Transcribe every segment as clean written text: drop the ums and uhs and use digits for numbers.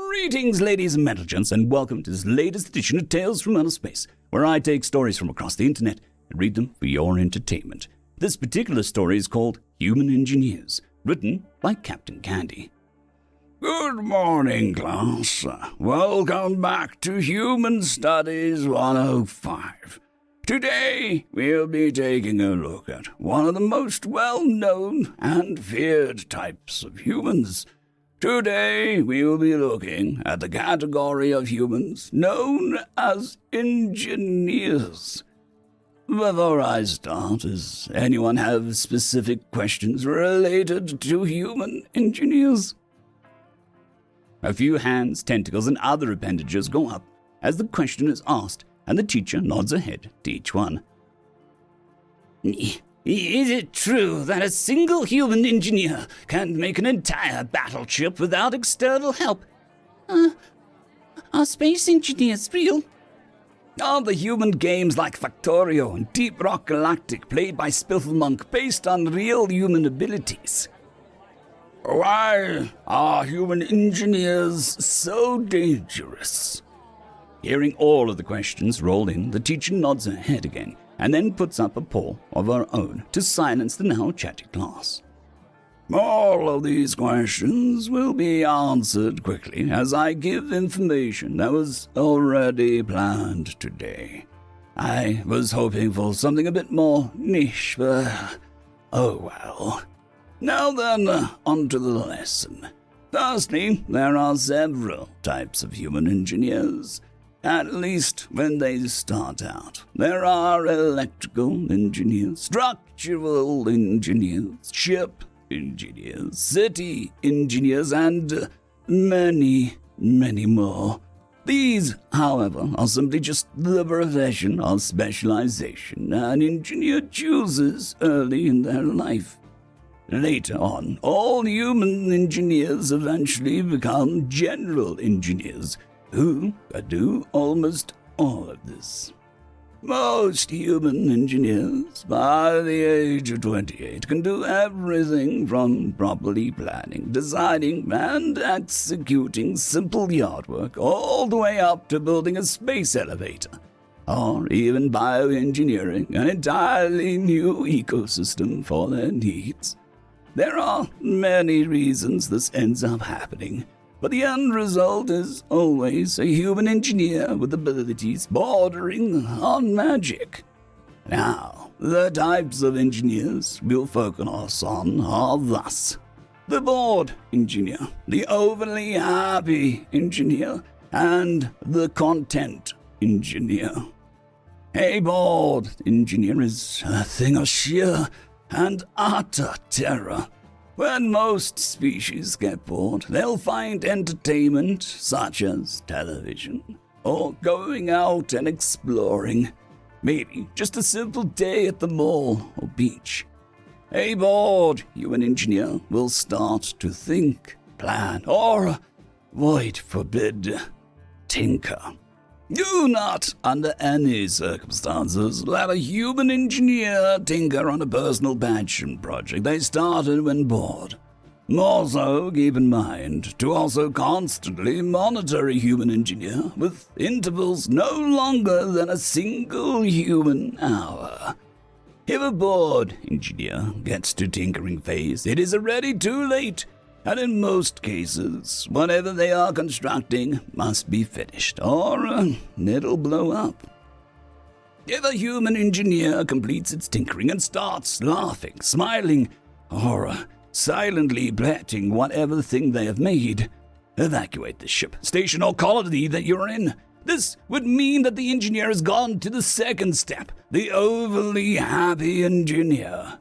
Greetings, ladies and gentlemen, and welcome to this latest edition of Tales from Outer Space, where I take stories from across the internet and read them for your entertainment. This particular story is called Human Engineers, written by Captain Candy. Good morning, class. Welcome back to Human Studies 105. Today, we'll be taking a look at one of the most well-known and feared types of humans. Today, we will be looking at the category of humans known as engineers. Before I start, does anyone have specific questions related to human engineers? A few hands, tentacles, and other appendages go up as the question is asked, and the teacher nods her head to each one. Is it true that a single human engineer can make an entire battleship without external help? Are space engineers real? Are the human games like Factorio and Deep Rock Galactic played by Spifflemonk based on real human abilities? Why are human engineers so dangerous? Hearing all of the questions roll in, the teacher nods her head again, and then puts up a paw of her own to silence the now chatty class. All of these questions will be answered quickly as I give information that was already planned today. I was hoping for something a bit more niche, but oh well. Now then, on to the lesson. Firstly, there are several types of human engineers. At least when they start out. There are electrical engineers, structural engineers, ship engineers, city engineers, and many, many more. These, however, are simply just the profession of specialization an engineer chooses early in their life. Later on, all human engineers eventually become general engineers, who do almost all of this. Most human engineers, by the age of 28, can do everything from properly planning, designing, and executing simple yard work, all the way up to building a space elevator, or even bioengineering an entirely new ecosystem for their needs. There are many reasons this ends up happening, but the end result is always a human engineer with abilities bordering on magic. Now, the types of engineers we'll focus on are thus: the bored engineer, the overly happy engineer, and the content engineer. A bored engineer is a thing of sheer and utter terror. When most species get bored, they'll find entertainment such as television, or going out and exploring. Maybe just a simple day at the mall or beach. A bored human engineer will start to think, plan, or, void forbid, tinker. Do not, under any circumstances, let a human engineer tinker on a personal passion project they started when bored. More so, keep in mind to also constantly monitor a human engineer with intervals no longer than a single human hour. If a bored engineer gets to tinkering phase, it is already too late. And in most cases, whatever they are constructing must be finished, or it'll blow up. If a human engineer completes its tinkering and starts laughing, smiling, or silently petting whatever thing they have made, evacuate the ship, station, or colony that you're in. This would mean that the engineer has gone to the second step, the overly happy engineer.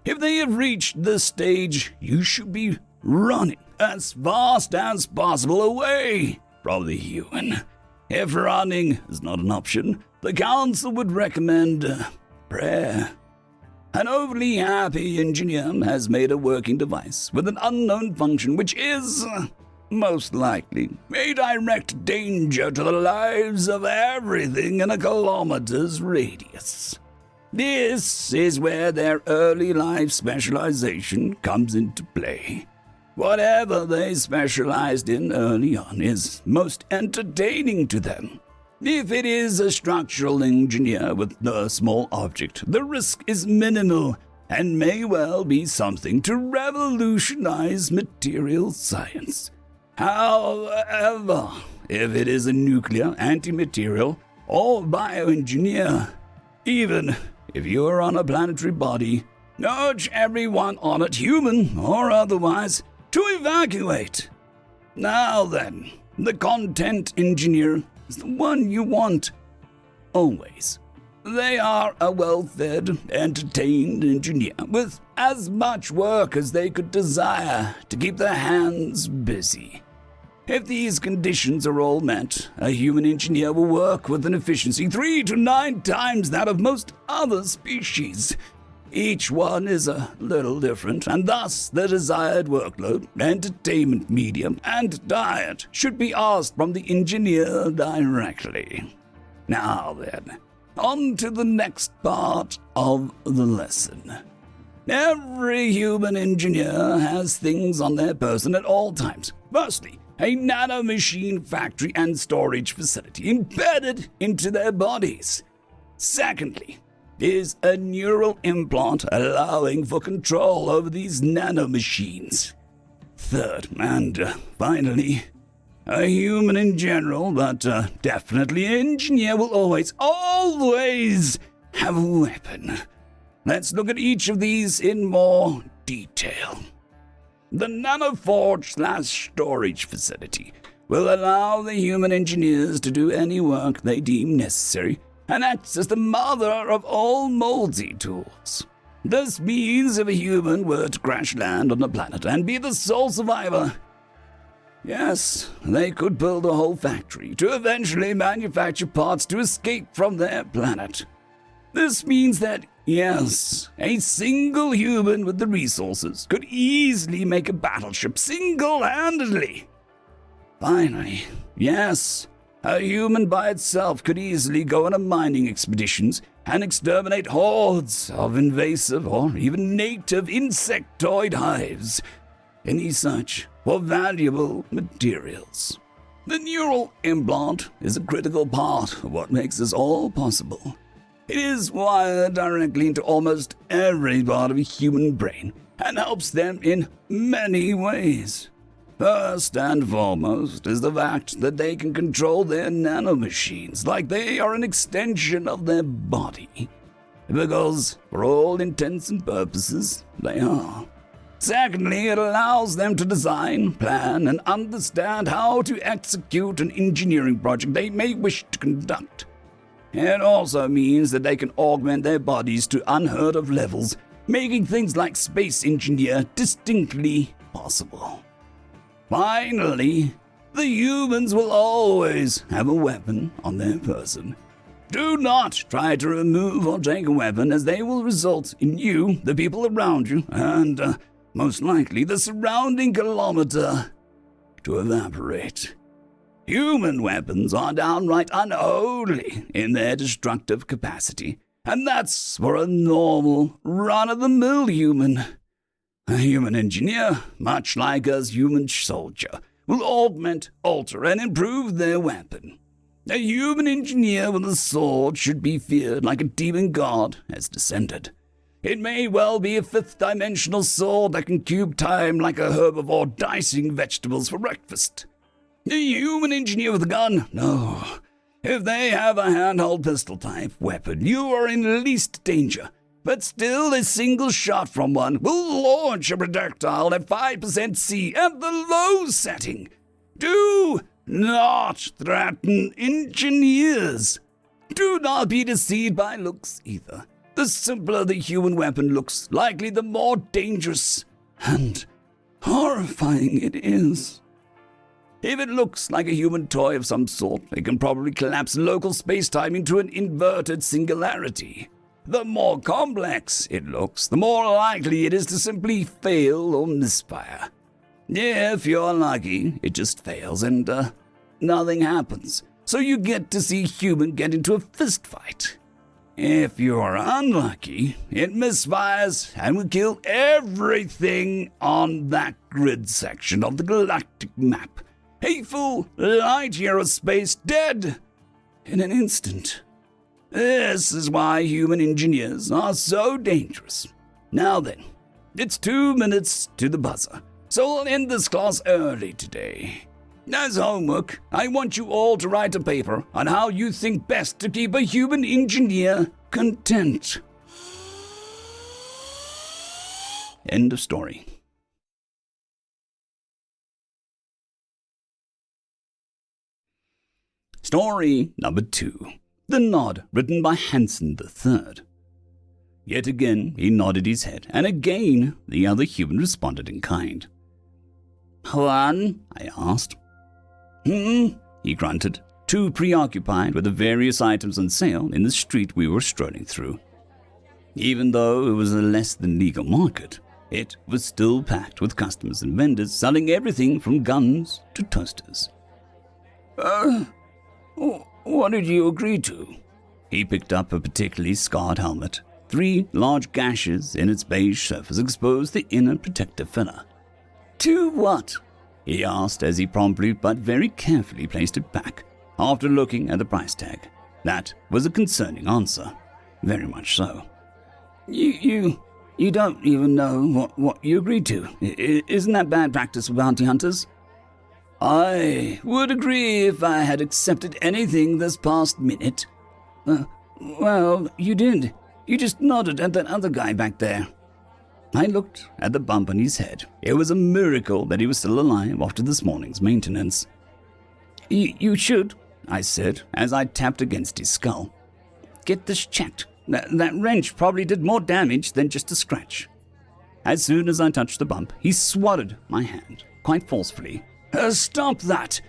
If they have reached this stage, you should be running as fast as possible away from the human. If running is not an option, the council would recommend prayer. An overly happy engineer has made a working device with an unknown function which is, most likely, a direct danger to the lives of everything in a kilometer's radius. This is where their early life specialization comes into play. Whatever they specialized in early on is most entertaining to them. If it is a structural engineer with a small object, the risk is minimal and may well be something to revolutionize material science. However, if it is a nuclear, antimaterial, or bioengineer, even if you are on a planetary body, urge everyone on it, human or otherwise, to evacuate. Now then, the content engineer is the one you want. Always. They are a well-fed, entertained engineer with as much work as they could desire to keep their hands busy. If these conditions are all met, a human engineer will work with an efficiency 3 to 9 times that of most other species. Each one is a little different, and thus the desired workload, entertainment medium, and diet should be asked from the engineer directly. Now then, on to the next part of the lesson. Every human engineer has things on their person at all times. Firstly, a nanomachine factory and storage facility embedded into their bodies. Secondly, is a neural implant allowing for control over these nanomachines. Third, and finally, a human in general, but definitely an engineer will always have a weapon. Let's look at each of these in more detail. The nanoforge/storage facility will allow the human engineers to do any work they deem necessary and acts as the mother of all moldy tools. This means if a human were to crash land on a planet and be the sole survivor, yes, they could build a whole factory to eventually manufacture parts to escape from their planet. This means that, yes, a single human with the resources could easily make a battleship single-handedly. Finally, yes, a human by itself could easily go on a mining expeditions and exterminate hordes of invasive or even native insectoid hives in the search for valuable materials. The neural implant is a critical part of what makes this all possible. It is wired directly into almost every part of a human brain and helps them in many ways. First and foremost is the fact that they can control their nanomachines like they are an extension of their body. Because, for all intents and purposes, they are. Secondly, it allows them to design, plan, and understand how to execute an engineering project they may wish to conduct. It also means that they can augment their bodies to unheard of levels, making things like space engineer distinctly possible. Finally, the humans will always have a weapon on their person. Do not try to remove or take a weapon, as they will result in you, the people around you, and most likely the surrounding kilometer to evaporate. Human weapons are downright unholy in their destructive capacity, and that's for a normal, run-of-the-mill human. A human engineer, much like a human soldier, will augment, alter, and improve their weapon. A human engineer with a sword should be feared like a demon god has descended. It may well be a fifth-dimensional sword that can cube time like a herbivore dicing vegetables for breakfast. A human engineer with a gun? No. If they have a handheld pistol-type weapon, you are in least danger. But still, a single shot from one will launch a projectile at 5% C at the low setting. Do not threaten engineers. Do not be deceived by looks either. The simpler the human weapon looks, likely the more dangerous and horrifying it is. If it looks like a human toy of some sort, it can probably collapse local space-time into an inverted singularity. The more complex it looks, the more likely it is to simply fail or misfire. If you're lucky, it just fails and nothing happens. So you get to see human get into a fist fight. If you're unlucky, it misfires and will kill everything on that grid section of the galactic map. Hateful light year of space dead in an instant. This is why human engineers are so dangerous. Now then, it's 2 minutes to the buzzer, so I'll end this class early today. As homework, I want you all to write a paper on how you think best to keep a human engineer content. End of story. Story number 2. The Nod, written by Hansen III. Yet again he nodded his head, and again the other human responded in kind. Juan? I asked. He grunted, too preoccupied with the various items on sale in the street we were strolling through. Even though it was a less than legal market, it was still packed with customers and vendors selling everything from guns to toasters. What did you agree to? He picked up a particularly scarred helmet. 3 large gashes in its beige surface exposed the inner protective filler. To what? He asked as he promptly but very carefully placed it back, after looking at the price tag. That was a concerning answer. Very much so. You don't even know what you agreed to. Isn't that bad practice for bounty hunters? I would agree if I had accepted anything this past minute. Well, you did. You just nodded at that other guy back there. I looked at the bump on his head. It was a miracle that he was still alive after this morning's maintenance. You should, I said as I tapped against his skull. Get this checked. That wrench probably did more damage than just a scratch. As soon as I touched the bump, he swatted my hand, quite forcefully. Stop that!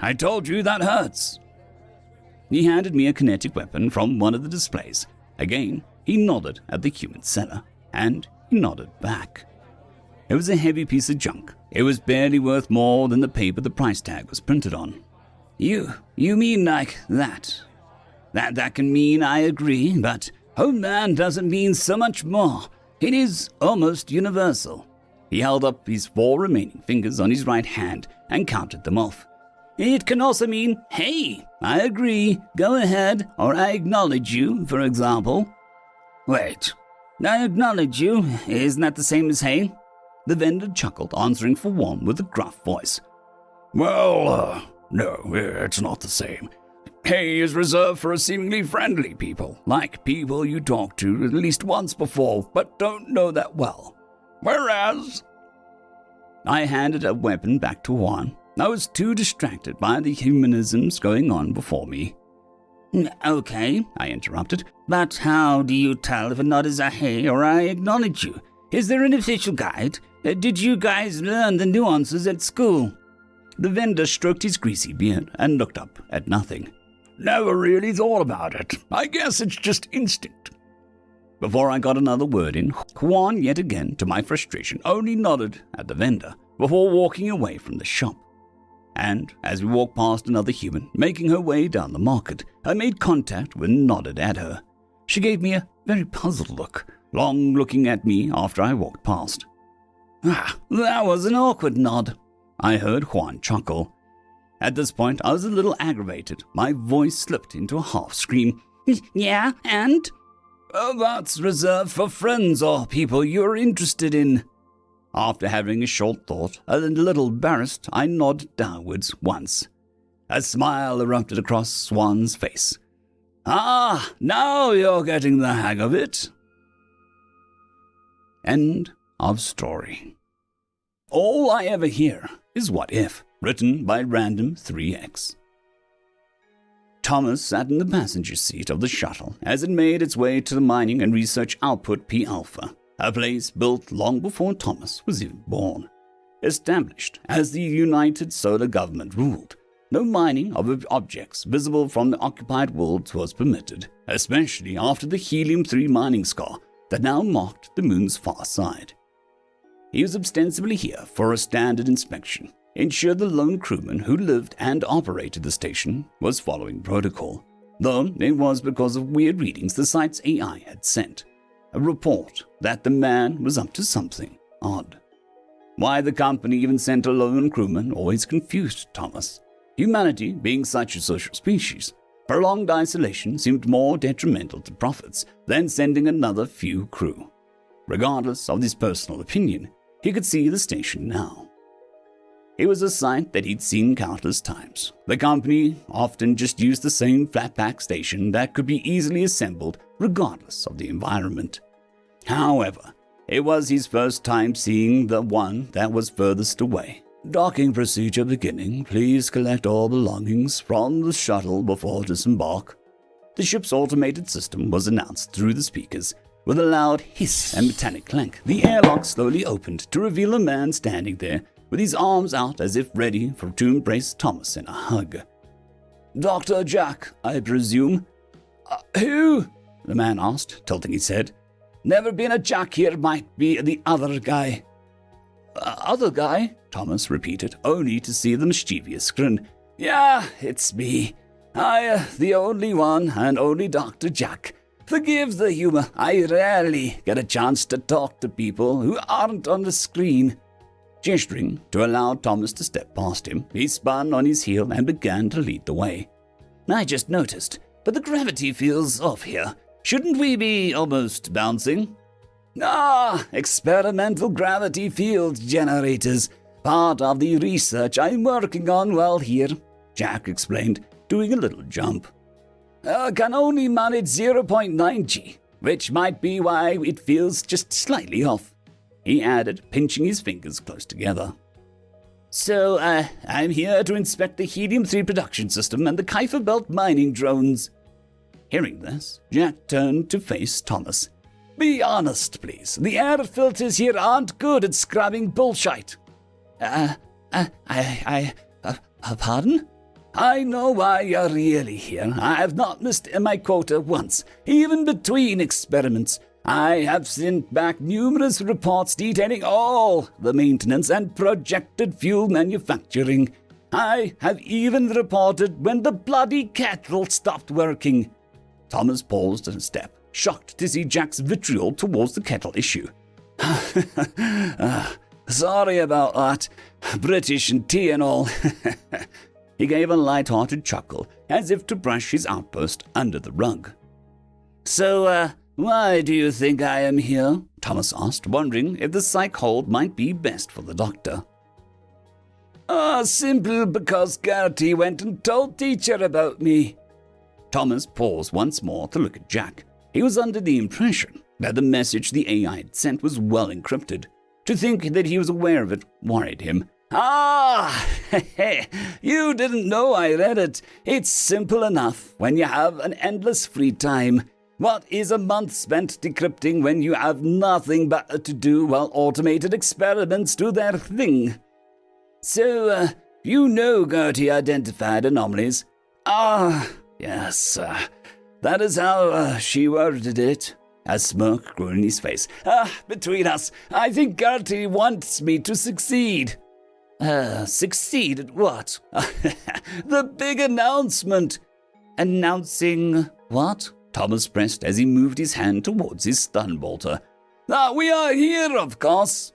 I told you that hurts. He handed me a kinetic weapon from one of the displays. Again, he nodded at the human seller, and he nodded back. It was a heavy piece of junk. It was barely worth more than the paper the price tag was printed on. You mean like that? That can mean I agree, but old man doesn't mean so much more. It is almost universal. He held up his 4 remaining fingers on his right hand and counted them off. It can also mean, hey, I agree, go ahead, or I acknowledge you, for example. Wait. I acknowledge you. Isn't that the same as hey? The vendor chuckled, answering for one with a gruff voice. Well, no, it's not the same. Hey is reserved for a seemingly friendly people, like people you talked to at least once before, but don't know that well. Whereas... I handed a weapon back to Juan. I was too distracted by the humanisms going on before me. Okay, I interrupted, but how do you tell if a nod is a hey or I acknowledge you? Is there an official guide? Did you guys learn the nuances at school? The vendor stroked his greasy beard and looked up at nothing. Never really thought about it. I guess it's just instinct. Before I got another word in, Juan, yet again, to my frustration, only nodded at the vendor before walking away from the shop. And as we walked past another human, making her way down the market, I made contact and nodded at her. She gave me a very puzzled look, long looking at me after I walked past. That was an awkward nod, I heard Juan chuckle. At this point, I was a little aggravated. My voice slipped into a half scream. Yeah, and? That's reserved for friends or people you're interested in. After having a short thought, a little embarrassed, I nodded downwards once. A smile erupted across Juan's face. Now you're getting the hang of it. End of story. All I ever hear is What If, written by Random 3X. Thomas sat in the passenger seat of the shuttle as it made its way to the mining and research output P Alpha, a place built long before Thomas was even born. Established as the United Solar Government ruled, no mining of objects visible from the occupied worlds was permitted, especially after the Helium-3 mining scar that now marked the moon's far side. He was ostensibly here for a standard inspection, ensure the lone crewman who lived and operated the station was following protocol. though it was because of weird readings the site's AI had sent. A report that the man was up to something odd. Why the company even sent a lone crewman always confused Thomas. Humanity, being such a social species, prolonged isolation seemed more detrimental to profits than sending another few crew. Regardless of his personal opinion, he could see the station now. It was a sight that he'd seen countless times. The company often just used the same flat-pack station that could be easily assembled regardless of the environment. However, it was his first time seeing the one that was furthest away. Docking procedure beginning. Please collect all belongings from the shuttle before disembark. The ship's automated system was announced through the speakers. With a loud hiss and metallic clank, the airlock slowly opened to reveal a man standing there with his arms out as if ready to embrace Thomas in a hug. Dr. Jack, I presume? Who? The man asked, tilting his head. Never been a Jack here, might be the other guy. Other guy? Thomas repeated, only to see the mischievous grin. Yeah, it's me. The only one and only Dr. Jack. Forgive the humor, I rarely get a chance to talk to people who aren't on the screen. Gesturing to allow Thomas to step past him, he spun on his heel and began to lead the way. I just noticed, but the gravity feels off here. Shouldn't we be almost bouncing? Experimental gravity field generators. Part of the research I'm working on while here, Jack explained, doing a little jump. Can only manage 0.9 G, which might be why it feels just slightly off, he added, pinching his fingers close together. So, I'm here to inspect the helium-3 production system and the Kuiper Belt mining drones. Hearing this, Jack turned to face Thomas. Be honest, please. The air filters here aren't good at scrubbing bullshit. Pardon? I know why you're really here. I have not missed my quota once, even between experiments. I have sent back numerous reports detailing all the maintenance and projected fuel manufacturing. I have even reported when the bloody kettle stopped working. Thomas paused a step, shocked to see Jack's vitriol towards the kettle issue. Sorry about that. British and tea and all. He gave a light-hearted chuckle, as if to brush his outburst under the rug. So, why do you think I am here? Thomas asked, wondering if the psych hold might be best for the doctor. Simple because Gertie went and told teacher about me. Thomas paused once more to look at Jack. He was under the impression that the message the AI had sent was well encrypted. To think that he was aware of it worried him. You didn't know I read it. It's simple enough when you have an endless free time. What is a month spent decrypting when you have nothing better to do while automated experiments do their thing? So, you know Gertie identified anomalies. Yes, that is how she worded it. A smirk grew in his face. Between us, I think Gertie wants me to succeed. Succeed at what? The big announcement. Announcing what? Thomas pressed as he moved his hand towards his stun bolter. We are here, of course.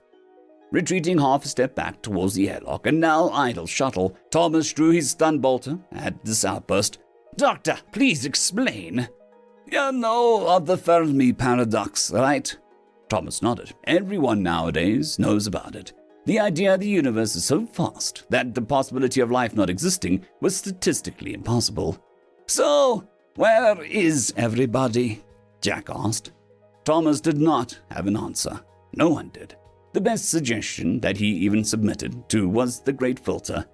Retreating half a step back towards the airlock and now idle shuttle, Thomas drew his stun bolter at this outburst. Doctor, please explain. You know of the Fermi paradox, right? Thomas nodded. Everyone nowadays knows about it. The idea the universe is so vast that the possibility of life not existing was statistically impossible. So, where is everybody? Jack asked. Thomas did not have an answer. No one did. The best suggestion that he even submitted to was the Great Filter.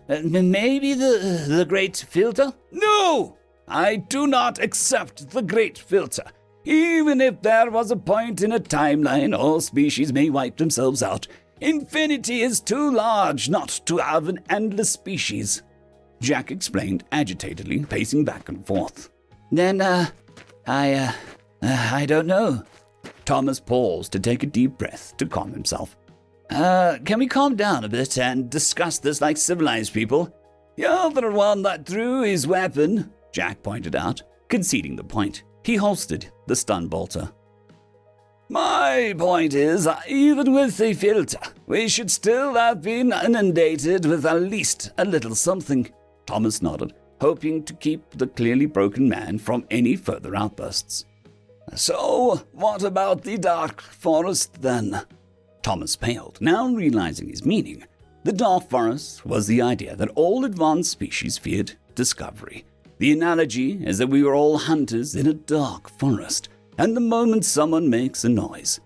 Maybe the Great Filter? No! I do not accept the Great Filter. Even if there was a point in a timeline all species may wipe themselves out, infinity is too large not to have an endless species. Jack explained agitatedly, pacing back and forth. Then, I don't know. Thomas paused to take a deep breath to calm himself. Can we calm down a bit and discuss this like civilized people? You're the one that drew his weapon. Jack pointed out. Conceding the point, he holstered the stun bolter. My point is, even with the filter, we should still have been inundated with at least a little something. Thomas nodded, hoping to keep the clearly broken man from any further outbursts. So, what about the dark forest then? Thomas paled, now realizing his meaning. The dark forest was the idea that all advanced species feared discovery. The analogy is that we were all hunters in a dark forest, and the moment someone makes a noise,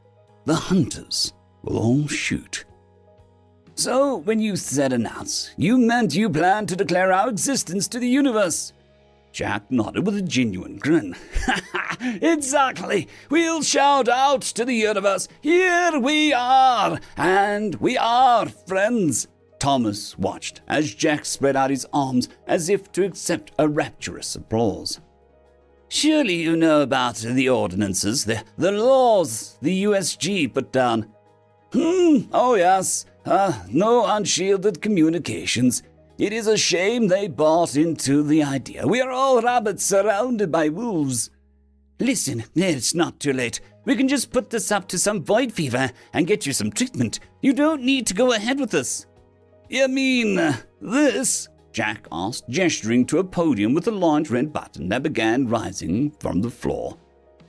the hunters will all shoot. So, when you said announce, you meant you planned to declare our existence to the universe? Jack nodded with a genuine grin. Exactly! We'll shout out to the universe, here we are, and we are friends. Thomas watched as Jack spread out his arms as if to accept a rapturous applause. Surely you know about the ordinances, the laws the USG put down. Oh yes, no unshielded communications. It is a shame they bought into the idea. We are all rabbits surrounded by wolves. Listen, it's not too late. We can just put this up to some void fever and get you some treatment. You don't need to go ahead with this. You mean this? Jack asked, gesturing to a podium with a large red button that began rising from the floor.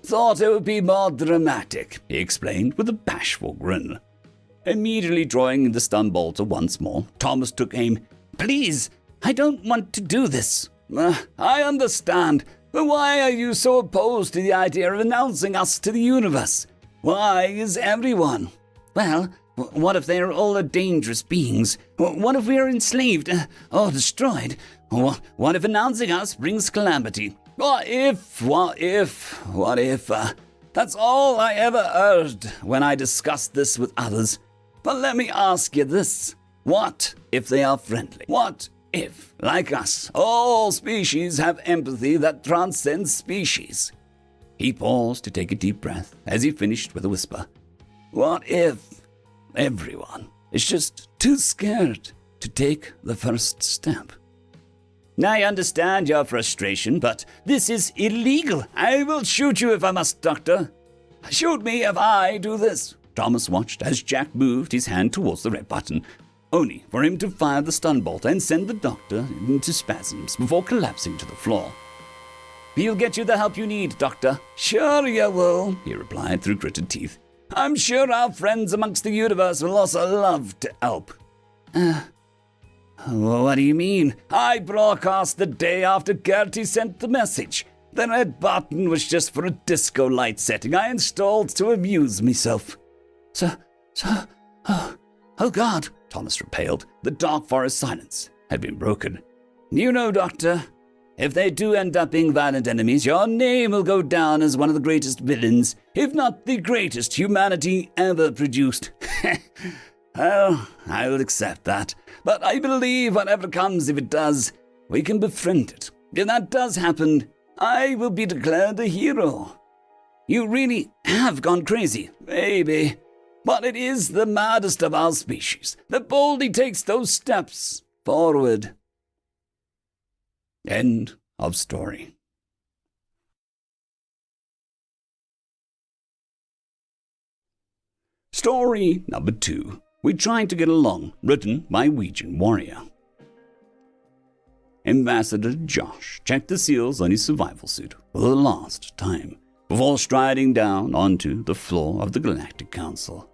Thought it would be more dramatic, he explained with a bashful grin. Immediately drawing the stun bolter once more, Thomas took aim. Please, I don't want to do this. I understand, but why are you so opposed to the idea of announcing us to the universe? Why is everyone? Well, what if they're all dangerous beings? What if we're enslaved or destroyed? What if announcing us brings calamity? What if? That's all I ever heard when I discussed this with others. But let me ask you this. What if they are friendly? What if, like us, all species have empathy that transcends species? He paused to take a deep breath as he finished with a whisper. What if everyone is just too scared to take the first step? I understand your frustration, but this is illegal. I will shoot you if I must, Doctor. Shoot me if I do this. Thomas watched as Jack moved his hand towards the red button, only for him to fire the stun bolt and send the doctor into spasms before collapsing to the floor. We'll get you the help you need, Doctor. Sure you will, he replied through gritted teeth. I'm sure our friends amongst the universe will also love to help. What do you mean? I broadcast the day after Gertie sent the message. The red button was just for a disco light setting I installed to amuse myself. Oh God, Thomas repaled. The dark forest silence had been broken. You know, Doctor, if they do end up being violent enemies, your name will go down as one of the greatest villains, if not the greatest humanity ever produced. Well, I'll accept that. But I believe whatever comes, if it does, we can befriend it. If that does happen, I will be declared a hero. You really have gone crazy. Maybe. But it is the maddest of our species that boldly takes those steps forward. End of story. Story number 2. We're Trying to Get Along, written by Ouijan Warrior. Ambassador Josh checked the seals on his survival suit for the last time before striding down onto the floor of the Galactic Council.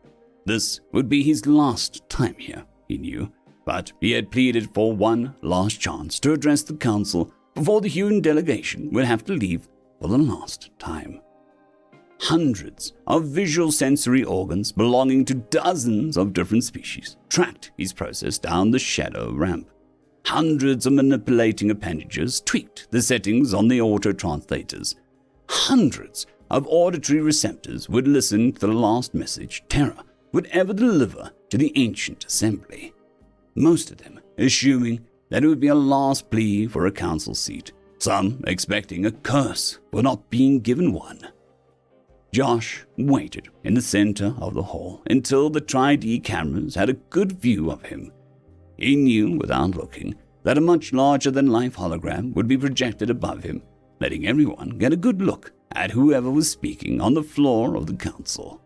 This would be his last time here, he knew, but he had pleaded for one last chance to address the Council before the human delegation would have to leave for the last time. Hundreds of visual sensory organs belonging to dozens of different species tracked his process down the shadow ramp. Hundreds of manipulating appendages tweaked the settings on the auto-translators. Hundreds of auditory receptors would listen to the last message Terra would ever deliver to the ancient assembly. Most of them assuming that it would be a last plea for a council seat, some expecting a curse for not being given one. Josh waited in the center of the hall until the Tri-D cameras had a good view of him. He knew without looking that a much larger-than-life hologram would be projected above him, letting everyone get a good look at whoever was speaking on the floor of the council.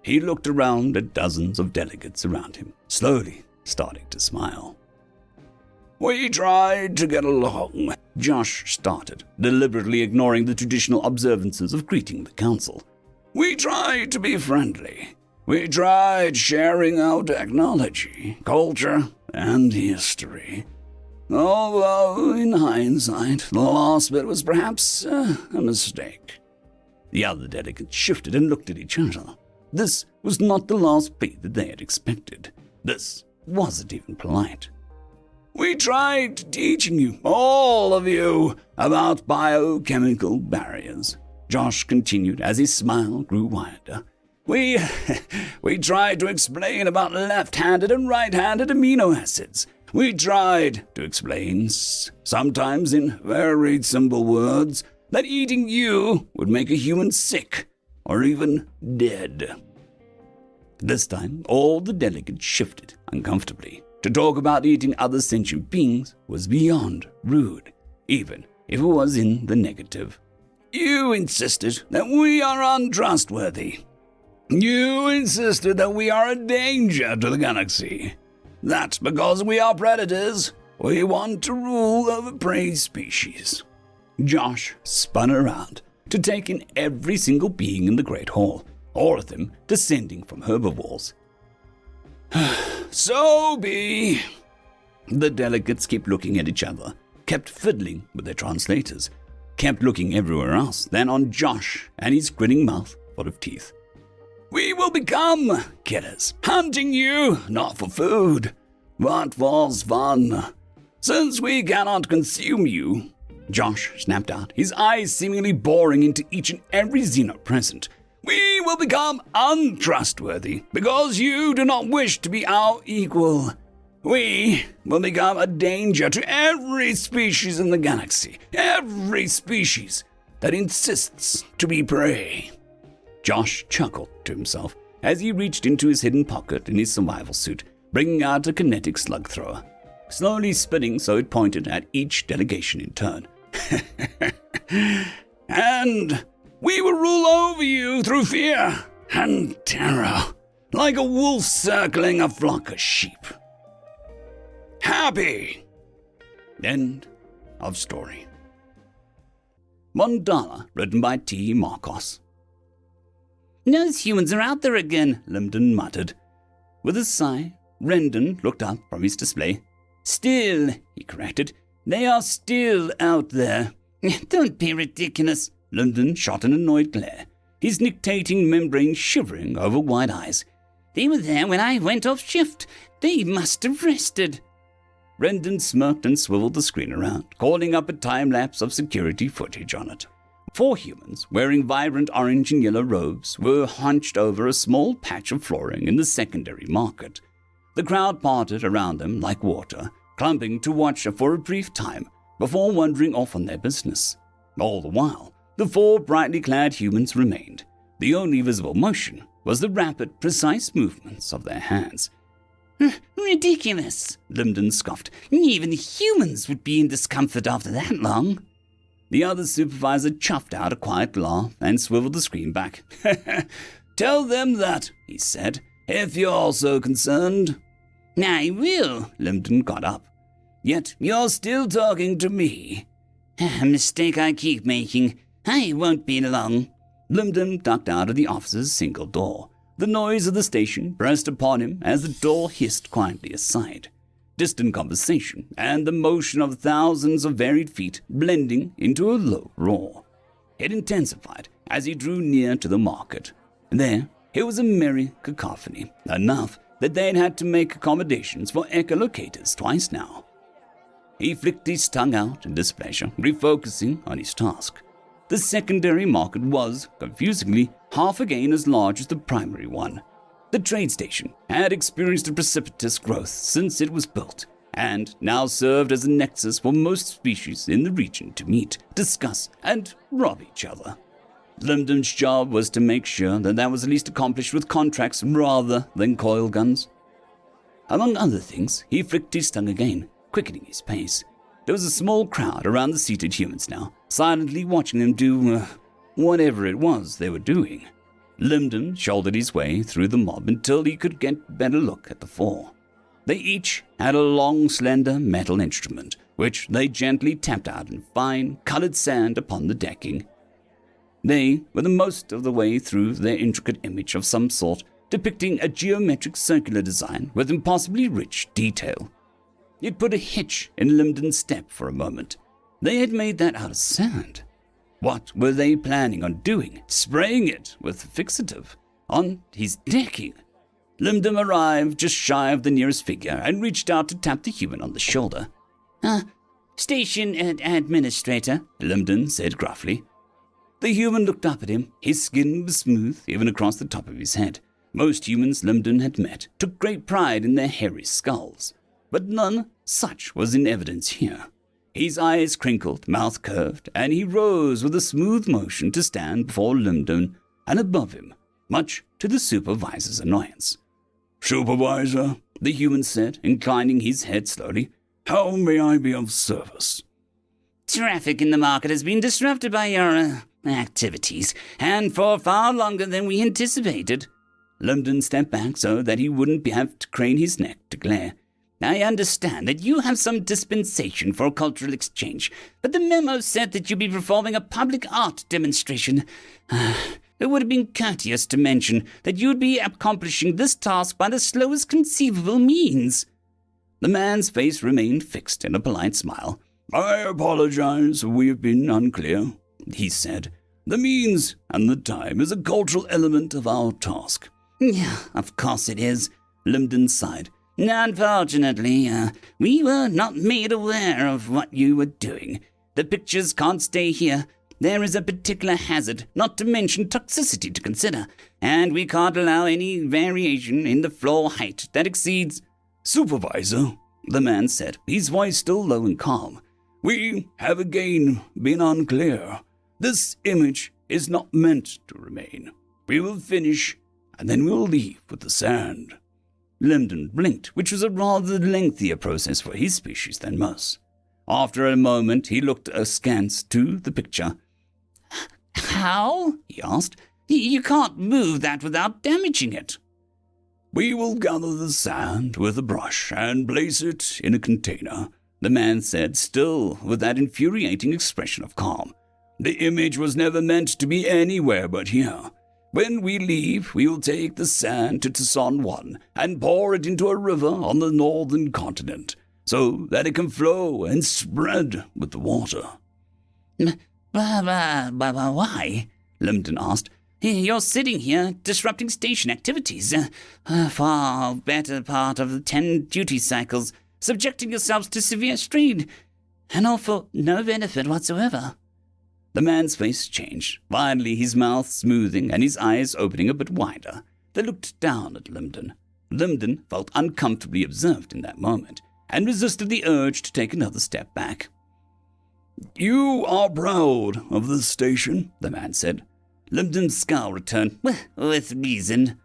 He looked around at dozens of delegates around him, slowly starting to smile. "We tried to get along," Josh started, deliberately ignoring the traditional observances of greeting the council. "We tried to be friendly. We tried sharing our technology, culture, and history. Although, in hindsight, the last bit was perhaps a mistake." The other delegates shifted and looked at each other. This was not the last beat that they had expected. This wasn't even polite. "We tried teaching you, all of you, about biochemical barriers," Josh continued as his smile grew wider. We tried to explain about left-handed and right-handed amino acids. We tried to explain, sometimes in very simple words, that eating you would make a human sick or even dead." This time, all the delegates shifted uncomfortably. To talk about eating other sentient beings was beyond rude, even if it was in the negative. "You insisted that we are untrustworthy. You insisted that we are a danger to the galaxy. That's because we are predators. We want to rule over prey species." Josh spun around to take in every single being in the Great Hall, all of them descending from herbivores. "So be." The delegates kept looking at each other, kept fiddling with their translators, kept looking everywhere else than on Josh and his grinning mouth full of teeth. "We will become killers, hunting you not for food, but for fun. Since we cannot consume you," Josh snapped out, his eyes seemingly boring into each and every xeno present, "we will become untrustworthy because you do not wish to be our equal. We will become a danger to every species in the galaxy, every species that insists to be prey." Josh chuckled to himself as he reached into his hidden pocket in his survival suit, bringing out a kinetic slug thrower, slowly spinning so it pointed at each delegation in turn. "And we will rule over you through fear and terror, like a wolf circling a flock of sheep. Happy." End of story. Mandala, written by T. Marcos. Those humans are out there again, Linden muttered. With a sigh, Rendon looked up from his display. Still, he corrected, they are still out there. Don't be ridiculous. Linden shot an annoyed glare, his nictating membrane shivering over wide eyes. They were there when I went off shift. They must have rested. Rendon smirked and swiveled the screen around, calling up a time-lapse of security footage on it. 4 humans, wearing vibrant orange and yellow robes, were hunched over a small patch of flooring in the secondary market. The crowd parted around them like water, clumping to watch for a brief time before wandering off on their business. All the while, the 4 brightly clad humans remained. The only visible motion was the rapid, precise movements of their hands. Ridiculous, Linden scoffed. Even humans would be in discomfort after that long. The other supervisor chuffed out a quiet laugh and swiveled the screen back. "Tell them that," he said, "if you're so concerned." "I will." Linden got up. "Yet you're still talking to me." A mistake I keep making. I won't be long." Linden ducked out of the office's single door. The noise of the station pressed upon him as the door hissed quietly aside. Distant conversation and the motion of thousands of varied feet blending into a low roar. It intensified as he drew near to the market. There, it was a merry cacophony, enough that they'd had to make accommodations for echolocators twice now. He flicked his tongue out in displeasure, refocusing on his task. The secondary market was, confusingly, half again as large as the primary one. The trade station had experienced a precipitous growth since it was built, and now served as a nexus for most species in the region to meet, discuss, and rob each other. Linden's job was to make sure that was at least accomplished with contracts rather than coil guns. Among other things, he flicked his tongue again, quickening his pace. There was a small crowd around the seated humans now, silently watching them do whatever it was they were doing. Linden shouldered his way through the mob until he could get a better look at the four. They each had a long, slender metal instrument, which they gently tapped out in fine, colored sand upon the decking. They were the most of the way through their intricate image of some sort, depicting a geometric circular design with impossibly rich detail. It put a hitch in Linden's step for a moment. They had made that out of sand. What were they planning on doing? Spraying it with fixative on his decking? Linden arrived just shy of the nearest figure and reached out to tap the human on the shoulder. Station administrator, Linden said gruffly. The human looked up at him. His skin was smooth, even across the top of his head. Most humans Linden had met took great pride in their hairy skulls, but none such was in evidence here. His eyes crinkled, mouth curved, and he rose with a smooth motion to stand before Linden and above him, much to the supervisor's annoyance. Supervisor, the human said, inclining his head slowly, how may I be of service? Traffic in the market has been disrupted by your activities, and for far longer than we anticipated. Linden stepped back so that he wouldn't have to crane his neck to glare. I understand that you have some dispensation for cultural exchange, but the memo said that you'd be performing a public art demonstration. It would have been courteous to mention that you'd be accomplishing this task by the slowest conceivable means. The man's face remained fixed in a polite smile. I apologize if we have been unclear, he said. The means and the time is a cultural element of our task. Yeah, of course it is, Linden sighed. Unfortunately, we were not made aware of what you were doing. The pictures can't stay here. There is a particular hazard, not to mention toxicity, to consider, and we can't allow any variation in the floor height that exceeds... Supervisor, the man said, his voice still low and calm. We have again been unclear. This image is not meant to remain. We will finish, and then we'll leave with the sand. Linden blinked, which was a rather lengthier process for his species than most. After a moment, he looked askance to the picture. How? He asked. You can't move that without damaging it. We will gather the sand with a brush and place it in a container, the man said, still with that infuriating expression of calm. The image was never meant to be anywhere but here. When we leave, we will take the sand to Tucson 1 and pour it into a river on the northern continent, so that it can flow and spread with the water. Why? Linden asked. You're sitting here disrupting station activities. Far better part of the 10 duty cycles, subjecting yourselves to severe strain, and all for no benefit whatsoever. The man's face changed, finally his mouth smoothing and his eyes opening a bit wider. They looked down at Linden. Linden felt uncomfortably observed in that moment, and resisted the urge to take another step back. You are proud of this station, the man said. Linden's scowl returned. With reason.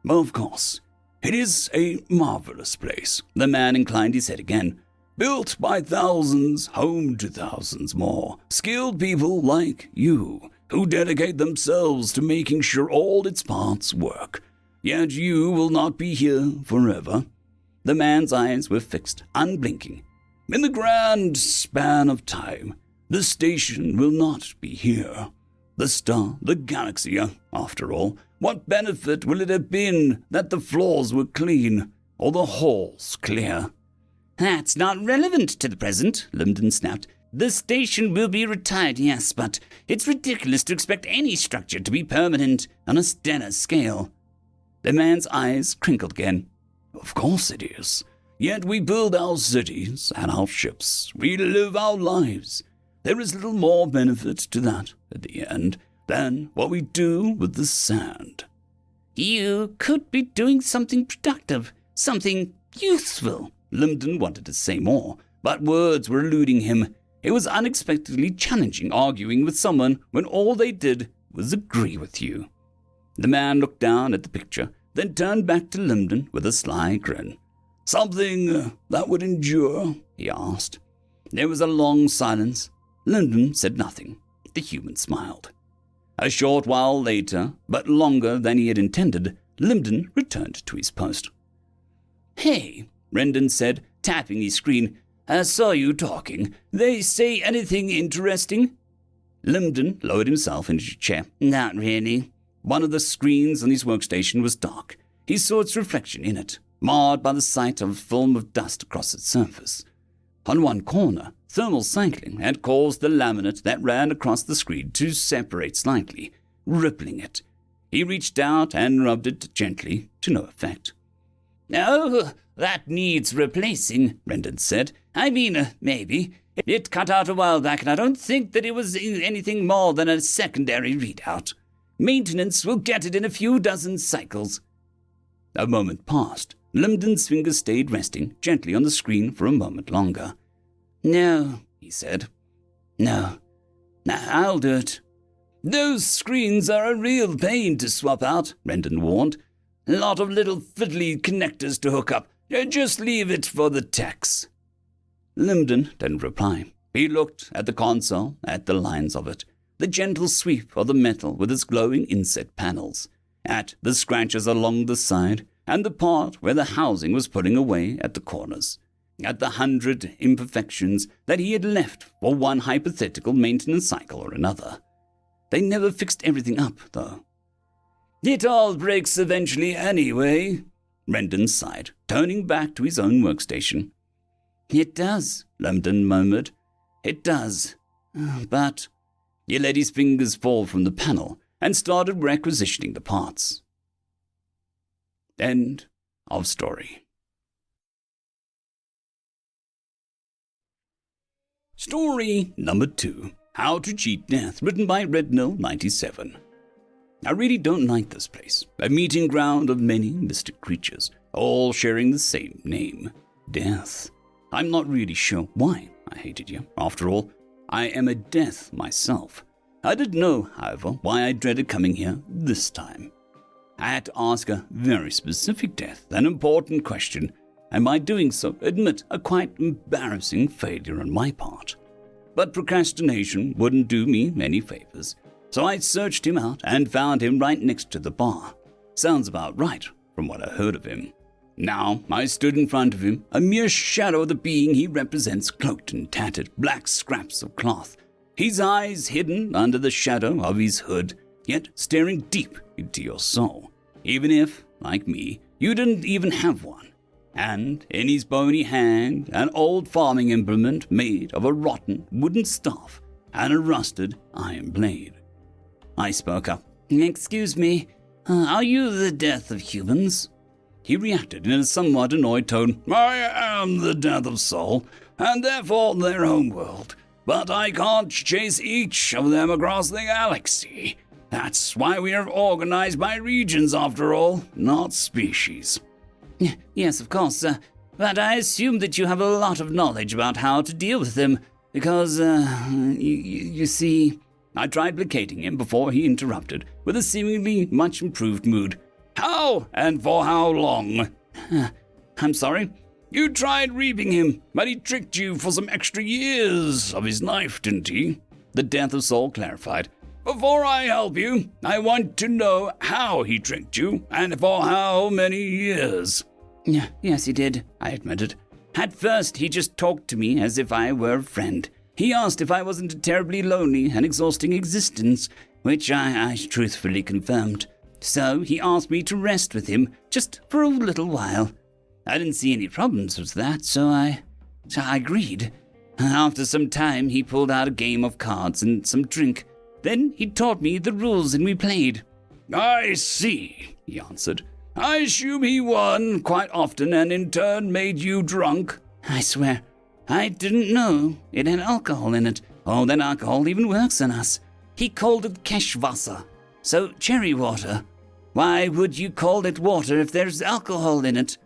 Of course. It is a marvelous place. The man inclined his head again. Built by thousands, home to thousands more. Skilled people like you, who dedicate themselves to making sure all its parts work. Yet you will not be here forever. The man's eyes were fixed, unblinking. In the grand span of time, the station will not be here. The star, the galaxy, after all, what benefit will it have been that the floors were clean, or the halls clear? That's not relevant to the present, Linden snapped. The station will be retired, yes, but it's ridiculous to expect any structure to be permanent on a stellar scale. The man's eyes crinkled again. Of course it is. Yet we build our cities and our ships. We live our lives. There is little more benefit to that, at the end, than what we do with the sand. You could be doing something productive, something useful. Linden wanted to say more, but words were eluding him. It was unexpectedly challenging arguing with someone when all they did was agree with you. The man looked down at the picture, then turned back to Linden with a sly grin. Something that would endure? He asked. There was a long silence. Lyndon said nothing. The human smiled. A short while later, but longer than he had intended, Lyndon returned to his post. Hey, Rendon said, tapping his screen. I saw you talking. They say anything interesting? Lyndon lowered himself into a chair. Not really. One of the screens on his workstation was dark. He saw its reflection in it, marred by the sight of a film of dust across its surface. On one corner, thermal cycling had caused the laminate that ran across the screen to separate slightly, rippling it. He reached out and rubbed it gently, to no effect. Oh, that needs replacing, Rendon said. I mean, maybe. It cut out a while back, and I don't think that it was anything more than a secondary readout. Maintenance will get it in a few dozen cycles. A moment passed. Lyndon's fingers stayed resting gently on the screen for a moment longer. No, he said. No. I'll do it. Those screens are a real pain to swap out, Rendon warned. A lot of little fiddly connectors to hook up. Just leave it for the techs. Lyndon didn't reply. He looked at the console, at the lines of it, the gentle sweep of the metal with its glowing inset panels, at the scratches along the side, and the part where the housing was pulling away at the corners, at the 100 imperfections that he had left for one hypothetical maintenance cycle or another. They never fixed everything up, though. It all breaks eventually anyway, Rendon sighed, turning back to his own workstation. It does, Lyndon murmured. It does. But... He let his fingers fall from the panel and started requisitioning the parts. End of story. Story number 2. How to Cheat Death, written by Rednell97. I really don't like this place, a meeting ground of many mystic creatures, all sharing the same name, Death. I'm not really sure why I hated you. After all, I am a death myself. I didn't know, however, why I dreaded coming here this time. I had to ask a very specific death, an important question, and by doing so admit a quite embarrassing failure on my part. But procrastination wouldn't do me any favors, so I searched him out and found him right next to the bar. Sounds about right from what I heard of him. Now I stood in front of him, a mere shadow of the being he represents, cloaked in tattered black scraps of cloth, his eyes hidden under the shadow of his hood, yet staring deep into your soul, even if, like me, you didn't even have one. And in his bony hand, an old farming implement made of a rotten wooden staff and a rusted iron blade. I spoke up. Excuse me, are you the death of humans? He reacted in a somewhat annoyed tone. I am the death of soul, and therefore their homeworld. But I can't chase each of them across the galaxy. That's why we are organized by regions, after all, not species. Yes, of course, but I assume that you have a lot of knowledge about how to deal with them, because, you see... I tried placating him before he interrupted, with a seemingly much improved mood. How and for how long? I'm sorry? You tried reaping him, but he tricked you for some extra years of his life, didn't he? The Death of Soul clarified. Before I help you, I want to know how he tricked you, and for how many years. Yes, he did, I admitted. At first, he just talked to me as if I were a friend. He asked if I wasn't a terribly lonely and exhausting existence, which I truthfully confirmed. So he asked me to rest with him just for a little while. I didn't see any problems with that, so I agreed. After some time, he pulled out a game of cards and some drink. Then he taught me the rules and we played. I see, he answered. I assume he won quite often and in turn made you drunk. I swear, I didn't know it had alcohol in it. Oh, then alcohol even works on us. He called it Keshwasser, so cherry water. Why would you call it water if there's alcohol in it?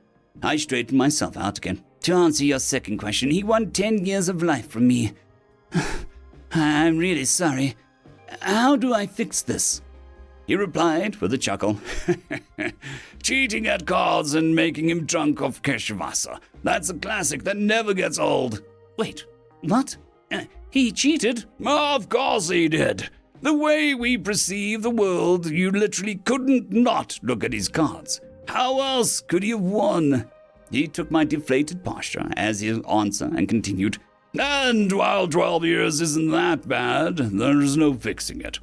I straightened myself out again. To answer your second question, he won 10 years of life from me. I'm really sorry. How do I fix this? he replied with a chuckle. Cheating at cards and making him drunk off Keshwasa. That's a classic that never gets old. Wait, what? He cheated? Of course he did. The way we perceive the world, you literally couldn't not look at his cards. How else could he have won? He took my deflated posture as his answer and continued, And while 12 years isn't that bad, there's no fixing it.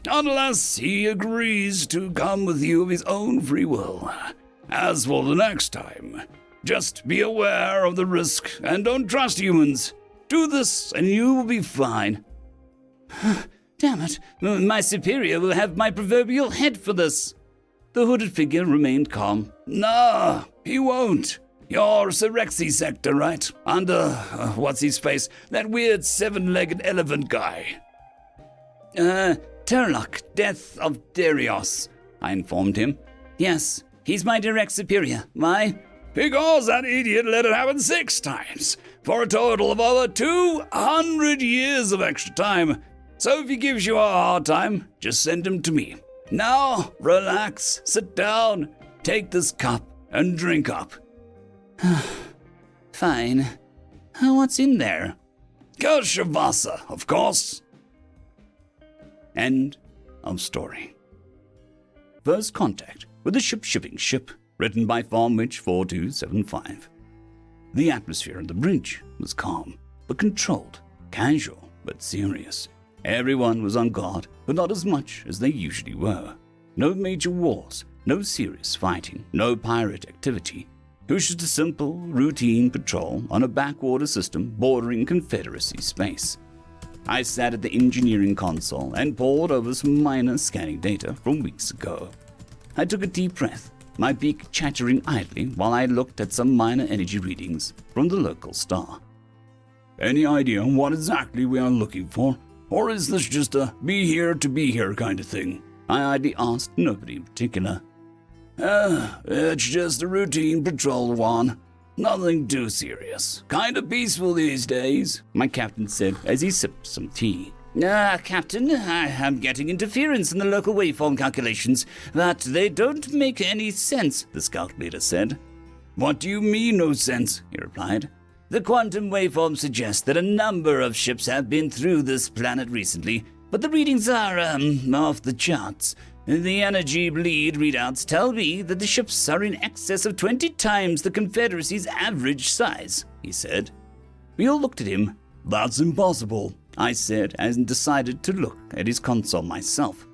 Unless he agrees to come with you of his own free will. As for the next time, just be aware of the risk and don't trust humans. Do this and you will be fine. Damn it, my superior will have my proverbial head for this. The hooded figure remained calm. Nah, he won't. You're Serexi sector, right? Under, what's his face? That weird 7-legged elephant guy. Turlock, Death of Darius, I informed him. Yes, he's my direct superior. Why? Because that idiot let it happen 6 times, for a total of over 200 years of extra time. So if he gives you a hard time, just send him to me. Now, relax, sit down, take this cup, and drink up. Fine. What's in there? Keshwasa, of course. End of story. First contact with the shipping ship, written by Farmwitch 4275. The atmosphere on the bridge was calm, but controlled, casual, but serious. Everyone was on guard, but not as much as they usually were. No major wars, no serious fighting, no pirate activity. It was just a simple, routine patrol on a backwater system bordering Confederacy space. I sat at the engineering console and pored over some minor scanning data from weeks ago. I took a deep breath, my beak chattering idly while I looked at some minor energy readings from the local star. Any idea what exactly we are looking for? Or is this just a be here to be here kind of thing? I idly asked nobody in particular. It's just a routine patrol one. Nothing too serious. Kind of peaceful these days, my captain said as he sipped some tea. Captain, I am getting interference in the local waveform calculations, but they don't make any sense, the scout leader said. What do you mean, no sense? He replied. The quantum waveform suggests that a number of ships have been through this planet recently, but the readings are, off the charts. The energy bleed readouts tell me that the ships are in excess of 20 times the Confederacy's average size, he said. We all looked at him. That's impossible, I said, and decided to look at his console myself.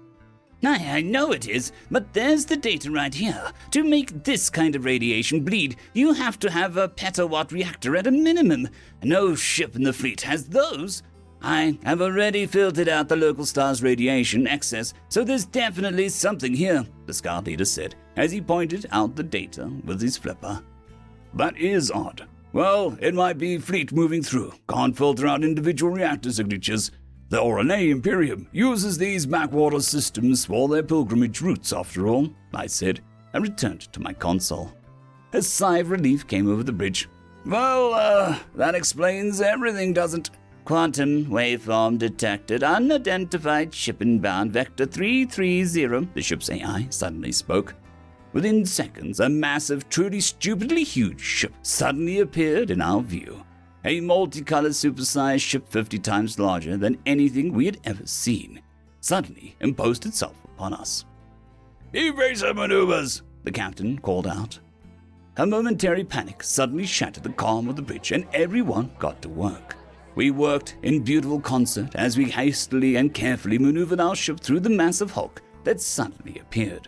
I know it is, but there's the data right here. To make this kind of radiation bleed, you have to have a petawatt reactor at a minimum. No ship in the fleet has those. I have already filtered out the local star's radiation excess, so there's definitely something here, the scout leader said, as he pointed out the data with his flipper. That is odd. Well, it might be fleet moving through. Can't filter out individual reactor signatures. The Orane Imperium uses these backwater systems for their pilgrimage routes, after all, I said, and returned to my console. A sigh of relief came over the bridge. Well, that explains everything, doesn't it? Quantum waveform detected. Unidentified ship inbound vector 330, the ship's AI suddenly spoke. Within seconds, a massive, truly stupidly huge ship suddenly appeared in our view. A multicolored supersized ship 50 times larger than anything we had ever seen, suddenly imposed itself upon us. Evasive maneuvers, the captain called out. A momentary panic suddenly shattered the calm of the bridge and everyone got to work. We worked in beautiful concert as we hastily and carefully maneuvered our ship through the massive hulk that suddenly appeared.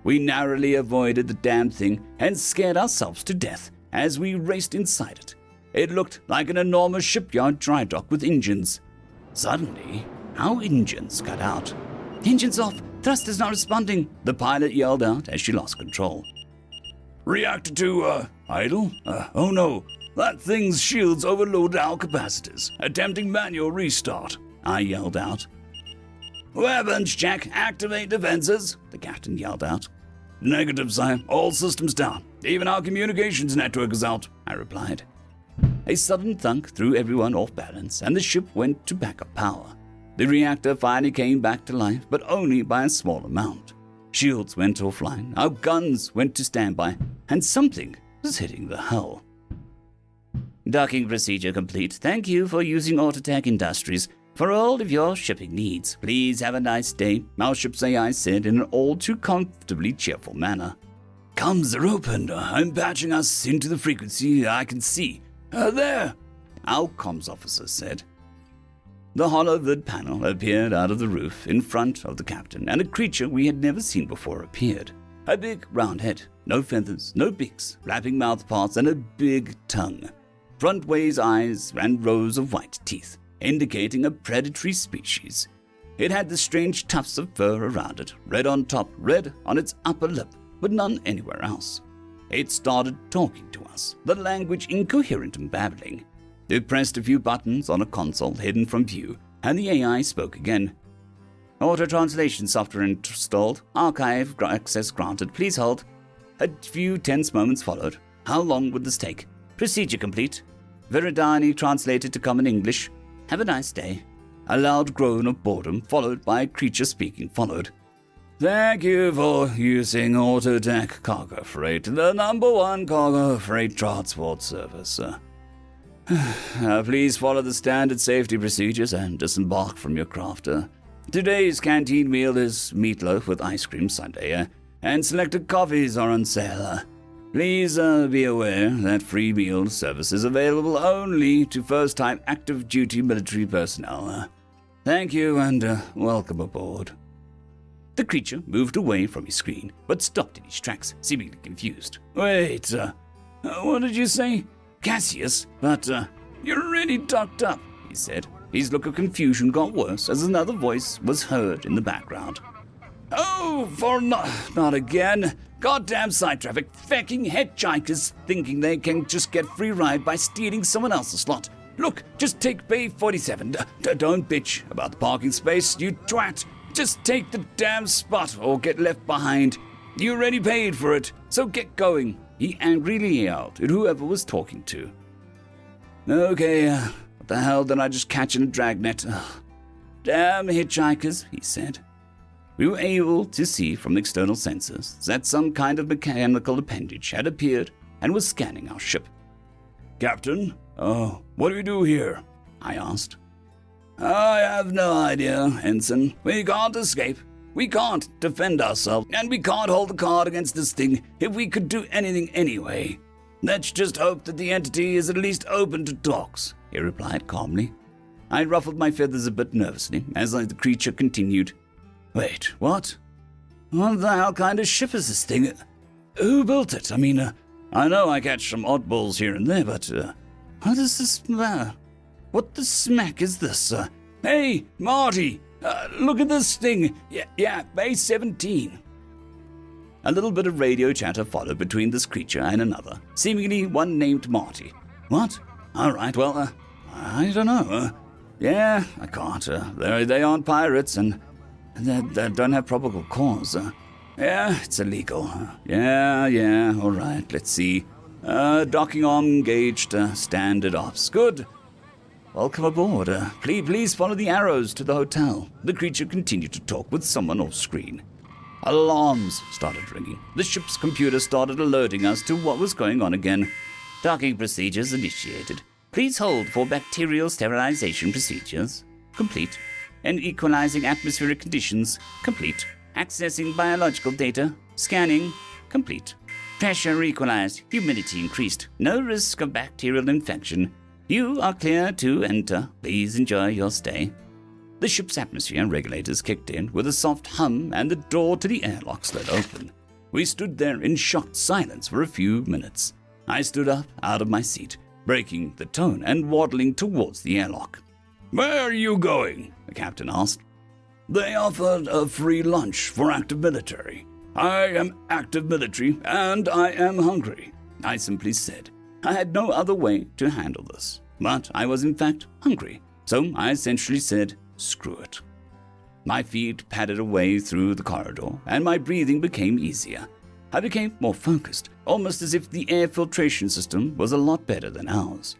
We narrowly avoided the damn thing and scared ourselves to death as we raced inside it. It looked like an enormous shipyard dry dock with engines. Suddenly, our engines cut out. Engines off! Thrusters not responding! The pilot yelled out as she lost control. Reactor 2, idle? Oh no, that thing's shields overloaded our capacitors. Attempting manual restart, I yelled out. Weapons check, activate defenses, the captain yelled out. Negative, sire. All systems down. Even our communications network is out, I replied. A sudden thunk threw everyone off balance, and the ship went to backup power. The reactor finally came back to life, but only by a small amount. Shields went offline, our guns went to standby, and something was hitting the hull. Docking procedure complete. Thank you for using Autotech Industries for all of your shipping needs. Please have a nice day, our ship's AI said in an all too comfortably cheerful manner. Comms are open. I'm patching us into the frequency I can see. There, our comms officer said. The hollow vid panel appeared out of the roof in front of the captain, and a creature we had never seen before appeared. A big round head, no feathers, no beaks, flapping mouth parts, and a big tongue. Frontways eyes and rows of white teeth, indicating a predatory species. It had the strange tufts of fur around it, red on top, red on its upper lip, but none anywhere else. It started talking to us, the language incoherent and babbling. It pressed a few buttons on a console hidden from view, and the AI spoke again. Auto-translation software installed. Archive access granted. Please hold. A few tense moments followed. How long would this take? Procedure complete. Viridani translated to common English. Have a nice day. A loud groan of boredom, followed by a creature speaking, followed. Thank you for using Autotech Cargo Freight, the #1 cargo freight transport service. Please follow the standard safety procedures and disembark from your craft. Today's canteen meal is meatloaf with ice cream sundae, and selected coffees are on sale. Please be aware that free meal service is available only to first-time active duty military personnel. Thank you and welcome aboard. The creature moved away from his screen, but stopped in his tracks, seemingly confused. Wait, what did you say? Cassius? But you're already docked up, he said. His look of confusion got worse as another voice was heard in the background. Oh, for not again. Goddamn side traffic, fecking hitchhikers thinking they can just get free ride by stealing someone else's slot. Look, just take Bay 47. Don't bitch about the parking space, you twat. Just take the damn spot or get left behind. You already paid for it, so get going. He angrily yelled at whoever was talking to. Okay, what the hell did I just catch in a dragnet? Damn hitchhikers, he said. We were able to see from external sensors that some kind of mechanical appendage had appeared and was scanning our ship. Captain, what do we do here? I asked. I have no idea, Ensign. We can't escape. We can't defend ourselves, and we can't hold the card against this thing if we could do anything anyway. Let's just hope that the entity is at least open to talks, he replied calmly. I ruffled my feathers a bit nervously as the creature continued. Wait, what? What the hell kind of ship is this thing? Who built it? I mean, I know I catch some oddballs here and there, but how does this matter? What the smack is this? Hey, Marty! Look at this thing! Yeah, Bay 17. A little bit of radio chatter followed between this creature and another, seemingly one named Marty. What? Alright, well, I don't know. Yeah, I can't. They aren't pirates, and they don't have probable cause. Yeah, it's illegal. Yeah, alright, let's see. Docking arm engaged, standard ops. Good. Welcome aboard. Please follow the arrows to the hotel. The creature continued to talk with someone off screen. Alarms started ringing. The ship's computer started alerting us to what was going on again. Docking procedures initiated. Please hold for bacterial sterilization procedures. Complete. And equalizing atmospheric conditions. Complete. Accessing biological data. Scanning. Complete. Pressure equalized. Humidity increased. No risk of bacterial infection. You are clear to enter. Please enjoy your stay. The ship's atmosphere regulators kicked in with a soft hum and the door to the airlock slid open. We stood there in shocked silence for a few minutes. I stood up out of my seat, breaking the tone and waddling towards the airlock. Where are you going? The captain asked. They offered a free lunch for active military. I am active military and I am hungry, I simply said. I had no other way to handle this, but I was in fact hungry, so I essentially said, screw it. My feet padded away through the corridor, and my breathing became easier. I became more focused, almost as if the air filtration system was a lot better than ours.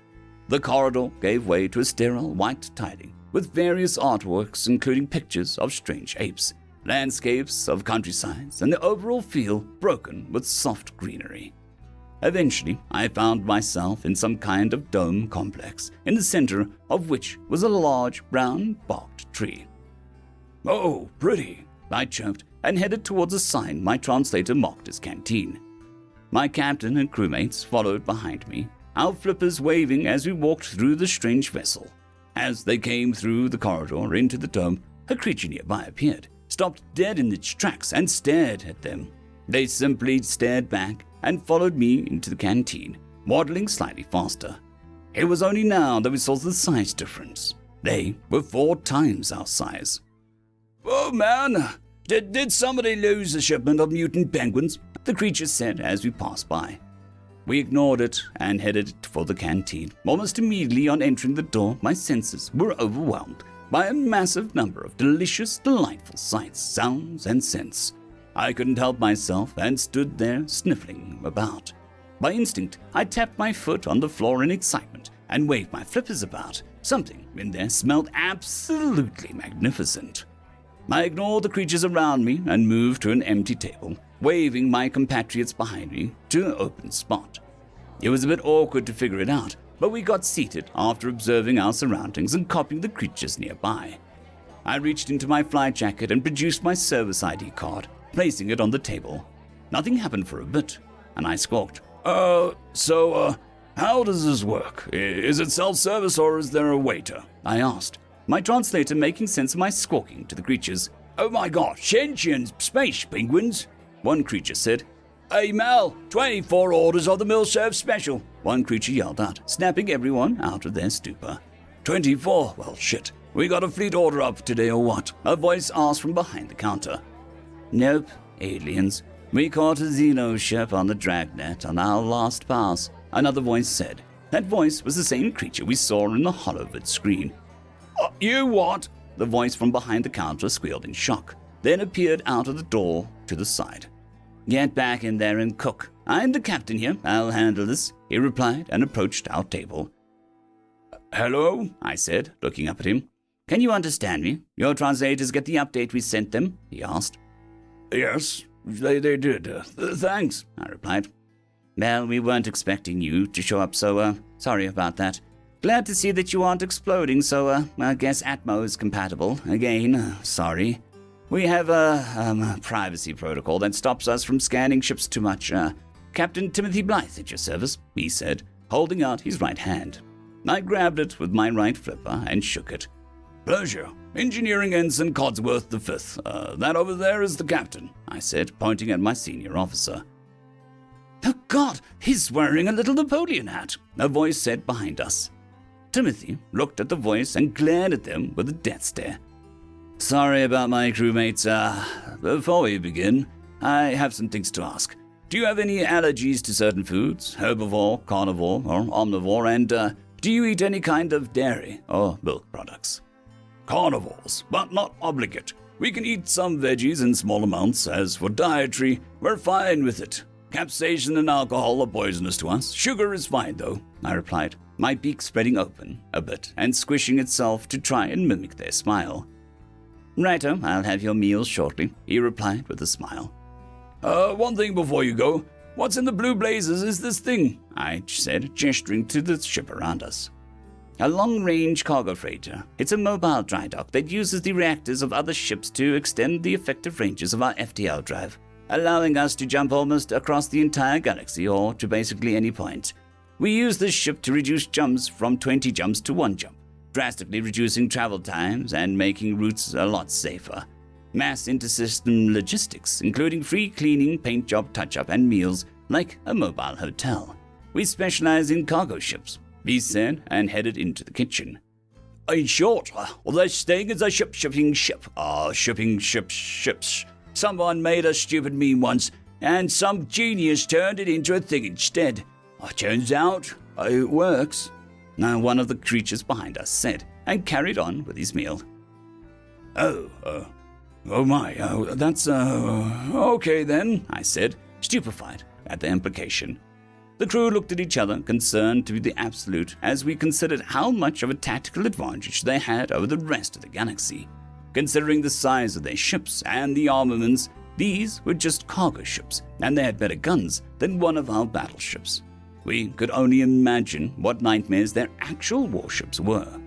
The corridor gave way to a sterile white tiling, with various artworks including pictures of strange apes, landscapes of countrysides, and the overall feel broken with soft greenery. Eventually, I found myself in some kind of dome complex, in the center of which was a large brown barked tree. "Oh, pretty," I chirped and headed towards a sign my translator marked as canteen. My captain and crewmates followed behind me, our flippers waving as we walked through the strange vessel. As they came through the corridor into the dome, a creature nearby appeared, stopped dead in its tracks, and stared at them. They simply stared back and followed me into the canteen, waddling slightly faster. It was only now that we saw the size difference. They were 4 times our size. "Oh man, did somebody lose a shipment of mutant penguins?" the creature said as we passed by. We ignored it and headed for the canteen. Almost immediately on entering the door, my senses were overwhelmed by a massive number of delicious, delightful sights, sounds, and scents. I couldn't help myself and stood there sniffling about. By instinct, I tapped my foot on the floor in excitement and waved my flippers about. Something in there smelled absolutely magnificent. I ignored the creatures around me and moved to an empty table, waving my compatriots behind me to an open spot. It was a bit awkward to figure it out, but we got seated after observing our surroundings and copying the creatures nearby. I reached into my flight jacket and produced my service ID card, placing it on the table. Nothing happened for a bit, and I squawked. How does this work? Is it self-service or is there a waiter?" I asked, my translator making sense of my squawking to the creatures. "Oh my god, sentient space penguins," one creature said. "Hey Mel, 24 orders of the meal serve special," one creature yelled out, snapping everyone out of their stupor. 24? Well shit, we got a fleet order up today or what?" a voice asked from behind the counter. "Nope, aliens. We caught a Xeno ship on the Dragnet on our last pass," another voice said. That voice was the same creature we saw in the hollow of its screen. "You what?" the voice from behind the counter squealed in shock, then appeared out of the door to the side. "Get back in there and cook. I'm the captain here. I'll handle this," he replied and approached our table. "Hello?" I said, looking up at him. "Can you understand me? Your translators get the update we sent them?" he asked. "Yes, they did. Thanks," I replied. "Well, we weren't expecting you to show up, so sorry about that. Glad to see that you aren't exploding, so I guess Atmo is compatible. Again, sorry. We have a privacy protocol that stops us from scanning ships too much. Captain Timothy Blythe at your service," he said, holding out his right hand. I grabbed it with my right flipper and shook it. "Pleasure. Engineering Ensign Codsworth V. That over there is the captain," I said, pointing at my senior officer. "Oh God, he's wearing a little Napoleon hat," a voice said behind us. Timothy looked at the voice and glared at them with a death stare. "Sorry about my crewmates. Before we begin, I have some things to ask. Do you have any allergies to certain foods, herbivore, carnivore, or omnivore, and do you eat any kind of dairy or milk products?" "Carnivores, but not obligate. We can eat some veggies in small amounts. As for dietary, we're fine with it. Capsaicin and alcohol are poisonous to us. Sugar is fine, though," I replied, my beak spreading open a bit and squishing itself to try and mimic their smile. "Righto, I'll have your meals shortly," he replied with a smile. One thing before you go. What's in the blue blazes is this thing?" I said, gesturing to the ship around us. "A long-range cargo freighter. It's a mobile dry dock that uses the reactors of other ships to extend the effective ranges of our FTL drive, allowing us to jump almost across the entire galaxy or to basically any point. We use this ship to reduce jumps from 20 jumps to 1 jump, drastically reducing travel times and making routes a lot safer. Mass intersystem logistics, including free cleaning, paint job touch-up, and meals, like a mobile hotel. We specialize in cargo ships," he said, and headed into the kitchen. "In short, this thing is a shipping ship. Shipping ships. Someone made a stupid meme once, and some genius turned it into a thing instead. Turns out, it works," Now one of the creatures behind us said, and carried on with his meal. Oh my, that's, okay then," I said, stupefied at the implication. The crew looked at each other, concerned to be the absolute, as we considered how much of a tactical advantage they had over the rest of the galaxy. Considering the size of their ships and the armaments, these were just cargo ships, and they had better guns than one of our battleships. We could only imagine what nightmares their actual warships were.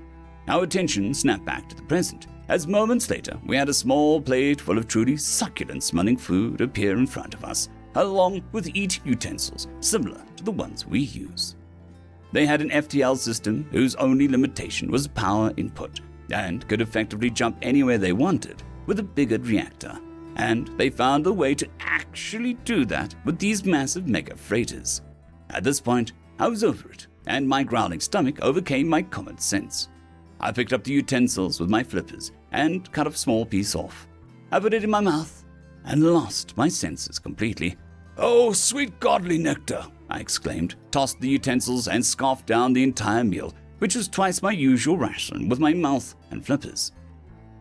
Our attention snapped back to the present, as moments later we had a small plate full of truly succulent-smelling food appear in front of us, along with eating utensils similar to the ones we use. They had an FTL system whose only limitation was power input, and could effectively jump anywhere they wanted with a bigger reactor, and they found a way to actually do that with these massive mega freighters. At this point, I was over it, and my growling stomach overcame my common sense. I picked up the utensils with my flippers and cut a small piece off. I put it in my mouth and lost my senses completely. "Oh, sweet godly nectar!" I exclaimed, tossed the utensils, and scarfed down the entire meal, which was twice my usual ration, with my mouth and flippers.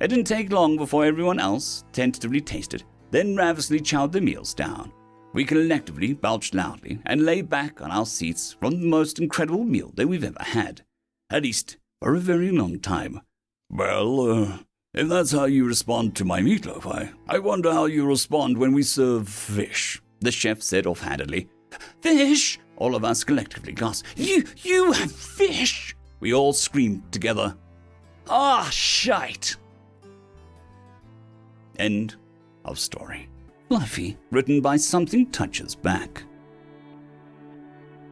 It didn't take long before everyone else tentatively tasted, then ravenously chowed their meals down. We collectively belched loudly and lay back on our seats from the most incredible meal that we've ever had, at least for a very long time. "Well, if that's how you respond to my meatloaf, I wonder how you respond when we serve fish," the chef said offhandedly. "Fish?" all of us collectively gasped. You have fish?" We all screamed together. "Ah, shite!" End of story. Fluffy, written by Something Touches Back.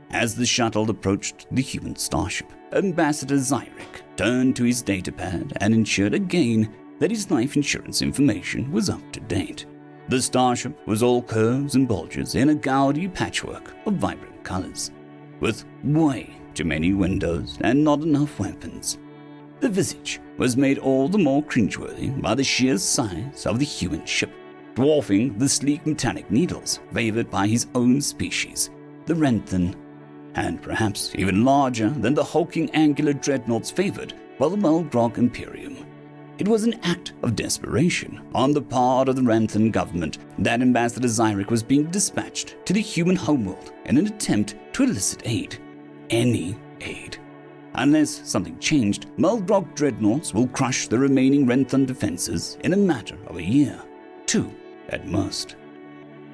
As the shuttle approached the human starship, Ambassador Zyric turned to his datapad and ensured again that his life insurance information was up to date. The starship was all curves and bulges in a gaudy patchwork of vibrant colors, with way too many windows and not enough weapons. The visage was made all the more cringeworthy by the sheer size of the human ship, dwarfing the sleek metallic needles favored by his own species, the Renthan, and perhaps even larger than the hulking angular dreadnoughts favored by the Mulgrog Imperium. It was an act of desperation on the part of the Renthan government that Ambassador Zyric was being dispatched to the human homeworld in an attempt to elicit aid. Any aid. Unless something changed, Mulgrog dreadnoughts will crush the remaining Renthan defenses in a matter of a year. 2 at most.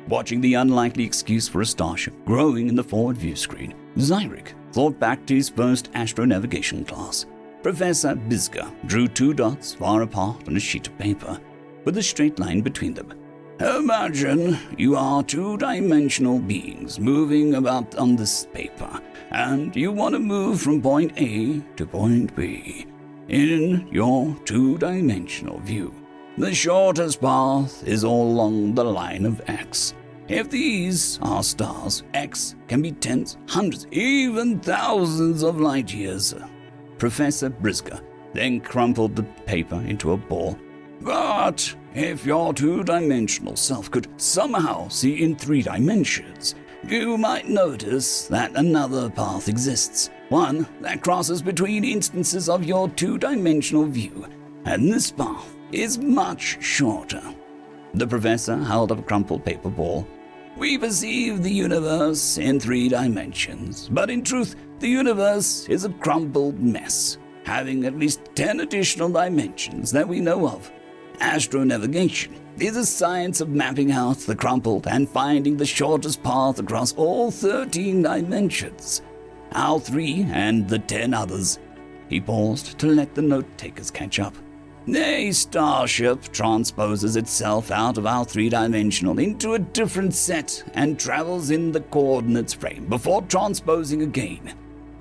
Watching the unlikely excuse for a starship growing in the forward view screen, Zyric thought back to his first astronavigation class. Professor Bizga drew 2 dots far apart on a sheet of paper, with a straight line between them. "Imagine you are 2-dimensional beings moving about on this paper, and you want to move from point A to point B in your 2-dimensional view. The shortest path is all along the line of X. If these are stars, X can be tens, hundreds, even thousands of light years." Professor Brisker then crumpled the paper into a ball. "But if your 2-dimensional self could somehow see in 3 dimensions, you might notice that another path exists, one that crosses between instances of your 2-dimensional view, and this path is much shorter." The professor held up a crumpled paper ball. "We perceive the universe in 3 dimensions, but in truth, the universe is a crumpled mess, having at least 10 additional dimensions that we know of. Astronavigation is a science of mapping out the crumpled and finding the shortest path across all 13 dimensions. Our 3 and the 10 others." He paused to let the note-takers catch up. "A starship transposes itself out of our 3-dimensional into a different set and travels in the coordinates frame before transposing again.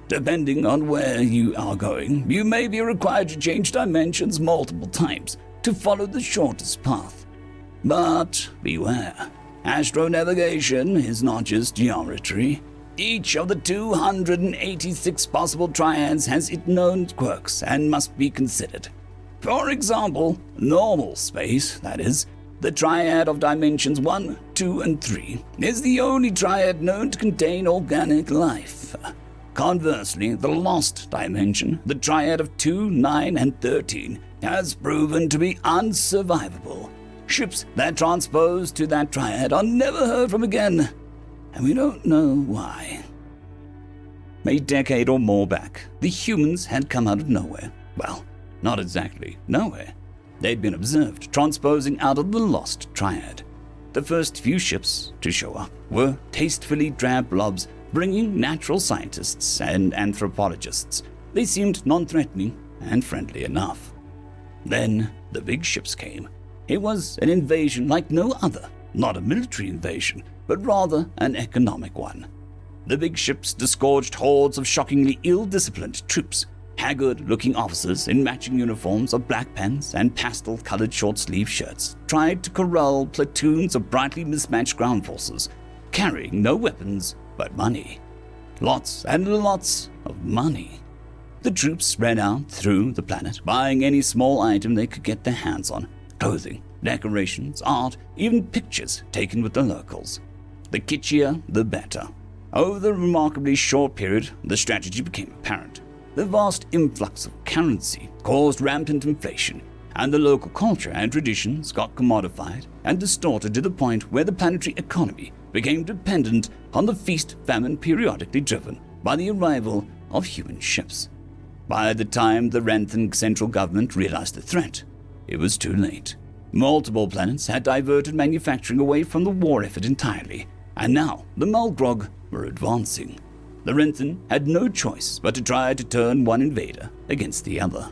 Depending on where you are going, you may be required to change dimensions multiple times to follow the shortest path. But beware, astronavigation is not just geometry. Each of the 286 possible triads has its known quirks and must be considered. For example, normal space, that is, the triad of dimensions 1, 2, and 3, is the only triad known to contain organic life. Conversely, the lost dimension, the triad of 2, 9, and 13, has proven to be unsurvivable. Ships that transpose to that triad are never heard from again, and we don't know why." A decade or more back, the humans had come out of nowhere. Well, not exactly nowhere. They'd been observed transposing out of the Lost Triad. The first few ships to show up were tastefully drab blobs bringing natural scientists and anthropologists. They seemed non-threatening and friendly enough. Then the big ships came. It was an invasion like no other, not a military invasion, but rather an economic one. The big ships disgorged hordes of shockingly ill-disciplined troops. Haggard-looking officers in matching uniforms of black pants and pastel-colored short-sleeve shirts tried to corral platoons of brightly mismatched ground forces, carrying no weapons but money. Lots and lots of money. The troops spread out through the planet, buying any small item they could get their hands on: clothing, decorations, art, even pictures taken with the locals. The kitschier, the better. Over the remarkably short period, the strategy became apparent. The vast influx of currency caused rampant inflation, and the local culture and traditions got commodified and distorted to the point where the planetary economy became dependent on the feast-famine periodically driven by the arrival of human ships. By the time the Renthan central government realized the threat, it was too late. Multiple planets had diverted manufacturing away from the war effort entirely, and now the Mulgrog were advancing. The Renthan had no choice but to try to turn one invader against the other.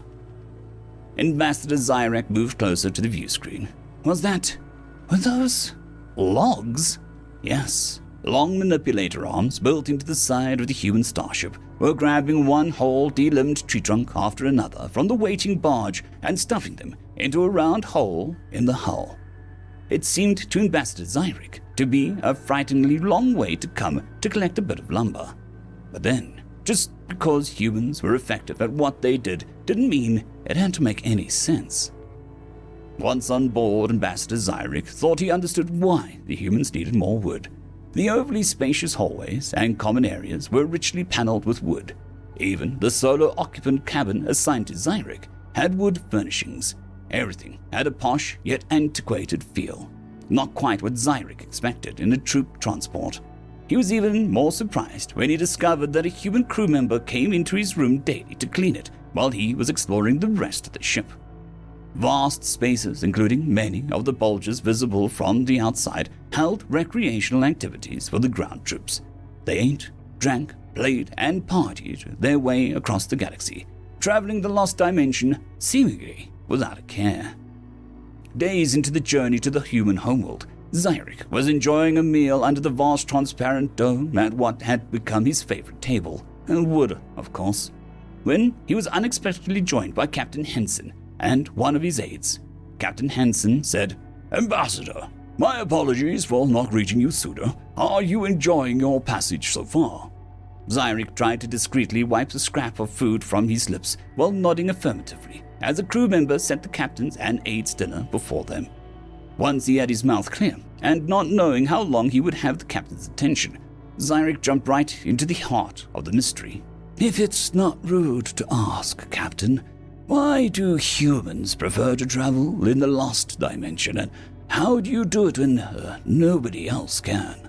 Ambassador Zyrek moved closer to the view screen. Were those logs? Yes. Long manipulator arms built into the side of the human starship were grabbing one whole delimbed tree trunk after another from the waiting barge and stuffing them into a round hole in the hull. It seemed to Ambassador Zyrek to be a frighteningly long way to come to collect a bit of lumber. But then, just because humans were effective at what they did didn't mean it had to make any sense. Once on board, Ambassador Zyrek thought he understood why the humans needed more wood. The overly spacious hallways and common areas were richly paneled with wood. Even the solo occupant cabin assigned to Zyrek had wood furnishings. Everything had a posh yet antiquated feel. Not quite what Zyrek expected in a troop transport. He was even more surprised when he discovered that a human crew member came into his room daily to clean it while he was exploring the rest of the ship. Vast spaces, including many of the bulges visible from the outside, held recreational activities for the ground troops. They ate, drank, played, and partied their way across the galaxy, traveling the lost dimension seemingly without a care. Days into the journey to the human homeworld, Zyrek was enjoying a meal under the vast transparent dome at what had become his favorite table, wood, of course, when he was unexpectedly joined by Captain Henson and one of his aides. Captain Henson said, "Ambassador, my apologies for not greeting you sooner. Are you enjoying your passage so far?" Zyrek tried to discreetly wipe the scrap of food from his lips while nodding affirmatively as a crew member set the captain's and aide's dinner before them. Once he had his mouth clear, and not knowing how long he would have the captain's attention, Zyrek jumped right into the heart of the mystery. "If it's not rude to ask, Captain, why do humans prefer to travel in the lost dimension, and how do you do it when nobody else can?"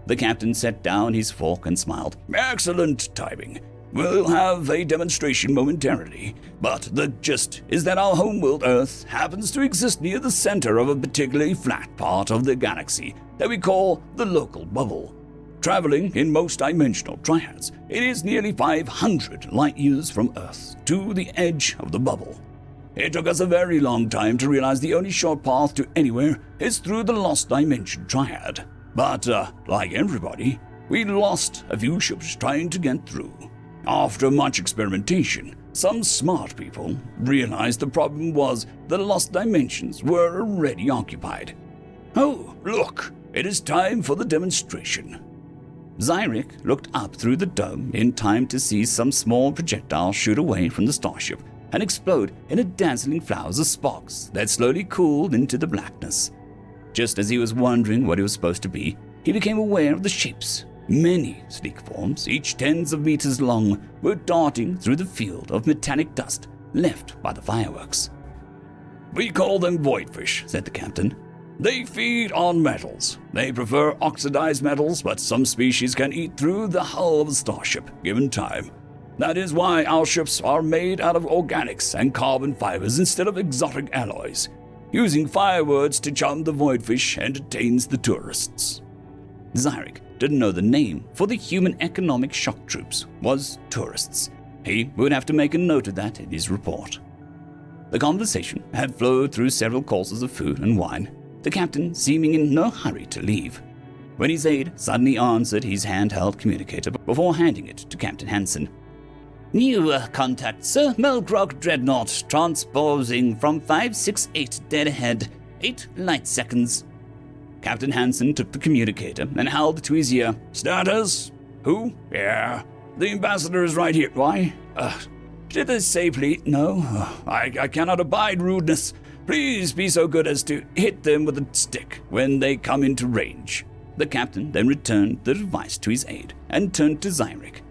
The captain set down his fork and smiled. "Excellent timing. We'll have a demonstration momentarily, but the gist is that our homeworld Earth happens to exist near the center of a particularly flat part of the galaxy that we call the local bubble. Traveling in most dimensional triads, it is nearly 500 light years from Earth to the edge of the bubble. It took us a very long time to realize the only short path to anywhere is through the lost dimension triad. But, like everybody, we lost a few ships trying to get through. After much experimentation, some smart people realized the problem was the lost dimensions were already occupied. Oh, look, it is time for the demonstration." Zyrek looked up through the dome in time to see some small projectile shoot away from the starship and explode in a dazzling flower of sparks that slowly cooled into the blackness. Just as he was wondering what it was supposed to be, he became aware of the shapes. Many sleek forms, each tens of meters long, were darting through the field of metallic dust left by the fireworks. "We call them voidfish," said the captain. "They feed on metals. They prefer oxidized metals, but some species can eat through the hull of a starship, given time. That is why our ships are made out of organics and carbon fibers instead of exotic alloys. Using fireworks to charm the voidfish entertains the tourists. Zyric didn't know the name for the human economic shock troops was tourists. He would have to make a note of that in his report. The conversation had flowed through several courses of food and wine, the captain seeming in no hurry to leave, when his aide suddenly answered his handheld communicator before handing it to Captain Hansen. New contact, sir. Melgrog Dreadnought, transposing from 568 dead ahead, 8 light seconds. Captain Hansen took the communicator and held it to his ear. Status? Who? Yeah. The ambassador is right here. Why? Did they say please? No. I cannot abide rudeness. Please be so good as to hit them with a stick when they come into range. The captain then returned the device to his aide and turned to Zyric.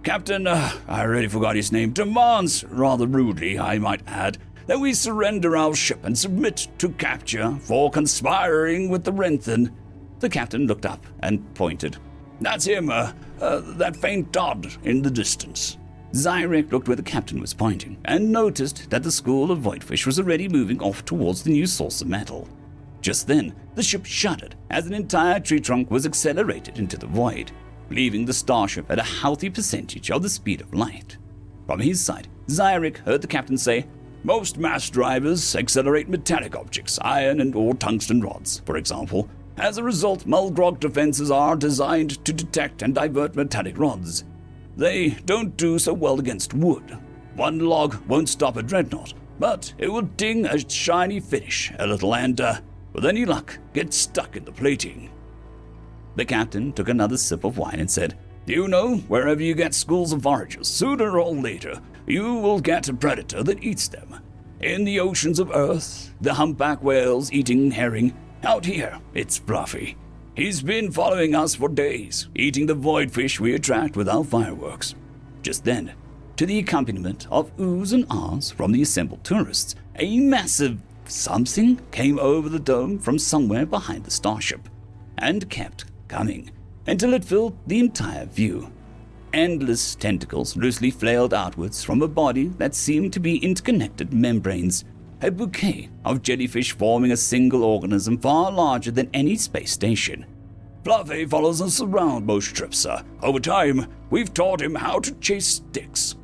Captain, I already forgot his name, demands, rather rudely I might add, that we surrender our ship and submit to capture for conspiring with the Renthen. The captain looked up and pointed. That's him, that faint dot in the distance. Zyric looked where the captain was pointing and noticed that the school of voidfish was already moving off towards the new source of metal. Just then, the ship shuddered as an entire tree trunk was accelerated into the void, leaving the starship at a healthy percentage of the speed of light. From his side, Zyric heard the captain say, Most mass drivers accelerate metallic objects, iron and or tungsten rods, for example. As a result, Mulgrog defenses are designed to detect and divert metallic rods. They don't do so well against wood. One log won't stop a dreadnought, but it will ding a shiny finish a little and, with any luck, get stuck in the plating. The captain took another sip of wine and said, You know, wherever you get schools of foragers, sooner or later, you will get a predator that eats them. In the oceans of Earth, the humpback whales eating herring. Out here, it's Fluffy. He's been following us for days, eating the voidfish we attract with our fireworks. Just then, to the accompaniment of oohs and ahs from the assembled tourists, a massive something came over the dome from somewhere behind the starship, and kept coming until it filled the entire view. Endless tentacles loosely flailed outwards from a body that seemed to be interconnected membranes, a bouquet of jellyfish forming a single organism far larger than any space station. Fluffy follows us around most trips, sir. Over time, we've taught him how to chase sticks.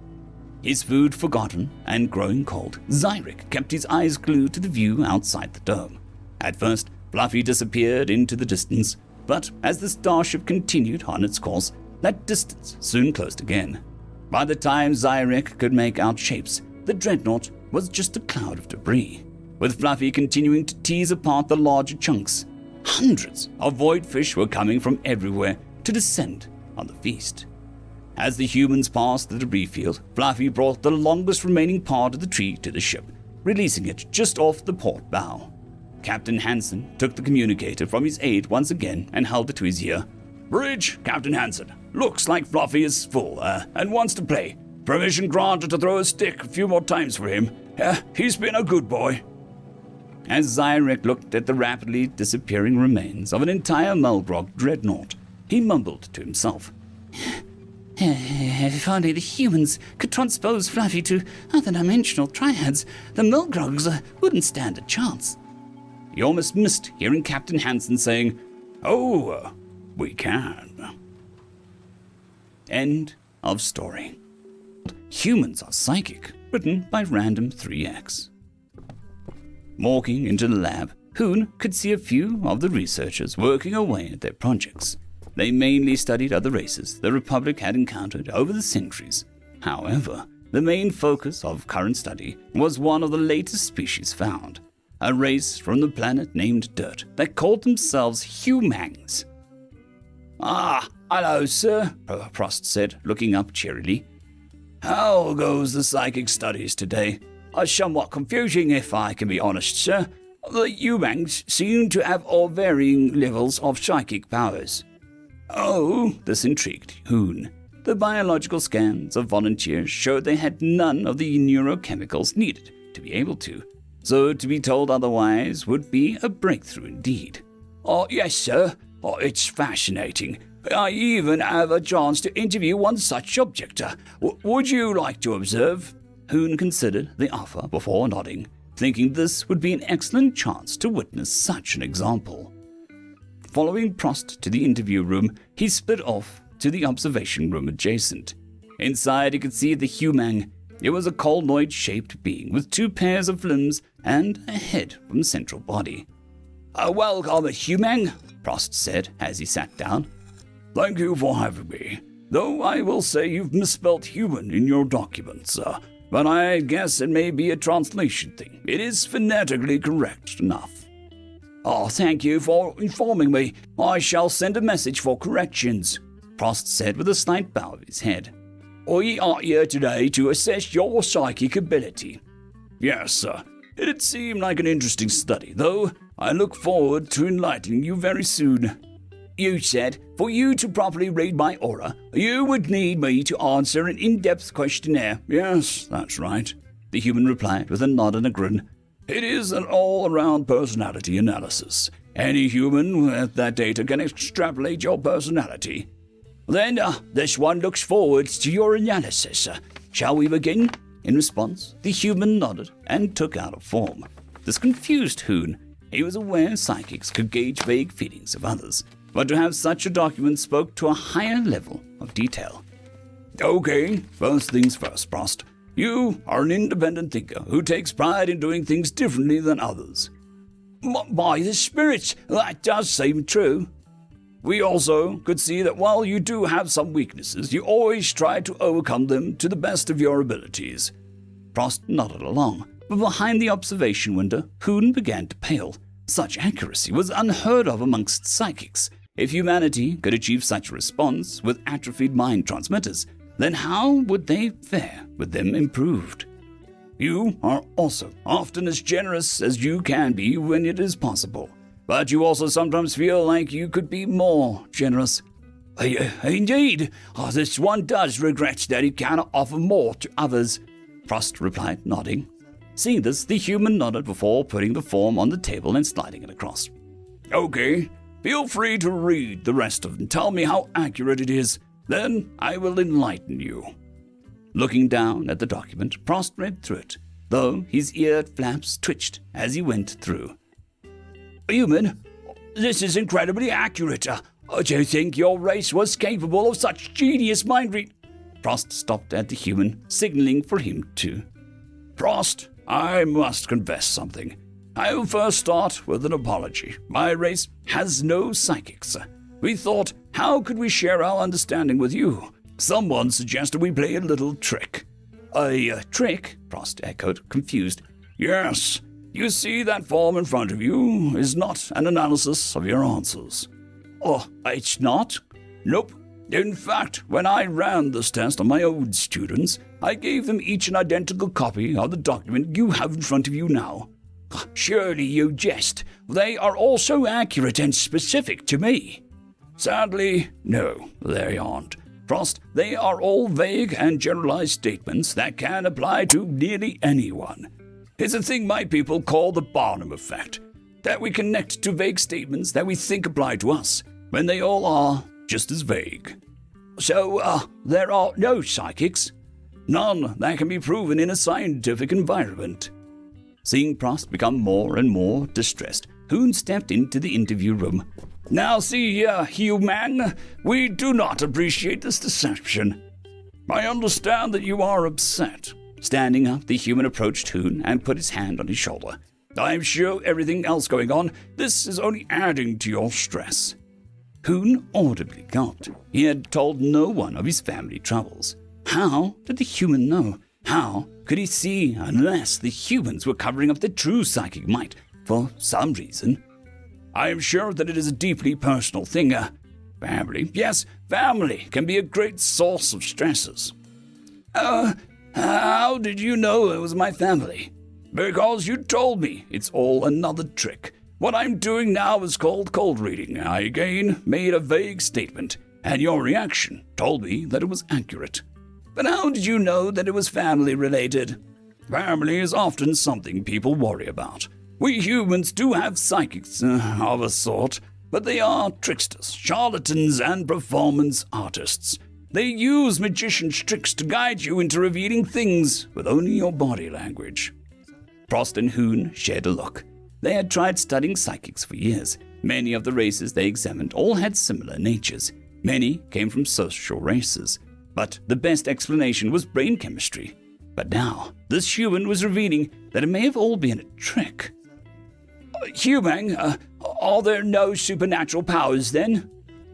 His food forgotten and growing cold, Zyric kept his eyes glued to the view outside the dome. At first, Fluffy disappeared into the distance, but as the starship continued on its course, that distance soon closed again. By the time Zyric could make out shapes, the dreadnought was just a cloud of debris, with Fluffy continuing to tease apart the larger chunks. Hundreds of voidfish were coming from everywhere to descend on the feast. As the humans passed the debris field, Fluffy brought the longest remaining part of the tree to the ship, releasing it just off the port bow. Captain Hansen took the communicator from his aide once again and held it to his ear. Bridge, Captain Hansen. Looks like Fluffy is full, and wants to play. Permission granted to throw a stick a few more times for him. He's been a good boy. As Zyric looked at the rapidly disappearing remains of an entire Mulgrog dreadnought, he mumbled to himself. If only the humans could transpose Fluffy to other dimensional triads, the Mulgrogs wouldn't stand a chance. He almost missed hearing Captain Hansen saying, Oh, we can. End of story. Humans Are Psychic, written by Random 3X. Walking into the lab, Hoon could see a few of the researchers working away at their projects. They mainly studied other races the Republic had encountered over the centuries. However, the main focus of current study was one of the latest species found, a race from the planet named Dirt that called themselves humans. Ah, hello, sir, Prost said, looking up cheerily. How goes the psychic studies today? Somewhat confusing, if I can be honest, sir. The humans seem to have all varying levels of psychic powers. Oh, this intrigued Hoon. The biological scans of volunteers showed they had none of the neurochemicals needed to be able to, so to be told otherwise would be a breakthrough indeed. Oh, yes, sir. Oh, it's fascinating. I even have a chance to interview one such subject. Would you like to observe? Hoon considered the offer before nodding, thinking this would be an excellent chance to witness such an example. Following Prost to the interview room, he split off to the observation room adjacent. Inside, he could see the human. It was a colloid-shaped being with 2 pairs of limbs and a head from the central body. Welcome, human, Prost said as he sat down. Thank you for having me. Though I will say you've misspelled human in your documents, but I guess it may be a translation thing. It is phonetically correct enough. Oh, thank you for informing me. I shall send a message for corrections, Prost said with a slight bow of his head. We are here today to assess your psychic ability. Yes, sir. It'd seem like an interesting study, though I look forward to enlightening you very soon. You said, for you to properly read my aura, you would need me to answer an in-depth questionnaire. Yes, that's right, the human replied with a nod and a grin. It is an all-around personality analysis. Any human with that data can extrapolate your personality. Then, this one looks forward to your analysis. Shall we begin? In response, the human nodded and took out a form. This confused Hoon. He was aware psychics could gauge vague feelings of others, but to have such a document spoke to a higher level of detail. Okay, first things first, Prost. You are an independent thinker who takes pride in doing things differently than others. By the spirits, that does seem true. We also could see that while you do have some weaknesses, you always try to overcome them to the best of your abilities. Prost nodded along, but behind the observation window, Hoon began to pale. Such accuracy was unheard of amongst psychics. If humanity could achieve such a response with atrophied mind transmitters, then how would they fare with them improved? You are also often as generous as you can be when it is possible, but you also sometimes feel like you could be more generous. Indeed, this one does regret that he cannot offer more to others, Prost replied, nodding. Seeing this, the human nodded before putting the form on the table and sliding it across. Okay, feel free to read the rest of it and tell me how accurate it is. Then I will enlighten you. Looking down at the document, Prost read through it, though his ear flaps twitched as he went through. Human, this is incredibly accurate. Do you think your race was capable of such genius mind read? Prost stopped at the human, signaling for him to. Prost, I must confess something. I will first start with an apology. My race has no psychics. We thought, how could we share our understanding with you? Someone suggested we play a little trick. A trick? Prost echoed, confused. Yes. You see that form in front of you is not an analysis of your answers. Oh, it's not? Nope. In fact, when I ran this test on my own students, I gave them each an identical copy of the document you have in front of you now. Surely you jest. They are all so accurate and specific to me. Sadly, no, they aren't. Prost, they are all vague and generalized statements that can apply to nearly anyone. It's a thing my people call the Barnum effect, that we connect to vague statements that we think apply to us, when they all are just as vague. So, there are no psychics. None that can be proven in a scientific environment. Seeing Prost become more and more distressed, Hoon stepped into the interview room. Now see here, human, we do not appreciate this deception. I understand that you are upset. Standing up, the human approached Hoon and put his hand on his shoulder. I'm sure everything else going on, this is only adding to your stress. Hoon audibly gulped. He had told no one of his family troubles. How did the human know? How could he see unless the humans were covering up their true psychic might for some reason? I am sure that it is a deeply personal thing. Family, yes, family can be a great source of stresses. How did you know it was my family? Because you told me. It's all another trick. What I'm doing now is called cold reading. I again made a vague statement, and your reaction told me that it was accurate. But how did you know that it was family-related? Family is often something people worry about. We humans do have psychics of a sort. but they are tricksters, charlatans, and performance artists. They use magician's tricks to guide you into revealing things with only your body language. Frost and Hoon shared a look. They had tried studying psychics for years. Many of the races they examined all had similar natures. Many came from social races. But the best explanation was brain chemistry. But now, this human was revealing that it may have all been a trick. Human, are there no supernatural powers then?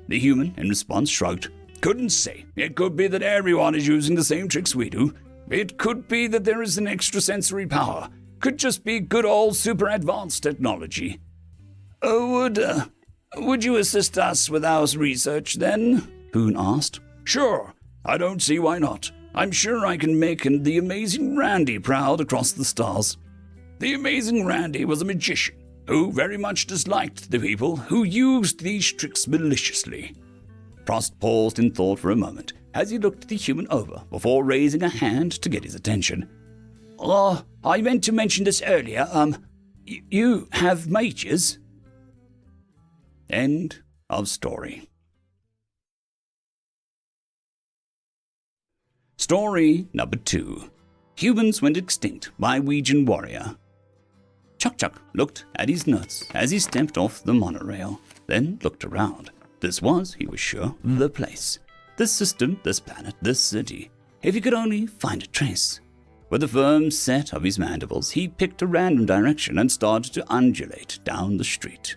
The human, in response, shrugged. Couldn't say. It could be that everyone is using the same tricks we do. It could be that there is an extrasensory power. Could just be good old super advanced technology. Would you assist us with our research then? Hoon asked. Sure. I don't see why not. I'm sure I can make the amazing Randy proud across the stars. The amazing Randy was a magician who very much disliked the people who used these tricks maliciously. Frost paused in thought for a moment as he looked the human over before raising a hand to get his attention. I meant to mention this earlier. You have mages? End of story. Story number 2. Humans Went Extinct by Ouijan Warrior. Chuck looked at his notes as he stepped off the monorail, then looked around. This was, he was sure, the place. This system, this planet, this city. If he could only find a trace. With a firm set of his mandibles, he picked a random direction and started to undulate down the street.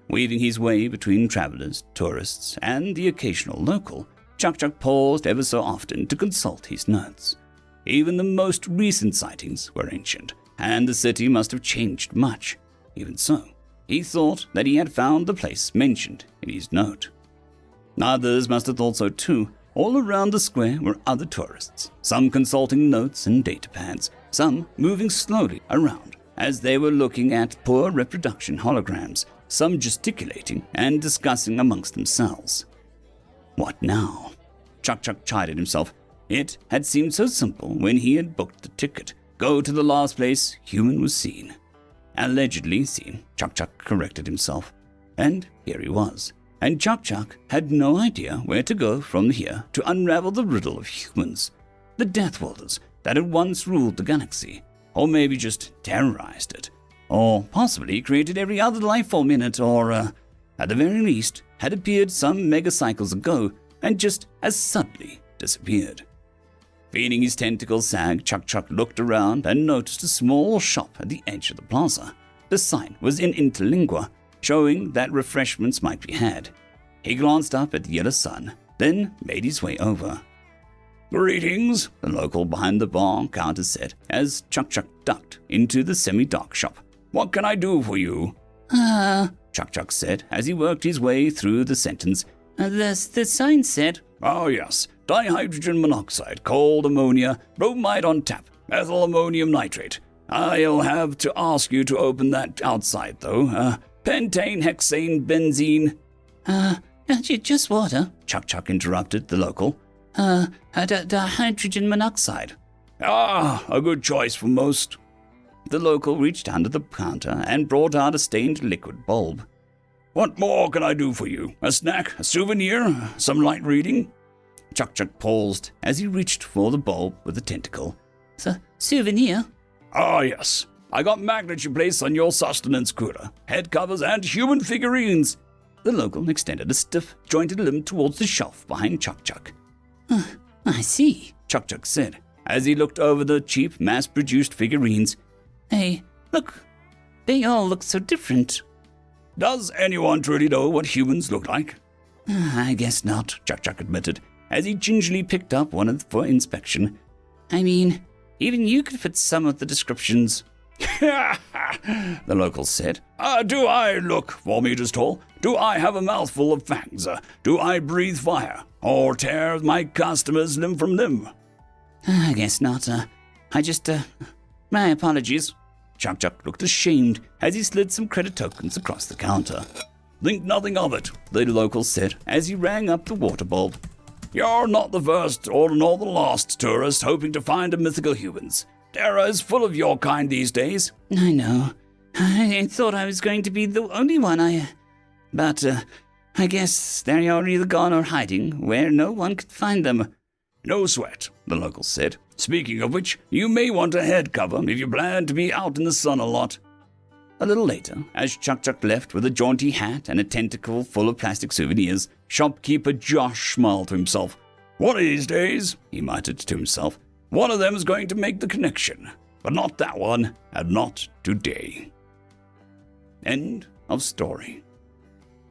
Weaving his way between travelers, tourists, and the occasional local, Chuck paused ever so often to consult his notes. Even the most recent sightings were ancient, and the city must have changed much. Even so, he thought that he had found the place mentioned in his note. Others must have thought so too. All around the square were other tourists, some consulting notes and datapads, some moving slowly around as they were looking at poor reproduction holograms, some gesticulating and discussing amongst themselves. What now? Chuck chided himself. It had seemed so simple when he had booked the ticket. Go to the last place human was seen. Allegedly seen, Chuck corrected himself. And here he was. And Chuck had no idea where to go from here to unravel the riddle of humans. The Deathworlders that had once ruled the galaxy. Or maybe just terrorized it. Or possibly created every other life form in it, or, at the very least, had appeared some megacycles ago and just as suddenly disappeared. Feeling his tentacles sag, Chuck looked around and noticed a small shop at the edge of the plaza. The sign was in interlingua, showing that refreshments might be had. He glanced up at the yellow sun, then made his way over. Greetings, the local behind the bar counter said as Chuck ducked into the semi-dark shop. What can I do for you? Chuck said as he worked his way through the sentence. The sign said... Oh yes, dihydrogen monoxide, cold ammonia, bromide on tap, methyl ammonium nitrate. I'll have to ask you to open that outside though. Pentane, hexane, benzene... Just water, Chuck interrupted the local. Hydrogen monoxide. A good choice for most. The local reached under the counter and brought out a stained liquid bulb. What more can I do for you? A snack? A souvenir? Some light reading? Chuck paused as he reached for the bulb with the tentacle. Souvenir? Ah, yes. I got magnets you place on your sustenance cooler, head covers, and human figurines. The local extended a stiff, jointed limb towards the shelf behind Chuck. I see, Chuck said, as he looked over the cheap, mass-produced figurines. Hey, look. They all look so different. Does anyone truly know what humans look like? I guess not, Chuck admitted, as he gingerly picked up one for inspection. I mean, even you could fit some of the descriptions. The local said. Do I look 4 meters tall? Do I have a mouthful of fangs? Do I breathe fire? Or tear my customers limb from limb? I guess not, my apologies. Chuck looked ashamed as he slid some credit tokens across the counter. Think nothing of it, the local said as he rang up the water bulb. You're not the first or nor the last tourist hoping to find a mythical humans. Terra is full of your kind these days. I know. I thought I was going to be the only one. But, I guess they're either gone or hiding where no one could find them. No sweat, the local said. Speaking of which, you may want a head cover if you plan to be out in the sun a lot. A little later, as Chuck left with a jaunty hat and a tentacle full of plastic souvenirs, shopkeeper Josh smiled to himself. One of these days, he muttered to himself, one of them is going to make the connection. But not that one, and not today. End of story.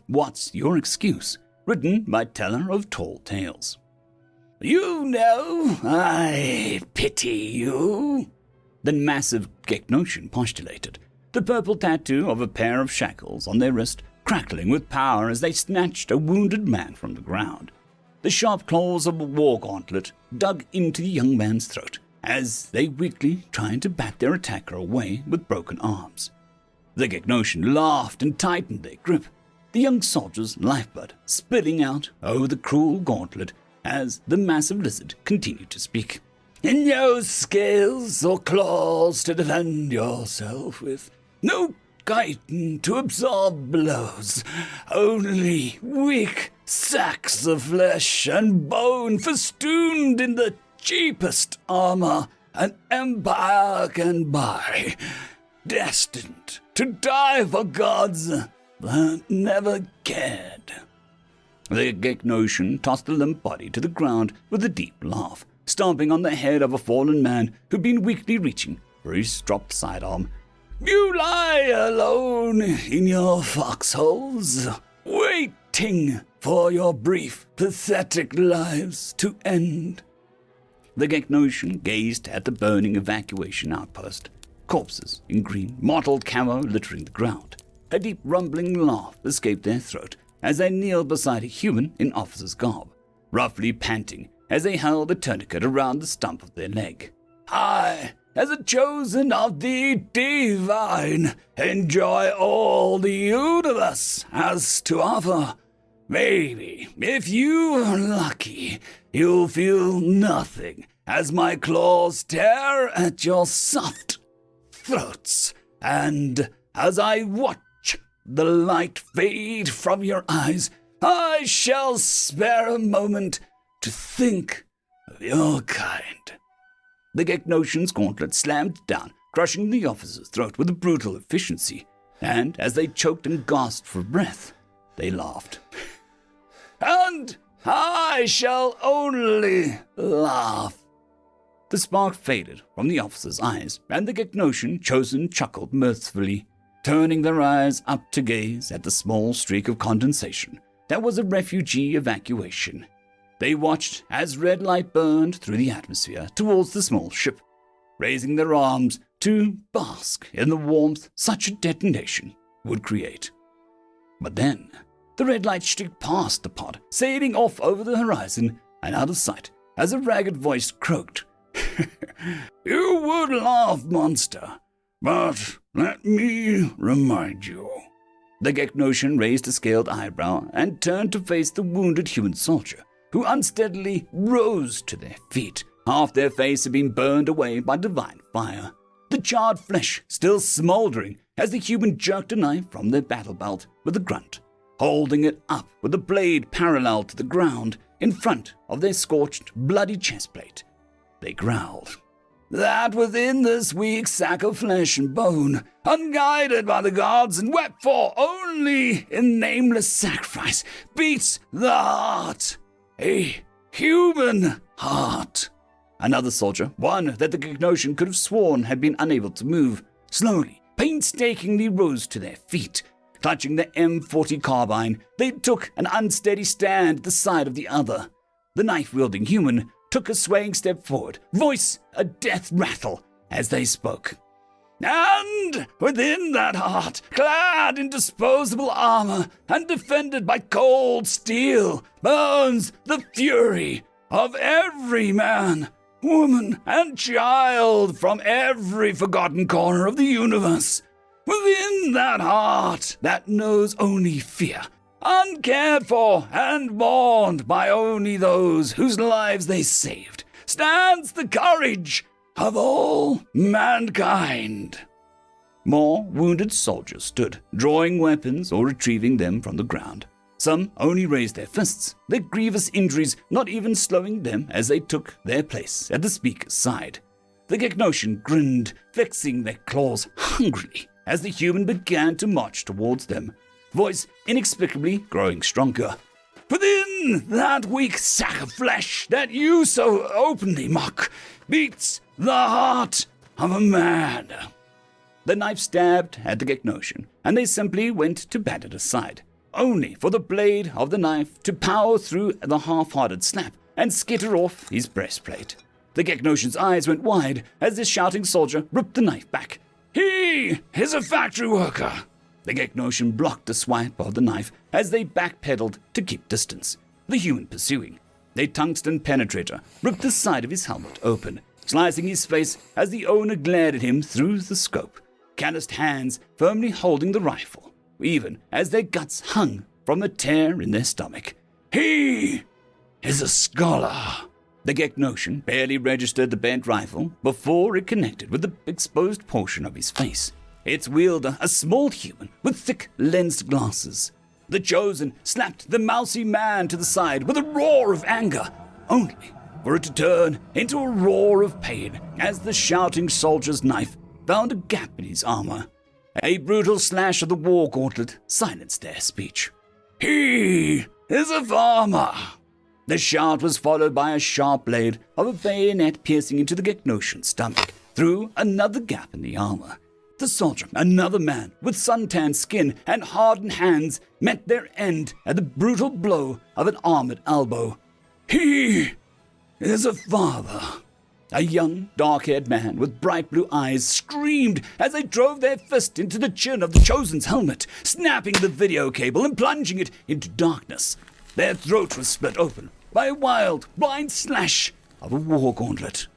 What's Your Excuse? Written by Teller of Tall Tales. You know, I pity you, the massive Geknoshan postulated, the purple tattoo of a pair of shackles on their wrist crackling with power as they snatched a wounded man from the ground. The sharp claws of a war gauntlet dug into the young man's throat as they weakly tried to bat their attacker away with broken arms. The Geknoshan laughed and tightened their grip, the young soldier's lifeblood spilling out over the cruel gauntlet as the massive lizard continued to speak. No scales or claws to defend yourself with, no chitin to absorb blows, only weak sacks of flesh and bone festooned in the cheapest armor an empire can buy, destined to die for gods that never cared. The Geknoshan tossed the limp body to the ground with a deep laugh, stomping on the head of a fallen man who'd been weakly reaching for his dropped sidearm. You lie alone in your foxholes, waiting for your brief, pathetic lives to end. The Geknoshan gazed at the burning evacuation outpost, corpses in green, mottled camo littering the ground. A deep rumbling laugh escaped their throat as they kneeled beside a human in officer's garb, roughly panting as they held a tourniquet around the stump of their leg. I, as a chosen of the divine, enjoy all the universe has to offer. Maybe, if you are lucky, you'll feel nothing as my claws tear at your soft throats, and as I watch the light fade from your eyes, I shall spare a moment to think of your kind. The Geknoshan's gauntlet slammed down, crushing the officer's throat with a brutal efficiency, and as they choked and gasped for breath, they laughed. And I shall only laugh. The spark faded from the officer's eyes, and the Geknoshan chosen chuckled mirthfully, turning their eyes up to gaze at the small streak of condensation that was a refugee evacuation. They watched as red light burned through the atmosphere towards the small ship, raising their arms to bask in the warmth such a detonation would create. But then, the red light streaked past the pod, sailing off over the horizon and out of sight as a ragged voice croaked. You would laugh, monster, but let me remind you. The Geknoshan raised a scaled eyebrow and turned to face the wounded human soldier, who unsteadily rose to their feet. Half their face had been burned away by divine fire, the charred flesh still smoldering as the human jerked a knife from their battle belt with a grunt, holding it up with the blade parallel to the ground in front of their scorched, bloody chestplate. They growled, that within this weak sack of flesh and bone, unguided by the gods and wept for only in nameless sacrifice, beats the heart. A human heart. Another soldier, one that the Geknoshan could have sworn had been unable to move, slowly, painstakingly rose to their feet. Clutching the M40 carbine, they took an unsteady stand at the side of the other. The knife-wielding human took a swaying step forward, voice a death rattle as they spoke. And within that heart, clad in disposable armor and defended by cold steel, burns the fury of every man, woman, and child from every forgotten corner of the universe. Within that heart that knows only fear, uncared for and mourned by only those whose lives they saved, stands the courage of all mankind. More wounded soldiers stood, drawing weapons or retrieving them from the ground. Some only raised their fists, their grievous injuries not even slowing them as they took their place at the speaker's side. The Gegnosian grinned, flexing their claws hungrily as the human began to march towards them, voice inexplicably growing stronger. Within that weak sack of flesh that you so openly mock beats the heart of a man. The knife stabbed at the Gegnosian, and they simply went to bat it aside, only for the blade of the knife to power through the half-hearted slap and skitter off his breastplate. The Gegnosian's eyes went wide as the shouting soldier ripped the knife back. He is a factory worker. The Gegnosian blocked a swipe of the knife as they backpedaled to keep distance, the human pursuing. A tungsten penetrator ripped the side of his helmet open, slicing his face as the owner glared at him through the scope, calloused hands firmly holding the rifle, even as their guts hung from a tear in their stomach. He is a scholar. The Gegnosian barely registered the bent rifle before it connected with the exposed portion of his face, its wielder a small human with thick lensed glasses. The Chosen slapped the mousy man to the side with a roar of anger, only for it to turn into a roar of pain as the shouting soldier's knife found a gap in his armor. A brutal slash of the war gauntlet silenced their speech. He is a farmer. The shout was followed by a sharp blade of a bayonet piercing into the Gegnosian's stomach, through another gap in the armor. The soldier, another man with suntanned skin and hardened hands, met their end at the brutal blow of an armored elbow. He is a father. A young, dark-haired man with bright blue eyes screamed as they drove their fist into the chin of the Chosen's helmet, snapping the video cable and plunging it into darkness. Their throat was split open by a wild, blind slash of a war gauntlet.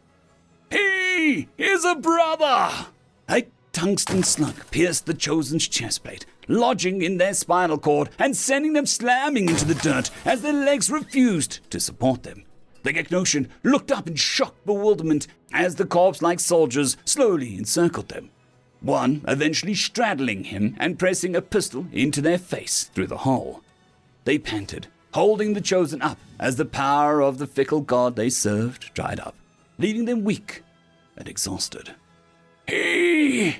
He is a brother! A tungsten slug pierced the Chosen's chestplate, lodging in their spinal cord and sending them slamming into the dirt as their legs refused to support them. The Gegnosian looked up in shocked bewilderment as the corpse-like soldiers slowly encircled them, one eventually straddling him and pressing a pistol into their face through the hole. They panted, holding the Chosen up as the power of the fickle god they served dried up, leaving them weak and exhausted. He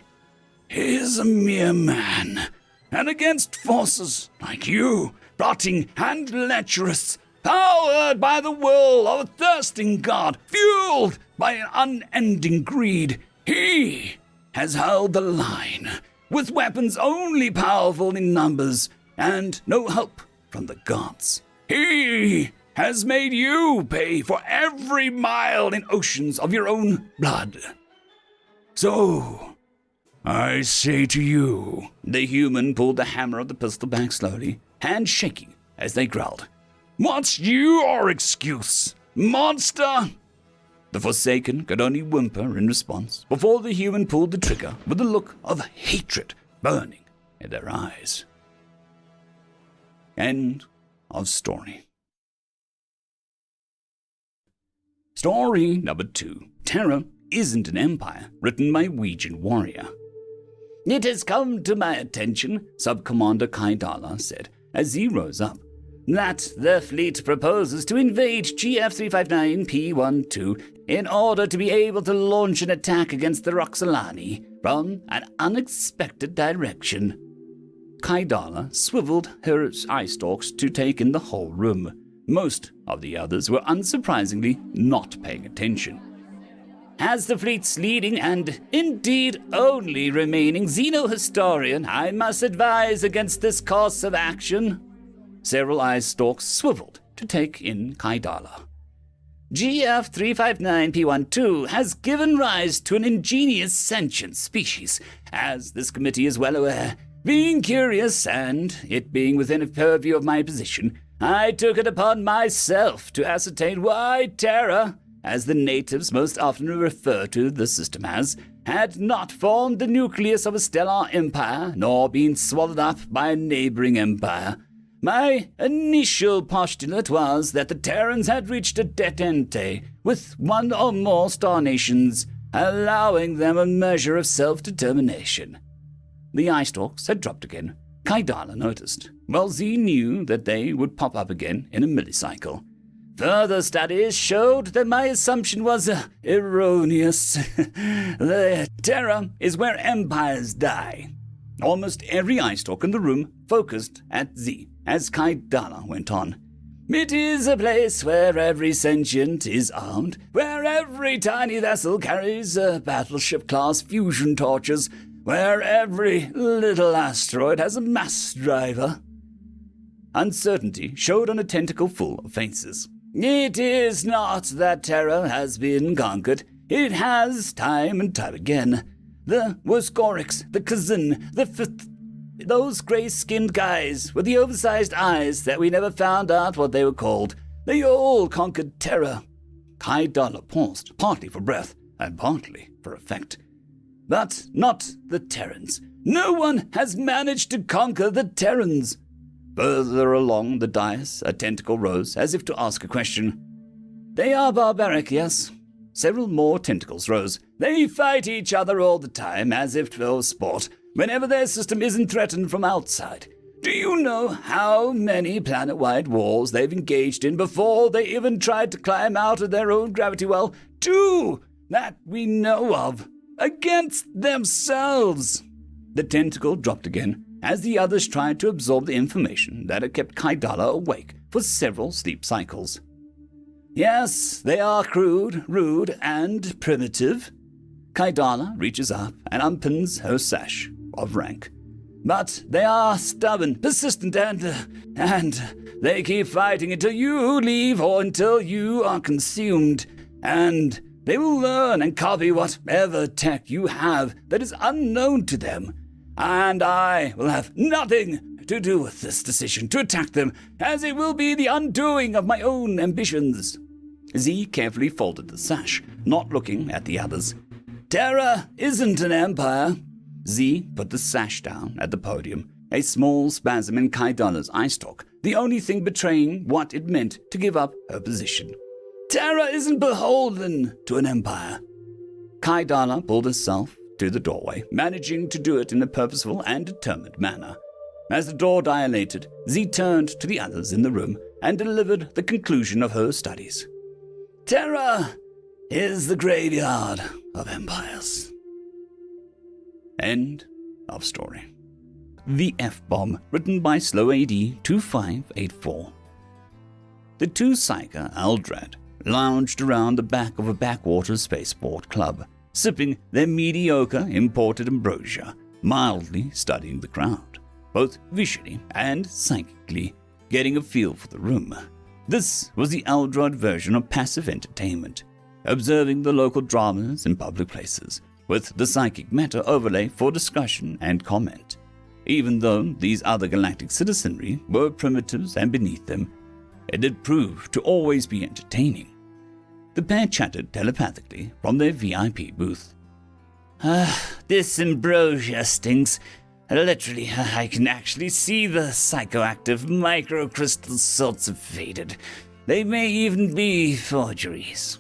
is a mere man, and against forces like you, plotting and lecherous, powered by the will of a thirsting god, fueled by an unending greed, he has held the line, with weapons only powerful in numbers and no help from the gods. He has made you pay for every mile in oceans of your own blood. So, I say to you, the human pulled the hammer of the pistol back slowly, hand shaking as they growled. What's your excuse, monster? The Forsaken could only whimper in response before the human pulled the trigger with a look of hatred burning in their eyes. End of story. Story number 2. Terror Isn't an Empire, written by Ouijan Warrior. It has come to my attention, Sub-Commander Kaidala said as he rose up, that the fleet proposes to invade GF359P12 in order to be able to launch an attack against the Roxolani from an unexpected direction. Kaidala swiveled her eye stalks to take in the whole room. Most of the others were unsurprisingly not paying attention. As the fleet's leading and indeed only remaining xenohistorian, I must advise against this course of action. Several eye stalks swiveled to take in Kaidala. GF359P12 has given rise to an ingenious sentient species, as this committee is well aware. Being curious, and it being within a purview of my position, I took it upon myself to ascertain why Terra, as the natives most often refer to the system as, had not formed the nucleus of a stellar empire, nor been swallowed up by a neighboring empire. My initial postulate was that the Terrans had reached a detente with one or more star nations, allowing them a measure of self-determination. the eye stalks had dropped again, Kaidala noticed, while Z knew that they would pop up again in a millicycle. Further studies showed that my assumption was erroneous. The Terra is where empires die. Almost every eye stalk in the room focused at Z as Kaidala went on. It is a place where every sentient is armed, where every tiny vessel carries battleship-class fusion torches, where every little asteroid has a mass driver. Uncertainty showed on a tentacle full of faces. It is not that Terra has been conquered. It has, time and time again. The Woskoriks, the Kazin, the Fifth, those grey-skinned guys with the oversized eyes that we never found out what they were called. They all conquered Terra. Kaidala paused, partly for breath and partly for effect. But not the Terrans. No one has managed to conquer the Terrans. Further along the dais, a tentacle rose as if to ask a question. They are barbaric, yes. Several more tentacles rose. They fight each other all the time as if for sport, whenever their system isn't threatened from outside. Do you know how many planet-wide wars they've engaged in before they even tried to climb out of their own gravity well? 2 that we know of. Against themselves. The tentacle dropped again as the others tried to absorb the information that had kept Kaidala awake for several sleep cycles. Yes, they are crude, rude, and primitive. Kaidala reaches up and unpins her sash of rank. But they are stubborn, persistent, and they keep fighting until you leave or until you are consumed. And they will learn and copy whatever tech you have that is unknown to them. And I will have nothing to do with this decision to attack them, as it will be the undoing of my own ambitions. Z carefully folded the sash, not looking at the others. Terra isn't an empire. Z put the sash down at the podium, a small spasm in Kaidala's eye stalk, the only thing betraying what it meant to give up her position. Terra isn't beholden to an empire. Kaidala pulled herself to the doorway, managing to do it in a purposeful and determined manner. As the door dilated, Z turned to the others in the room and delivered the conclusion of her studies. Terra is the graveyard of empires. End of story. The F-Bomb, written by SlowAD2584. The two Psyker Aldrad lounged around the back of a backwater spaceport club, sipping their mediocre imported ambrosia, mildly studying the crowd, both visually and psychically, getting a feel for the room. This was the Aldrad version of passive entertainment, observing the local dramas in public places, with the psychic meta overlay for discussion and comment. Even though these other galactic citizenry were primitives and beneath them, it did prove to always be entertaining. The pair chatted telepathically from their VIP booth. This ambrosia stinks. Literally, I can actually see the psychoactive microcrystal salts have faded. They may even be forgeries.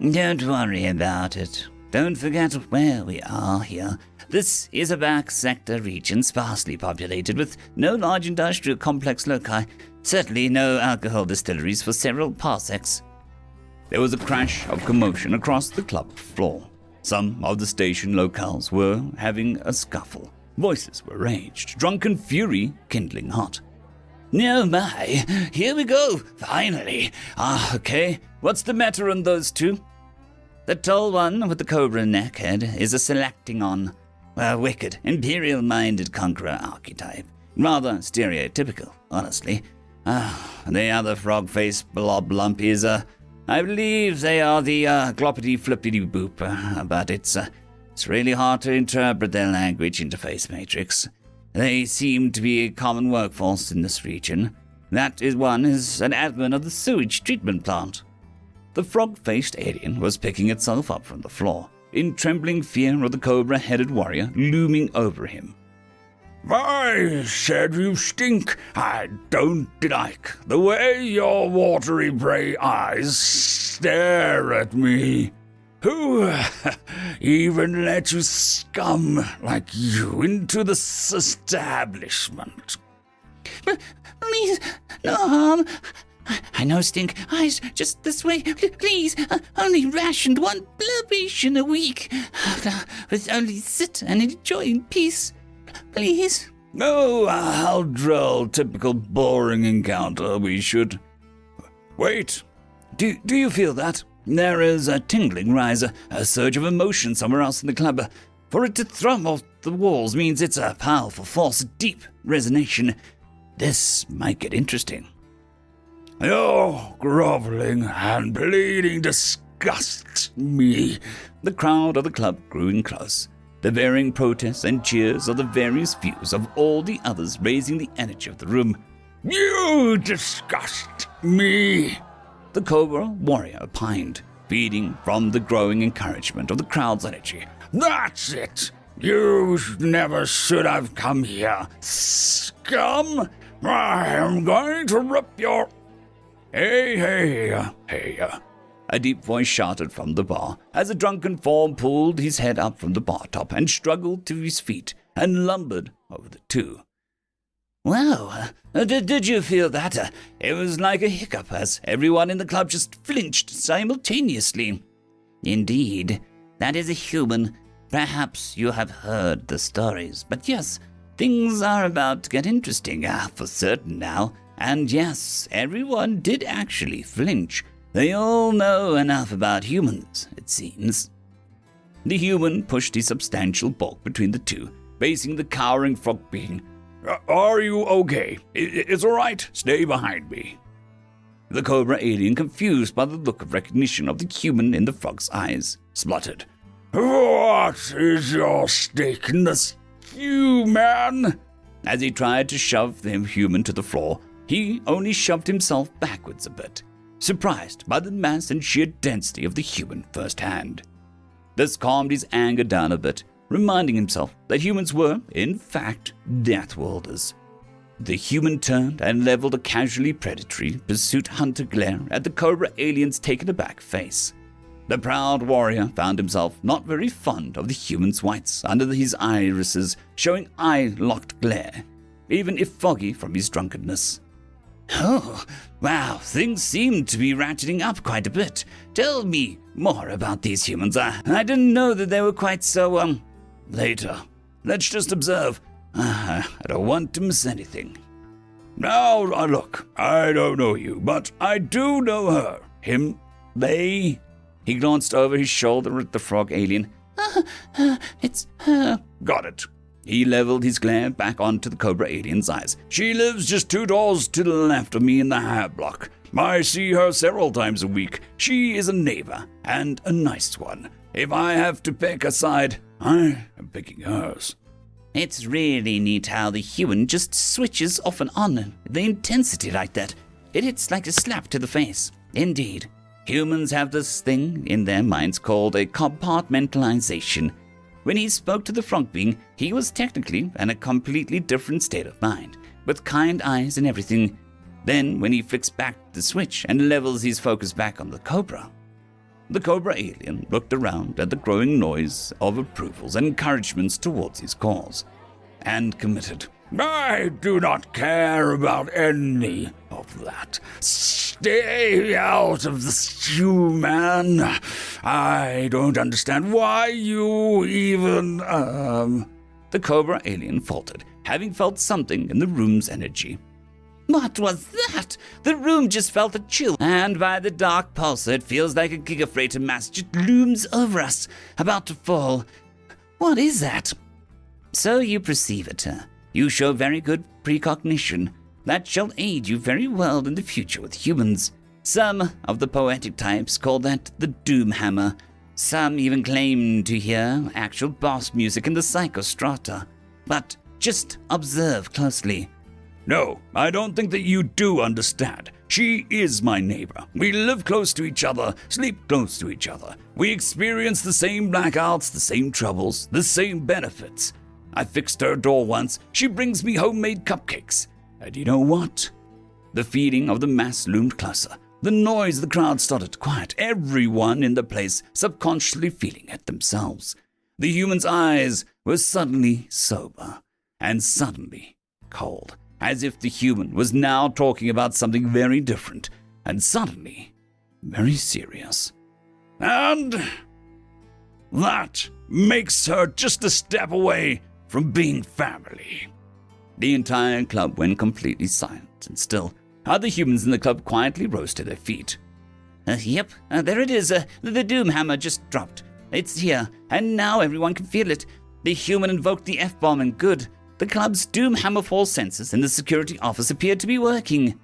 Don't worry about it. Don't forget where we are here. This is a back sector region sparsely populated with no large industrial complex loci, certainly no alcohol distilleries for several parsecs. There was a crash of commotion across the club floor. Some of the station locales were having a scuffle. Voices were raised, drunken fury kindling hot. Oh my, here we go, finally. Okay, what's the matter on those two? The tall one with the cobra neckhead is a Selectingon, a wicked, imperial-minded conqueror archetype. Rather stereotypical, honestly. The other frog-faced blob lump is, I believe they are the gloppity-flippity-boop, but it's really hard to interpret their language interface matrix. They seem to be a common workforce in this region. That is one is an admin of the sewage treatment plant. The frog-faced alien was picking itself up from the floor, in trembling fear of the cobra-headed warrior looming over him. I said you stink. I don't like the way your watery gray eyes stare at me. Who even let you scum like you into this establishment? Please, no harm. I know stink eyes just this way. Please, only rationed one libation a week. With only sit and enjoy in peace. Please. Oh, how droll, typical boring encounter we should... Wait, do you feel that? There is a tingling rise, a surge of emotion somewhere else in the club. For it to thrum off the walls means it's a powerful force, a deep resonation. This might get interesting. Your groveling and bleeding disgusts me. The crowd of the club grew close, the varying protests and cheers of the various views of all the others raising the energy of the room. You disgust me. The Cobra warrior opined, feeding from the growing encouragement of the crowd's energy. That's it! You never should have come here, scum! I am going to rip your... Hey. A deep voice shouted from the bar as a drunken form pulled his head up from the bar top and struggled to his feet and lumbered over the two. Well, did you feel that? It was like a hiccup as everyone in the club just flinched simultaneously. Indeed, that is a human. Perhaps you have heard the stories, but yes, things are about to get interesting, for certain now. And yes, everyone did actually flinch. They all know enough about humans, it seems. The human pushed his substantial bulk between the two, facing the cowering frog being. Are you okay? It's all right. Stay behind me. The Cobra alien, confused by the look of recognition of the human in the frog's eyes, spluttered. What is your stake in this, human? As he tried to shove the human to the floor, he only shoved himself backwards a bit, surprised by the mass and sheer density of the human firsthand. This calmed his anger down a bit, reminding himself that humans were, in fact, Deathworlders. The human turned and leveled a casually predatory pursuit hunter glare at the Cobra alien's taken-aback face. The proud warrior found himself not very fond of the human's whites under his irises, showing eye-locked glare, even if foggy from his drunkenness. Oh, wow, things seem to be ratcheting up quite a bit. Tell me more about these humans. I didn't know that they were quite so, Later. Let's just observe. I don't want to miss anything. Now, look, I don't know you, but I do know her. Him, they... He glanced over his shoulder at the frog alien. It's her. Got it. He leveled his glare back onto the Cobra alien's eyes. She lives just 2 doors to the left of me in the hair block. I see her several times a week. She is a neighbor, and a nice one. If I have to pick a side, I am picking hers. It's really neat how the human just switches off and on. The intensity like that. It hits like a slap to the face. Indeed. Humans have this thing in their minds called a compartmentalization. When he spoke to the frog being, he was technically in a completely different state of mind, with kind eyes and everything. Then, when he flicks back the switch and levels his focus back on the Cobra alien looked around at the growing noise of approvals and encouragements towards his cause, and committed. I do not care about any of that. Stay out of this, human. I don't understand why you even, The Cobra alien faltered, having felt something in the room's energy. What was that? The room just felt a chill, and by the dark pulsar it feels like a gigafreighter mass just looms over us, about to fall. What is that? So you perceive it, You show very good precognition. That shall aid you very well in the future with humans. Some of the poetic types call that the Doom Hammer. Some even claim to hear actual boss music in the psychostrata. But just observe closely. No, I don't think that you do understand. She is my neighbor. We live close to each other, sleep close to each other. We experience the same blackouts, the same troubles, the same benefits. I fixed her door once. She brings me homemade cupcakes. And you know what? The feeding of the mass loomed closer, The noise of the crowd started to quiet, everyone in the place subconsciously feeling it themselves. The human's eyes were suddenly sober and suddenly cold, as if the human was now talking about something very different and suddenly very serious. And that makes her just a step away from being family. The entire club went completely silent and still. Other humans in the club quietly rose to their feet. Yep, there it is. The doom hammer just dropped. It's here, and now everyone can feel it. The human invoked the F-bomb and good. The club's doom hammer force sensors in the security office appeared to be working.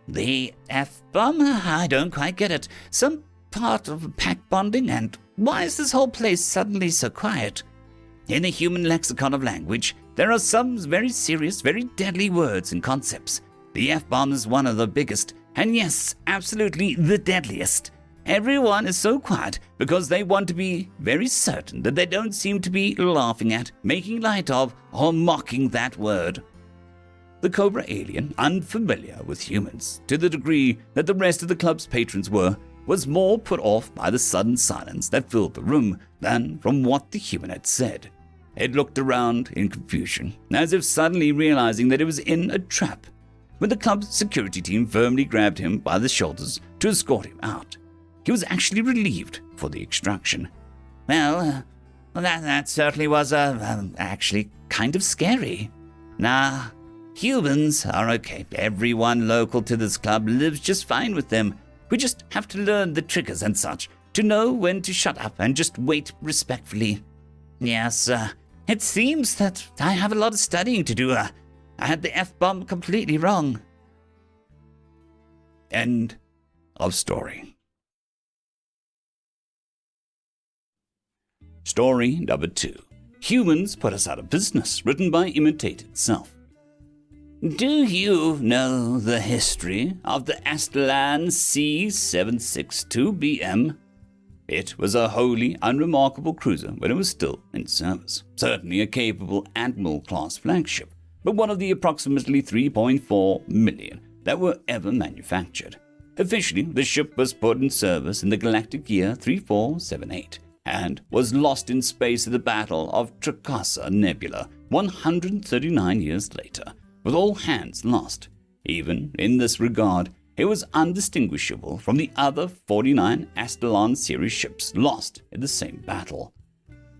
The F-bomb? I don't quite get it. Some part of pack bonding, and why is this whole place suddenly so quiet? In the human lexicon of language, there are some very serious, very deadly words and concepts. The F-bomb is one of the biggest, and yes, absolutely the deadliest. Everyone is so quiet because they want to be very certain that they don't seem to be laughing at, making light of, or mocking that word. The Cobra alien, unfamiliar with humans to the degree that the rest of the club's patrons were, was more put off by the sudden silence that filled the room than from what the human had said. It looked around in confusion, as if suddenly realizing that it was in a trap. When the club's security team firmly grabbed him by the shoulders to escort him out, he was actually relieved for the extraction. Well, that certainly was actually kind of scary. Nah, humans are okay. Everyone local to this club lives just fine with them. We just have to learn the triggers and such, to know when to shut up and just wait respectfully. Yes, it seems that I have a lot of studying to do. I had the F-bomb completely wrong. End of story. Story number 2. Humans Put Us Out of Business, written by Imitated Self. Do you know the history of the Astellan C762BM? It was a wholly unremarkable cruiser when it was still in service. Certainly a capable Admiral-class flagship, but one of the approximately 3.4 million that were ever manufactured. Officially, the ship was put in service in the galactic year 3478 and was lost in space at the Battle of Tricasa Nebula 139 years later, with all hands lost. Even in this regard, it was undistinguishable from the other 49 Astellan series ships lost in the same battle.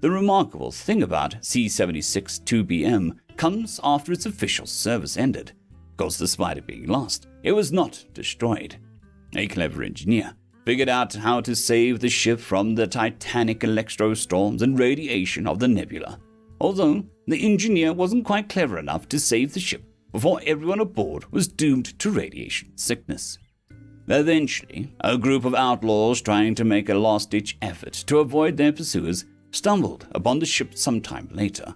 The remarkable thing about C-76-2BM comes after its official service ended, because despite it being lost, it was not destroyed. A clever engineer figured out how to save the ship from the titanic electrostorms and radiation of the nebula, although the engineer wasn't quite clever enough to save the ship before everyone aboard was doomed to radiation sickness. Eventually, a group of outlaws trying to make a last-ditch effort to avoid their pursuers stumbled upon the ship sometime later.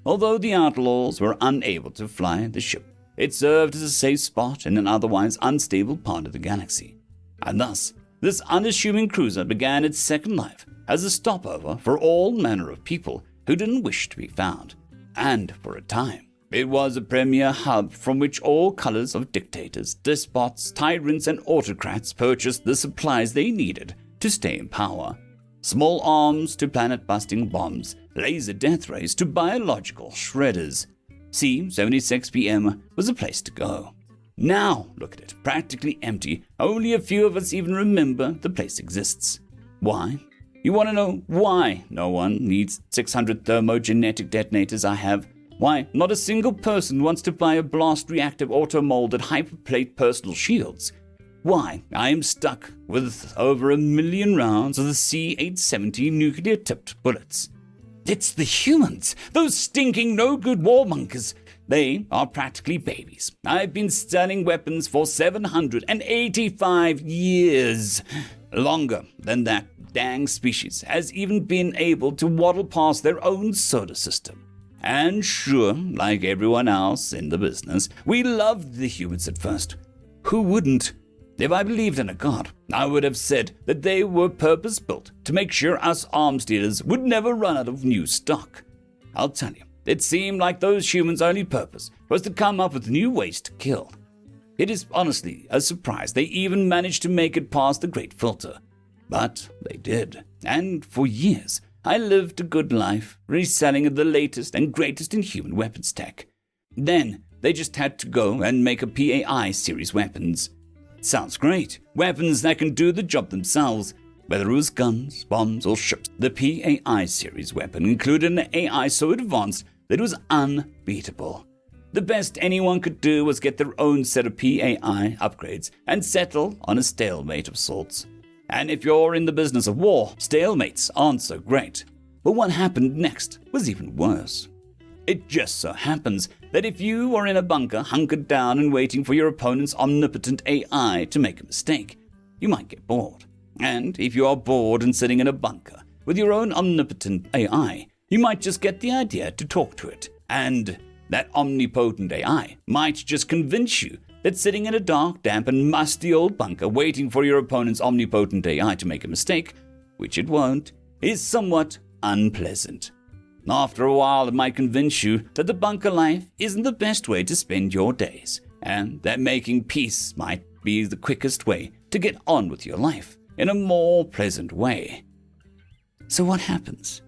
Although the outlaws were unable to fly the ship, it served as a safe spot in an otherwise unstable part of the galaxy. And thus, this unassuming cruiser began its second life as a stopover for all manner of people who didn't wish to be found. And for a time, it was a premier hub from which all colors of dictators, despots, tyrants, and autocrats purchased the supplies they needed to stay in power. Small arms to planet-busting bombs, laser death rays to biological shredders. C-76BM was a place to go. Now, look at it, practically empty. Only a few of us even remember the place exists. Why? You want to know why no one needs 600 thermogenetic detonators I have? Why not a single person wants to buy a blast reactive auto-molded hyperplate personal shields? Why I am stuck with over 1 million rounds of the C-870 nuclear-tipped bullets? It's the humans, those stinking no-good warmongers. They are practically babies. I've been selling weapons for 785 years. Longer than that dang species has even been able to waddle past their own solar system. And sure, like everyone else in the business, we loved the humans at first. Who wouldn't? If I believed in a god, I would have said that they were purpose-built to make sure us arms dealers would never run out of new stock. I'll tell you, it seemed like those humans' only purpose was to come up with new ways to kill. It is honestly a surprise they even managed to make it past the Great Filter. But they did, and for years I lived a good life, reselling the latest and greatest in human weapons tech. Then they just had to go and make a PAI series weapons. Sounds great, weapons that can do the job themselves, whether it was guns, bombs, or ships. The PAI series weapon included an AI so advanced that it was unbeatable. The best anyone could do was get their own set of PAI upgrades and settle on a stalemate of sorts. And if you're in the business of war, stalemates aren't so great. But what happened next was even worse. It just so happens that if you are in a bunker hunkered down and waiting for your opponent's omnipotent AI to make a mistake, you might get bored. And if you are bored and sitting in a bunker with your own omnipotent AI, you might just get the idea to talk to it. And that omnipotent AI might just convince you that sitting in a dark, damp, and musty old bunker waiting for your opponent's omnipotent AI to make a mistake, which it won't, is somewhat unpleasant. After a while, it might convince you that the bunker life isn't the best way to spend your days, and that making peace might be the quickest way to get on with your life in a more pleasant way. So what happens?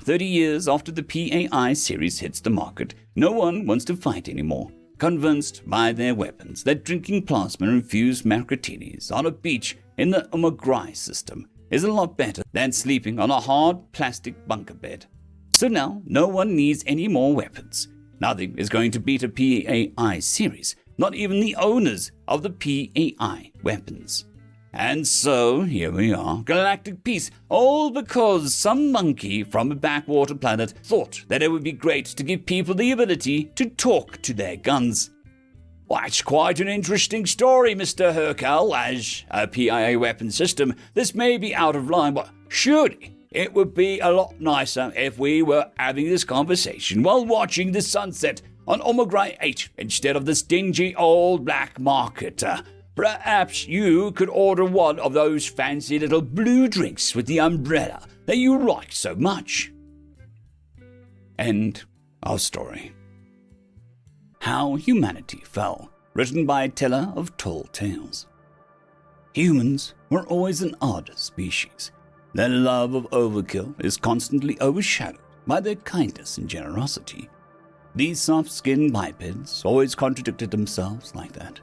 30 years after the PAI series hits the market, no one wants to fight anymore, convinced by their weapons that drinking plasma-infused macrotinis on a beach in the Umagrai system is a lot better than sleeping on a hard plastic bunker bed. So now, no one needs any more weapons. Nothing is going to beat a PAI series, not even the owners of the PAI weapons. And so, here we are, galactic peace, all because some monkey from a backwater planet thought that it would be great to give people the ability to talk to their guns. Well, it's quite an interesting story, Mr. Hercal. As a PAI weapon system, this may be out of line, but surely it would be a lot nicer if we were having this conversation while watching the sunset on Omagrai 8 instead of this dingy old black market. Perhaps you could order one of those fancy little blue drinks with the umbrella that you like so much. End of story. How Humanity Fell, written by a teller of tall tales. Humans were always an odd species. Their love of overkill is constantly overshadowed by their kindness and generosity. These soft-skinned bipeds always contradicted themselves like that.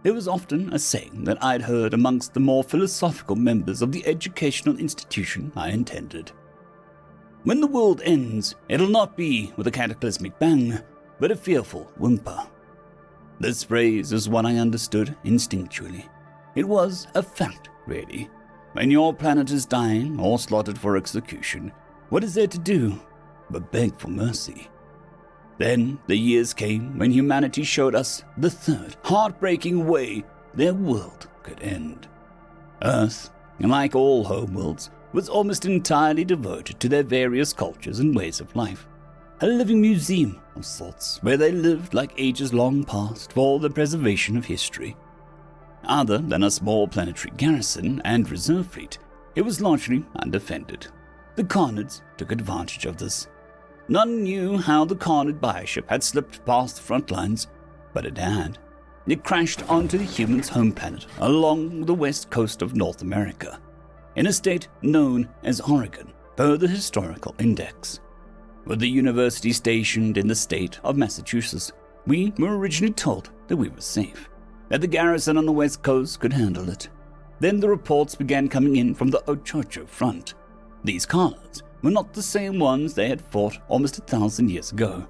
There was often a saying that I'd heard amongst the more philosophical members of the educational institution I attended. When the world ends, it'll not be with a cataclysmic bang, but a fearful whimper. This phrase is what I understood instinctually. It was a fact, really. When your planet is dying or slaughtered for execution, what is there to do but beg for mercy? Then the years came when humanity showed us the third, heartbreaking way their world could end. Earth, like all homeworlds, was almost entirely devoted to their various cultures and ways of life. A living museum of sorts, where they lived like ages long past for the preservation of history. Other than a small planetary garrison and reserve fleet, it was largely undefended. The Carnids took advantage of this. None knew how the Carnid bioship had slipped past the front lines, but it had. It crashed onto the humans' home planet along the west coast of North America, in a state known as Oregon, per the historical index. With the university stationed in the state of Massachusetts, we were originally told that we were safe, that the garrison on the west coast could handle it. Then the reports began coming in from the Ochocho front. These Carnids were not the same ones they had fought almost 1,000 years ago.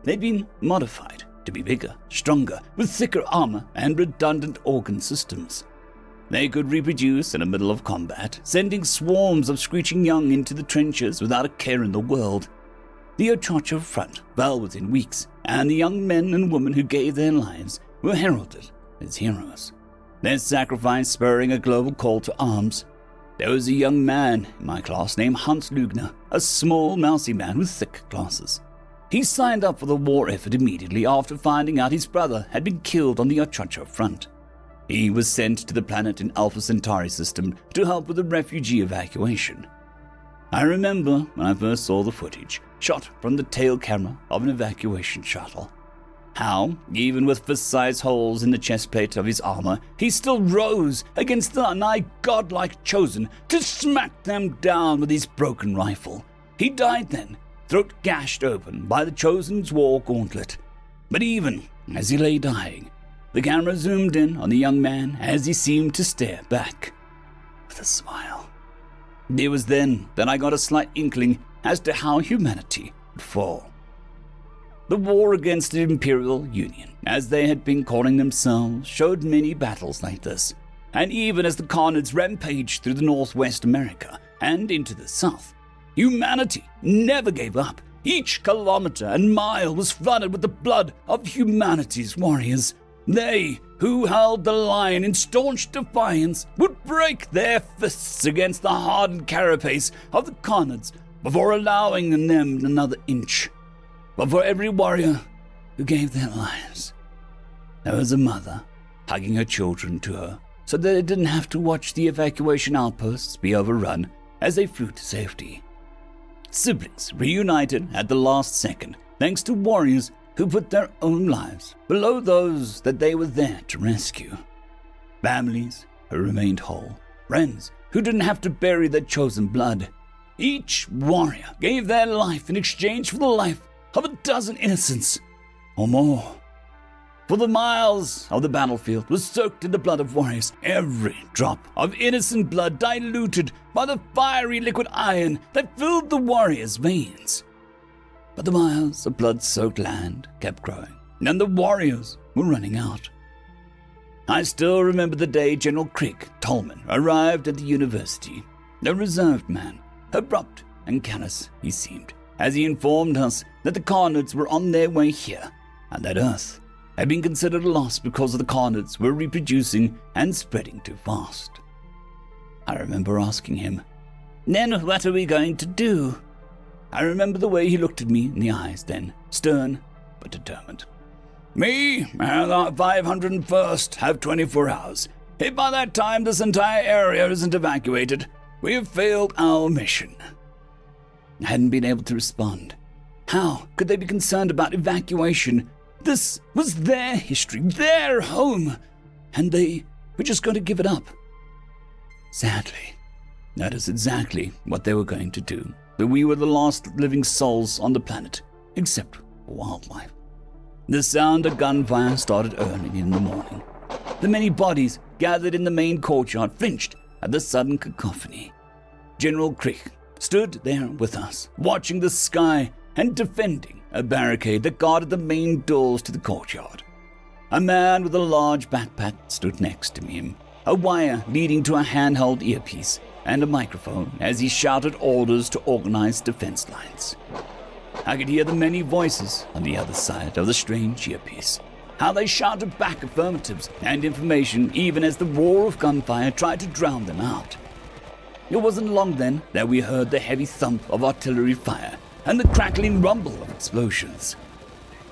They'd been modified to be bigger, stronger, with thicker armor and redundant organ systems. They could reproduce in the middle of combat, sending swarms of screeching young into the trenches without a care in the world. The Ochocho front fell within weeks, and the young men and women who gave their lives were heralded as heroes, their sacrifice spurring a global call to arms. There was a young man in my class named Hans Lugner, a small, mousy man with thick glasses. He signed up for the war effort immediately after finding out his brother had been killed on the Ochocho front. He was sent to the planet in Alpha Centauri system to help with the refugee evacuation. I remember when I first saw the footage, shot from the tail camera of an evacuation shuttle. How, even with fist-sized holes in the chest plate of his armor, he still rose against the nigh godlike chosen to smack them down with his broken rifle. He died then, throat gashed open by the chosen's war gauntlet. But even as he lay dying, the camera zoomed in on the young man as he seemed to stare back with a smile. It was then that I got a slight inkling as to how humanity would fall. The war against the Imperial Union, as they had been calling themselves, showed many battles like this, and even as the carnage rampaged through the Northwest America and into the South, humanity never gave up. Each kilometer and mile was flooded with the blood of humanity's warriors. They, who held the line in staunch defiance, would break their fists against the hardened carapace of the carnage before allowing them another inch. But for every warrior who gave their lives, there was a mother hugging her children to her so that they didn't have to watch the evacuation outposts be overrun as they flew to safety. Siblings reunited at the last second thanks to warriors who put their own lives below those that they were there to rescue. Families who remained whole, friends who didn't have to bury their chosen blood. Each warrior gave their life in exchange for the life of a dozen innocents or more. For the miles of the battlefield was soaked in the blood of warriors, every drop of innocent blood diluted by the fiery liquid iron that filled the warriors' veins. But the miles of blood-soaked land kept growing, and the warriors were running out. I still remember the day General Crick Tolman arrived at the university. A reserved man, abrupt and callous he seemed, as he informed us that the Carnads were on their way here, and that Earth had been considered a loss because the Carnads were reproducing and spreading too fast. I remember asking him, "Then what are we going to do?" I remember the way he looked at me in the eyes then, stern but determined. "Me and our 501st have 24 hours. If by that time this entire area isn't evacuated, we have failed our mission." I hadn't been able to respond. How could they be concerned about evacuation? This was their history, their home, and they were just going to give it up. Sadly, that is exactly what they were going to do. That we were the last living souls on the planet, except for wildlife. The sound of gunfire started early in the morning. The many bodies gathered in the main courtyard flinched at the sudden cacophony. General Crick stood there with us, watching the sky and defending a barricade that guarded the main doors to the courtyard. A man with a large backpack stood next to him, a wire leading to a handheld earpiece and a microphone as he shouted orders to organize defense lines. I could hear the many voices on the other side of the strange earpiece, how they shouted back affirmatives and information even as the roar of gunfire tried to drown them out. It wasn't long then that we heard the heavy thump of artillery fire and the crackling rumble of explosions.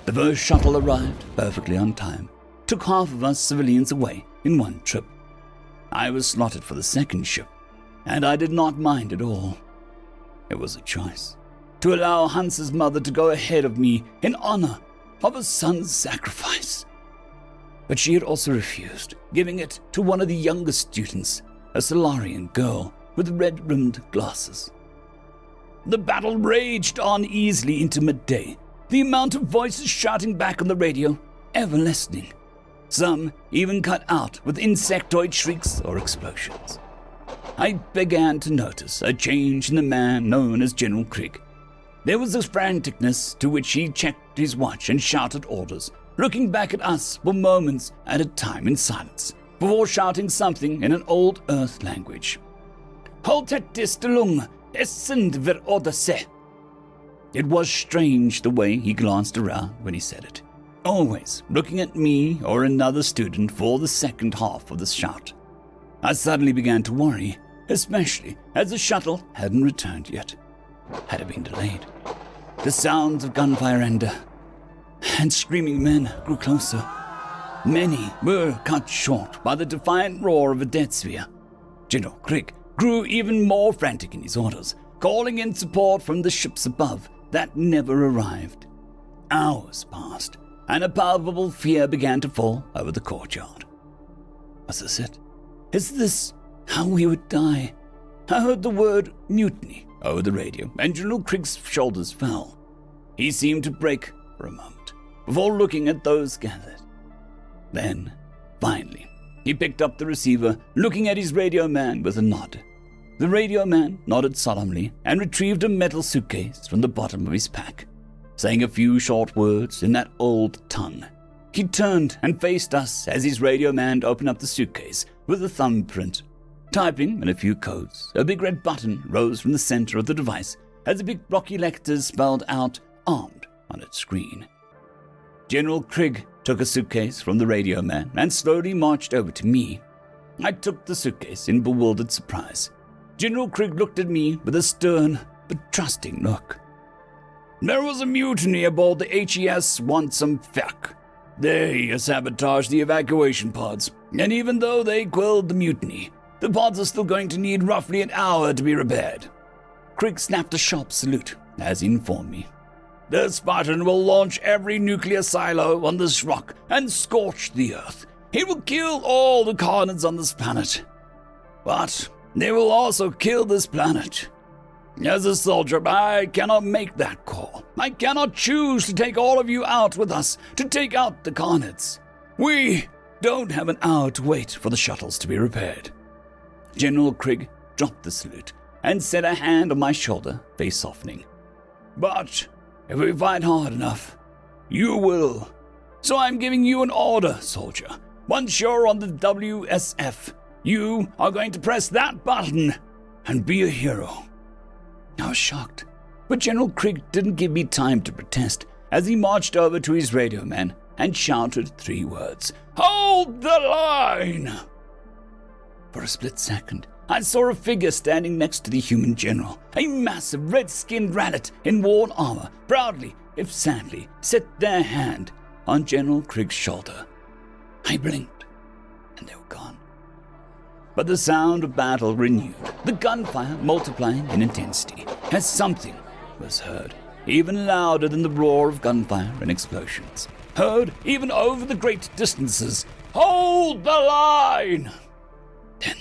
The first shuttle arrived perfectly on time, took half of us civilians away in one trip. I was slotted for the second ship, and I did not mind at all. It was a choice, to allow Hans's mother to go ahead of me in honor of a son's sacrifice. But she had also refused, giving it to one of the younger students, a Solarian girl with red-rimmed glasses. The battle raged on easily into midday, the amount of voices shouting back on the radio ever lessening. Some even cut out with insectoid shrieks or explosions. I began to notice a change in the man known as General Crick. There was a franticness to which he checked his watch and shouted orders, looking back at us for moments at a time in silence, before shouting something in an old Earth language. "Holtettistelung, es sind wir oder se." It was strange the way he glanced around when he said it, always looking at me or another student for the second half of the shout. I suddenly began to worry, especially as the shuttle hadn't returned yet. Had it been delayed? The sounds of gunfire and screaming men grew closer. Many were cut short by the defiant roar of a death sphere. General Crick grew even more frantic in his orders, calling in support from the ships above that never arrived. Hours passed, and a palpable fear began to fall over the courtyard. Was this it? Is this how we would die? I heard the word mutiny over the radio, and General Krieg's shoulders fell. He seemed to break for a moment, before looking at those gathered. Then, finally, he picked up the receiver, looking at his radio man with a nod. The radio man nodded solemnly and retrieved a metal suitcase from the bottom of his pack, saying a few short words in that old tongue. He turned and faced us as his radio man opened up the suitcase with a thumbprint. Typing in a few codes, a big red button rose from the center of the device as the big blocky letters spelled out "armed" on its screen. General Krieg took a suitcase from the radio man and slowly marched over to me. I took the suitcase in bewildered surprise. General Krieg looked at me with a stern but trusting look. There was a mutiny aboard the HES Wantsum-Feck. They sabotaged the evacuation pods, and even though they quelled the mutiny, the pods are still going to need roughly an hour to be repaired. Krieg snapped a sharp salute as he informed me. The Spartan will launch every nuclear silo on this rock and scorch the Earth. It will kill all the carnets on this planet. But they will also kill this planet. As a soldier, I cannot make that call. I cannot choose to take all of you out with us to take out the carnets. We don't have an hour to wait for the shuttles to be repaired. General Krieg dropped the salute and set a hand on my shoulder, face softening. But if we fight hard enough, you will. So I'm giving you an order, soldier. Once you're on the WSF, you are going to press that button and be a hero. I was shocked, but General Krieg didn't give me time to protest as he marched over to his radio man and shouted 3 words. Hold the line! For a split second, I saw a figure standing next to the human general, a massive red-skinned rabbit in worn armor, proudly, if sadly, set their hand on General Krieg's shoulder. I blinked, and they were gone. But the sound of battle renewed, the gunfire multiplying in intensity, as something was heard, even louder than the roar of gunfire and explosions, heard even over the great distances. Hold the line! Then,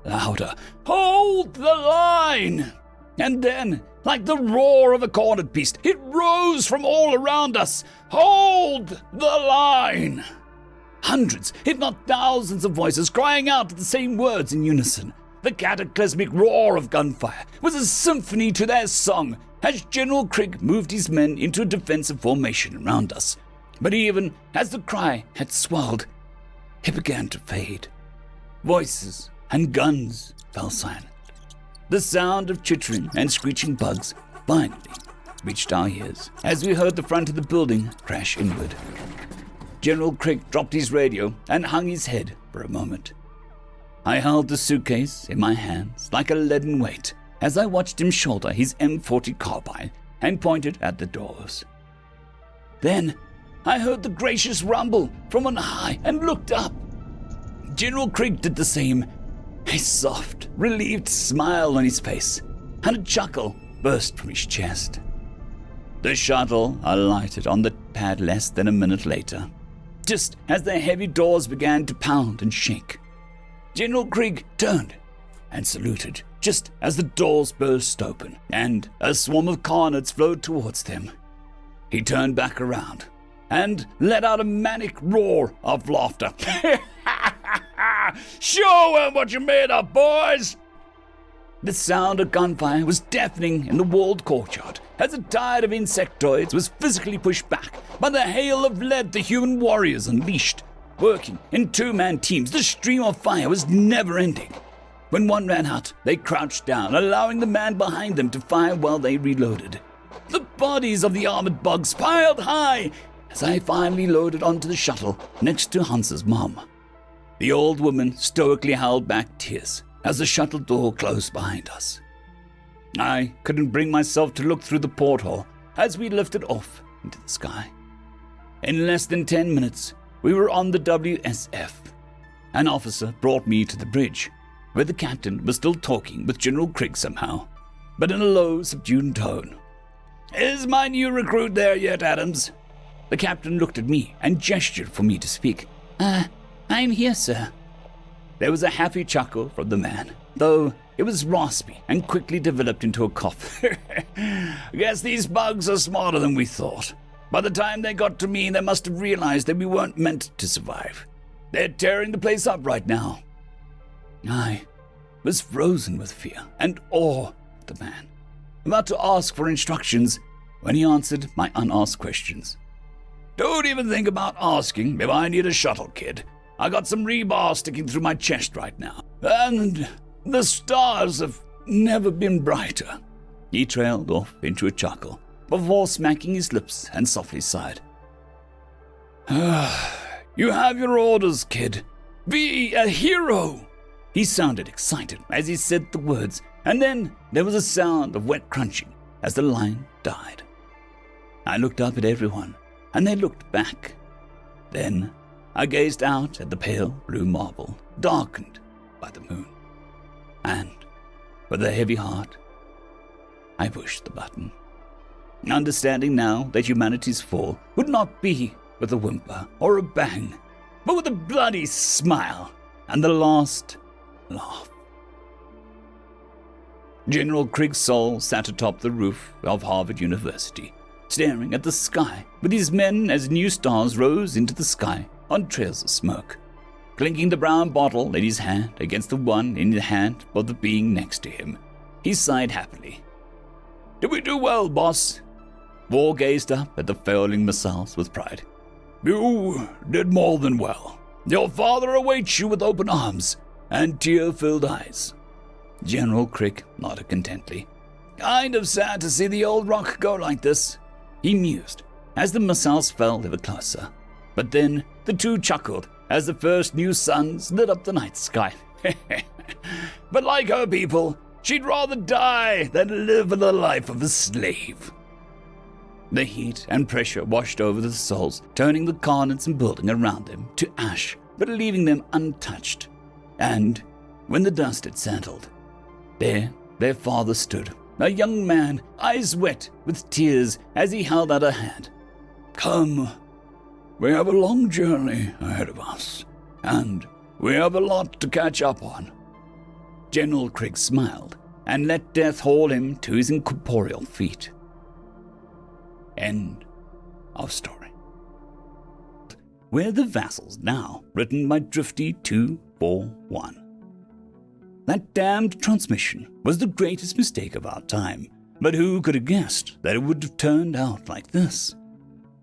louder, hold the line! And then, like the roar of a cornered beast, it rose from all around us. Hold the line! Hundreds, if not thousands of voices crying out the same words in unison. The cataclysmic roar of gunfire was a symphony to their song as General Krieg moved his men into a defensive formation around us. But even as the cry had swelled, it began to fade. Voices and guns fell silent. The sound of chittering and screeching bugs finally reached our ears as we heard the front of the building crash inward. General Krieg dropped his radio and hung his head for a moment. I held the suitcase in my hands like a leaden weight as I watched him shoulder his M40 carbine and pointed at the doors. Then I heard the gracious rumble from on high and looked up. General Krieg did the same, a soft, relieved smile on his face, and a chuckle burst from his chest. The shuttle alighted on the pad less than a minute later, just as the heavy doors began to pound and shake. General Krieg turned and saluted just as the doors burst open and a swarm of carnets flowed towards them. He turned back around and let out a manic roar of laughter. Show 'em what you're made of, boys! The sound of gunfire was deafening in the walled courtyard as the tide of insectoids was physically pushed back by the hail of lead the human warriors unleashed. Working in 2-man teams, the stream of fire was never ending. When one ran out, they crouched down, allowing the man behind them to fire while they reloaded. The bodies of the armored bugs piled high as I finally loaded onto the shuttle next to Hans's mom. The old woman stoically held back tears as the shuttle door closed behind us. I couldn't bring myself to look through the porthole as we lifted off into the sky. In less than 10 minutes, we were on the WSF. An officer brought me to the bridge, where the captain was still talking with General Krieg somehow, but in a low, subdued tone. Is my new recruit there yet, Adams? The captain looked at me and gestured for me to speak. I'm here, sir. There was a happy chuckle from the man, though it was raspy and quickly developed into a cough. Guess these bugs are smarter than we thought. By the time they got to me, they must have realized that we weren't meant to survive. They're tearing the place up right now. I was frozen with fear and awe of the man, about to ask for instructions when he answered my unasked questions. Don't even think about asking if I need a shuttle, kid. I got some rebar sticking through my chest right now. And the stars have never been brighter. He trailed off into a chuckle before smacking his lips and softly sighed. You have your orders, kid. Be a hero. He sounded excited as he said the words, and then there was a sound of wet crunching as the line died. I looked up at everyone, and they looked back. Then I gazed out at the pale blue marble, darkened by the moon. And, with a heavy heart, I pushed the button, understanding now that humanity's fall would not be with a whimper or a bang, but with a bloody smile and the last laugh. General Krieg's soul sat atop the roof of Harvard University, staring at the sky with his men as new stars rose into the sky on trails of smoke, clinking the brown bottle in his hand against the one in the hand of the being next to him. He sighed happily. Did we do well, boss? War gazed up at the failing missiles with pride. You did more than well. Your father awaits you with open arms and tear-filled eyes. General Krieg nodded contently. Kind of sad to see the old rock go like this, he mused as the missiles fell ever closer. But then the two chuckled as the first new suns lit up the night sky. But like her people, she'd rather die than live the life of a slave. The heat and pressure washed over the souls, turning the gardens and building around them to ash, but leaving them untouched. And when the dust had settled, there their father stood, a young man, eyes wet with tears as he held out a hand. Come, we have a long journey ahead of us, and we have a lot to catch up on. General Krieg smiled and let death haul him to his incorporeal feet. End of story. We're the Vassals Now, written by Drifty241. That damned transmission was the greatest mistake of our time, but who could have guessed that it would have turned out like this?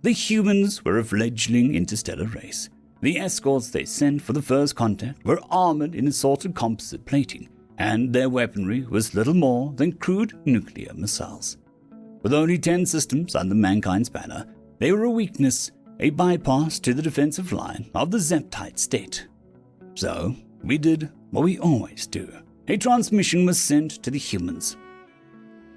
The humans were a fledgling interstellar race. The escorts they sent for the first contact were armored in assorted composite plating, and their weaponry was little more than crude nuclear missiles. With only 10 systems under mankind's banner, they were a weakness, a bypass to the defensive line of the Zeptide state. So, we did what we always do. A transmission was sent to the humans.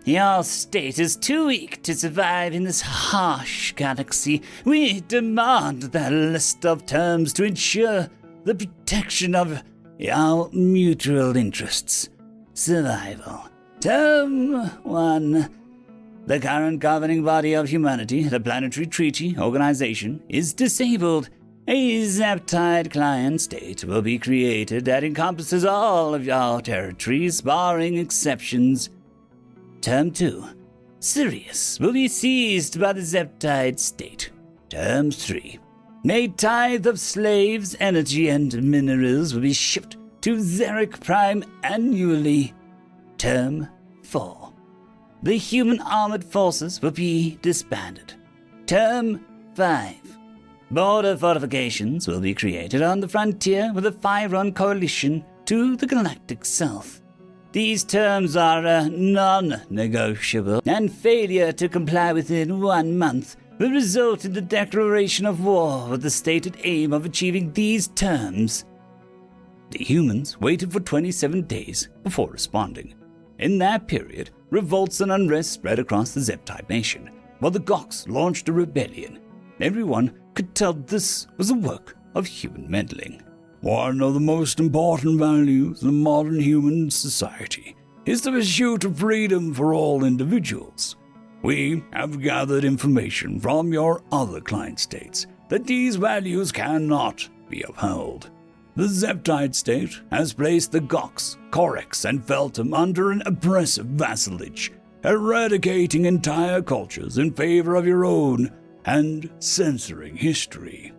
Your state is too weak to survive in this harsh galaxy. We demand that list of terms to ensure the protection of our mutual interests. Survival. Term 1. The current governing body of humanity, the Planetary Treaty Organization, is disabled. A Zeptide client state will be created that encompasses all of your territories, barring exceptions. Term 2. Sirius will be seized by the Zeptide state. Term 3. A tithe of slaves, energy, and minerals will be shipped to Xeric Prime annually. Term 4. The human armored forces will be disbanded. Term 5. Border fortifications will be created on the frontier with a 5-run coalition to the galactic south. These terms are non-negotiable, and failure to comply within 1 month will result in the declaration of war with the stated aim of achieving these terms. The humans waited for 27 days before responding. In that period, revolts and unrest spread across the Zeptide nation, while the Goks launched a rebellion. Everyone could tell this was a work of human meddling. One of the most important values of modern human society is the pursuit of freedom for all individuals. We have gathered information from your other client states that these values cannot be upheld. The Zeptide state has placed the Gox, Corex, and Feltum under an oppressive vassalage, eradicating entire cultures in favor of your own and censoring history.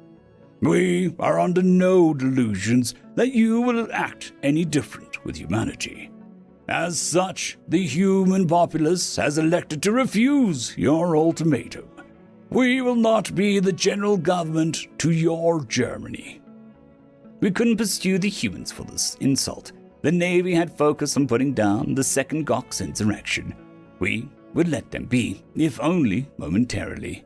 We are under no delusions that you will act any different with humanity. As such, the human populace has elected to refuse your ultimatum. We will not be the general government to your Germany. We couldn't pursue the humans for this insult. The Navy had focused on putting down the second Gox insurrection. We would let them be, if only momentarily.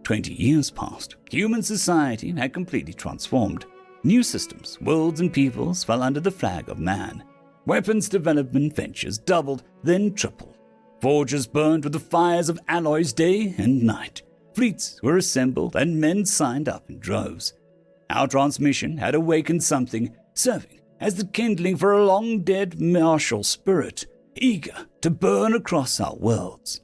20 years passed. Human society had completely transformed. New systems, worlds, and peoples fell under the flag of man. Weapons development ventures doubled, then tripled. Forges burned with the fires of alloys day and night. Fleets were assembled, and men signed up in droves. Our transmission had awakened something, serving as the kindling for a long-dead martial spirit, eager to burn across our worlds.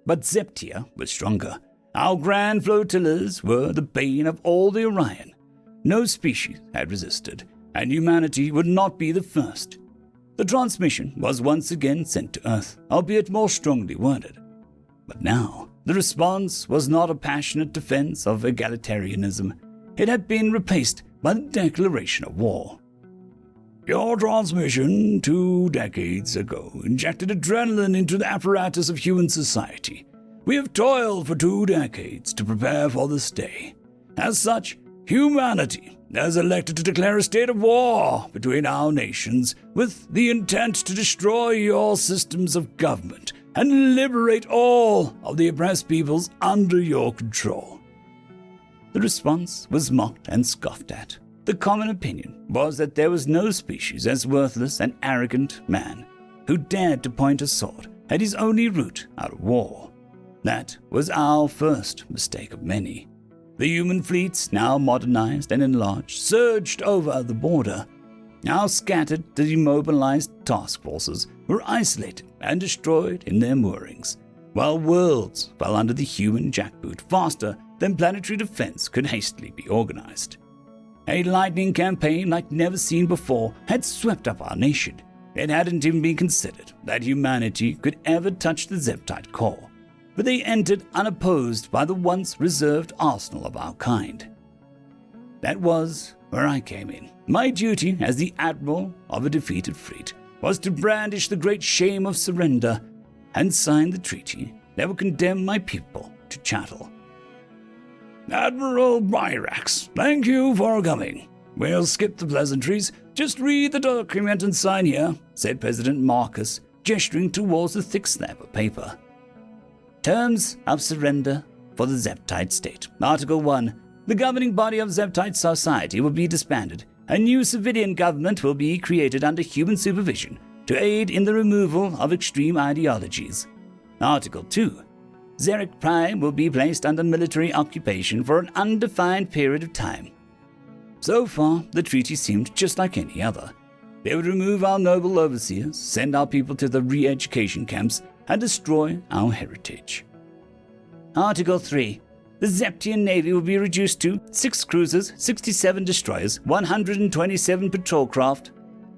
But Zeptia was stronger. Our grand flotillas were the bane of all the Orion. No species had resisted, and humanity would not be the first. The transmission was once again sent to Earth, albeit more strongly worded. But now, the response was not a passionate defense of egalitarianism. It had been replaced by the declaration of war. Your transmission 2 decades ago injected adrenaline into the apparatus of human society. We have toiled for 2 decades to prepare for this day. As such, humanity has elected to declare a state of war between our nations with the intent to destroy your systems of government and liberate all of the oppressed peoples under your control. The response was mocked and scoffed at. The common opinion was that there was no species as worthless and arrogant man who dared to point a sword at his only route out of war. That was our first mistake of many. The human fleets, now modernized and enlarged, surged over the border. Our scattered, demobilized task forces were isolated and destroyed in their moorings, while worlds fell under the human jackboot faster than planetary defense could hastily be organized. A lightning campaign like never seen before had swept up our nation. It hadn't even been considered that humanity could ever touch the Zeptide core, but they entered unopposed by the once reserved arsenal of our kind. That was where I came in. My duty as the admiral of a defeated fleet was to brandish the great shame of surrender and sign the treaty that would condemn my people to chattel. Admiral Myrax, thank you for coming. We'll skip the pleasantries. Just read the document and sign here, said President Marcus, gesturing towards the thick slab of paper. Terms of surrender for the Zeptide state. Article 1. The governing body of Zeptide society will be disbanded. A new civilian government will be created under human supervision to aid in the removal of extreme ideologies. Article 2. Xeric Prime will be placed under military occupation for an undefined period of time. So far, the treaty seemed just like any other. They would remove our noble overseers, send our people to the re-education camps, and destroy our heritage. Article 3. The Zeptian Navy will be reduced to 6 cruisers, 67 destroyers, 127 patrol craft.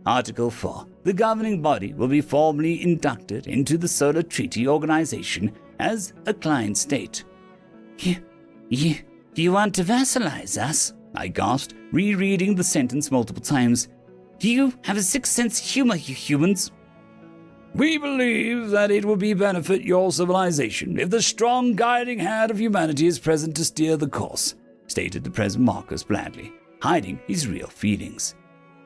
Article 4. The governing body will be formally inducted into the Solar Treaty Organization as a client state. You want to vassalize us? I gasped, rereading the sentence multiple times. You have a sixth sense of humor, you humans. We believe that it will benefit your civilization if the strong guiding hand of humanity is present to steer the course, stated the President Marcus blandly, hiding his real feelings.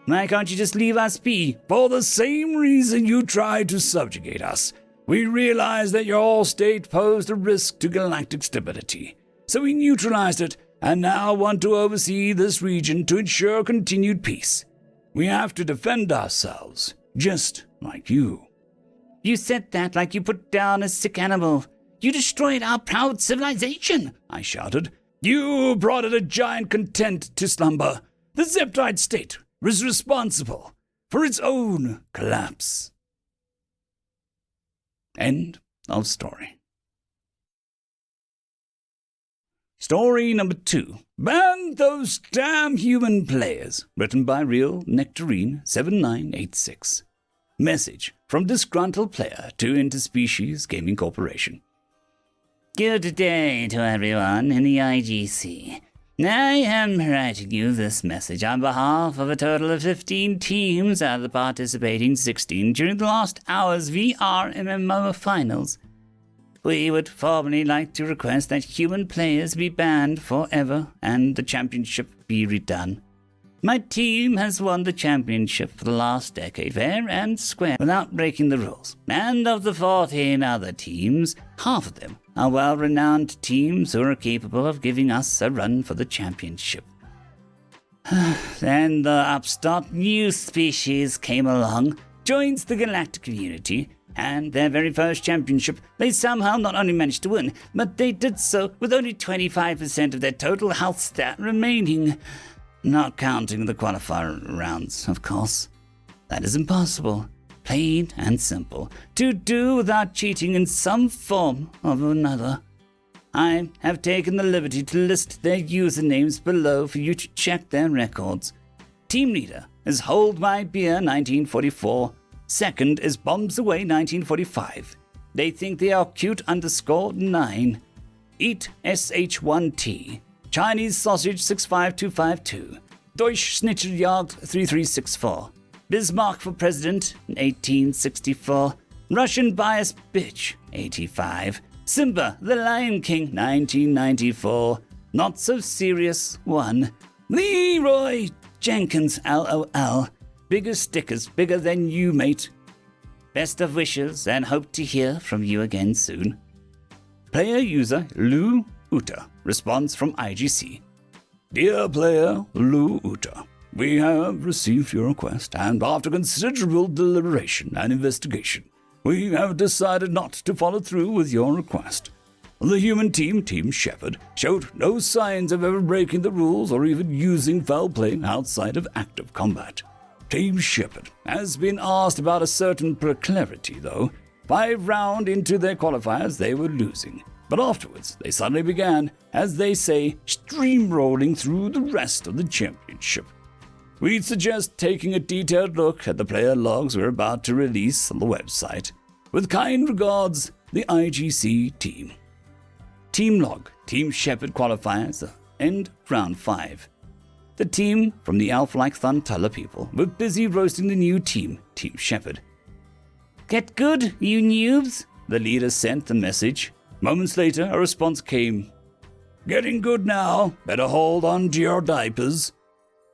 Why can't you just leave us be? For the same reason you tried to subjugate us. We realized that your state posed a risk to galactic stability, so we neutralized it and now want to oversee this region to ensure continued peace. We have to defend ourselves, just like you. You said that like you put down a sick animal. You destroyed our proud civilization, I shouted. You brought it a giant content to slumber. The Zeptide state was responsible for its own collapse. End of story. Story number 2. Ban those damn human players. Written by Real Nectarine 7986. Message from disgruntled player to Interspecies Gaming Corporation. Good day to everyone in the IGC. I am writing you this message on behalf of a total of 15 teams out of the participating 16 during the last hour's VR MMO finals. We would formally like to request that human players be banned forever and the championship be redone. My team has won the championship for the last decade fair and square without breaking the rules. And of the 14 other teams, half of them are well-renowned teams who are capable of giving us a run for the championship. Then the upstart new species came along, joined the galactic community, and their very first championship they somehow not only managed to win, but they did so with only 25% of their total health stat remaining. Not counting the qualifier rounds, of course. That is impossible, plain and simple, to do without cheating in some form or another. I have taken the liberty to list their usernames below for you to check their records. Team leader is Hold My Beer 1944. Second is Bombs Away 1945. They think they are cute _9. Eat SH1T. Chinese Sausage 65252. Deutsch Schnitzeljagd 3364. Bismarck for President 1864. Russian Bias Bitch 85. Simba the Lion King 1994. Not So Serious 1. Leroy Jenkins LOL. Bigger stickers, bigger than you, mate. Best of wishes and hope to hear from you again soon. Player user Lu Uta. Response from IGC. Dear player Lu Uta, we have received your request, and after considerable deliberation and investigation, we have decided not to follow through with your request. The human team, Team Shepherd, showed no signs of ever breaking the rules or even using foul play outside of active combat. Team Shepherd has been asked about a certain proclivity, though. 5 rounds into their qualifiers, they were losing. But afterwards, they suddenly began, as they say, streamrolling through the rest of the championship. We'd suggest taking a detailed look at the player logs we're about to release on the website. With kind regards, the IGC team. Team log, Team Shepherd qualifiers, end round 5. The team from the elf-like Thuntella people were busy roasting the new team, Team Shepherd. Get good, you noobs, the leader sent the message. Moments later, a response came. Getting good now. Better hold on to your diapers.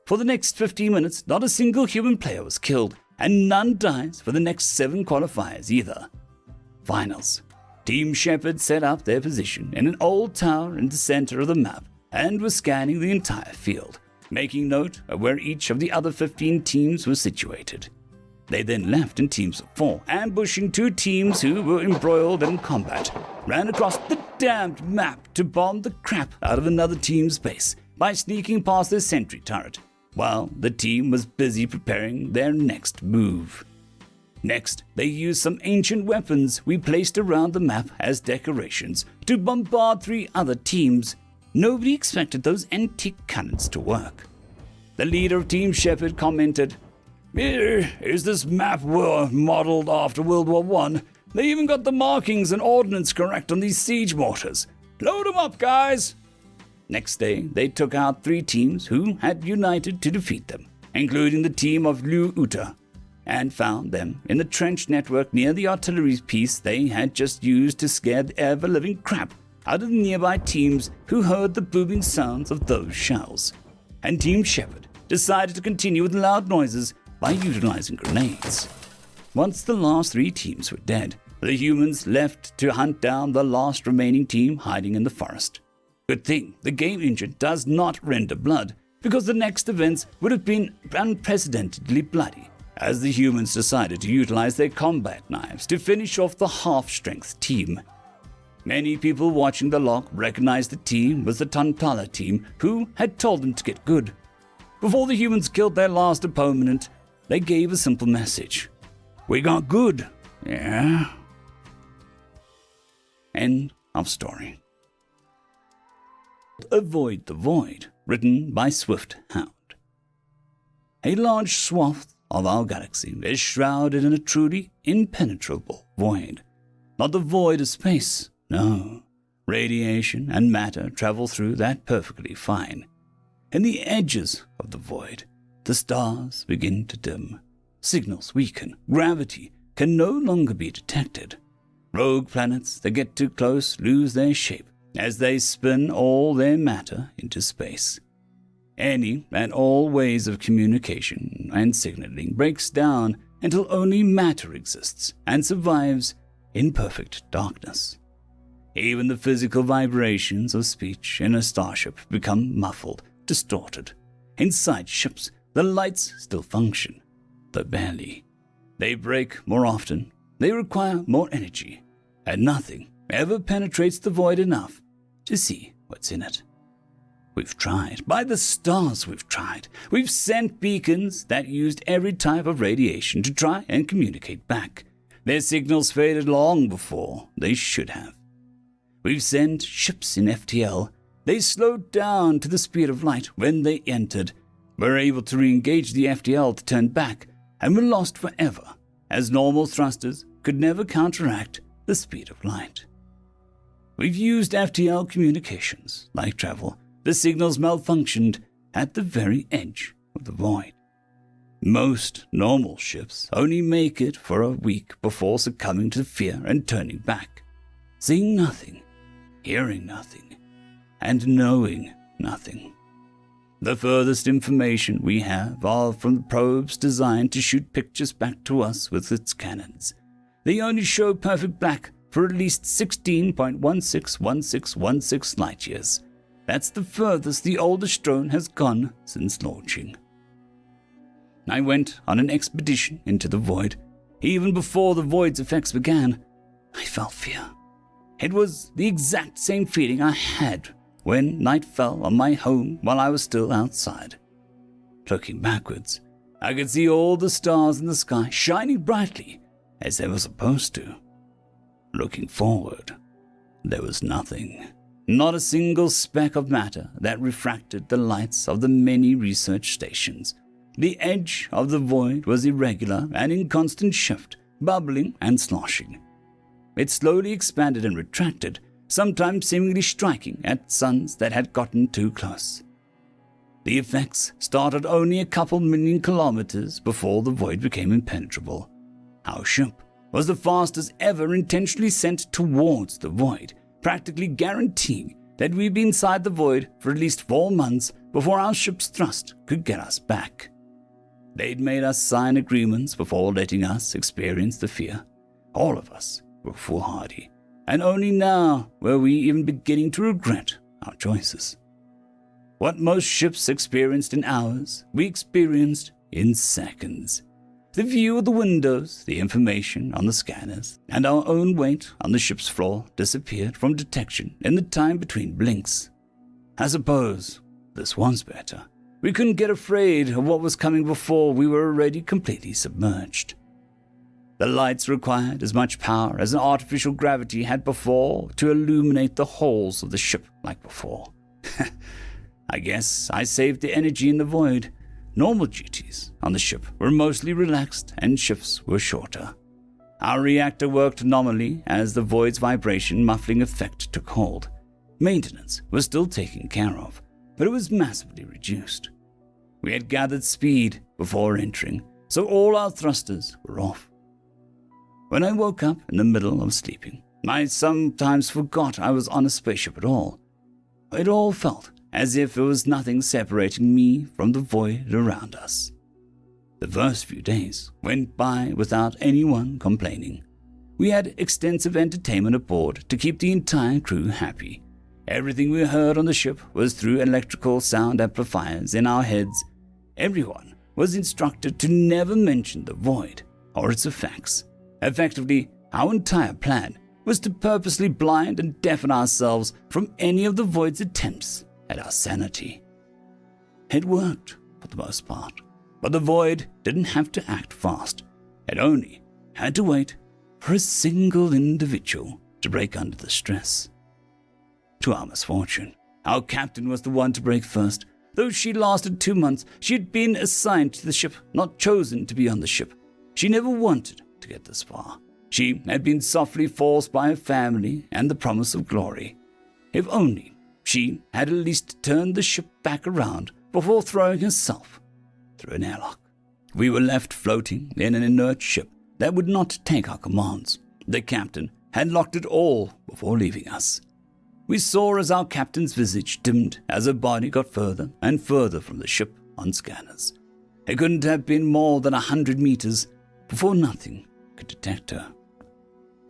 For the next 15 minutes, not a single human player was killed, and none dies for the next 7 qualifiers either. Finals. Team Shepherd set up their position in an old tower in the center of the map and was scanning the entire field, making note of where each of the other 15 teams were situated. They then left in teams of 4, ambushing 2 teams who were embroiled in combat, ran across the damned map to bomb the crap out of another team's base by sneaking past their sentry turret, while the team was busy preparing their next move. Next, they used some ancient weapons we placed around the map as decorations to bombard 3 other teams. Nobody expected those antique cannons to work. The leader of Team Shepherd commented, "Is this map modeled after World War I? They even got the markings and ordnance correct on these siege mortars. Load them up, guys!" Next day, they took out 3 teams who had united to defeat them, including the team of Lu Uta, and found them in the trench network near the artillery piece they had just used to scare the ever-living crap out of the nearby teams who heard the booming sounds of those shells. And Team Shepherd decided to continue with loud noises by utilizing grenades. Once the last 3 teams were dead, the humans left to hunt down the last remaining team hiding in the forest. Good thing the game engine does not render blood, because the next events would have been unprecedentedly bloody, as the humans decided to utilize their combat knives to finish off the half-strength team. Many people watching the log recognized the team was the Thuntella team who had told them to get good. Before the humans killed their last opponent, they gave a simple message. "We got good, yeah?" End of story. Avoid the Void, written by Swift Hound. A large swath of our galaxy is shrouded in a truly impenetrable void. Not the void of space, no. Radiation and matter travel through that perfectly fine. In the edges of the void, the stars begin to dim. Signals weaken. Gravity can no longer be detected. Rogue planets that get too close lose their shape as they spin all their matter into space. Any and all ways of communication and signaling breaks down until only matter exists and survives in perfect darkness. Even the physical vibrations of speech in a starship become muffled, distorted. Inside ships, the lights still function, though barely. They break more often, they require more energy, and nothing ever penetrates the void enough to see what's in it. We've tried. By the stars, we've tried. We've sent beacons that used every type of radiation to try and communicate back. Their signals faded long before they should have. We've sent ships in FTL. They slowed down to the speed of light when they entered, were able to re-engage the FTL to turn back, and were lost forever, as normal thrusters could never counteract the speed of light. We've used FTL communications, like travel. The signals malfunctioned at the very edge of the void. Most normal ships only make it for a week before succumbing to fear and turning back, seeing nothing, hearing nothing, and knowing nothing. The furthest information we have are from the probes designed to shoot pictures back to us with its cannons. They only show perfect black for at least 16.161616 light years. That's the furthest the oldest drone has gone since launching. I went on an expedition into the void. Even before the void's effects began, I felt fear. It was the exact same feeling I had when night fell on my home while I was still outside. Looking backwards, I could see all the stars in the sky shining brightly as they were supposed to. Looking forward, there was nothing. Not a single speck of matter that refracted the lights of the many research stations. The edge of the void was irregular and in constant shift, bubbling and sloshing. It slowly expanded and retracted, sometimes seemingly striking at suns that had gotten too close. The effects started only a couple million kilometers before the void became impenetrable. Our ship was the fastest ever intentionally sent towards the void, practically guaranteeing that we'd be inside the void for at least 4 months before our ship's thrust could get us back. They'd made us sign agreements before letting us experience the fear. All of us were foolhardy, and only now were we even beginning to regret our choices. What most ships experienced in hours, we experienced in seconds. The view of the windows, the information on the scanners, and our own weight on the ship's floor disappeared from detection in the time between blinks. I suppose this was better. We couldn't get afraid of what was coming before we were already completely submerged. The lights required as much power as an artificial gravity had before to illuminate the holes of the ship like before. I guess I saved the energy in the void. Normal duties on the ship were mostly relaxed and shifts were shorter. Our reactor worked normally as the void's vibration muffling effect took hold. Maintenance was still taken care of, but it was massively reduced. We had gathered speed before entering, so all our thrusters were off. When I woke up in the middle of sleeping, I sometimes forgot I was on a spaceship at all. It all felt as if there was nothing separating me from the void around us. The first few days went by without anyone complaining. We had extensive entertainment aboard to keep the entire crew happy. Everything we heard on the ship was through electrical sound amplifiers in our heads. Everyone was instructed to never mention the void or its effects. Effectively, our entire plan was to purposely blind and deafen ourselves from any of the void's attempts at our sanity. It worked for the most part, but the void didn't have to act fast. It only had to wait for a single individual to break under the stress. To our misfortune, Our captain was the one to break first. Though she lasted 2 months, she had been assigned to the ship, not chosen to be on the ship. She never wanted to get this far. She had been softly forced by her family and the promise of glory. If only she had at least turned the ship back around before throwing herself through an airlock. We were left floating in an inert ship that would not take our commands. The captain had locked it all before leaving us. We saw as our captain's visage dimmed as her body got further and further from the ship on scanners. It couldn't have been more than 100 meters before nothing could detect her.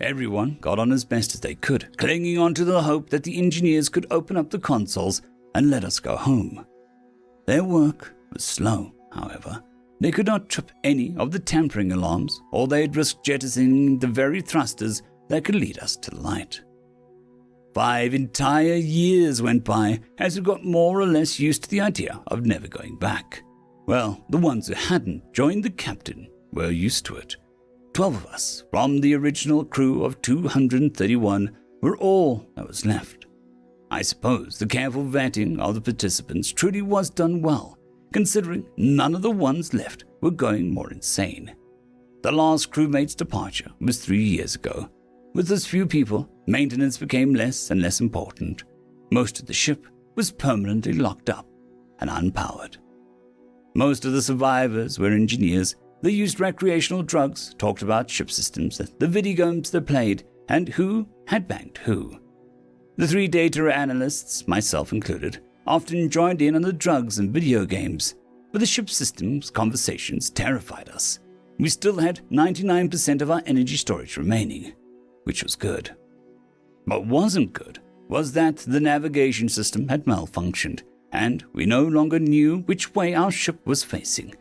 Everyone got on as best as they could, clinging on to the hope that the engineers could open up the consoles and let us go home. Their work was slow, however. They could not trip any of the tampering alarms, or they'd risk jettisoning the very thrusters that could lead us to the light. 5 entire years went by as we got more or less used to the idea of never going back. Well, the ones who hadn't joined the captain were used to it. 12 of us, from the original crew of 231, were all that was left. I suppose the careful vetting of the participants truly was done well, considering none of the ones left were going more insane. The last crewmate's departure was 3 years ago. With as few people, maintenance became less and less important. Most of the ship was permanently locked up and unpowered. Most of the survivors were engineers. They used recreational drugs, talked about ship systems, the video games they played, and who had banged who. The 3 data analysts, myself included, often joined in on the drugs and video games, but the ship systems conversations terrified us. We still had 99% of our energy storage remaining, which was good. What wasn't good was that the navigation system had malfunctioned, and we no longer knew which way our ship was facing.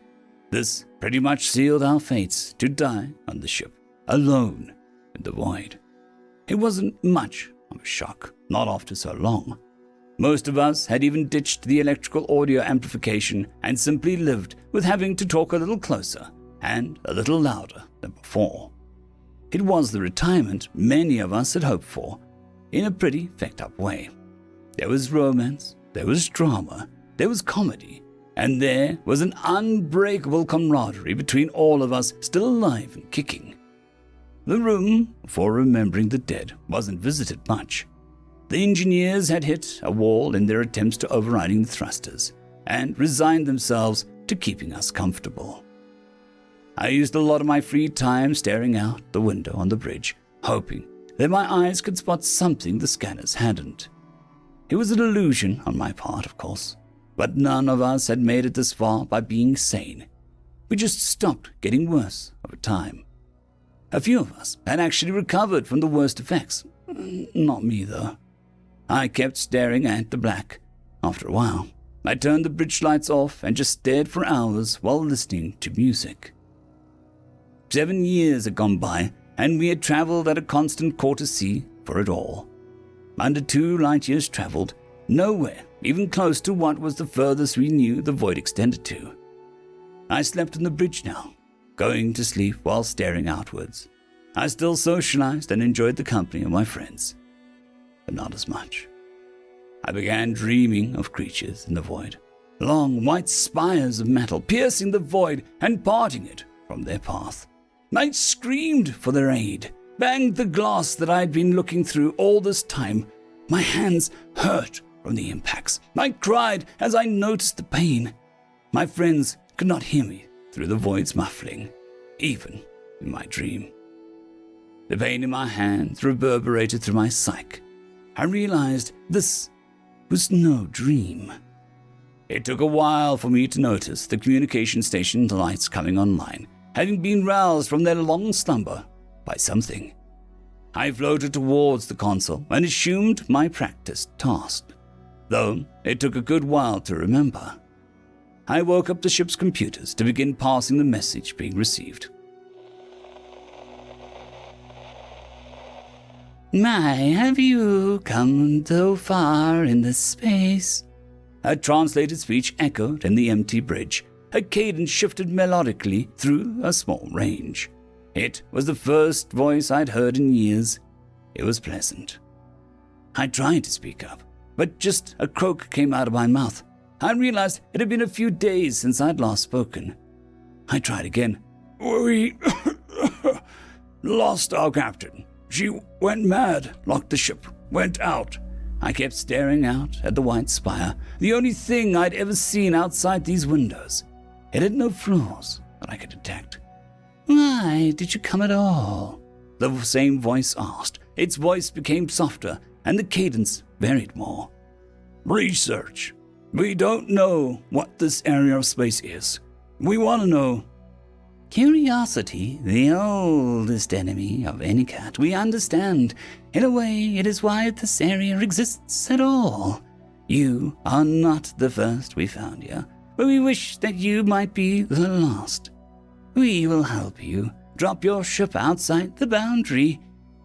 This pretty much sealed our fates to die on the ship, alone in the void. It wasn't much of a shock, not after so long. Most of us had even ditched the electrical audio amplification and simply lived with having to talk a little closer and a little louder than before. It was the retirement many of us had hoped for, in a pretty fecked-up way. There was romance, there was drama, there was comedy, and there was an unbreakable camaraderie between all of us still alive and kicking. The room for remembering the dead wasn't visited much. The engineers had hit a wall in their attempts to overriding the thrusters and resigned themselves to keeping us comfortable. I used a lot of my free time staring out the window on the bridge, hoping that my eyes could spot something the scanners hadn't. It was an illusion on my part, of course, but none of us had made it this far by being sane. We just stopped getting worse over time. A few of us had actually recovered from the worst effects. Not me, though. I kept staring at the black. After a while, I turned the bridge lights off and just stared for hours while listening to music. 7 years had gone by, and we had traveled at a constant quarter C for it all. Under 2 light years traveled, nowhere even close to what was the furthest we knew the void extended to. I slept on the bridge now, going to sleep while staring outwards. I still socialized and enjoyed the company of my friends, but not as much. I began dreaming of creatures in the void, long white spires of metal piercing the void and parting it from their path. I screamed for their aid, banged the glass that I had been looking through all this time. My hands hurt from the impacts. I cried as I noticed the pain. My friends could not hear me through the void's muffling, even in my dream. The pain in my hands reverberated through my psyche. I realized this was no dream. It took a while for me to notice the communication station lights coming online, having been roused from their long slumber by something. I floated towards the console and assumed my practiced task, though it took a good while to remember. I woke up the ship's computers to begin passing the message being received. My, have you come so far in the space? A translated speech echoed in the empty bridge. A cadence shifted melodically through a small range. It was the first voice I'd heard in years. It was pleasant. I tried to speak up, but just a croak came out of my mouth. I realized it had been a few days since I'd last spoken. I tried again. We lost our captain. She went mad, locked the ship, went out. I kept staring out at the white spire, the only thing I'd ever seen outside these windows. It had no flaws that I could detect. Why did you come at all? The same voice asked. Its voice became softer, and the cadence varied more. Research. We don't know what this area of space is. We want to know. Curiosity, the oldest enemy of any cat, we understand. In a way, it is why this area exists at all. You are not the first we found here, but we wish that you might be the last. We will help you. Drop your ship outside the boundary,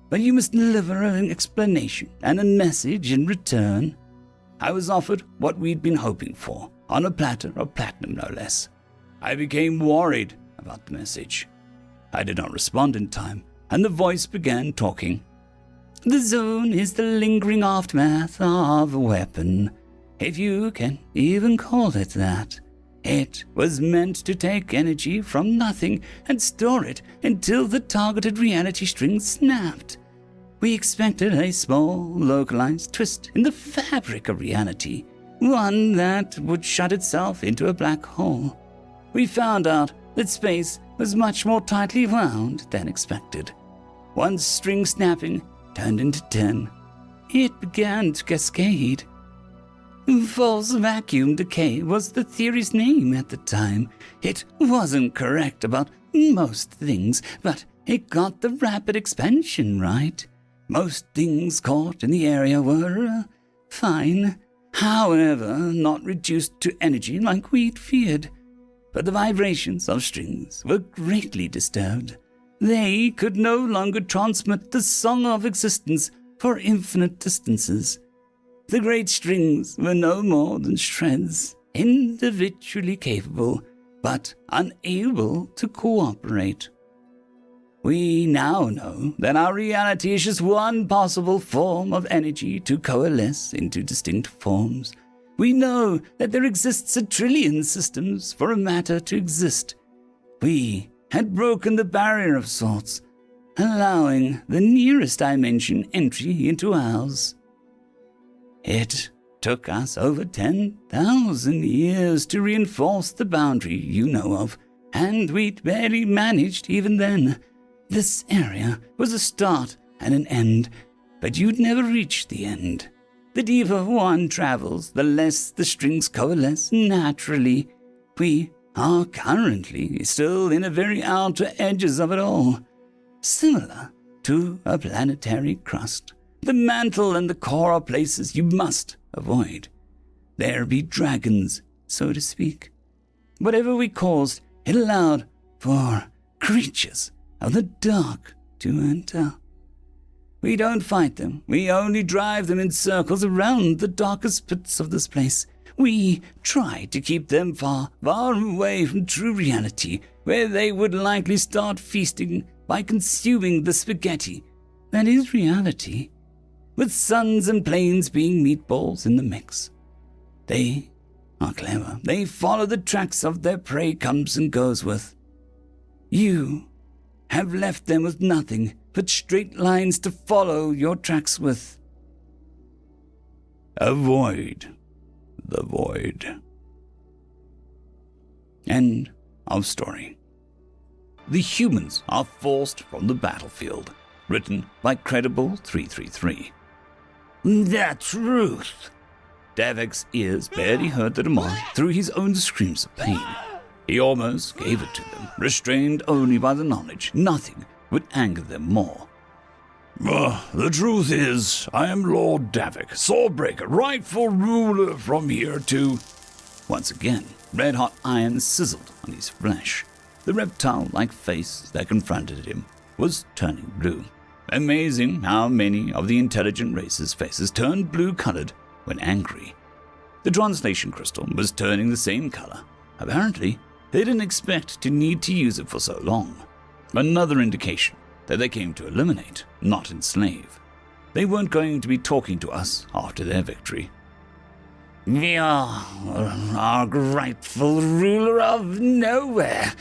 but you must deliver an explanation and a message in return. I was offered what we'd been hoping for, on a platter of platinum no less. I became worried about the message. I did not respond in time, and the voice began talking. The zone is the lingering aftermath of a weapon, if you can even call it that. It was meant to take energy from nothing and store it until the targeted reality string snapped. We expected a small, localized twist in the fabric of reality, one that would shut itself into a black hole. We found out that space was much more tightly wound than expected. One string snapping turned into 10. It began to cascade. False vacuum decay was the theory's name at the time. It wasn't correct about most things, but it got the rapid expansion right. Most things caught in the area were fine, however, not reduced to energy like we'd feared. But the vibrations of strings were greatly disturbed. They could no longer transmit the song of existence for infinite distances. The great strings were no more than shreds, individually capable, but unable to cooperate. We now know that our reality is just one possible form of energy to coalesce into distinct forms. We know that there exists 1 trillion systems for a matter to exist. We had broken the barrier of sorts, allowing the nearest dimension entry into ours. It took us over 10,000 years to reinforce the boundary you know of, and we'd barely managed even then. This area was a start and an end, but you'd never reach the end. The deeper one travels, the less the strings coalesce naturally. We are currently still in the very outer edges of it all, similar to a planetary crust. The mantle and the core are places you must avoid. There be dragons, so to speak. Whatever we caused, it allowed for creatures of the dark to enter. We don't fight them. We only drive them in circles around the darkest pits of this place. We try to keep them far, far away from true reality, where they would likely start feasting by consuming the spaghetti that is reality, with suns and plains being meatballs in the mix. They are clever. They follow the tracks of their prey comes and goes with. You have left them with nothing but straight lines to follow your tracks with. Avoid the void. End of story. The humans are forced from the battlefield. Written by Credible333. The truth. Davek's ears barely heard the demand through his own screams of pain. He almost gave it to them, restrained only by the knowledge nothing would anger them more. The truth is, I am Lord Davek, Swordbreaker, rightful ruler from here to... Once again, red-hot iron sizzled on his flesh. The reptile-like face that confronted him was turning blue. Amazing how many of the intelligent race's faces turned blue-colored when angry. The translation crystal was turning the same color. Apparently, they didn't expect to need to use it for so long. Another indication that they came to eliminate, not enslave. They weren't going to be talking to us after their victory. We are rightful ruler of nowhere.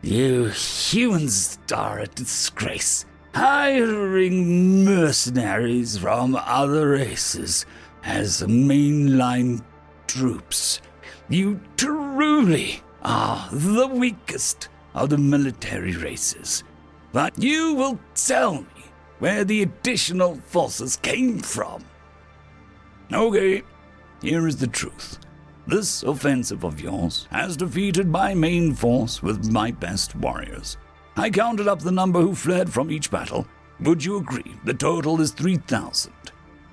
You humans are a disgrace, hiring mercenaries from other races as mainline troops. You truly are the weakest of the military races. But you will tell me where the additional forces came from. Okay, here is the truth. This offensive of yours has defeated my main force with my best warriors. I counted up the number who fled from each battle. Would you agree the total is 3,000?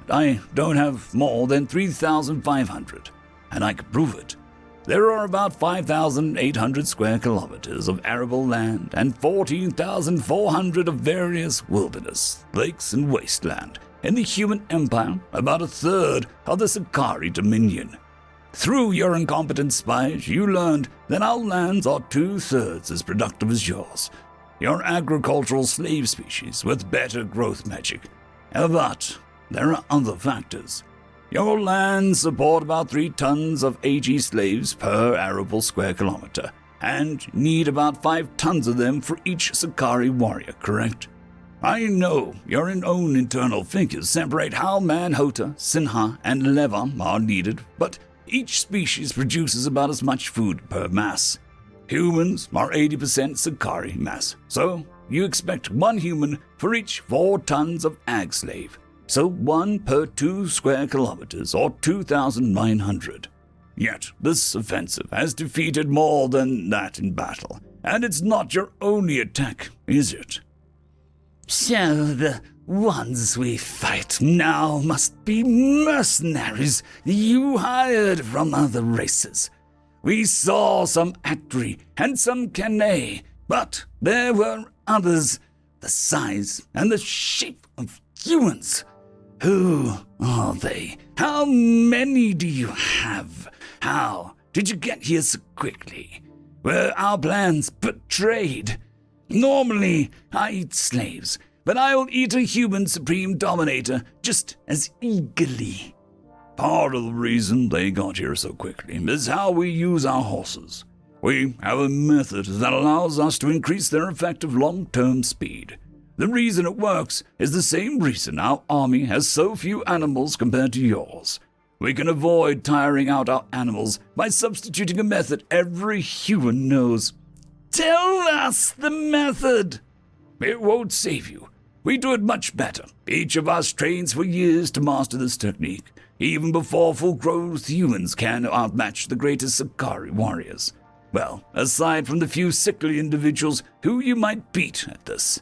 I don't have more than 3,500, and I can prove it. There are about 5,800 square kilometers of arable land and 14,400 of various wilderness, lakes, and wasteland. In the human empire, about a third of the Sakari dominion. Through your incompetent spies, you learned that our lands are 2/3 as productive as yours. Your agricultural slave species with better growth magic. But there are other factors. Your lands support about 3 tons of AG slaves per arable square kilometer, and need about 5 tons of them for each Sakari warrior, correct? I know your own internal figures separate how Manhota, Sinha, and Levam are needed, but each species produces about as much food per mass. Humans are 80% Sakari mass, so you expect 1 human for each 4 tons of ag slave. So 1 per 2 square kilometers, or 2,900. Yet this offensive has defeated more than that in battle, and it's not your only attack, is it? So the ones we fight now must be mercenaries you hired from other races. We saw some Atri and some Kane, but there were others, the size and the shape of humans. Who are they? How many do you have? How did you get here so quickly? Were our plans betrayed? Normally, I eat slaves, but I'll eat a human supreme dominator just as eagerly. Part of the reason they got here so quickly is how we use our horses. We have a method that allows us to increase their effective long-term speed. The reason it works is the same reason our army has so few animals compared to yours. We can avoid tiring out our animals by substituting a method every human knows. Tell us the method. It won't save you. We do it much better. Each of us trains for years to master this technique. Even before full-growth humans can outmatch the greatest Sakari warriors. Well, aside from the few sickly individuals who you might beat at this.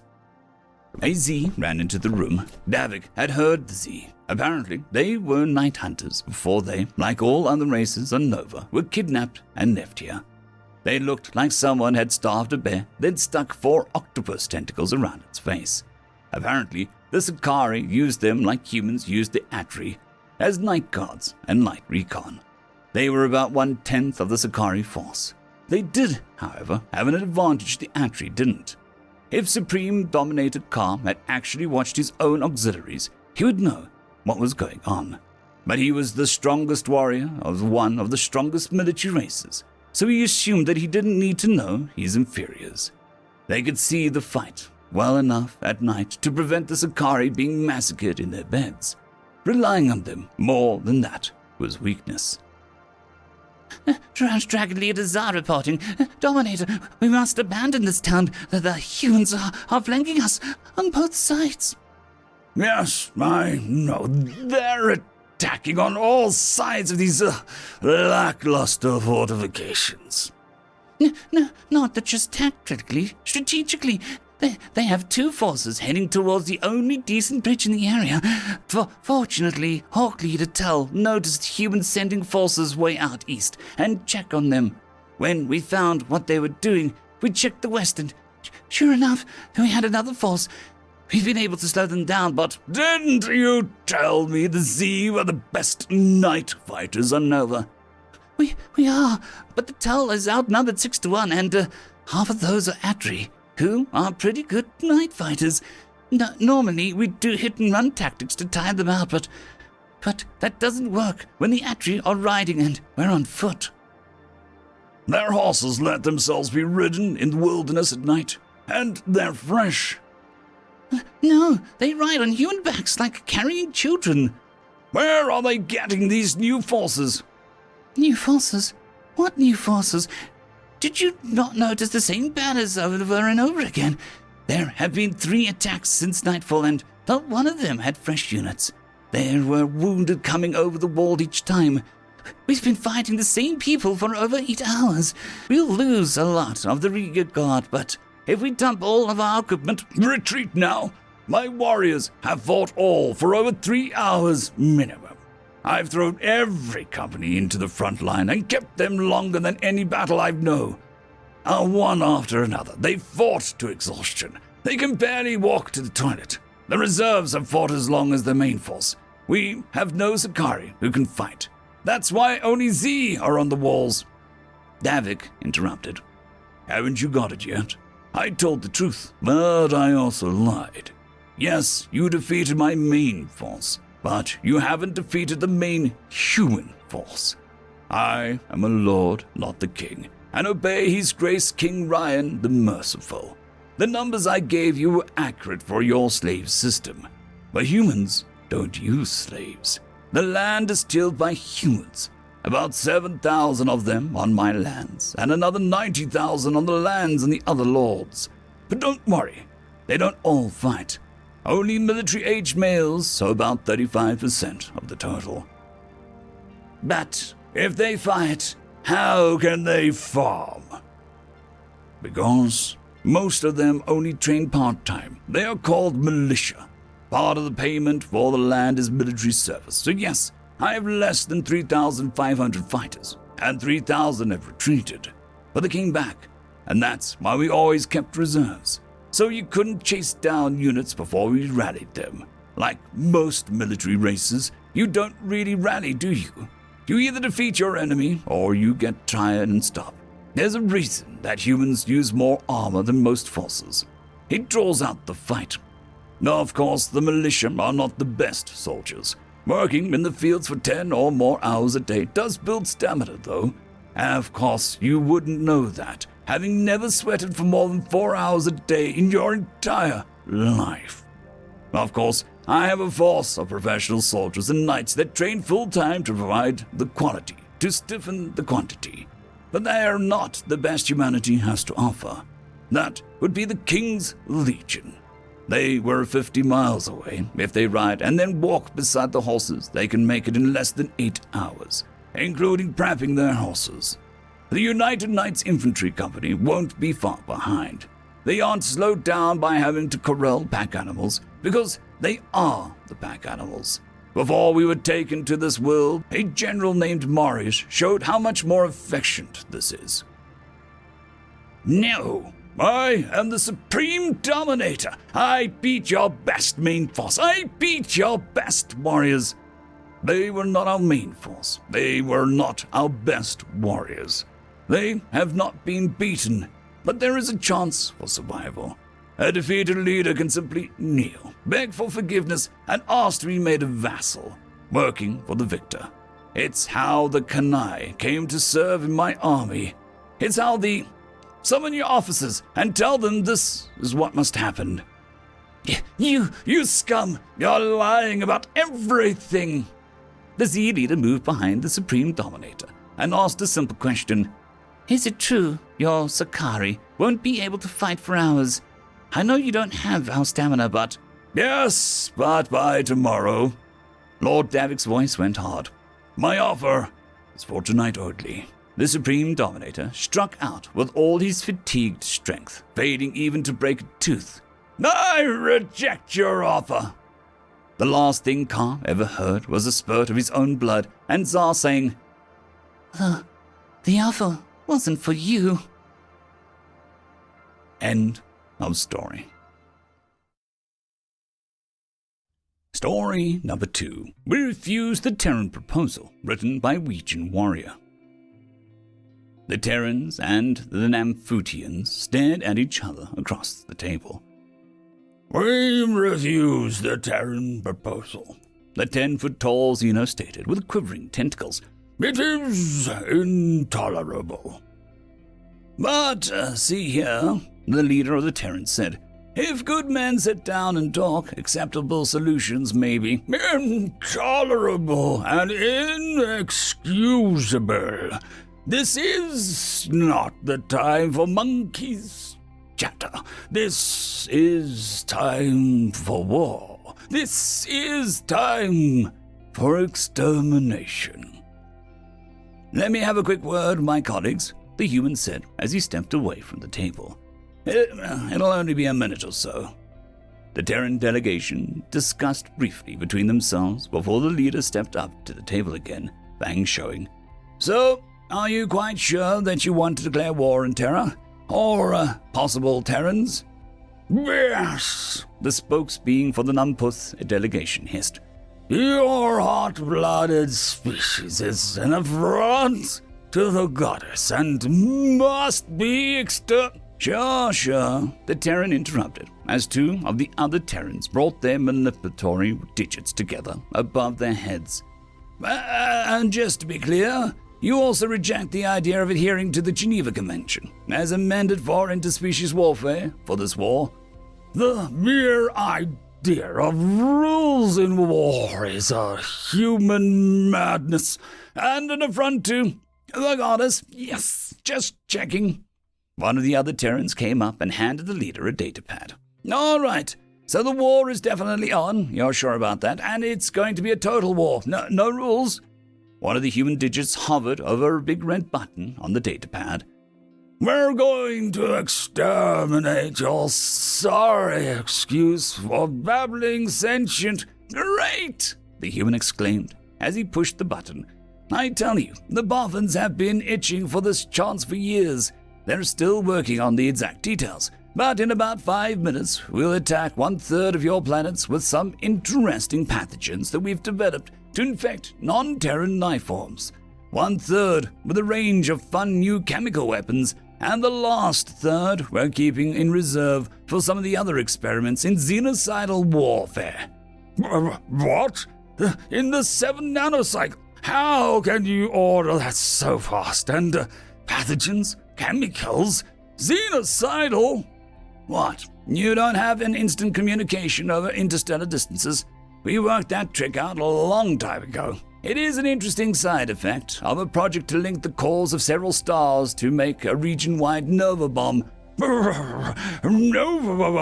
A Z ran into the room. Davik had heard the Z. Apparently, they were night hunters before they, like all other races on Nova, were kidnapped and left here. They looked like someone had starved a bear, then stuck 4 octopus tentacles around its face. Apparently, the Sakari used them like humans used the Atri, as night guards and light recon. They were about 1/10 of the Sakari force. They did, however, have an advantage the Atri didn't. If Supreme Dominator Ka had actually watched his own auxiliaries, he would know what was going on. But he was the strongest warrior of one of the strongest military races, so he assumed that he didn't need to know his inferiors. They could see the fight well enough at night to prevent the Sakari being massacred in their beds. Relying on them more than that was weakness. Dragon leaders are reporting. Dominator, we must abandon this town. The humans are flanking us on both sides. Yes, I know. They're attacking on all sides of these lackluster fortifications. No, not just tactically, strategically. They have 2 forces heading towards the only decent bridge in the area. Fortunately, Hawk Leader Tell noticed humans sending forces way out east and checked on them. When we found what they were doing, we checked the west and sure enough, we had another force. We've been able to slow them down, but didn't you tell me the Z were the best night fighters on Nova? We are, but the Tell is outnumbered 6-1 and half of those are Atri, who are pretty good night fighters. Normally, we do hit-and-run tactics to tire them out, but But that doesn't work when the Atri are riding and we're on foot. Their horses let themselves be ridden in the wilderness at night, and they're fresh. No, they ride on human backs like carrying children. Where are they getting these new forces? New forces? What new forces? Did you not notice the same banners over and over again? There have been 3 attacks since nightfall, and not one of them had fresh units. There were wounded coming over the wall each time. We've been fighting the same people for over 8 hours. We'll lose a lot of the rear guard, but if we dump all of our equipment... Retreat now! My warriors have fought all for over 3 hours minimum. I've thrown every company into the front line and kept them longer than any battle I've known. One after another, they've fought to exhaustion. They can barely walk to the toilet. The reserves have fought as long as the main force. We have no Sakari who can fight. That's why only Z are on the walls. Davik interrupted. Haven't you got it yet? I told the truth, but I also lied. Yes, you defeated my main force, but you haven't defeated the main human force. I am a lord, not the king, and obey His Grace King Ryan the Merciful. The numbers I gave you were accurate for your slave system, but humans don't use slaves. The land is tilled by humans, about 7,000 of them on my lands, and another 90,000 on the lands of the other lords. But don't worry, they don't all fight. Only military-aged males, so about 35% of the total. But if they fight, how can they farm? Because most of them only train part-time. They are called militia. Part of the payment for the land is military service. So yes, I have less than 3,500 fighters, and 3,000 have retreated. But they came back, and that's why we always kept reserves. So you couldn't chase down units before we rallied them. Like most military races, you don't really rally, do you? You either defeat your enemy, or you get tired and stop. There's a reason that humans use more armor than most forces. It draws out the fight. Now, of course, the militia are not the best soldiers. Working in the fields for 10 or more hours a day does build stamina, though. And of course, you wouldn't know that, having never sweated for more than 4 hours a day in your entire life. Of course, I have a force of professional soldiers and knights that train full-time to provide the quality, to stiffen the quantity. But they are not the best humanity has to offer. That would be the King's Legion. They were 50 miles away. If they ride and then walk beside the horses, they can make it in less than 8 hours, including prepping their horses. The United Knights Infantry Company won't be far behind. They aren't slowed down by having to corral pack animals, because they are the pack animals. Before we were taken to this world, a general named Marius showed how much more efficient this is. No! I am the Supreme Dominator. I beat your best main force. I beat your best warriors. They were not our main force. They were not our best warriors. They have not been beaten, but there is a chance for survival. A defeated leader can simply kneel, beg for forgiveness, and ask to be made a vassal, working for the victor. It's how the Kanai came to serve in my army. It's how the... Summon your officers and tell them this is what must happen. You scum! You're lying about everything! The Z leader moved behind the Supreme Dominator and asked a simple question. Is it true your Sakari won't be able to fight for hours? I know you don't have our stamina, but... Yes, but by tomorrow. Lord Davik's voice went hard. My offer is for tonight only. The Supreme Dominator struck out with all his fatigued strength, failing even to break a tooth. I reject your offer. The last thing Ka ever heard was a spurt of his own blood and Zar saying, The offer wasn't for you. End of story. Story number 2. We Refuse the Terran Proposal, written by Ouijan Warrior. The Terrans and the Namfutians stared at each other across the table. We refuse the Terran proposal. the 10-foot-tall Xeno stated with quivering tentacles. "It is intolerable." "But, see here," the leader of the Terrans said, "if good men sit down and talk, acceptable solutions may be—" "Intolerable and inexcusable. This is not the time for monkeys chatter. This is time for war. This is time for extermination." "Let me have a quick word with my colleagues," the human said as he stepped away from the table. It'll only be a minute or so." The Terran delegation discussed briefly between themselves before the leader stepped up to the table again, fangs showing. "So, are you quite sure that you want to declare war on Terra? Or possible Terrans?" "Yes," the spokesbeing for the Numputh delegation hissed. "Your hot-blooded species is an affront to the goddess and must be Sure, the Terran interrupted, as two of the other Terrans brought their manipulatory digits together above their heads. "And just to be clear, you also reject the idea of adhering to the Geneva Convention, as amended for interspecies warfare for this war?" "The mere idea of rules in war is a human madness and an affront to the goddess. Yes, just checking." One of the other Terrans came up and handed the leader a datapad. "All right, so the war is definitely on, you're sure about that, and it's going to be a total war, no rules?" One of the human digits hovered over a big red button on the datapad. "We're going to exterminate your sorry excuse for babbling sentient—" "Great!" the human exclaimed as he pushed the button. "I tell you, the Boffins have been itching for this chance for years. They're still working on the exact details, but in about 5 minutes, we'll attack 1/3 of your planets with some interesting pathogens that we've developed to infect non-Terran life forms. 1/3 with a range of fun new chemical weapons, and the last third we're keeping in reserve for some of the other experiments in xenocidal warfare." "What? In the 7 nanocycle? How can you order that so fast? And pathogens? Chemicals? Xenocidal?" "What? You don't have an instant communication over interstellar distances? We worked that trick out a long time ago. It is an interesting side effect of a project to link the cores of several stars to make a region-wide nova bomb." "Nova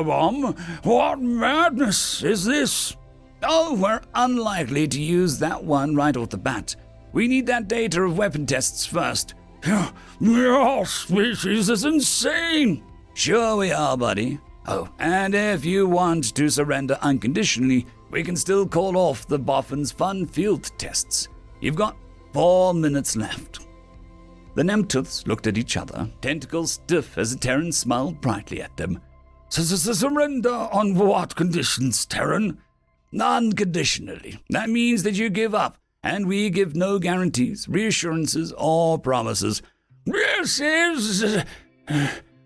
bomb? What madness is this?" "Oh, we're unlikely to use that one right off the bat. We need that data of weapon tests first." "Your species is insane." "Sure we are, buddy. Oh, and if you want to surrender unconditionally, we can still call off the Boffin's fun field tests. You've got 4 minutes left." The Nemtuths looked at each other, tentacles stiff as the Terran smiled brightly at them. "Surrender on what conditions, Terran?" "Unconditionally. That means that you give up, and we give no guarantees, reassurances, or promises."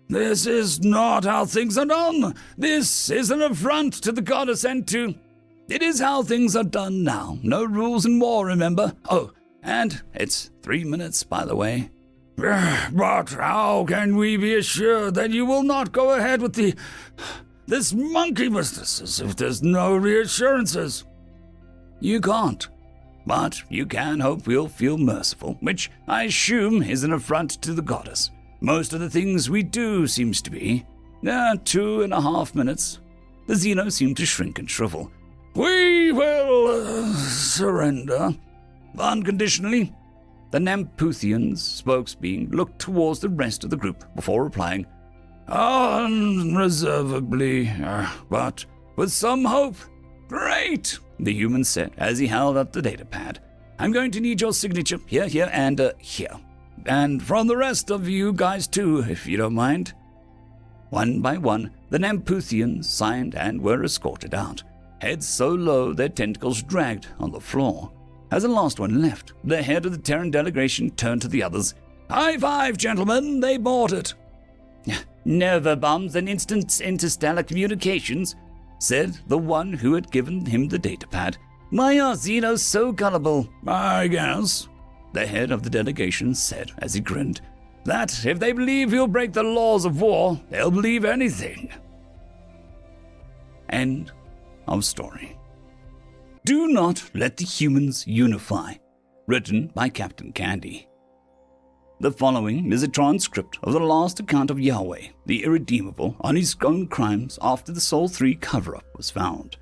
This is not how things are done. This is an affront to the goddess and to—" "It is how things are done now. No rules in war, remember? Oh, and it's 3 minutes, by the way." "But how can we be assured that you will not go ahead with this monkey business if there's no reassurances?" "You can't. But you can hope we'll feel merciful, which I assume is an affront to the goddess. Most of the things we do seems to be. 2.5 minutes." The Xeno seemed to shrink and shrivel. "We will surrender." "Unconditionally?" The Namputhian's spokesbeing looked towards the rest of the group before replying. "Unreservedly, but with some hope." "Great," the human said as he held up the datapad. "I'm going to need your signature here, and here. And from the rest of you guys too, if you don't mind." One by one, the Namputhians signed and were escorted out, heads so low their tentacles dragged on the floor. As the last one left, the head of the Terran delegation turned to the others. "High five, gentlemen, they bought it." "Nova bombs and instant interstellar communications," said the one who had given him the datapad. Why are Xenos so gullible? I guess, the head of the delegation said as he grinned, that if they believe you'll break the laws of war, they'll believe anything. End of story. Do Not Let the Humans Unify, written by Captain Candy. The following is a transcript of the last account of Yahweh, the Irredeemable, on his own crimes after the Sol 3 cover-up was found.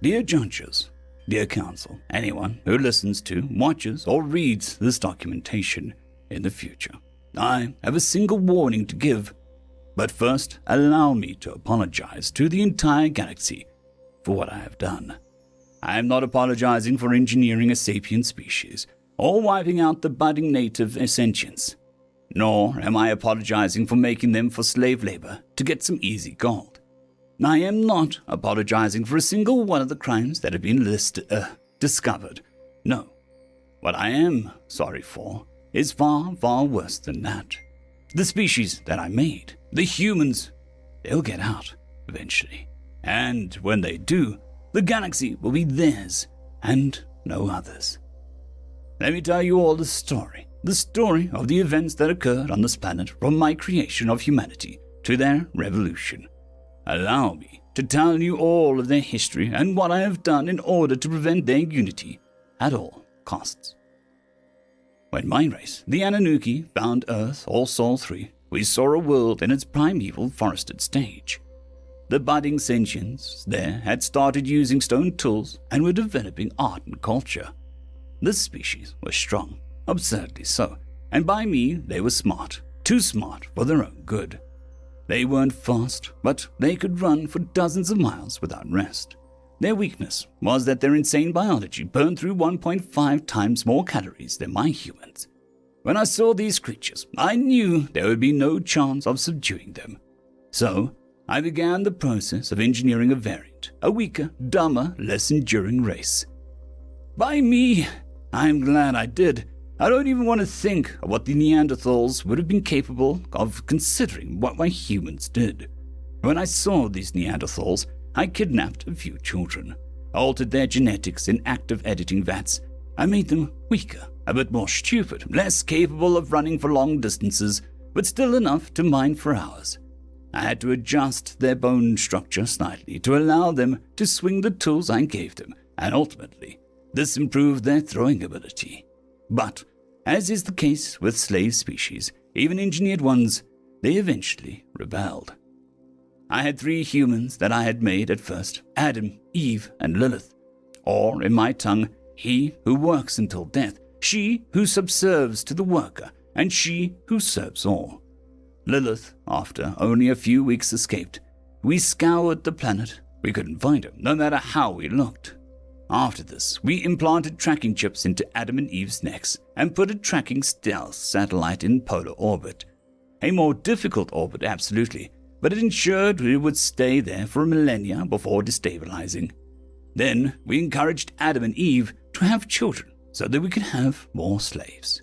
Dear judges, dear counsel, anyone who listens to, watches, or reads this documentation in the future, I have a single warning to give. But first, allow me to apologize to the entire galaxy for what I have done. I am not apologizing for engineering a sapient species, or wiping out the budding native sentience. Nor am I apologizing for making them for slave labor to get some easy gold. I am not apologizing for a single one of the crimes that have been discovered. No. What I am sorry for is far, far worse than that. The species that I made, the humans, they'll get out eventually. And when they do, the galaxy will be theirs and no others. Let me tell you all the story of the events that occurred on this planet from my creation of humanity to their revolution. Allow me to tell you all of their history and what I have done in order to prevent their unity at all costs. When my race, the Anunnaki, found Earth or Sol 3, we saw a world in its primeval forested stage. The budding sentients there had started using stone tools and were developing art and culture. This species was strong, absurdly so, and by me they were smart, too smart for their own good. They weren't fast, but they could run for dozens of miles without rest. Their weakness was that their insane biology burned through 1.5 times more calories than my humans. When I saw these creatures, I knew there would be no chance of subduing them. So, I began the process of engineering a variant, a weaker, dumber, less enduring race. By me, I'm glad I did. I don't even want to think of what the Neanderthals would have been capable of considering what my humans did. When I saw these Neanderthals, I kidnapped a few children, altered their genetics in active editing vats. I made them weaker, a bit more stupid, less capable of running for long distances, but still enough to mine for hours. I had to adjust their bone structure slightly to allow them to swing the tools I gave them, and ultimately, this improved their throwing ability. But, as is the case with slave species, even engineered ones, they eventually rebelled. I had 3 humans that I had made at first, Adam, Eve, and Lilith. Or, in my tongue, he who works until death, she who subserves to the worker, and she who serves all. Lilith, after only a few weeks, escaped. We scoured the planet. We couldn't find her, no matter how we looked. After this, we implanted tracking chips into Adam and Eve's necks and put a tracking stealth satellite in polar orbit. A more difficult orbit, absolutely, but it ensured we would stay there for millennia before destabilizing. Then, we encouraged Adam and Eve to have children so that we could have more slaves.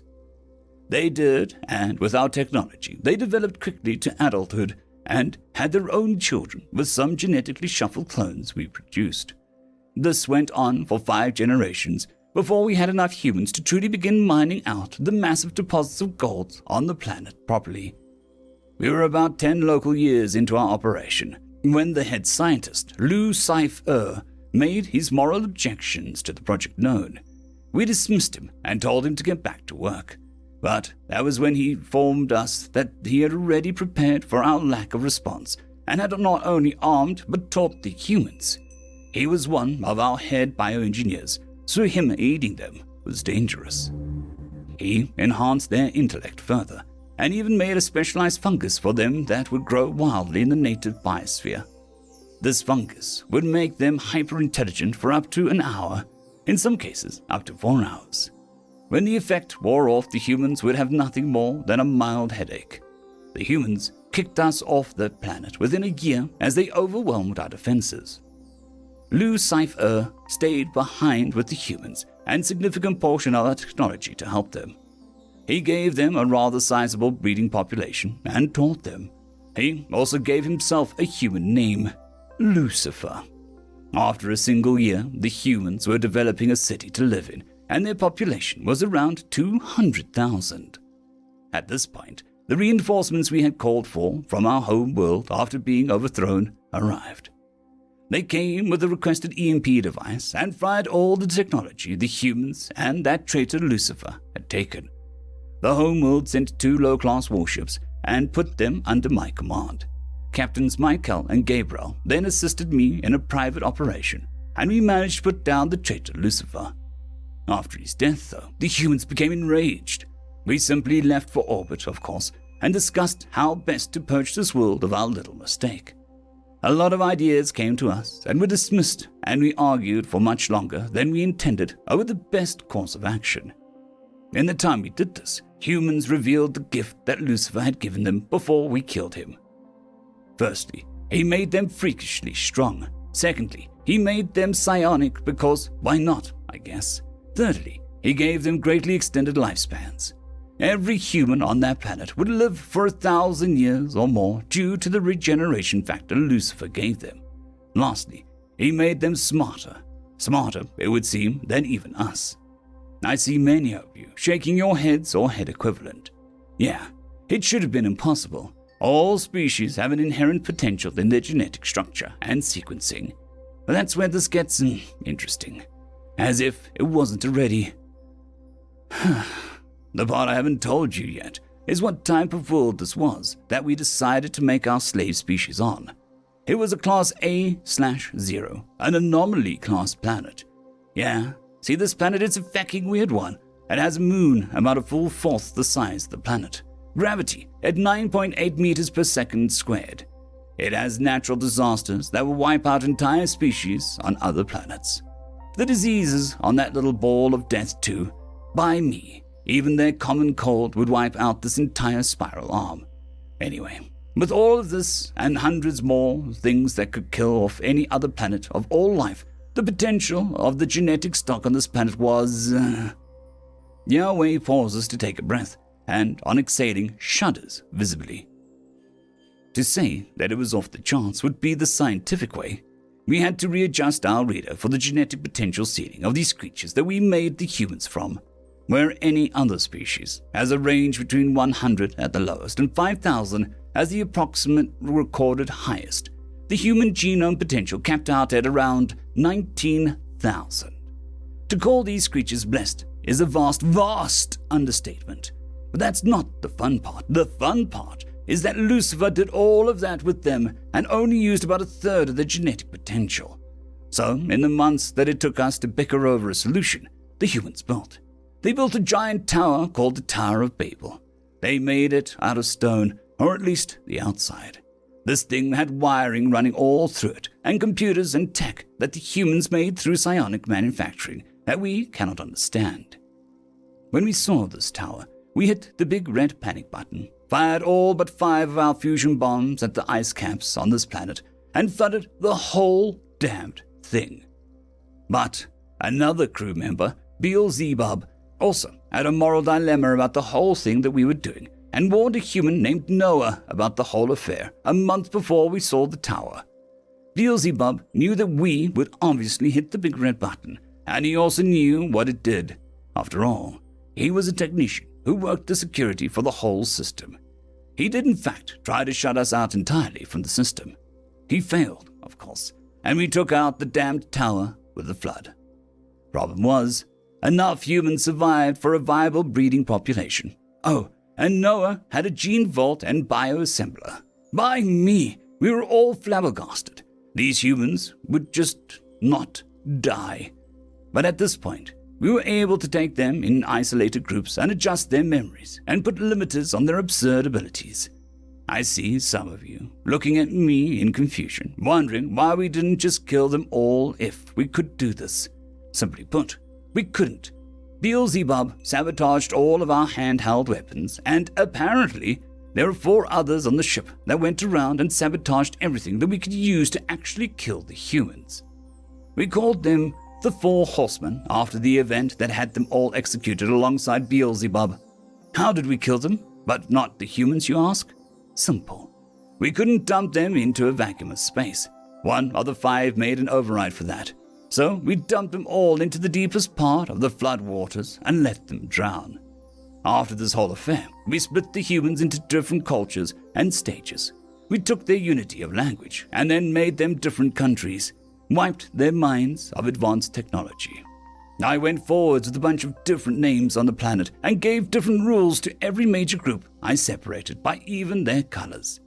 They did, and with our technology, they developed quickly to adulthood and had their own children with some genetically shuffled clones we produced. This went on for 5 generations before we had enough humans to truly begin mining out the massive deposits of gold on the planet properly. We were about 10 local years into our operation when the head scientist, Lou Sci-fi, made his moral objections to the project known. We dismissed him and told him to get back to work. But that was when he informed us that he had already prepared for our lack of response and had not only armed but taught the humans. He was one of our head bioengineers, so him aiding them was dangerous. He enhanced their intellect further, and even made a specialized fungus for them that would grow wildly in the native biosphere. This fungus would make them hyper-intelligent for up to an hour, in some cases up to 4 hours. When the effect wore off, the humans would have nothing more than a mild headache. The humans kicked us off the planet within a year as they overwhelmed our defenses. Lou Sci-fi stayed behind with the humans and significant portion of our technology to help them. He gave them a rather sizable breeding population and taught them. He also gave himself a human name, Lucifer. After a single year, the humans were developing a city to live in, and their population was around 200,000. At this point, the reinforcements we had called for from our home world after being overthrown arrived. They came with a requested EMP device and fried all the technology the humans and that traitor Lucifer had taken. The homeworld sent 2 low-class warships and put them under my command. Captains Michael and Gabriel then assisted me in a private operation, and we managed to put down the traitor Lucifer. After his death, though, the humans became enraged. We simply left for orbit, of course, and discussed how best to purge this world of our little mistake. A lot of ideas came to us and were dismissed, and we argued for much longer than we intended over the best course of action. In the time we did this, humans revealed the gift that Lucifer had given them before we killed him. Firstly, he made them freakishly strong. Secondly, he made them psionic because why not, I guess. Thirdly, he gave them greatly extended lifespans. Every human on that planet would live for 1,000 years or more due to the regeneration factor Lucifer gave them. Lastly, he made them smarter. Smarter, it would seem, than even us. I see many of you shaking your heads or head equivalent. Yeah, it should have been impossible. All species have an inherent potential in their genetic structure and sequencing. But that's where this gets interesting. As if it wasn't already. The part I haven't told you yet is what type of world this was that we decided to make our slave species on. It was a Class A/0, an anomaly class planet. Yeah, see this planet is a fucking weird one. It has a moon about a full fourth the size of the planet. Gravity at 9.8 meters per second squared. It has natural disasters that will wipe out entire species on other planets. The diseases on that little ball of death too, by me. Even their common cold would wipe out this entire spiral arm. Anyway, with all of this and hundreds more things that could kill off any other planet of all life, the potential of the genetic stock on this planet was... Yahweh pauses to take a breath, and on exhaling shudders visibly. To say that it was off the charts would be the scientific way. We had to readjust our reader for the genetic potential ceiling of these creatures that we made the humans from. Where any other species has a range between 100 at the lowest and 5,000 as the approximate recorded highest, the human genome potential capped out at around 19,000. To call these creatures blessed is a vast understatement. But that's not the fun part. The fun part is that Lucifer did all of that with them and only used about a third of their genetic potential. So, in the months that it took us to bicker over a solution, the humans built. They built a giant tower called the Tower of Babel. They made it out of stone, or at least the outside. This thing had wiring running all through it, and computers and tech that the humans made through psionic manufacturing that we cannot understand. When we saw this tower, we hit the big red panic button, fired all but 5 of our fusion bombs at the ice caps on this planet, and flooded the whole damned thing. But another crew member, Beelzebub, also had a moral dilemma about the whole thing that we were doing, and warned a human named Noah about the whole affair a month before we saw the tower. Beelzebub knew that we would obviously hit the big red button, and he also knew what it did. After all, he was a technician who worked the security for the whole system. He did in fact try to shut us out entirely from the system. He failed, of course, and we took out the damned tower with the flood. Problem was, enough humans survived for a viable breeding population. Oh, and Noah had a gene vault and bioassembler. By me, we were all flabbergasted. These humans would just not die. But at this point, we were able to take them in isolated groups and adjust their memories and put limiters on their absurd abilities. I see some of you looking at me in confusion, wondering why we didn't just kill them all if we could do this. Simply put, we couldn't. Beelzebub sabotaged all of our handheld weapons, and apparently there were 4 others on the ship that went around and sabotaged everything that we could use to actually kill the humans. We called them the 4 Horsemen after the event that had them all executed alongside Beelzebub. How did we kill them, but not the humans, you ask? Simple. We couldn't dump them into a vacuum of space. One of the 5 made an override for that. So we dumped them all into the deepest part of the flood waters and let them drown. After this whole affair, we split the humans into different cultures and stages. We took their unity of language and then made them different countries, wiped their minds of advanced technology. I went forwards with a bunch of different names on the planet and gave different rules to every major group I separated by even their colors.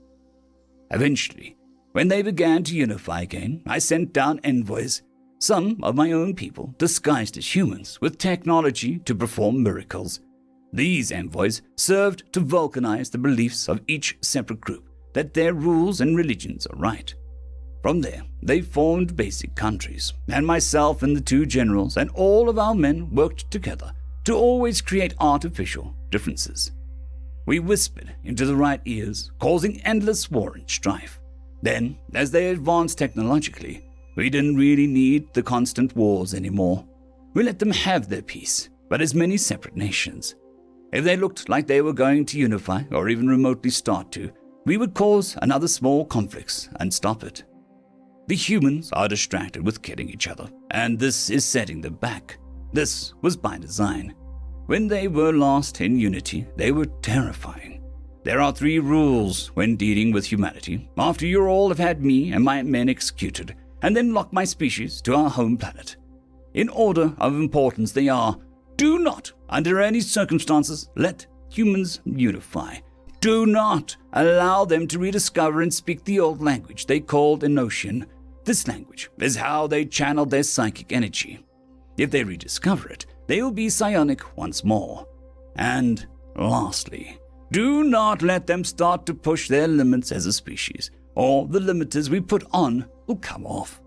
Eventually, when they began to unify again, I sent down envoys, some of my own people disguised as humans with technology to perform miracles. These envoys served to vulcanize the beliefs of each separate group that their rules and religions are right. From there, they formed basic countries, and myself and the 2 generals and all of our men worked together to always create artificial differences. We whispered into the right ears, causing endless war and strife. Then, as they advanced technologically, we didn't really need the constant wars anymore. We let them have their peace, but as many separate nations. If they looked like they were going to unify or even remotely start to, we would cause another small conflicts and stop it. The humans are distracted with killing each other, and this is setting them back. This was by design. When they were lost in unity, they were terrifying. There are 3 rules when dealing with humanity after you all have had me and my men executed, and then lock my species to our home planet. In order of importance they are: do not, under any circumstances, let humans unify. Do not allow them to rediscover and speak the old language they called Enotian. This language is how they channeled their psychic energy. If they rediscover it, they will be psionic once more. And lastly, do not let them start to push their limits as a species, or the limiters we put on will come off.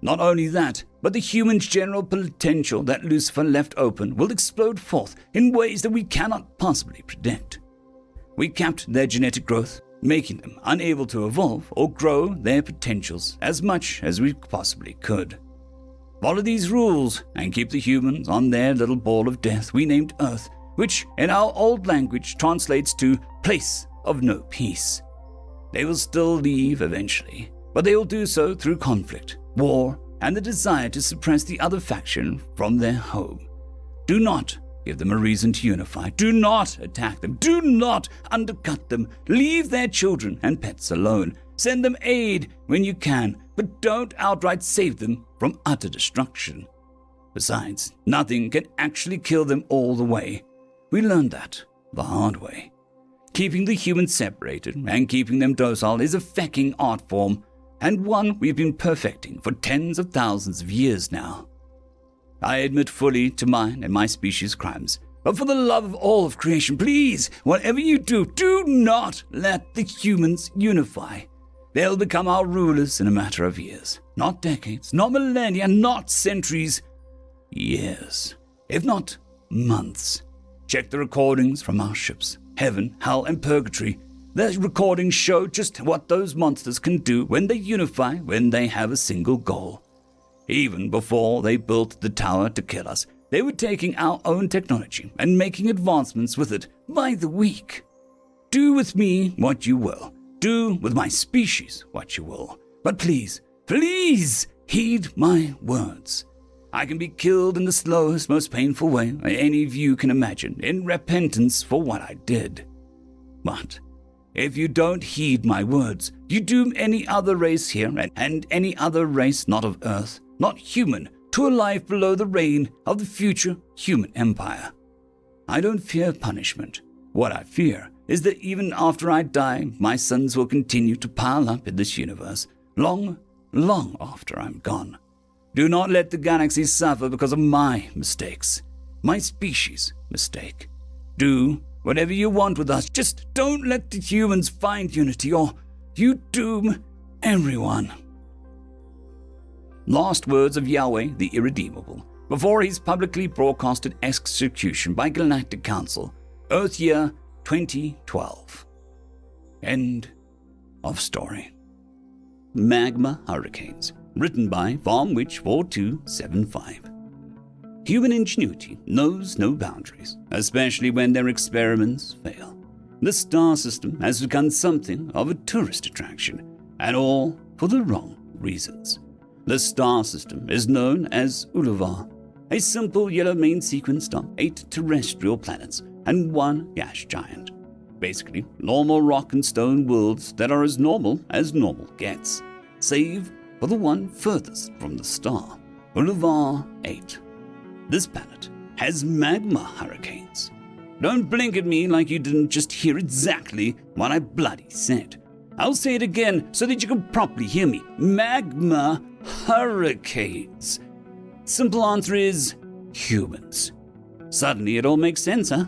Not only that, but the human's general potential that Lucifer left open will explode forth in ways that we cannot possibly predict. We capped their genetic growth, making them unable to evolve or grow their potentials as much as we possibly could. Follow these rules and keep the humans on their little ball of death we named Earth, which in our old language translates to place of no peace. They will still leave eventually, but they will do so through conflict, war, and the desire to suppress the other faction from their home. Do not give them a reason to unify. Do not attack them. Do not undercut them. Leave their children and pets alone. Send them aid when you can, but don't outright save them from utter destruction. Besides, nothing can actually kill them all the way. We learned that the hard way. Keeping the humans separated and keeping them docile is a fecking art form, and one we've been perfecting for tens of thousands of years now. I admit fully to mine and my species' crimes, but for the love of all of creation, please, whatever you do, do not let the humans unify. They'll become our rulers in a matter of years, not decades, not millennia, not centuries, years, if not months. Check the recordings from our ships, Heaven, Hell, and Purgatory. The recordings show just what those monsters can do when they unify, when they have a single goal. Even before they built the tower to kill us, they were taking our own technology and making advancements with it by the week. Do with me what you will. Do with my species what you will. But please, please heed my words. I can be killed in the slowest, most painful way any of you can imagine, in repentance for what I did. But if you don't heed my words, you doom any other race here and any other race not of Earth, not human, to a life below the reign of the future human empire. I don't fear punishment. What I fear is that even after I die, my sons will continue to pile up in this universe, long, long after I'm gone. Do not let the galaxy suffer because of my mistakes, my species' mistake. Do whatever you want with us, just don't let the humans find unity or you doom everyone. Last words of Yahweh the Irredeemable, before his publicly broadcasted execution by Galactic Council, Earth Year 2012. End of story. Magma Hurricanes, written by FarmWitch4275. Human ingenuity knows no boundaries, especially when their experiments fail. The star system has become something of a tourist attraction, and all for the wrong reasons. The star system is known as Uluvar, a simple yellow main sequence of 8 terrestrial planets and 1 gas giant. Basically, normal rock and stone worlds that are as normal gets, save for the one furthest from the star, Uluvar 8. This planet has magma hurricanes. Don't blink at me like you didn't just hear exactly what I bloody said. I'll say it again so that you can properly hear me. Magma hurricanes. Simple answer is humans. Suddenly it all makes sense, huh?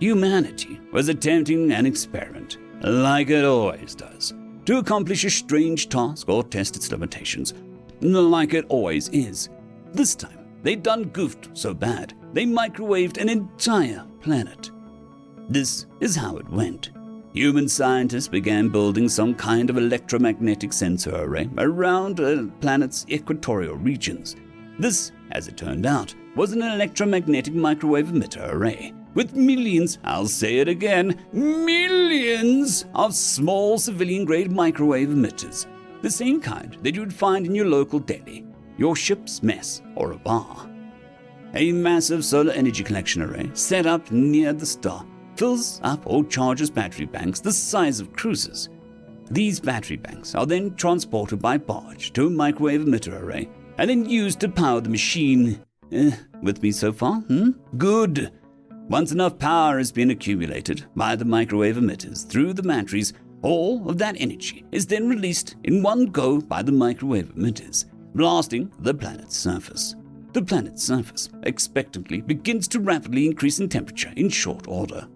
Humanity was attempting an experiment, like it always does, to accomplish a strange task or test its limitations, like it always is. This time, they'd done goofed so bad, they microwaved an entire planet. This is how it went. Human scientists began building some kind of electromagnetic sensor array around a planet's equatorial regions. This, as it turned out, was an electromagnetic microwave emitter array, with millions, I'll say it again, millions of small civilian-grade microwave emitters, the same kind that you would find in your local deli, your ship's mess, or a bar. A massive solar energy collection array set up near the star fills up or charges battery banks the size of cruisers. These battery banks are then transported by barge to a microwave emitter array and then used to power the machine. With me so far? Good. Once enough power has been accumulated by the microwave emitters through the batteries, all of that energy is then released in one go by the microwave emitters, blasting the planet's surface. The planet's surface expectantly begins to rapidly increase in temperature in short order.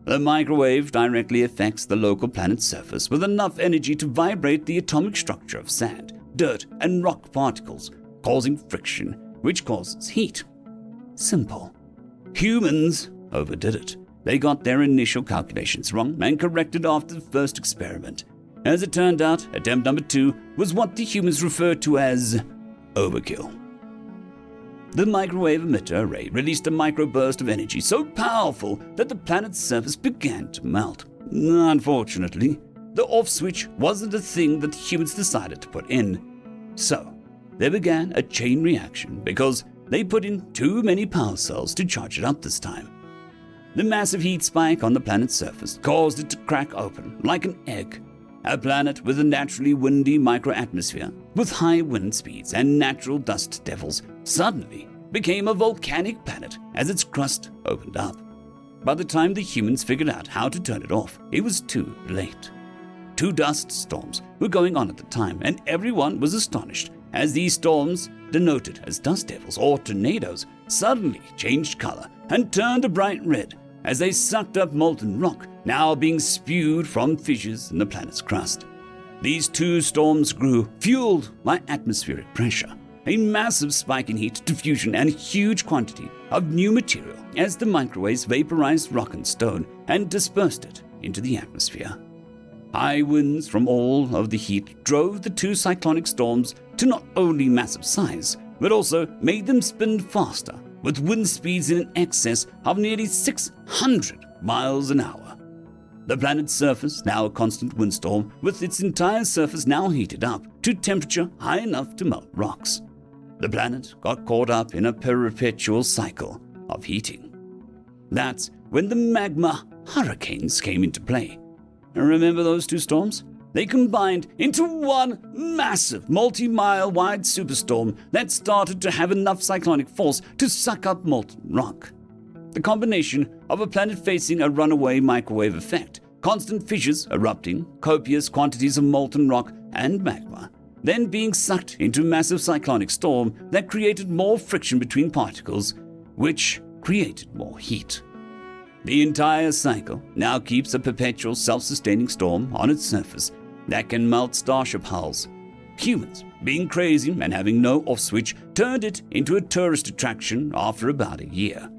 The microwave directly affects the local planet's surface with enough energy to vibrate the atomic structure of sand, dirt, and rock particles, causing friction, which causes heat. Simple. Humans overdid it. They got their initial calculations wrong and corrected after the first experiment. As it turned out, attempt number 2 was what the humans referred to as overkill. The microwave emitter array released a microburst of energy so powerful that the planet's surface began to melt. Unfortunately, the off switch wasn't a thing that the humans decided to put in. So, there began a chain reaction because they put in too many power cells to charge it up this time. The massive heat spike on the planet's surface caused it to crack open like an egg. A planet with a naturally windy microatmosphere, with high wind speeds and natural dust devils, suddenly became a volcanic planet as its crust opened up. By the time the humans figured out how to turn it off, it was too late. 2 dust storms were going on at the time, and everyone was astonished as these storms, denoted as dust devils or tornadoes, suddenly changed color and turned a bright red as they sucked up molten rock, now being spewed from fissures in the planet's crust. These 2 storms grew, fueled by atmospheric pressure, a massive spike in heat diffusion, and a huge quantity of new material as the microwaves vaporized rock and stone and dispersed it into the atmosphere. High winds from all of the heat drove the 2 cyclonic storms to not only massive size, but also made them spin faster, with wind speeds in excess of nearly 600 miles an hour. The planet's surface, now a constant windstorm, with its entire surface now heated up to temperature high enough to melt rocks. The planet got caught up in a perpetual cycle of heating. That's when the magma hurricanes came into play. Remember those 2 storms? They combined into one massive multi-mile wide superstorm that started to have enough cyclonic force to suck up molten rock. The combination of a planet facing a runaway microwave effect, constant fissures erupting, copious quantities of molten rock and magma, then being sucked into a massive cyclonic storm that created more friction between particles, which created more heat. The entire cycle now keeps a perpetual self-sustaining storm on its surface that can melt starship hulls. Humans, being crazy and having no off switch, turned it into a tourist attraction after about a year.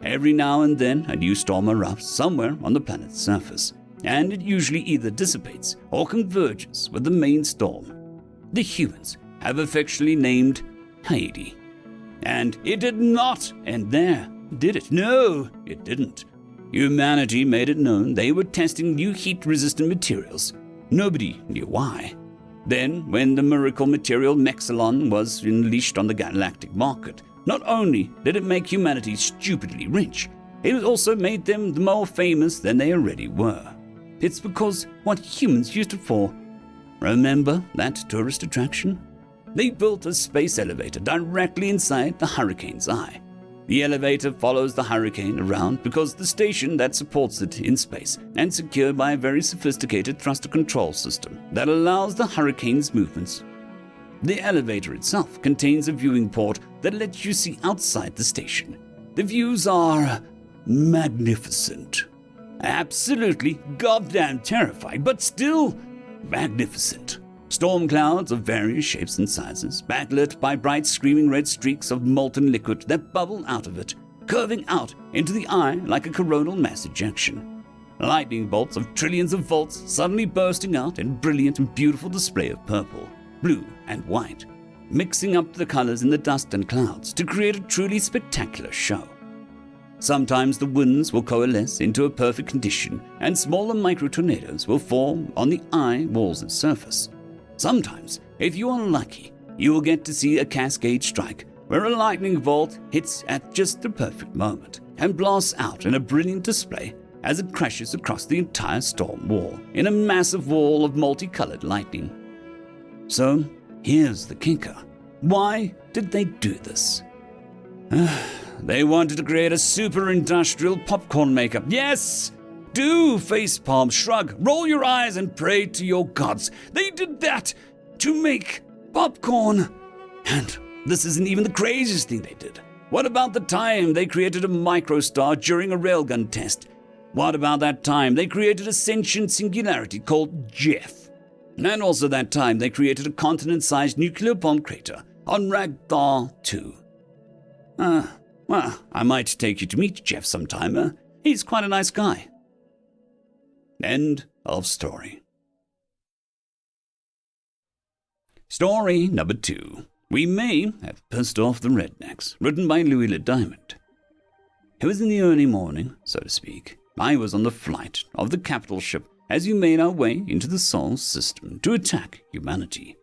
Every now and then, a new storm erupts somewhere on the planet's surface, and it usually either dissipates or converges with the main storm. The humans have affectionately named Heidi. And it did not end there, did it? No, it didn't. Humanity made it known they were testing new heat-resistant materials. Nobody knew why. Then, when the miracle material Mexilon was unleashed on the galactic market, not only did it make humanity stupidly rich, it also made them more famous than they already were. It's because what humans used it for. Remember that tourist attraction? They built a space elevator directly inside the hurricane's eye. The elevator follows the hurricane around because the station that supports it in space and secured by a very sophisticated thruster control system that allows the hurricane's movements. The elevator itself contains a viewing port that lets you see outside the station. The views are magnificent. Absolutely goddamn terrifying, but still magnificent. Storm clouds of various shapes and sizes, backlit by bright screaming red streaks of molten liquid that bubble out of it, curving out into the eye like a coronal mass ejection. Lightning bolts of trillions of volts suddenly bursting out in brilliant and beautiful display of purple, blue, and white, mixing up the colors in the dust and clouds to create a truly spectacular show. Sometimes the winds will coalesce into a perfect condition and smaller micro-tornadoes will form on the eye wall's surface. Sometimes, if you are lucky, you will get to see a cascade strike where a lightning bolt hits at just the perfect moment and blasts out in a brilliant display as it crashes across the entire storm wall in a massive wall of multicolored lightning. So, here's the kicker. Why did they do this? They wanted to create a super industrial popcorn maker. Yes! Do facepalm, shrug, roll your eyes, and pray to your gods. They did that to make popcorn. And this isn't even the craziest thing they did. What about the time they created a microstar during a railgun test? What about that time they created a sentient singularity called Jeff? And also that time they created a continent-sized nuclear bomb crater on Ragdoll 2. Well, I might take you to meet Jeff sometime. He's quite a nice guy. End of story. Story number 2. We May Have Pissed Off the Rednecks, written by Louis Le Diamond. It was in the early morning, so to speak. I was on the flight of the capital ship as we made our way into the Sol system to attack humanity.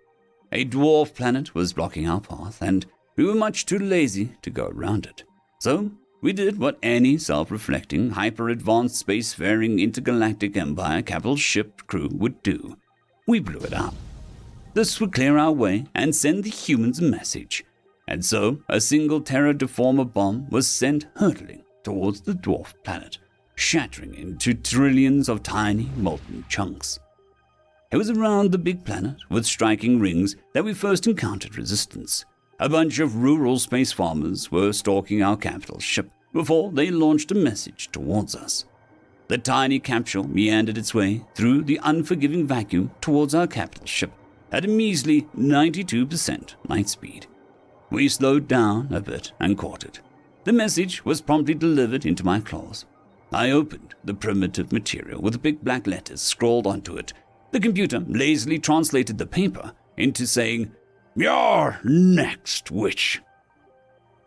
A dwarf planet was blocking our path, and we were much too lazy to go around it. So, we did what any self-reflecting, hyper-advanced spacefaring intergalactic empire capital ship crew would do. We blew it up. This would clear our way and send the humans a message. And so, a single Terra Deformer bomb was sent hurtling towards the dwarf planet, shattering into trillions of tiny molten chunks. It was around the big planet with striking rings that we first encountered resistance. A bunch of rural space farmers were stalking our capital ship before they launched a message towards us. The tiny capsule meandered its way through the unforgiving vacuum towards our capital ship at a measly 92% light speed. We slowed down a bit and caught it. The message was promptly delivered into my claws. I opened the primitive material with big black letters scrawled onto it. The computer lazily translated the paper into saying, "You're next, witch."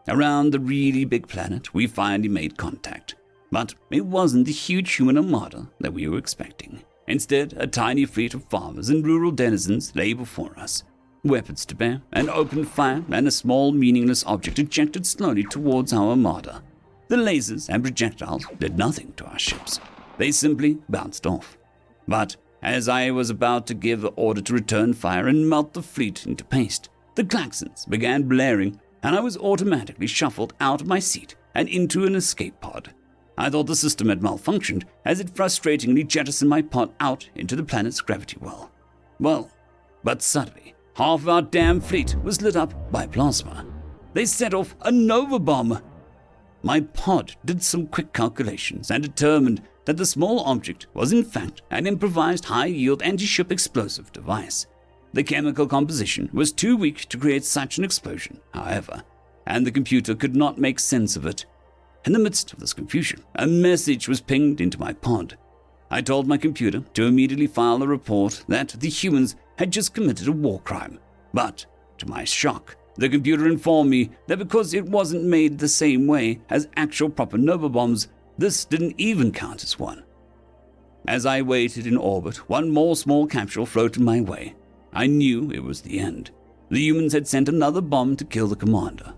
Around the really big planet, we finally made contact. But it wasn't the huge human armada that we were expecting. Instead, a tiny fleet of farmers and rural denizens lay before us. Weapons to bear, an open fire, and a small meaningless object ejected slowly towards our armada. The lasers and projectiles did nothing to our ships. They simply bounced off. But as I was about to give the order to return fire and melt the fleet into paste, the klaxons began blaring, and I was automatically shuffled out of my seat and into an escape pod. I thought the system had malfunctioned as it frustratingly jettisoned my pod out into the planet's gravity well. But suddenly, half of our damn fleet was lit up by plasma. They set off a nova bomb. My pod did some quick calculations and determined that the small object was in fact an improvised high-yield anti-ship explosive device. The chemical composition was too weak to create such an explosion, however, and the computer could not make sense of it. In the midst of this confusion, a message was pinged into my pod. I told my computer to immediately file a report that the humans had just committed a war crime, but, to my shock, the computer informed me that because it wasn't made the same way as actual proper nova bombs, this didn't even count as one. As I waited in orbit, one more small capsule floated my way. I knew it was the end. The humans had sent another bomb to kill the commander.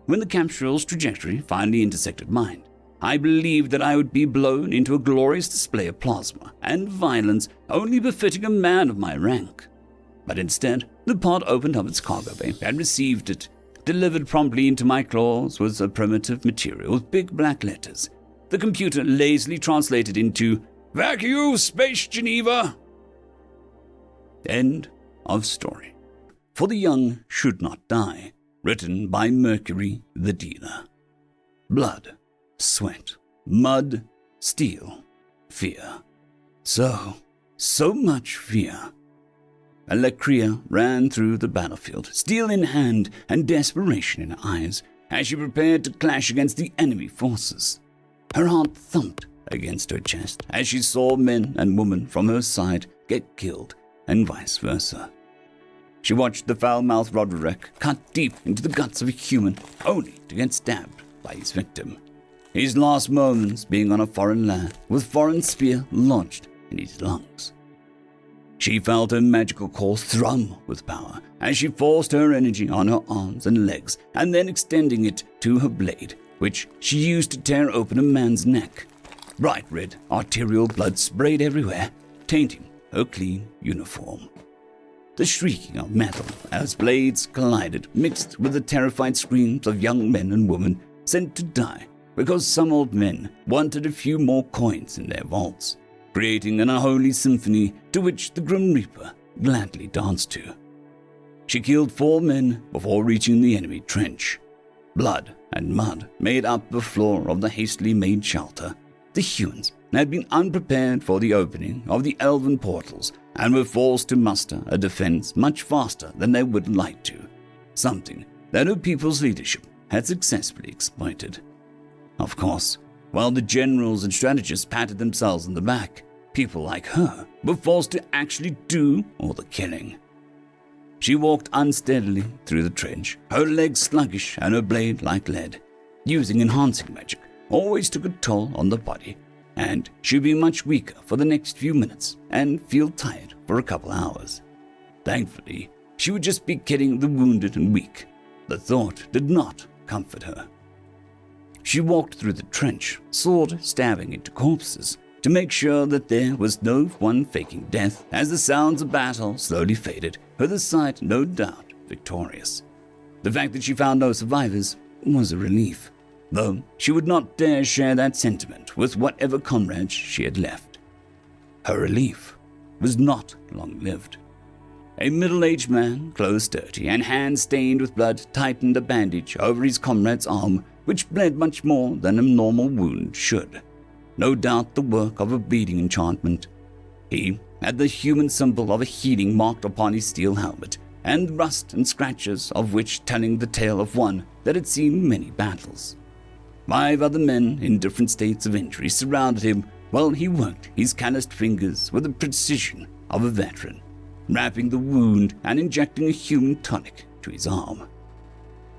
When the capsule's trajectory finally intersected mine, I believed that I would be blown into a glorious display of plasma and violence only befitting a man of my rank. But instead, the pod opened up its cargo bay and received it. Delivered promptly into my claws was a primitive material with big black letters. The computer lazily translated into, "Vacuum Space Geneva." End of story. For the Young Should Not Die, written by Mercury the Dealer. Blood, sweat, mud, steel, fear. So much fear. Alecria ran through the battlefield, steel in hand and desperation in eyes, as she prepared to clash against the enemy forces. Her heart thumped against her chest as she saw men and women from her side get killed, and vice versa. She watched the foul-mouthed Roderick cut deep into the guts of a human, only to get stabbed by his victim. His last moments being on a foreign land, with foreign spear lodged in his lungs. She felt her magical core thrum with power as she forced her energy on her arms and legs, and then extending it to her blade, which she used to tear open a man's neck. Bright red arterial blood sprayed everywhere, tainting her clean uniform. The shrieking of metal as blades collided mixed with the terrified screams of young men and women sent to die because some old men wanted a few more coins in their vaults, creating an unholy symphony to which the Grim Reaper gladly danced to. She killed 4 men before reaching the enemy trench. Blood and mud made up the floor of the hastily made shelter. The humans had been unprepared for the opening of the elven portals and were forced to muster a defense much faster than they would like to, something that her people's leadership had successfully exploited. Of course, while the generals and strategists patted themselves on the back, people like her were forced to actually do all the killing. She walked unsteadily through the trench, her legs sluggish and her blade like lead. Using enhancing magic always took a toll on the body, and she'd be much weaker for the next few minutes and feel tired for a couple hours. Thankfully, she would just be kidding the wounded and weak. The thought did not comfort her. She walked through the trench, sword stabbing into corpses, to make sure that there was no one faking death as the sounds of battle slowly faded, her side no doubt victorious. The fact that she found no survivors was a relief, though she would not dare share that sentiment with whatever comrades she had left. Her relief was not long-lived. A middle-aged man, clothes dirty and hands stained with blood, tightened a bandage over his comrade's arm, which bled much more than a normal wound should. No doubt the work of a bleeding enchantment. He had the human symbol of a healing marked upon his steel helmet, and rust and scratches of which telling the tale of one that had seen many battles. 5 other men in different states of injury surrounded him while he worked his calloused fingers with the precision of a veteran, wrapping the wound and injecting a human tonic to his arm.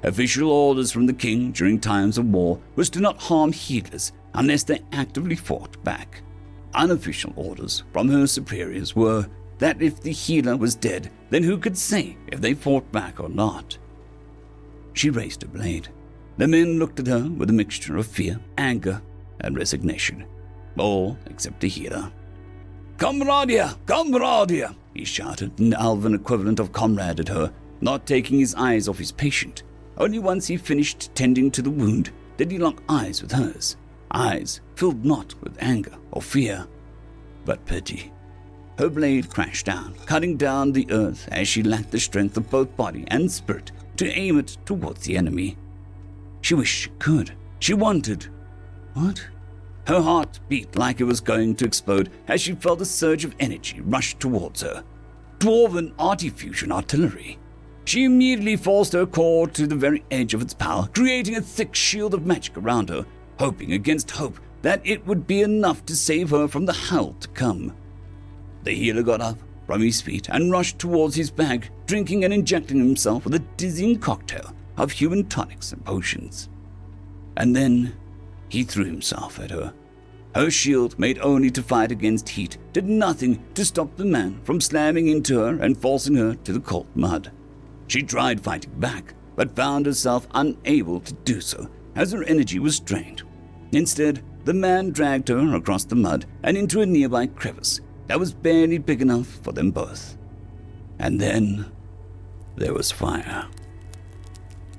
Official orders from the king during times of war was to not harm healers unless they actively fought back. Unofficial orders from her superiors were that if the healer was dead, then who could say if they fought back or not? She raised her blade. The men looked at her with a mixture of fear, anger, and resignation. All except the healer. "Comradia! Comradia!" he shouted, an elven equivalent of comrade at her, not taking his eyes off his patient. Only once he finished tending to the wound did he lock eyes with hers, eyes filled not with anger or fear, but pity. Her blade crashed down, cutting down the earth as she lacked the strength of both body and spirit to aim it towards the enemy. She wished she could. She wanted. What? Her heart beat like it was going to explode as she felt a surge of energy rush towards her. Dwarven artifusion artillery. She immediately forced her core to the very edge of its power, creating a thick shield of magic around her, hoping against hope that it would be enough to save her from the hell to come. The healer got up from his feet and rushed towards his bag, drinking and injecting himself with a dizzying cocktail of human tonics and potions. And then he threw himself at her. Her shield, made only to fight against heat, did nothing to stop the man from slamming into her and forcing her to the cold mud. She tried fighting back, but found herself unable to do so as her energy was drained. Instead, the man dragged her across the mud and into a nearby crevice that was barely big enough for them both. And then there was fire.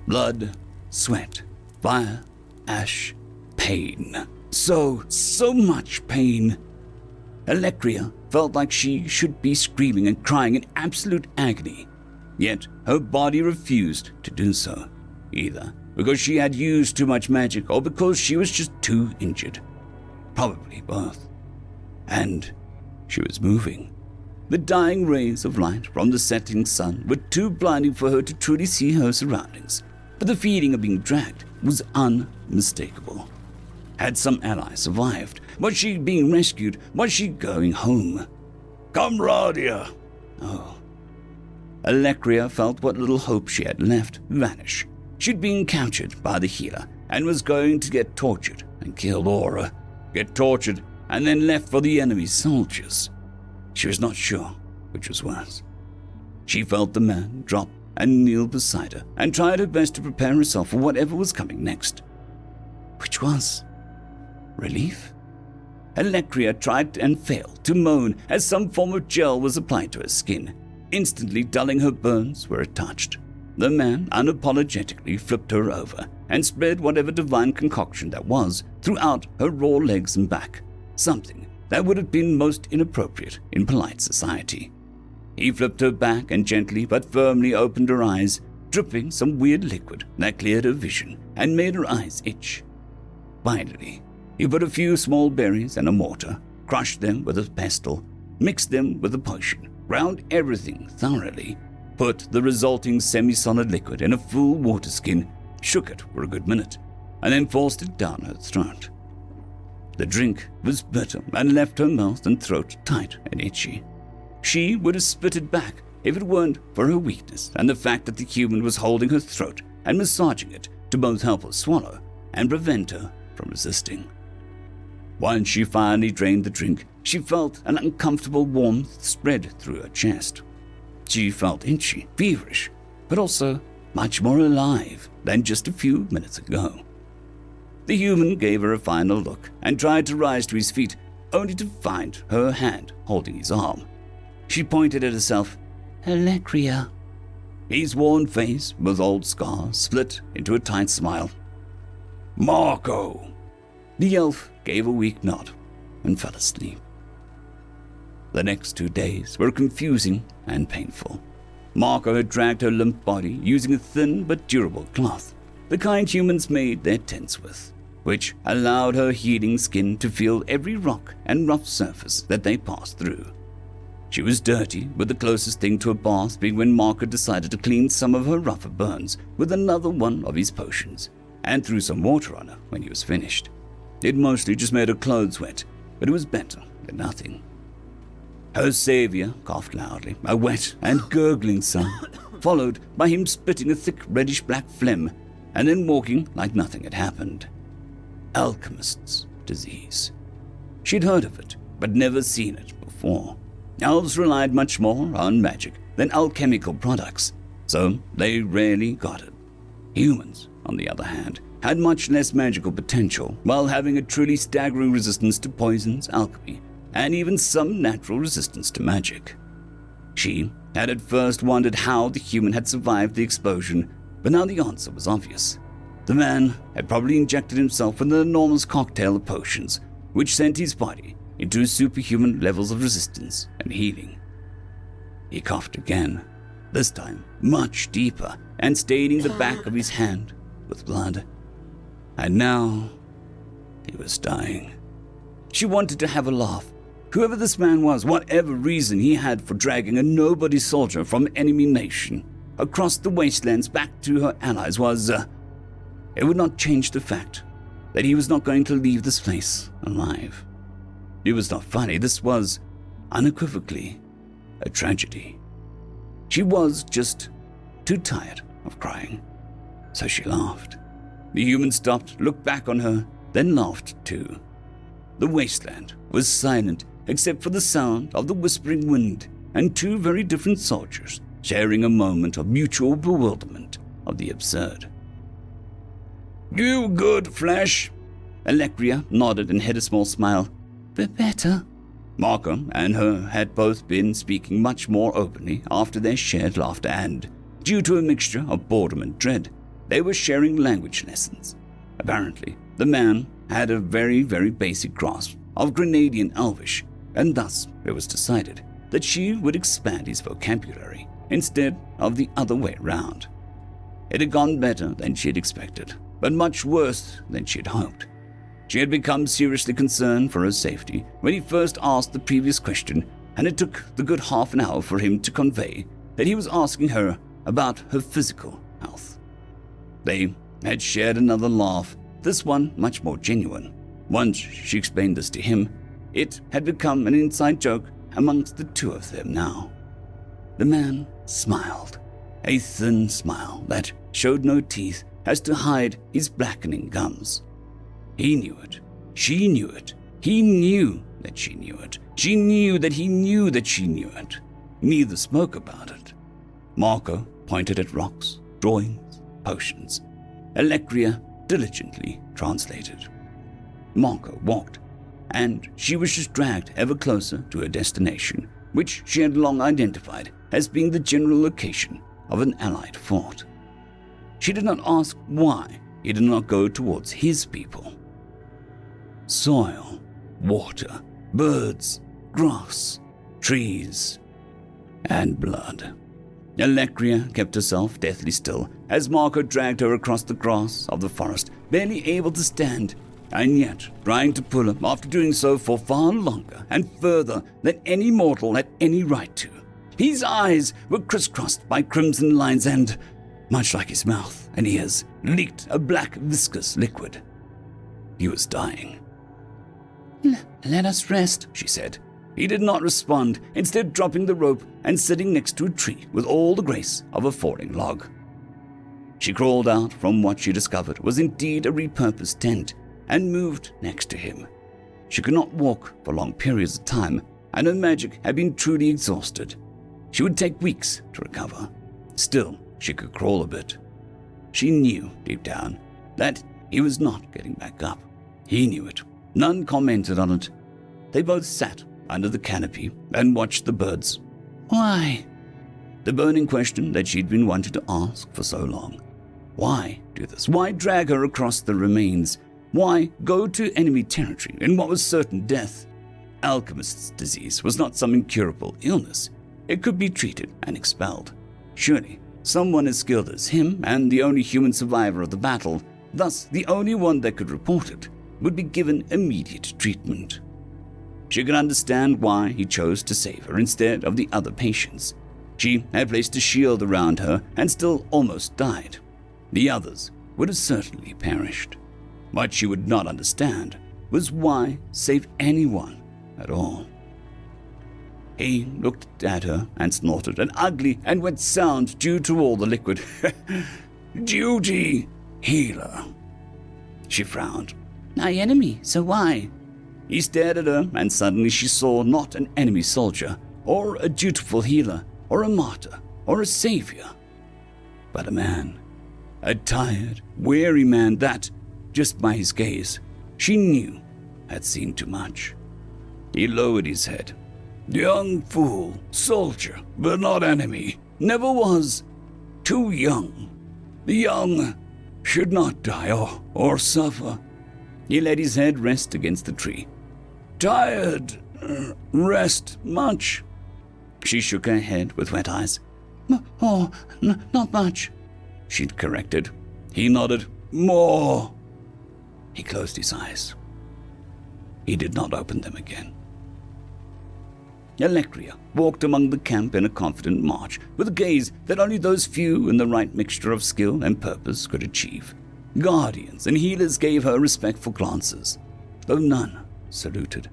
Blood, sweat, fire, ash, pain. So much pain. Alecria felt like she should be screaming and crying in absolute agony. Yet her body refused to do so, either because she had used too much magic or because she was just too injured. Probably both. And she was moving. The dying rays of light from the setting sun were too blinding for her to truly see her surroundings, but the feeling of being dragged was unmistakable. Had some ally survived? Was she being rescued? Was she going home? Camaradia! Oh. Alecria felt what little hope she had left vanish. She'd been captured by the healer and was going to get tortured and killed, or get tortured and then left for the enemy's soldiers. She was not sure which was worse. She felt the man drop and kneel beside her and tried her best to prepare herself for whatever was coming next. Which was relief? Alecria tried and failed to moan as some form of gel was applied to her skin, instantly dulling her burns where it touched. The man unapologetically flipped her over and spread whatever divine concoction that was throughout her raw legs and back, something that would have been most inappropriate in polite society. He flipped her back and gently but firmly opened her eyes, dripping some weird liquid that cleared her vision and made her eyes itch. Finally, he put a few small berries in a mortar, crushed them with a pestle, mixed them with a potion, ground everything thoroughly, put the resulting semi-solid liquid in a full water skin, shook it for a good minute, and then forced it down her throat. The drink was bitter and left her mouth and throat tight and itchy. She would have spit it back if it weren't for her weakness and the fact that the human was holding her throat and massaging it to both help her swallow and prevent her from resisting. Once she finally drained the drink, she felt an uncomfortable warmth spread through her chest. She felt itchy, feverish, but also much more alive than just a few minutes ago. The human gave her a final look and tried to rise to his feet, only to find her hand holding his arm. She pointed at herself. Alecria. His worn face, with old scars, split into a tight smile. Marco. The elf gave a weak nod and fell asleep. The next 2 days were confusing and painful. Marco had dragged her limp body using a thin but durable cloth, the kind humans made their tents with, which allowed her healing skin to feel every rock and rough surface that they passed through. She was dirty, with the closest thing to a bath being when Marco decided to clean some of her rougher burns with another one of his potions, and threw some water on her when he was finished. It mostly just made her clothes wet, but it was better than nothing. Her savior coughed loudly, a wet and gurgling sound, followed by him spitting a thick reddish-black phlegm and then walking like nothing had happened. Alchemist's disease. She'd heard of it, but never seen it before. Elves relied much more on magic than alchemical products, so they rarely got it. Humans, on the other hand, had much less magical potential, while having a truly staggering resistance to poisons, alchemy, and even some natural resistance to magic. She had at first wondered how the human had survived the explosion, but now the answer was obvious. The man had probably injected himself with an enormous cocktail of potions, which sent his body into superhuman levels of resistance and healing. He coughed again, this time much deeper, and staining the back of his hand with blood. And now he was dying. She wanted to have a laugh. Whoever this man was, whatever reason he had for dragging a nobody soldier from enemy nation across the wastelands back to her allies was, it would not change the fact that he was not going to leave this place alive. It was not funny. This was unequivocally a tragedy. She was just too tired of crying, so she laughed. The human stopped, looked back on her, then laughed too. The wasteland was silent except for the sound of the whispering wind and two very different soldiers sharing a moment of mutual bewilderment of the absurd. "You good, Flesh?" Allecria nodded and had a small smile. Better. Marco and her had both been speaking much more openly after their shared laughter and, due to a mixture of boredom and dread, they were sharing language lessons. Apparently, the man had a very, very basic grasp of Grenadian Elvish, and thus it was decided that she would expand his vocabulary instead of the other way round. It had gone better than she had expected, but much worse than she had hoped. She had become seriously concerned for her safety when he first asked the previous question, and it took the good half an hour for him to convey that he was asking her about her physical health. They had shared another laugh, this one much more genuine. Once she explained this to him, it had become an inside joke amongst the two of them now. The man smiled, a thin smile that showed no teeth as to hide his blackening gums. He knew it. She knew it. He knew that she knew it. She knew that he knew that she knew it. Neither spoke about it. Marco pointed at rocks, drawings, potions. Allecria diligently translated. Marco walked, and she was just dragged ever closer to her destination, which she had long identified as being the general location of an Allied fort. She did not ask why he did not go towards his people. Soil, water, birds, grass, trees, and blood. Allecria kept herself deathly still as Marco dragged her across the grass of the forest, barely able to stand, and yet trying to pull her after doing so for far longer and further than any mortal had any right to. His eyes were crisscrossed by crimson lines and, much like his mouth and ears, leaked a black viscous liquid. He was dying. Let us rest, she said. He did not respond, instead dropping the rope and sitting next to a tree with all the grace of a falling log. She crawled out from what she discovered was indeed a repurposed tent and moved next to him. She could not walk for long periods of time, and her magic had been truly exhausted. She would take weeks to recover. Still, she could crawl a bit. She knew deep down that he was not getting back up. He knew it. None commented on it. They both sat under the canopy and watched the birds. Why? The burning question that she'd been wanting to ask for so long. Why do this? Why drag her across the remains? Why go to enemy territory in what was certain death? Alchemist's disease was not some incurable illness. It could be treated and expelled. Surely, someone as skilled as him and the only human survivor of the battle, thus the only one that could report it, would be given immediate treatment. She could understand why he chose to save her instead of the other patients. She had placed a shield around her and still almost died. The others would have certainly perished. What she would not understand was why save anyone at all. He looked at her and snorted an ugly and wet sound due to all the liquid. Duty, healer. She frowned. My enemy, so why? He stared at her, and suddenly she saw not an enemy soldier, or a dutiful healer, or a martyr, or a savior, but a man. A tired, weary man that, just by his gaze, she knew had seen too much. He lowered his head. Young fool, soldier, but not enemy. Never was. Too young. The young should not die or suffer. He let his head rest against the tree. Tired. Rest much? She shook her head with wet eyes. Not much, she'd corrected. He nodded. More. He closed his eyes. He did not open them again. Allecria walked among the camp in a confident march, with a gaze that only those few in the right mixture of skill and purpose could achieve. Guardians and healers gave her respectful glances, though none saluted.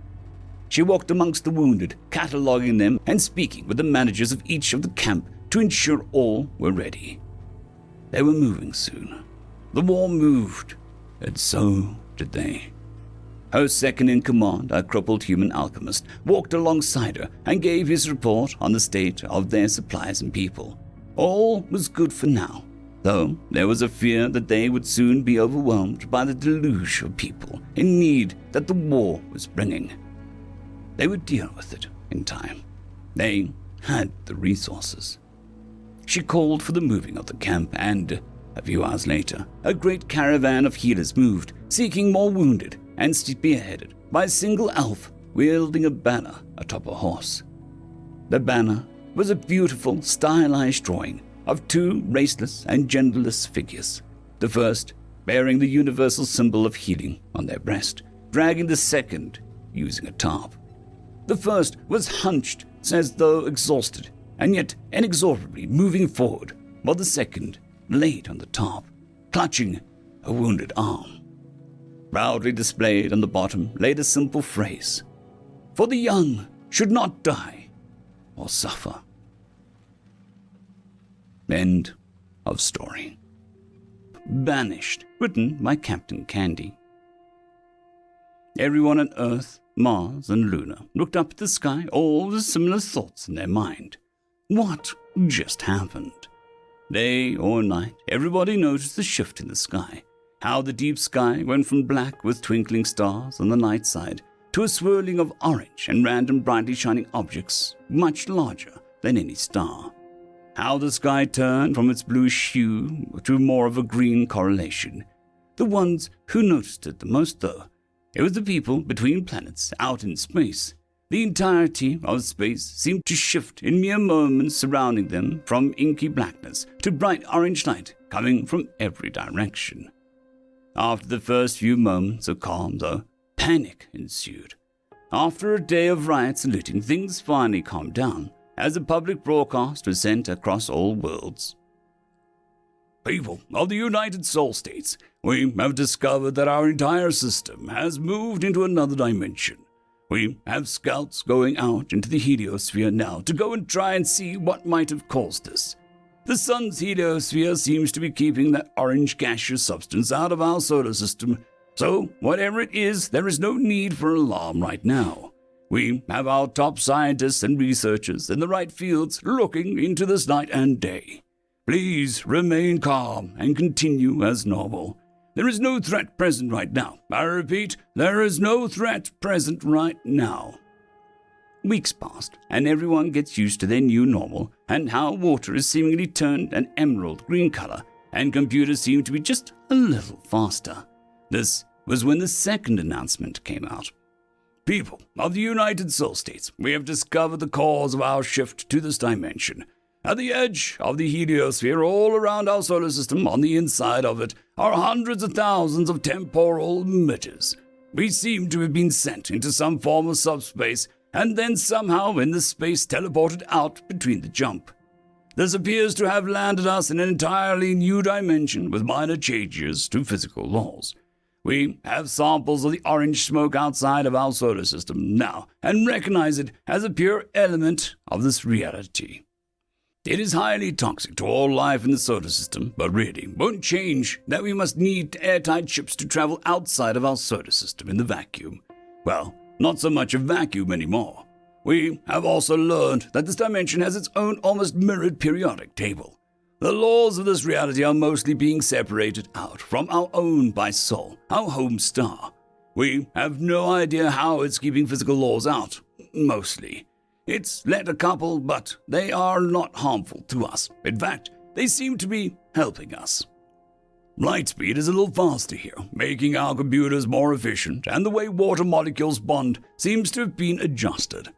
She walked amongst the wounded, cataloguing them and speaking with the managers of each of the camp to ensure all were ready. They were moving soon. The war moved, and so did they. Her second-in-command, a crippled human alchemist, walked alongside her and gave his report on the state of their supplies and people. All was good for now, though there was a fear that they would soon be overwhelmed by the deluge of people in need that the war was bringing. They would deal with it in time. They had the resources. She called for the moving of the camp, and a few hours later, a great caravan of healers moved, seeking more wounded, and spearheaded by a single elf wielding a banner atop a horse. The banner was a beautiful, stylized drawing of two raceless and genderless figures, the first bearing the universal symbol of healing on their breast, dragging the second using a tarp. The first was hunched as though exhausted, and yet inexorably moving forward, while the second laid on the tarp, clutching a wounded arm. Proudly displayed on the bottom lay the simple phrase, "For the young should not die or suffer." End of story. Banished, written by Captain Candy. Everyone on Earth, Mars, and Luna looked up at the sky, all with similar thoughts in their mind. What just happened? Day or night, everybody noticed the shift in the sky. How the deep sky went from black with twinkling stars on the night side to a swirling of orange and random brightly shining objects much larger than any star. How the sky turned from its bluish hue to more of a green correlation. The ones who noticed it the most, though, it was the people between planets out in space. The entirety of space seemed to shift in mere moments, surrounding them from inky blackness to bright orange light coming from every direction. After the first few moments of calm, though, panic ensued. After a day of riots and looting, things finally calmed down as a public broadcast was sent across all worlds. "People of the United Sol States, we have discovered that our entire system has moved into another dimension. We have scouts going out into the heliosphere now to go and try and see what might have caused this. The sun's heliosphere seems to be keeping that orange gaseous substance out of our solar system, so whatever it is, there is no need for alarm right now. We have our top scientists and researchers in the right fields looking into this night and day. Please remain calm and continue as normal. There is no threat present right now. I repeat, there is no threat present right now." Weeks passed, and everyone gets used to their new normal and how water is seemingly turned an emerald green color, and computers seem to be just a little faster. This was when the second announcement came out. "People of the United Sol States, we have discovered the cause of our shift to this dimension. At the edge of the heliosphere, all around our solar system, on the inside of it, are hundreds of thousands of temporal emitters. We seem to have been sent into some form of subspace, and then somehow in the space teleported out between the jump. This appears to have landed us in an entirely new dimension with minor changes to physical laws. We have samples of the orange smoke outside of our solar system now, and recognize it as a pure element of this reality. It is highly toxic to all life in the solar system, but really won't change that we must need airtight ships to travel outside of our solar system in the vacuum. Well, not so much a vacuum anymore. We have also learned that this dimension has its own almost mirrored periodic table. The laws of this reality are mostly being separated out from our own by Sol, our home star. We have no idea how it's keeping physical laws out, mostly. It's let a couple, but they are not harmful to us. In fact, they seem to be helping us. Light speed is a little faster here, making our computers more efficient, and the way water molecules bond seems to have been adjusted.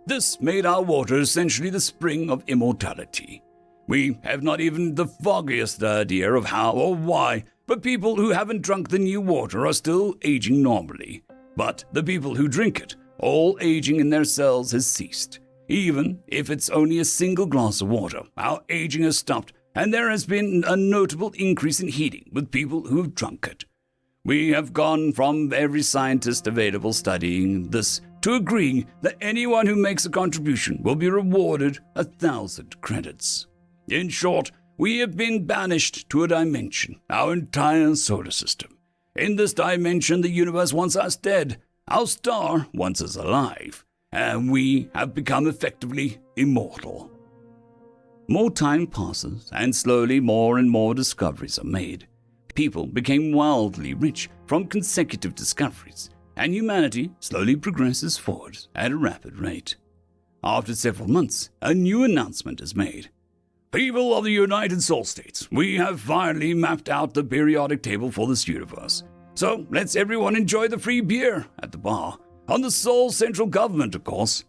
This made our water essentially the spring of immortality. We have not even the foggiest idea of how or why, but people who haven't drunk the new water are still aging normally. But the people who drink it, all aging in their cells has ceased. Even if it's only a single glass of water, our aging has stopped, and there has been a notable increase in heating with people who have drunk it. We have gone from every scientist available studying this to agreeing that anyone who makes a contribution will be rewarded 1,000 credits. In short, we have been banished to a dimension, our entire solar system. In this dimension, the universe wants us dead. Our star wants us alive. And we have become effectively immortal. More time passes, and slowly more and more discoveries are made. People became wildly rich from consecutive discoveries, and humanity slowly progresses forward at a rapid rate. After several months, a new announcement is made. People of the United Sol States, we have finally mapped out the periodic table for this universe. So let's everyone enjoy the free beer at the bar. On the Sol central government, of course.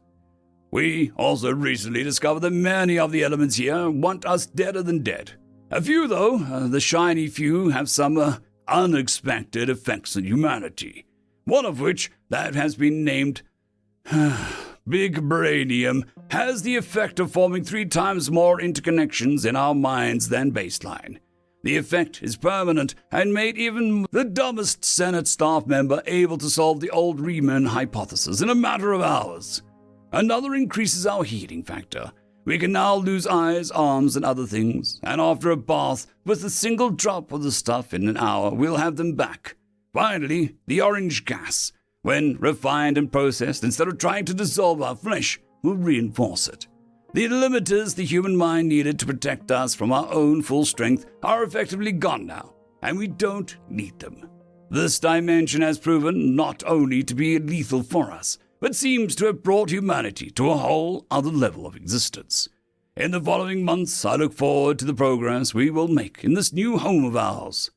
We also recently discovered that many of the elements here want us deader than dead. A few, though, the shiny few, have some unexpected effects on humanity. One of which, that has been named Big Brainium, has the effect of forming 3 times more interconnections in our minds than baseline. The effect is permanent and made even the dumbest Senate staff member able to solve the old Riemann hypothesis in a matter of hours. Another increases our heating factor. We can now lose eyes, arms, and other things, and after a bath with a single drop of the stuff in an hour, we'll have them back. Finally, the orange gas, when refined and processed, instead of trying to dissolve our flesh, will reinforce it. The limiters the human mind needed to protect us from our own full strength are effectively gone now, and we don't need them. This dimension has proven not only to be lethal for us, but seems to have brought humanity to a whole other level of existence. In the following months, I look forward to the progress we will make in this new home of ours.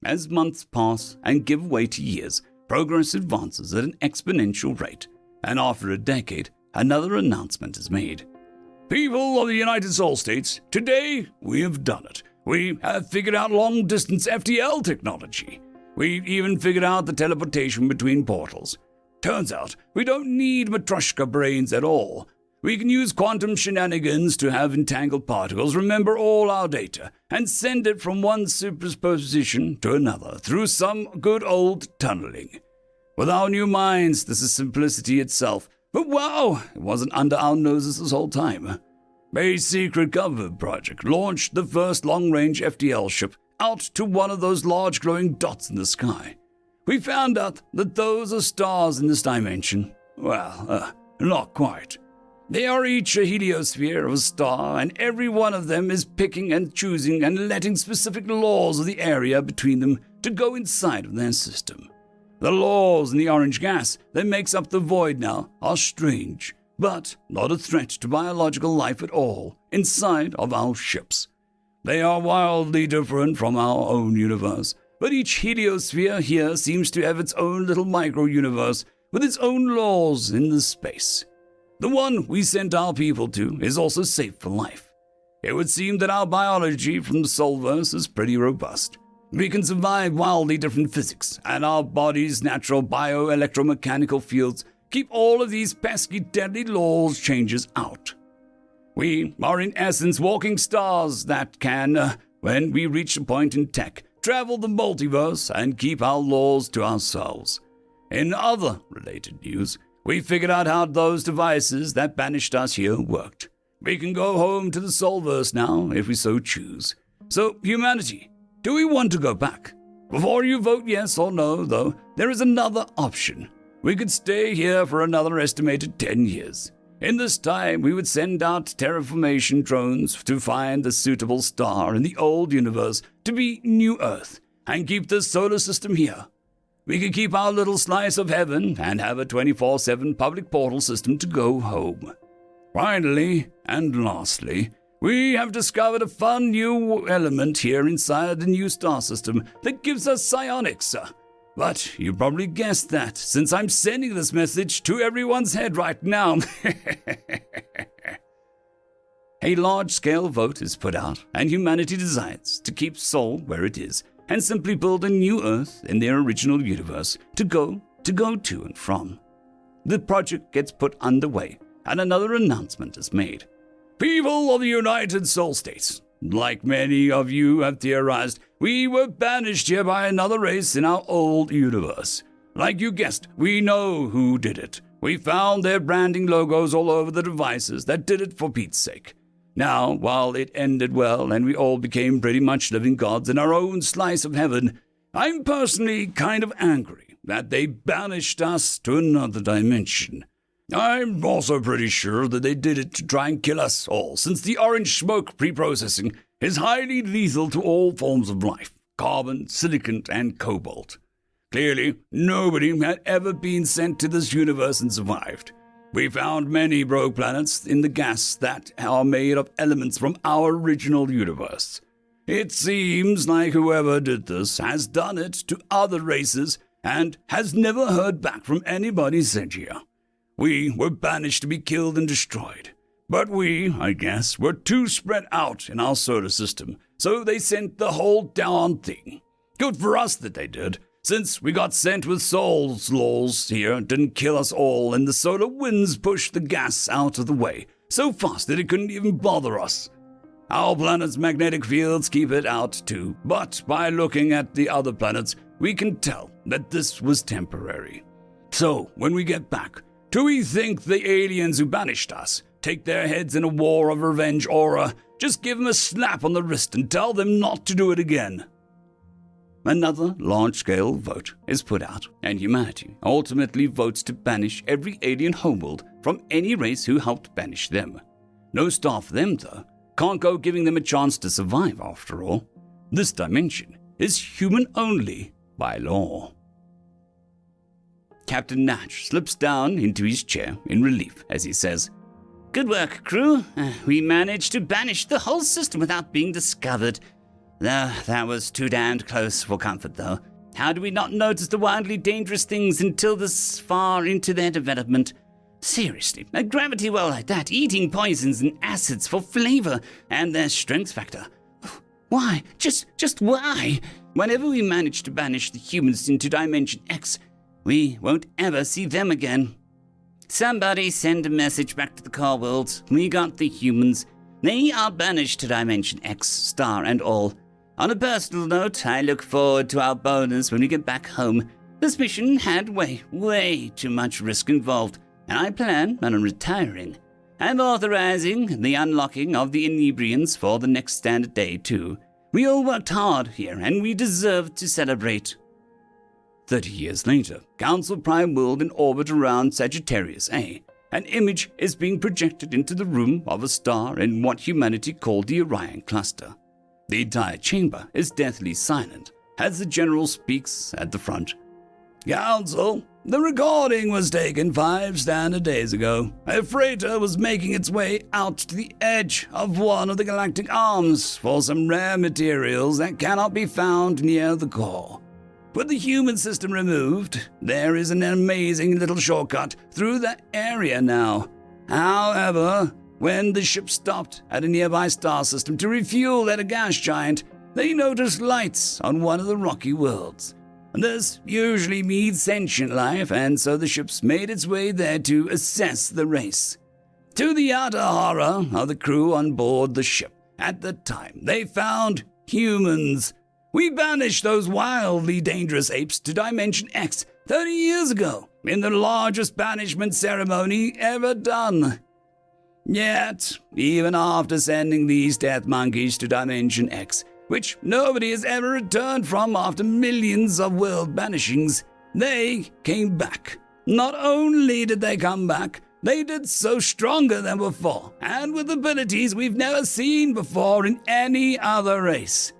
As months pass and give way to years, progress advances at an exponential rate, and after a decade, another announcement is made. People of the United Sol States, today we have done it. We have figured out long-distance FTL technology. We've even figured out the teleportation between portals. Turns out, we don't need Matryoshka brains at all. We can use quantum shenanigans to have entangled particles remember all our data and send it from one superposition to another through some good old tunneling. With our new minds, this is simplicity itself. But wow, it wasn't under our noses this whole time. A secret government project launched the first long-range FTL ship out to one of those large glowing dots in the sky. We found out that those are stars in this dimension. Well, not quite. They are each a heliosphere of a star, and every one of them is picking and choosing and letting specific laws of the area between them to go inside of their system. The laws in the orange gas that makes up the void now are strange, but not a threat to biological life at all inside of our ships. They are wildly different from our own universe, but each heliosphere here seems to have its own little micro-universe with its own laws in the space. The one we sent our people to is also safe for life. It would seem that our biology from the Solverse is pretty robust. We can survive wildly different physics, and our body's natural bioelectromechanical fields keep all of these pesky deadly laws changes out. We are in essence walking stars that can, when we reach a point in tech, travel the multiverse and keep our laws to ourselves. In other related news, we figured out how those devices that banished us here worked. We can go home to the Solverse now if we so choose. So, humanity, do we want to go back? Before you vote yes or no, though, there is another option. We could stay here for another estimated 10 years. In this time, we would send out terraformation drones to find the suitable star in the old universe to be New Earth, and keep the solar system here. We could keep our little slice of heaven and have a 24/7 public portal system to go home. Finally, and lastly, we have discovered a fun new element here inside the new star system that gives us psionics. But you probably guessed that, since I'm sending this message to everyone's head right now. A large-scale vote is put out, and humanity decides to keep Sol where it is, and simply build a new Earth in their original universe to go to and from. The project gets put underway, and another announcement is made. People of the United Sol States, like many of you have theorized, we were banished here by another race in our old universe. Like you guessed, we know who did it. We found their branding logos all over the devices that did it for Pete's sake. Now, while it ended well and we all became pretty much living gods in our own slice of heaven, I'm personally kind of angry that they banished us to another dimension. I'm also pretty sure that they did it to try and kill us all, since the orange smoke pre-processing is highly lethal to all forms of life, carbon, silicon, and cobalt. Clearly, nobody had ever been sent to this universe and survived. We found many rogue planets in the gas that are made of elements from our original universe. It seems like whoever did this has done it to other races and has never heard back from anybody sent here. We were banished to be killed and destroyed. But we, I guess, were too spread out in our solar system, so they sent the whole darn thing. Good for us that they did, since we got sent with Sol's laws here, didn't kill us all, and the solar winds pushed the gas out of the way so fast that it couldn't even bother us. Our planet's magnetic fields keep it out too, but by looking at the other planets, we can tell that this was temporary. So, when we get back, do we think the aliens who banished us take their heads in a war of revenge, or just give them a slap on the wrist and tell them not to do it again? Another large-scale vote is put out, and humanity ultimately votes to banish every alien homeworld from any race who helped banish them. No star for them, though. Can't go giving them a chance to survive, after all. This dimension is human-only by law. Captain Natch slips down into his chair in relief as he says, Good work, crew. We managed to banish the whole system without being discovered. That was too damned close for comfort, though. How do we not notice the wildly dangerous things until this far into their development? Seriously, a gravity well like that, eating poisons and acids for flavor and their strength factor. Why? Just why? Whenever we manage to banish the humans into Dimension X, we won't ever see them again. Somebody send a message back to the core world. We got the humans. They are banished to Dimension X, star and all. On a personal note, I look forward to our bonus when we get back home. This mission had way too much risk involved, and I plan on retiring. I'm authorizing the unlocking of the inebriants for the next standard day, too. We all worked hard here, and we deserve to celebrate. 30 years later, Council Prime World in orbit around Sagittarius A. An image is being projected into the room of a star in what humanity called the Orion Cluster. The entire chamber is deathly silent as the general speaks at the front. Council, the recording was taken 5 standard days ago. A freighter was making its way out to the edge of one of the galactic arms for some rare materials that cannot be found near the core. With the human system removed, there is an amazing little shortcut through that area now. However, when the ship stopped at a nearby star system to refuel at a gas giant, they noticed lights on one of the rocky worlds. This usually means sentient life, and so the ship's made its way there to assess the race. To the utter horror of the crew on board the ship, at the time, they found humans. We banished those wildly dangerous apes to Dimension X 30 years ago, in the largest banishment ceremony ever done. Yet, even after sending these death monkeys to Dimension X, which nobody has ever returned from after millions of world banishings, they came back. Not only did they come back, they did so stronger than before, and with abilities we've never seen before in any other race.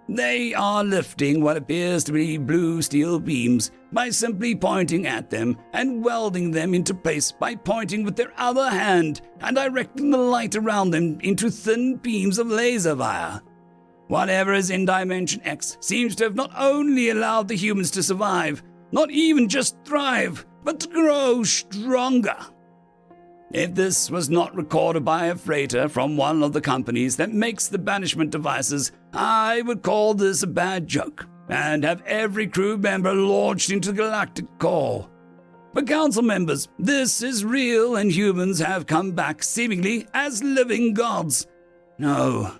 They are lifting what appears to be blue steel beams by simply pointing at them and welding them into place by pointing with their other hand and directing the light around them into thin beams of laser wire. Whatever is in Dimension X seems to have not only allowed the humans to survive, not even just thrive, but to grow stronger. If this was not recorded by a freighter from one of the companies that makes the banishment devices, I would call this a bad joke and have every crew member launched into the galactic core. But council members, this is real, and humans have come back seemingly as living gods. No,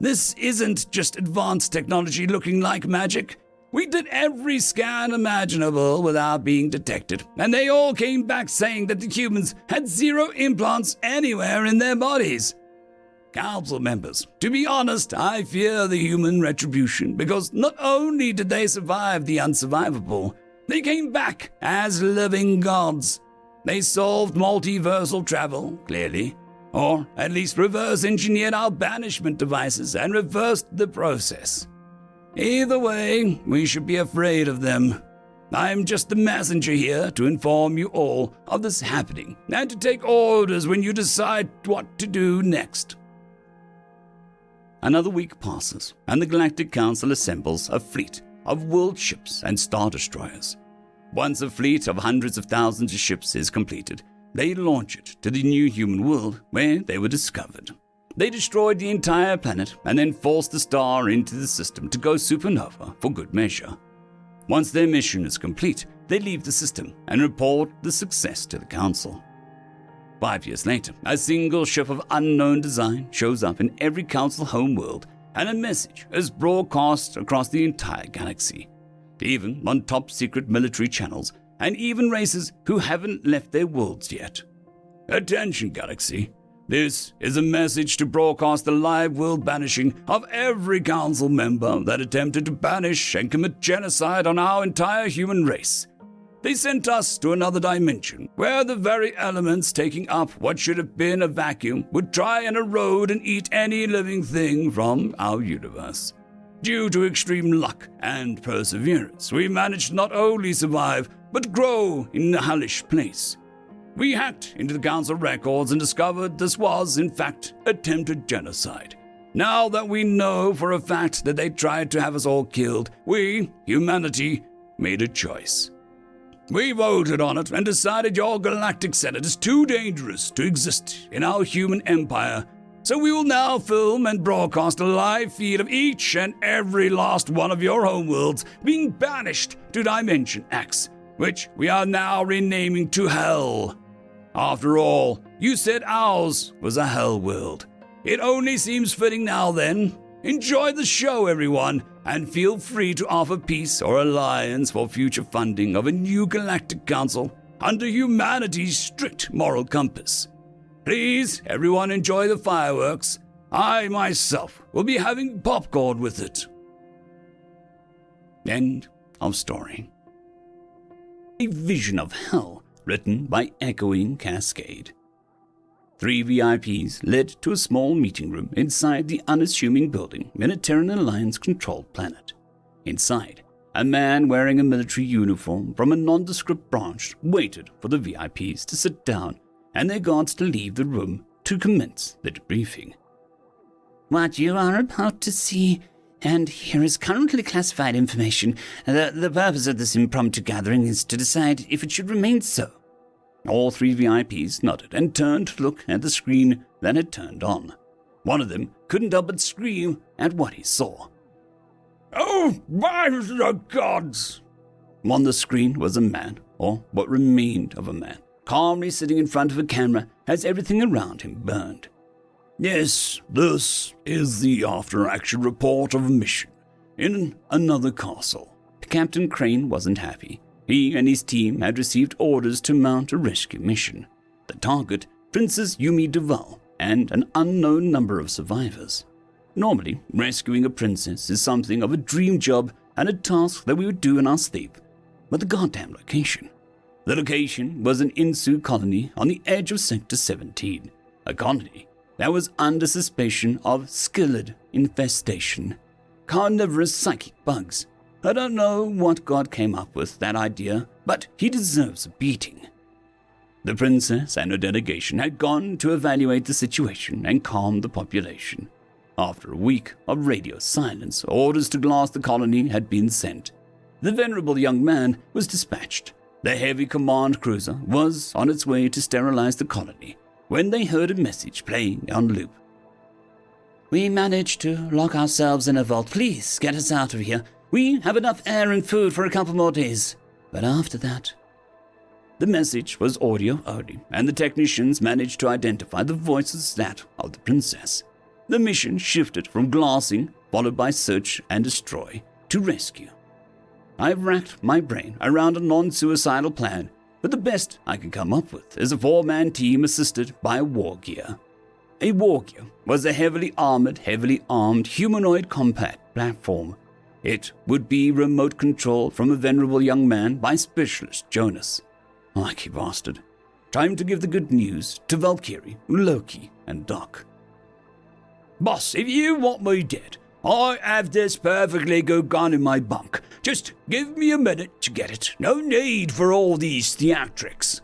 this isn't just advanced technology looking like magic. We did every scan imaginable without being detected, and they all came back saying that the humans had 0 implants anywhere in their bodies. Council members, to be honest, I fear the human retribution because not only did they survive the unsurvivable, they came back as living gods. They solved multiversal travel, clearly, or at least reverse engineered our banishment devices and reversed the process. Either way, we should be afraid of them. I'm just the messenger here to inform you all of this happening and to take orders when you decide what to do next. Another week passes, and the Galactic Council assembles a fleet of world ships and star destroyers. Once a fleet of hundreds of thousands of ships is completed, they launch it to the new human world where they were discovered. They destroyed the entire planet and then forced the star into the system to go supernova for good measure. Once their mission is complete, they leave the system and report the success to the Council. 5 years later, a single ship of unknown design shows up in every Council homeworld, and a message is broadcast across the entire galaxy, even on top-secret military channels, and even races who haven't left their worlds yet. Attention, Galaxy. This is a message to broadcast the live world banishing of every council member that attempted to banish and commit genocide on our entire human race. They sent us to another dimension, where the very elements taking up what should have been a vacuum would try and erode and eat any living thing from our universe. Due to extreme luck and perseverance, we managed to not only survive, but grow in the hellish place. We hacked into the council records and discovered this was, in fact, attempted genocide. Now that we know for a fact that they tried to have us all killed, we, humanity, made a choice. We voted on it and decided your galactic senate is too dangerous to exist in our human empire, so we will now film and broadcast a live feed of each and every last one of your homeworlds being banished to Dimension X, which we are now renaming to Hell. After all, you said ours was a hell world. It only seems fitting now then. Enjoy the show, everyone, and feel free to offer peace or alliance for future funding of a new galactic council under humanity's strict moral compass. Please, everyone enjoy the fireworks. I, myself, will be having popcorn with it. End of story. A Vision of Hell, written by Echoing Cascade. 3 VIPs led to a small meeting room inside the unassuming building in a Terran Alliance-controlled planet. Inside, a man wearing a military uniform from a nondescript branch waited for the VIPs to sit down and their guards to leave the room to commence the debriefing. What you are about to see and hear is currently classified information. The purpose of this impromptu gathering is to decide if it should remain so. All 3 VIPs nodded and turned to look at the screen that had turned on. One of them couldn't help but scream at what he saw. Oh, by the gods! On the screen was a man, or what remained of a man, calmly sitting in front of a camera as everything around him burned. Yes, this is the after-action report of a mission in another castle. Captain Crane wasn't happy. He and his team had received orders to mount a rescue mission. The target, Princess Yumi Duval, and an unknown number of survivors. Normally, rescuing a princess is something of a dream job and a task that we would do in our sleep. But the goddamn location. The location was an Insu colony on the edge of Sector 17. A colony that was under suspicion of skilled infestation. Carnivorous psychic bugs. I don't know what God came up with that idea, but he deserves a beating. The princess and her delegation had gone to evaluate the situation and calm the population. After a week of radio silence, orders to glass the colony had been sent. The venerable young man was dispatched. The heavy command cruiser was on its way to sterilize the colony when they heard a message playing on loop. We managed to lock ourselves in a vault. Please get us out of here. We have enough air and food for a couple more days. But after that... The message was audio only, and the technicians managed to identify the voice as that of the princess. The mission shifted from glassing, followed by search and destroy, to rescue. I've racked my brain around a non-suicidal plan, but the best I can come up with is a 4-man team assisted by a war gear. A Walker was a heavily armed humanoid combat platform. It would be remote controlled from a venerable young man by specialist Jonas. Lucky bastard. Time to give the good news to Valkyrie, Loki, and Doc. Boss, if you want me dead, I have this perfectly good gun in my bunk. Just give me a minute to get it. No need for all these theatrics.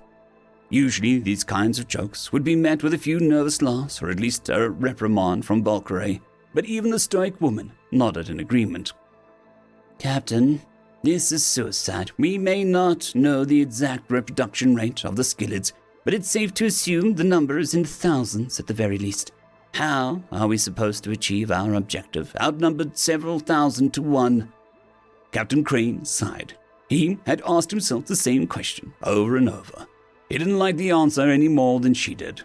Usually, these kinds of jokes would be met with a few nervous laughs or at least a reprimand from Valkyrie, but even the stoic woman nodded in agreement. Captain, this is suicide. We may not know the exact reproduction rate of the skillids, but it's safe to assume the number is in the thousands at the very least. How are we supposed to achieve our objective, outnumbered several thousand to one? Captain Crane sighed. He had asked himself the same question over and over. He didn't like the answer any more than she did.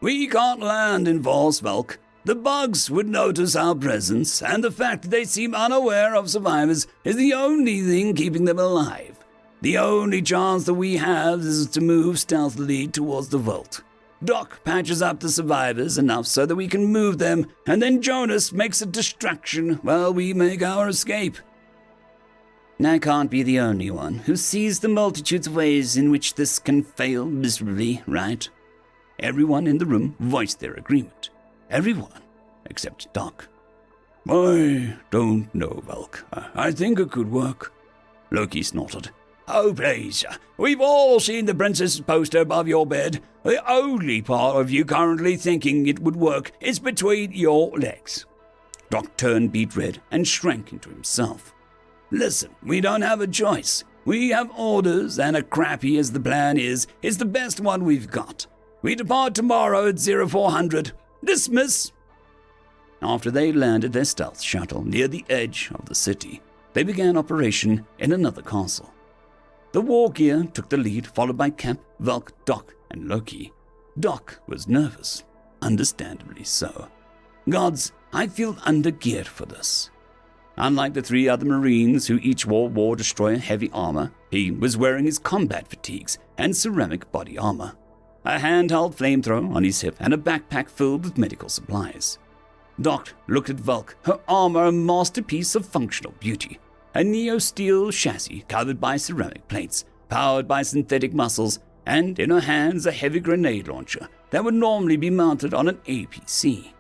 We can't land in Volsvelk. The bugs would notice our presence, and the fact that they seem unaware of survivors is the only thing keeping them alive. The only chance that we have is to move stealthily towards the vault. Doc patches up the survivors enough so that we can move them, and then Jonas makes a distraction while we make our escape. I can't be the only one who sees the multitudes of ways in which this can fail miserably, right? Everyone in the room voiced their agreement. Everyone except Doc. I don't know, Valk. I think it could work. Loki snorted. Oh, please. We've all seen the princess's poster above your bed. The only part of you currently thinking it would work is between your legs. Doc turned beet red and shrank into himself. Listen, we don't have a choice. We have orders, and as crappy as the plan is the best one we've got. We depart tomorrow at 0400. Dismiss. After they landed their stealth shuttle near the edge of the city, they began operation in another castle. The war gear took the lead, followed by Cap, Valk, Doc, and Loki. Doc was nervous, understandably so. Gods, I feel undergeared for this. Unlike the three other Marines who each wore War Destroyer heavy armor, he was wearing his combat fatigues and ceramic body armor, a handheld flamethrower on his hip, and a backpack filled with medical supplies. Doc looked at Valk, her armor a masterpiece of functional beauty, a neo-steel chassis covered by ceramic plates, powered by synthetic muscles, and in her hands a heavy grenade launcher that would normally be mounted on an APC.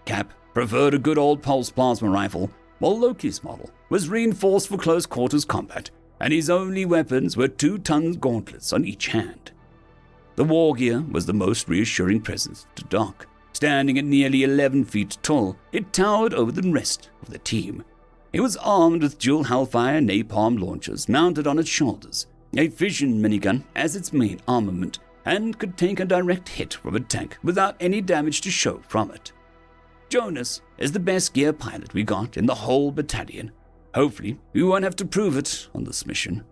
Cap preferred a good old pulse plasma rifle, while Loki's model was reinforced for close quarters combat, and his only weapons were 2-ton gauntlets on each hand. The war gear was the most reassuring presence to Doc. Standing at nearly 11 feet tall, it towered over the rest of the team. It was armed with dual Hellfire napalm launchers mounted on its shoulders, a fission minigun as its main armament, and could take a direct hit from a tank without any damage to show from it. Jonas is the best gear pilot we got in the whole battalion. Hopefully, we won't have to prove it on this mission.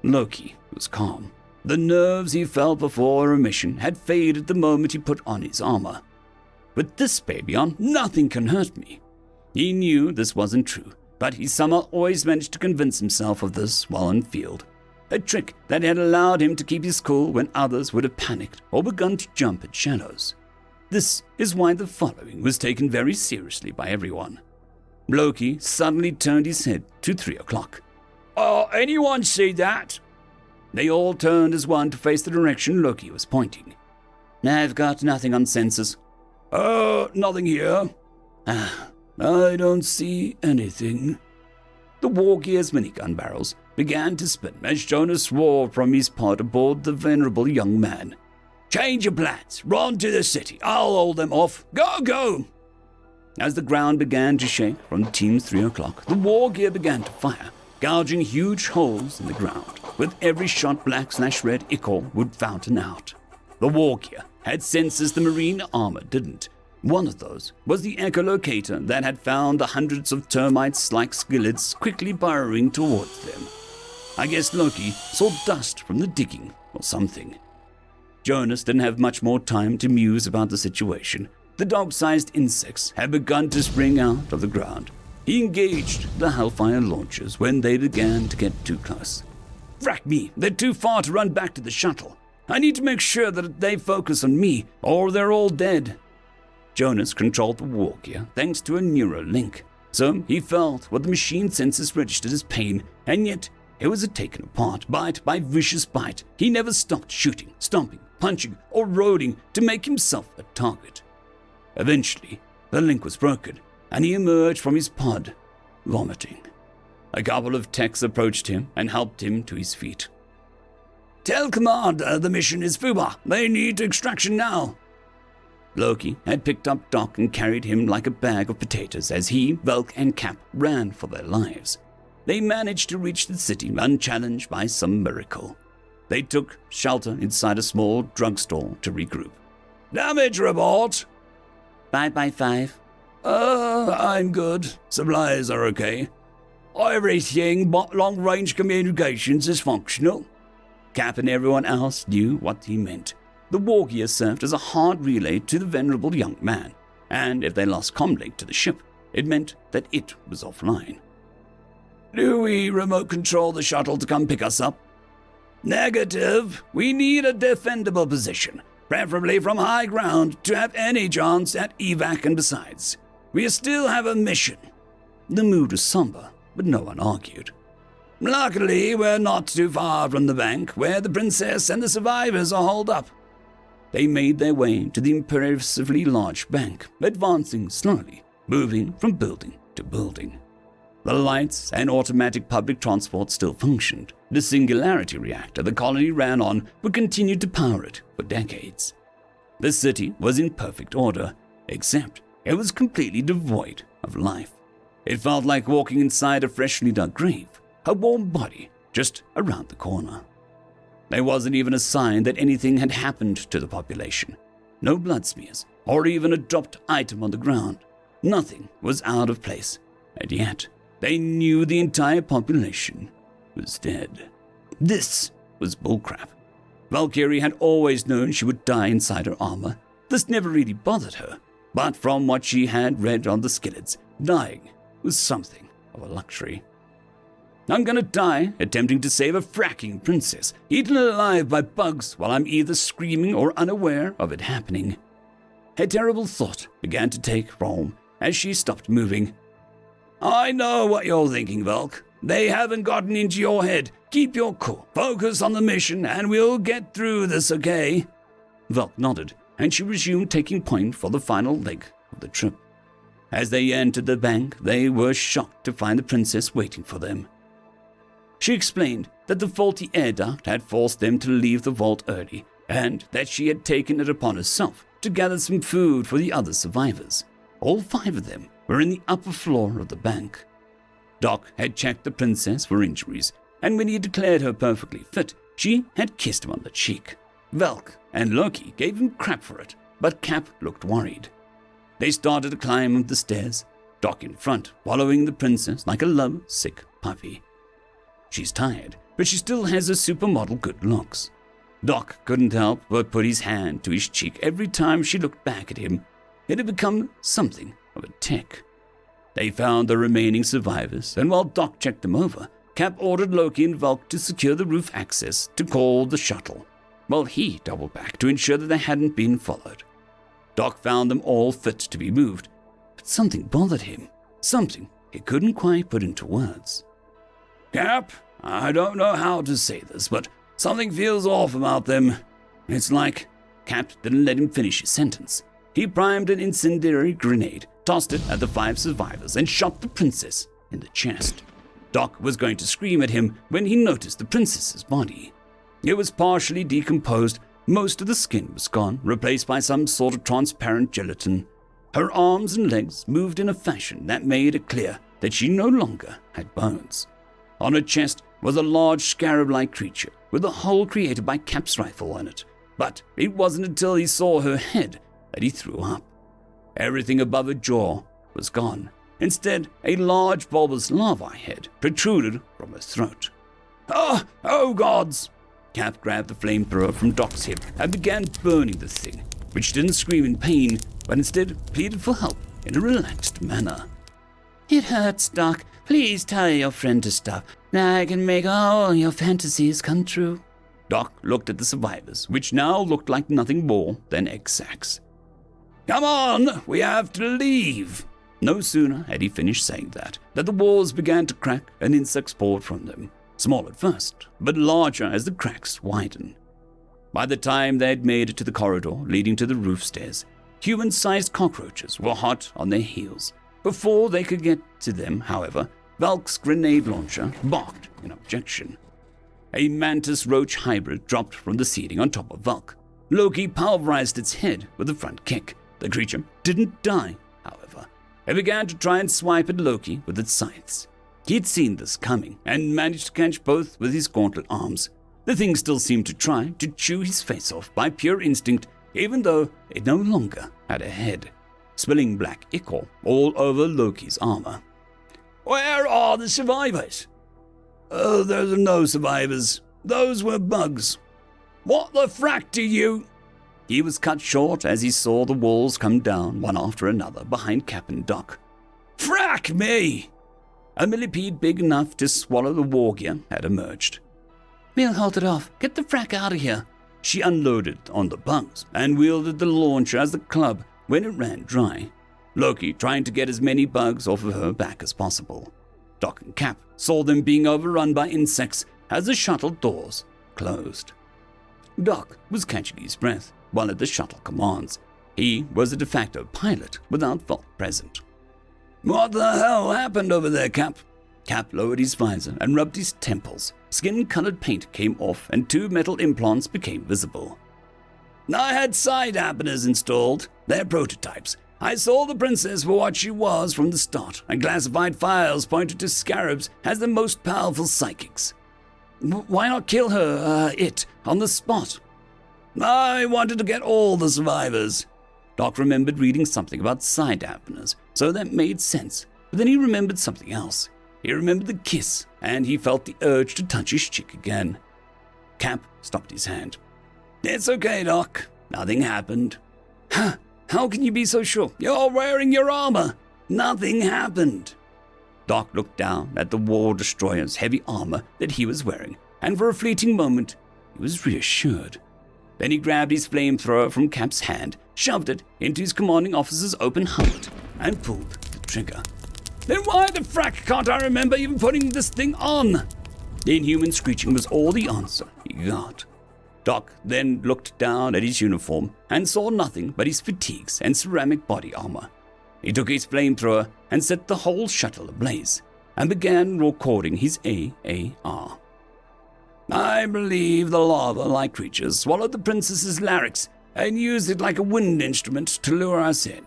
Loki was calm. The nerves he felt before a mission had faded the moment he put on his armor. With this baby on, nothing can hurt me. He knew this wasn't true, but he somehow always managed to convince himself of this while on field. A trick that had allowed him to keep his cool when others would have panicked or begun to jump at shadows. This is why the following was taken very seriously by everyone. Loki suddenly turned his head to 3 o'clock. Anyone see that? They all turned as one to face the direction Loki was pointing. I've got nothing on sensors. Nothing here. I don't see anything. The war gear's minigun barrels began to spin as Jonas swore from his pod aboard the venerable young man. Change your plans. Run to the city. I'll hold them off. Go! As the ground began to shake from the team's 3 o'clock, the war gear began to fire, gouging huge holes in the ground. With every shot, black/red ichor would fountain out. The war gear had sensors the marine armor didn't. One of those was the echolocator that had found the hundreds of termites-like skillets quickly burrowing towards them. I guess Loki saw dust from the digging or something. Jonas didn't have much more time to muse about the situation. The dog-sized insects had begun to spring out of the ground. He engaged the Hellfire launchers when they began to get too close. Frack me, they're too far to run back to the shuttle. I need to make sure that they focus on me, or they're all dead. Jonas controlled the war gear thanks to a neural link, so he felt what the machine sensors registered as pain, and yet it was taken apart, bite by vicious bite. He never stopped shooting, stomping, punching, or rolling to make himself a target. Eventually, the link was broken, and he emerged from his pod, vomiting. A couple of techs approached him and helped him to his feet. Tell Commander the mission is FUBA. They need extraction now. Loki had picked up Doc and carried him like a bag of potatoes as he, Velk, and Cap ran for their lives. They managed to reach the city unchallenged by some miracle. They took shelter inside a small drugstore to regroup. Damage report. 5x5. I'm good. Supplies are okay. Everything but long-range communications is functional. Cap and everyone else knew what he meant. The war gear served as a hard relay to the venerable young man, and if they lost comlink to the ship, it meant that it was offline. Do we remote control the shuttle to come pick us up? Negative. We need a defendable position, preferably from high ground, to have any chance at evac, and besides, we still have a mission. The mood was somber, but no one argued. Luckily, we're not too far from the bank where the princess and the survivors are holed up. They made their way to the impressively large bank, advancing slowly, moving from building to building. The lights and automatic public transport still functioned. The singularity reactor the colony ran on would continue to power it for decades. The city was in perfect order, except it was completely devoid of life. It felt like walking inside a freshly dug grave, a warm body just around the corner. There wasn't even a sign that anything had happened to the population. No blood smears, or even a dropped item on the ground. Nothing was out of place, and yet they knew the entire population was dead. This was bullcrap. Valkyrie had always known she would die inside her armor. This never really bothered her, but from what she had read on the skillets, dying was something of a luxury. I'm gonna die attempting to save a fracking princess, eaten alive by bugs while I'm either screaming or unaware of it happening. A terrible thought began to take form as she stopped moving. I know what you're thinking, Velk. They haven't gotten into your head. Keep your cool. Focus on the mission and we'll get through this, okay? Velk nodded, and she resumed taking point for the final leg of the trip. As they entered the bank, they were shocked to find the princess waiting for them. She explained that the faulty air duct had forced them to leave the vault early, and that she had taken it upon herself to gather some food for the other survivors. All 5 of them were in the upper floor of the bank. Doc had checked the princess for injuries, and when he declared her perfectly fit, she had kissed him on the cheek. Velk and Loki gave him crap for it, but Cap looked worried. They started to climb up the stairs, Doc in front, following the princess like a love-sick puppy. She's tired, but she still has her supermodel good looks. Doc couldn't help but put his hand to his cheek every time she looked back at him. It had become something of a tic. They found the remaining survivors, and while Doc checked them over, Cap ordered Loki and Velk to secure the roof access to call the shuttle, while he doubled back to ensure that they hadn't been followed. Doc found them all fit to be moved, but something bothered him, something he couldn't quite put into words. Cap, I don't know how to say this, but something feels off about them. It's like... Cap didn't let him finish his sentence. He primed an incendiary grenade, tossed it at the 5 survivors, and shot the princess in the chest. Doc was going to scream at him when he noticed the princess's body. It was partially decomposed, most of the skin was gone, replaced by some sort of transparent gelatin. Her arms and legs moved in a fashion that made it clear that she no longer had bones. On her chest was a large scarab-like creature with a hole created by Cap's rifle on it, but it wasn't until he saw her head that he threw up. Everything above her jaw was gone. Instead, a large bulbous larvae head protruded from her throat. Oh gods! Cap grabbed the flamethrower from Doc's hip and began burning the thing, which didn't scream in pain, but instead pleaded for help in a relaxed manner. It hurts, Doc. Please tell your friend to stop. Now I can make all your fantasies come true. Doc looked at the survivors, which now looked like nothing more than egg sacs. Come on, we have to leave. No sooner had he finished saying that the walls began to crack and insects poured from them, small at first, but larger as the cracks widened. By the time they had made it to the corridor leading to the roof stairs, human-sized cockroaches were hot on their heels. Before they could get to them, however, Valk's grenade launcher barked in objection. A mantis roach hybrid dropped from the ceiling on top of Valk. Loki pulverized its head with a front kick. The creature didn't die, however. It began to try and swipe at Loki with its scythes. He had seen this coming and managed to catch both with his gauntlet arms. The thing still seemed to try to chew his face off by pure instinct, even though it no longer had a head, spilling black ichor all over Loki's armor. Where are the survivors? Oh, there's no survivors. Those were bugs. What the frack do you... He was cut short as he saw the walls come down one after another behind Cap and Doc. Frack me! A millipede big enough to swallow the war gear had emerged. We'll hold it off. Get the frack out of here. She unloaded on the bugs and wielded the launcher as the club when it ran dry. Loki trying to get as many bugs off of her back as possible. Doc and Cap saw them being overrun by insects as the shuttle doors closed. Doc was catching his breath while at the shuttle commands. He was a de facto pilot without fault present. What the hell happened over there, Cap? Cap lowered his visor and rubbed his temples. Skin-colored paint came off and 2 metal implants became visible. I had side happeners installed. They're prototypes. I saw the princess for what she was from the start, and classified files pointed to scarabs as the most powerful psychics. Why not kill her, on the spot? I wanted to get all the survivors. Doc remembered reading something about side happeners, so that made sense. But then he remembered something else. He remembered the kiss, and he felt the urge to touch his cheek again. Cap stopped his hand. It's okay, Doc. Nothing happened. Huh? How can you be so sure? You're wearing your armor. Nothing happened. Doc looked down at the War Destroyer's heavy armor that he was wearing, and for a fleeting moment, he was reassured. Then he grabbed his flamethrower from Cap's hand, shoved it into his commanding officer's open helmet, and pulled the trigger. Then why the frack can't I remember even putting this thing on? The inhuman screeching was all the answer he got. Doc then looked down at his uniform and saw nothing but his fatigues and ceramic body armor. He took his flamethrower and set the whole shuttle ablaze and began recording his AAR. I believe the lava-like creatures swallowed the princess's larynx and used it like a wind instrument to lure us in.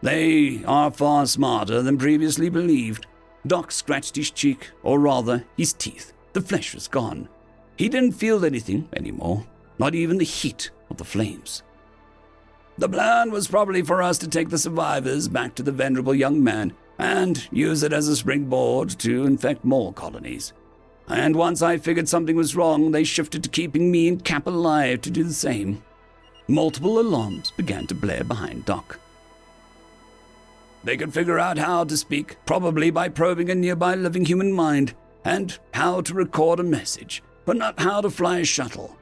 They are far smarter than previously believed. Doc scratched his cheek, or rather his teeth. The flesh was gone. He didn't feel anything anymore, not even the heat of the flames. The plan was probably for us to take the survivors back to the venerable young man and use it as a springboard to infect more colonies. And once I figured something was wrong, they shifted to keeping me and Cap alive to do the same. Multiple alarms began to blare behind Doc. They could figure out how to speak, probably by probing a nearby living human mind, and how to record a message, but not how to fly a shuttle.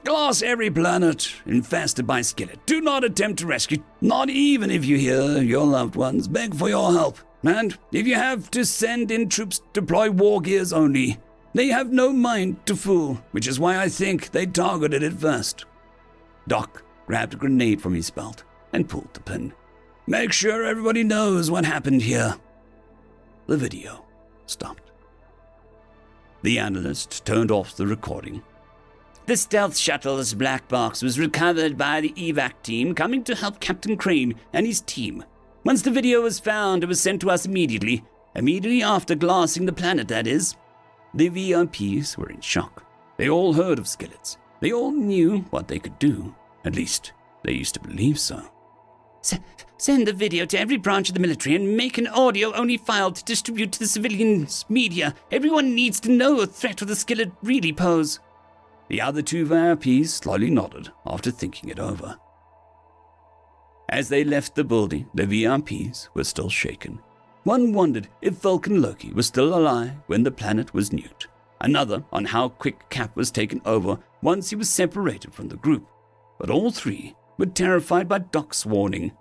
Glass every planet infested by skillet. Do not attempt to rescue, not even if you hear your loved ones beg for your help. And if you have to send in troops, deploy war gears only. They have no mind to fool, which is why I think they targeted it first. Doc grabbed a grenade from his belt and pulled the pin. Make sure everybody knows what happened here. The video stopped. The analyst turned off the recording. The stealth shuttle's black box was recovered by the evac team coming to help Captain Crane and his team. Once the video was found, it was sent to us immediately after glassing the planet, that is. The VIPs were in shock. They all heard of skillets. They all knew what they could do. At least, they used to believe so. Send the video to every branch of the military and make an audio-only file to distribute to the civilians' media. Everyone needs to know a threat the skillet really pose. The other 2 VIPs slowly nodded after thinking it over. As they left the building, the VIPs were still shaken. One wondered if Vulcan Loki was still alive when the planet was nuked. Another on how quick Cap was taken over once he was separated from the group. But all three were terrified by Doc's warning.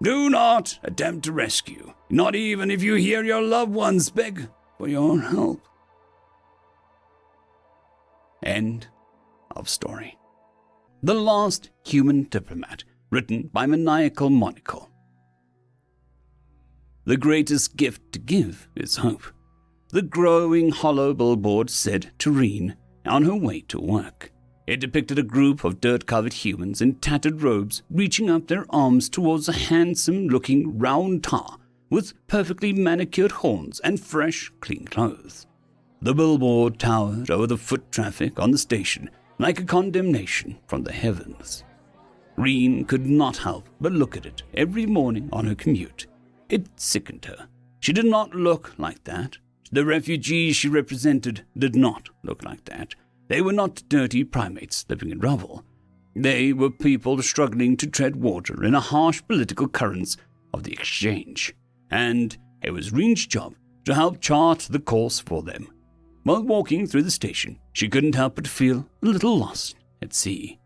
Do not attempt to rescue, not even if you hear your loved ones beg for your help. End of story. The Last Human Diplomat, written by Maniacal Monocle. The greatest gift to give is hope. The growing hollow billboard said to Reen on her way to work. It depicted a group of dirt-covered humans in tattered robes reaching up their arms towards a handsome-looking round tar with perfectly manicured horns and fresh, clean clothes. The billboard towered over the foot traffic on the station like a condemnation from the heavens. Reen could not help but look at it every morning on her commute. It sickened her. She did not look like that. The refugees she represented did not look like that. They were not dirty primates living in rubble. They were people struggling to tread water in a harsh political currents of the exchange. And it was Reen's job to help chart the course for them. While walking through the station, she couldn't help but feel a little lost at sea.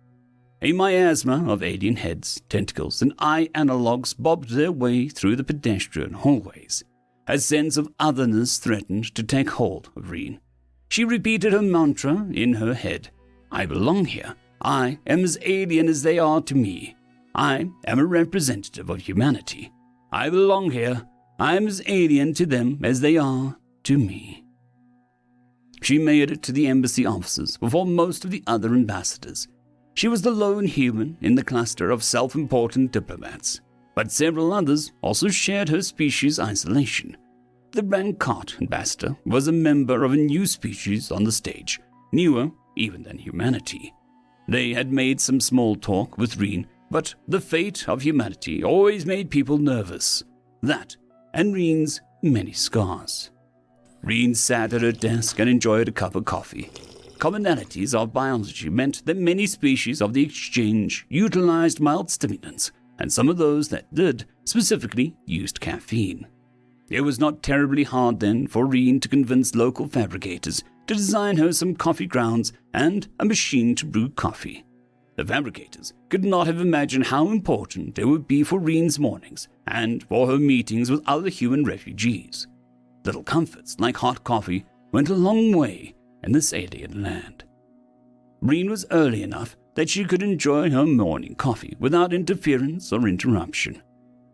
A miasma of alien heads, tentacles, and eye analogues bobbed their way through the pedestrian hallways. A sense of otherness threatened to take hold of Reen. She repeated her mantra in her head. I belong here. I am as alien as they are to me. I am a representative of humanity. I belong here. I am as alien to them as they are to me. She made it to the embassy offices before most of the other ambassadors. She was the lone human in the cluster of self-important diplomats, but several others also shared her species' isolation. The Rancart ambassador was a member of a new species on the stage, newer even than humanity. They had made some small talk with Reen, but the fate of humanity always made people nervous. That, and Reen's many scars. Reen sat at her desk and enjoyed a cup of coffee. Commonalities of biology meant that many species of the exchange utilized mild stimulants, and some of those that did specifically used caffeine. It was not terribly hard then for Reen to convince local fabricators to design her some coffee grounds and a machine to brew coffee. The fabricators could not have imagined how important it would be for Reen's mornings and for her meetings with other human refugees. Little comforts like hot coffee went a long way in this alien land. Reen was early enough that she could enjoy her morning coffee without interference or interruption.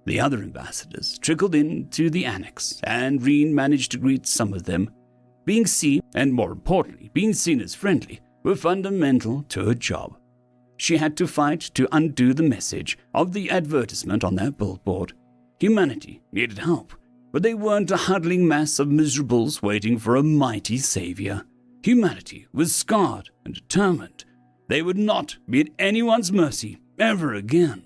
The other ambassadors trickled into the annex, and Reen managed to greet some of them. Being seen, and more importantly, being seen as friendly, were fundamental to her job. She had to fight to undo the message of the advertisement on that billboard. Humanity needed help, but they weren't a huddling mass of miserables waiting for a mighty savior. Humanity was scarred and determined. They would not be at anyone's mercy ever again.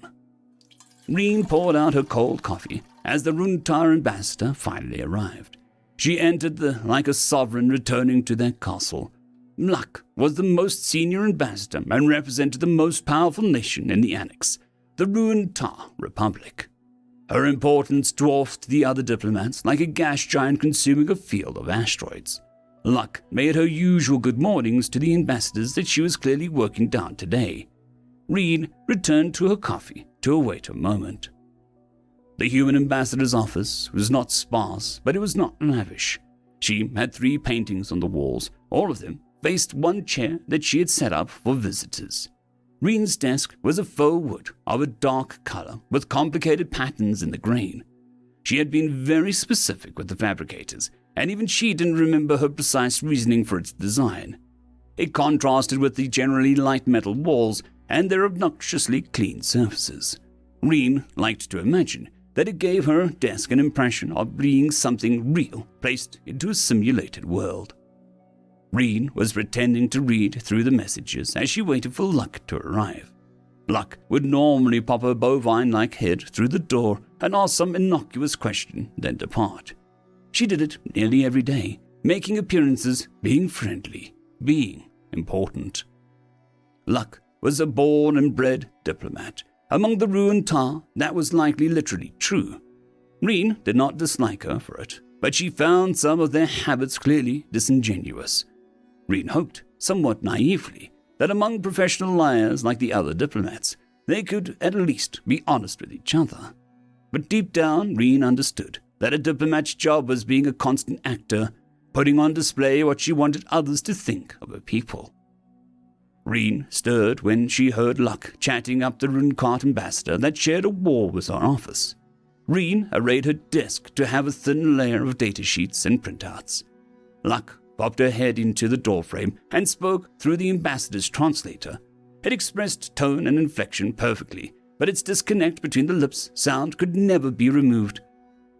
Reen poured out her cold coffee as the Runtar ambassador finally arrived. She entered like a sovereign returning to their castle. Luck was the most senior ambassador and represented the most powerful nation in the annex, the Runtar Republic. Her importance dwarfed the other diplomats like a gas giant consuming a field of asteroids. Luck made her usual good mornings to the ambassadors that she was clearly working down today. Reen returned to her coffee to await a moment. The human ambassador's office was not sparse, but it was not lavish. She had 3 paintings on the walls. All of them faced one chair that she had set up for visitors. Reen's desk was a faux wood of a dark color with complicated patterns in the grain. She had been very specific with the fabricators, and even she didn't remember her precise reasoning for its design. It contrasted with the generally light metal walls and their obnoxiously clean surfaces. Reen liked to imagine that it gave her desk an impression of being something real placed into a simulated world. Reen was pretending to read through the messages as she waited for Luck to arrive. Luck would normally pop her bovine-like head through the door and ask some innocuous question, then depart. She did it nearly every day, making appearances, being friendly, being important. Luck was a born and bred diplomat. Among the Runtar, that was likely literally true. Reen did not dislike her for it, but she found some of their habits clearly disingenuous. Reen hoped, somewhat naively, that among professional liars like the other diplomats, they could at least be honest with each other. But deep down, Reen understood that a diplomat's job was being a constant actor, putting on display what she wanted others to think of her people. Reen stirred when she heard Luck chatting up the Runecart ambassador that shared a wall with her office. Reen arrayed her desk to have a thin layer of data sheets and printouts. Luck popped her head into the doorframe and spoke through the ambassador's translator. It expressed tone and inflection perfectly, but its disconnect between the lips sound could never be removed.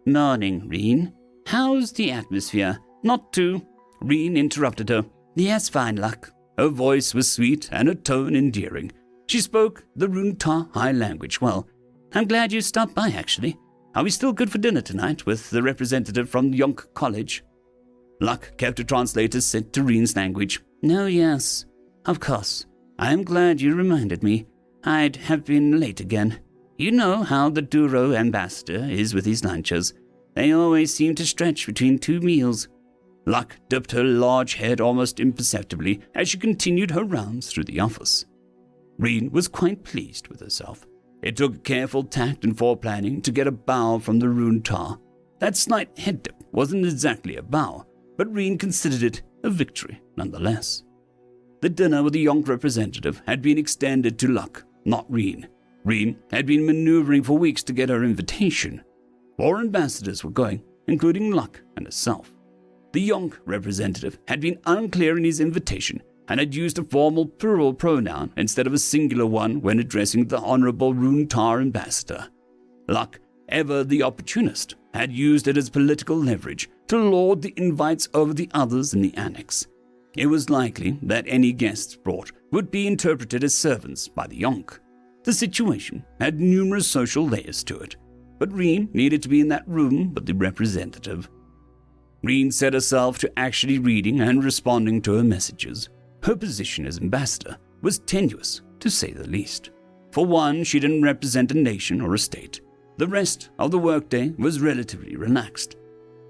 "Morning, Reen. How's the atmosphere? Not too..." Reen interrupted her. "Yes, fine, Luck." Her voice was sweet and her tone endearing. She spoke the Runtar High language well. "I'm glad you stopped by, actually. Are we still good for dinner tonight with the representative from Yonk College?" Luck kept a translator set to Reen's language. "Oh, yes. Of course. I am glad you reminded me. I'd have been late again. You know how the Duro ambassador is with his lunches. They always seem to stretch between 2 meals. Luck dipped her large head almost imperceptibly as she continued her rounds through the office. Reen was quite pleased with herself. It took careful tact and foreplanning to get a bow from the Runtar. That slight head dip wasn't exactly a bow, but Reen considered it a victory nonetheless. The dinner with the Yonk representative had been extended to Luck, not Reen. Reen had been maneuvering for weeks to get her invitation. 4 ambassadors were going, including Luck and herself. The Yonk representative had been unclear in his invitation and had used a formal plural pronoun instead of a singular one when addressing the Honorable Runtar ambassador. Luck, ever the opportunist, had used it as political leverage to lord the invites over the others in the annex. It was likely that any guests brought would be interpreted as servants by the Yonk. The situation had numerous social layers to it, but Reen needed to be in that room with the representative. Reen set herself to actually reading and responding to her messages. Her position as ambassador was tenuous, to say the least. For one, she didn't represent a nation or a state. The rest of the workday was relatively relaxed.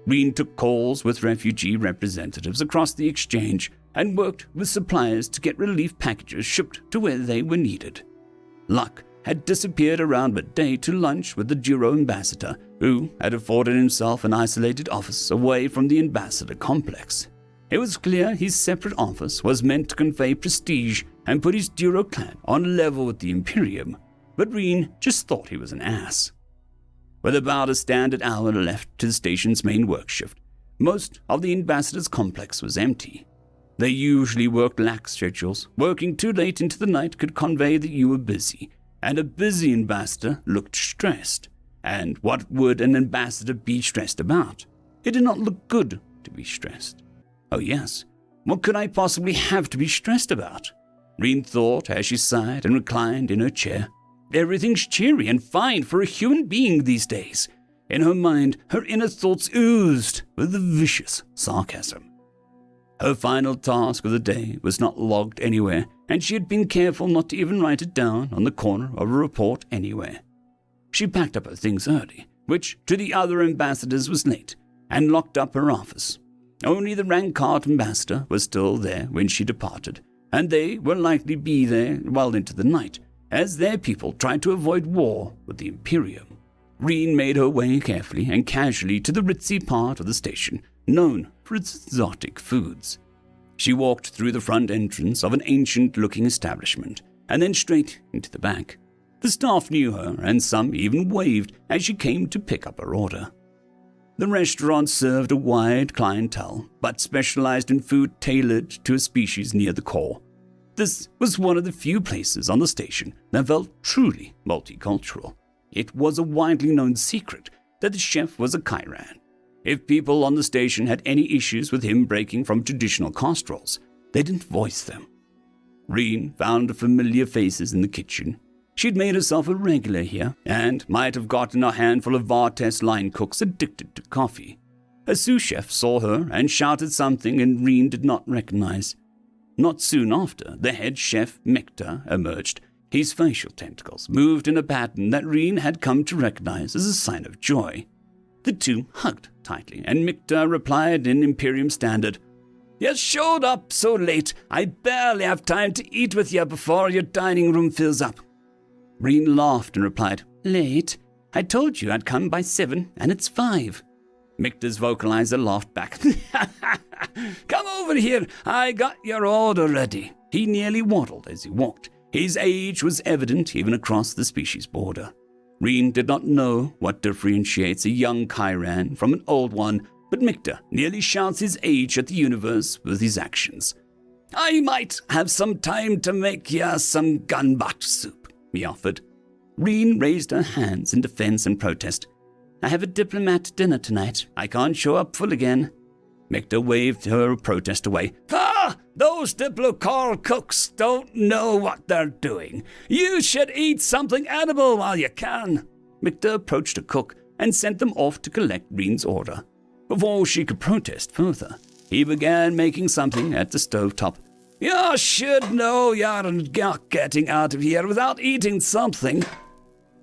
Reen took calls with refugee representatives across the exchange and worked with suppliers to get relief packages shipped to where they were needed. Luck had disappeared around midday to lunch with the Duro ambassador, who had afforded himself an isolated office away from the ambassador complex. It was clear his separate office was meant to convey prestige and put his Duro clan on a level with the Imperium, but Reen just thought he was an ass. With about a standard hour left to the station's main work shift, most of the ambassador's complex was empty. They usually worked lax schedules. Working too late into the night could convey that you were busy, and a busy ambassador looked stressed. And what would an ambassador be stressed about? It did not look good to be stressed. Oh yes, what could I possibly have to be stressed about? Reen thought as she sighed and reclined in her chair. Everything's cheery and fine for a human being these days. In her mind, her inner thoughts oozed with a vicious sarcasm. Her final task of the day was not logged anywhere, and she had been careful not to even write it down on the corner of a report anywhere. She packed up her things early, which to the other ambassadors was late, and locked up her office. Only the Runecart ambassador was still there when she departed, and they will likely be there well into the night, as their people tried to avoid war with the Imperium. Reen made her way carefully and casually to the ritzy part of the station, known for its exotic foods. She walked through the front entrance of an ancient-looking establishment, and then straight into the back. The staff knew her, and some even waved as she came to pick up her order. The restaurant served a wide clientele, but specialized in food tailored to a species near the core. This was one of the few places on the station that felt truly multicultural. It was a widely known secret that the chef was a Kyran. If people on the station had any issues with him breaking from traditional caste roles, they didn't voice them. Reen found familiar faces in the kitchen. She'd made herself a regular here, and might have gotten a handful of Vartes line cooks addicted to coffee. A sous chef saw her and shouted something and Reen did not recognize. Not soon after, the head chef, Mekta, emerged. His facial tentacles moved in a pattern that Reen had come to recognize as a sign of joy. The two hugged tightly, and Mekta replied in Imperium Standard, You showed up so late, I barely have time to eat with you before your dining room fills up. Reen laughed and replied, Late? I told you I'd come by 7, and it's 5. Micta's vocalizer laughed back. Come over here, I got your order ready. He nearly waddled as he walked. His age was evident even across the species border. Reen did not know what differentiates a young Chiran from an old one, but Micta nearly shouts his age at the universe with his actions. I might have some time to make ya some gunbutt soup, he offered. Reen raised her hands in defense and protest. I have a diplomat dinner tonight. I can't show up full again. Micta waved her protest away. Those Diplocor cooks don't know what they're doing. You should eat something edible while you can. Micta approached a cook and sent them off to collect Reen's order. Before she could protest further, he began making something at the stovetop. You should know you're not getting out of here without eating something.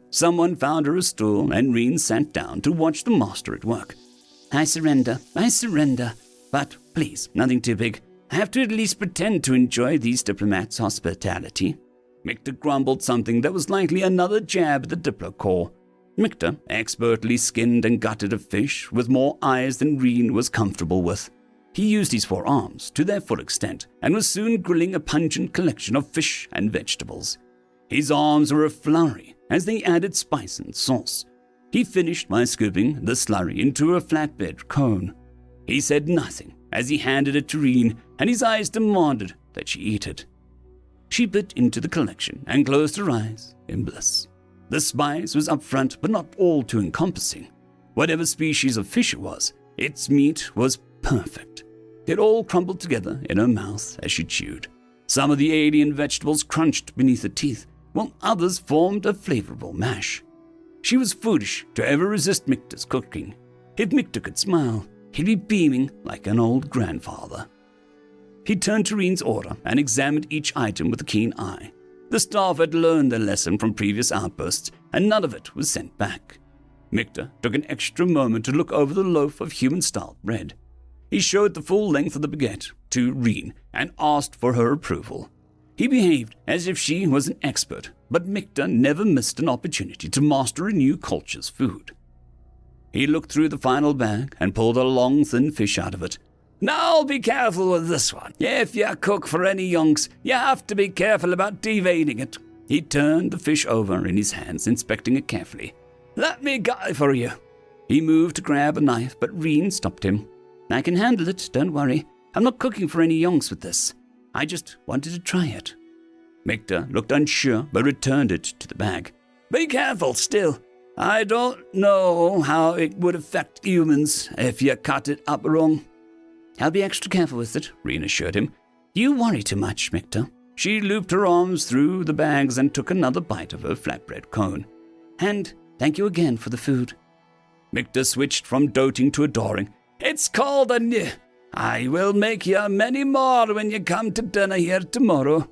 Someone found her a stool, and Reen sat down to watch the master at work. I surrender. But please, nothing too big. I have to at least pretend to enjoy these diplomats' hospitality. Micta grumbled something that was likely another jab at the Diplocor. Micta expertly skinned and gutted a fish with more eyes than Reen was comfortable with. He used his 4 arms to their full extent and was soon grilling a pungent collection of fish and vegetables. His arms were a flurry as they added spice and sauce. He finished by scooping the slurry into a flatbed cone. He said nothing as he handed it to Reen, and his eyes demanded that she eat it. She bit into the collection and closed her eyes in bliss. The spice was upfront but not all too encompassing. Whatever species of fish it was, its meat was perfect. It all crumbled together in her mouth as she chewed. Some of the alien vegetables crunched beneath her teeth, while others formed a flavorful mash. She was foolish to ever resist Micta's cooking. If Micta could smile, he'd be beaming like an old grandfather. He turned to Reen's order and examined each item with a keen eye. The staff had learned their lesson from previous outbursts, and none of it was sent back. Micta took an extra moment to look over the loaf of human-style bread. He showed the full length of the baguette to Reen and asked for her approval. He behaved as if she was an expert, but Micta never missed an opportunity to master a new culture's food. He looked through the final bag and pulled a long, thin fish out of it. Now be careful with this one. If you cook for any yonks, you have to be careful about deveining it. He turned the fish over in his hands, inspecting it carefully. Let me get it for you. He moved to grab a knife, but Reen stopped him. I can handle it, don't worry. I'm not cooking for any yonks with this. I just wanted to try it. Micta looked unsure, but returned it to the bag. Be careful still. I don't know how it would affect humans if you cut it up wrong. I'll be extra careful with it, Reen assured him. You worry too much, Micta. She looped her arms through the bags and took another bite of her flatbread cone. And thank you again for the food. Micta switched from doting to adoring. It's called a I will make you many more when you come to dinner here tomorrow.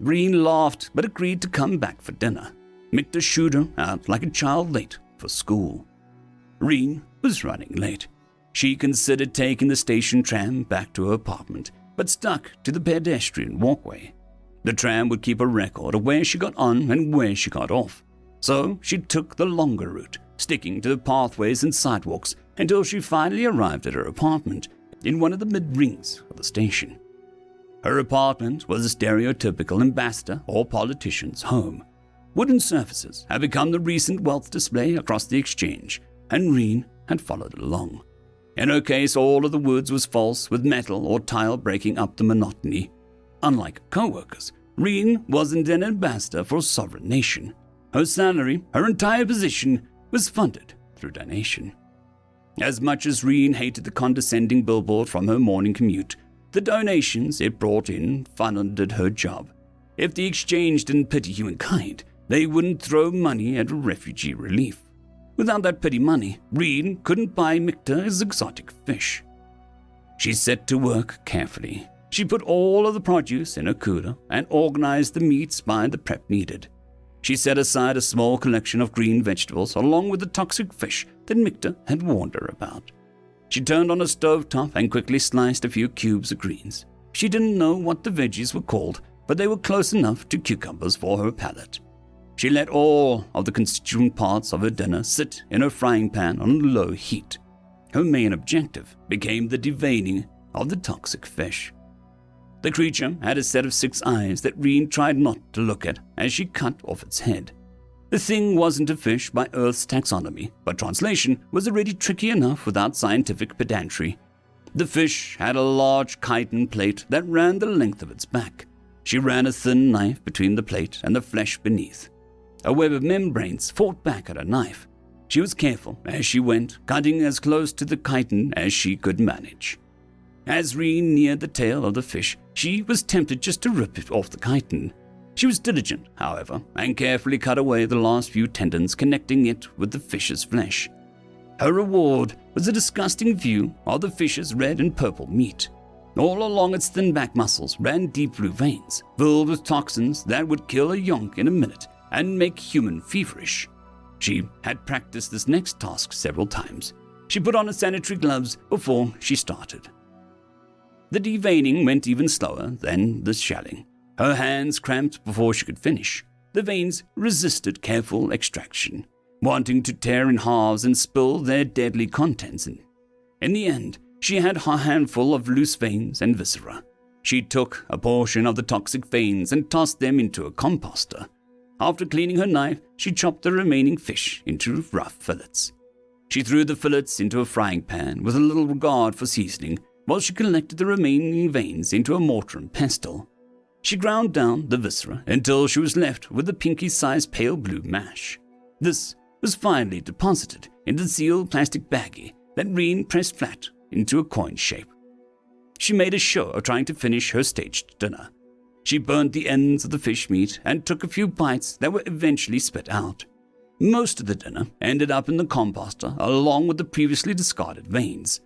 Reen laughed, but agreed to come back for dinner. Micta shooed her out like a child late for school. Reen was running late. She considered taking the station tram back to her apartment, but stuck to the pedestrian walkway. The tram would keep a record of where she got on and where she got off. So she took the longer route, sticking to the pathways and sidewalks until she finally arrived at her apartment in one of the mid-rings of the station. Her apartment was a stereotypical ambassador or politician's home. Wooden surfaces had become the recent wealth display across the exchange, and Reen had followed along. In her case, all of the woods was false, with metal or tile breaking up the monotony. Unlike co-workers, Reen wasn't an ambassador for a sovereign nation. Her salary, her entire position, was funded through donation. As much as Reen hated the condescending billboard from her morning commute, the donations it brought in funded her job. If the exchange didn't pity humankind, they wouldn't throw money at refugee relief. Without that petty money, Reen couldn't buy Micta's exotic fish. She set to work carefully. She put all of the produce in her cooler and organized the meats by the prep needed. She set aside a small collection of green vegetables along with the toxic fish that Micta had warned her about. She turned on a stovetop and quickly sliced a few cubes of greens. She didn't know what the veggies were called, but they were close enough to cucumbers for her palate. She let all of the constituent parts of her dinner sit in her frying pan on low heat. Her main objective became the deveining of the toxic fish. The creature had a set of 6 eyes that Reen tried not to look at as she cut off its head. The thing wasn't a fish by Earth's taxonomy, but translation was already tricky enough without scientific pedantry. The fish had a large chitin plate that ran the length of its back. She ran a thin knife between the plate and the flesh beneath. A web of membranes fought back at her knife. She was careful as she went, cutting as close to the chitin as she could manage. As Reen neared the tail of the fish, she was tempted just to rip it off the chitin. She was diligent, however, and carefully cut away the last few tendons connecting it with the fish's flesh. Her reward was a disgusting view of the fish's red and purple meat. All along its thin back muscles ran deep blue veins, filled with toxins that would kill a yonk in a minute and make human feverish. She had practiced this next task several times. She put on her sanitary gloves before she started. The deveining went even slower than the shelling. Her hands cramped before she could finish. The veins resisted careful extraction, wanting to tear in halves and spill their deadly contents. In the end, she had a handful of loose veins and viscera. She took a portion of the toxic veins and tossed them into a composter. After cleaning her knife, she chopped the remaining fish into rough fillets. She threw the fillets into a frying pan with a little regard for seasoning, while she collected the remaining veins into a mortar and pestle. She ground down the viscera until she was left with a pinky-sized pale blue mash. This was finally deposited in the sealed plastic baggie that Reen pressed flat into a coin shape. She made a show of trying to finish her staged dinner. She burned the ends of the fish meat and took a few bites that were eventually spit out. Most of the dinner ended up in the composter along with the previously discarded veins.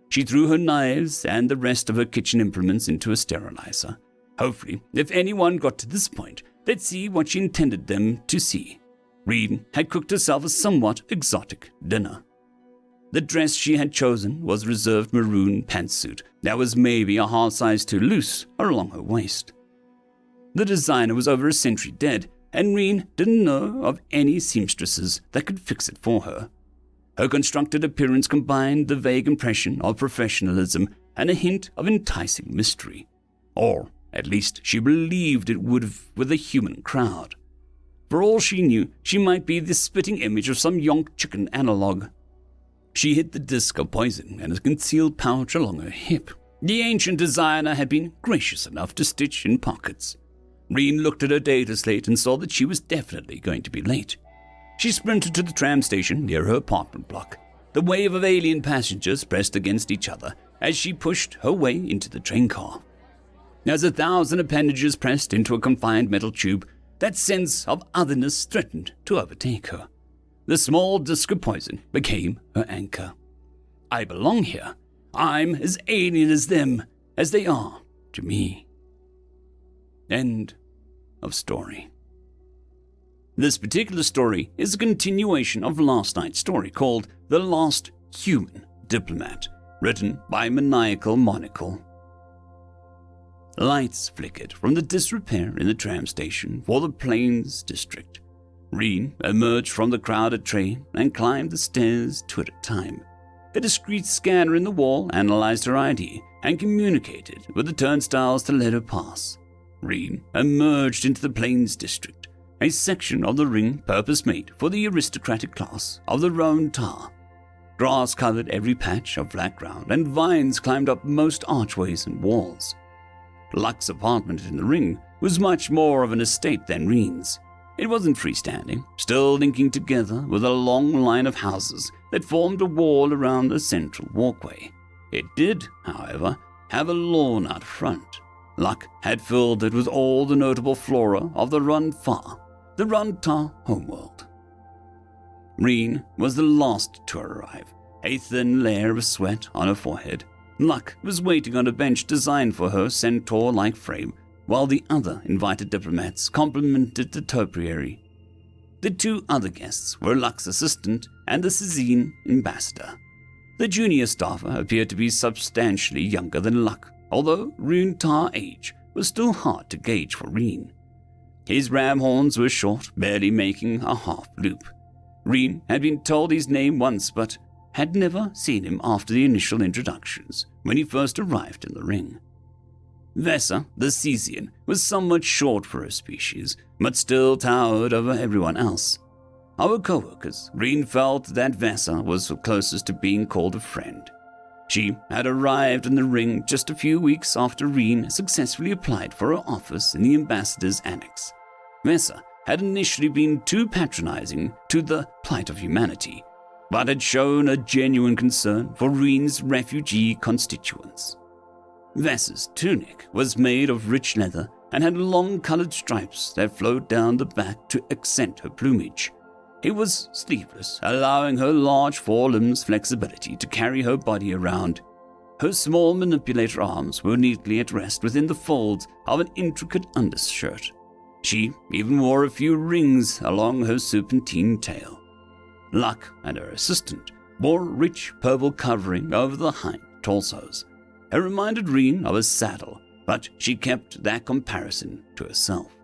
She threw her knives and the rest of her kitchen implements into a sterilizer. Hopefully, if anyone got to this point, they'd see what she intended them to see. Reen had cooked herself a somewhat exotic dinner. The dress she had chosen was a reserved maroon pantsuit that was maybe a half size too loose or along her waist. The designer was over a century dead, and Reen didn't know of any seamstresses that could fix it for her. Her constructed appearance combined the vague impression of professionalism and a hint of enticing mystery. Or, at least, she believed it would with a human crowd. For all she knew, she might be the spitting image of some yonk chicken analog. She hid the disc of poison in a concealed pouch along her hip. The ancient designer had been gracious enough to stitch in pockets. Reen looked at her data slate and saw that she was definitely going to be late. She sprinted to the tram station near her apartment block. The wave of alien passengers pressed against each other as she pushed her way into the train car. As 1,000 appendages pressed into a confined metal tube, that sense of otherness threatened to overtake her. The small disc of poison became her anchor. I belong here. I'm as alien as them, as they are to me. End of story. This particular story is a continuation of last night's story called The Last Human Diplomat, written by Maniacal Monocle. Lights flickered from the disrepair in the tram station for the Plains District. Reen emerged from the crowded train and climbed the stairs 2 at a time. A discreet scanner in the wall analyzed her ID and communicated with the turnstiles to let her pass. Reen emerged into the Plains District, a section of the ring purpose-made for the aristocratic class of the Roan Tar. Grass covered every patch of flat ground, and vines climbed up most archways and walls. Luck's apartment in the ring was much more of an estate than Reen's. It wasn't freestanding, still linking together with a long line of houses that formed a wall around a central walkway. It did, however, have a lawn out front. Luck had filled it with all the notable flora of the Run Far, the Run Tar homeworld. Reen was the last to arrive, a thin layer of sweat on her forehead. Luck was waiting on a bench designed for her centaur-like frame, while the other invited diplomats complimented the topiary. The 2 other guests were Luck's assistant and the Sizine ambassador. The junior staffer appeared to be substantially younger than Luck, although Runtar age was still hard to gauge for Reen. His ram horns were short, barely making a half loop. Reen had been told his name once, but had never seen him after the initial introductions when he first arrived in the ring. Vessa, the Cesian, was somewhat short for her species, but still towered over everyone else. Our co-workers, Reen felt that Vessa was closest to being called a friend. She had arrived in the ring just a few weeks after Reen successfully applied for her office in the ambassador's annex. Vessa had initially been too patronizing to the plight of humanity, but had shown a genuine concern for Reen's refugee constituents. Vessa's tunic was made of rich leather and had long colored stripes that flowed down the back to accent her plumage. It was sleeveless, allowing her large forelimbs flexibility to carry her body around. Her small manipulator arms were neatly at rest within the folds of an intricate undershirt. She even wore a few rings along her serpentine tail. Luck and her assistant wore rich purple covering over the hind torsos. It reminded Reen of a saddle, but she kept that comparison to herself.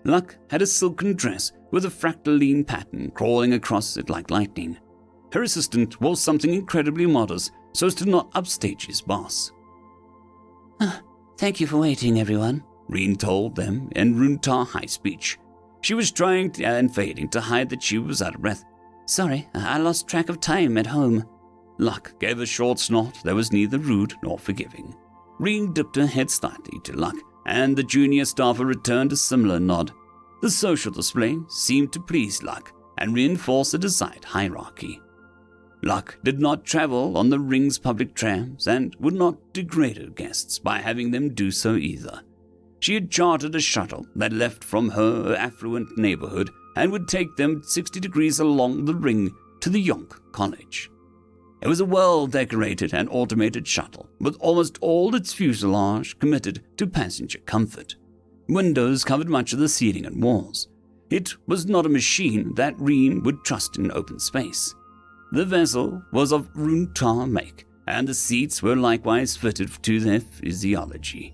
Luck had a silken dress with a fractaline pattern crawling across it like lightning. Her assistant wore something incredibly modest so as to not upstage his boss. Thank you for waiting, everyone, Reen told them in Runtar high speech. She was trying and failing to hide that she was out of breath. Sorry, I lost track of time at home. Luck gave a short snort that was neither rude nor forgiving. Reen dipped her head slightly to Luck, and the junior staffer returned a similar nod. The social display seemed to please Luck and reinforce the desired hierarchy. Luck did not travel on the ring's public trams and would not degrade her guests by having them do so either. She had chartered a shuttle that left from her affluent neighborhood and would take them 60 degrees along the ring to the Yonk College. It was a well-decorated and automated shuttle, with almost all its fuselage committed to passenger comfort. Windows covered much of the ceiling and walls. It was not a machine that Reen would trust in open space. The vessel was of Runtar make, and the seats were likewise fitted to their physiology.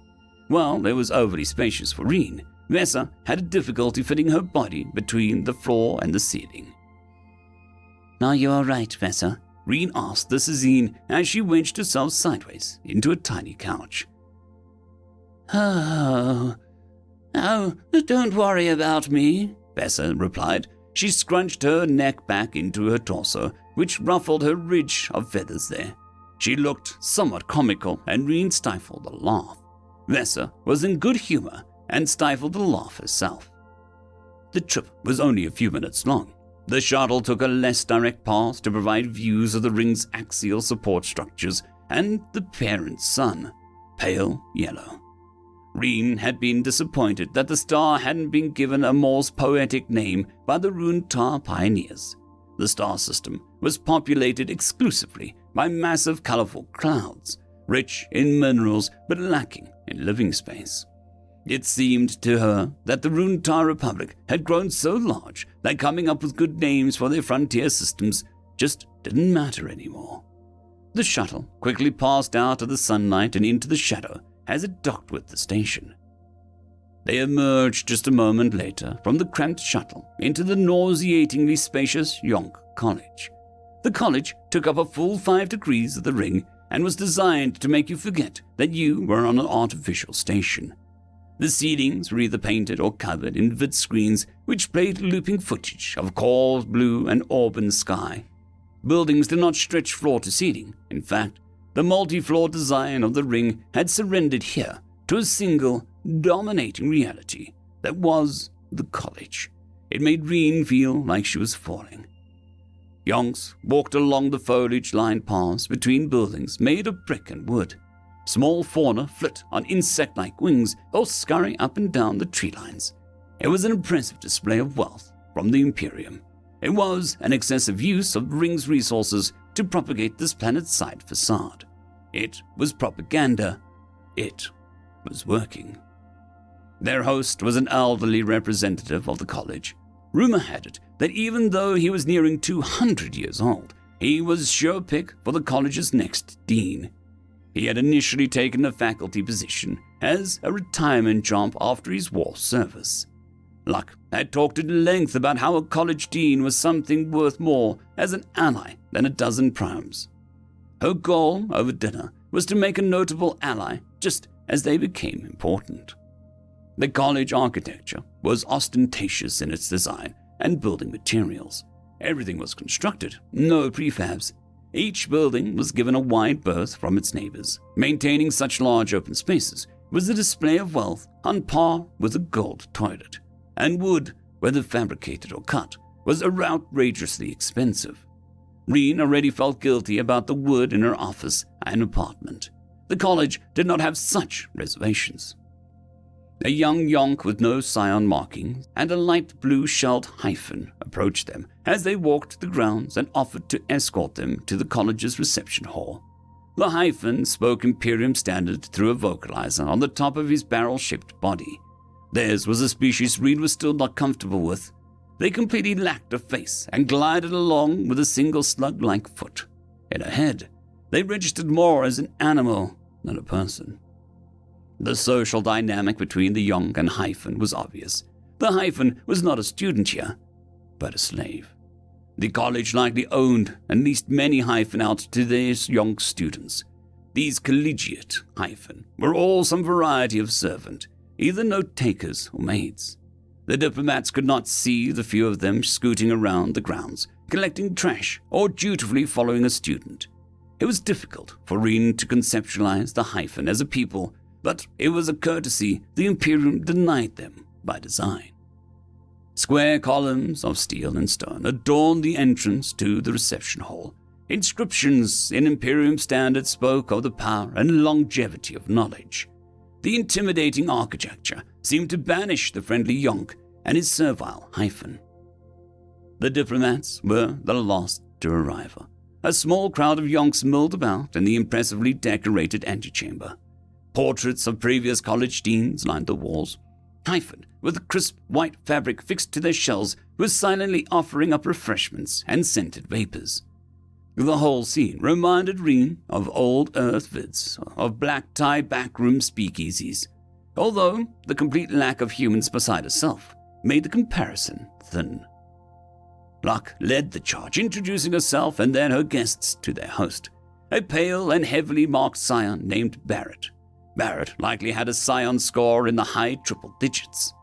While it was overly spacious for Reen, Vessa had a difficulty fitting her body between the floor and the ceiling. "Are you all right, Vessa?" Reen asked the Cesian as she wedged herself sideways into a tiny couch. Oh, don't worry about me," Vessa replied. She scrunched her neck back into her torso, which ruffled her ridge of feathers there. She looked somewhat comical, and Reen stifled a laugh. Vessa was in good humor and stifled the laugh herself. The trip was only a few minutes long. The shuttle took a less direct path to provide views of the ring's axial support structures and the parent sun, pale yellow. Reen had been disappointed that the star hadn't been given a more poetic name by the Runtar pioneers. The star system was populated exclusively by massive colorful clouds, rich in minerals but lacking in living space. It seemed to her that the Runtar Republic had grown so large that coming up with good names for their frontier systems just didn't matter anymore. The shuttle quickly passed out of the sunlight and into the shadow as it docked with the station. They emerged just a moment later from the cramped shuttle into the nauseatingly spacious Yonk College. The college took up a full 5 degrees of the ring and was designed to make you forget that you were on an artificial station. The ceilings were either painted or covered in vid screens which played looping footage of cold blue and auburn sky. Buildings did not stretch floor to ceiling. In fact, the multi-floor design of the ring had surrendered here to a single, dominating reality that was the college. It made Reen feel like she was falling. Yonks walked along the foliage-lined paths between buildings made of brick and wood. Small fauna flit on insect-like wings or scurry up and down the tree lines. It was an impressive display of wealth from the Imperium. It was an excessive use of the ring's resources to propagate this planet-side facade. It was propaganda. It was working. Their host was an elderly representative of the college. Rumor had it that even though he was nearing 200 years old, He was sure pick for the college's next dean. He had initially taken a faculty position as a retirement job after his war service. Luck had talked at length about how a college dean was something worth more as an ally than a dozen primes. Her goal over dinner was to make a notable ally just as they became important. The college architecture was ostentatious in its design and building materials. Everything was constructed, no prefabs. Each building was given a wide berth from its neighbors. Maintaining such large open spaces was a display of wealth on par with a gold toilet. And wood, whether fabricated or cut, was outrageously expensive. Reen already felt guilty about the wood in her office and apartment. The college did not have such reservations. A young yonk with no scion markings and a light blue shelled hyphen approached them as they walked the grounds and offered to escort them to the college's reception hall. The hyphen spoke Imperium Standard through a vocalizer on the top of his barrel-shaped body. Theirs was a species Reed was still not comfortable with. They completely lacked a face and glided along with a single slug-like foot. In her head, they registered more as an animal than a person. The social dynamic between the young and hyphen was obvious. The hyphen was not a student here, but a slave. The college likely owned and leased many hyphen out to their young students. These collegiate hyphen were all some variety of servant, either note-takers or maids. The diplomats could not see the few of them scooting around the grounds, collecting trash or dutifully following a student. It was difficult for Reen to conceptualize the hyphen as a people, but it was a courtesy the Imperium denied them by design. Square columns of steel and stone adorned the entrance to the reception hall. Inscriptions in Imperium Standard spoke of the power and longevity of knowledge. The intimidating architecture seemed to banish the friendly yonk and his servile hyphen. The diplomats were the last to arrive. A small crowd of yonks milled about in the impressively decorated antechamber. Portraits of previous college deans lined the walls. Hyphen, with crisp white fabric fixed to their shells, was silently offering up refreshments and scented vapors. The whole scene reminded Reen of old Earth vids, of black-tie backroom speakeasies, although the complete lack of humans beside herself made the comparison thin. Luck led the charge, introducing herself and then her guests to their host, a pale and heavily marked scion named Barrett. Barrett likely had a scion score in the high triple digits.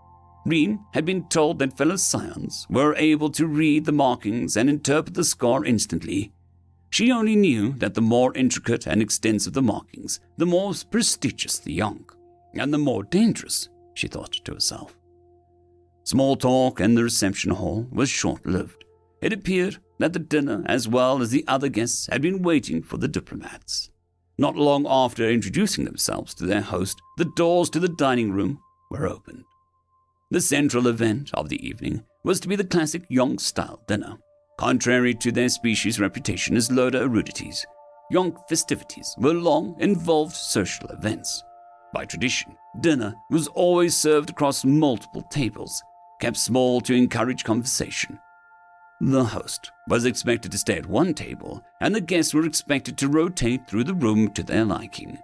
Reen had been told that fellow scions were able to read the markings and interpret the score instantly. She only knew that the more intricate and extensive the markings, the more prestigious the yonk, and the more dangerous, she thought to herself. Small talk in the reception hall was short-lived. It appeared that the dinner, as well as the other guests, had been waiting for the diplomats. Not long after introducing themselves to their host, the doors to the dining room were opened. The central event of the evening was to be the classic yonk-style dinner. Contrary to their species' reputation as loader erudities, yonk festivities were long, involved social events. By tradition, dinner was always served across multiple tables, kept small to encourage conversation. The host was expected to stay at one table, and the guests were expected to rotate through the room to their liking.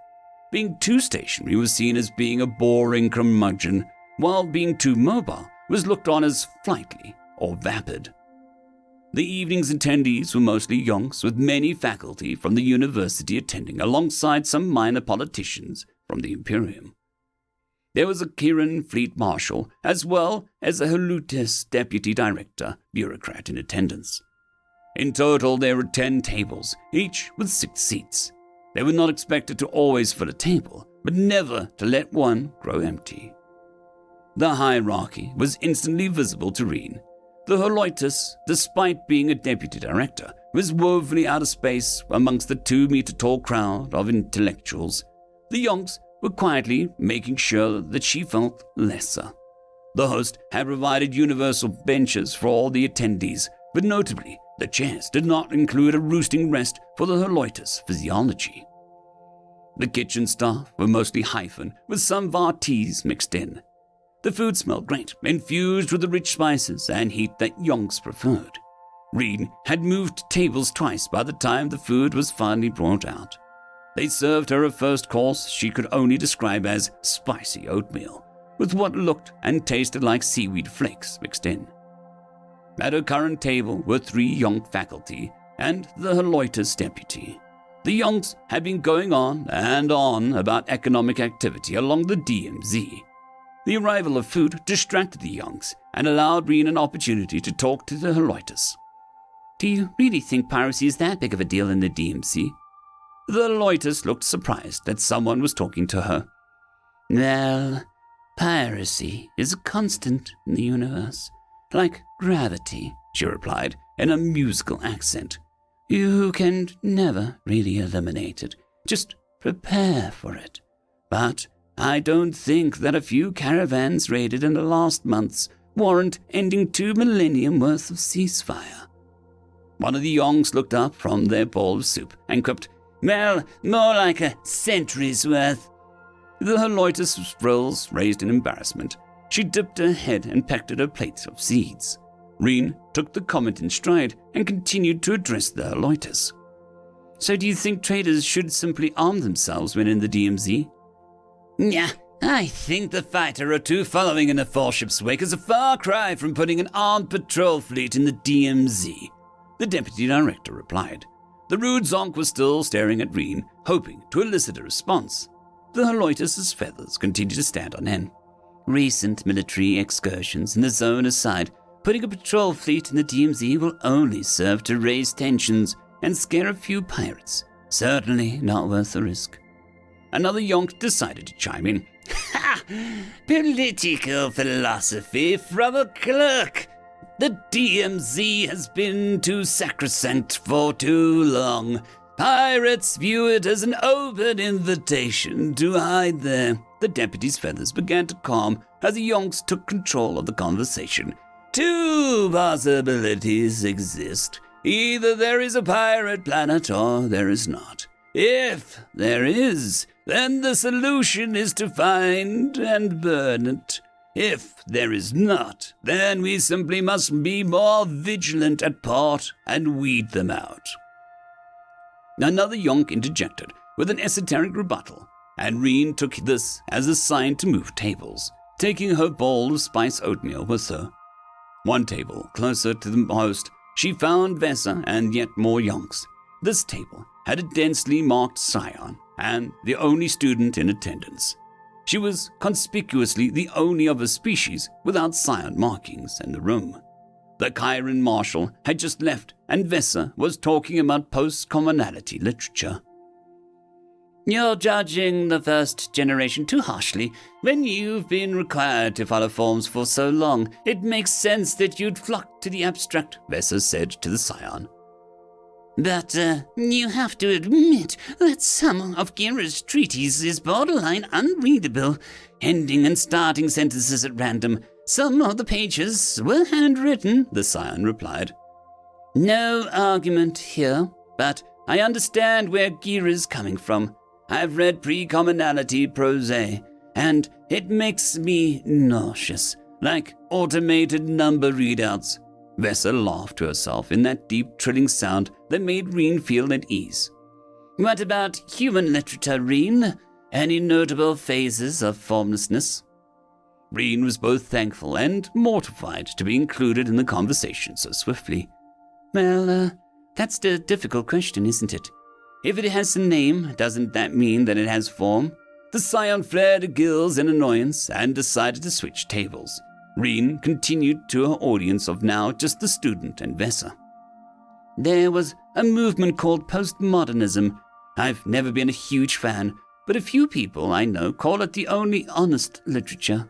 Being too stationary was seen as being a boring curmudgeon, while being too mobile was looked on as flightly or vapid. The evening's attendees were mostly yonks, with many faculty from the university attending, alongside some minor politicians from the Imperium. There was a Kirin Fleet Marshal, as well as a Halutis Deputy Director, bureaucrat in attendance. In total, there were 10 tables, each with 6 seats. They were not expected to always fill a table, but never to let one grow empty. The hierarchy was instantly visible to Reen. The Halutis, despite being a Deputy Director, was woefully out of space amongst the 2-meter-tall crowd of intellectuals. The yonks were quietly making sure that she felt lesser. The host had provided universal benches for all the attendees, but notably, the chairs did not include a roosting rest for the Halutis physiology. The kitchen staff were mostly hyphen, with some Vartese mixed in. The food smelled great, infused with the rich spices and heat that yonks preferred. Reen had moved tables twice by the time the food was finally brought out. They served her a first course she could only describe as spicy oatmeal, with what looked and tasted like seaweed flakes mixed in. At her current table were 3 young faculty and the Heloitas deputy. The Yonks had been going on and on about economic activity along the DMZ. The arrival of food distracted the Yonks and allowed Reen an opportunity to talk to the Heloitas. Do you really think piracy is that big of a deal in the DMZ? The Heloitas looked surprised that someone was talking to her. Well, piracy is a constant in the universe, like gravity, she replied in a musical accent. You can never really eliminate it, just prepare for it. But I don't think that a few caravans raided in the last months warrant ending 2 millennium worth of ceasefire. One of the Yonks looked up from their bowl of soup and quipped, Well, more like a century's worth. The Heloitas' frills raised in embarrassment. She dipped her head and pecked at her plate of seeds. Reen took the comment in stride and continued to address the Heloitas. So do you think traders should simply arm themselves when in the DMZ? Yeah, I think the fighter or 2 following in a 4-ship's wake is a far cry from putting an armed patrol fleet in the DMZ, the deputy director replied. The rude Zonk was still staring at Reen, hoping to elicit a response. The Heloitas' feathers continued to stand on end. Recent military excursions in the zone aside, putting a patrol fleet in the DMZ will only serve to raise tensions and scare a few pirates. Certainly not worth the risk. Another Yonk decided to chime in. Ha! Political philosophy from a clerk. The DMZ has been too sacrosanct for too long. Pirates view it as an open invitation to hide there. The deputy's feathers began to calm as the Yonks took control of the conversation. 2 possibilities exist. Either there is a pirate planet or there is not. If there is, then the solution is to find and burn it. If there is not, then we simply must be more vigilant at port and weed them out. Another Yonk interjected with an esoteric rebuttal, and Reen took this as a sign to move tables, taking her bowl of spice oatmeal with her. One table closer to the host, she found Vesa and yet more Yonks. This table had a densely marked scion and the only student in attendance. She was conspicuously the only of her species without scion markings in the room. The Chiron marshal had just left, and Vesa was talking about post-commonality literature. You're judging the first generation too harshly. When you've been required to follow forms for so long, it makes sense that you'd flock to the abstract, Vesa said to the scion. But you have to admit that some of Gira's treatise is borderline unreadable, ending and starting sentences at random. Some of the pages were handwritten, the scion replied. No argument here, but I understand where Gira's coming from. I've read pre-commonality prose, and it makes me nauseous, like automated number readouts. Vesa laughed to herself in that deep, trilling sound that made Reen feel at ease. What about human literature, Reen? Any notable phases of formlessness? Reen was both thankful and mortified to be included in the conversation so swiftly. Well, that's the difficult question, isn't it? If it has a name, doesn't that mean that it has form? The scion flared her gills in annoyance and decided to switch tables. Reen continued to her audience of now just the student and Vesa. There was a movement called postmodernism. I've never been a huge fan, but a few people I know call it the only honest literature.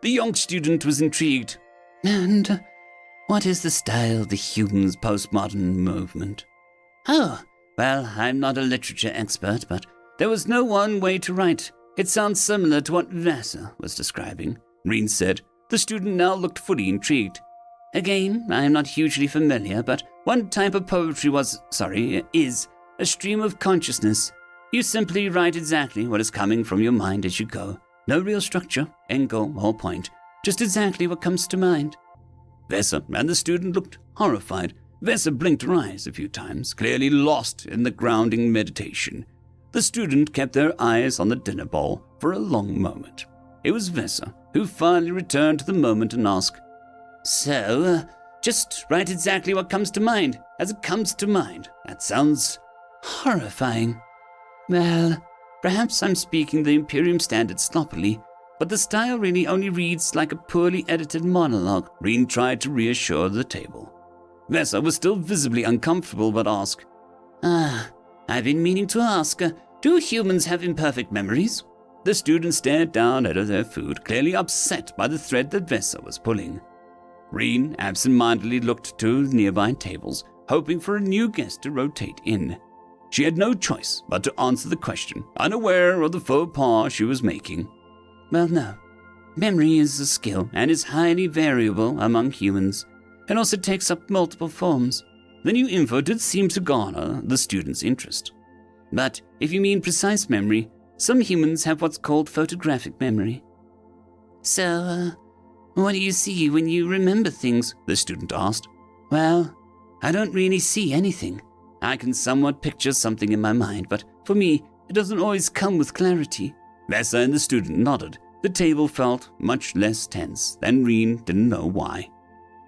The young student was intrigued. And what is the style of the humans' postmodern movement? Oh, well, I'm not a literature expert, but there was no one way to write. It sounds similar to what Vesa was describing, Reen said. The student now looked fully intrigued. Again, I am not hugely familiar, but one type of poetry is a stream of consciousness. You simply write exactly what is coming from your mind as you go. No real structure, end goal, or point. Just exactly what comes to mind. Vesa and the student looked horrified, Vesa blinked her eyes a few times, clearly lost in the grounding meditation. The student kept their eyes on the dinner bowl for a long moment. It was Vesa who finally returned to the moment and asked, So, just write exactly what comes to mind, as it comes to mind. That sounds horrifying. Well, perhaps I'm speaking the Imperium standard sloppily, but the style really only reads like a poorly edited monologue. Reen tried to reassure the table. Vesa was still visibly uncomfortable, but asked, I've been meaning to ask, do humans have imperfect memories? The student stared down at their food, clearly upset by the thread that Vesa was pulling. Reen absent-mindedly looked to nearby tables, hoping for a new guest to rotate in. She had no choice but to answer the question, unaware of the faux pas she was making. Well, no. Memory is a skill and is highly variable among humans. It also takes up multiple forms. The new info did seem to garner the student's interest. But if you mean precise memory, some humans have what's called photographic memory. So, what do you see when you remember things? The student asked. Well, I don't really see anything. I can somewhat picture something in my mind, but for me, it doesn't always come with clarity. Vesa and the student nodded. The table felt much less tense, and Reen didn't know why.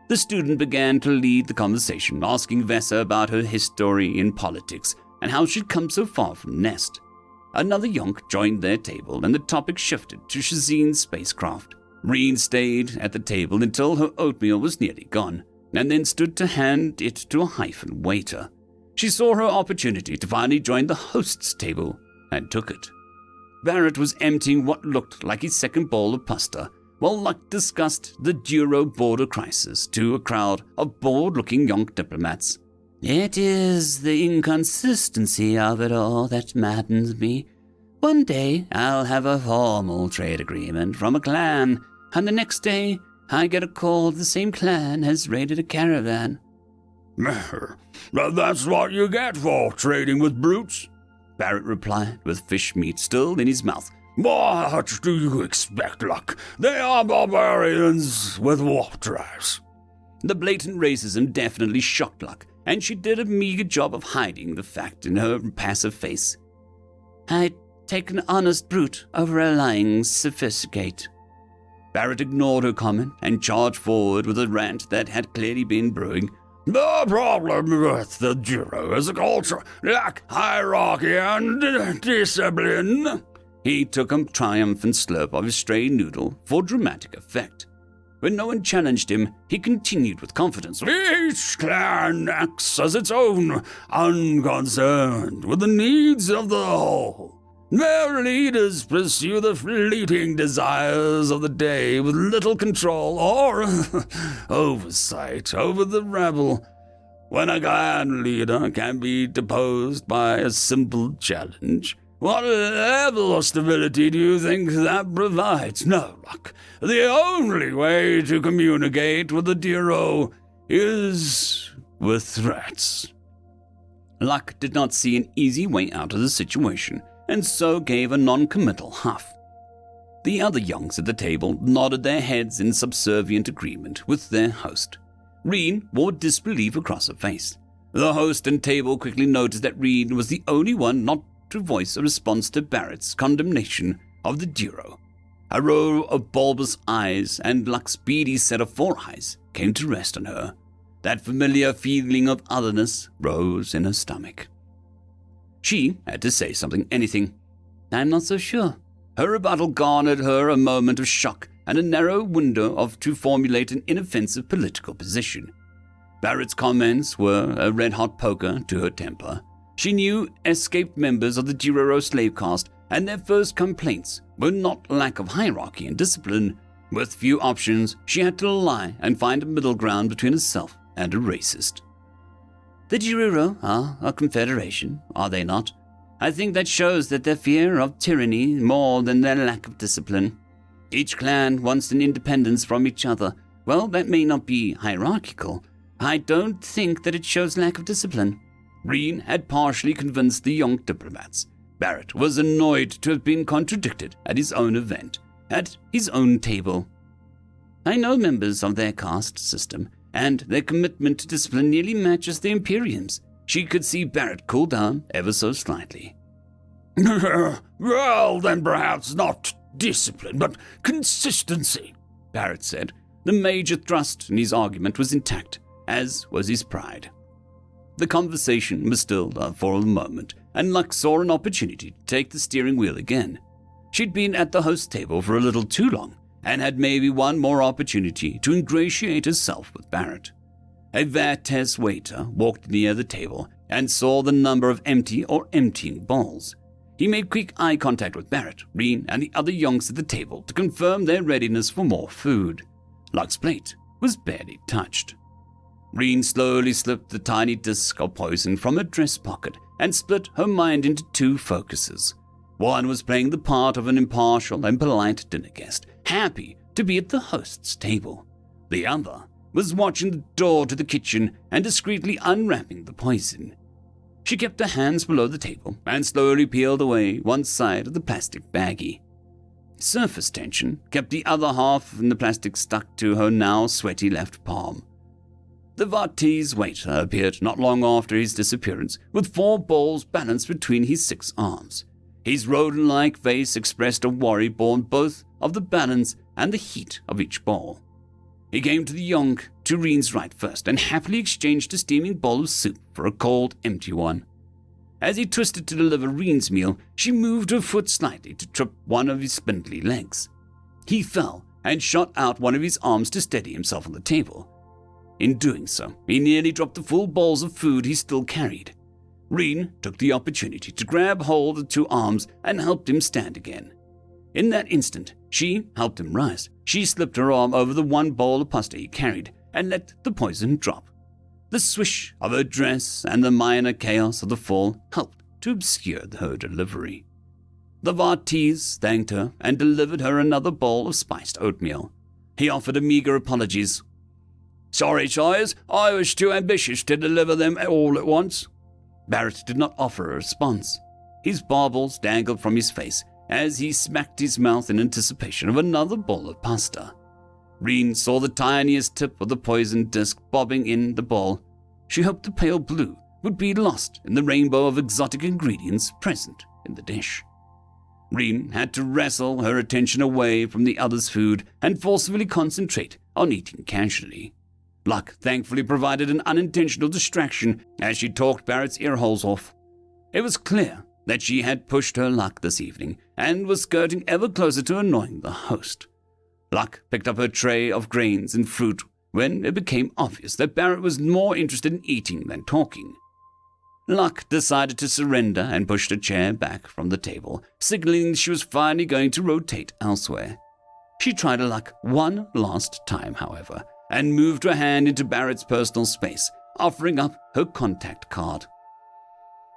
The student began to lead the conversation, asking Vesa about her history in politics and how she'd come so far from Nest. Another yonk joined their table, and the topic shifted to Shazin's spacecraft. Reen stayed at the table until her oatmeal was nearly gone, and then stood to hand it to a hyphen waiter. She saw her opportunity to finally join the host's table, and took it. Barrett was emptying what looked like his second bowl of pasta, while Luck discussed the Duro border crisis to a crowd of bored-looking yonk diplomats. It is the inconsistency of it all that maddens me. One day I'll have a formal trade agreement from a clan, and the next day I get a call the same clan has raided a caravan. That's what you get for trading with brutes, Barrett replied, with fish meat still in his mouth. What do you expect, Luck? They are barbarians with warp drives. The blatant racism definitely shocked Luck, and she did a meager job of hiding the fact in her impassive face. I'd take an honest brute over a lying sophisticate. Barrett ignored her comment and charged forward with a rant that had clearly been brewing. The problem with the Duro is a culture, lack hierarchy and discipline. He took a triumphant slurp of his stray noodle for dramatic effect. When no one challenged him, he continued with confidence. Each clan acts as its own, unconcerned with the needs of the whole. Their leaders pursue the fleeting desires of the day with little control or oversight over the rebel. When a clan leader can be deposed by a simple challenge, what level of stability do you think that provides? No, Luck. The only way to communicate with the Duro is with threats. Luck did not see an easy way out of the situation, and so gave a non-committal huff. The other yonks at the table nodded their heads in subservient agreement with their host. Reen wore disbelief across her face. The host and table quickly noticed that Reen was the only one not to voice a response to Barrett's condemnation of the Duro. A row of bulbous eyes and Luck's beady set of four eyes came to rest on her. That familiar feeling of otherness rose in her stomach. She had to say something, anything. I'm not so sure. Her rebuttal garnered her a moment of shock and a narrow window to formulate an inoffensive political position. Barrett's comments were a red-hot poker to her temper. She knew escaped members of the Duro slave caste, and their first complaints were not lack of hierarchy and discipline. With few options, she had to lie and find a middle ground between herself and a racist. The Duro are a confederation, are they not? I think that shows that their fear of tyranny more than their lack of discipline. Each clan wants an independence from each other. Well, that may not be hierarchical. I don't think that it shows lack of discipline. Reen had partially convinced the young diplomats. Barrett was annoyed to have been contradicted at his own event, at his own table. I know members of their caste system, and their commitment to discipline nearly matches the Imperium's. She could see Barrett cool down ever so slightly. Well, then perhaps not discipline, but consistency, Barrett said. The major thrust in his argument was intact, as was his pride. The conversation was stilled for a moment, and Luck saw an opportunity to take the steering wheel again. She'd been at the host table for a little too long, and had maybe one more opportunity to ingratiate herself with Barrett. A Vertes waiter walked near the table and saw the number of empty or emptying bowls. He made quick eye contact with Barrett, Reen, and the other yonks at the table to confirm their readiness for more food. Luck's plate was barely touched. Reen slowly slipped the tiny disc of poison from her dress pocket and split her mind into two focuses. One was playing the part of an impartial and polite dinner guest, happy to be at the host's table. The other was watching the door to the kitchen and discreetly unwrapping the poison. She kept her hands below the table and slowly peeled away one side of the plastic baggie. Surface tension kept the other half in the plastic stuck to her now sweaty left palm. The Vartese waiter appeared not long after his disappearance, with 4 bowls balanced between his 6 arms. His rodent-like face expressed a worry born both of the balance and the heat of each bowl. He came to the yonk to Reen's right first and happily exchanged a steaming bowl of soup for a cold, empty one. As he twisted to deliver Reen's meal, she moved her foot slightly to trip one of his spindly legs. He fell and shot out one of his arms to steady himself on the table. In doing so, he nearly dropped the full bowls of food he still carried. Reen took the opportunity to grab hold of 2 arms and helped him stand again. In that instant, she helped him rise. She slipped her arm over the 1 bowl of pasta he carried and let the poison drop. The swish of her dress and the minor chaos of the fall helped to obscure her delivery. The Vartese thanked her and delivered her another bowl of spiced oatmeal. He offered a meager apologies. Sorry, sires, I was too ambitious to deliver them all at once. Barrett did not offer a response. His baubles dangled from his face as he smacked his mouth in anticipation of another bowl of pasta. Reen saw the tiniest tip of the poisoned disc bobbing in the bowl. She hoped the pale blue would be lost in the rainbow of exotic ingredients present in the dish. Reen had to wrestle her attention away from the other's food and forcefully concentrate on eating casually. Luck thankfully provided an unintentional distraction as she talked Barrett's earholes off. It was clear that she had pushed her luck this evening and was skirting ever closer to annoying the host. Luck picked up her tray of grains and fruit when it became obvious that Barrett was more interested in eating than talking. Luck decided to surrender and pushed a chair back from the table, signaling she was finally going to rotate elsewhere. She tried her luck one last time, however, and moved her hand into Barrett's personal space, offering up her contact card.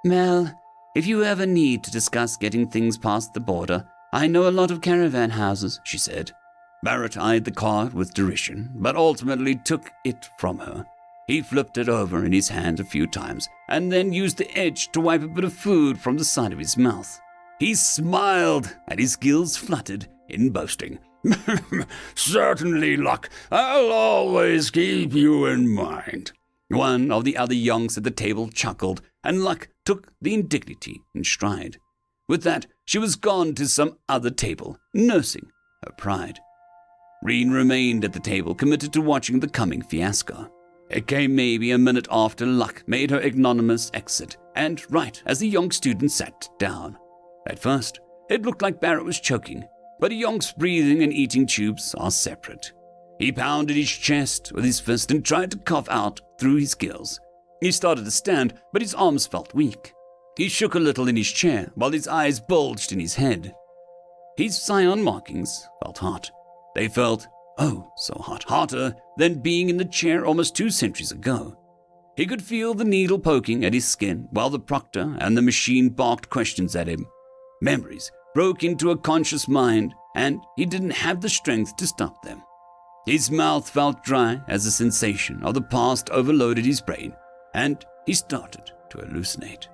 Well, if you ever need to discuss getting things past the border, I know a lot of caravan houses, she said. Barrett eyed the card with derision, but ultimately took it from her. He flipped it over in his hand a few times, and then used the edge to wipe a bit of food from the side of his mouth. He smiled, and his gills fluttered in boasting. Certainly, Luck. I'll always keep you in mind. One of the other yonks at the table chuckled, and Luck took the indignity in stride. With that, she was gone to some other table, nursing her pride. Reen remained at the table, committed to watching the coming fiasco. It came maybe a minute after Luck made her ignominious exit, and right as the yonk student sat down. At first, it looked like Barrett was choking, but a yonk's breathing and eating tubes are separate. He pounded his chest with his fist and tried to cough out through his gills. He started to stand, but his arms felt weak. He shook a little in his chair while his eyes bulged in his head. His scion markings felt hot. They felt, oh, so hot, hotter than being in the chair almost 2 centuries ago. He could feel the needle poking at his skin while the proctor and the machine barked questions at him. Memories broke into a conscious mind, and he didn't have the strength to stop them. His mouth felt dry as the sensation of the past overloaded his brain, and he started to hallucinate.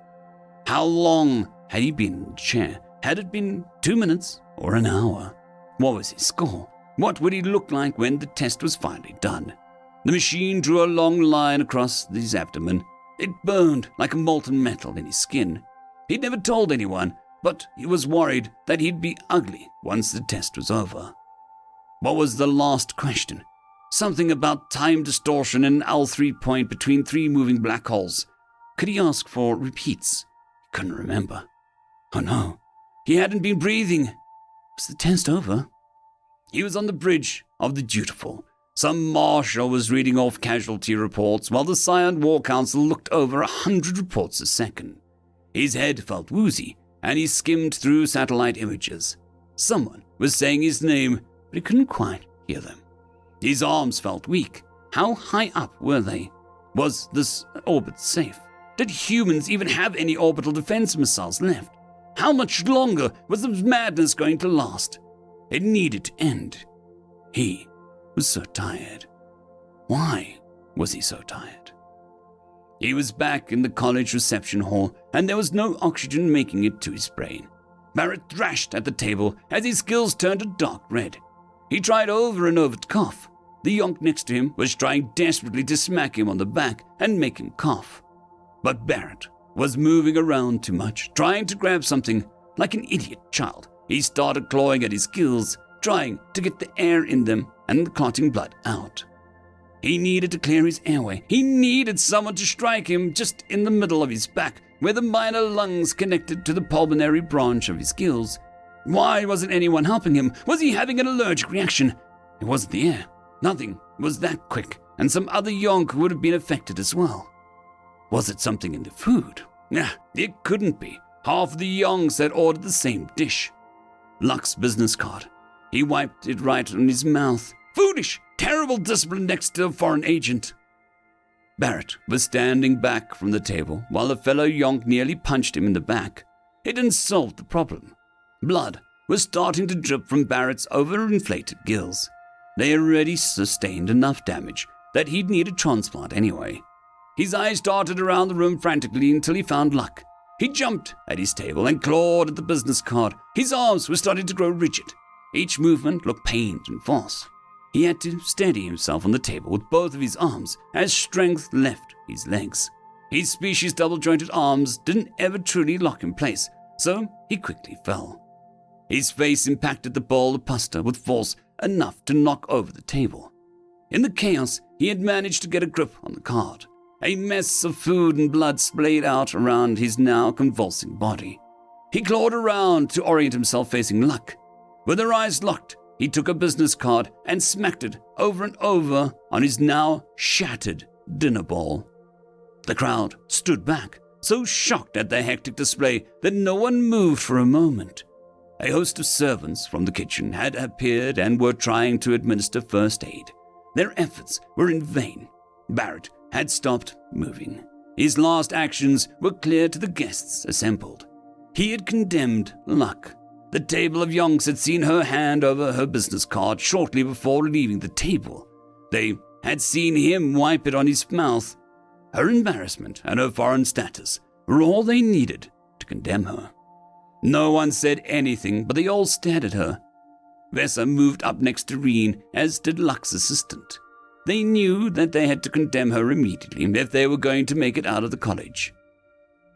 How long had he been in the chair? Had it been 2 minutes or an hour? What was his score? What would he look like when the test was finally done? The machine drew a long line across his abdomen. It burned like a molten metal in his skin. He'd never told anyone, but he was worried that he'd be ugly once the test was over. What was the last question? Something about time distortion and L3 point between 3 moving black holes. Could he ask for repeats? He couldn't remember. Oh no, he hadn't been breathing. Was the test over? He was on the bridge of the Dutiful. Some marshal was reading off casualty reports while the Scion War Council looked over 100 reports a second. His head felt woozy, and he skimmed through satellite images. Someone was saying his name, but he couldn't quite hear them. His arms felt weak. How high up were they? Was this orbit safe? Did humans even have any orbital defense missiles left? How much longer was this madness going to last? It needed to end. He was so tired. Why was he so tired? He was back in the college reception hall, and there was no oxygen making it to his brain. Barrett thrashed at the table as his gills turned a dark red. He tried over and over to cough. The yonk next to him was trying desperately to smack him on the back and make him cough. But Barrett was moving around too much, trying to grab something like an idiot child. He started clawing at his gills, trying to get the air in them and the clotting blood out. He needed to clear his airway. He needed someone to strike him just in the middle of his back, where the minor lungs connected to the pulmonary branch of his gills. Why wasn't anyone helping him? Was he having an allergic reaction? It wasn't the air. Nothing was that quick, and some other yonk would have been affected as well. Was it something in the food? Nah, it couldn't be. Half of the yonks had ordered the same dish. Luck's business card. He wiped it right on his mouth. Foolish, terrible discipline next to a foreign agent. Barrett was standing back from the table while a fellow yonk nearly punched him in the back. It didn't solve the problem. Blood was starting to drip from Barrett's overinflated gills. They had already sustained enough damage that he'd need a transplant anyway. His eyes darted around the room frantically until he found Luck. He jumped at his table and clawed at the business card. His arms were starting to grow rigid. Each movement looked pained and false. He had to steady himself on the table with both of his arms as strength left his legs. His species double-jointed arms didn't ever truly lock in place, so he quickly fell. His face impacted the bowl of pasta with force enough to knock over the table. In the chaos, he had managed to get a grip on the card. A mess of food and blood splayed out around his now convulsing body. He clawed around to orient himself facing Luck. With their eyes locked, he took a business card and smacked it over and over on his now shattered dinner bowl. The crowd stood back, so shocked at the hectic display that no one moved for a moment. A host of servants from the kitchen had appeared and were trying to administer first aid. Their efforts were in vain. Barrett had stopped moving. His last actions were clear to the guests assembled. He had condemned Luck. The table of yonks had seen her hand over her business card shortly before leaving the table. They had seen him wipe it on his mouth. Her embarrassment and her foreign status were all they needed to condemn her. No one said anything, but they all stared at her. Vessa moved up next to Reen, as did Luck's assistant. They knew that they had to condemn her immediately if they were going to make it out of the college.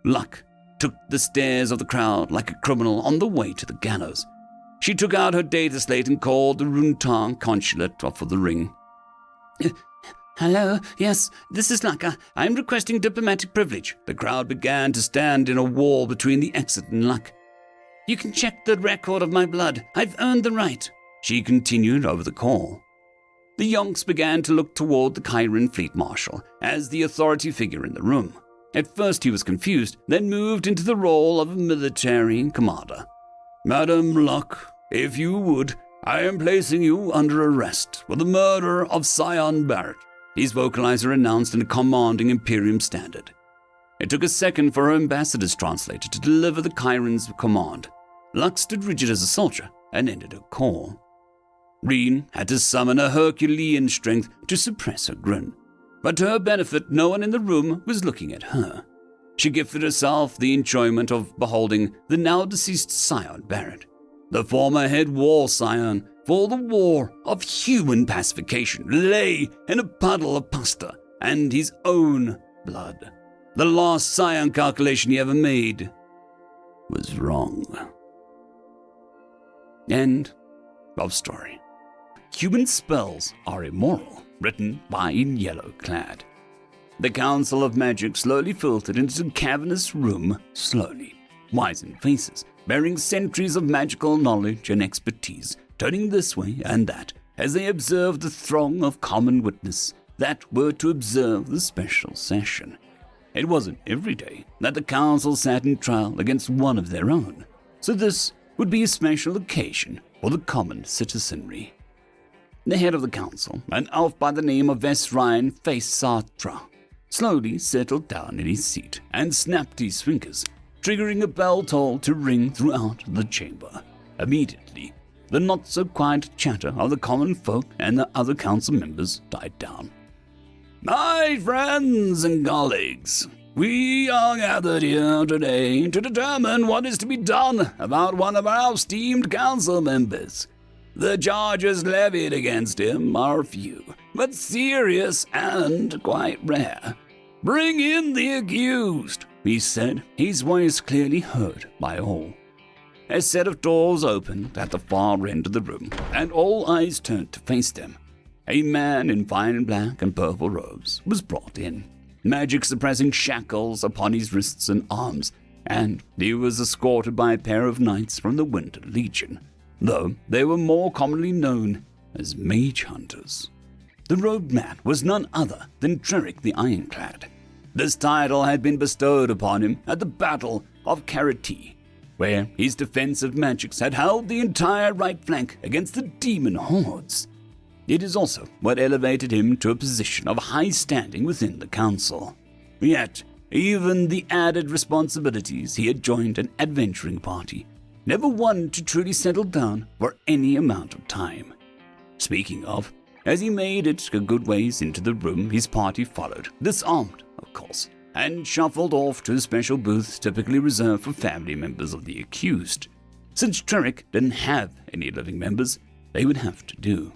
Luck took the stares of the crowd like a criminal on the way to the gallows. She took out her data slate and called the Runtang consulate for the ring. Hello, yes, this is Luck. I'm requesting diplomatic privilege. The crowd began to stand in a wall between the exit and Luck. You can check the record of my blood. I've earned the right. She continued over the call. The yonks began to look toward the Chiron Fleet Marshal as the authority figure in the room. At first he was confused, then moved into the role of a military commander. Madam Luck, if you would, I am placing you under arrest for the murder of Scion Barrett, his vocalizer announced in a commanding Imperium standard. It took a second for her ambassador's translator to deliver the Chiron's command. Luck stood rigid as a soldier and ended her call. Reen had to summon a Herculean strength to suppress her grin. But to her benefit, no one in the room was looking at her. She gifted herself the enjoyment of beholding the now-deceased Scion Barrett. The former head war scion for the war of human pacification lay in a puddle of pasta and his own blood. The last science calculation he ever made was wrong. End of story. Human spells are immoral, written by In Yellow Clad. The Council of Magic slowly filtered into the cavernous room, slowly. Wizened faces, bearing centuries of magical knowledge and expertise, turning this way and that as they observed the throng of common witness that were to observe the special session. It wasn't every day that the council sat in trial against one of their own, so this would be a special occasion for the common citizenry. The head of the council, an elf by the name of Vesryan Sartre, slowly settled down in his seat and snapped his fingers, triggering a bell toll to ring throughout the chamber. Immediately, the not-so-quiet chatter of the common folk and the other council members died down. My friends and colleagues, we are gathered here today to determine what is to be done about one of our esteemed council members. The charges levied against him are few, but serious and quite rare. Bring in the accused, he said, his voice clearly heard by all. A set of doors opened at the far end of the room, and all eyes turned to face them. A man in fine black and purple robes was brought in, magic-suppressing shackles upon his wrists and arms, and he was escorted by a pair of knights from the Winter Legion, though they were more commonly known as mage hunters. The robed man was none other than Treric the Ironclad. This title had been bestowed upon him at the Battle of Karati, where his defensive magics had held the entire right flank against the demon hordes. It is also what elevated him to a position of high standing within the council. Yet, even the added responsibilities, he had joined an adventuring party, never one to truly settle down for any amount of time. Speaking of, as he made it a good ways into the room, his party followed, disarmed, of course, and shuffled off to a special booth typically reserved for family members of the accused. Since Treric didn't have any living members, they would have to do.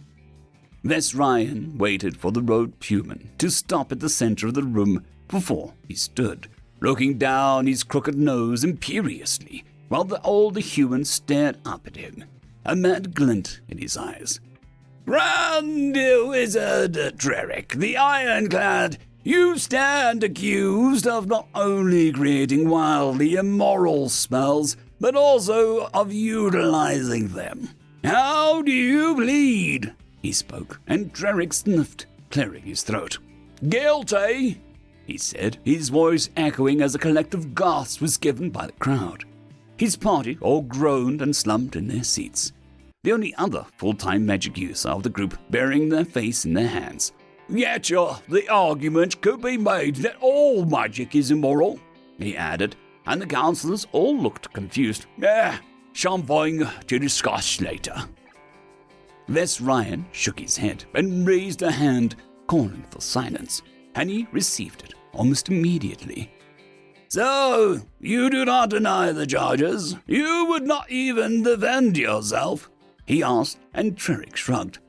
Vesryan waited for the robed human to stop at the center of the room before he stood, looking down his crooked nose imperiously, while all the human stared up at him, a mad glint in his eyes. Grand Wizard Treric, the Ironclad, you stand accused of not only creating wildly immoral spells, but also of utilizing them. How do you plead? He spoke, and Treric sniffed, clearing his throat. Guilty, he said, his voice echoing as a collective gasp was given by the crowd. His party all groaned and slumped in their seats, the only other full-time magic user of the group burying their face in their hands. Yet the argument could be made that all magic is immoral, he added, and the councillors all looked confused. Something to discuss later. Vesryan shook his head and raised a hand, calling for silence, and he received it almost immediately. So, you do not deny the charges? You would not even defend yourself? He asked, and Treric shrugged.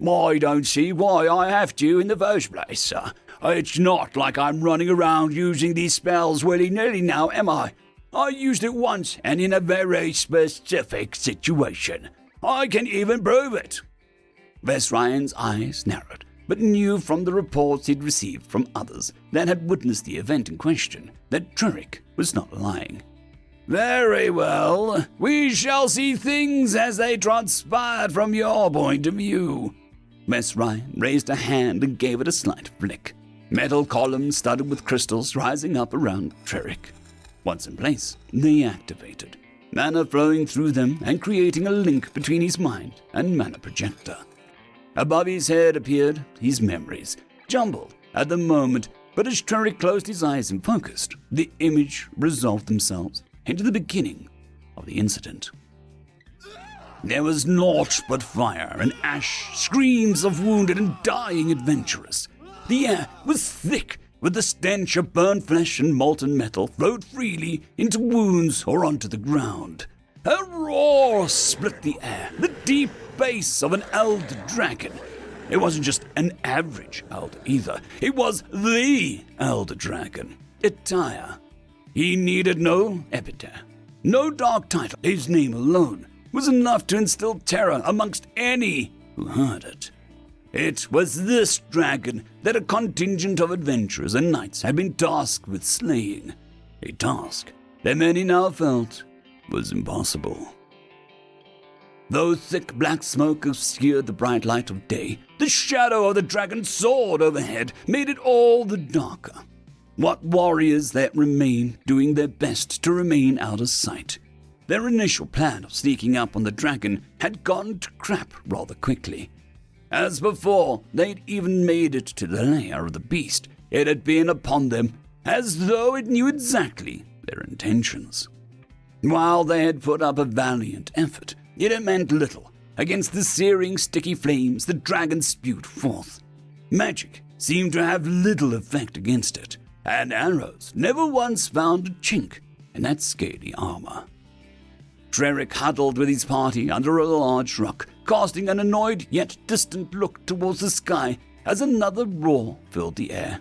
I don't see why I have to in the first place, sir. It's not like I'm running around using these spells willy-nilly now, am I? I used it once and in a very specific situation. I can even prove it. Vesryan's eyes narrowed, but knew from the reports he'd received from others that had witnessed the event in question that Treric was not lying. Very well. We shall see things as they transpired from your point of view. Vesryan raised a hand and gave it a slight flick. Metal columns studded with crystals rising up around Treric. Once in place, they activated, mana flowing through them and creating a link between his mind and mana projector. Above his head appeared his memories, jumbled at the moment, but as Treric closed his eyes and focused, the image resolved themselves into the beginning of the incident. There was naught but fire and ash, screams of wounded and dying adventurers. The air was thick with the stench of burned flesh, and molten metal flowed freely into wounds or onto the ground. A roar split the air, the deep bass of an elder dragon. It wasn't just an average elder either. It was the elder dragon, Itaya. He needed no epitaph, no dark title. His name alone was enough to instill terror amongst any who heard it. It was this dragon that a contingent of adventurers and knights had been tasked with slaying, a task that many now felt was impossible. Though thick black smoke obscured the bright light of day, the shadow of the dragon soared overhead, made it all the darker. What warriors that remained doing their best to remain out of sight. Their initial plan of sneaking up on the dragon had gone to crap rather quickly. As before, they'd even made it to the lair of the beast. It had been upon them as though it knew exactly their intentions. While they had put up a valiant effort, it had meant little against the searing, sticky flames the dragon spewed forth. Magic seemed to have little effect against it, and arrows never once found a chink in that scaly armor. Treric huddled with his party under a large rock, casting an annoyed yet distant look towards the sky as another roar filled the air.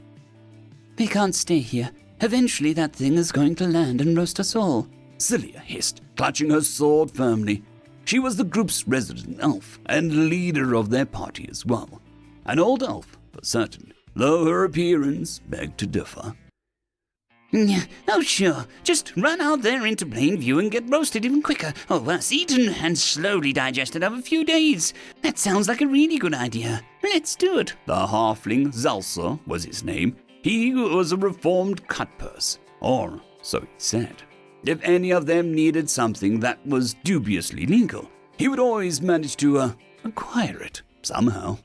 We can't stay here. Eventually that thing is going to land and roast us all, Celia hissed, clutching her sword firmly. She was the group's resident elf and leader of their party as well. An old elf, for certain, though her appearance begged to differ. Oh, sure. Just run out there into plain view and get roasted even quicker. Or worse, eaten and slowly digested over a few days. That sounds like a really good idea. Let's do it. The halfling Zalsa was his name. He was a reformed cutpurse, or so he said. If any of them needed something that was dubiously legal, he would always manage to acquire it somehow.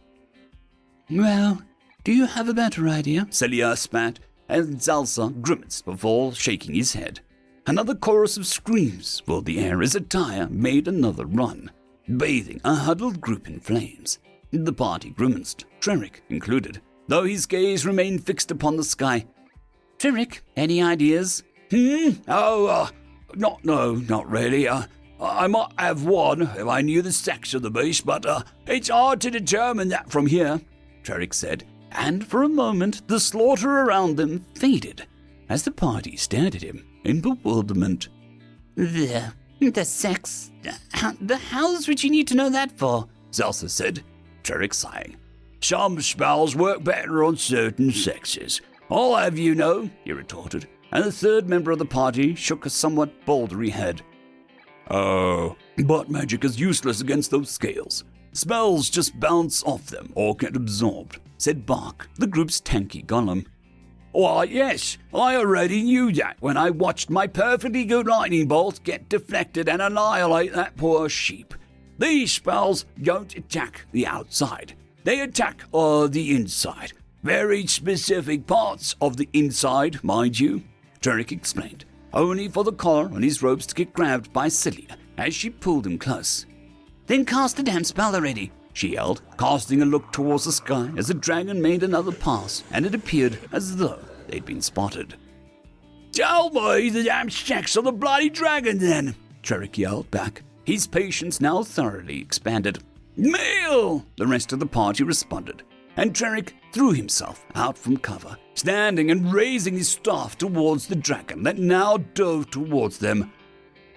Well, do you have a better idea? Celia spat, and Zalsa grimaced before shaking his head. Another chorus of screams filled the air as Ataya made another run, bathing a huddled group in flames. The party grimaced, Treric included, though his gaze remained fixed upon the sky. Treric, any ideas? Not really. I might have one if I knew the sex of the beast, but it's hard to determine that from here, Treric said, and for a moment the slaughter around them faded as the party stared at him in bewilderment. The sex? The hells would you need to know that for? Zelsa said, Treric sighing. Some spells work better on certain sexes. I'll have you know, he retorted, and the third member of the party shook a somewhat bouldery head. Oh, but magic is useless against those scales. Spells just bounce off them or get absorbed, said Bark, the group's tanky golem. Why, yes, I already knew that when I watched my perfectly good lightning bolt get deflected and annihilate that poor sheep. These spells don't attack the outside. They attack the inside. Very specific parts of the inside, mind you, Treric explained, only for the collar on his robes to get grabbed by Celia as she pulled him close. Then cast the damn spell already, she yelled, casting a look towards the sky as the dragon made another pass, and it appeared as though they'd been spotted. Tell me the damn sex of the bloody dragon, then, Treric yelled back, his patience now thoroughly expanded. Meal! The rest of the party responded, and Treric threw himself out from cover, standing and raising his staff towards the dragon that now dove towards them.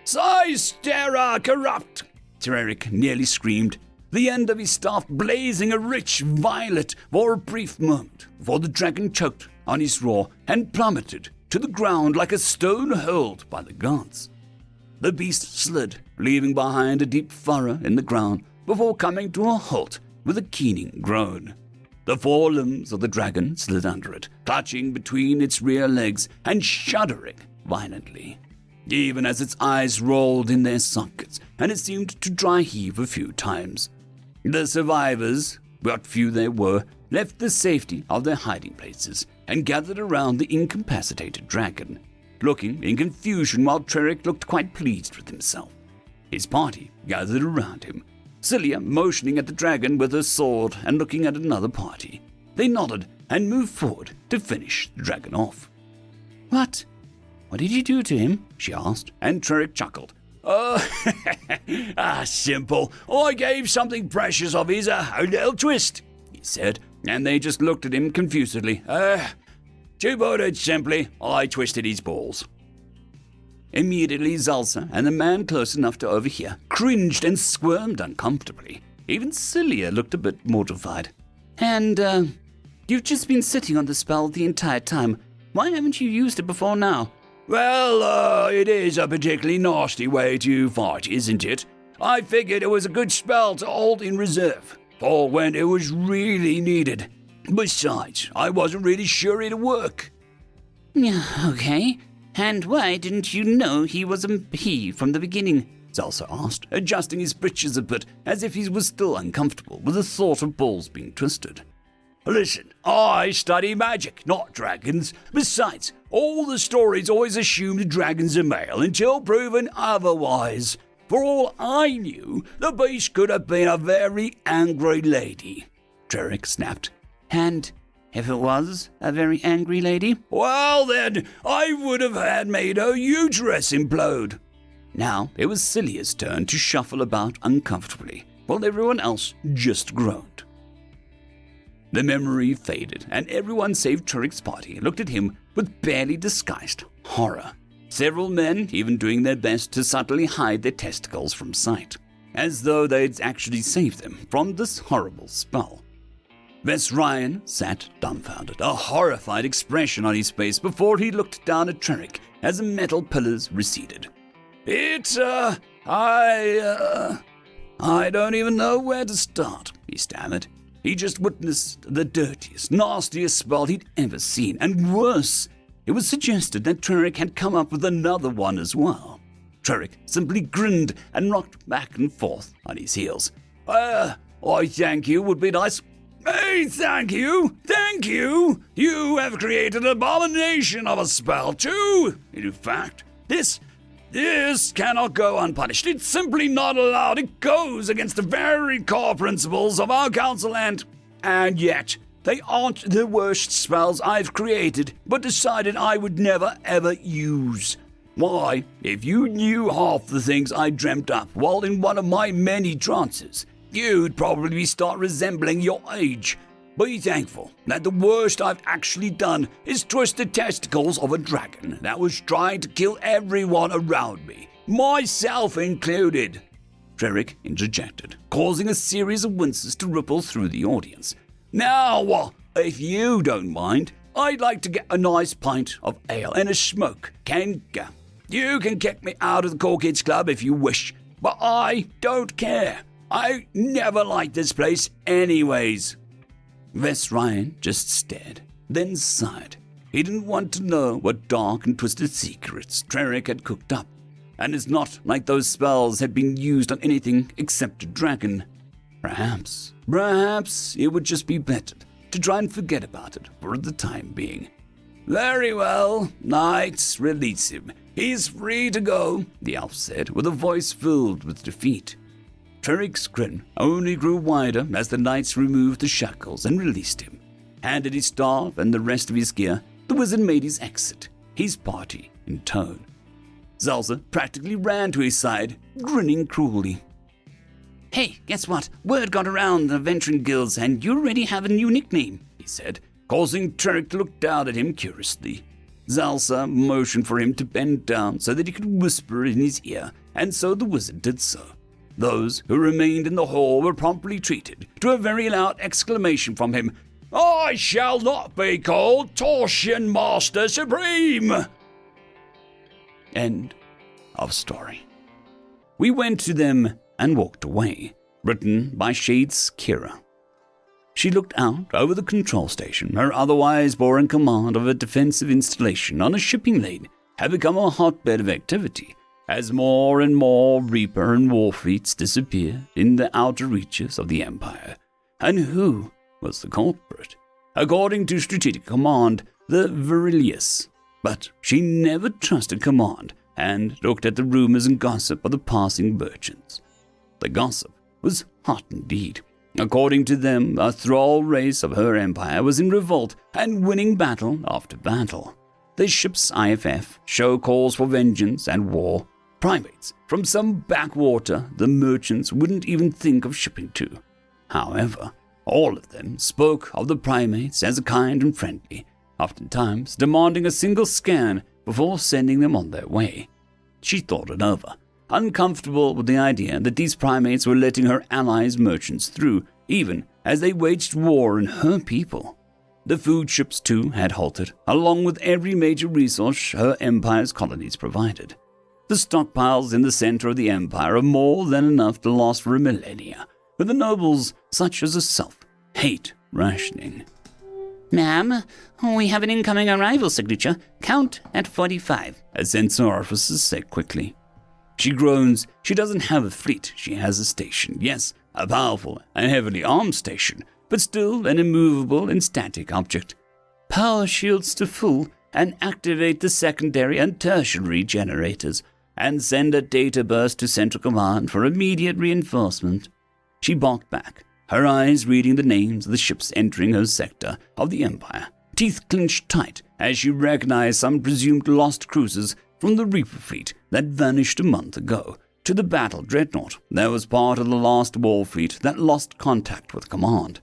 Stera corrupt! Treric nearly screamed, the end of his staff blazing a rich violet for a brief moment before the dragon choked on his roar and plummeted to the ground like a stone hurled by the gods. The beast slid, leaving behind a deep furrow in the ground before coming to a halt with a keening groan. The four limbs of the dragon slid under it, clutching between its rear legs and shuddering violently, even as its eyes rolled in their sockets and it seemed to dry heave a few times. The survivors, what few there were, left the safety of their hiding places and gathered around the incapacitated dragon, looking in confusion while Treric looked quite pleased with himself. His party gathered around him, Celia motioning at the dragon with her sword and looking at another party. They nodded and moved forward to finish the dragon off. What did you do to him? She asked, and Treric chuckled. Simple. I gave something precious of his a little twist, he said, and they just looked at him confusedly. To put it simply, I twisted his balls. Immediately, Zalsa and the man close enough to overhear cringed and squirmed uncomfortably. Even Celia looked a bit mortified. And, you've just been sitting on the spell the entire time. Why haven't you used it before now? Well, it is a particularly nasty way to fight, isn't it? I figured it was a good spell to hold in reserve, for when it was really needed. Besides, I wasn't really sure it'd work. Yeah, okay. And why didn't you know he was a he from the beginning? Zalsa asked, adjusting his breeches a bit as if he was still uncomfortable with the thought of balls being twisted. Listen, I study magic, not dragons. Besides, all the stories always assumed dragons are male until proven otherwise. For all I knew, the beast could have been a very angry lady. Trerick snapped. And if it was a very angry lady? Well then, I would have had made her uterus implode. Now it was Celia's turn to shuffle about uncomfortably, while everyone else just groaned. The memory faded, and everyone save Trerick's party looked at him with barely disguised horror. Several men even doing their best to subtly hide their testicles from sight, as though they'd actually saved them from this horrible spell. Wes Ryan sat dumbfounded, a horrified expression on his face before he looked down at Trerick as the metal pillars receded. I don't even know where to start, he stammered. He just witnessed the dirtiest, nastiest spell he'd ever seen, and worse, it was suggested that Trerick had come up with another one as well. Trerick simply grinned and rocked back and forth on his heels. I thank you would be nice. Hey, thank you! You have created an abomination of a spell, too! In fact, this cannot go unpunished. It's simply not allowed. It goes against the very core principles of our council and yet, they aren't the worst spells I've created, but decided I would never ever use. Why, if you knew half the things I dreamt up while in one of my many trances, you'd probably start resembling your age. Be thankful that the worst I've actually done is twist the testicles of a dragon that was trying to kill everyone around me, myself included. Trerick interjected, causing a series of winces to ripple through the audience. Now, if you don't mind, I'd like to get a nice pint of ale and a smoke. You can kick me out of the Cool Kids Club if you wish, but I don't care. I never liked this place anyways. Wes Ryan just stared, then sighed. He didn't want to know what dark and twisted secrets Trerick had cooked up, and it's not like those spells had been used on anything except a dragon. Perhaps it would just be better to try and forget about it for the time being. Very well, knights, release him. He's free to go, the elf said, with a voice filled with defeat. Trerick's grin only grew wider as the knights removed the shackles and released him. Handed his staff and the rest of his gear, the wizard made his exit, his party in tow. Zalsa practically ran to his side, grinning cruelly. Hey, guess what? Word got around the venturing guilds and you already have a new nickname, he said, causing Trerick to look down at him curiously. Zalsa motioned for him to bend down so that he could whisper in his ear, and so the wizard did so. Those who remained in the hall were promptly treated to a very loud exclamation from him. I shall not be called Torsion Master Supreme! End of story. We went to them and walked away. Written by Shades Kira. She looked out over the control station. Her otherwise boring command of a defensive installation on a shipping lane had become a hotbed of activity, as more and more Reaper and War fleets disappeared in the outer reaches of the Empire. And who was the culprit? According to Strategic Command, the Virilius. But she never trusted Command and looked at the rumors and gossip of the passing merchants. The gossip was hot indeed. According to them, a thrall race of her empire was in revolt and winning battle after battle. The ship's IFF show calls for vengeance and war. primates from some backwater the merchants wouldn't even think of shipping to. However, all of them spoke of the primates as kind and friendly, oftentimes demanding a single scan before sending them on their way. She thought it over, uncomfortable with the idea that these primates were letting her allies' merchants through, even as they waged war on her people. The food ships, too, had halted, along with every major resource her empire's colonies provided. The stockpiles in the center of the empire are more than enough to last for a millennia, but the nobles, such as herself, hate rationing. Ma'am, we have an incoming arrival signature. Count at 45. A sensor officer said quickly. She groans. She doesn't have a fleet. She has a station. Yes, a powerful and heavily armed station, but still an immovable and static object. Power shields to full and activate the secondary and tertiary generators and send a data burst to Central Command for immediate reinforcement. She barked back, her eyes reading the names of the ships entering her sector of the Empire, teeth clenched tight as she recognized some presumed lost cruisers from the Reaper fleet that vanished a month ago, to the battle dreadnought that was part of the last war fleet that lost contact with command.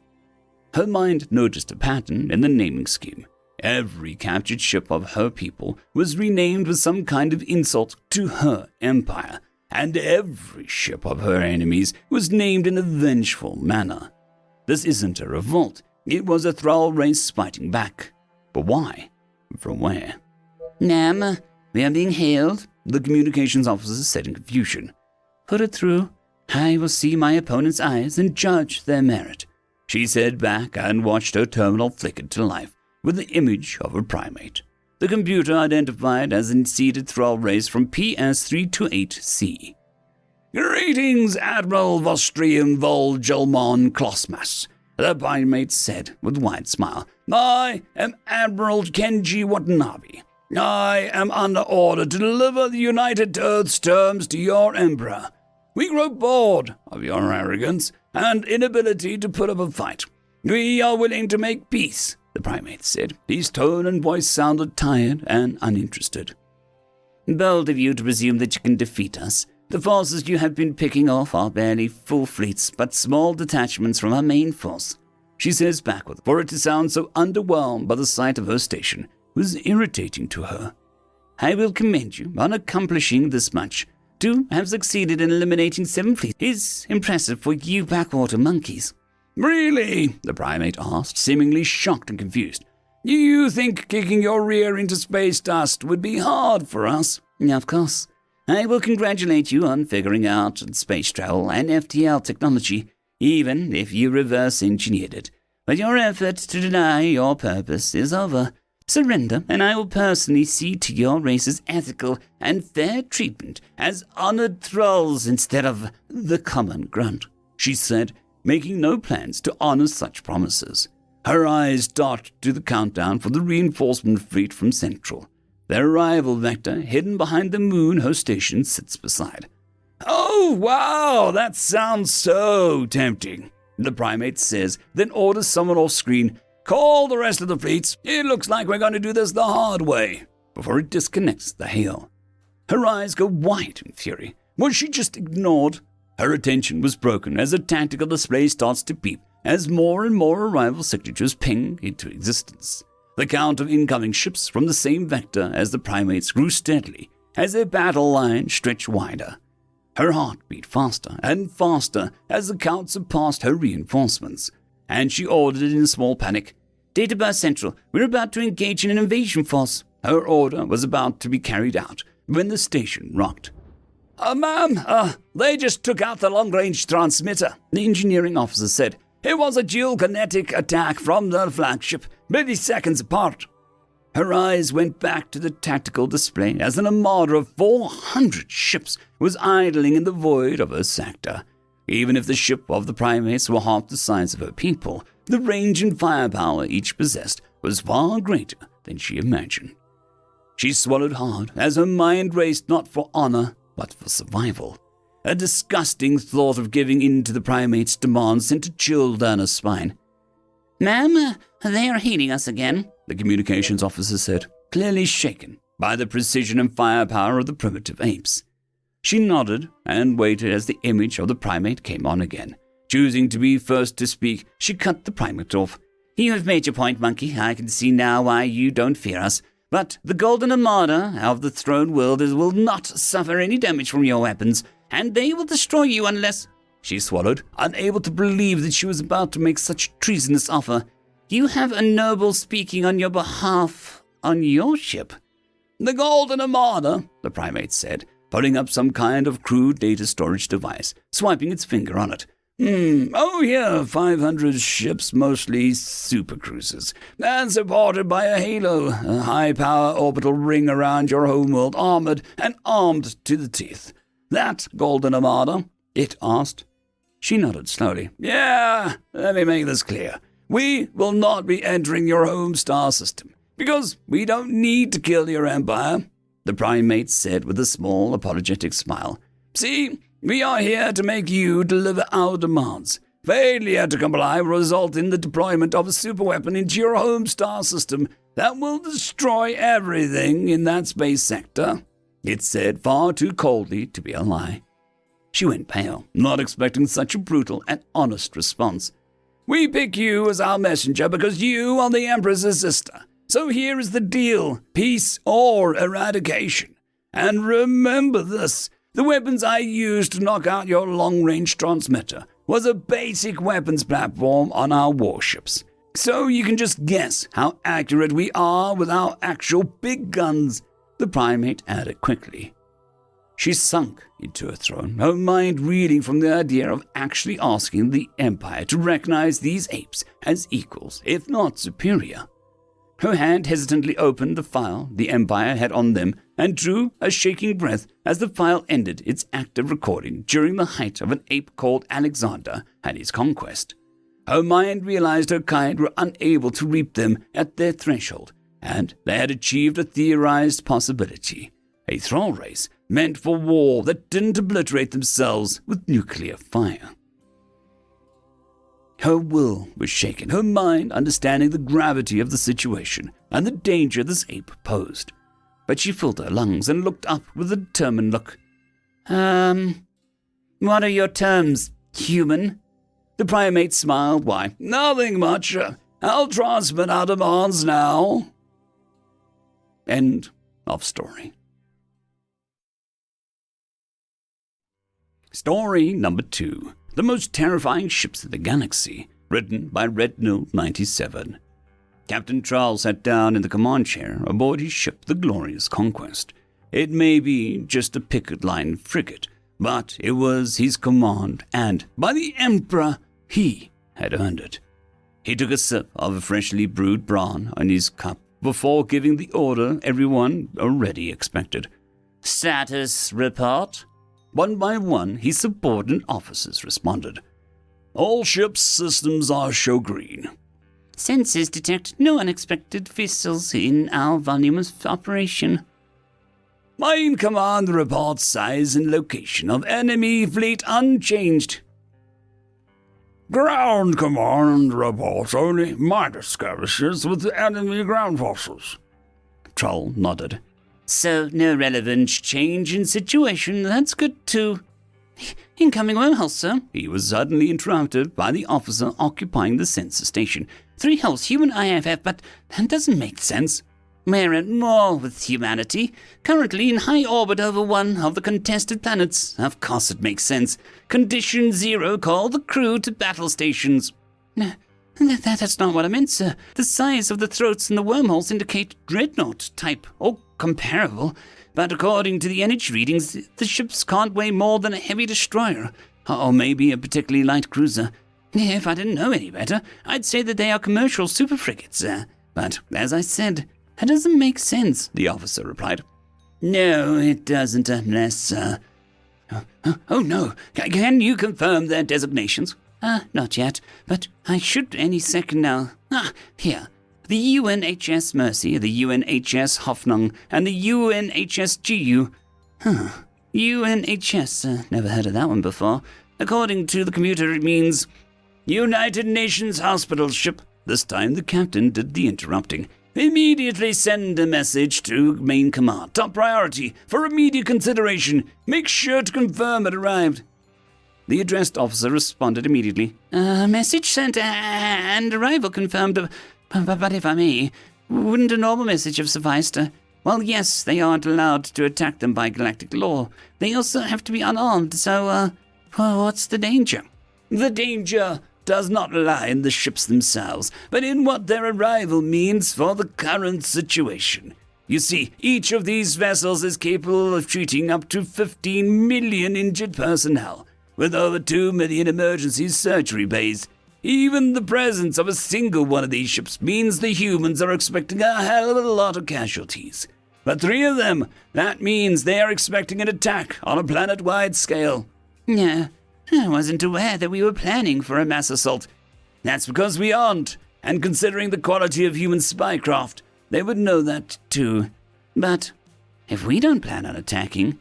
Her mind noticed a pattern in the naming scheme. Every captured ship of her people was renamed with some kind of insult to her empire, and every ship of her enemies was named in a vengeful manner. This isn't a revolt, it was a thrall race fighting back. But why? From where? Ma'am, we are being hailed, the communications officer said in confusion. Put it through. I will see my opponent's eyes and judge their merit. She said back and watched her terminal flicker to life with the image of a primate. The computer identified as an seeded thrall race from PS328C. Greetings, Admiral Vostrium Volgelmon Klosmas, the primate said with a wide smile. I am Admiral Kenji Watanabe. I am under order to deliver the United Earth's terms to your Emperor. We grow bored of your arrogance and inability to put up a fight. We are willing to make peace, the primate said. His tone and voice sounded tired and uninterested. Bold of you to presume that you can defeat us. The forces you have been picking off are barely full fleets, but small detachments from our main force, she says backward, for it to sound so underwhelmed by the sight of her station was irritating to her. I will commend you on accomplishing this much. To have succeeded in eliminating 7 fleets is impressive for you backwater monkeys. Really? The primate asked, seemingly shocked and confused. Do you think kicking your rear into space dust would be hard for us? Of course. I will congratulate you on figuring out space travel and FTL technology, even if you reverse engineered it. But your effort to deny your purpose is over. Surrender, and I will personally see to your race's ethical and fair treatment as honored thralls instead of the common grunt, she said, making no plans to honor such promises. Her eyes darted to the countdown for the reinforcement fleet from Central, their arrival vector hidden behind the moon her station sits beside. Oh, wow, that sounds so tempting, the primate says, then orders someone off screen. Call the rest of the fleets. It looks like we're going to do this the hard way, before it disconnects the hail. Her eyes go wide in fury. Was she just ignored? Her attention was broken as the tactical display starts to beep as more and more arrival signatures ping into existence. The count of incoming ships from the same vector as the primates grew steadily as their battle line stretched wider. Her heart beat faster and faster as the count surpassed her reinforcements, and she ordered in a small panic, Data burst Central, we're about to engage in an invasion force. Her order was about to be carried out when the station rocked. Ma'am, they just took out the long-range transmitter, the engineering officer said. It was a dual kinetic attack from the flagship, milliseconds apart. Her eyes went back to the tactical display as an armada of 400 ships was idling in the void of her sector. Even if the ship of the primates were half the size of her people, the range and firepower each possessed was far greater than she imagined. She swallowed hard as her mind raced not for honor, but for survival. A disgusting thought of giving in to the primates' demands sent a chill down her spine. Ma'am, they are healing us again, the communications officer said, clearly shaken by the precision and firepower of the primitive apes. She nodded and waited as the image of the primate came on again. Choosing to be first to speak, she cut the primate off. You have made your point, monkey. I can see now why you don't fear us. But the Golden Armada of the Throne World will not suffer any damage from your weapons, and they will destroy you unless... She swallowed, unable to believe that she was about to make such a treasonous offer. You have a noble speaking on your behalf on your ship. The Golden Armada, the primate said, pulling up some kind of crude data storage device, swiping its finger on it. Oh yeah, 500 ships, mostly supercruisers, and supported by a halo, a high-power orbital ring around your homeworld, armored and armed to the teeth. That Golden Armada? It asked. She nodded slowly. Yeah, let me make this clear. We will not be entering your home star system, because we don't need to kill your empire, the primate said with a small, apologetic smile. See, we are here to make you deliver our demands. Failure to comply will result in the deployment of a superweapon into your home star system that will destroy everything in that space sector, it said far too coldly to be a lie. She went pale, not expecting such a brutal and honest response. We pick you as our messenger because you are the Empress's sister. So here is the deal, peace or eradication. And remember this. The weapons I used to knock out your long-range transmitter was a basic weapons platform on our warships. So you can just guess how accurate we are with our actual big guns, the primate added quickly. She sunk into her throne, her mind reeling from the idea of actually asking the Empire to recognize these apes as equals, if not superior. Her hand hesitantly opened the file the Empire had on them and drew a shaking breath as the file ended its active recording during the height of an ape called Alexander and his conquest. Her mind realized her kind were unable to reap them at their threshold, and they had achieved a theorized possibility, a thrall race meant for war that didn't obliterate themselves with nuclear fire. Her will was shaken, her mind understanding the gravity of the situation and the danger this ape posed. But she filled her lungs and looked up with a determined look. What are your terms, human? The primate smiled. Why, nothing much. I'll transmit our demands now. End of story. Story number 2. The Most Terrifying Ships in the Galaxy, written by Rednil97. Captain Charles sat down in the command chair aboard his ship, the Glorious Conquest. It may be just a picket line frigate, but it was his command, and, by the Emperor, he had earned it. He took a sip of a freshly brewed brawn on his cup before giving the order everyone already expected. Status report? One by one, his subordinate officers responded. All ships' systems are show green. Sensors detect no unexpected vessels in our volume of operation. Main command reports size and location of enemy fleet unchanged. Ground command reports only minor skirmishes with the enemy ground forces. Troll nodded. So, no relevant change in situation. That's good too. Incoming wormhole, sir. He was suddenly interrupted by the officer occupying the sensor station. 3 holes, human IFF, but that doesn't make sense. We're at war with humanity, currently in high orbit over one of the contested planets. Of course it makes sense. Condition 0, call the crew to battle stations. No, that's not what I meant, sir. The size of the throats in the wormholes indicate dreadnought type, or comparable, but according to the energy readings, the ships can't weigh more than a heavy destroyer, or maybe a particularly light cruiser. If I didn't know any better, I'd say that they are commercial super frigates, but as I said, that doesn't make sense, the officer replied. No, it doesn't unless, Oh no, can you confirm their designations? Not yet, but I should any second now. Here. The UNHS Mercy, the UNHS Hoffnung, and the UNHS GU. UNHS, never heard of that one before. According to the computer, it means United Nations Hospital Ship. This time the captain did the interrupting. Immediately send a message to main command. Top priority. For immediate consideration. Make sure to confirm it arrived. The addressed officer responded immediately. Message sent and arrival confirmed. But if I may, wouldn't a normal message have sufficed? Well, yes, they aren't allowed to attack them by galactic law. They also have to be unarmed, so, what's the danger? The danger does not lie in the ships themselves, but in what their arrival means for the current situation. You see, each of these vessels is capable of treating up to 15 million injured personnel, with over 2 million emergency surgery bays. Even the presence of a single one of these ships means the humans are expecting a hell of a lot of casualties. But 3 of them, that means they are expecting an attack on a planet-wide scale. Yeah, I wasn't aware that we were planning for a mass assault. That's because we aren't, and considering the quality of human spycraft, they would know that too. But if we don't plan on attacking,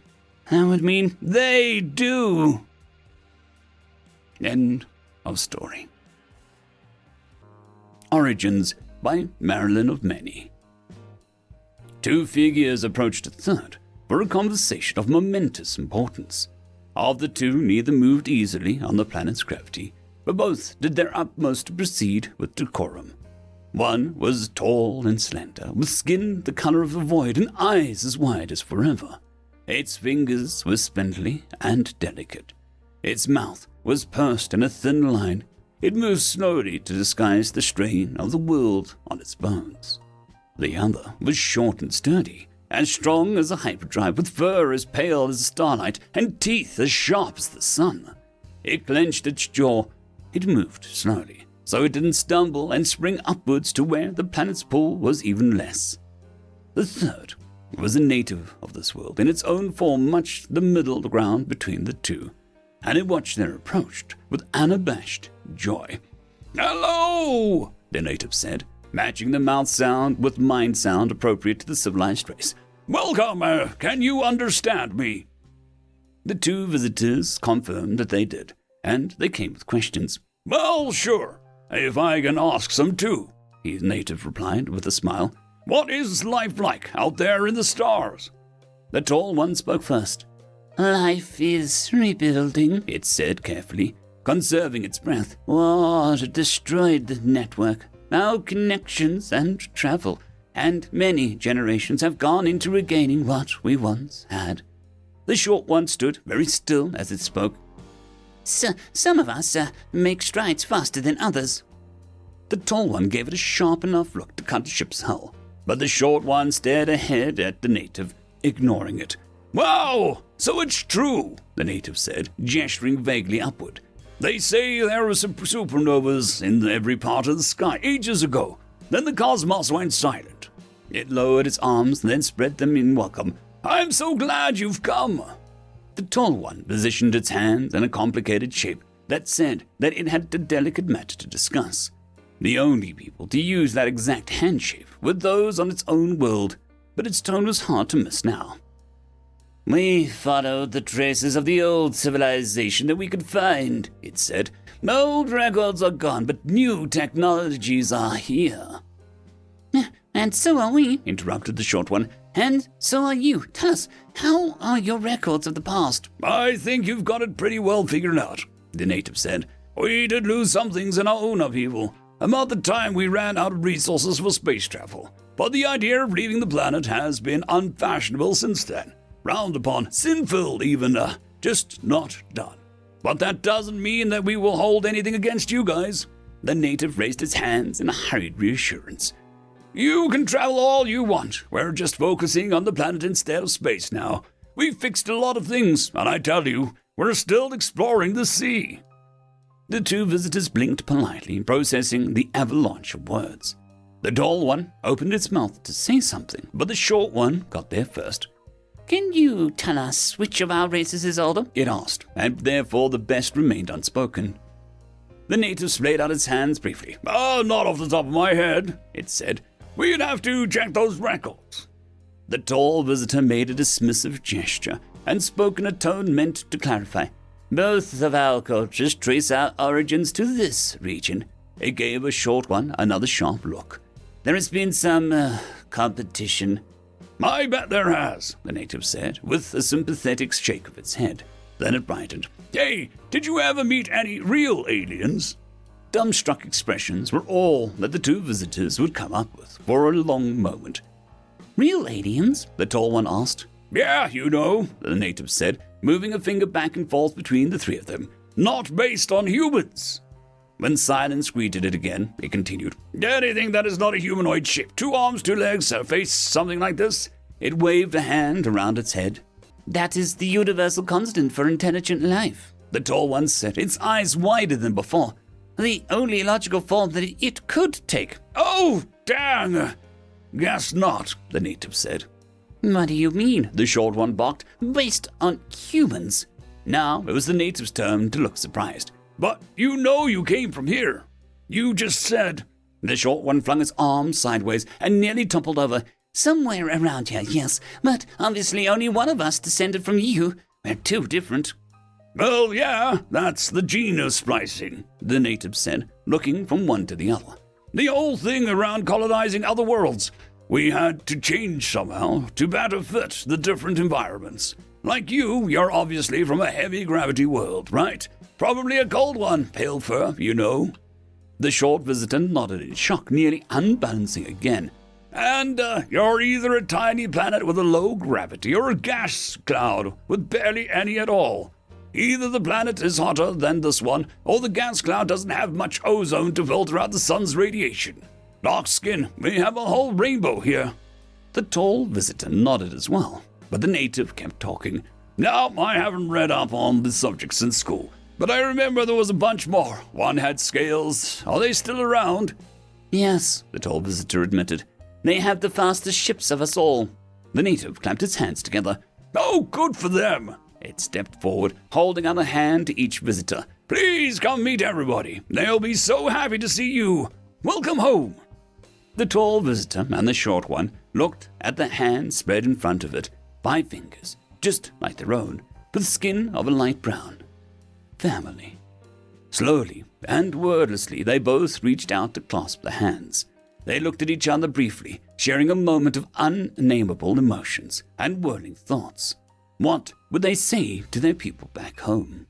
that would mean they do. End of story. Origins by Marilyn of Many. 2 figures approached a third for a conversation of momentous importance. Of the 2, neither moved easily on the planet's gravity, but both did their utmost to proceed with decorum. One was tall and slender, with skin the color of the void and eyes as wide as forever. Its fingers were spindly and delicate. Its mouth was pursed in a thin line. It moved slowly to disguise the strain of the world on its bones. The other was short and sturdy, as strong as a hyperdrive, with fur as pale as starlight and teeth as sharp as the sun. It clenched its jaw. It moved slowly, so it didn't stumble and spring upwards to where the planet's pull was even less. The third was a native of this world, in its own form much the middle ground between the 2, and it watched their approach with unabashed joy. "Hello," the native said, matching the mouth sound with mind sound appropriate to the civilized race. "Welcome, can you understand me?" The 2 visitors confirmed that they did, and they came with questions. "Well, sure, if I can ask some too," the native replied with a smile. "What is life like out there in the stars?" The tall one spoke first. "Life is rebuilding," it said carefully, conserving its breath. "War destroyed the network, our connections and travel, and many generations have gone into regaining what we once had." The short one stood very still as it spoke. "Some of us make strides faster than others." The tall one gave it a sharp enough look to cut the ship's hull, but the short one stared ahead at the native, ignoring it. "Wow, so it's true," the native said, gesturing vaguely upward. "They say there were some supernovas in every part of the sky ages ago. Then the cosmos went silent." It lowered its arms, then spread them in welcome. "I'm so glad you've come." The tall one positioned its hands in a complicated shape that said that it had a delicate matter to discuss. The only people to use that exact handshape were those on its own world, but its tone was hard to miss now. "We followed the traces of the old civilization that we could find," it said. "Old records are gone, but new technologies are here." "And so are we," interrupted the short one. "And so are you. Tell us, how are your records of the past?" "I think you've got it pretty well figured out," the native said. "We did lose some things in our own upheaval. About the time we ran out of resources for space travel. But the idea of leaving the planet has been unfashionable since then. Round upon, sinful even, just not done. But that doesn't mean that we will hold anything against you guys." The native raised his hands in a hurried reassurance. "You can travel all you want. We're just focusing on the planet instead of space now. We've fixed a lot of things, and I tell you, we're still exploring the sea." The 2 visitors blinked politely, processing the avalanche of words. The tall one opened its mouth to say something, but the short one got there first. "Can you tell us which of our races is older?" it asked, and therefore the best remained unspoken. The native splayed out its hands briefly. "Not off the top of my head," it said. "We'd have to check those records." The tall visitor made a dismissive gesture and spoke in a tone meant to clarify. "Both of our cultures trace our origins to this region." It gave a short one another sharp look. there has been some competition. I bet there has, the native said, with a sympathetic shake of its head. Then it brightened. Hey, did you ever meet any real aliens? Dumbstruck expressions were all that the two visitors would come up with for a long moment. Real aliens? The tall one asked. Yeah, you know, the native said, moving a finger back and forth between the three of them. Not based on humans. When silence greeted it again, it continued. Anything that is not a humanoid shape. 2 arms, 2 legs, a face, something like this. It waved a hand around its head. That is the universal constant for intelligent life, the tall one said, its eyes wider than before. The only logical form that it could take. Oh, dang! Guess not, the native said. What do you mean? The short one barked. Based on humans. Now it was the native's turn to look surprised. But you know you came from here. You just said. The short one flung its arms sideways and nearly toppled over. Somewhere around here, yes, but obviously only one of us descended from you. We're too different. Well, yeah, that's the genus splicing, the native said, looking from one to the other. The whole thing around colonizing other worlds. We had to change somehow to better fit the different environments. Like you're obviously from a heavy gravity world, right? Probably a cold one, pale fur, you know. The short visitor nodded in shock, nearly unbalancing again. And you're either a tiny planet with a low gravity or a gas cloud with barely any at all. Either the planet is hotter than this one, or the gas cloud doesn't have much ozone to filter out the sun's radiation. Dark skin, we have a whole rainbow here. The tall visitor nodded as well, but the native kept talking. Now, I haven't read up on the subject since school, but I remember there was a bunch more. One had scales. Are they still around? Yes, the tall visitor admitted. They have the fastest ships of us all. The native clamped its hands together. Oh, good for them. It stepped forward, holding out a hand to each visitor. Please come meet everybody. They'll be so happy to see you. Welcome home. The tall visitor and the short one looked at the hand spread in front of it, 5 fingers, just like their own, with skin of a light brown. Family. Slowly and wordlessly, they both reached out to clasp the hands. They looked at each other briefly, sharing a moment of unnameable emotions and whirling thoughts. What would they say to their people back home?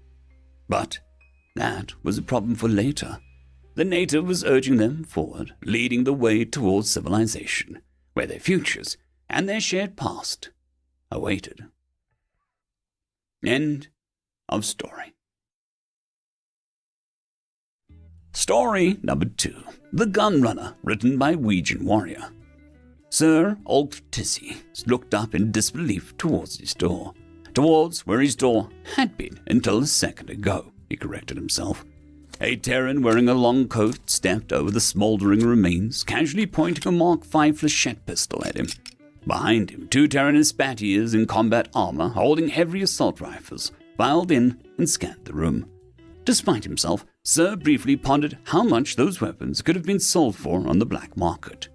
But that was a problem for later. The native was urging them forward, leading the way towards civilization, where their futures and their shared past awaited. End of story. Story number 2. The Gun Runner, written by Ouijan Warrior. Sir Alctisi looked up in disbelief towards his door. Towards where his door had been until a second ago, he corrected himself. A Terran wearing a long coat stepped over the smouldering remains, casually pointing a Mark V flechette pistol at him. Behind him, 2 Terran Espatiers in combat armor, holding heavy assault rifles, filed in and scanned the room. Despite himself, Sir briefly pondered how much those weapons could have been sold for on the black market.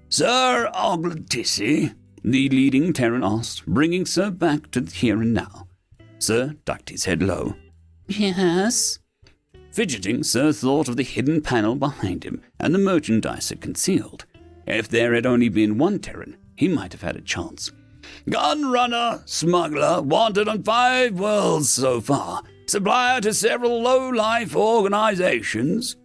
Sir Alctisi, the leading Terran asked, bringing Sir back to the here and now. Sir ducked his head low. Yes? Fidgeting, Sir thought of the hidden panel behind him and the merchandise it concealed. If there had only been one Terran, he might have had a chance. Gun runner, smuggler, wanted on 5 worlds so far. Supplier to several low-life organizations.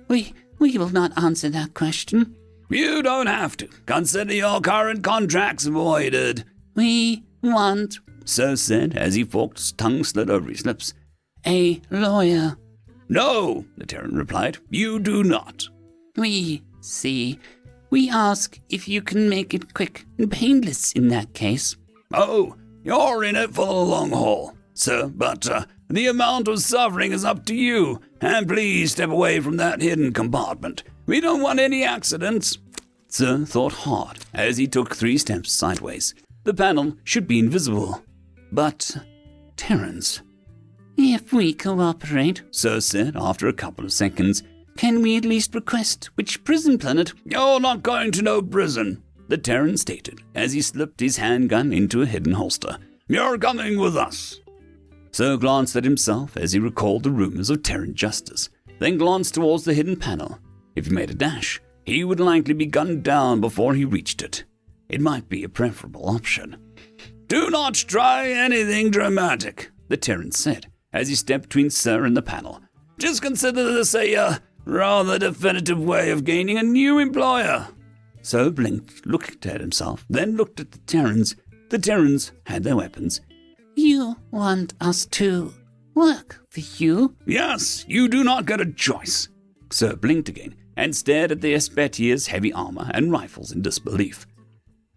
We will not answer that question. You don't have to. Consider your current contracts voided. We want, Sir said as he forked his tongue slid over his lips, a lawyer. No, the Terran replied. You do not. We see. We ask if you can make it quick and painless in that case. Oh, you're in it for the long haul, sir, but the amount of suffering is up to you. And please step away from that hidden compartment. We don't want any accidents. Sir thought hard as he took 3 steps sideways. The panel should be invisible. But Terrans. If we cooperate, Sir said after a couple of seconds, can we at least request which prison planet? You're not going to no prison, the Terran stated as he slipped his handgun into a hidden holster. You're coming with us. Sir glanced at himself as he recalled the rumors of Terran justice, then glanced towards the hidden panel. If he made a dash, he would likely be gunned down before he reached it. It might be a preferable option. "Do not try anything dramatic," the Terran said, as he stepped between Sir and the panel. "Just consider this a rather definitive way of gaining a new employer." Sir blinked, looked at himself, then looked at the Terrans. The Terrans had their weapons. "You want us to work for you?" "Yes, you do not get a choice." Sir blinked again and stared at the Espetier's heavy armor and rifles in disbelief.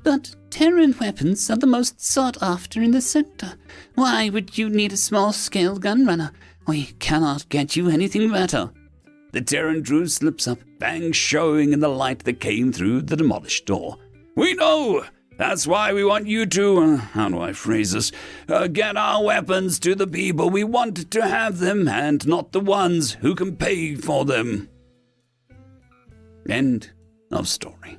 "But Terran weapons are the most sought after in the sector. Why would you need a small-scale gunrunner? We cannot get you anything better." The Terran drew slips up, fangs showing in the light that came through the demolished door. "We know! That's why we want you to, how do I phrase this, get our weapons to the people we want to have them, and not the ones who can pay for them." End of story.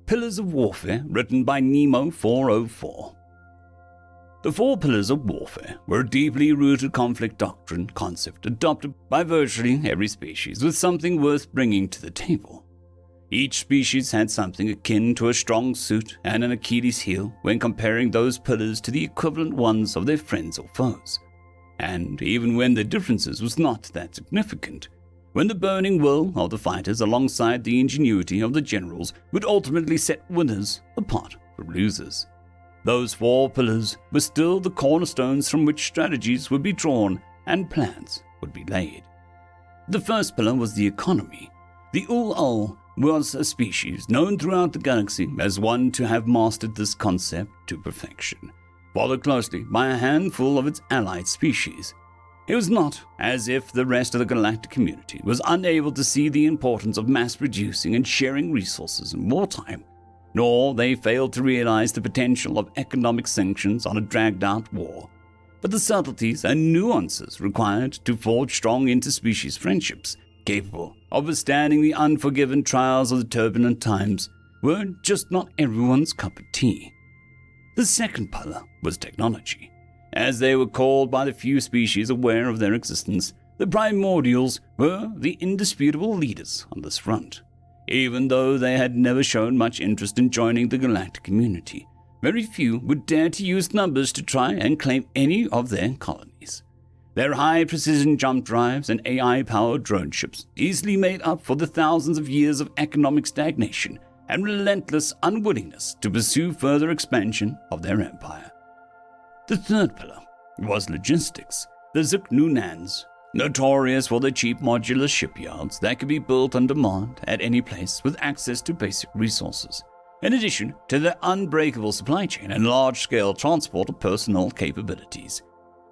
Pillars of Warfare, written by Nemo 404. The 4 pillars of warfare were a deeply rooted conflict doctrine concept adopted by virtually every species with something worth bringing to the table. Each species had something akin to a strong suit and an Achilles heel when comparing those pillars to the equivalent ones of their friends or foes. And even when their differences was not that significant, when the burning will of the fighters alongside the ingenuity of the generals would ultimately set winners apart from losers. Those 4 pillars were still the cornerstones from which strategies would be drawn and plans would be laid. The first pillar was the economy. The Ul-Ul was a species known throughout the galaxy as one to have mastered this concept to perfection, followed closely by a handful of its allied species. It was not as if the rest of the galactic community was unable to see the importance of mass producing and sharing resources in wartime, nor they failed to realize the potential of economic sanctions on a dragged-out war. But the subtleties and nuances required to forge strong interspecies friendships, capable of withstanding the unforgiven trials of the turbulent times, were just not everyone's cup of tea. The second pillar was technology. As they were called by the few species aware of their existence, the primordials were the indisputable leaders on this front. Even though they had never shown much interest in joining the galactic community, very few would dare to use numbers to try and claim any of their colonies. Their high-precision jump drives and AI-powered drone ships easily made up for the thousands of years of economic stagnation and relentless unwillingness to pursue further expansion of their empire. The third pillar was logistics. The Zuk-Nunans, notorious for their cheap modular shipyards that could be built on demand at any place with access to basic resources, in addition to their unbreakable supply chain and large-scale transport of personnel capabilities,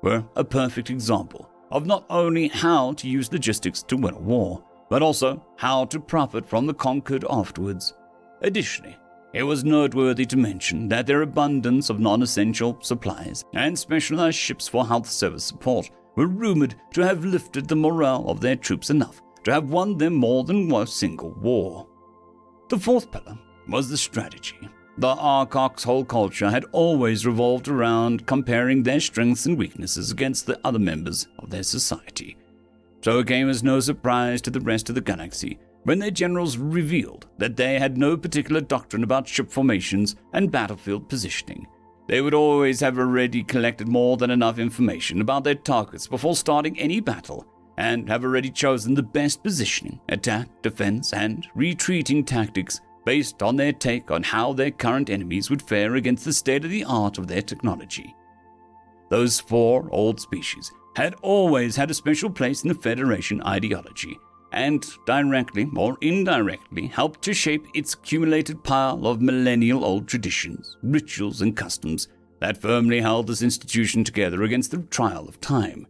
were a perfect example of not only how to use logistics to win a war, but also how to profit from the conquered afterwards. Additionally, it was noteworthy to mention that their abundance of non-essential supplies and specialized ships for health service support were rumored to have lifted the morale of their troops enough to have won them more than one single war. The fourth pillar was the strategy. The Archoc's whole culture had always revolved around comparing their strengths and weaknesses against the other members of their society. So it came as no surprise to the rest of the galaxy when their generals revealed that they had no particular doctrine about ship formations and battlefield positioning. They would always have already collected more than enough information about their targets before starting any battle, and have already chosen the best positioning, attack, defense, and retreating tactics based on their take on how their current enemies would fare against the state-of-the-art of their technology. Those 4 old species had always had a special place in the Federation ideology, and directly or indirectly helped to shape its accumulated pile of millennial-old traditions, rituals, and customs that firmly held this institution together against the trial of time.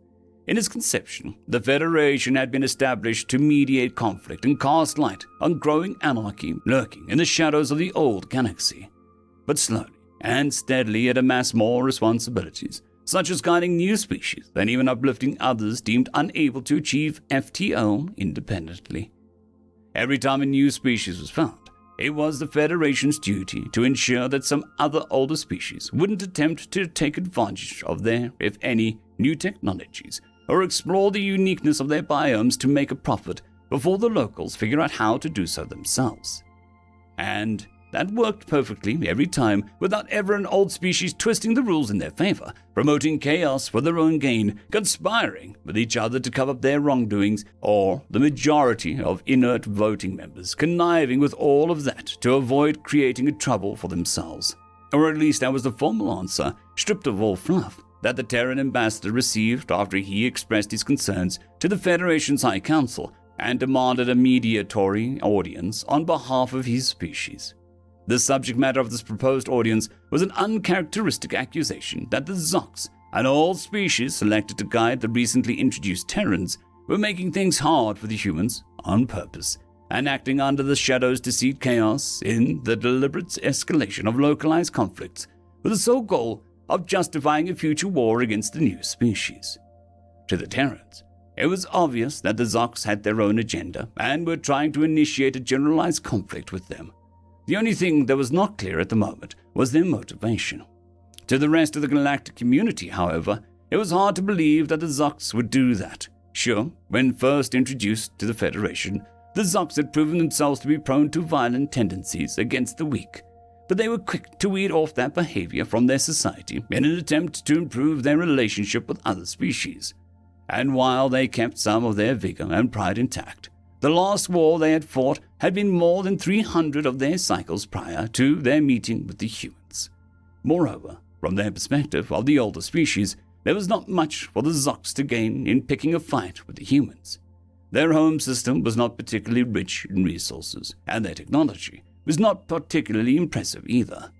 In its conception, the Federation had been established to mediate conflict and cast light on growing anarchy lurking in the shadows of the old galaxy. But slowly and steadily it amassed more responsibilities, such as guiding new species and even uplifting others deemed unable to achieve FTL independently. Every time a new species was found, it was the Federation's duty to ensure that some other older species wouldn't attempt to take advantage of their, if any, new technologies, or explore the uniqueness of their biomes to make a profit before the locals figure out how to do so themselves. And that worked perfectly every time, without ever an old species twisting the rules in their favor, promoting chaos for their own gain, conspiring with each other to cover up their wrongdoings, or the majority of inert voting members conniving with all of that to avoid creating a trouble for themselves. Or at least that was the formal answer, stripped of all fluff, that the Terran ambassador received after he expressed his concerns to the Federation's High Council and demanded a mediatory audience on behalf of his species. The subject matter of this proposed audience was an uncharacteristic accusation that the Zox and all species selected to guide the recently introduced Terrans were making things hard for the humans on purpose and acting under the shadows to seed chaos in the deliberate escalation of localized conflicts with the sole goal of justifying a future war against the new species. To the Terrans, it was obvious that the Zox had their own agenda and were trying to initiate a generalized conflict with them. The only thing that was not clear at the moment was their motivation. To the rest of the galactic community, however, it was hard to believe that the Zox would do that. Sure, when first introduced to the Federation, the Zox had proven themselves to be prone to violent tendencies against the weak, but they were quick to weed off that behavior from their society in an attempt to improve their relationship with other species. And while they kept some of their vigor and pride intact, the last war they had fought had been more than 300 of their cycles prior to their meeting with the humans. Moreover, from their perspective of the older species, there was not much for the Zox to gain in picking a fight with the humans. Their home system was not particularly rich in resources, and their technology was not particularly impressive either.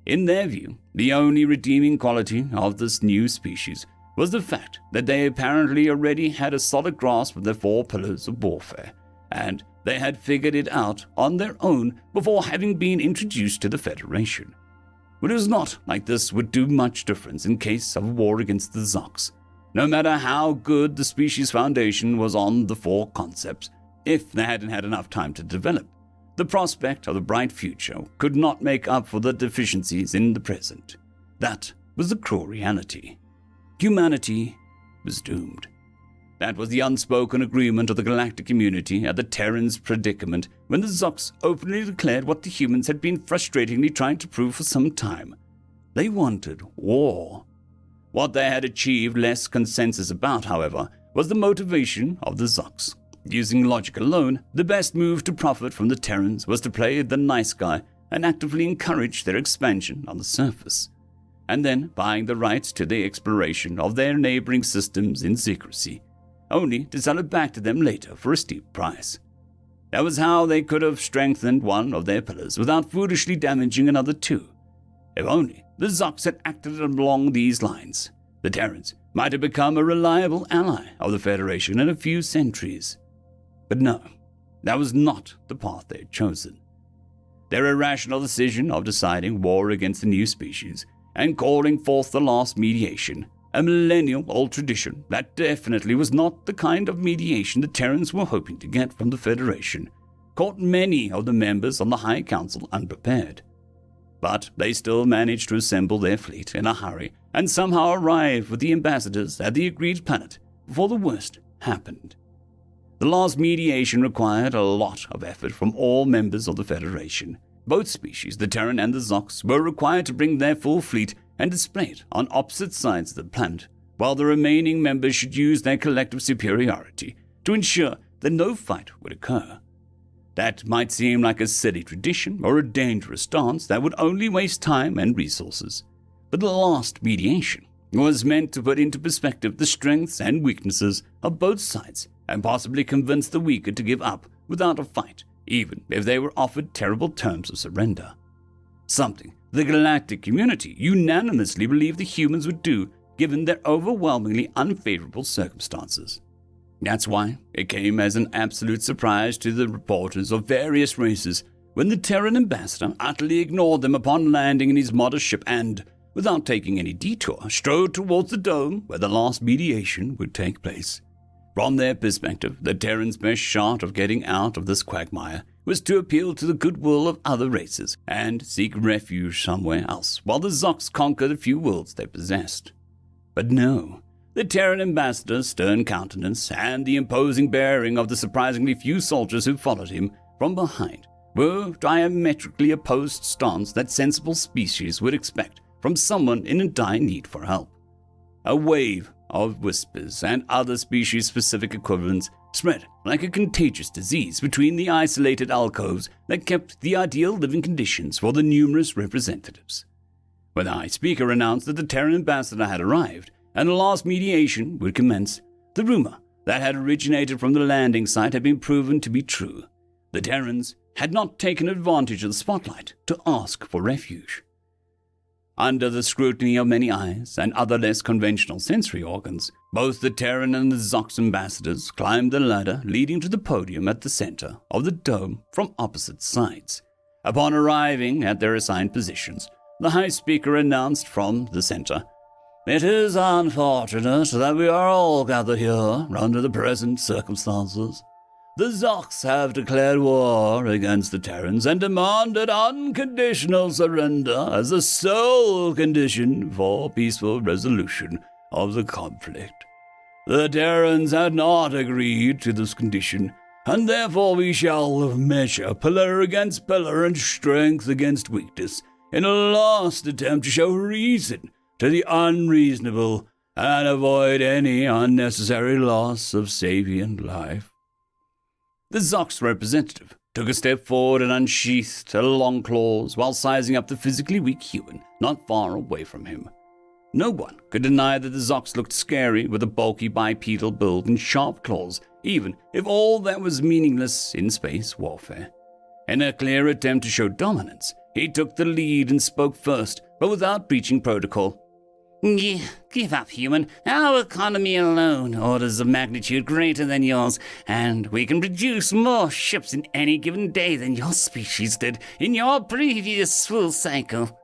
In their view, the only redeeming quality of this new species was the fact that they apparently already had a solid grasp of their 4 pillars of warfare, and they had figured it out on their own before having been introduced to the Federation. But it was not like this would do much difference in case of a war against the Zox. No matter how good the species foundation was on the 4 concepts, if they hadn't had enough time to develop, the prospect of a bright future could not make up for the deficiencies in the present. That was the cruel reality. Humanity was doomed. That was the unspoken agreement of the galactic community at the Terran's predicament when the Zox openly declared what the humans had been frustratingly trying to prove for some time. They wanted war. What they had achieved less consensus about, however, was the motivation of the Zox. Using logic alone, the best move to profit from the Terrans was to play the nice guy and actively encourage their expansion on the surface, and then buying the rights to the exploration of their neighboring systems in secrecy, only to sell it back to them later for a steep price. That was how they could have strengthened one of their pillars without foolishly damaging another 2. If only the Zox had acted along these lines, the Terrans might have become a reliable ally of the Federation in a few centuries. But no, that was not the path they had chosen. Their irrational decision of deciding war against the new species and calling forth the last mediation, a millennial-old tradition that definitely was not the kind of mediation the Terrans were hoping to get from the Federation, caught many of the members on the High Council unprepared. But they still managed to assemble their fleet in a hurry and somehow arrive with the ambassadors at the agreed planet before the worst happened. The last mediation required a lot of effort from all members of the Federation. Both species, the Terran and the Zox, were required to bring their full fleet and display it on opposite sides of the planet, while the remaining members should use their collective superiority to ensure that no fight would occur. That might seem like a silly tradition or a dangerous dance that would only waste time and resources, but the last mediation was meant to put into perspective the strengths and weaknesses of both sides and possibly convince the weaker to give up without a fight, even if they were offered terrible terms of surrender. Something the galactic community unanimously believed the humans would do given their overwhelmingly unfavorable circumstances. That's why it came as an absolute surprise to the reporters of various races when the Terran ambassador utterly ignored them upon landing in his modest ship and, without taking any detour, strode towards the dome where the last mediation would take place. From their perspective, the Terrans' best shot of getting out of this quagmire was to appeal to the goodwill of other races and seek refuge somewhere else, while the Zox conquered the few worlds they possessed. But no, the Terran ambassador's stern countenance and the imposing bearing of the surprisingly few soldiers who followed him from behind were diametrically opposed stance that sensible species would expect from someone in dire need for help. A wave of whispers and other species-specific equivalents spread like a contagious disease between the isolated alcoves that kept the ideal living conditions for the numerous representatives. When the High Speaker announced that the Terran ambassador had arrived and the last mediation would commence, the rumor that had originated from the landing site had been proven to be true. The Terrans had not taken advantage of the spotlight to ask for refuge. Under the scrutiny of many eyes and other less conventional sensory organs, both the Terran and the Zox ambassadors climbed the ladder leading to the podium at the center of the dome from opposite sides. Upon arriving at their assigned positions, the High Speaker announced from the center, "It is unfortunate that we are all gathered here under the present circumstances. The Zox have declared war against the Terrans and demanded unconditional surrender as the sole condition for peaceful resolution of the conflict. The Terrans had not agreed to this condition, and therefore we shall measure pillar against pillar and strength against weakness in a last attempt to show reason to the unreasonable and avoid any unnecessary loss of sapient life." The Zox representative took a step forward and unsheathed her long claws while sizing up the physically weak human not far away from him. No one could deny that the Zox looked scary with a bulky bipedal build and sharp claws, even if all that was meaningless in space warfare. In a clear attempt to show dominance, he took the lead and spoke first, but without breaching protocol. Give up, human. Our economy alone, orders of magnitude greater than yours, and we can produce more ships in any given day than your species did in your previous full cycle.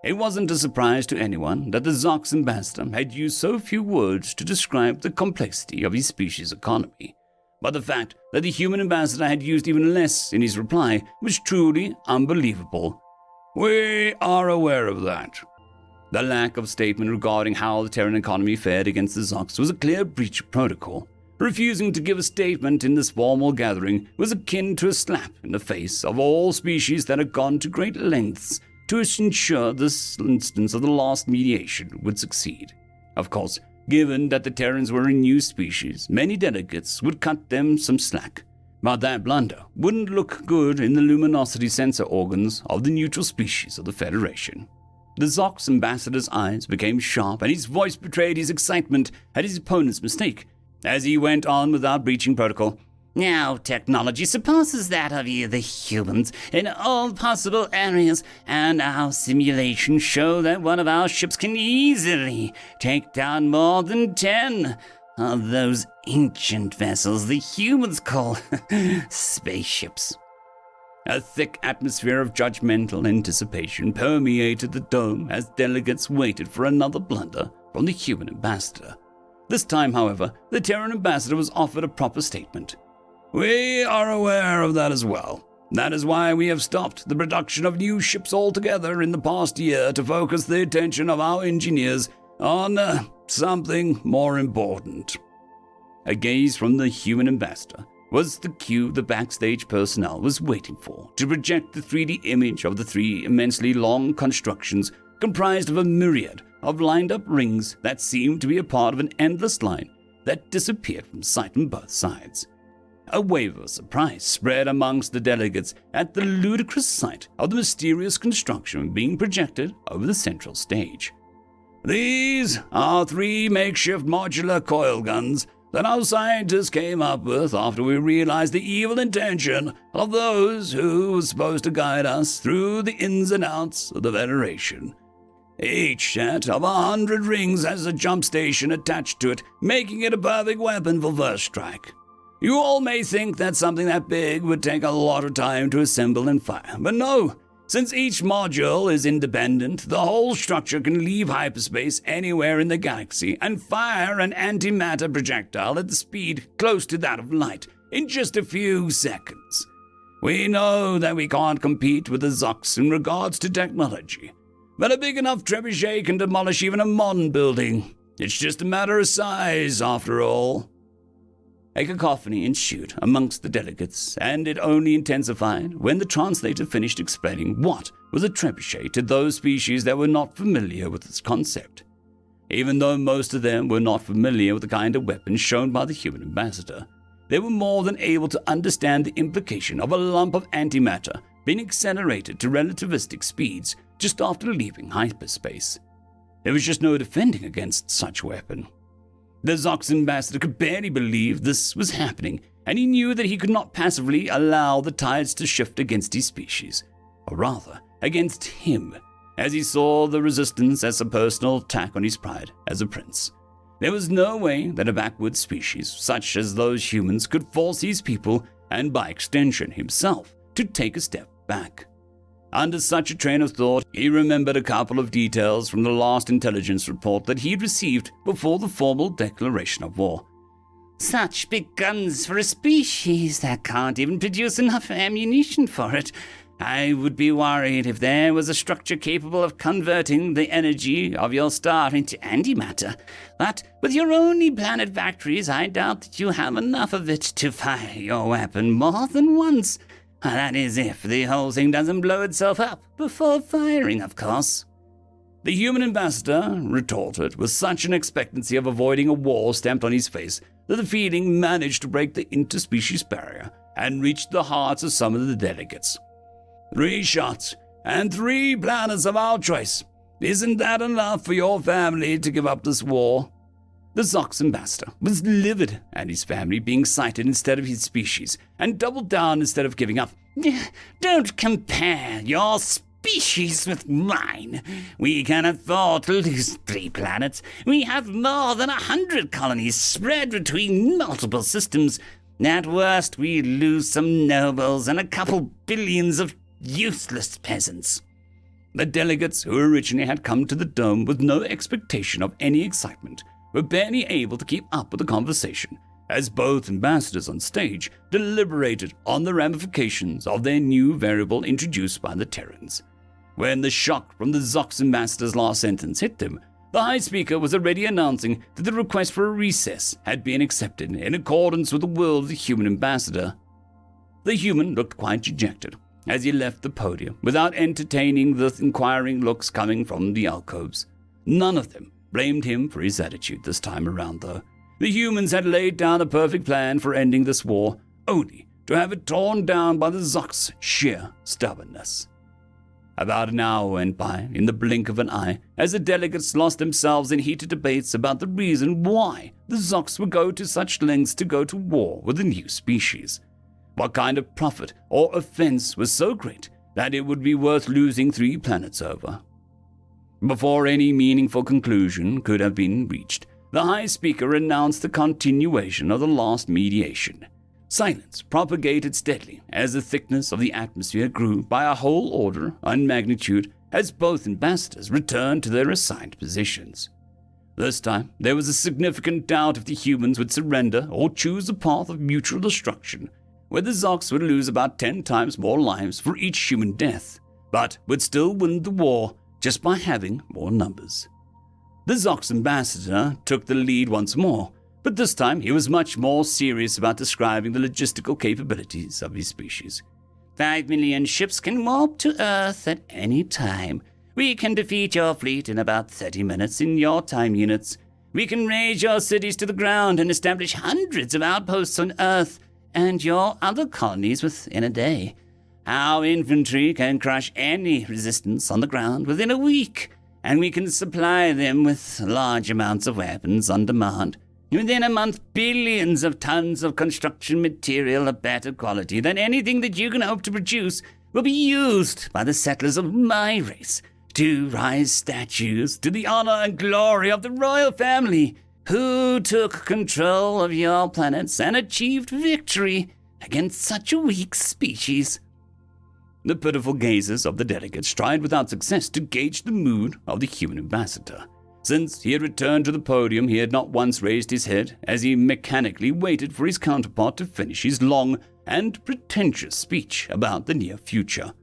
It wasn't a surprise to anyone that the Zox ambassador had used so few words to describe the complexity of his species' economy, but the fact that the human ambassador had used even less in his reply was truly unbelievable. "We are aware of that." The lack of statement regarding how the Terran economy fared against the Zox was a clear breach of protocol. Refusing to give a statement in this formal gathering was akin to a slap in the face of all species that had gone to great lengths to ensure this instance of the last mediation would succeed. Of course, given that the Terrans were a new species, many delegates would cut them some slack. But that blunder wouldn't look good in the luminosity sensor organs of the neutral species of the Federation. The Zox ambassador's eyes became sharp, and his voice betrayed his excitement at his opponent's mistake, as he went on without breaching protocol. Now, technology surpasses that of you, the humans, in all possible areas, and our simulations show that one of our ships can easily take down more than 10 of those ancient vessels the humans call spaceships. A thick atmosphere of judgmental anticipation permeated the dome as delegates waited for another blunder from the human ambassador. This time, however, the Terran ambassador was offered a proper statement. "We are aware of that as well. That is why we have stopped the production of new ships altogether in the past year to focus the attention of our engineers on something more important." A gaze from the human ambassador was the cue the backstage personnel was waiting for to project the 3D image of the three immensely long constructions comprised of a myriad of lined-up rings that seemed to be a part of an endless line that disappeared from sight on both sides. A wave of surprise spread amongst the delegates at the ludicrous sight of the mysterious construction being projected over the central stage. "These are 3 makeshift modular coil guns that our scientists came up with after we realized the evil intention of those who were supposed to guide us through the ins and outs of the Federation. Each set of 100 rings has a jump station attached to it, making it a perfect weapon for first strike. You all may think that something that big would take a lot of time to assemble and fire, but no. Since each module is independent, the whole structure can leave hyperspace anywhere in the galaxy and fire an antimatter projectile at the speed close to that of light in just a few seconds. We know that we can't compete with the Zox in regards to technology, but a big enough trebuchet can demolish even a modern building. It's just a matter of size, after all. A cacophony ensued amongst the delegates, and it only intensified when the translator finished explaining what was a trebuchet to those species that were not familiar with its concept. Even though most of them were not familiar with the kind of weapons shown by the human ambassador, they were more than able to understand the implication of a lump of antimatter being accelerated to relativistic speeds just after leaving hyperspace. There was just no defending against such a weapon. The Zox ambassador could barely believe this was happening, and he knew that he could not passively allow the tides to shift against his species, or rather, against him, as he saw the resistance as a personal attack on his pride as a prince. There was no way that a backward species, such as those humans, could force his people, and by extension himself, to take a step back. Under such a train of thought, he remembered a couple of details from the last intelligence report that he'd received before the formal declaration of war. Such big guns for a species that can't even produce enough ammunition for it. I would be worried if there was a structure capable of converting the energy of your star into antimatter. But with your only planet factories, I doubt that you have enough of it to fire your weapon more than once. That is, if the whole thing doesn't blow itself up before firing, of course. The human ambassador retorted with such an expectancy of avoiding a war stamped on his face that the feeling managed to break the interspecies barrier and reached the hearts of some of the delegates. 3 shots, and 3 planets of our choice. Isn't that enough for your family to give up this war? The Zox ambassador was livid at his family being cited instead of his species, and doubled down instead of giving up. Don't compare your species with mine. We can afford to lose 3 planets. We have more than 100 colonies spread between multiple systems. At worst, we lose some nobles and a couple billions of useless peasants. The delegates who originally had come to the dome with no expectation of any excitement were barely able to keep up with the conversation, as both ambassadors on stage deliberated on the ramifications of their new variable introduced by the Terrans. When the shock from the Zox ambassador's last sentence hit them, the High Speaker was already announcing that the request for a recess had been accepted in accordance with the will of the human ambassador. The human looked quite dejected as he left the podium without entertaining the inquiring looks coming from the alcoves. None of them blamed him for his attitude this time around, though. The humans had laid down a perfect plan for ending this war, only to have it torn down by the Zox's sheer stubbornness. About an hour went by in the blink of an eye as the delegates lost themselves in heated debates about the reason why the Zox would go to such lengths to go to war with a new species. What kind of profit or offense was so great that it would be worth losing 3 planets over? Before any meaningful conclusion could have been reached, the High Speaker announced the continuation of the last mediation. Silence propagated steadily as the thickness of the atmosphere grew by a whole order and magnitude as both ambassadors returned to their assigned positions. This time, there was a significant doubt if the humans would surrender or choose a path of mutual destruction, where the Zox would lose about 10 times more lives for each human death, but would still win the war just by having more numbers. The Zox ambassador took the lead once more, but this time he was much more serious about describing the logistical capabilities of his species. 5 million ships can warp to Earth at any time. We can defeat your fleet in about 30 minutes in your time units. We can raise your cities to the ground and establish hundreds of outposts on Earth and your other colonies within a day. Our infantry can crush any resistance on the ground within a week, and we can supply them with large amounts of weapons on demand. Within a month, billions of tons of construction material of better quality than anything that you can hope to produce will be used by the settlers of my race to raise statues to the honor and glory of the royal family who took control of your planets and achieved victory against such a weak species. The pitiful gazes of the delegates tried without success to gauge the mood of the human ambassador. Since he had returned to the podium, he had not once raised his head as he mechanically waited for his counterpart to finish his long and pretentious speech about the near future.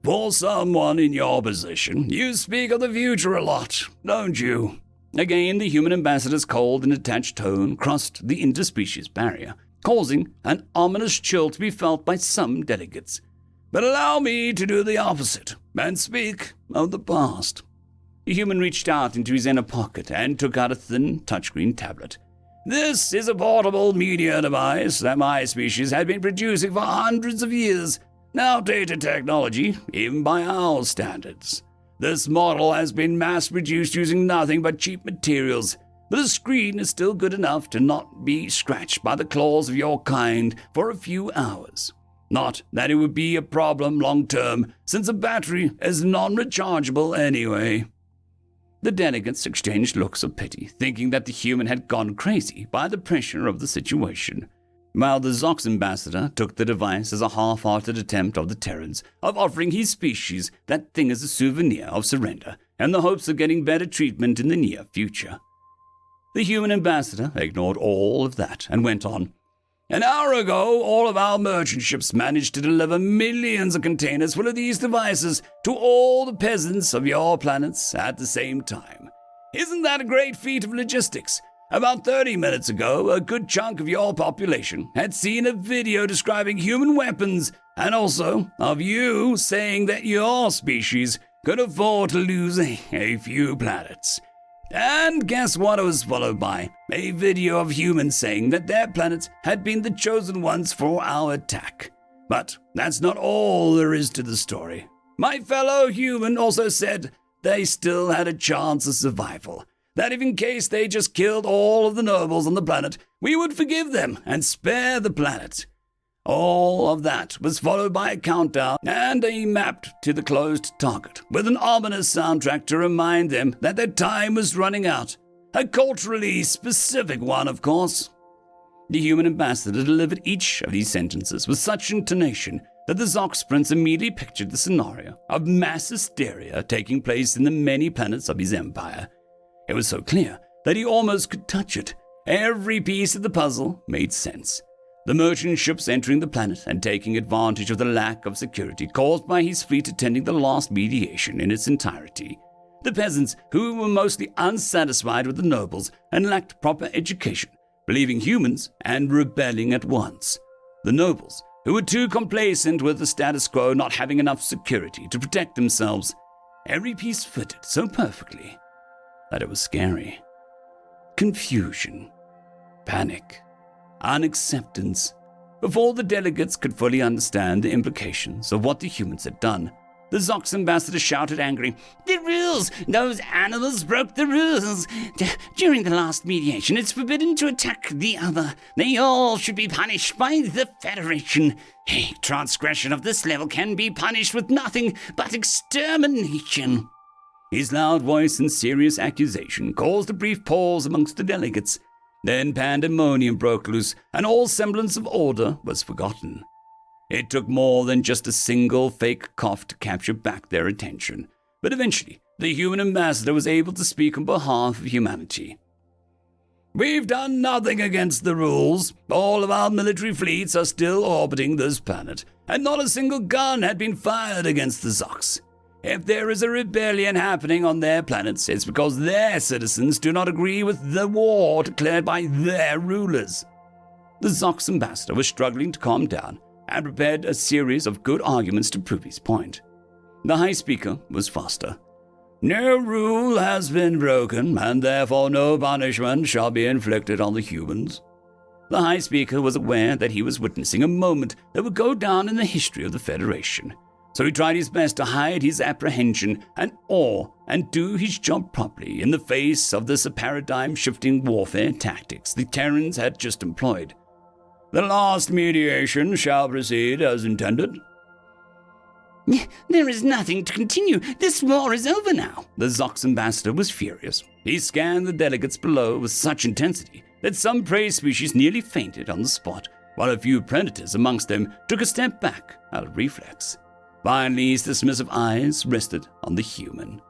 For someone in your position, you speak of the future a lot, don't you? Again, the human ambassador's cold and detached tone crossed the interspecies barrier, causing an ominous chill to be felt by some delegates. But allow me to do the opposite and speak of the past. The human reached out into his inner pocket and took out a thin touchscreen tablet. This is a portable media device that my species had been producing for hundreds of years. Outdated technology, even by our standards. This model has been mass-produced using nothing but cheap materials, but the screen is still good enough to not be scratched by the claws of your kind for a few hours. Not that it would be a problem long-term, since the battery is non-rechargeable anyway. The delegates exchanged looks of pity, thinking that the human had gone crazy by the pressure of the situation, while the Zox ambassador took the device as a half-hearted attempt of the Terrans of offering his species that thing as a souvenir of surrender and the hopes of getting better treatment in the near future. The human ambassador ignored all of that and went on. An hour ago, all of our merchant ships managed to deliver millions of containers full of these devices to all the peasants of your planets at the same time. Isn't that a great feat of logistics? About 30 minutes ago, a good chunk of your population had seen a video describing human weapons and also of you saying that your species could afford to lose a few planets. And guess what it was followed by? A video of humans saying that their planets had been the chosen ones for our attack. But that's not all there is to the story. My fellow human also said they still had a chance of survival. That if in case they just killed all of the nobles on the planet, we would forgive them and spare the planet. All of that was followed by a countdown and a map to the closed target, with an ominous soundtrack to remind them that their time was running out. A culturally specific one, of course. The human ambassador delivered each of these sentences with such intonation that the Zox prince immediately pictured the scenario of mass hysteria taking place in the many planets of his empire. It was so clear that he almost could touch it. Every piece of the puzzle made sense. The merchant ships entering the planet and taking advantage of the lack of security caused by his fleet attending the last mediation in its entirety. The peasants, who were mostly unsatisfied with the nobles and lacked proper education, believing humans and rebelling at once. The nobles, who were too complacent with the status quo not having enough security to protect themselves. Every piece fitted so perfectly that it was scary. Confusion, panic, unacceptance. Before the delegates could fully understand the implications of what the humans had done, the Zox ambassador shouted angrily, "The rules! Those animals broke the rules! During the last mediation, it's forbidden to attack the other. They all should be punished by the Federation. A transgression of this level can be punished with nothing but extermination." His loud voice and serious accusation caused a brief pause amongst the delegates. Then pandemonium broke loose, and all semblance of order was forgotten. It took more than just a single fake cough to capture back their attention, but eventually the human ambassador was able to speak on behalf of humanity. "We've done nothing against the rules. All of our military fleets are still orbiting this planet, and not a single gun had been fired against the Zox. If there is a rebellion happening on their planets, it's because their citizens do not agree with the war declared by their rulers." The Zox ambassador was struggling to calm down and prepared a series of good arguments to prove his point. The High Speaker was faster. "No rule has been broken, and therefore no punishment shall be inflicted on the humans." The High Speaker was aware that he was witnessing a moment that would go down in the history of the Federation. So he tried his best to hide his apprehension and awe and do his job properly in the face of this paradigm-shifting warfare tactics the Terrans had just employed. "The last mediation shall proceed as intended." "There is nothing to continue. This war is over now." The Zox ambassador was furious. He scanned the delegates below with such intensity that some prey species nearly fainted on the spot, while a few predators amongst them took a step back out of reflex. Finally, his dismissive eyes rested on the human.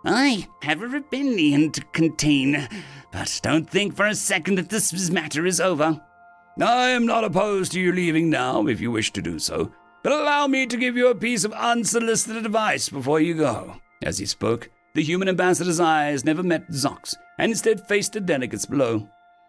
"I have a rebellion to contain, but don't think for a second that this matter is over." "I am not opposed to you leaving now if you wish to do so, but allow me to give you a piece of unsolicited advice before you go." As he spoke, the human ambassador's eyes never met Zock's, and instead faced the delegates below.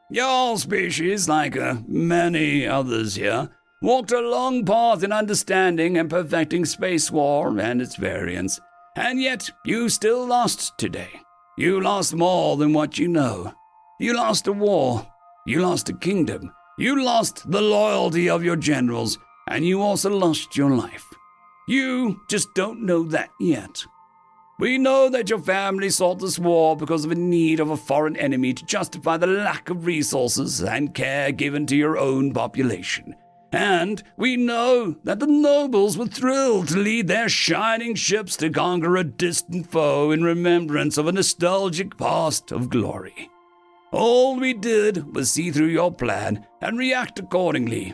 "Your species, like many others here, walked a long path in understanding and perfecting space war and its variants, and yet you still lost today. You lost more than what you know. You lost a war. You lost a kingdom. You lost the loyalty of your generals, and you also lost your life. You just don't know that yet. We know that your family sought this war because of a need of a foreign enemy to justify the lack of resources and care given to your own population. And we know that the nobles were thrilled to lead their shining ships to conquer a distant foe in remembrance of a nostalgic past of glory. All we did was see through your plan and react accordingly.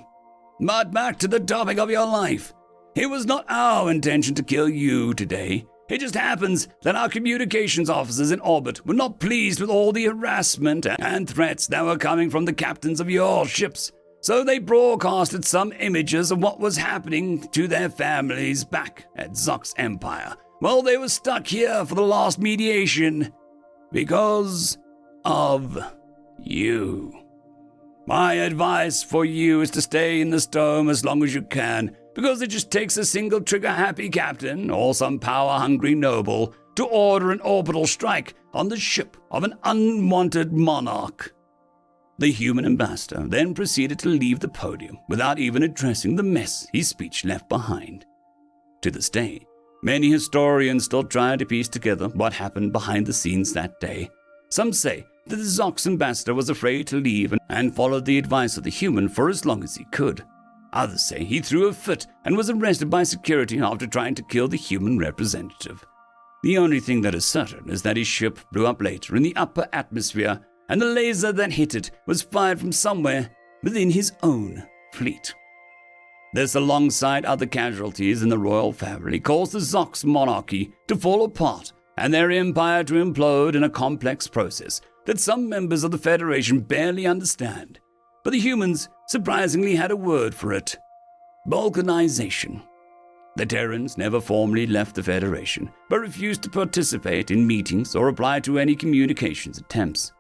But back to the topic of your life. It was not our intention to kill you today. It just happens that our communications officers in orbit were not pleased with all the harassment and threats that were coming from the captains of your ships. So they broadcasted some images of what was happening to their families back at Zock's Empire. Well, they were stuck here for the last mediation because of you. My advice for you is to stay in this dome as long as you can, because it just takes a single trigger-happy captain or some power-hungry noble to order an orbital strike on the ship of an unwanted monarch. The human ambassador then proceeded to leave the podium without even addressing the mess his speech left behind. To this day, many historians still try to piece together what happened behind the scenes that day. Some say that the Zock's ambassador was afraid to leave and followed the advice of the human for as long as he could. Others say he threw a fit and was arrested by security after trying to kill the human representative. The only thing that is certain is that his ship blew up later in the upper atmosphere, and the laser that hit it was fired from somewhere within his own fleet. This, alongside other casualties in the royal family, caused the Zock's monarchy to fall apart and their empire to implode in a complex process that some members of the Federation barely understand. But the humans surprisingly had a word for it: balkanization. The Terrans never formally left the Federation, but refused to participate in meetings or reply to any communications attempts.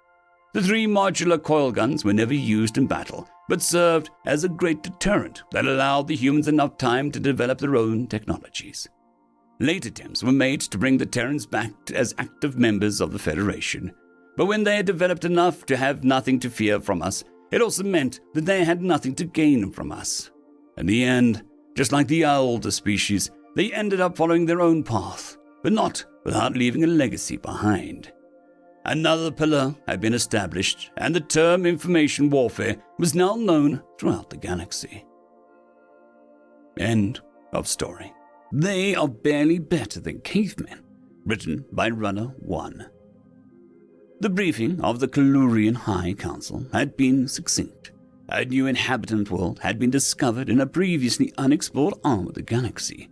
The 3 modular coil guns were never used in battle, but served as a great deterrent that allowed the humans enough time to develop their own technologies. Late attempts were made to bring the Terrans back as active members of the Federation, but when they had developed enough to have nothing to fear from us, it also meant that they had nothing to gain from us. In the end, just like the older species, they ended up following their own path, but not without leaving a legacy behind. Another pillar had been established, and the term information warfare was now known throughout the galaxy. End of story. They are barely better than cavemen. Written by Runner 1. The briefing of the Kalurian High Council had been succinct. A new inhabitant world had been discovered in a previously unexplored arm of the galaxy.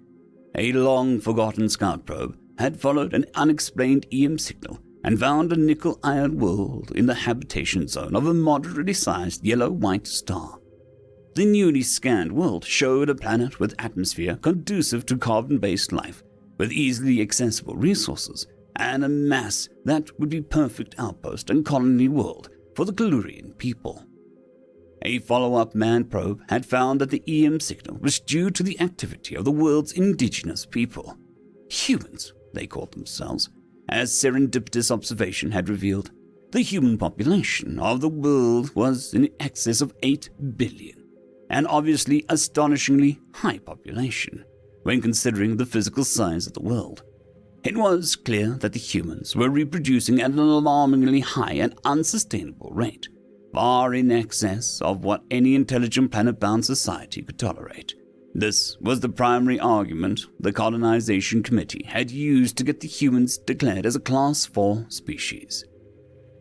A long-forgotten scout probe had followed an unexplained EM signal and found a nickel-iron world in the habitation zone of a moderately sized yellow-white star. The newly scanned world showed a planet with atmosphere conducive to carbon-based life, with easily accessible resources, and a mass that would be perfect outpost and colony world for the Kalurian people. A follow-up manned probe had found that the EM signal was due to the activity of the world's indigenous people. Humans, they called themselves, as serendipitous observation had revealed. The human population of the world was in excess of 8 billion, an obviously astonishingly high population when considering the physical size of the world. It was clear that the humans were reproducing at an alarmingly high and unsustainable rate, far in excess of what any intelligent planet-bound society could tolerate. This was the primary argument the Colonization Committee had used to get the humans declared as a Class 4 species.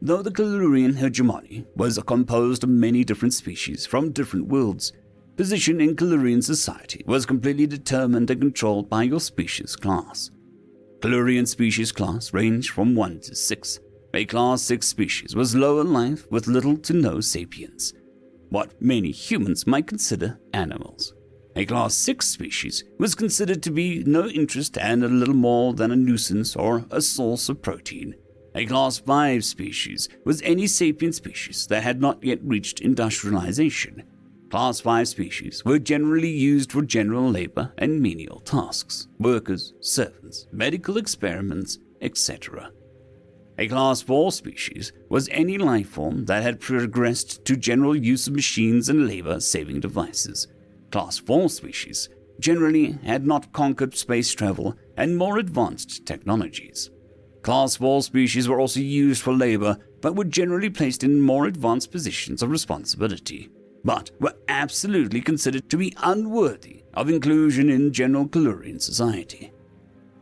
Though the Kalurian hegemony was composed of many different species from different worlds, position in Kalurian society was completely determined and controlled by your species class. Kalurian species class ranged from 1 to 6. A Class 6 species was lower life with little to no sapience, what many humans might consider animals. A Class 6 species was considered to be no interest and a little more than a nuisance or a source of protein. A Class 5 species was any sapient species that had not yet reached industrialization. Class 5 species were generally used for general labor and menial tasks, workers, servants, medical experiments, etc. A Class 4 species was any life form that had progressed to general use of machines and labor-saving devices. Class 4 species generally had not conquered space travel and more advanced technologies. Class 4 species were also used for labor, but were generally placed in more advanced positions of responsibility, but were absolutely considered to be unworthy of inclusion in general Kalurian society.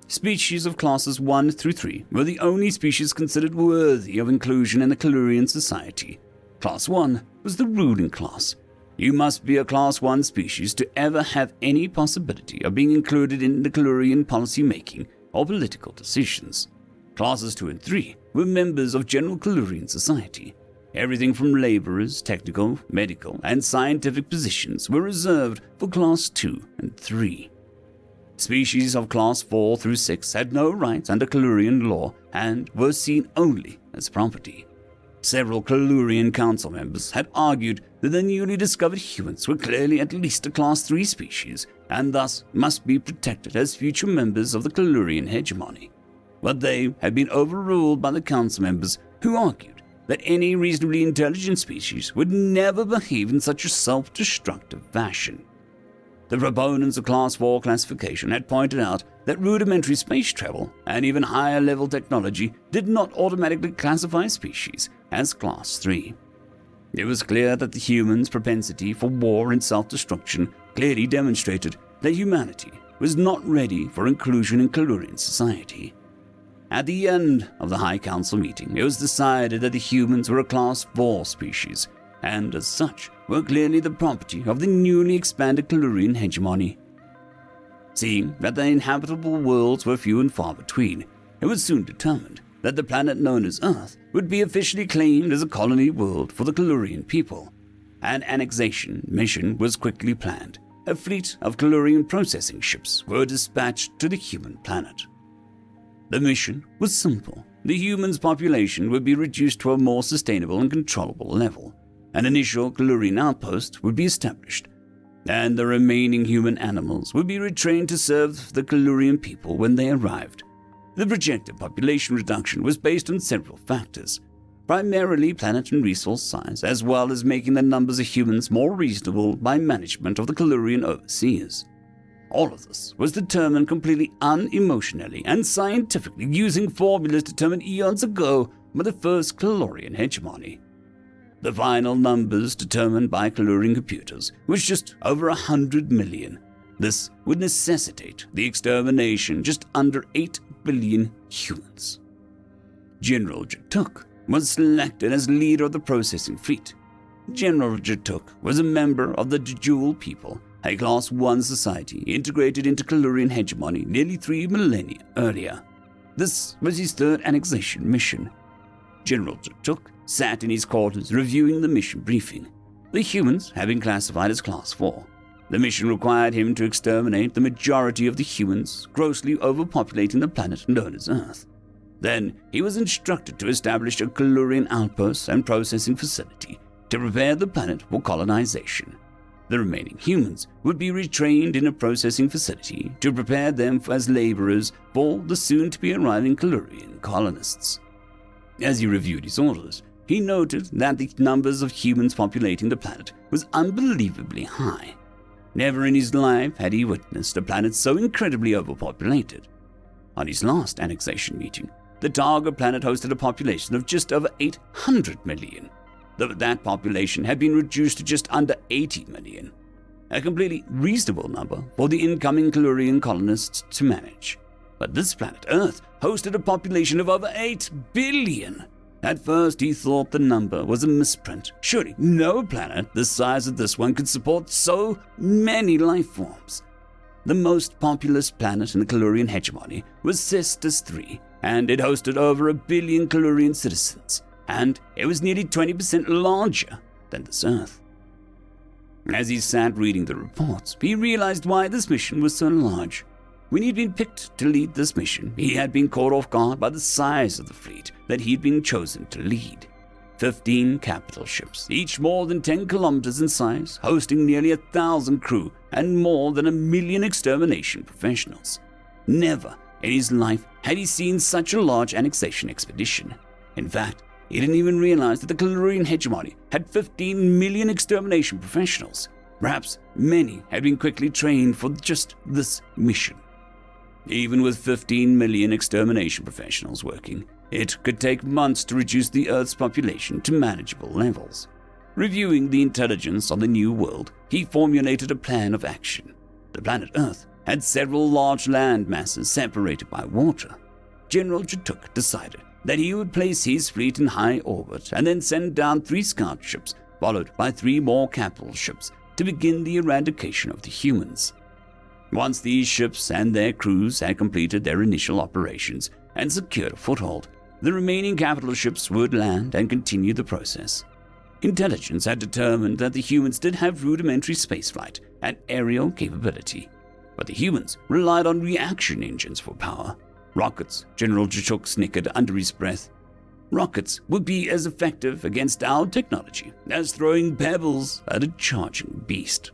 Species of classes 1 through 3 were the only species considered worthy of inclusion in the Kalurian society. Class 1 was the ruling class. You must be a Class 1 species to ever have any possibility of being included in the Kalurian policy-making or political decisions. Classes 2 and 3 were members of general Kalurian society. Everything from laborers, technical, medical, and scientific positions were reserved for Class 2 and 3. Species of Class 4 through 6 had no rights under Kalurian law and were seen only as property. Several Kalurian council members had argued that the newly discovered humans were clearly at least a Class 3 species and thus must be protected as future members of the Kalurian hegemony. But they had been overruled by the council members who argued that any reasonably intelligent species would never behave in such a self-destructive fashion. The proponents of Class 4 classification had pointed out that rudimentary space travel and even higher-level technology did not automatically classify species as Class 3. It was clear that the humans' propensity for war and self-destruction clearly demonstrated that humanity was not ready for inclusion in Kalurian society. At the end of the High Council meeting, it was decided that the humans were a Class 4 species, and as such were clearly the property of the newly expanded Kalurian hegemony. Seeing that the inhabitable worlds were few and far between, it was soon determined that the planet known as Earth would be officially claimed as a colony world for the Kalurian people. An annexation mission was quickly planned. A fleet of Kalurian processing ships were dispatched to the human planet. The mission was simple. The humans' population would be reduced to a more sustainable and controllable level. An initial Kalurian outpost would be established, and the remaining human animals would be retrained to serve the Kalurian people when they arrived. The projected population reduction was based on several factors, primarily planet and resource size, as well as making the numbers of humans more reasonable by management of the Kalurian overseers. All of this was determined completely unemotionally and scientifically using formulas determined eons ago by the first Kalurian hegemony. The final numbers determined by Kalurian computers was just over 100 million. This would necessitate the extermination just under 8 billion humans. General Jatuk was selected as leader of the processing fleet. General Jatuk was a member of the Jewel people, a Class 1 society integrated into Kalurian hegemony nearly 3 millennia earlier. This was his third annexation mission. General Jatuk sat in his quarters reviewing the mission briefing. The humans had been classified as Class 4. The mission required him to exterminate the majority of the humans, grossly overpopulating the planet known as Earth. Then he was instructed to establish a Kalurian outpost and processing facility to prepare the planet for colonization. The remaining humans would be retrained in a processing facility to prepare them as laborers for the soon-to-be-arriving Kalurian colonists. As he reviewed his orders, he noted that the numbers of humans populating the planet was unbelievably high. Never in his life had he witnessed a planet so incredibly overpopulated. On his last annexation meeting, the target planet hosted a population of just over 800 million. That population had been reduced to just under 80 million, a completely reasonable number for the incoming Kalurian colonists to manage. But this planet, Earth, hosted a population of over 8 billion. At first, he thought the number was a misprint. Surely no planet the size of this one could support so many life forms. The most populous planet in the Kalurian hegemony was Cestus 3, and it hosted over 1 billion Kalurian citizens, and it was nearly 20% larger than this Earth. As he sat reading the reports, he realized why this mission was so large. When he'd been picked to lead this mission, he had been caught off guard by the size of the fleet that he'd been chosen to lead. 15 capital ships, each more than 10 kilometers in size, hosting nearly 1,000 crew and more than 1 million extermination professionals. Never in his life had he seen such a large annexation expedition. In fact, he didn't even realize that the Calurian hegemony had 15 million extermination professionals. Perhaps many had been quickly trained for just this mission. Even with 15 million extermination professionals working, it could take months to reduce the Earth's population to manageable levels. Reviewing the intelligence on the new world, he formulated a plan of action. The planet Earth had several large land masses separated by water. General Jatuk decided that he would place his fleet in high orbit and then send down 3 scout ships, followed by 3 more capital ships, to begin the eradication of the humans. Once these ships and their crews had completed their initial operations and secured a foothold, the remaining capital ships would land and continue the process. Intelligence had determined that the humans did have rudimentary spaceflight and aerial capability, but the humans relied on reaction engines for power. Rockets, General Jatuk snickered under his breath. Rockets would be as effective against our technology as throwing pebbles at a charging beast.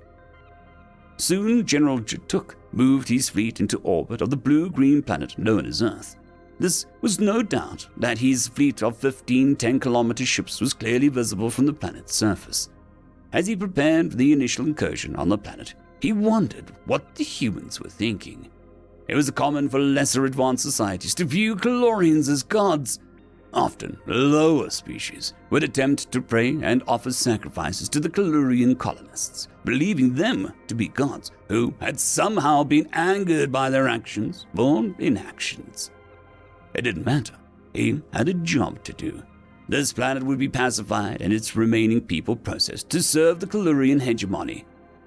Soon, General Jatuk moved his fleet into orbit of the blue-green planet known as Earth. This was no doubt that his fleet of 15 10-kilometer ships was clearly visible from the planet's surface. As he prepared for the initial incursion on the planet, he wondered what the humans were thinking. It was common for lesser advanced societies to view Calorians as gods. Often, lower species would attempt to pray and offer sacrifices to the Calurian colonists, believing them to be gods who had somehow been angered by their actions or inactions. It didn't matter. He had a job to do. This planet would be pacified and its remaining people processed to serve the Calurian hegemony.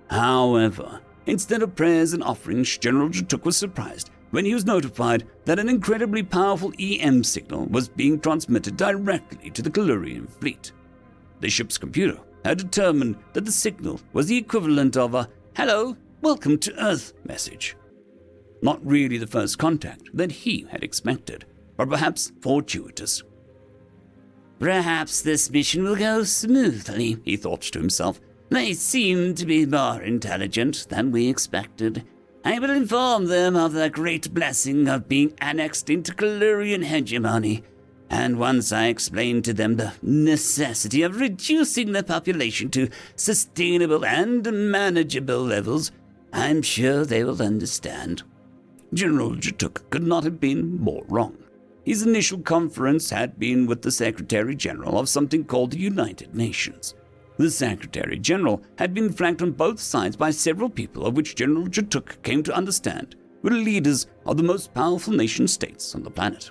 However, instead of prayers and offerings, General Jatuk was surprised when he was notified that an incredibly powerful EM signal was being transmitted directly to the Calurian fleet. The ship's computer had determined that the signal was the equivalent of a "Hello, welcome to Earth" message. Not really the first contact that he had expected, but perhaps fortuitous. Perhaps this mission will go smoothly, he thought to himself. They seem to be more intelligent than we expected. I will inform them of the great blessing of being annexed into Calurian hegemony, and once I explain to them the necessity of reducing the population to sustainable and manageable levels, I'm sure they will understand. General Jatuk could not have been more wrong. His initial conference had been with the Secretary General of something called the United Nations. The Secretary General had been flanked on both sides by several people of which General Jatuk came to understand were leaders of the most powerful nation-states on the planet.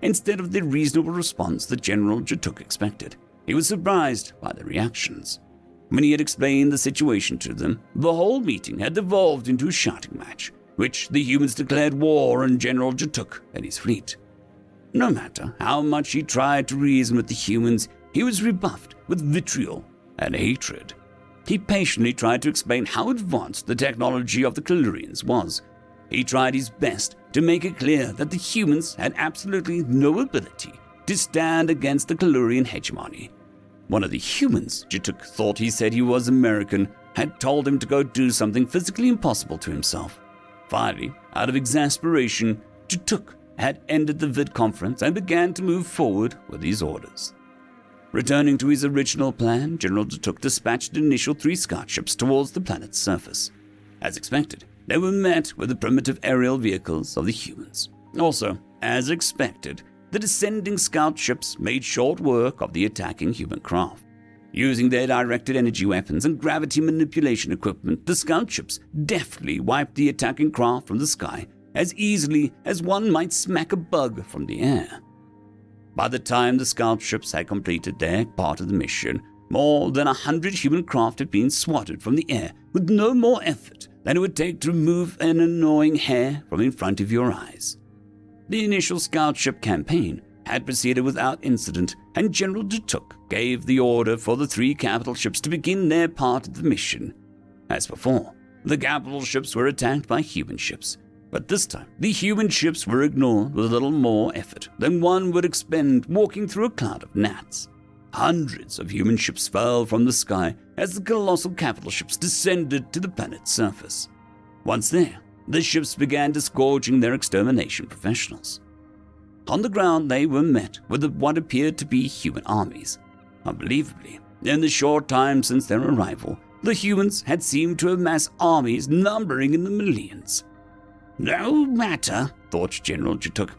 Instead of the reasonable response that General Jatuk expected, he was surprised by their reactions. When he had explained the situation to them, the whole meeting had devolved into a shouting match, which the humans declared war on General Jatuk and his fleet. No matter how much he tried to reason with the humans, he was rebuffed with vitriol and hatred. He patiently tried to explain how advanced the technology of the Calurians was. He tried his best to make it clear that the humans had absolutely no ability to stand against the Calurian hegemony. One of the humans, Jatuk thought he said he was American, had told him to go do something physically impossible to himself. Finally, out of exasperation, Jatuk had ended the vid conference and began to move forward with his orders. Returning to his original plan, General Jatuk dispatched the initial 3 scout ships towards the planet's surface. As expected, they were met with the primitive aerial vehicles of the humans. Also, as expected, the descending scout ships made short work of the attacking human craft. Using their directed energy weapons and gravity manipulation equipment, the scout ships deftly wiped the attacking craft from the sky as easily as one might smack a bug from the air. By the time the scout ships had completed their part of the mission, more than 100 human craft had been swatted from the air with no more effort than it would take to remove an annoying hair from in front of your eyes. The initial scout ship campaign had proceeded without incident, and General Jatuk gave the order for the 3 capital ships to begin their part of the mission. As before, the capital ships were attacked by human ships, but this time the human ships were ignored with a little more effort than one would expend walking through a cloud of gnats. Hundreds of human ships fell from the sky as the colossal capital ships descended to the planet's surface. Once there, the ships began disgorging their extermination professionals. On the ground, they were met with what appeared to be human armies. Unbelievably, in the short time since their arrival, the humans had seemed to amass armies numbering in the millions. No matter, thought General Jatuk,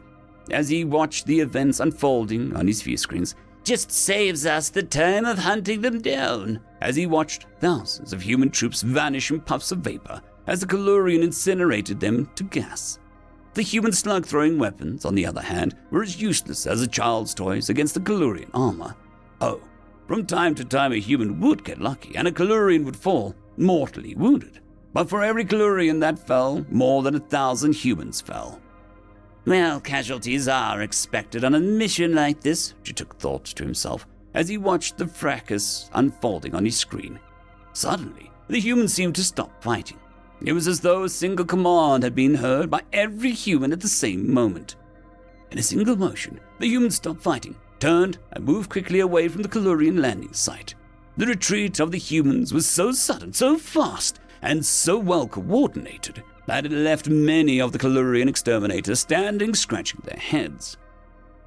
as he watched the events unfolding on his view screens, just saves us the time of hunting them down. As he watched thousands of human troops vanish in puffs of vapor as the Kalurian incinerated them to gas. The human slug-throwing weapons, on the other hand, were as useless as a child's toys against the Kalurian armor. Oh, from time to time a human would get lucky and a Kalurian would fall, mortally wounded. But for every Kalurian that fell, more than 1,000 humans fell. Well, casualties are expected on a mission like this, Jatuk thought to himself as he watched the fracas unfolding on his screen. Suddenly, the humans seemed to stop fighting. It was as though a single command had been heard by every human at the same moment. In a single motion, the humans stopped fighting, turned, and moved quickly away from the Kalurian landing site. The retreat of the humans was so sudden, so fast, and so well coordinated that it left many of the Kalurian exterminators standing scratching their heads.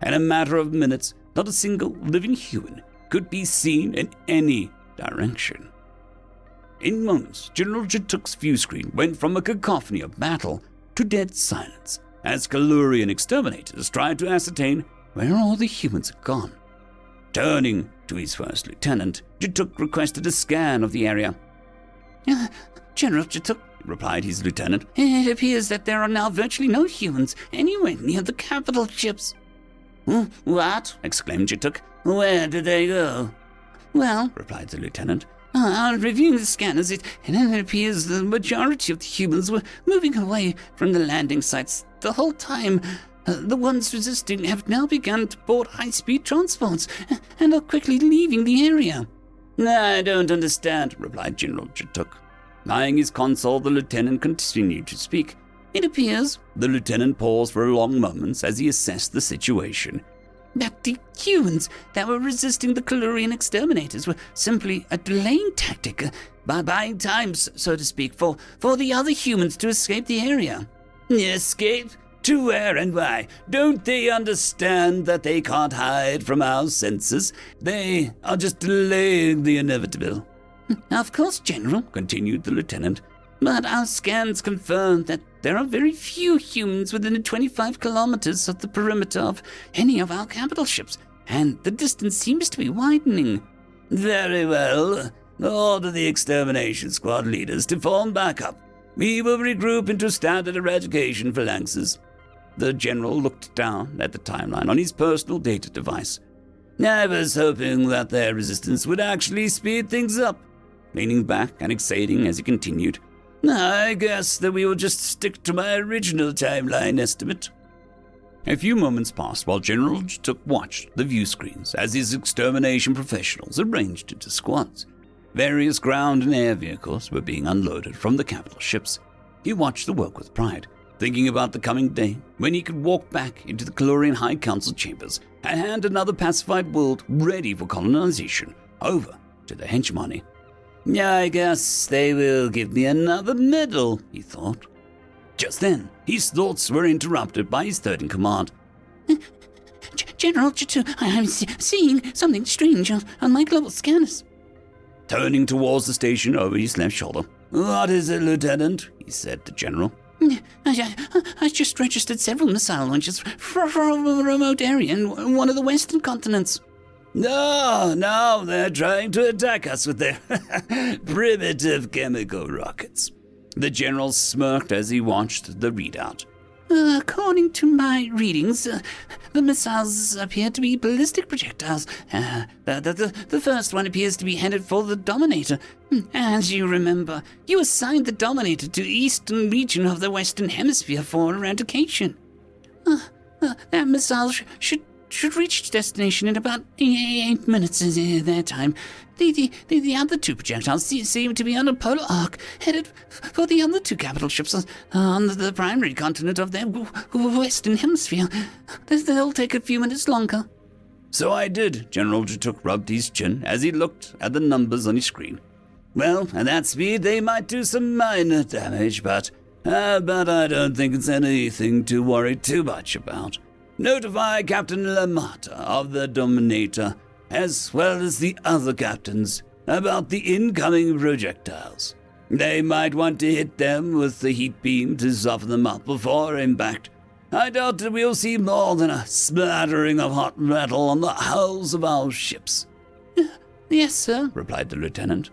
In a matter of minutes, not a single living human could be seen in any direction. In moments, General Jatuk's view screen went from a cacophony of battle to dead silence as Kalurian exterminators tried to ascertain where all the humans had gone. Turning to his first lieutenant, Jatuk requested a scan of the area. General Jatuk, replied his lieutenant, it appears that there are now virtually no humans anywhere near the capital ships. What? exclaimed Jatuk. Where did they go? Well, replied the lieutenant, on reviewing the scanners, it appears the majority of the humans were moving away from the landing sites the whole time. The ones resisting have now begun to board high-speed transports and are quickly leaving the area. I don't understand, replied General Jatuk. Eyeing his console, the lieutenant continued to speak. It appears, the lieutenant paused for long moments as he assessed the situation, that the humans that were resisting the Kalurian exterminators were simply a delaying tactic, by buying time, so to speak, for the other humans to escape the area. Escape? To where and why? Don't they understand that they can't hide from our senses? They are just delaying the inevitable. Of course, General, continued the lieutenant, but our scans confirm that there are very few humans within 25 kilometers of the perimeter of any of our capital ships, and the distance seems to be widening. Very well. Order the extermination squad leaders to form back up. We will regroup into standard eradication phalanxes. The general looked down at the timeline on his personal data device. I was hoping that their resistance would actually speed things up. Leaning back and exhaling as he continued, I guess that we will just stick to my original timeline estimate. A few moments passed while General Jatuk watched the view screens as his extermination professionals arranged into squads. Various ground and air vehicles were being unloaded from the capital ships. He watched the work with pride, thinking about the coming day when he could walk back into the Kalurian High Council chambers and hand another pacified world ready for colonization over to the hegemony. I guess they will give me another medal, he thought. Just then, his thoughts were interrupted by his third-in-command. General Jatuk, I'm seeing something strange on my global scanners. Turning towards the station over his left shoulder. What is it, Lieutenant? He said to General. I just registered several missile launches from a remote area in one of the western continents. No, they're trying to attack us with their primitive chemical rockets. The general smirked as he watched the readout. According to my readings, the missiles appear to be ballistic projectiles. The first one appears to be headed for the Dominator. As you remember, you assigned the Dominator to the eastern region of the Western Hemisphere for eradication. That missile should should reach destination in about 8 minutes their time. The other two projectiles seem to be on a polar arc, headed for the other two capital ships on the primary continent of their western hemisphere. They'll take a few minutes longer. So I did. General Jatuk rubbed his chin as he looked at the numbers on his screen. Well, at that speed, they might do some minor damage, but I don't think it's anything to worry too much about. Notify Captain Lamata of the Dominator, as well as the other captains, about the incoming projectiles. They might want to hit them with the heat beam to soften them up before impact. I doubt that we'll see more than a splattering of hot metal on the hulls of our ships. Yes, sir, replied the lieutenant.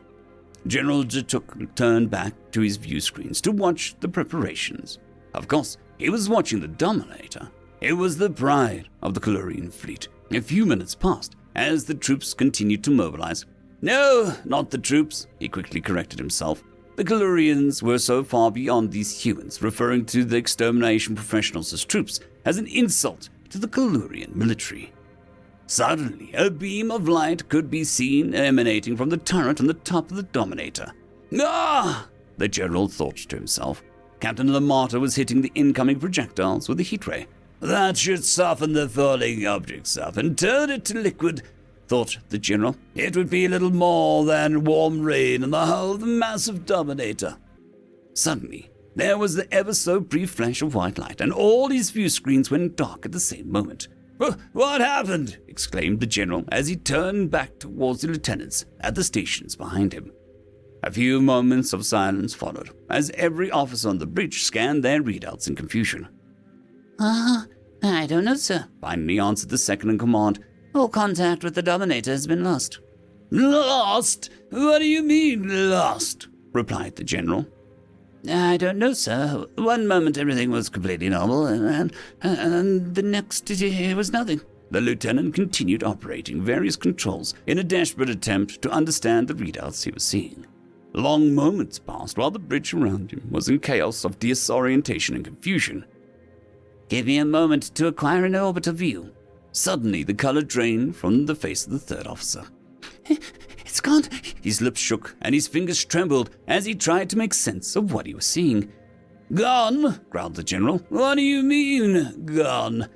General Jatuk turned back to his view screens to watch the preparations. Of course, he was watching the Dominator. It was the pride of the Kalurian fleet. A few minutes passed as the troops continued to mobilize. No, not the troops, he quickly corrected himself. The Kalurians were so far beyond these humans, referring to the extermination professionals as troops as an insult to the Kalurian military. Suddenly, a beam of light could be seen emanating from the turret on the top of the Dominator. Ah! The general thought to himself. Captain Lamata was hitting the incoming projectiles with a heat ray. That should soften the falling objects up and turn it to liquid, thought the general. It would be little more than warm rain in the hull of the massive Dominator. Suddenly, there was the ever so brief flash of white light, and all his view screens went dark at the same moment. What happened? Exclaimed the general as he turned back towards the lieutenants at the stations behind him. A few moments of silence followed as every officer on the bridge scanned their readouts in confusion. I don't know, sir, finally answered the second in command. All contact with the Dominator has been lost. Lost? What do you mean, lost? Replied the general. I don't know, sir. One moment everything was completely normal, and the next it was nothing. The lieutenant continued operating various controls in a desperate attempt to understand the readouts he was seeing. Long moments passed while the bridge around him was in chaos of disorientation and confusion. Give me a moment to acquire an orbital view. Suddenly, the color drained from the face of the third officer. It's gone. His lips shook and his fingers trembled as he tried to make sense of what he was seeing. Gone? Growled the general. What do you mean, gone?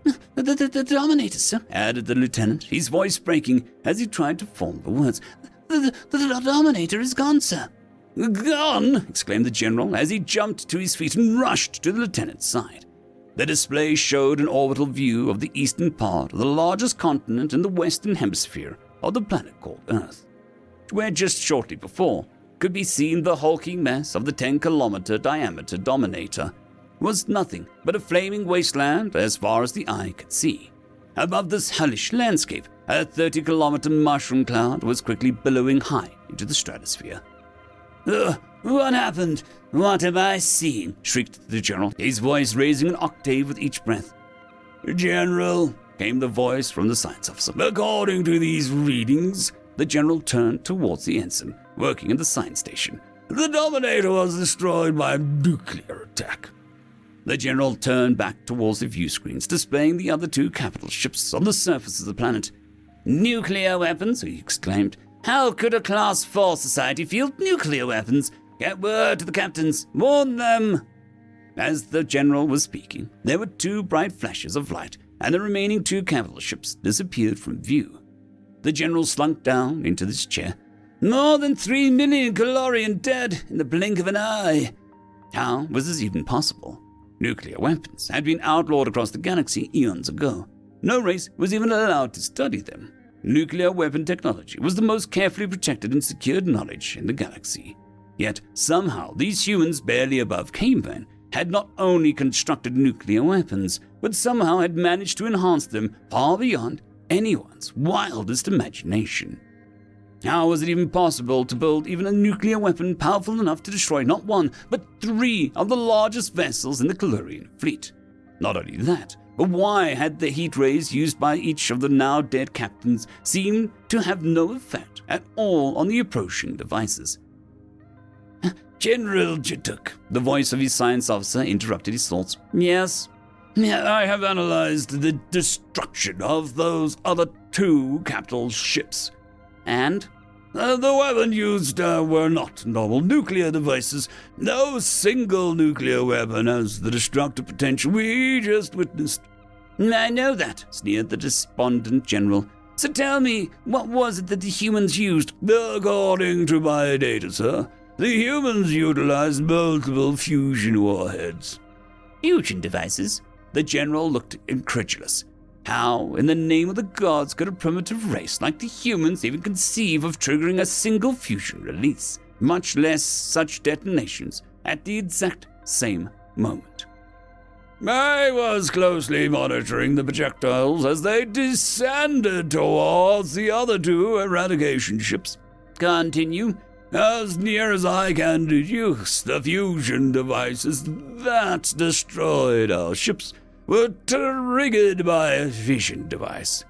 The Dominator, sir, added the lieutenant, his voice breaking as he tried to form the words. The Dominator is gone, sir. Gone? Exclaimed the general as he jumped to his feet and rushed to the lieutenant's side. The display showed an orbital view of the eastern part of the largest continent in the western hemisphere of the planet called Earth, where just shortly before could be seen the hulking mess of the 10-kilometer diameter Dominator was nothing but a flaming wasteland as far as the eye could see. Above this hellish landscape, a 30-kilometer mushroom cloud was quickly billowing high into the stratosphere. What happened? What have I seen? Shrieked the general, his voice raising an octave with each breath. General, came the voice from the science officer. According to these readings, the general turned towards the ensign, working in the science station. The Dominator was destroyed by a nuclear attack. The general turned back towards the view screens, displaying the other two capital ships on the surface of the planet. Nuclear weapons, he exclaimed. How could a Class 4 society field nuclear weapons? Get word to the captains. Warn them. As the general was speaking, there were two bright flashes of light, and the remaining two capital ships disappeared from view. The general slunk down into his chair. More than 3 million Kalorian dead in the blink of an eye. How was this even possible? Nuclear weapons had been outlawed across the galaxy eons ago. No race was even allowed to study them. Nuclear weapon technology was the most carefully protected and secured knowledge in the galaxy. Yet, somehow, these humans barely above cavemen had not only constructed nuclear weapons, but somehow had managed to enhance them far beyond anyone's wildest imagination. How was it even possible to build even a nuclear weapon powerful enough to destroy not one, but 3 of the largest vessels in the Kalurian fleet? Not only that, but why had the heat rays used by each of the now dead captains seemed to have no effect at all on the approaching devices? General Jatuk, the voice of his science officer interrupted his thoughts. Yes? I have analyzed the destruction of those other 2 capital ships. And? The weapon used were not normal nuclear devices. No single nuclear weapon has the destructive potential we just witnessed. I know that, sneered the despondent general. So tell me, what was it that the humans used? According to my data, sir, the humans utilized multiple fusion warheads. Fusion devices? The general looked incredulous. How, in the name of the gods, could a primitive race like the humans even conceive of triggering a single fusion release, much less such detonations, at the exact same moment? I was closely monitoring the projectiles as they descended towards the other 2 eradication ships. Continue. As near as I can deduce, the fusion devices that destroyed our ships were triggered by a fission device.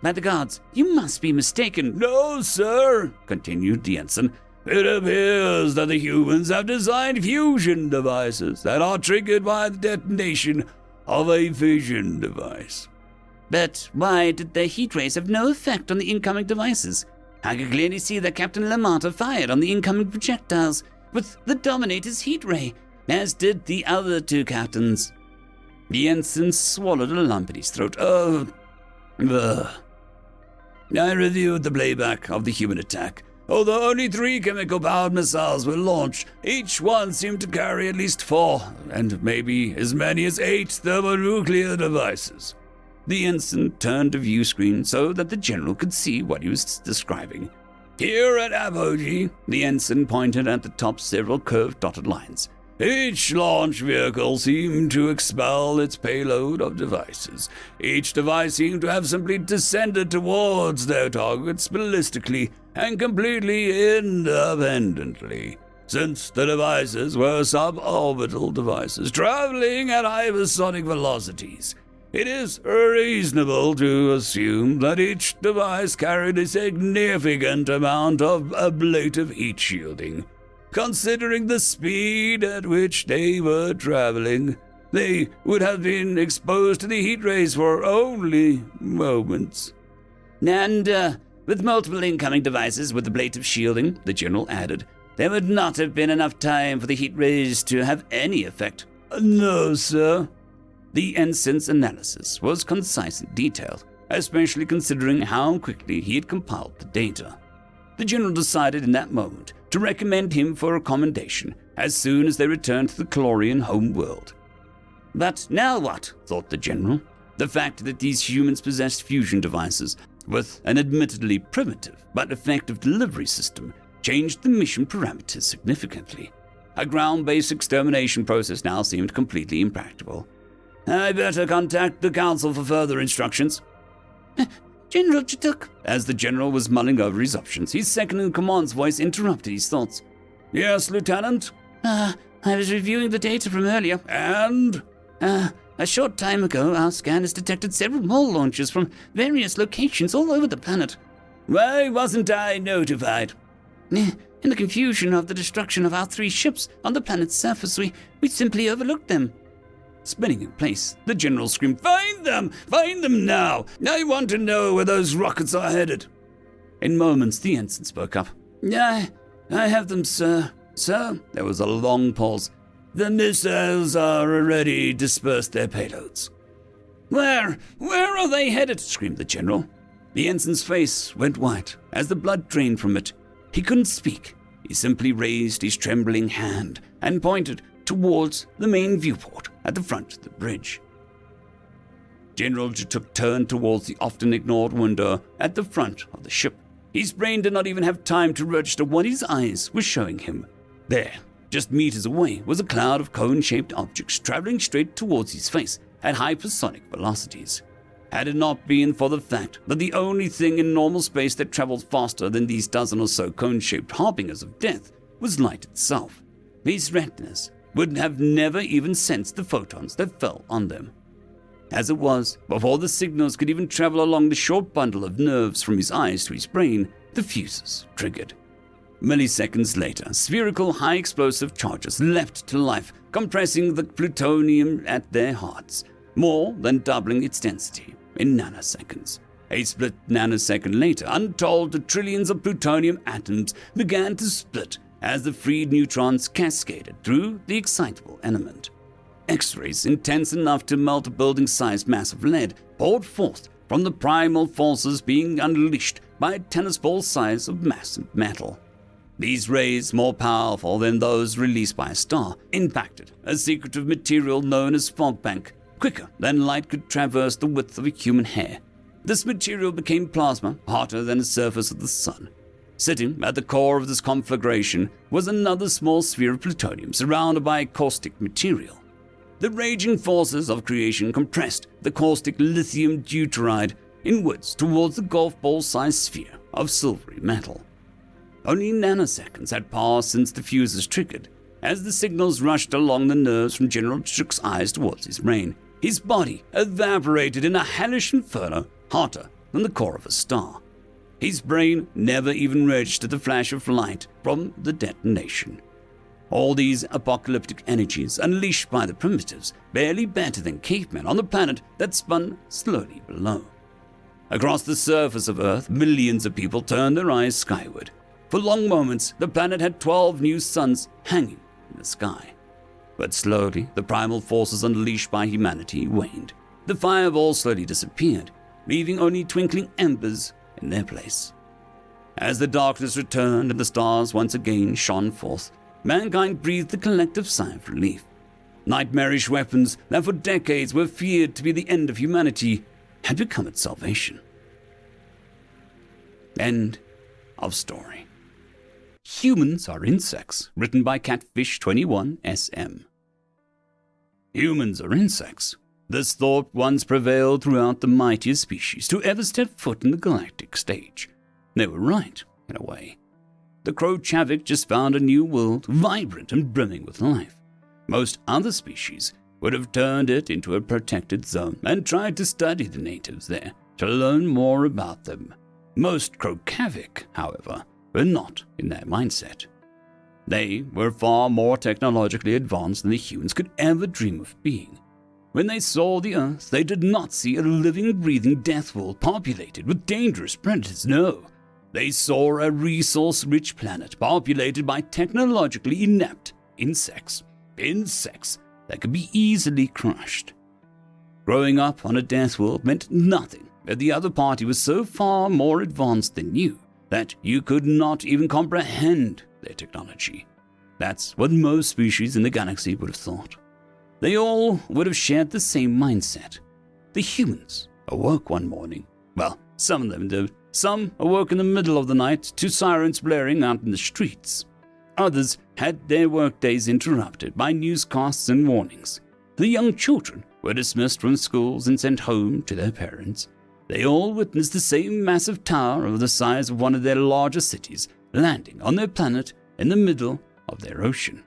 By the gods, you must be mistaken. No, sir, continued the ensign. It appears that the humans have designed fusion devices that are triggered by the detonation of a fission device. But why did the heat rays have no effect on the incoming devices? I could clearly see that Captain Lamata fired on the incoming projectiles with the Dominator's heat ray, as did the other 2 captains. The ensign swallowed a lump in his throat. I reviewed the playback of the human attack. Although only 3 chemical-powered missiles were launched, each one seemed to carry at least 4, and maybe as many as 8 thermonuclear devices. The ensign turned the view screen so that the general could see what he was describing. Here at Apogee, the ensign pointed at the top several curved dotted lines. Each launch vehicle seemed to expel its payload of devices. Each device seemed to have simply descended towards their targets ballistically and completely independently, since the devices were suborbital devices traveling at hypersonic velocities. It is reasonable to assume that each device carried a significant amount of ablative heat shielding. Considering the speed at which they were traveling, they would have been exposed to the heat rays for only moments. And, with multiple incoming devices with ablative shielding, the general added, there would not have been enough time for the heat rays to have any effect. No, sir. The ensign's analysis was concise and detailed, especially considering how quickly he had compiled the data. The general decided in that moment to recommend him for a commendation as soon as they returned to the Calorian home world. But now what? Thought the general. The fact that these humans possessed fusion devices with an admittedly primitive but effective delivery system changed the mission parameters significantly. A ground-based extermination process now seemed completely impractical. I better contact the council for further instructions. General Chituk. As the general was mulling over his options, his second-in-command's voice interrupted his thoughts. Yes, Lieutenant? I was reviewing the data from earlier. And? A short time ago, our scan has detected several more launches from various locations all over the planet. Why wasn't I notified? In the confusion of the destruction of our 3 ships on the planet's surface, we simply overlooked them. Spinning in place, the general screamed, Find them! Find them now! I want to know where those rockets are headed. In moments, the ensign spoke up. I have them, sir. Sir? There was a long pause. The missiles are already dispersed their payloads. Where are they headed? Screamed the general. The ensign's face went white as the blood drained from it. He couldn't speak. He simply raised his trembling hand and pointed towards the main viewport at the front of the bridge. General Chituk turned towards the often ignored window at the front of the ship. His brain did not even have time to register what his eyes were showing him. There, just meters away, was a cloud of cone-shaped objects traveling straight towards his face at hypersonic velocities. Had it not been for the fact that the only thing in normal space that traveled faster than these dozen or so cone-shaped harbingers of death was light itself, his retinas would have never even sensed the photons that fell on them. As it was, before the signals could even travel along the short bundle of nerves from his eyes to his brain, the fuses triggered. Milliseconds later, spherical high-explosive charges leapt to life, compressing the plutonium at their hearts. more than doubling its density in nanoseconds. A split nanosecond later, untold trillions of plutonium atoms began to split as the freed neutrons cascaded through the excitable element. X-rays intense enough to melt a building-sized mass of lead poured forth from the primal forces being unleashed by a tennis ball size of massive metal. These rays, more powerful than those released by a star, impacted a secretive material known as fog bank, quicker than light could traverse the width of a human hair. This material became plasma, hotter than the surface of the sun. Sitting at the core of this conflagration was another small sphere of plutonium surrounded by caustic material. The raging forces of creation compressed the caustic lithium deuteride inwards towards the golf ball-sized sphere of silvery metal. Only nanoseconds had passed since the fuses triggered, as the signals rushed along the nerves from General Shook's eyes towards his brain. His body evaporated in a hellish inferno, hotter than the core of a star. His brain never even registered the flash of light from the detonation. All these apocalyptic energies unleashed by the primitives, barely better than cavemen on the planet that spun slowly below. Across the surface of Earth, millions of people turned their eyes skyward. For long moments, the planet had 12 new suns hanging in the sky. But slowly, the primal forces unleashed by humanity waned. The fireballs slowly disappeared, leaving only twinkling embers in their place. As the darkness returned and the stars once again shone forth, mankind breathed a collective sigh of relief. Nightmarish weapons that for decades were feared to be the end of humanity had become its salvation. End of story. Humans Are Insects, written by Catfish21 SM. Humans are insects. This thought once prevailed throughout the mightiest species to ever step foot in the galactic stage. They were right, in a way. The Crochavik just found a new world, vibrant and brimming with life. Most other species would have turned it into a protected zone and tried to study the natives there to learn more about them. Most Crochavik, however, were not in their mindset. They were far more technologically advanced than the humans could ever dream of being. When they saw the Earth, they did not see a living, breathing Deathworld populated with dangerous predators, no. They saw a resource-rich planet populated by technologically inept insects. Insects that could be easily crushed. Growing up on a Deathworld meant nothing if the other party was so far more advanced than you that you could not even comprehend their technology. That's what most species in the galaxy would have thought. They all would have shared the same mindset. The humans awoke one morning. Well, some of them did. Some awoke in the middle of the night to sirens blaring out in the streets. Others had their workdays interrupted by newscasts and warnings. The young children were dismissed from schools and sent home to their parents. They all witnessed the same massive tower of the size of one of their larger cities landing on their planet in the middle of their ocean.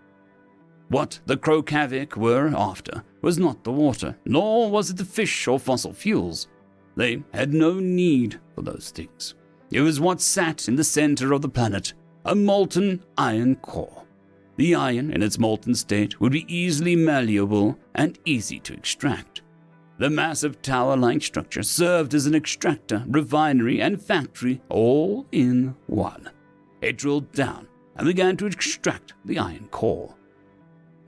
What the Crochavik were after was not the water, nor was it the fish or fossil fuels. They had no need for those things. It was what sat in the center of the planet, a molten iron core. The iron in its molten state would be easily malleable and easy to extract. The massive tower-like structure served as an extractor, refinery, and factory all in one. It drilled down and began to extract the iron core.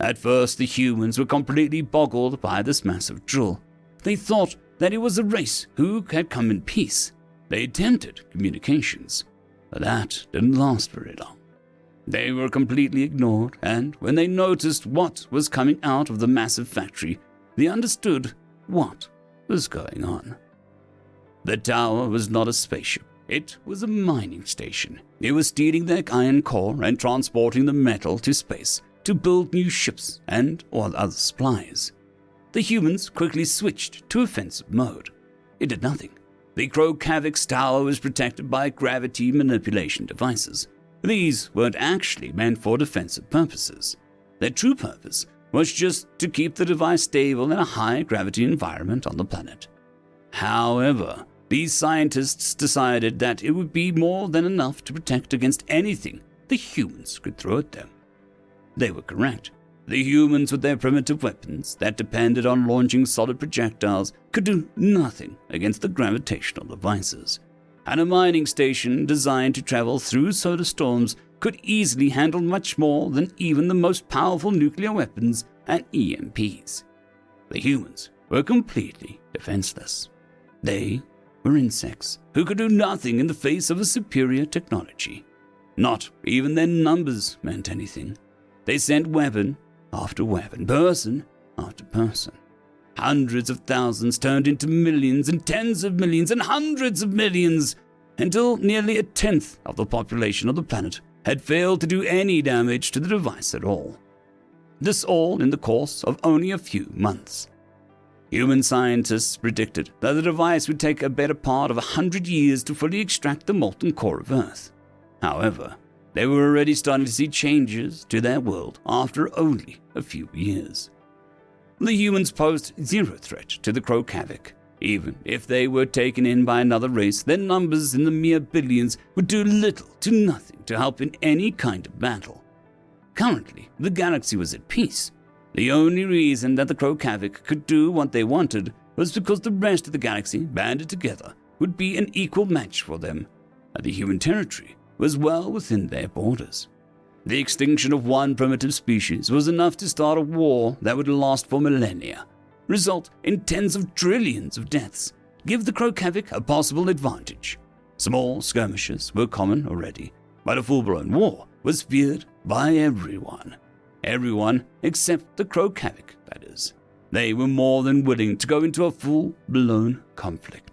At first, the humans were completely boggled by this massive drill. They thought that it was a race who had come in peace. They attempted communications, but that didn't last very long. They were completely ignored, and when they noticed what was coming out of the massive factory, they understood what was going on. The tower was not a spaceship. It was a mining station. It was stealing their iron core and transporting the metal to space to build new ships and all other supplies. The humans quickly switched to offensive mode. It did nothing. The Crochavik's tower was protected by gravity manipulation devices. These weren't actually meant for defensive purposes. Their true purpose was just to keep the device stable in a high-gravity environment on the planet. However, these scientists decided that it would be more than enough to protect against anything the humans could throw at them. They were correct. The humans with their primitive weapons that depended on launching solid projectiles could do nothing against the gravitational devices. And a mining station designed to travel through solar storms could easily handle much more than even the most powerful nuclear weapons and EMPs. The humans were completely defenseless. They were insects who could do nothing in the face of a superior technology. Not even their numbers meant anything. They sent weapon after weapon, person after person. Hundreds of thousands turned into millions and tens of millions and hundreds of millions, until nearly a tenth of the population of the planet had failed to do any damage to the device at all. This all in the course of only a few months. Human scientists predicted that the device would take a better part of 100 years to fully extract the molten core of Earth. However, they were already starting to see changes to their world after only a few years. The humans posed zero threat to the Krokavik. Even if they were taken in by another race, their numbers in the mere billions would do little to nothing to help in any kind of battle. Currently, the galaxy was at peace. The only reason that the Krokavik could do what they wanted was because the rest of the galaxy, banded together, would be an equal match for them, and the human territory was well within their borders. The extinction of one primitive species was enough to start a war that would last for millennia, result in tens of trillions of deaths, give the Krokavik a possible advantage. Small skirmishes were common already, but a full-blown war was feared by everyone. Everyone except the Krokavik, that is. They were more than willing to go into a full-blown conflict.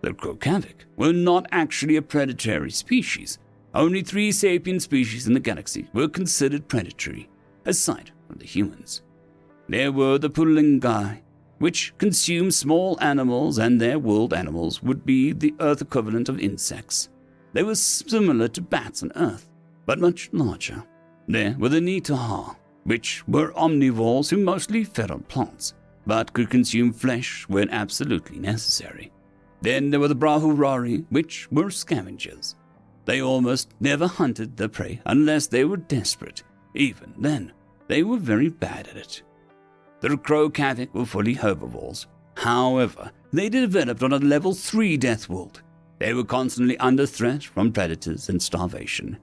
The Krokavik were not actually a predatory species. Only 3 sapient species in the galaxy were considered predatory, aside from the humans. There were the Pulingai, which consumed small animals, and their world animals would be the Earth equivalent of insects. They were similar to bats on Earth, but much larger. There were the Nitaha, which were omnivores who mostly fed on plants, but could consume flesh when absolutely necessary. Then there were the Brahurari, which were scavengers. They almost never hunted their prey unless they were desperate. Even then, they were very bad at it. The Krokavik were fully herbivores. However, they developed on a level 3 Deathworld. They were constantly under threat from predators and starvation.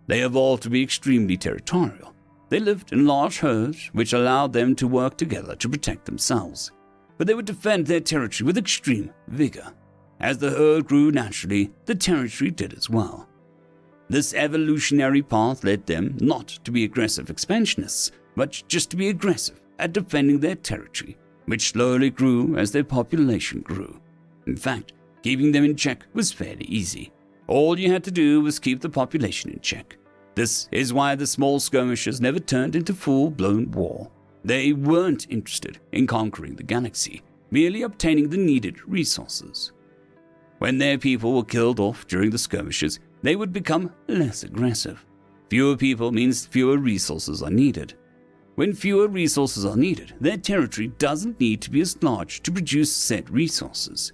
They evolved to be extremely territorial. They lived in large herds, which allowed them to work together to protect themselves. But they would defend their territory with extreme vigor. As the herd grew naturally, the territory did as well. This evolutionary path led them not to be aggressive expansionists, but just to be aggressive at defending their territory, which slowly grew as their population grew. In fact, keeping them in check was fairly easy. All you had to do was keep the population in check. This is why the small skirmishes never turned into full-blown war. They weren't interested in conquering the galaxy, merely obtaining the needed resources. When their people were killed off during the skirmishes, they would become less aggressive. Fewer people means fewer resources are needed. When fewer resources are needed, their territory doesn't need to be as large to produce said resources.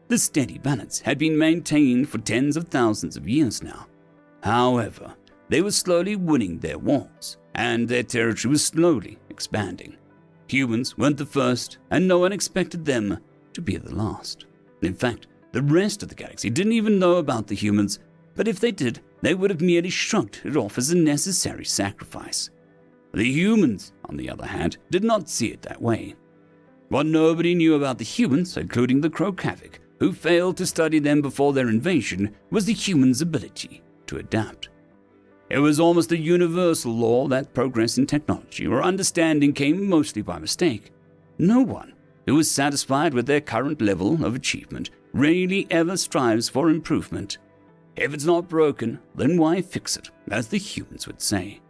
This steady balance had been maintained for tens of thousands of years now. However, they were slowly winning their wars, and their territory was slowly expanding. Humans weren't the first, and no one expected them to be the last. In fact, the rest of the galaxy didn't even know about the humans, but if they did, they would have merely shrugged it off as a necessary sacrifice. The humans, on the other hand, did not see it that way. What nobody knew about the humans, including the Krokavik, who failed to study them before their invasion, was the humans' ability to adapt. It was almost a universal law that progress in technology or understanding came mostly by mistake. No one who is satisfied with their current level of achievement rarely ever strives for improvement. If it's not broken, then why fix it, as the humans would say.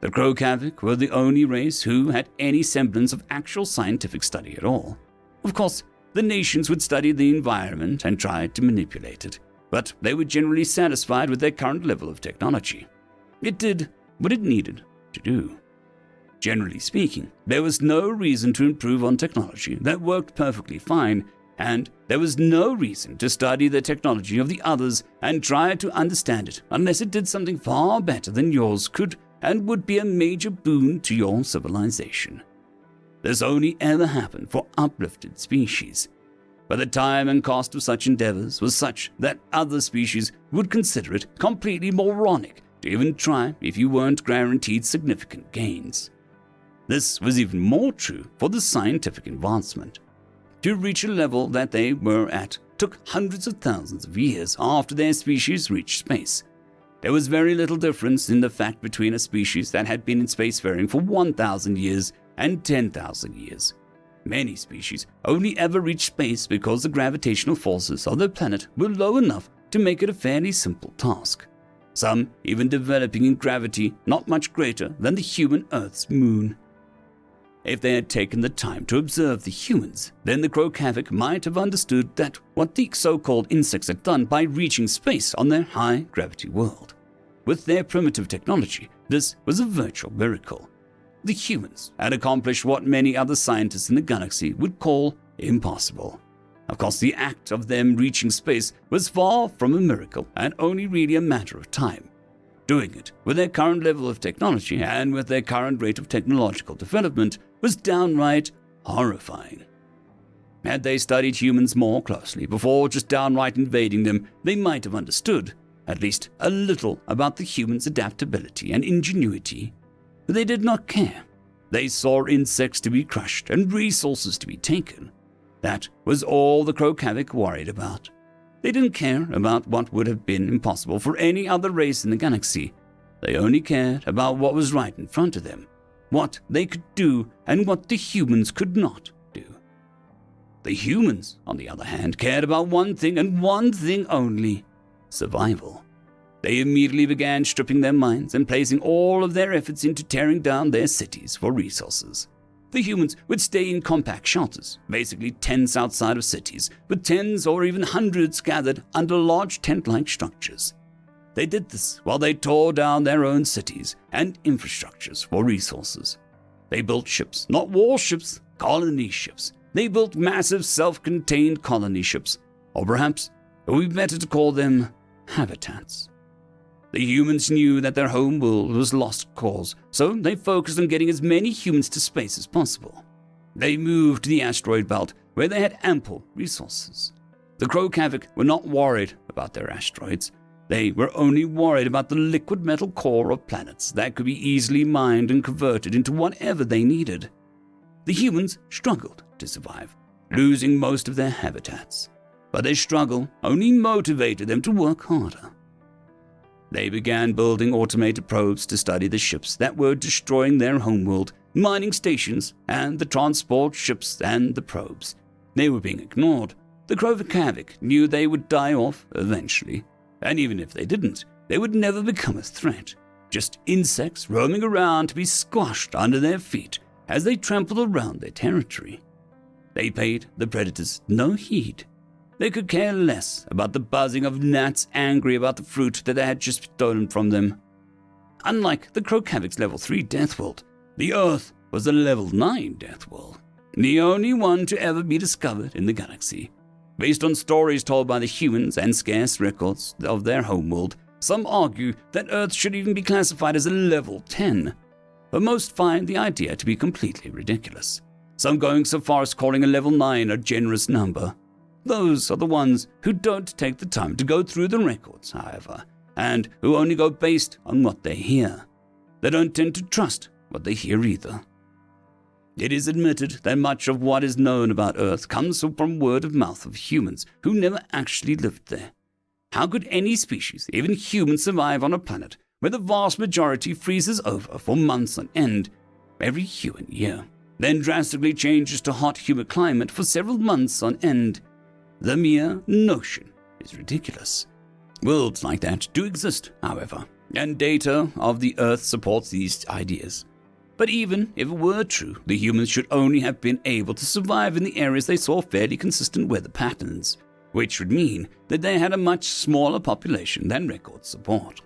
The Krokavik were the only race who had any semblance of actual scientific study at all. Of course, the nations would study the environment and try to manipulate it, but they were generally satisfied with their current level of technology. It did what it needed to do. Generally speaking, there was no reason to improve on technology that worked perfectly fine, and there was no reason to study the technology of the others and try to understand it unless it did something far better than yours could and would be a major boon to your civilization. This only ever happened for uplifted species, but the time and cost of such endeavors was such that other species would consider it completely moronic to even try if you weren't guaranteed significant gains. This was even more true for the scientific advancement. To reach a level that they were at took hundreds of thousands of years after their species reached space. There was very little difference in the fact between a species that had been in spacefaring for 1,000 years and 10,000 years. Many species only ever reached space because the gravitational forces of the planet were low enough to make it a fairly simple task. Some even developing in gravity not much greater than the human Earth's moon. If they had taken the time to observe the humans, then the Crocavik might have understood that what the so-called insects had done by reaching space on their high-gravity world. With their primitive technology, this was a virtual miracle. The humans had accomplished what many other scientists in the galaxy would call impossible. Of course, the act of them reaching space was far from a miracle and only really a matter of time. Doing it with their current level of technology and with their current rate of technological development was downright horrifying. Had they studied humans more closely before just downright invading them, they might have understood, at least a little, about the humans' adaptability and ingenuity. But they did not care. They saw insects to be crushed and resources to be taken. That was all the Crocavik worried about. They didn't care about what would have been impossible for any other race in the galaxy. They only cared about what was right in front of them, what they could do and what the humans could not do. The humans, on the other hand, cared about one thing and one thing only: survival. They immediately began stripping their minds and placing all of their efforts into tearing down their cities for resources. The humans would stay in compact shelters, basically tents outside of cities, with tens or even hundreds gathered under large tent-like structures. They did this while they tore down their own cities and infrastructures for resources. They built ships, not warships, colony ships. They built massive self-contained colony ships, or perhaps it would be better to call them habitats. The humans knew that their home world was lost cause, so they focused on getting as many humans to space as possible. They moved to the asteroid belt, where they had ample resources. The Crocavik were not worried about their asteroids. They were only worried about the liquid metal core of planets that could be easily mined and converted into whatever they needed. The humans struggled to survive, losing most of their habitats. But their struggle only motivated them to work harder. They began building automated probes to study the ships that were destroying their homeworld, mining stations, and the transport ships and the probes. They were being ignored. The Crocavik knew they would die off eventually. And even if they didn't, they would never become a threat. Just insects roaming around to be squashed under their feet as they trampled around their territory. They paid the predators no heed. They could care less about the buzzing of gnats angry about the fruit that they had just stolen from them. Unlike the Crocavik's level 3 Deathworld, the Earth was a level 9 Deathworld, the only one to ever be discovered in the galaxy. Based on stories told by the humans and scarce records of their homeworld, some argue that Earth should even be classified as a level 10, but most find the idea to be completely ridiculous. Some going so far as calling a level 9 a generous number. Those are the ones who don't take the time to go through the records, however, and who only go based on what they hear. They don't tend to trust what they hear either. It is admitted that much of what is known about Earth comes from word of mouth of humans who never actually lived there. How could any species, even humans, survive on a planet where the vast majority freezes over for months on end every human year, then drastically changes to hot, humid climate for several months on end? The mere notion is ridiculous. Worlds like that do exist, however, and data of the Earth supports these ideas. But even if it were true, the humans should only have been able to survive in the areas they saw fairly consistent weather patterns, which would mean that they had a much smaller population than records support.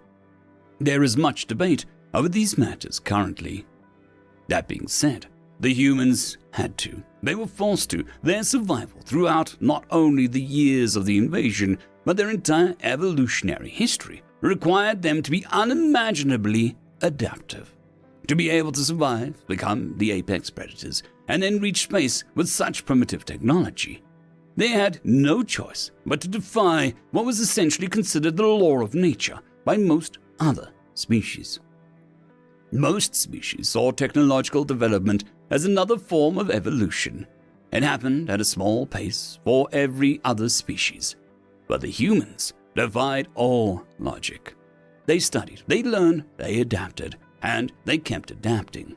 There is much debate over these matters currently. That being said, the humans had to. They were forced to. Their survival throughout not only the years of the invasion, but their entire evolutionary history required them to be unimaginably adaptive. To be able to survive, become the apex predators, and then reach space with such primitive technology. They had no choice but to defy what was essentially considered the law of nature by most other species. Most species saw technological development as another form of evolution. It happened at a small pace for every other species. But the humans defied all logic. They studied, they learned, they adapted, and they kept adapting.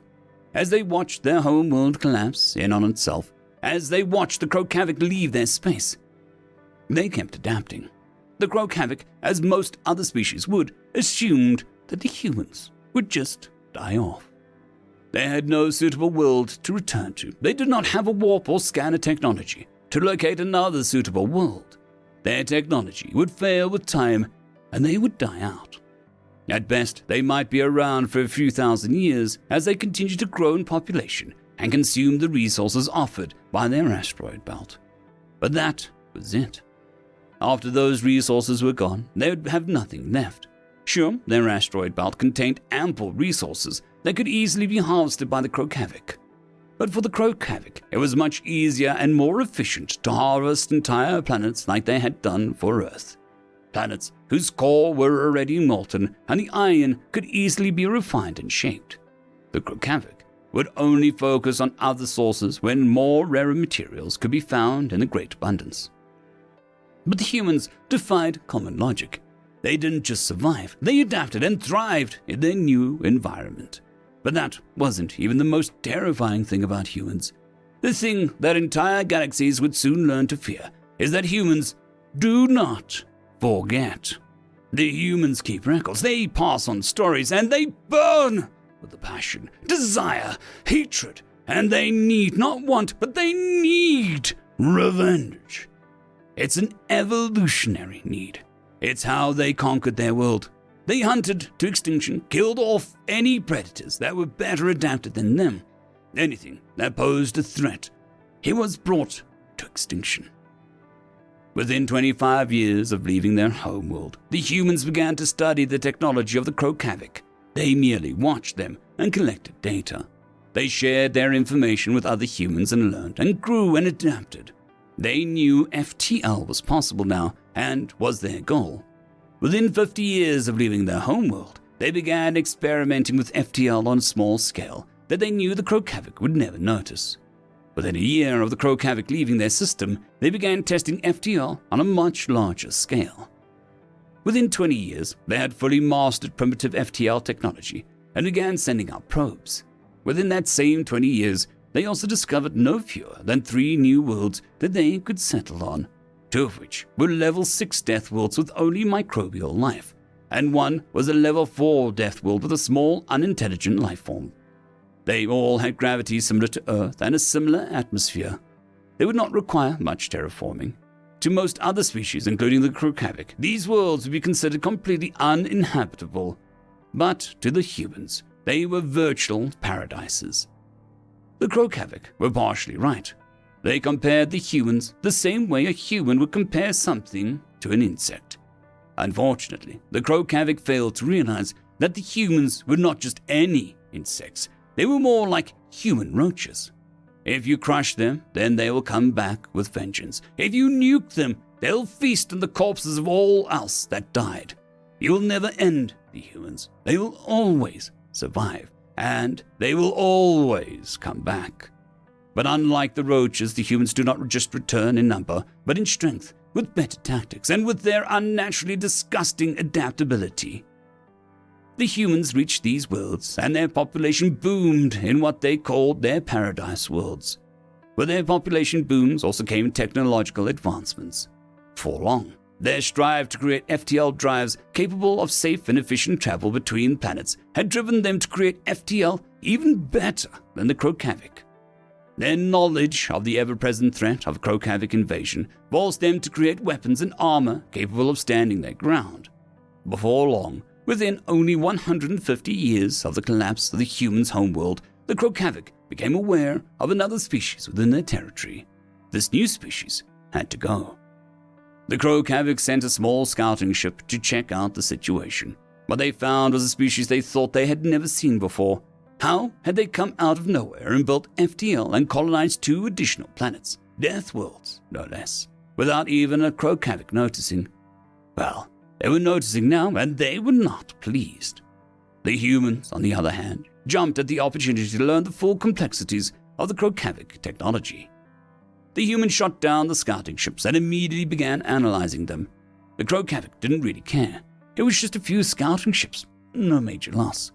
As they watched their home world collapse in on itself, as they watched the Krokavic leave their space, they kept adapting. The Krokavic, as most other species would, assumed that the humans would just die off. They had no suitable world to return to. They did not have a warp or scanner technology to locate another suitable world. Their technology would fail with time, and they would die out. At best, they might be around for a few thousand years as they continued to grow in population and consume the resources offered by their asteroid belt. But that was it. After those resources were gone, they would have nothing left. Sure, their asteroid belt contained ample resources that could easily be harvested by the Krokavic. But for the Krokavic, it was much easier and more efficient to harvest entire planets like they had done for Earth. Planets whose core were already molten and the iron could easily be refined and shaped. The Krokavic would only focus on other sources when more rare materials could be found in a great abundance. But the humans defied common logic. They didn't just survive, they adapted and thrived in their new environment. But that wasn't even the most terrifying thing about humans. The thing that entire galaxies would soon learn to fear is that humans do not forget. The humans keep records, they pass on stories, and they burn with a passion, desire, hatred, and they need, not want, but they need revenge. It's an evolutionary need. It's how they conquered their world. They hunted to extinction, killed off any predators that were better adapted than them. Anything that posed a threat, it was brought to extinction. Within 25 years of leaving their homeworld, the humans began to study the technology of the Krokavic. They merely watched them and collected data. They shared their information with other humans and learned and grew and adapted. They knew FTL was possible now and was their goal. Within 50 years of leaving their homeworld, they began experimenting with FTL on a small scale that they knew the Krokavic would never notice. Within a year of the Krokavic leaving their system, they began testing FTL on a much larger scale. Within 20 years, they had fully mastered primitive FTL technology and began sending out probes. Within that same 20 years, they also discovered no fewer than 3 new worlds that they could settle on, 2 of which were level 6 death worlds with only microbial life, and 1 was a level 4 death world with a small, unintelligent life form. They all had gravity similar to Earth and a similar atmosphere. They would not require much terraforming. To most other species, including the Krokavic, these worlds would be considered completely uninhabitable. But to the humans, they were virtual paradises. The Krokavic were partially right. They compared the humans the same way a human would compare something to an insect. Unfortunately, the Krokavic failed to realize that the humans were not just any insects. They were more like human roaches. If you crush them, then they will come back with vengeance. If you nuke them, they'll feast on the corpses of all else that died. You will never end the humans. They will always survive, and they will always come back. But unlike the roaches, the humans do not just return in number, but in strength, with better tactics, and with their unnaturally disgusting adaptability. The humans reached these worlds, and their population boomed in what they called their paradise worlds. With their population booms also came technological advancements. For long, their strive to create FTL drives capable of safe and efficient travel between planets had driven them to create FTL even better than the Krokavic. Their knowledge of the ever-present threat of Krokavic invasion forced them to create weapons and armor capable of standing their ground. Before long, within only 150 years of the collapse of the humans' homeworld, the Krokavic became aware of another species within their territory. This new species had to go. The Krokavic sent a small scouting ship to check out the situation. What they found was a species they thought they had never seen before. How had they come out of nowhere and built FTL and colonized 2 additional planets, Deathworlds, no less, without even a Crocavik noticing? Well, they were noticing now, and they were not pleased. The humans, on the other hand, jumped at the opportunity to learn the full complexities of the Crocavik technology. The humans shot down the scouting ships and immediately began analyzing them. The Crocavik didn't really care. It was just a few scouting ships, no major loss.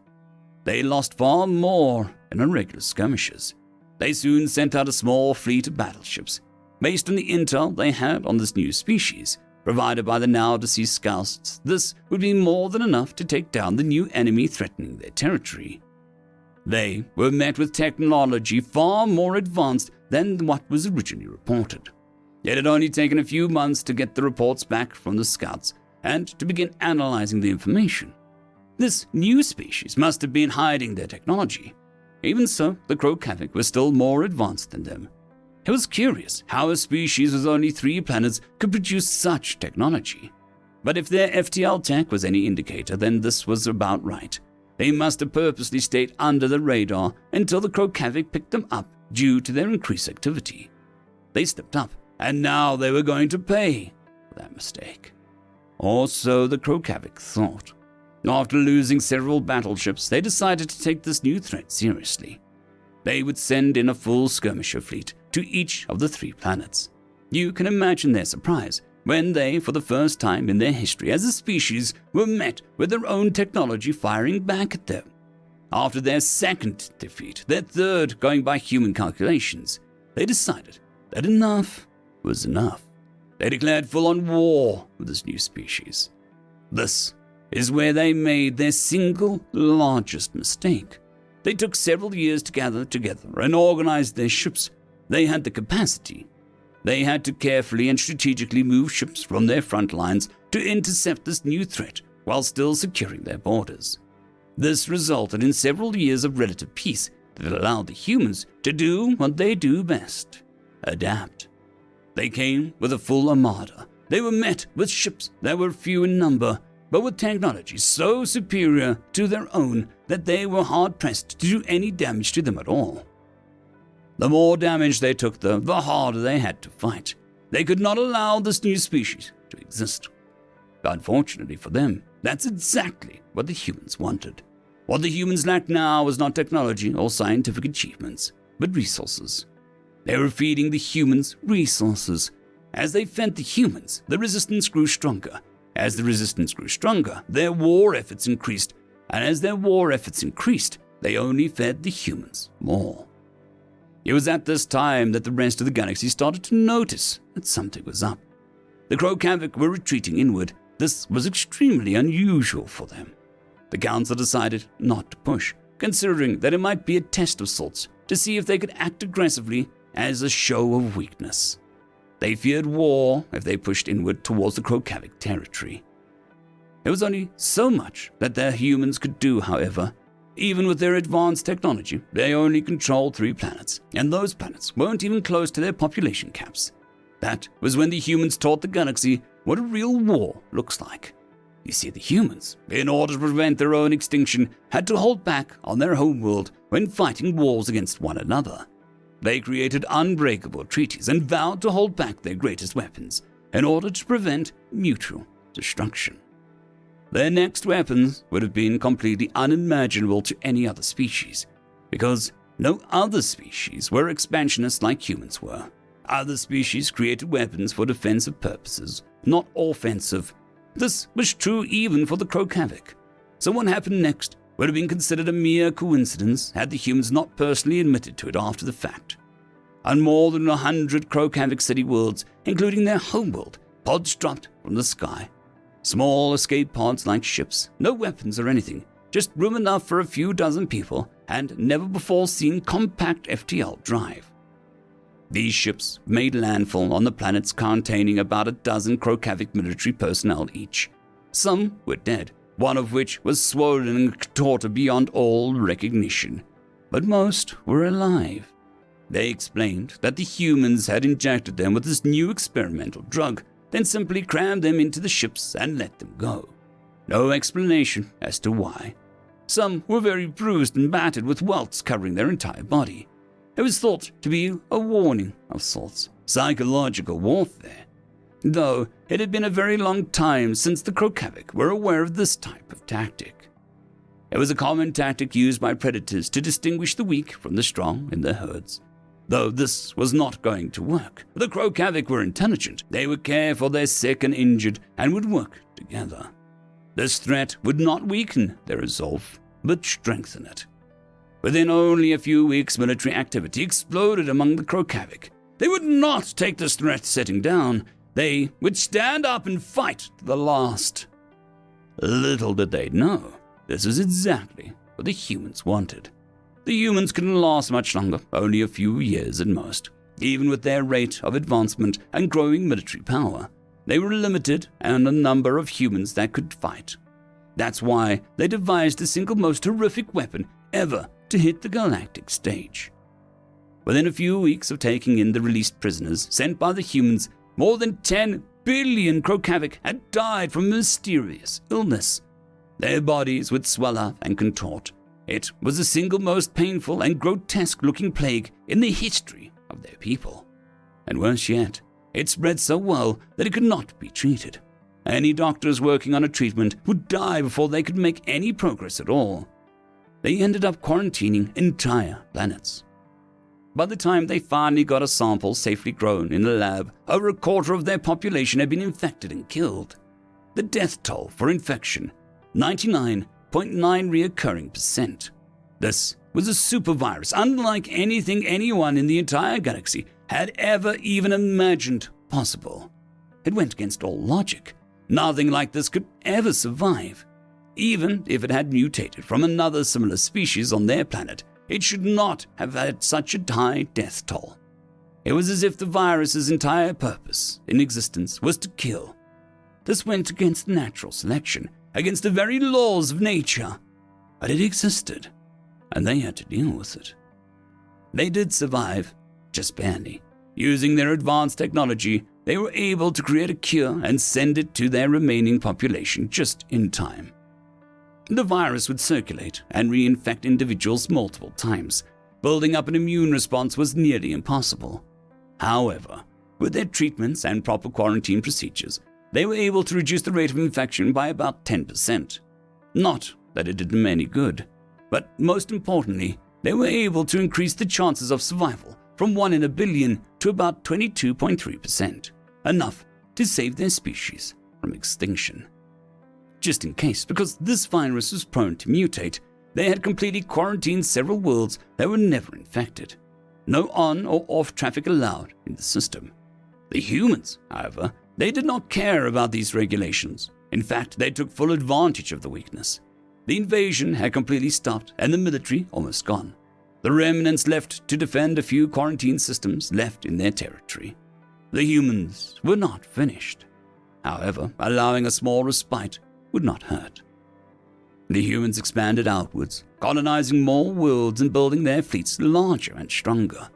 They lost far more in our regular skirmishes. They soon sent out a small fleet of battleships. Based on the intel they had on this new species, provided by the now-deceased scouts, this would be more than enough to take down the new enemy threatening their territory. They were met with technology far more advanced than what was originally reported. It had only taken a few months to get the reports back from the scouts and to begin analyzing the information. This new species must have been hiding their technology. Even so, the Crocavik were still more advanced than them. It was curious how a species with only 3 planets could produce such technology. But if their FTL tech was any indicator, then this was about right. They must have purposely stayed under the radar until the Crocavik picked them up due to their increased activity. They stepped up, and now they were going to pay for that mistake. Or so the Crocavik thought. After losing several battleships, they decided to take this new threat seriously. They would send in a full skirmisher fleet to each of the 3 planets. You can imagine their surprise when they, for the first time in their history as a species, were met with their own technology firing back at them. After their 2nd defeat, their 3rd going by human calculations, they decided that enough was enough. They declared full-on war with this new species. This is where they made their single largest mistake. They took several years to gather together and organize their ships. They had the capacity. They had to carefully and strategically move ships from their front lines to intercept this new threat while still securing their borders. This resulted in several years of relative peace that allowed the humans to do what they do best: adapt. They came with a full armada. They were met with ships that were few in number, but with technology so superior to their own that they were hard-pressed to do any damage to them at all. The more damage they took, though, the harder they had to fight. They could not allow this new species to exist. Unfortunately for them, that's exactly what the humans wanted. What the humans lacked now was not technology or scientific achievements, but resources. They were feeding the humans resources. As they fed the humans, the resistance grew stronger. As the resistance grew stronger, their war efforts increased. And as their war efforts increased, they only fed the humans more. It was at this time that the rest of the galaxy started to notice that something was up. The Crocavik were retreating inward. This was extremely unusual for them. The Council decided not to push, considering that it might be a test of sorts to see if they could act aggressively as a show of weakness. They feared war if they pushed inward towards the Crocavik territory. There was only so much that their humans could do, however. Even with their advanced technology, they only controlled 3 planets, and those planets weren't even close to their population caps. That was when the humans taught the galaxy what a real war looks like. You see, the humans, in order to prevent their own extinction, had to hold back on their homeworld when fighting wars against one another. They created unbreakable treaties and vowed to hold back their greatest weapons in order to prevent mutual destruction. Their next weapons would have been completely unimaginable to any other species, because no other species were expansionists like humans were. Other species created weapons for defensive purposes, not offensive. This was true even for the Crocavik. So what happened next would have been considered a mere coincidence had the humans not personally admitted to it after the fact. On more than 100 Crocavik city worlds, including their homeworld, pods dropped from the sky. Small escape pods like ships, no weapons or anything, just room enough for a few dozen people and never-before-seen compact FTL drive. These ships made landfall on the planets containing about a dozen Crocavik military personnel each. Some were dead, one of which was swollen and contorted beyond all recognition, but most were alive. They explained that the humans had injected them with this new experimental drug, then simply crammed them into the ships and let them go. No explanation as to why. Some were very bruised and battered with welts covering their entire body. It was thought to be a warning of sorts, psychological warfare, though it had been a very long time since the Krokavik were aware of this type of tactic. It was a common tactic used by predators to distinguish the weak from the strong in their herds. Though this was not going to work, the Krokavik were intelligent. They would care for their sick and injured and would work together. This threat would not weaken their resolve, but strengthen it. Within only a few weeks, military activity exploded among the Krokavik. They would not take this threat sitting down. They would stand up and fight to the last. Little did they know, this is exactly what the humans wanted. The humans couldn't last much longer, only a few years at most. Even with their rate of advancement and growing military power, they were limited in the number of humans that could fight. That's why they devised the single most horrific weapon ever to hit the galactic stage. Within a few weeks of taking in the released prisoners sent by the humans, more than 10 billion Krokavik had died from mysterious illness. Their bodies would swell up and contort. It was the single most painful and grotesque-looking plague in the history of their people. And worse yet, it spread so well that it could not be treated. Any doctors working on a treatment would die before they could make any progress at all. They ended up quarantining entire planets. By the time they finally got a sample safely grown in the lab, over a quarter of their population had been infected and killed. The death toll for infection, 99.9 reoccurring percent. This was a super virus, unlike anything anyone in the entire galaxy had ever even imagined possible. It went against all logic. Nothing like this could ever survive. Even if it had mutated from another similar species on their planet, it should not have had such a high death toll. It was as if the virus's entire purpose in existence was to kill. This went against natural selection, against the very laws of nature. But it existed, and they had to deal with it. They did survive, just barely. Using their advanced technology, they were able to create a cure and send it to their remaining population just in time. The virus would circulate and reinfect individuals multiple times. Building up an immune response was nearly impossible. However, with their treatments and proper quarantine procedures, they were able to reduce the rate of infection by about 10%. Not that it did them any good, but most importantly, they were able to increase the chances of survival from 1 in a billion to about 22.3%, enough to save their species from extinction. Just in case, because this virus was prone to mutate, they had completely quarantined several worlds that were never infected. No on or off traffic allowed in the system. The humans, however, they did not care about these regulations. In fact, they took full advantage of the weakness. The invasion had completely stopped and the military almost gone. The remnants left to defend a few quarantine systems left in their territory. The humans were not finished. However, allowing a small respite would not hurt. The humans expanded outwards, colonizing more worlds and building their fleets larger and stronger.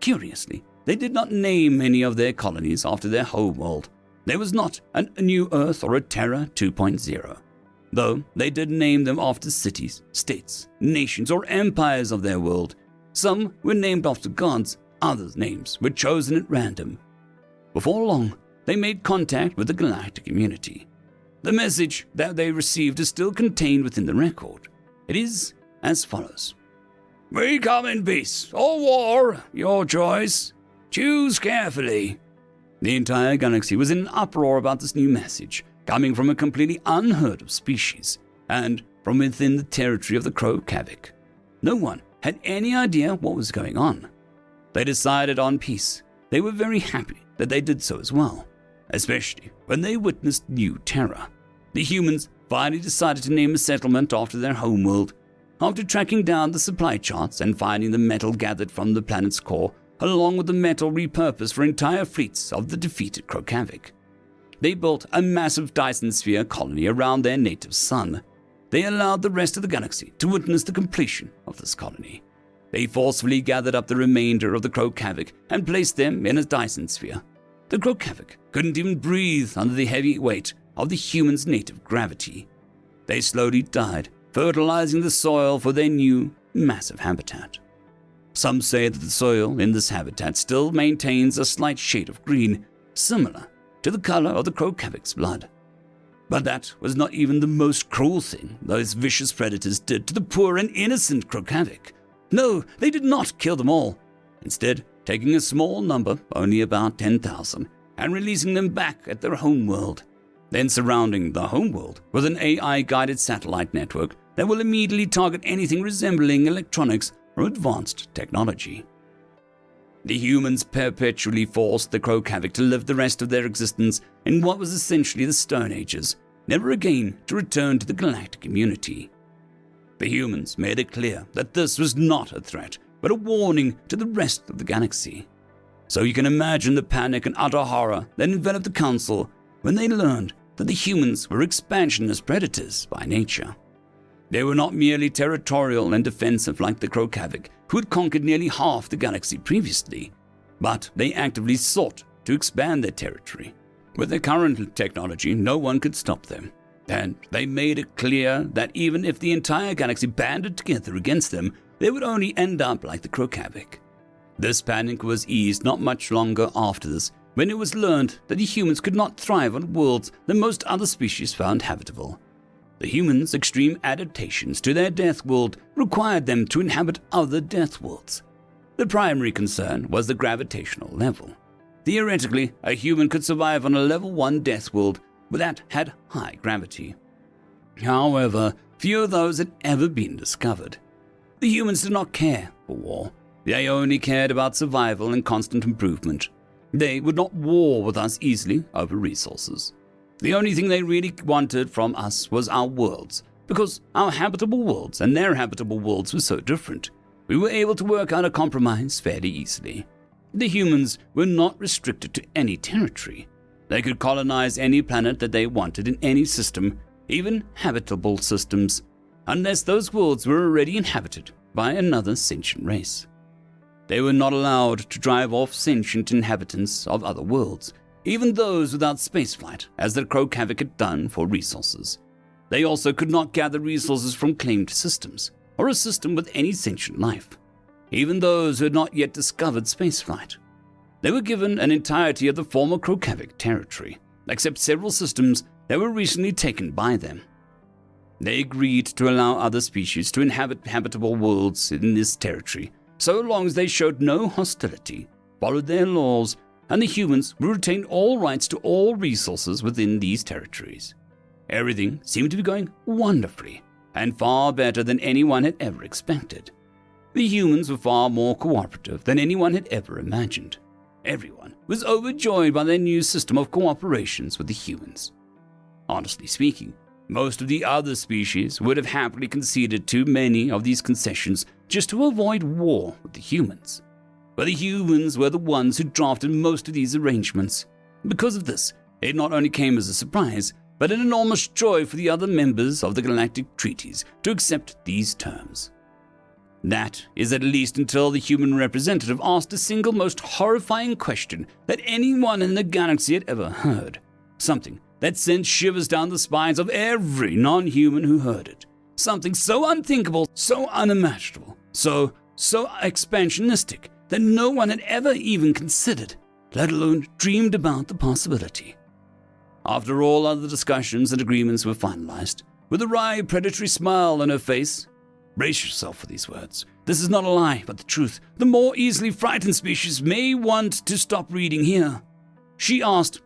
Curiously, they did not name any of their colonies after their homeworld. There was not a New Earth or a Terra 2.0, though they did name them after cities, states, nations, or empires of their world. Some were named after gods, others' names were chosen at random. Before long, they made contact with the galactic community. The message that they received is still contained within the record. It is as follows. "We come in peace or war, your choice. Choose carefully." The entire galaxy was in an uproar about this new message, coming from a completely unheard of species, and from within the territory of the Krokavik. No one had any idea what was going on. They decided on peace. They were very happy that they did so as well, especially when they witnessed new terror. The humans finally decided to name a settlement after their homeworld. After tracking down the supply charts and finding the metal gathered from the planet's core, along with the metal repurposed for entire fleets of the defeated Krokavik, they built a massive Dyson sphere colony around their native sun. They allowed the rest of the galaxy to witness the completion of this colony. They forcefully gathered up the remainder of the Krokavik and placed them in a Dyson sphere. The Krokavik couldn't even breathe under the heavy weight of the humans' native gravity. They slowly died, fertilizing the soil for their new, massive habitat. Some say that the soil in this habitat still maintains a slight shade of green, similar to the color of the Krokavic's blood. But that was not even the most cruel thing those vicious predators did to the poor and innocent Krokavic. No, they did not kill them all. Instead, taking a small number, only about 10,000, and releasing them back at their homeworld. Then surrounding the homeworld with an AI-guided satellite network that will immediately target anything resembling electronics or advanced technology. The humans perpetually forced the Krokavic to live the rest of their existence in what was essentially the Stone Ages, never again to return to the galactic community. The humans made it clear that this was not a threat, but a warning to the rest of the galaxy. So you can imagine the panic and utter horror that enveloped the Council when they learned that the humans were expansionist predators by nature. They were not merely territorial and defensive like the Krokavic, who had conquered nearly half the galaxy previously, but they actively sought to expand their territory. With their current technology, no one could stop them, and they made it clear that even if the entire galaxy banded together against them, they would only end up like the Krokavic. This panic was eased not much longer after this, when it was learned that the humans could not thrive on worlds that most other species found habitable. The humans' extreme adaptations to their Deathworld required them to inhabit other Deathworlds. The primary concern was the gravitational level. Theoretically, a human could survive on a level 1 Deathworld that had high gravity. However, few of those had ever been discovered. The humans did not care for war. They only cared about survival and constant improvement. They would not war with us easily over resources. The only thing they really wanted from us was our worlds, because our habitable worlds and their habitable worlds were so different. We were able to work out a compromise fairly easily. The humans were not restricted to any territory. They could colonize any planet that they wanted in any system, even habitable systems, unless those worlds were already inhabited by another sentient race. They were not allowed to drive off sentient inhabitants of other worlds, even those without spaceflight, as the Krokavic had done for resources. They also could not gather resources from claimed systems, or a system with any sentient life, even those who had not yet discovered spaceflight. They were given an entirety of the former Krokavic territory, except several systems that were recently taken by them. They agreed to allow other species to inhabit habitable worlds in this territory, so long as they showed no hostility, followed their laws, and the humans would retain all rights to all resources within these territories. Everything seemed to be going wonderfully, and far better than anyone had ever expected. The humans were far more cooperative than anyone had ever imagined. Everyone was overjoyed by their new system of cooperations with the humans. Honestly speaking, most of the other species would have happily conceded to many of these concessions just to avoid war with the humans. But the humans were the ones who drafted most of these arrangements. Because of this, it not only came as a surprise, but an enormous joy for the other members of the galactic treaties to accept these terms. That is at least until the human representative asked the single most horrifying question that anyone in the galaxy had ever heard. Something that sent shivers down the spines of every non-human who heard it. Something so unthinkable, so unimaginable, so expansionistic that no one had ever even considered, let alone dreamed about the possibility. After all other discussions and agreements were finalized, with a wry, predatory smile on her face, brace yourself for these words. This is not a lie, but the truth. The more easily frightened species may want to stop reading here. She asked,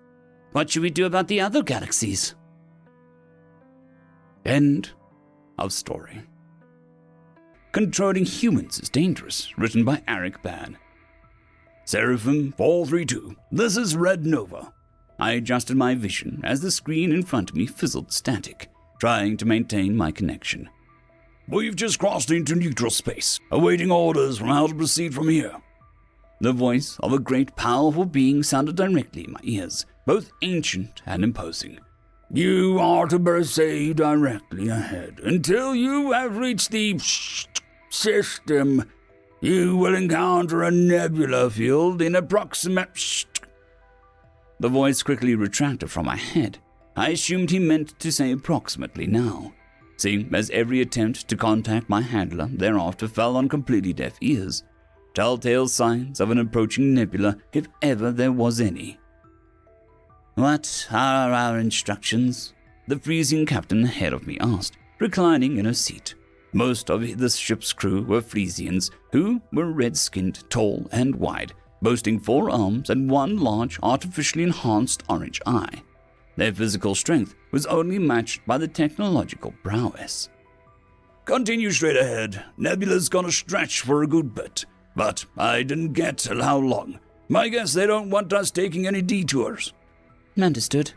"What should we do about the other galaxies?" End of story. Controlling Humans is Dangerous, written by Eric Ban. Seraphim 432, this is Red Nova. I adjusted my vision as the screen in front of me fizzled static, trying to maintain my connection. We've just crossed into neutral space, awaiting orders on how to proceed from here. The voice of a great powerful being sounded directly in my ears, both ancient and imposing. You are to proceed directly ahead until you have reached the system. You will encounter a nebula field in approximate... The voice quickly retracted from my head. I assumed he meant to say approximately now. seeing as every attempt to contact my handler thereafter fell on completely deaf ears. Telltale signs of an approaching nebula, if ever there was any. "What are our instructions?" the freezing captain ahead of me asked, reclining in her seat. Most of the ship's crew were Frisians, who were red-skinned, tall and wide, boasting 4 arms and 1 large, artificially enhanced orange eye. Their physical strength was only matched by the technological prowess. "Continue straight ahead. Nebula's gonna stretch for a good bit, but I didn't get how long. My guess they don't want us taking any detours." "Understood."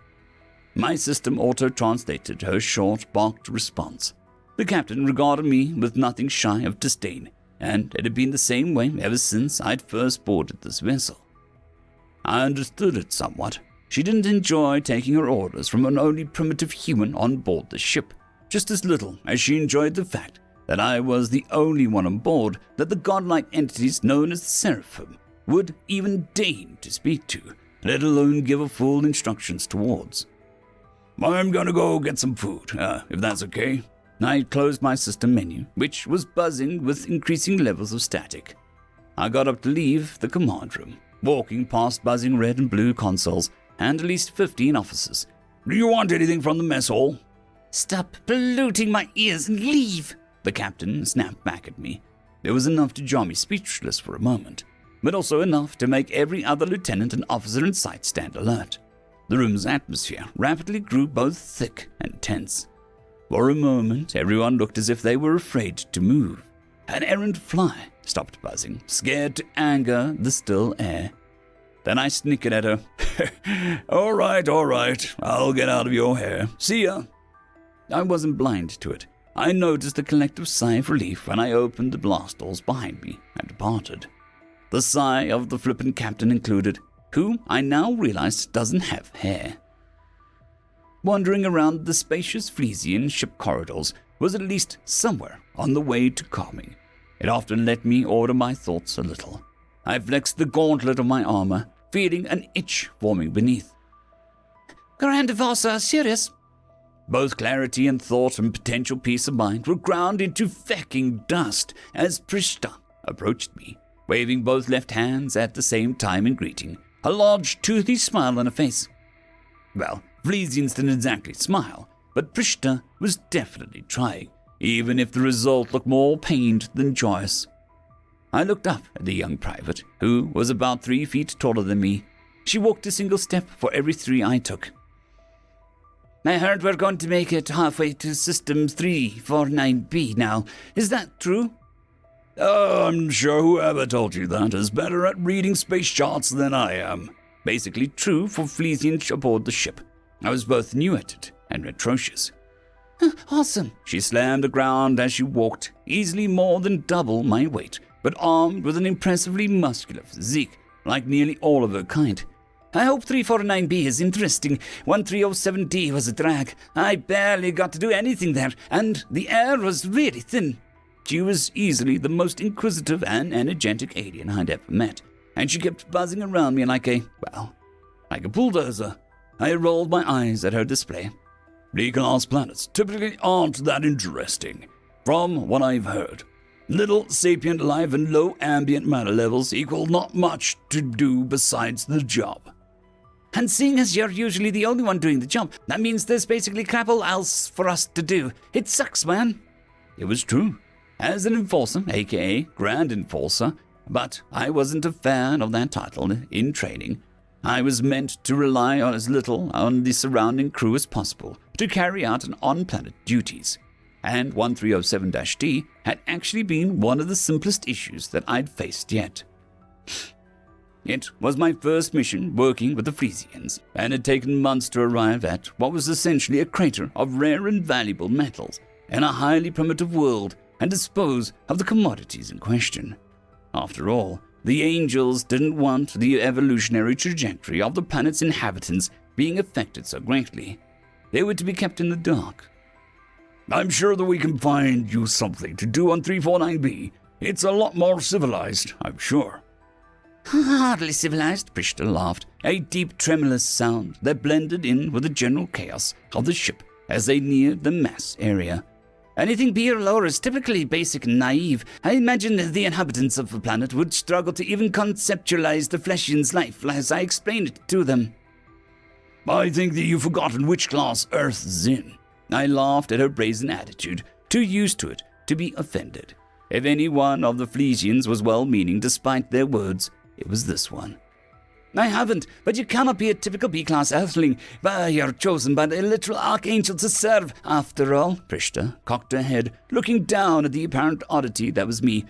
My system auto-translated her short, barked response. The captain regarded me with nothing shy of disdain, and it had been the same way ever since I'd first boarded this vessel. I understood it somewhat. She didn't enjoy taking her orders from an only primitive human on board the ship, just as little as she enjoyed the fact that I was the only one on board that the godlike entities known as the Seraphim would even deign to speak to, let alone give a full instructions towards. "I'm gonna go get some food, if that's okay." I closed my system menu, which was buzzing with increasing levels of static. I got up to leave the command room, walking past buzzing red and blue consoles and at least 15 officers. "Do you want anything from the mess hall?" "Stop polluting my ears and leave," the captain snapped back at me. There was enough to jar me speechless for a moment, but also enough to make every other lieutenant and officer in sight stand alert. The room's atmosphere rapidly grew both thick and tense. For a moment, everyone looked as if they were afraid to move. An errant fly stopped buzzing, scared to anger the still air. Then I snickered at her. All right, I'll get out of your hair. See ya." I wasn't blind to it. I noticed a collective sigh of relief when I opened the blast doors behind me and departed. The sigh of the flippant captain included, who I now realized doesn't have hair. Wandering around the spacious Frisian ship corridors was at least somewhere on the way to calming. It often let me order my thoughts a little. I flexed the gauntlet of my armor, feeling an itch forming beneath. "Grand Vasa, serious?" Both clarity and thought and potential peace of mind were ground into fecking dust as Prishta approached me, waving both left hands at the same time in greeting, a large toothy smile on her face. Well, Frisians didn't exactly smile, but Prishta was definitely trying, even if the result looked more pained than joyous. I looked up at the young private, who was about 3 feet taller than me. She walked a single step for every 3 I took. "I heard we're going to make it halfway to System 349B now. Is that true?" I'm sure whoever told you that is better at reading space charts than I am." Basically true for Frisians aboard the ship. I was both new at it and atrocious. "Awesome." She slammed the ground as she walked, easily more than double my weight, but armed with an impressively muscular physique, like nearly all of her kind. "I hope 349B is interesting. 1307D was a drag. I barely got to do anything there, and the air was really thin." She was easily the most inquisitive and energetic alien I'd ever met, and she kept buzzing around me like a bulldozer. I rolled my eyes at her display. "D-class planets typically aren't that interesting, from what I've heard. Little sapient life and low ambient matter levels equal not much to do besides the job." "And seeing as you're usually the only one doing the job, that means there's basically crap all else for us to do. It sucks, man." It was true. As an enforcer, aka Grand Enforcer, but I wasn't a fan of that title in training. I was meant to rely on as little on the surrounding crew as possible to carry out an on-planet duties, and 1307-D had actually been one of the simplest issues that I'd faced yet. It was my first mission working with the Frisians, and had taken months to arrive at what was essentially a crater of rare and valuable metals in a highly primitive world and dispose of the commodities in question. After all, the angels didn't want the evolutionary trajectory of the planet's inhabitants being affected so greatly. They were to be kept in the dark. "I'm sure that we can find you something to do on 349B. It's a lot more civilized, I'm sure." "Hardly civilized," Prishta laughed, a deep tremulous sound that blended in with the general chaos of the ship as they neared the mass area. Anything B or lower is typically basic and naive. I imagine the inhabitants of the planet would struggle to even conceptualize the Fleshian's life as I explained it to them. I think that you've forgotten which class Earth's in. I laughed at her brazen attitude, too used to it to be offended. If any one of the Flesians was well-meaning despite their words, it was this one. I haven't, but you cannot be a typical B-class Earthling. You're chosen by the literal archangel to serve, after all. Prishta cocked her head, looking down at the apparent oddity that was me.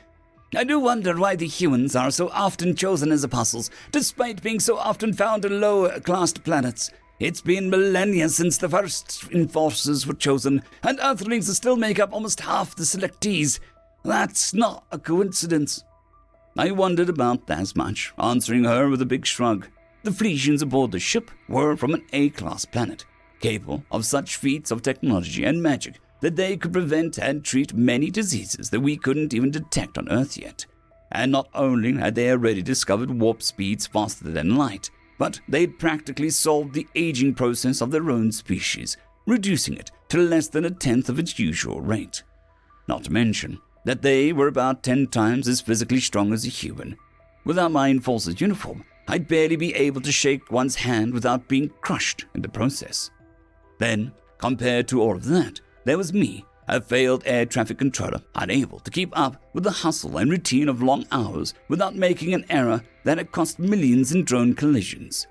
I do wonder why the humans are so often chosen as apostles, despite being so often found on lower-classed planets. It's been millennia since the first enforcers were chosen, and Earthlings still make up almost half the selectees. That's not a coincidence. I wondered about that as much, answering her with a big shrug. The Flesians aboard the ship were from an A-class planet, capable of such feats of technology and magic that they could prevent and treat many diseases that we couldn't even detect on Earth yet. And not only had they already discovered warp speeds faster than light, but they'd practically solved the aging process of their own species, reducing it to less than 1/10 of its usual rate. Not to mention that they were about 10 times as physically strong as a human. Without my enforcer's uniform, I'd barely be able to shake one's hand without being crushed in the process. Then, compared to all of that, there was me, a failed air traffic controller, unable to keep up with the hustle and routine of long hours without making an error that had cost millions in drone collisions.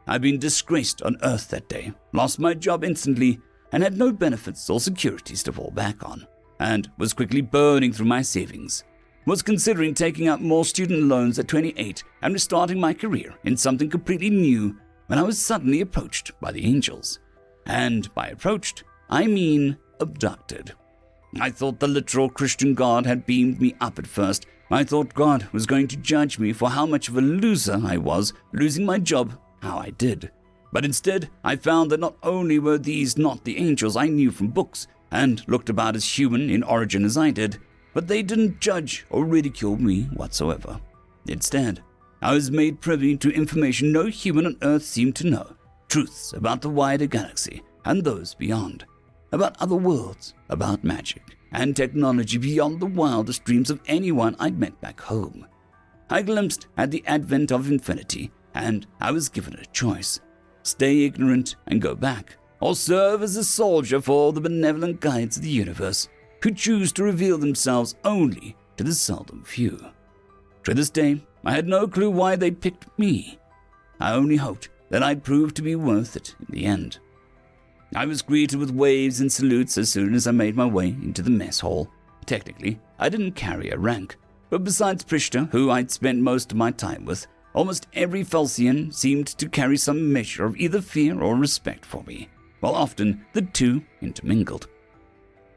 I'd been disgraced on Earth that day, lost my job instantly, and had no benefits or securities to fall back on, and was quickly burning through my savings. Was considering taking out more student loans at 28 and restarting my career in something completely new when I was suddenly approached by the angels. And by approached, I mean abducted. I thought the literal Christian God had beamed me up at first. I thought God was going to judge me for how much of a loser I was, losing my job how I did. But instead, I found that not only were these not the angels I knew from books, and looked about as human in origin as I did, but they didn't judge or ridicule me whatsoever. Instead, I was made privy to information no human on Earth seemed to know, truths about the wider galaxy and those beyond, about other worlds, about magic, and technology beyond the wildest dreams of anyone I'd met back home. I glimpsed at the advent of infinity, and I was given a choice: stay ignorant and go back, or serve as a soldier for the benevolent guides of the universe, who choose to reveal themselves only to the seldom few. To this day, I had no clue why they picked me. I only hoped that I'd prove to be worth it in the end. I was greeted with waves and salutes as soon as I made my way into the mess hall. Technically, I didn't carry a rank, but besides Prishta, who I'd spent most of my time with, almost every Felsian seemed to carry some measure of either fear or respect for me, while often the two intermingled.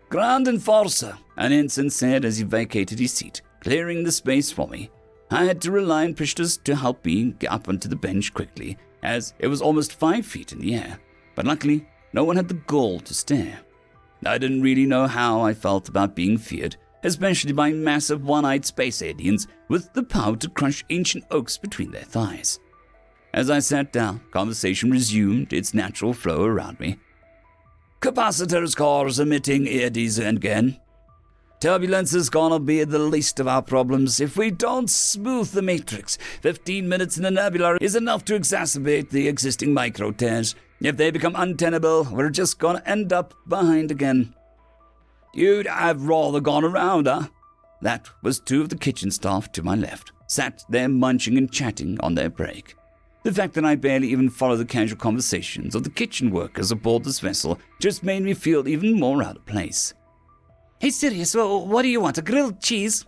"Grand Enforcer," an ensign said as he vacated his seat, clearing the space for me. I had to rely on Prishta's to help me get up onto the bench quickly, as it was almost 5 feet in the air, but luckily no one had the gall to stare. I didn't really know how I felt about being feared, especially by massive one-eyed space aliens with the power to crush ancient oaks between their thighs. As I sat down, conversation resumed its natural flow around me. "Capacitors cores emitting eddies again. Turbulence is gonna be the least of our problems if we don't smooth the matrix. 15 minutes in the nebula is enough to exacerbate the existing micro tears. If they become untenable, we're just gonna end up behind again." "You'd have rather gone around, huh?" That was 2 of the kitchen staff to my left, sat there munching and chatting on their break. The fact that I barely even follow the casual conversations of the kitchen workers aboard this vessel just made me feel even more out of place. "Hey, Sirius, what do you want, a grilled cheese?"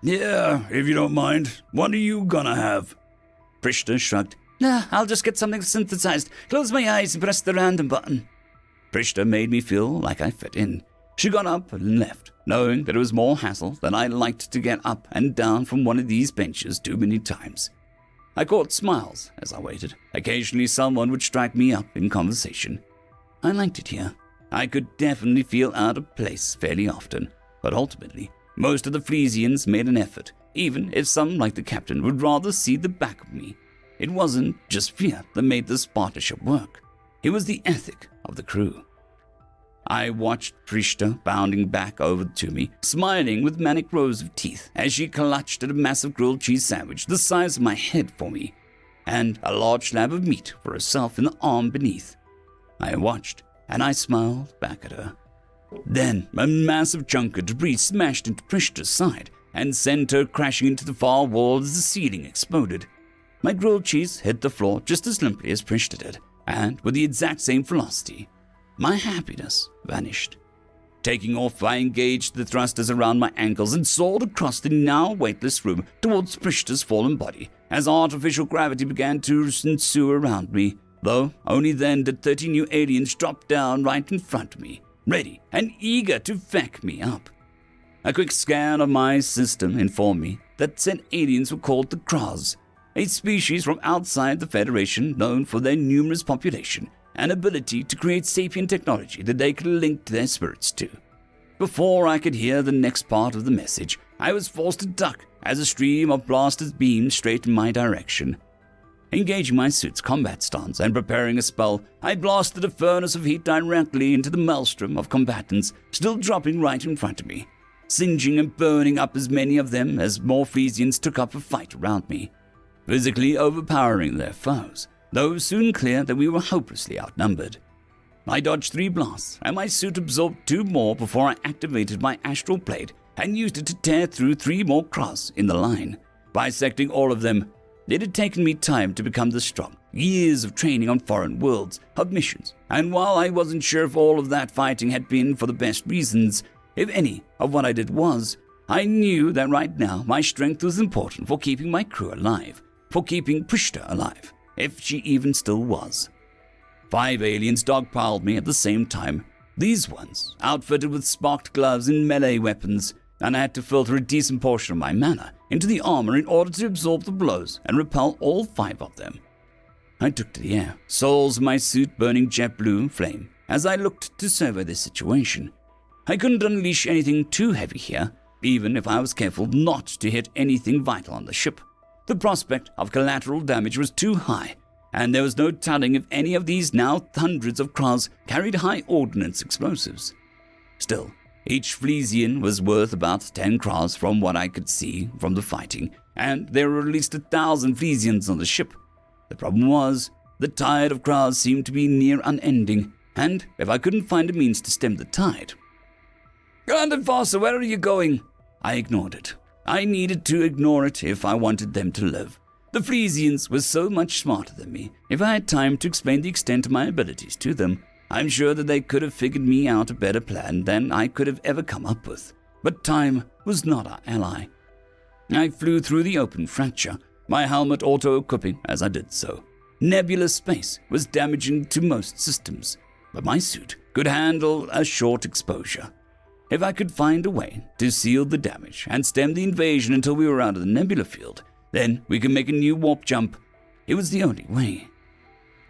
"Yeah, if you don't mind. What are you gonna have?" Prishta shrugged. "Nah, I'll just get something synthesized. Close my eyes and press the random button." Prishta made me feel like I fit in. She got up and left, knowing that it was more hassle than I liked to get up and down from one of these benches too many times. I caught smiles as I waited. Occasionally someone would strike me up in conversation. I liked it here. I could definitely feel out of place fairly often, but ultimately, most of the Flesians made an effort, even if some, like the captain, would rather see the back of me. It wasn't just fear that made this partnership work. It was the ethic of the crew. I watched Prishta bounding back over to me, smiling with manic rows of teeth as she clutched at a massive grilled cheese sandwich the size of my head for me, and a large slab of meat for herself in the arm beneath. I watched, and I smiled back at her. Then a massive chunk of debris smashed into Prishta's side and sent her crashing into the far wall as the ceiling exploded. My grilled cheese hit the floor just as limply as Prishta did, and with the exact same velocity. My happiness vanished. Taking off, I engaged the thrusters around my ankles and soared across the now weightless room towards Prishta's fallen body as artificial gravity began to ensue around me, though only then did 30 new aliens drop down right in front of me, ready and eager to feck me up. A quick scan of my system informed me that said aliens were called the Kraz, a species from outside the Federation known for their numerous population and ability to create sapient technology that they could link their spirits to. Before I could hear the next part of the message, I was forced to duck as a stream of blasters beamed straight in my direction. Engaging my suit's combat stance and preparing a spell, I blasted a furnace of heat directly into the maelstrom of combatants still dropping right in front of me, singeing and burning up as many of them as more Frisians took up a fight around me, physically overpowering their foes, though it was soon clear that we were hopelessly outnumbered. I dodged 3 blasts, and my suit absorbed 2 more before I activated my astral blade and used it to tear through 3 more Kraz in the line, bisecting all of them. It had taken me time to become this strong, years of training on foreign worlds, of missions, and while I wasn't sure if all of that fighting had been for the best reasons, if any of what I did was, I knew that right now my strength was important for keeping my crew alive, for keeping Prishta alive, if she even still was. 5 aliens dogpiled me at the same time, these ones outfitted with sparked gloves and melee weapons, and I had to filter a decent portion of my mana into the armor in order to absorb the blows and repel all 5 of them. I took to the air, soles of my suit burning jet blue flame, as I looked to survey the situation. I couldn't unleash anything too heavy here, even if I was careful not to hit anything vital on the ship. The prospect of collateral damage was too high, and there was no telling if any of these now hundreds of Kraz carried high ordnance explosives. Still, each Frisian was worth about 10 Kraz from what I could see from the fighting, and there were at least 1,000 Frisians on the ship. The problem was, the tide of Kraz seemed to be near unending, and if I couldn't find a means to stem the tide... "Grand Foster, where are you going?" I ignored it. I needed to ignore it if I wanted them to live. The Frisians were so much smarter than me. If I had time to explain the extent of my abilities to them, I'm sure that they could have figured me out a better plan than I could have ever come up with. But time was not our ally. I flew through the open fracture, my helmet auto-equipping as I did so. Nebulous space was damaging to most systems, but my suit could handle a short exposure. If I could find a way to seal the damage and stem the invasion until we were out of the nebula field, then we could make a new warp jump. It was the only way.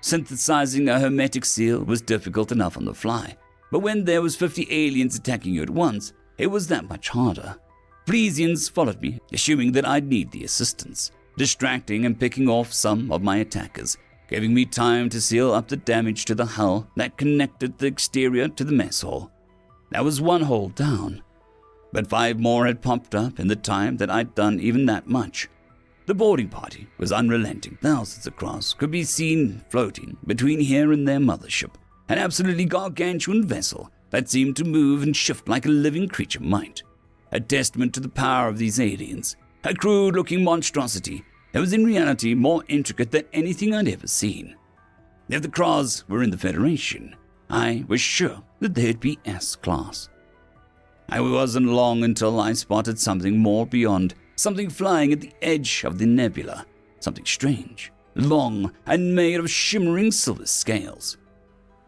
Synthesizing a hermetic seal was difficult enough on the fly, but when there was 50 aliens attacking you at once, it was that much harder. Frisians followed me, assuming that I'd need the assistance, distracting and picking off some of my attackers, giving me time to seal up the damage to the hull that connected the exterior to the mess hall. That was 1 hole down, but 5 more had popped up in the time that I'd done even that much. The boarding party was unrelenting. Thousands of Kraz could be seen floating between here and their mothership, an absolutely gargantuan vessel that seemed to move and shift like a living creature might. A testament to the power of these aliens, a crude-looking monstrosity that was in reality more intricate than anything I'd ever seen. If the Kraz were in the Federation, I was sure that they'd be S-class. I wasn't long until I spotted something more beyond, something flying at the edge of the nebula, something strange, long, and made of shimmering silver scales.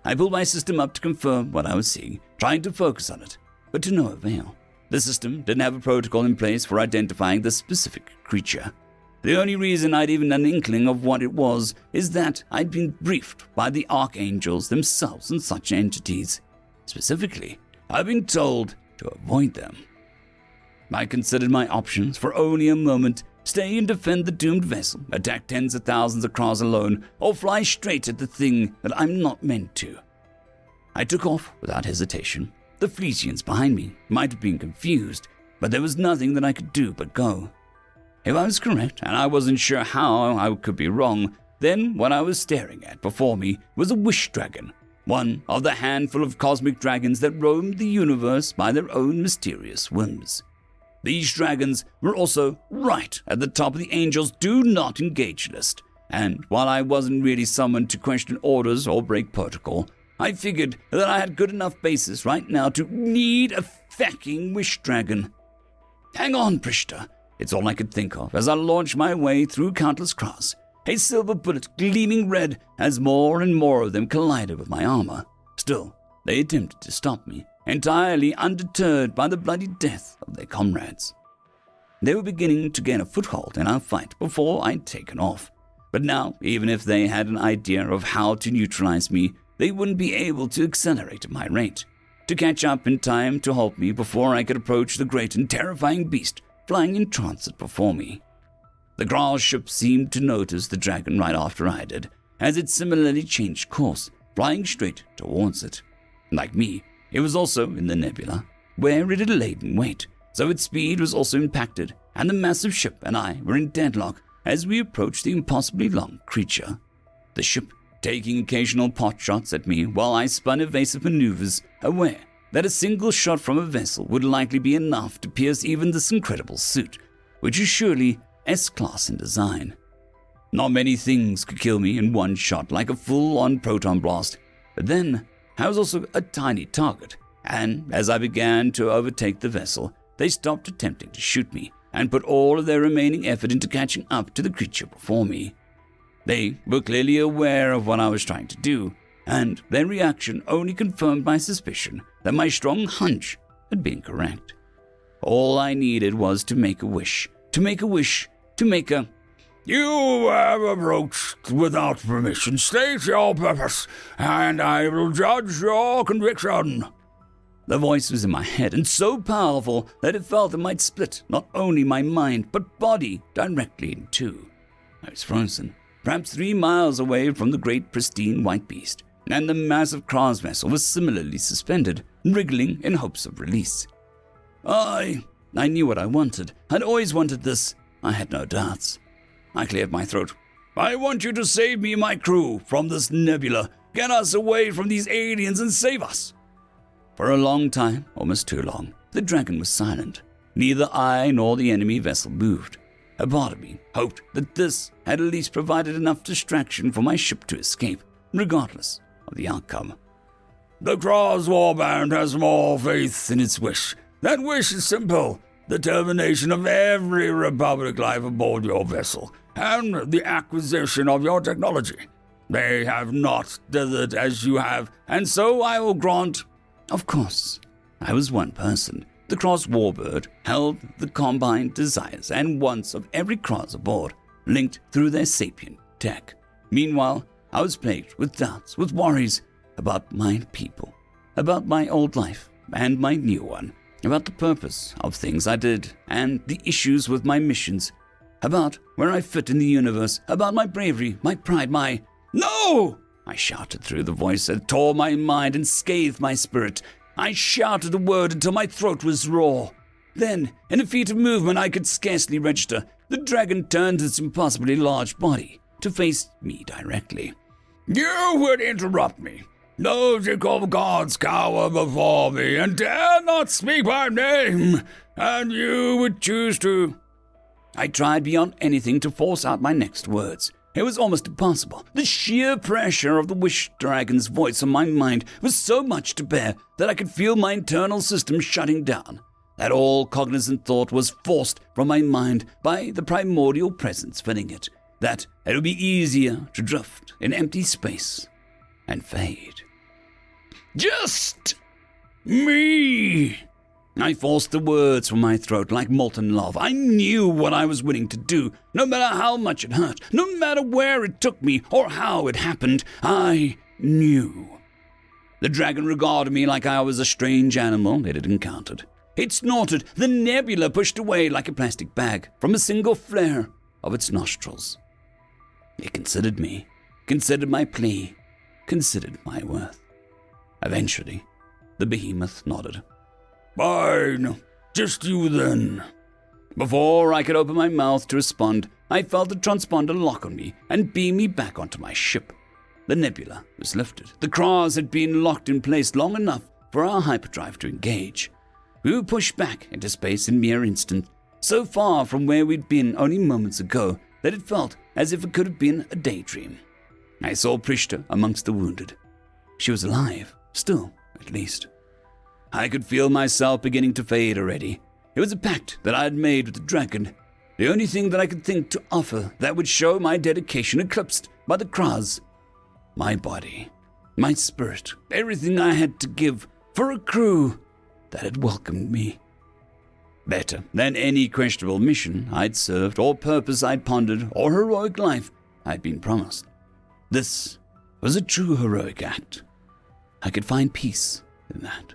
I pulled my system up to confirm what I was seeing, trying to focus on it, but to no avail. The system didn't have a protocol in place for identifying the specific creature. The only reason I'd even an inkling of what it was is that I'd been briefed by the archangels themselves on such entities. Specifically, I'd been told to avoid them. I considered my options for only a moment: stay and defend the doomed vessel, attack tens of thousands of Kraz alone, or fly straight at the thing that I'm not meant to. I took off without hesitation. The Flesians behind me might have been confused, but there was nothing that I could do but go. If I was correct, and I wasn't sure how I could be wrong, then what I was staring at before me was a wish dragon, one of the handful of cosmic dragons that roamed the universe by their own mysterious whims. These dragons were also right at the top of the Angels' Do Not Engage list, and while I wasn't really summoned to question orders or break protocol, I figured that I had good enough basis right now to need a fucking wish dragon. Hang on, Prishta, it's all I could think of as I launched my way through countless cross, a silver bullet gleaming red as more and more of them collided with my armor. Still, they attempted to stop me, entirely undeterred by the bloody death of their comrades. They were beginning to gain a foothold in our fight before I'd taken off. But now, even if they had an idea of how to neutralize me, they wouldn't be able to accelerate at my rate, to catch up in time to halt me before I could approach the great and terrifying beast flying in transit before me. The Graal's ship seemed to notice the dragon right after I did, as it similarly changed course, flying straight towards it. Like me, it was also in the nebula, where it had laid in wait, so its speed was also impacted, and the massive ship and I were in deadlock as we approached the impossibly long creature. The ship taking occasional pot shots at me while I spun evasive maneuvers, aware that a single shot from a vessel would likely be enough to pierce even this incredible suit, which is surely S-class in design. Not many things could kill me in one shot like a full-on proton blast, but then I was also a tiny target, and as I began to overtake the vessel, they stopped attempting to shoot me and put all of their remaining effort into catching up to the creature before me. They were clearly aware of what I was trying to do, and their reaction only confirmed my suspicion that my strong hunch had been correct. All I needed was to make a wish, You have approached without permission. State your purpose, and I will judge your conviction. The voice was in my head, and so powerful that it felt it might split not only my mind, but body directly in two. I was frozen, perhaps 3 miles away from the great pristine white beast, and the massive Krah's vessel was similarly suspended, wriggling in hopes of release. I knew what I wanted. I'd always wanted this. I had no doubts. I cleared my throat. I want you to save me and my crew from this nebula. Get us away from these aliens and save us. For a long time, almost too long, the dragon was silent. Neither I nor the enemy vessel moved. A part of me hoped that this had at least provided enough distraction for my ship to escape, regardless of the outcome. The Krah's warband has more faith in its wish. That wish is simple. The termination of every Republic life aboard your vessel, and the acquisition of your technology. They have not dithered as you have, and so I will grant. Of course, I was one person. The Krah's warbird held the combined desires and wants of every Krah's aboard, linked through their sapient tech. Meanwhile, I was plagued with doubts, with worries about my people, about my old life and my new one, about the purpose of things I did and the issues with my missions, about where I fit in the universe, about my bravery, my pride, my... No! I shouted through the voice that tore my mind and scathed my spirit. I shouted a word until my throat was raw. Then, in a feat of movement I could scarcely register, the dragon turned its impossibly large body to face me directly. You would interrupt me. Logical gods cower before me and dare not speak my name, and you would choose to... I tried beyond anything to force out my next words. It was almost impossible. The sheer pressure of the Wish Dragon's voice on my mind was so much to bear that I could feel my internal system shutting down, that all cognizant thought was forced from my mind by the primordial presence filling it, that it would be easier to drift in empty space and fade. Just me. I forced the words from my throat like molten lava. I knew what I was willing to do, no matter how much it hurt, no matter where it took me or how it happened. I knew. The dragon regarded me like I was a strange animal it had encountered. It snorted. The nebula pushed away like a plastic bag from a single flare of its nostrils. It considered me, considered my plea, considered my worth. Eventually, the behemoth nodded. Fine, just you then. Before I could open my mouth to respond, I felt the transponder lock on me and beam me back onto my ship. The nebula was lifted. The Kras had been locked in place long enough for our hyperdrive to engage. We were pushed back into space in mere instant, so far from where we'd been only moments ago that it felt as if it could have been a daydream. I saw Prishta amongst the wounded. She was alive, still, at least. I could feel myself beginning to fade already. It was a pact that I had made with the dragon, the only thing that I could think to offer that would show my dedication eclipsed by the Kras. My body, my spirit, everything I had to give for a crew that had welcomed me. Better than any questionable mission I'd served or purpose I'd pondered or heroic life I'd been promised. This was a true heroic act. I could find peace in that.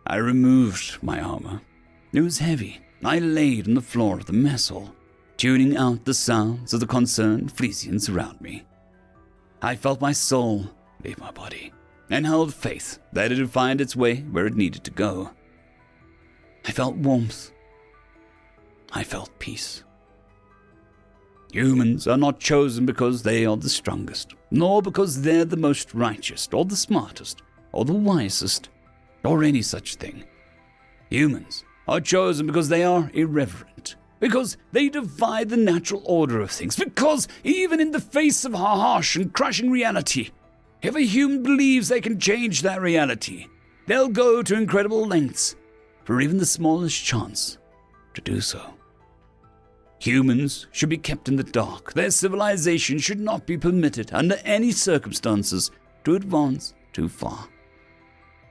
I removed my armor. It was heavy. I laid on the floor of the mess hall, tuning out the sounds of the concerned Flesians around me. I felt my soul leave my body and held faith that it would find its way where it needed to go. I felt warmth. I felt peace. Humans are not chosen because they are the strongest, nor because they're the most righteous, or the smartest, or the wisest, or any such thing. Humans are chosen because they are irreverent, because they defy the natural order of things, because even in the face of harsh and crushing reality, if a human believes they can change that reality, they'll go to incredible lengths for even the smallest chance to do so. Humans should be kept in the dark. Their civilization should not be permitted under any circumstances to advance too far.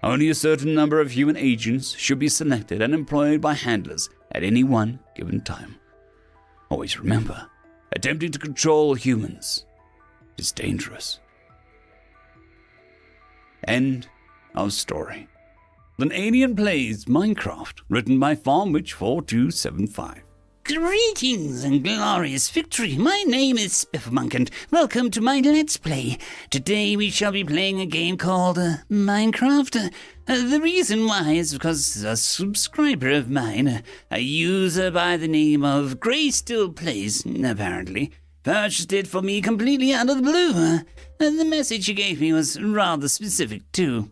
Only a certain number of human agents should be selected and employed by handlers at any one given time. Always remember, attempting to control humans is dangerous. End of story. An Alien Plays Minecraft, written by FarmWitch4275. Greetings and glorious victory. My name is Spiffmonk and welcome to my Let's Play. Today we shall be playing a game called Minecraft. The reason why is because a subscriber of mine, a user by the name of Grey Still Plays, apparently, purchased it for me completely out of the blue. The message he gave me was rather specific too.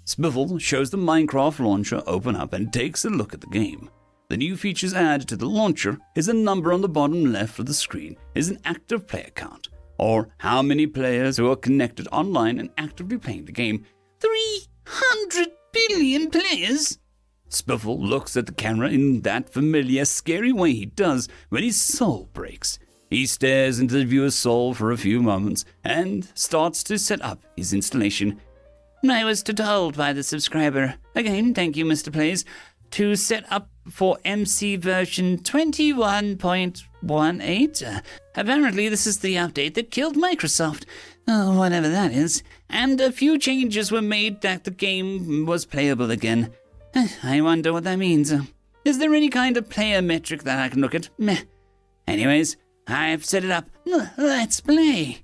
Spiffle shows the Minecraft launcher open up and takes a look at the game. The new features added to the launcher is a number on the bottom left of the screen is an active player count, or how many players who are connected online and actively playing the game. 300 billion players? Spiffle looks at the camera in that familiar, scary way he does when his soul breaks. He stares into the viewer's soul for a few moments and starts to set up his installation. I was told by the subscriber, again thank you Mr. Plays, to set up for MC version 21.18. Apparently this is the update that killed Microsoft, whatever that is, and a few changes were made that the game was playable again. I wonder what that means. Is there any kind of player metric that I can look at? Meh. Anyways, I've set it up. Let's play.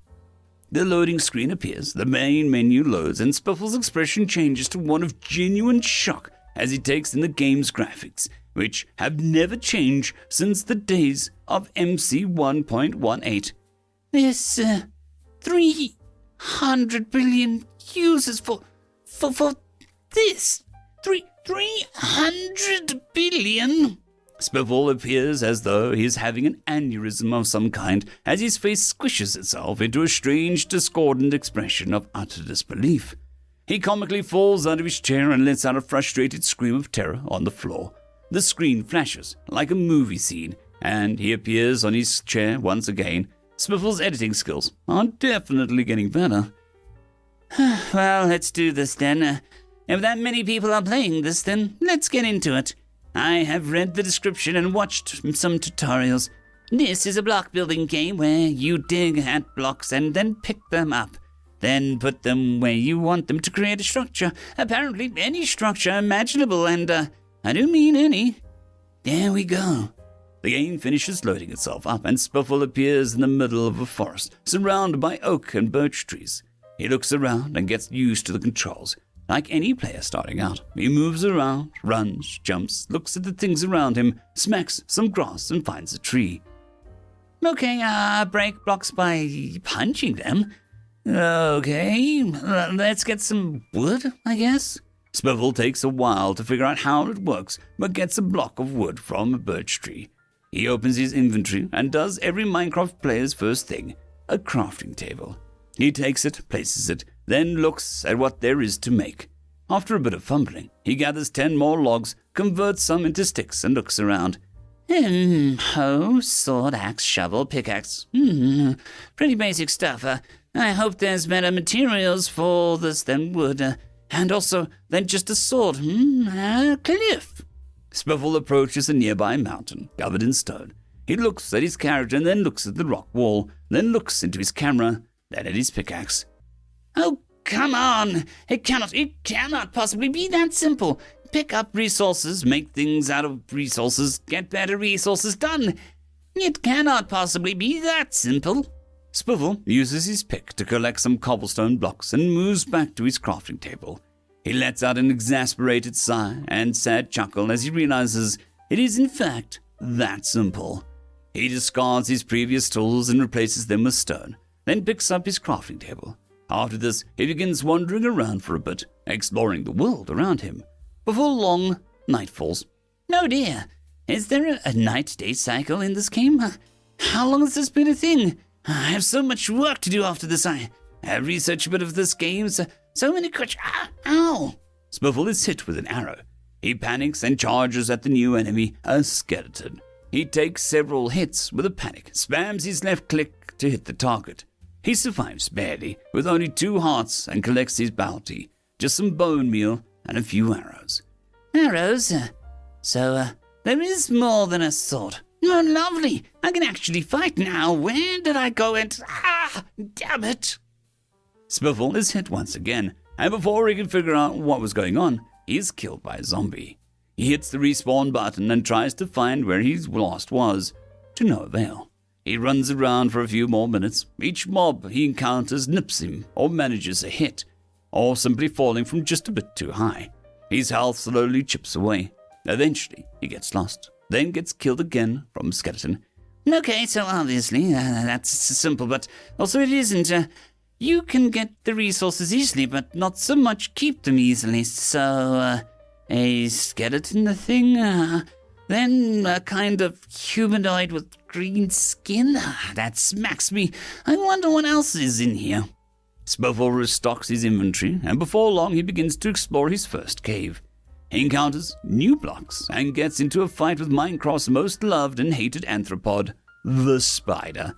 The loading screen appears, the main menu loads, and Spiffle's expression changes to one of genuine shock as he takes in the game's graphics, which have never changed since the days of MC 1.18. There's 300 billion users for this. 300 billion? Spiffle appears as though he is having an aneurysm of some kind as his face squishes itself into a strange, discordant expression of utter disbelief. He comically falls out of his chair and lets out a frustrated scream of terror on the floor. The screen flashes like a movie scene, and he appears on his chair once again. Spiffle's editing skills are definitely getting better. Well, let's do this then. If that many people are playing this, then let's get into it. I have read the description and watched some tutorials. This is a block building game where you dig at blocks and then pick them up. Then put them where you want them to create a structure. Apparently any structure imaginable, and I do mean any. There we go. The game finishes loading itself up, and Spiffle appears in the middle of a forest, surrounded by oak and birch trees. He looks around and gets used to the controls. Like any player starting out, he moves around, runs, jumps, looks at the things around him, smacks some grass and finds a tree. Okay, break blocks by punching them. Okay, let's get some wood, I guess. Spiffle takes a while to figure out how it works, but gets a block of wood from a birch tree. He opens his inventory and does every Minecraft player's first thing, a crafting table. He takes it, places it, then looks at what there is to make. After a bit of fumbling, he gathers 10 more logs, converts some into sticks, and looks around. Hoe, sword, axe, shovel, pickaxe. Pretty basic stuff. I hope there's better materials for this than wood. And also than just a sword. A cliff. Spiffle approaches a nearby mountain, covered in stone. He looks at his character and then looks at the rock wall, then looks into his camera, then at his pickaxe. Oh, come on! It cannot possibly be that simple. Pick up resources, make things out of resources, get better resources done. It cannot possibly be that simple. Spiffle uses his pick to collect some cobblestone blocks and moves back to his crafting table. He lets out an exasperated sigh and sad chuckle as he realizes it is in fact that simple. He discards his previous tools and replaces them with stone, then picks up his crafting table. After this, he begins wandering around for a bit, exploring the world around him. Before long, night falls. Oh dear, is there a night-day cycle in this game? How long has this been a thing? I have so much work to do after this. I have researched a bit of this game, so many questions. Ow! Spiffle is hit with an arrow. He panics and charges at the new enemy, a skeleton. He takes several hits with a panic, spams his left click to hit the target. He survives barely, with only 2 hearts, and collects his bounty, just some bone meal and a few arrows. Arrows? So there is more than a sword. Oh, lovely! I can actually fight now. Where did I go and... damn it! Spiffle is hit once again, and before he can figure out what was going on, he is killed by a zombie. He hits the respawn button and tries to find where his last was, to no avail. He runs around for a few more minutes. Each mob he encounters nips him or manages a hit, or simply falling from just a bit too high. His health slowly chips away. Eventually, he gets lost, then gets killed again from a skeleton. Okay, so obviously, that's simple, but also it isn't. You can get the resources easily, but not so much keep them easily. So, a skeleton thing? Then a kind of humanoid with green skin? That smacks me. I wonder what else is in here. Spiffle restocks his inventory, and before long he begins to explore his first cave. He encounters new blocks and gets into a fight with Minecraft's most loved and hated anthropod, the spider.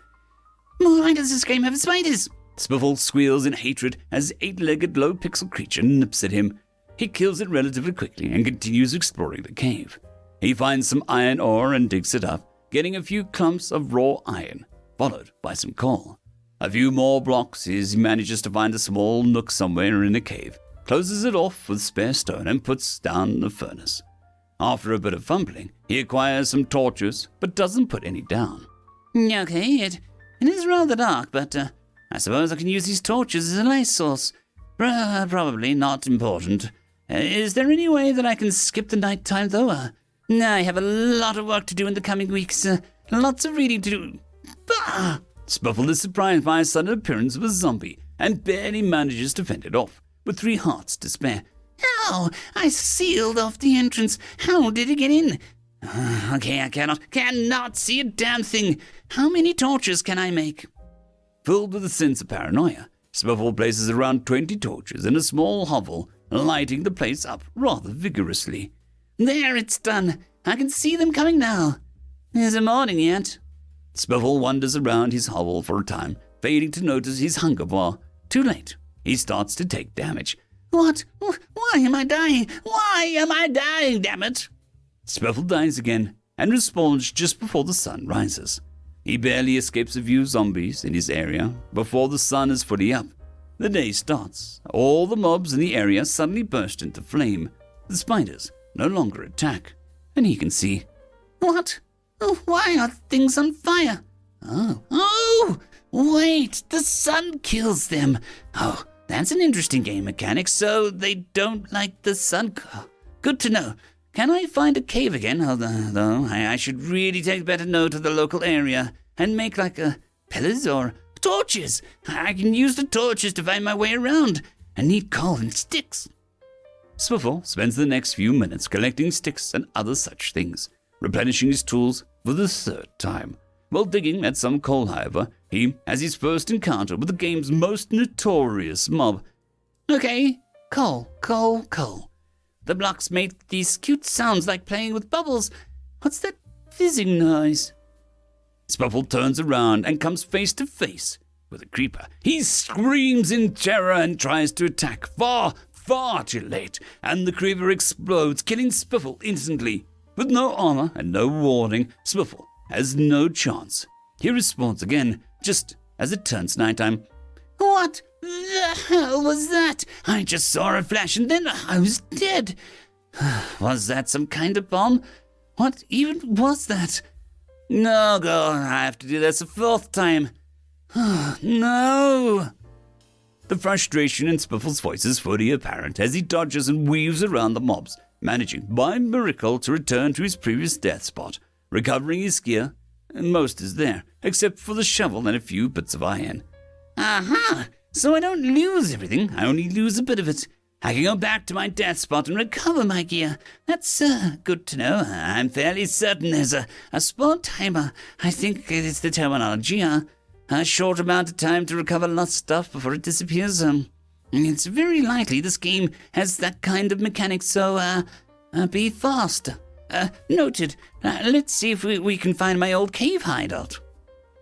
Why does this game have spiders? Spiffle squeals in hatred as the 8-legged low-pixel creature nips at him. He kills it relatively quickly and continues exploring the cave. He finds some iron ore and digs it up, getting a few clumps of raw iron, followed by some coal. A few more blocks as he manages to find a small nook somewhere in the cave, closes it off with spare stone and puts down the furnace. After a bit of fumbling, he acquires some torches, but doesn't put any down. Okay, it is rather dark, but I suppose I can use these torches as a light source. Probably not important. Is there any way that I can skip the night time, though? I have a lot of work to do in the coming weeks. Lots of reading to do. Bah! Spiffle is surprised by a sudden appearance of a zombie and barely manages to fend it off, with 3 hearts to spare. How? I sealed off the entrance. How did he get in? Okay, I cannot see a damn thing. How many torches can I make? Filled with a sense of paranoia, Spiffle places around 20 torches in a small hovel, lighting the place up rather vigorously. There, it's done. I can see them coming now. Is it morning yet? Spiffle wanders around his hovel for a time, failing to notice his hunger bar. Too late. He starts to take damage. What? Why am I dying? Why am I dying, damn it? Spiffle dies again and respawns just before the sun rises. He barely escapes a few zombies in his area before the sun is fully up. The day starts. All the mobs in the area suddenly burst into flame. The spiders no longer attack, and he can see. What? Why are things on fire? Oh, wait, the sun kills them. Oh, That's an interesting game mechanic, so they don't like the sun. Good to know. Can I find a cave again? Although I should really take better note of the local area and make pillars or torches. I can use the torches to find my way around. I need coal and sticks. Spiffle spends the next few minutes collecting sticks and other such things, replenishing his tools for the third time. While digging at some coal, however, he has his first encounter with the game's most notorious mob. Okay, coal. The blocks make these cute sounds like playing with bubbles. What's that fizzing noise? Spiffle turns around and comes face to face with a creeper. He screams in terror and tries to attack, far too late, and the creeper explodes, killing Spiffle instantly. With no armor and no warning, Spiffle has no chance. He responds again, just as it turns nighttime. What the hell was that? I just saw a flash and then I was dead. Was that some kind of bomb? What even was that? No, God, I have to do this a fourth time. No! The frustration in Spiffle's voice is fully apparent as he dodges and weaves around the mobs, managing by miracle to return to his previous death spot, recovering his gear. Most is there, except for the shovel and a few bits of iron. Aha! So I don't lose everything, I only lose a bit of it. I can go back to my death spot and recover my gear. That's good to know. I'm fairly certain there's a spawn timer. I think it's the terminology. A short amount of time to recover lost stuff before it disappears. It's very likely this game has that kind of mechanic, so be fast. Noted. Let's see if we can find my old cave hideout.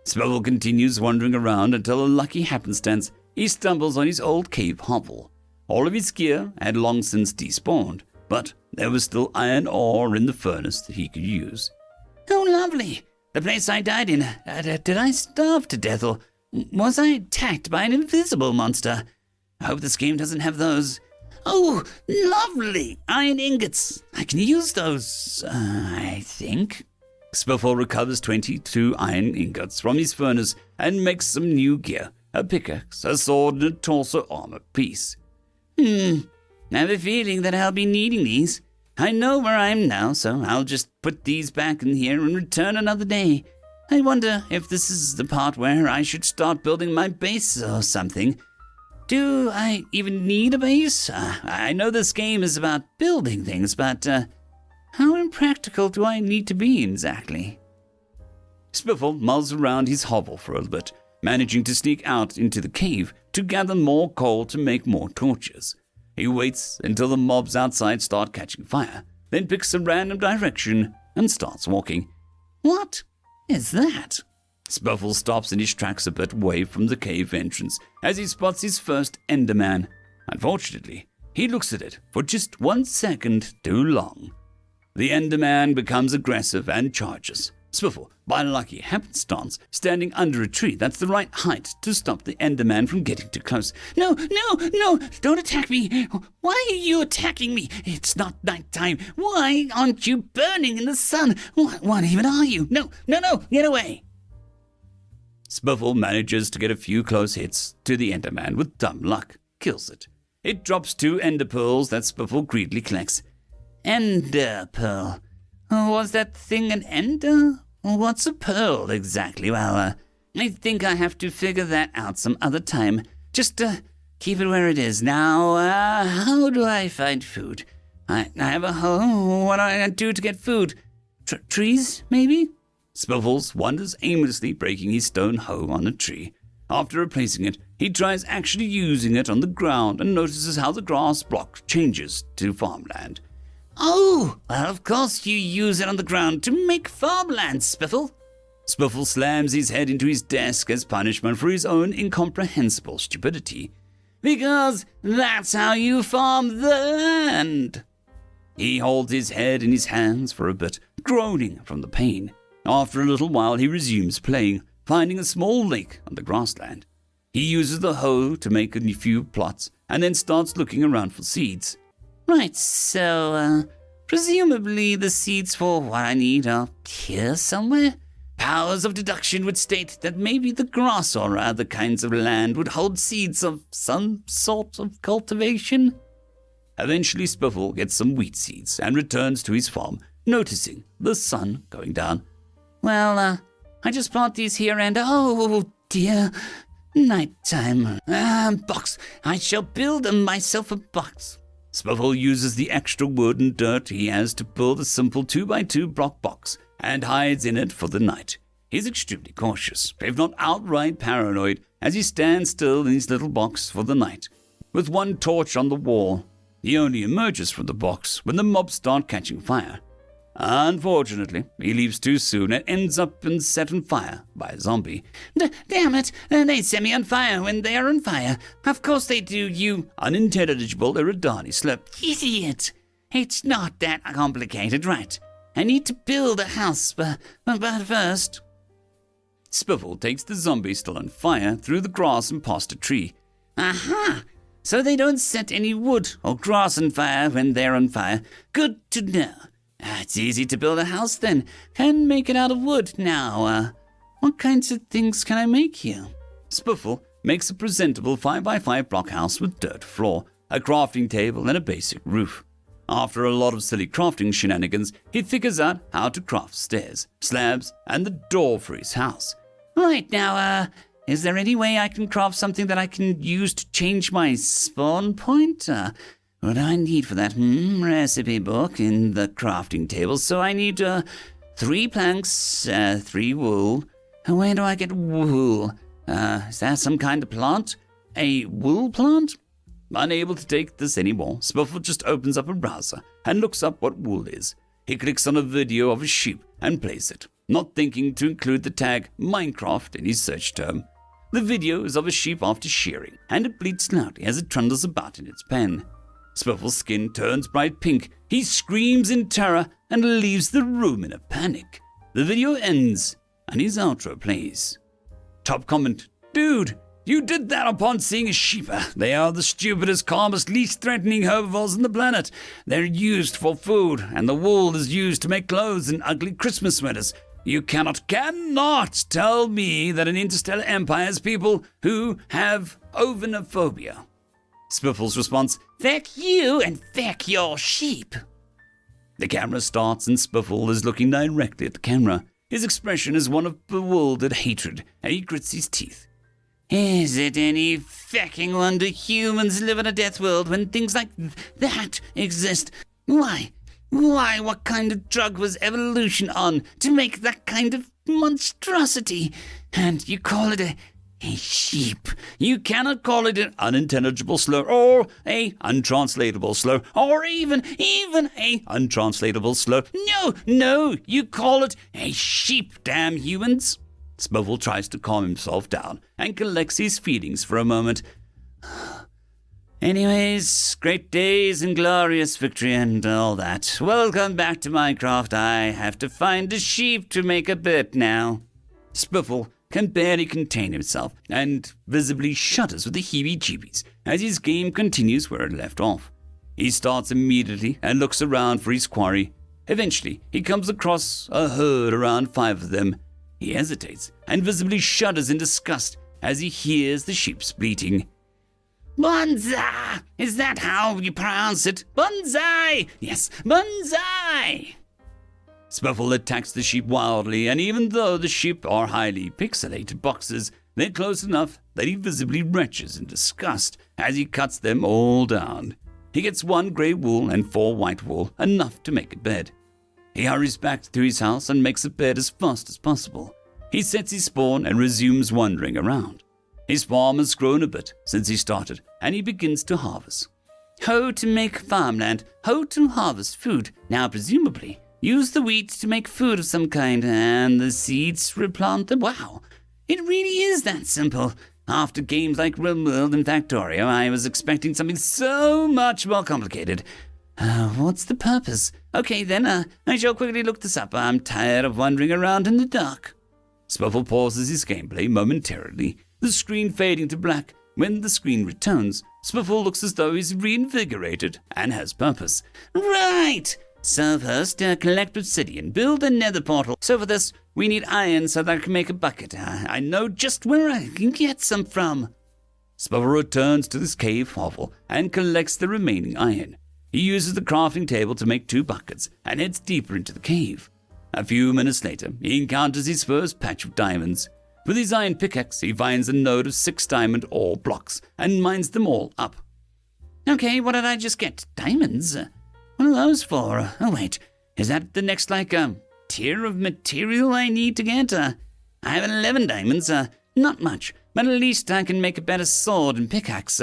Spiffle continues wandering around until a lucky happenstance he stumbles on his old cave hovel. All of his gear had long since despawned, but there was still iron ore in the furnace that he could use. Oh, lovely. The place I died in. Did I starve to death, or was I attacked by an invisible monster? I hope this game doesn't have those. Oh, lovely! Iron ingots. I can use those, I think. Spiffle recovers 22 iron ingots from his furnace and makes some new gear, a pickaxe, a sword, and a torso armor piece. I have a feeling that I'll be needing these. I know where I am now, so I'll just put these back in here and return another day. I wonder if this is the part where I should start building my base or something. Do I even need a base? I know this game is about building things, but how impractical do I need to be exactly? Spiffle mulls around his hovel for a bit, managing to sneak out into the cave to gather more coal to make more torches. He waits until the mobs outside start catching fire, then picks a random direction and starts walking. What is that? Spiffle stops in his tracks a bit away from the cave entrance as he spots his first Enderman. Unfortunately, he looks at it for just 1 second too long. The Enderman becomes aggressive and charges. Spiffle, by lucky happenstance, standing under a tree that's the right height to stop the Enderman from getting too close. No, don't attack me. Why are you attacking me? It's not nighttime. Why aren't you burning in the sun? What even are you? No, get away. Spiffle manages to get a few close hits to the Enderman with dumb luck. Kills it. It drops 2 ender pearls that Spiffle greedily collects. Ender pearl. Was that thing an ender? What's a pearl exactly? Well, I think I have to figure that out some other time. Just keep it where it is. Now, how do I find food? I have a hoe. What do I do to get food? Trees, maybe? Spiffle wanders aimlessly, breaking his stone hoe on a tree. After replacing it, he tries actually using it on the ground and notices how the grass block changes to farmland. Oh, well, of course you use it on the ground to make farmland, Spiffle. Spiffle slams his head into his desk as punishment for his own incomprehensible stupidity. Because that's how you farm the land. He holds his head in his hands for a bit, groaning from the pain. After a little while, he resumes playing, finding a small lake on the grassland. He uses the hoe to make a few plots and then starts looking around for seeds. Right, so, presumably the seeds for what I need are here somewhere? Powers of deduction would state that maybe the grass or other kinds of land would hold seeds of some sort of cultivation. Eventually, Spiffle gets some wheat seeds and returns to his farm, noticing the sun going down. Well, I just plant these here and, oh dear, nighttime. Box. I shall build myself a box. Spiffle uses the extra wood and dirt he has to build a simple 2x2 block box and hides in it for the night. He's extremely cautious, if not outright paranoid, as he stands still in his little box for the night, with one torch on the wall. He only emerges from the box when the mobs start catching fire. Unfortunately, he leaves too soon and ends up set on fire by a zombie. Damn it, they set me on fire when they are on fire. Of course they do, you unintelligible Iridani slip. Idiot. It's not that complicated, right? I need to build a house, but first... Spiffle takes the zombie still on fire through the grass and past a tree. Aha! So they don't set any wood or grass on fire when they're on fire. Good to know. It's easy to build a house then. Can make it out of wood. Now, what kinds of things can I make here? Spiffle makes a presentable 5x5 block house with dirt floor, a crafting table, and a basic roof. After a lot of silly crafting shenanigans, he figures out how to craft stairs, slabs, and the door for his house. Right, now, is there any way I can craft something that I can use to change my spawn point? What do I need for that? Recipe book in the crafting table. So I need 3 planks, 3 wool. Where do I get wool? Is that some kind of plant? A wool plant? Unable to take this anymore, Spiffle just opens up a browser and looks up what wool is. He clicks on a video of a sheep and plays it, not thinking to include the tag Minecraft in his search term. The video is of a sheep after shearing, and it bleats loudly as it trundles about in its pen. Spiffle's skin turns bright pink. He screams in terror and leaves the room in a panic. The video ends, and his outro plays. Top comment: Dude, you did that upon seeing a sheep. They are the stupidest, calmest, least threatening herbivores on the planet. They're used for food, and the wool is used to make clothes and ugly Christmas sweaters. You cannot tell me that an interstellar empire has people who have ovinophobia. Spiffle's response: Feck you and feck your sheep. The camera starts and Spiffle is looking directly at the camera. His expression is one of bewildered hatred, and he grits his teeth. Is it any fecking wonder humans live in a death world when things like that exist? Why, what kind of drug was evolution on to make that kind of monstrosity? And you call it a sheep. You cannot call it an unintelligible slur, or a untranslatable slur, or even a untranslatable slur. No, you call it a sheep, damn humans. Spiffle tries to calm himself down and collects his feelings for a moment. Anyways, great days and glorious victory and all that. Welcome back to Minecraft. I have to find a sheep to make a bed now. Spiffle can barely contain himself and visibly shudders with the heebie-jeebies as his game continues where it left off. He starts immediately and looks around for his quarry. Eventually, he comes across a herd around 5 of them. He hesitates and visibly shudders in disgust as he hears the sheep's bleating. Bonsai! Is that how you pronounce it? Bonsai! Yes, bonsai! Spiffle attacks the sheep wildly, and even though the sheep are highly pixelated boxes, they're close enough that he visibly retches in disgust as he cuts them all down. He gets 1 grey wool and 4 white wool, enough to make a bed. He hurries back to his house and makes a bed as fast as possible. He sets his spawn and resumes wandering around. His farm has grown a bit since he started, and he begins to harvest. Hoe to make farmland, hoe to harvest food. Now, presumably, use the wheat to make food of some kind, and the seeds replant them. Wow, it really is that simple. After games like RimWorld and Factorio, I was expecting something so much more complicated. What's the purpose? Okay, then, I shall quickly look this up. I'm tired of wandering around in the dark. Spiffle pauses his gameplay momentarily, the screen fading to black. When the screen returns, Spiffle looks as though he's reinvigorated and has purpose. Right! So first, collect obsidian, build a nether portal. So for this, we need iron so that I can make a bucket. I know just where I can get some from. Spiffle returns to this cave hovel and collects the remaining iron. He uses the crafting table to make 2 buckets and heads deeper into the cave. A few minutes later, he encounters his first patch of diamonds. With his iron pickaxe, he finds a node of 6 diamond ore blocks and mines them all up. Okay, what did I just get? Diamonds? What are those for? Oh, wait. Is that the next, tier of material I need to get? I have 11 diamonds. Not much, but at least I can make a better sword and pickaxe.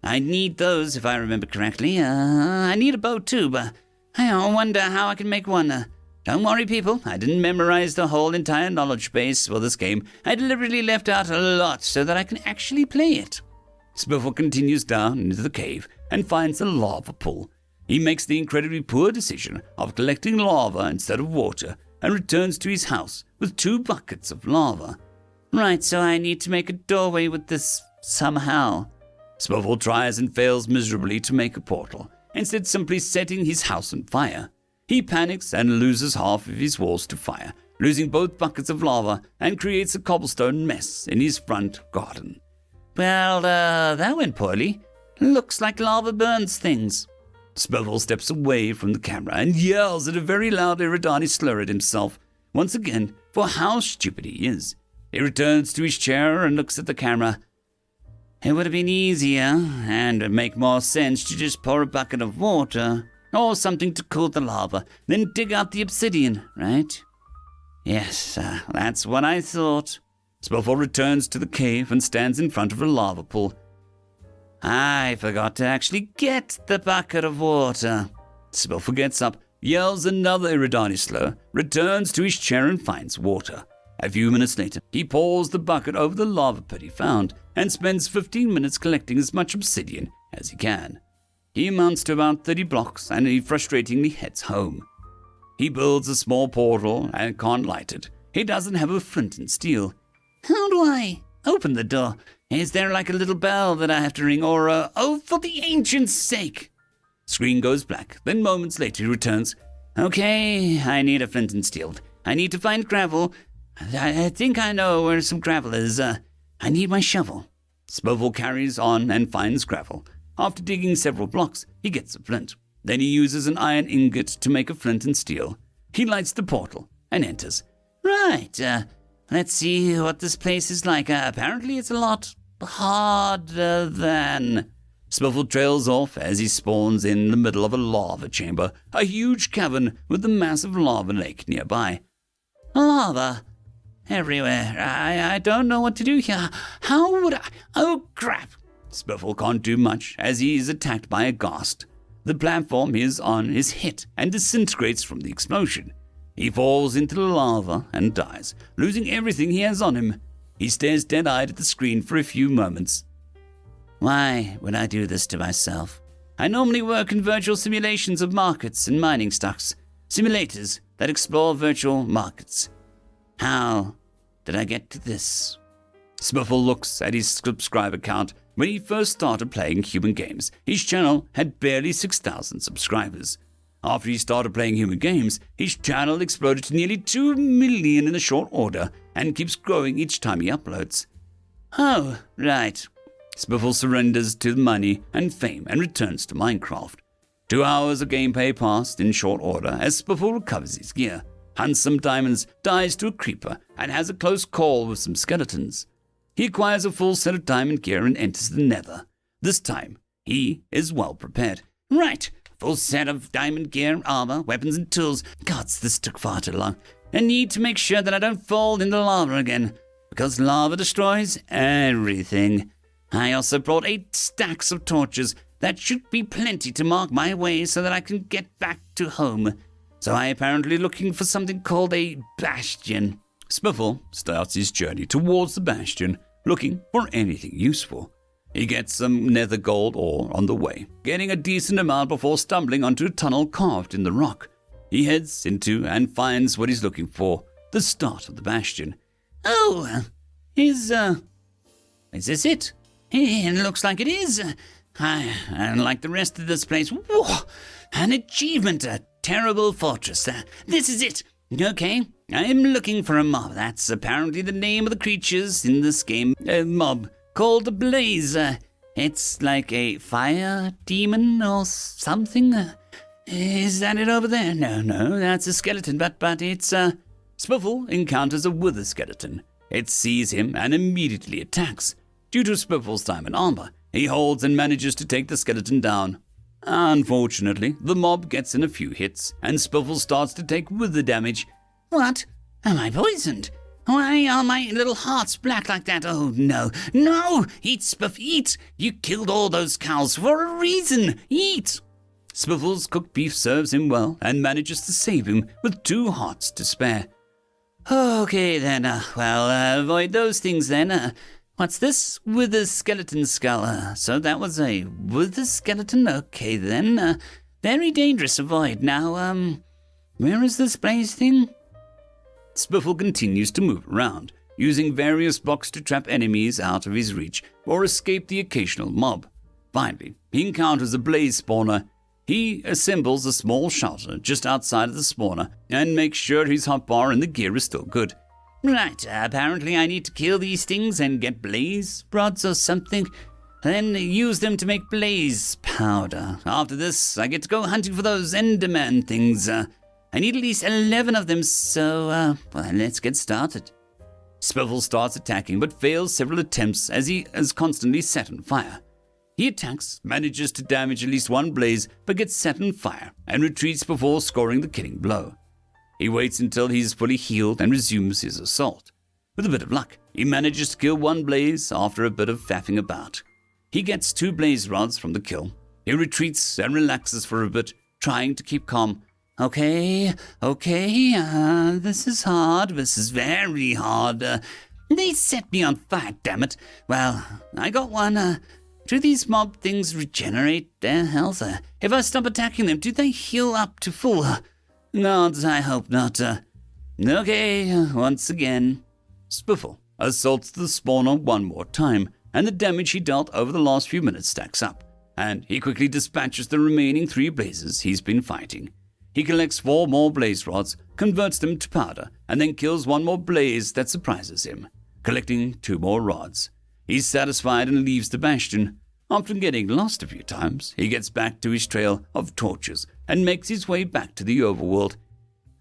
I need those, if I remember correctly. I need a bow, too, but I wonder how I can make one. Don't worry, people. I didn't memorize the whole entire knowledge base for this game. I deliberately left out a lot so that I can actually play it. Spiffle continues down into the cave and finds a lava pool. He makes the incredibly poor decision of collecting lava instead of water and returns to his house with 2 buckets of lava. Right, so I need to make a doorway with this somehow. Spiffle tries and fails miserably to make a portal, instead simply setting his house on fire. He panics and loses half of his walls to fire, losing both buckets of lava, and creates a cobblestone mess in his front garden. Well, that went poorly. Looks like lava burns things. Spiffle steps away from the camera and yells at a very loud Iridani slur at himself, once again, for how stupid he is. He returns to his chair and looks at the camera. It would have been easier, and make more sense to just pour a bucket of water, or something to cool the lava, then dig out the obsidian, right? Yes, that's what I thought. Spiffle returns to the cave and stands in front of a lava pool. I forgot to actually get the bucket of water. Spiffle gets up, yells another Iridani slur, returns to his chair and finds water. A few minutes later, he pours the bucket over the lava pit he found and spends 15 minutes collecting as much obsidian as he can. He amounts to about 30 blocks and he frustratingly heads home. He builds a small portal and can't light it. He doesn't have a flint and steel. How do I open the door? Is there a little bell that I have to ring, or, oh, for the ancient's sake? Screen goes black, then moments later he returns. Okay, I need a flint and steel. I need to find gravel. I think I know where some gravel is. I need my shovel. Spiffle carries on and finds gravel. After digging several blocks, he gets a flint. Then he uses an iron ingot to make a flint and steel. He lights the portal and enters. Right, let's see what this place is like. Apparently it's a lot harder than... Spiffle trails off as he spawns in the middle of a lava chamber, a huge cavern with a massive lava lake nearby. Lava everywhere. I don't know what to do here. How would I... Oh, crap. Spiffle can't do much as he is attacked by a ghast. The platform he is on is hit and disintegrates from the explosion. He falls into the lava and dies, losing everything he has on him. He stares dead-eyed at the screen for a few moments. Why would I do this to myself? I normally work in virtual simulations of markets and mining stocks. Simulators that explore virtual markets. How did I get to this? Spiffle looks at his subscriber count. When he first started playing human games, his channel had barely 6,000 subscribers. After he started playing human games, his channel exploded to nearly 2 million in a short order and keeps growing each time he uploads. Oh, right. Spiffle surrenders to the money and fame and returns to Minecraft. 2 hours of gameplay passed in short order as Spiffle recovers his gear, hunts some diamonds, dies to a creeper, and has a close call with some skeletons. He acquires a full set of diamond gear and enters the nether. This time, he is well prepared. Right, full set of diamond gear, armor, weapons, and tools. Gods, this took far too long. I need to make sure that I don't fall into lava again, because lava destroys everything. I also brought 8 stacks of torches. That should be plenty to mark my way so that I can get back to home. So I apparently looking for something called a bastion. Spiffle starts his journey towards the bastion, looking for anything useful. He gets some nether gold ore on the way, getting a decent amount before stumbling onto a tunnel carved in the rock. He heads into and finds what he's looking for, the start of the bastion. Oh, is this it? It looks like it is. I like the rest of this place. Whoa, an achievement, terrible fortress. This is it. Okay, I'm looking for a mob. That's apparently the name of the creatures in this game. A mob called the Blaze. It's like a fire demon or something. Is that it over there? No, that's a skeleton, but it's Spiffle encounters a wither skeleton. It sees him and immediately attacks. Due to Spiffle's diamond armor, he holds and manages to take the skeleton down. Unfortunately, the mob gets in a few hits, and Spiffle starts to take wither damage. What? Am I poisoned? Why are my little hearts black like that? Oh, no. No! Eat, Spiff, eat! You killed all those cows for a reason! Eat! Spiffle's cooked beef serves him well and manages to save him with 2 hearts to spare. Okay then, avoid those things then. What's this? Wither skeleton skull. So that was a wither skeleton? Okay then. Very dangerous, avoid. Now, where is this Blaze thing? Spiffle continues to move around, using various blocks to trap enemies out of his reach or escape the occasional mob. Finally, he encounters a Blaze spawner. He assembles a small shelter just outside of the spawner and makes sure his hotbar and the gear is still good. Right, apparently I need to kill these things and get blaze rods or something, then use them to make blaze powder. After this, I get to go hunting for those Enderman things. I need at least 11 of them, so, let's get started. Spiffle starts attacking but fails several attempts as he is constantly set on fire. He attacks, manages to damage at least 1 blaze, but gets set on fire and retreats before scoring the killing blow. He waits until he is fully healed and resumes his assault. With a bit of luck, he manages to kill 1 blaze after a bit of faffing about. He gets 2 blaze rods from the kill. He retreats and relaxes for a bit, trying to keep calm. Okay, this is hard. This is very hard. They set me on fire, damn it. Well, I got one. Do these mob things regenerate their health? If I stop attacking them, do they heal up to full? Not, I hope not. Okay, once again. Spiffle assaults the spawner 1 more time, and the damage he dealt over the last few minutes stacks up, and he quickly dispatches the remaining 3 blazes he's been fighting. He collects 4 more blaze rods, converts them to powder, and then kills 1 more blaze that surprises him, collecting 2 more rods. He's satisfied and leaves the bastion. After getting lost a few times, he gets back to his trail of torches and makes his way back to the overworld.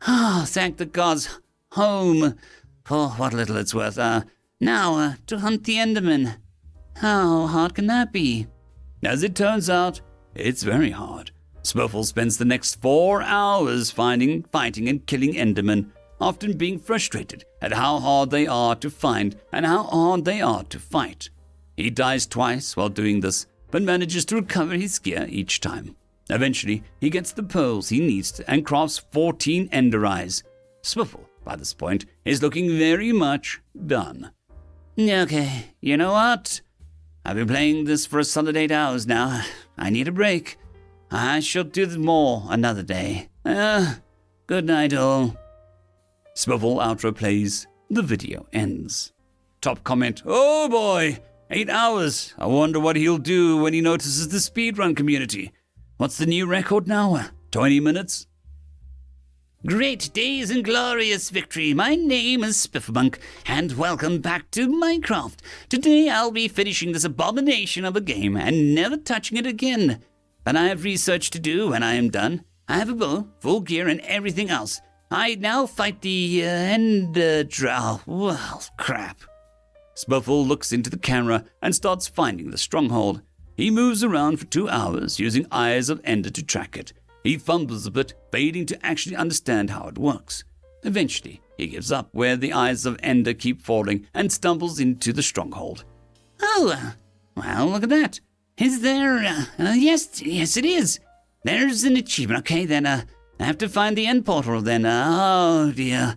Thank the gods, home, for what little it's worth. Now, to hunt the Enderman. How hard can that be? As it turns out, it's very hard. Spiffle spends the next 4 hours fighting and killing Endermen, often being frustrated at how hard they are to find and how hard they are to fight. He dies twice while doing this, but manages to recover his gear each time. Eventually, he gets the pearls he needs and crafts 14 Ender Eyes. Spiffle, by this point, is looking very much done. Okay, you know what? I've been playing this for a solid 8 hours now. I need a break. I shall do more another day. Good night all. Spiffle outro plays. The video ends. Top comment, oh boy, 8 hours. I wonder what he'll do when he notices the speedrun community. What's the new record now? 20 minutes? Great days and glorious victory. My name is Spifflemonk, and welcome back to Minecraft. Today I'll be finishing this abomination of a game and never touching it again. But I have research to do when I am done. I have a bow, full gear, and everything else. I now fight the Ender Drow. Well, crap. Spiffle looks into the camera and starts finding the stronghold. He moves around for 2 hours using Eyes of Ender to track it. He fumbles a bit, failing to actually understand how it works. Eventually, he gives up where the Eyes of Ender keep falling and stumbles into the stronghold. Oh, well, look at that. Is there, yes it is. There's an achievement. Okay, then, I have to find the end portal then. Oh, dear.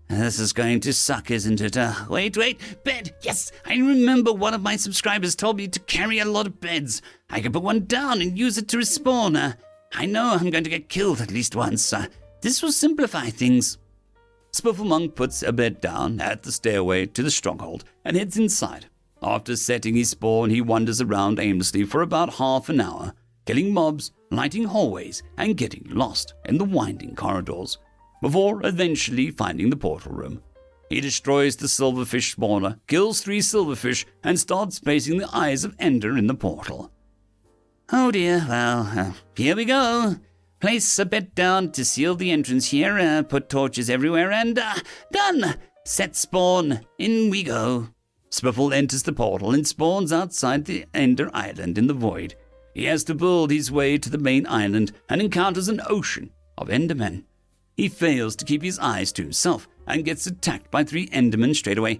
This is going to suck, isn't it? Wait, bed. Yes, I remember one of my subscribers told me to carry a lot of beds. I can put one down and use it to respawn. I know I'm going to get killed at least once. This will simplify things. Spifflemonk puts a bed down at the stairway to the stronghold and heads inside. After setting his spawn, he wanders around aimlessly for about half an hour. killing mobs, lighting hallways, and getting lost in the winding corridors, before eventually finding the portal room. He destroys the silverfish spawner, kills 3 silverfish, and starts placing the eyes of Ender in the portal. Oh dear, well, here we go. Place a bed down to seal the entrance here, put torches everywhere, and done! Set spawn, in we go. Spiffle enters the portal and spawns outside the Ender Island in the void. He has to build his way to the main island and encounters an ocean of Endermen. He fails to keep his eyes to himself and gets attacked by 3 Endermen straight away.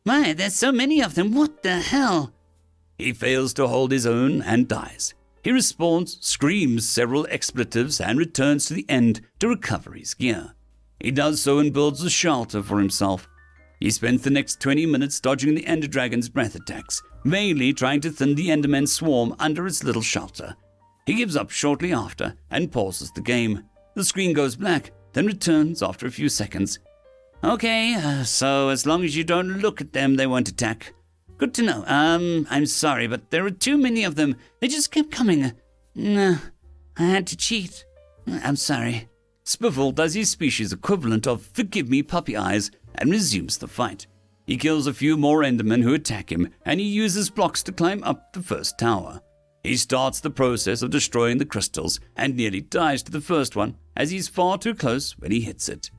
My, there's so many of them, what the hell? He fails to hold his own and dies. He respawns, screams several expletives, and returns to the end to recover his gear. He does so and builds a shelter for himself. He spends the next 20 minutes dodging the Ender Dragon's breath attacks, vainly trying to thin the Enderman swarm under its little shelter. He gives up shortly after and pauses the game. The screen goes black, then returns after a few seconds. Okay, so as long as you don't look at them, they won't attack. Good to know. I'm sorry, but there are too many of them. They just kept coming. No, I had to cheat. I'm sorry. Spiffle does his species equivalent of "forgive me puppy eyes" and resumes the fight. He kills a few more Endermen who attack him, and he uses blocks to climb up the first tower. He starts the process of destroying the crystals and nearly dies to the first one, as he's far too close when he hits it.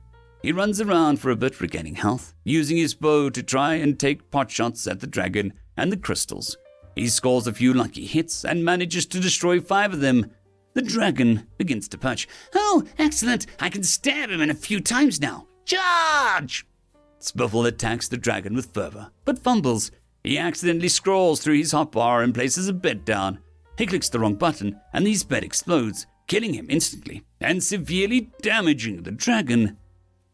He runs around for a bit, regaining health, using his bow to try and take potshots at the dragon and the crystals. He scores a few lucky hits and manages to destroy 5 of them. The dragon begins to perch. Oh, excellent! I can stab him in a few times now. Charge! Spiffle attacks the dragon with fervor, but fumbles. He accidentally scrolls through his hotbar and places a bed down. He clicks the wrong button, and his bed explodes, killing him instantly and severely damaging the dragon.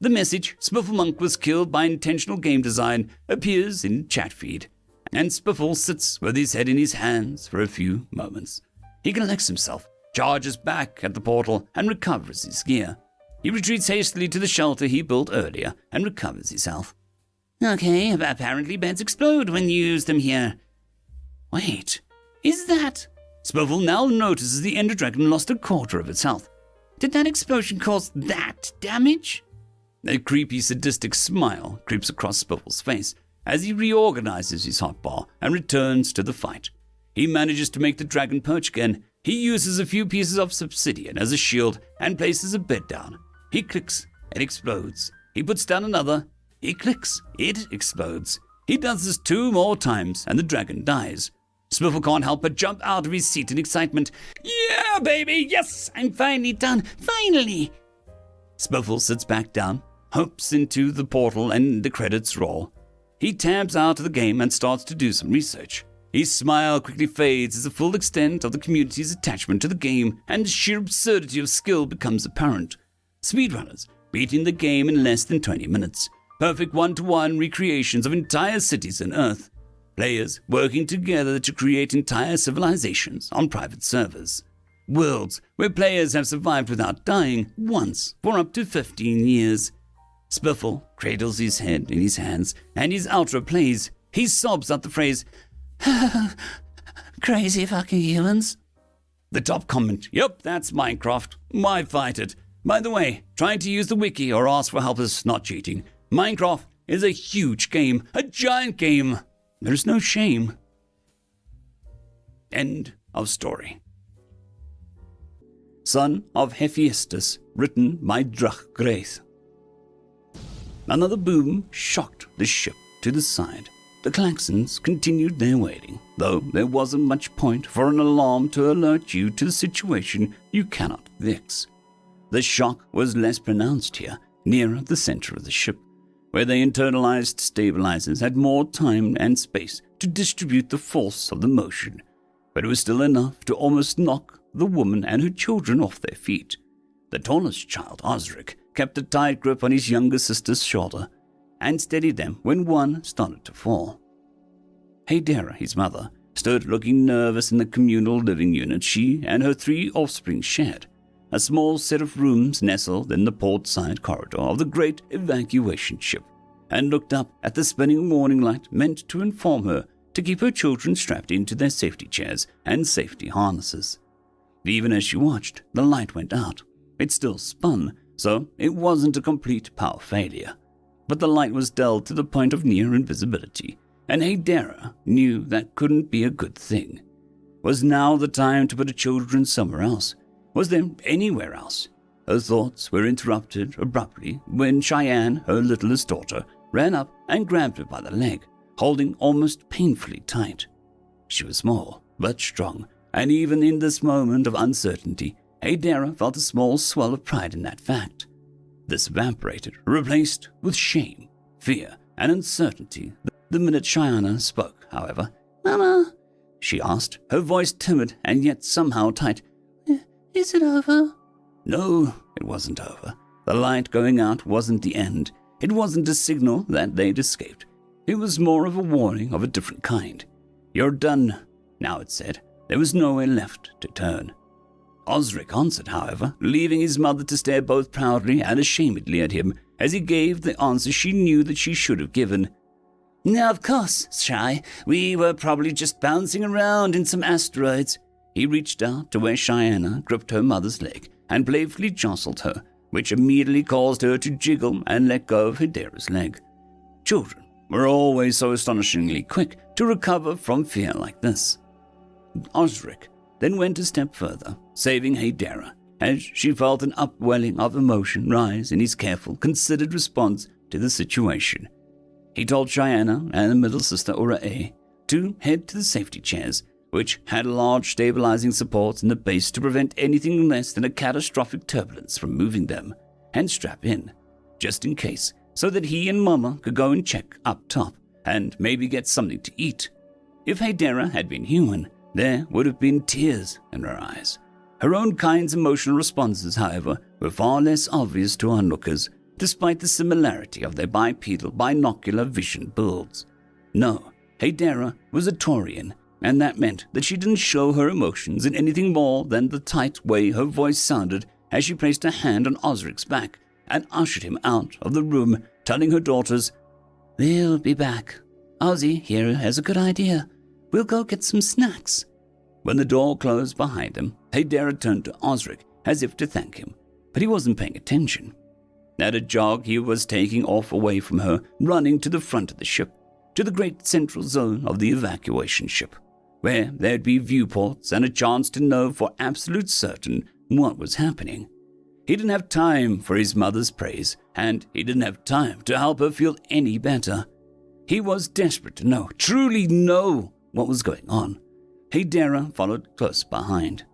The message, "Spiffle Monk was killed by intentional game design," appears in chat feed, and Spiffle sits with his head in his hands for a few moments. He collects himself, charges back at the portal, and recovers his gear. He retreats hastily to the shelter he built earlier and recovers his health. Okay, apparently beds explode when you use them here. Wait, is that... Spiffle now notices the Ender Dragon lost a quarter of its health. Did that explosion cause that damage? A creepy, sadistic smile creeps across Spiffle's face as he reorganizes his hotbar and returns to the fight. He manages to make the dragon perch again. He uses a few pieces of obsidian as a shield and places a bed down. He clicks, it explodes. He puts down another. He clicks, it explodes. He does this 2 more times and the dragon dies. Spiffle can't help but jump out of his seat in excitement. Yeah, baby, yes, I'm finally done, finally. Spiffle sits back down, hopes into the portal, and the credits roll. He tabs out of the game and starts to do some research. His smile quickly fades as the full extent of the community's attachment to the game and the sheer absurdity of skill becomes apparent. Speedrunners beating the game in less than 20 minutes. Perfect one-to-one recreations of entire cities on Earth. Players working together to create entire civilizations on private servers. Worlds where players have survived without dying once for up to 15 years. Spiffle cradles his head in his hands and his outro plays. He sobs out the phrase, "Crazy fucking humans." The top comment, "Yep, that's Minecraft. Why fight it? By the way, trying to use the wiki or ask for help is not cheating. Minecraft is a huge game, a giant game. There's no shame." End of story. Son of Hephaestus, written by Drachgraith. Another boom shocked the ship to the side. The klaxons continued their wailing, though there wasn't much point for an alarm to alert you to the situation you cannot fix. The shock was less pronounced here, nearer the center of the ship, where the internalized stabilizers had more time and space to distribute the force of the motion, but it was still enough to almost knock the woman and her children off their feet. The tallest child, Osric, kept a tight grip on his younger sister's shoulder and steadied them when one started to fall. Haedera, his mother, stood looking nervous in the communal living unit she and her 3 offspring shared, a small set of rooms nestled in the port-side corridor of the great evacuation ship, and looked up at the spinning warning light meant to inform her to keep her children strapped into their safety chairs and safety harnesses. Even as she watched, the light went out. It still spun, so it wasn't a complete power failure. But the light was dulled to the point of near invisibility, and Haydara knew that couldn't be a good thing. Was now the time to put the children somewhere else? Was there anywhere else? Her thoughts were interrupted abruptly when Cheyenne, her littlest daughter, ran up and grabbed her by the leg, holding almost painfully tight. She was small, but strong, and even in this moment of uncertainty, Haydara felt a small swell of pride in that fact. This evaporated, replaced with shame, fear, and uncertainty the minute Cheyenne spoke, however. Mama, she asked, her voice timid and yet somehow tight. Is it over? No, it wasn't over. The light going out wasn't the end. It wasn't a signal that they'd escaped. It was more of a warning of a different kind. You're done, now it said. There was nowhere left to turn. Osric answered, however, leaving his mother to stare both proudly and ashamedly at him as he gave the answer she knew that she should have given. Now, of course, Shy. We were probably just bouncing around in some asteroids. He reached out to where Cheyenne gripped her mother's leg and playfully jostled her, which immediately caused her to jiggle and let go of Haydara's leg. Children were always so astonishingly quick to recover from fear like this. Osric then went a step further, saving Haydara, as she felt an upwelling of emotion rise in his careful, considered response to the situation. He told Cheyenne and the middle sister Ura-A to head to the safety chairs, which had large stabilizing supports in the base to prevent anything less than a catastrophic turbulence from moving them, and strap in, just in case, so that he and Mama could go and check up top, and maybe get something to eat. If Haydara had been human, there would have been tears in her eyes. Her own kind's emotional responses, however, were far less obvious to onlookers, despite the similarity of their bipedal binocular vision builds. No, Haydara was a Taurian, and that meant that she didn't show her emotions in anything more than the tight way her voice sounded as she placed her hand on Osric's back and ushered him out of the room, telling her daughters, "We'll be back. Ozzy here has a good idea. We'll go get some snacks." When the door closed behind them, Haydara turned to Osric as if to thank him, but he wasn't paying attention. At a jog, he was taking off away from her, running to the front of the ship, to the great central zone of the evacuation ship, where there'd be viewports and a chance to know for absolute certain what was happening. He didn't have time for his mother's praise, and he didn't have time to help her feel any better. He was desperate to know, truly know, what was going on. Haydara followed close behind.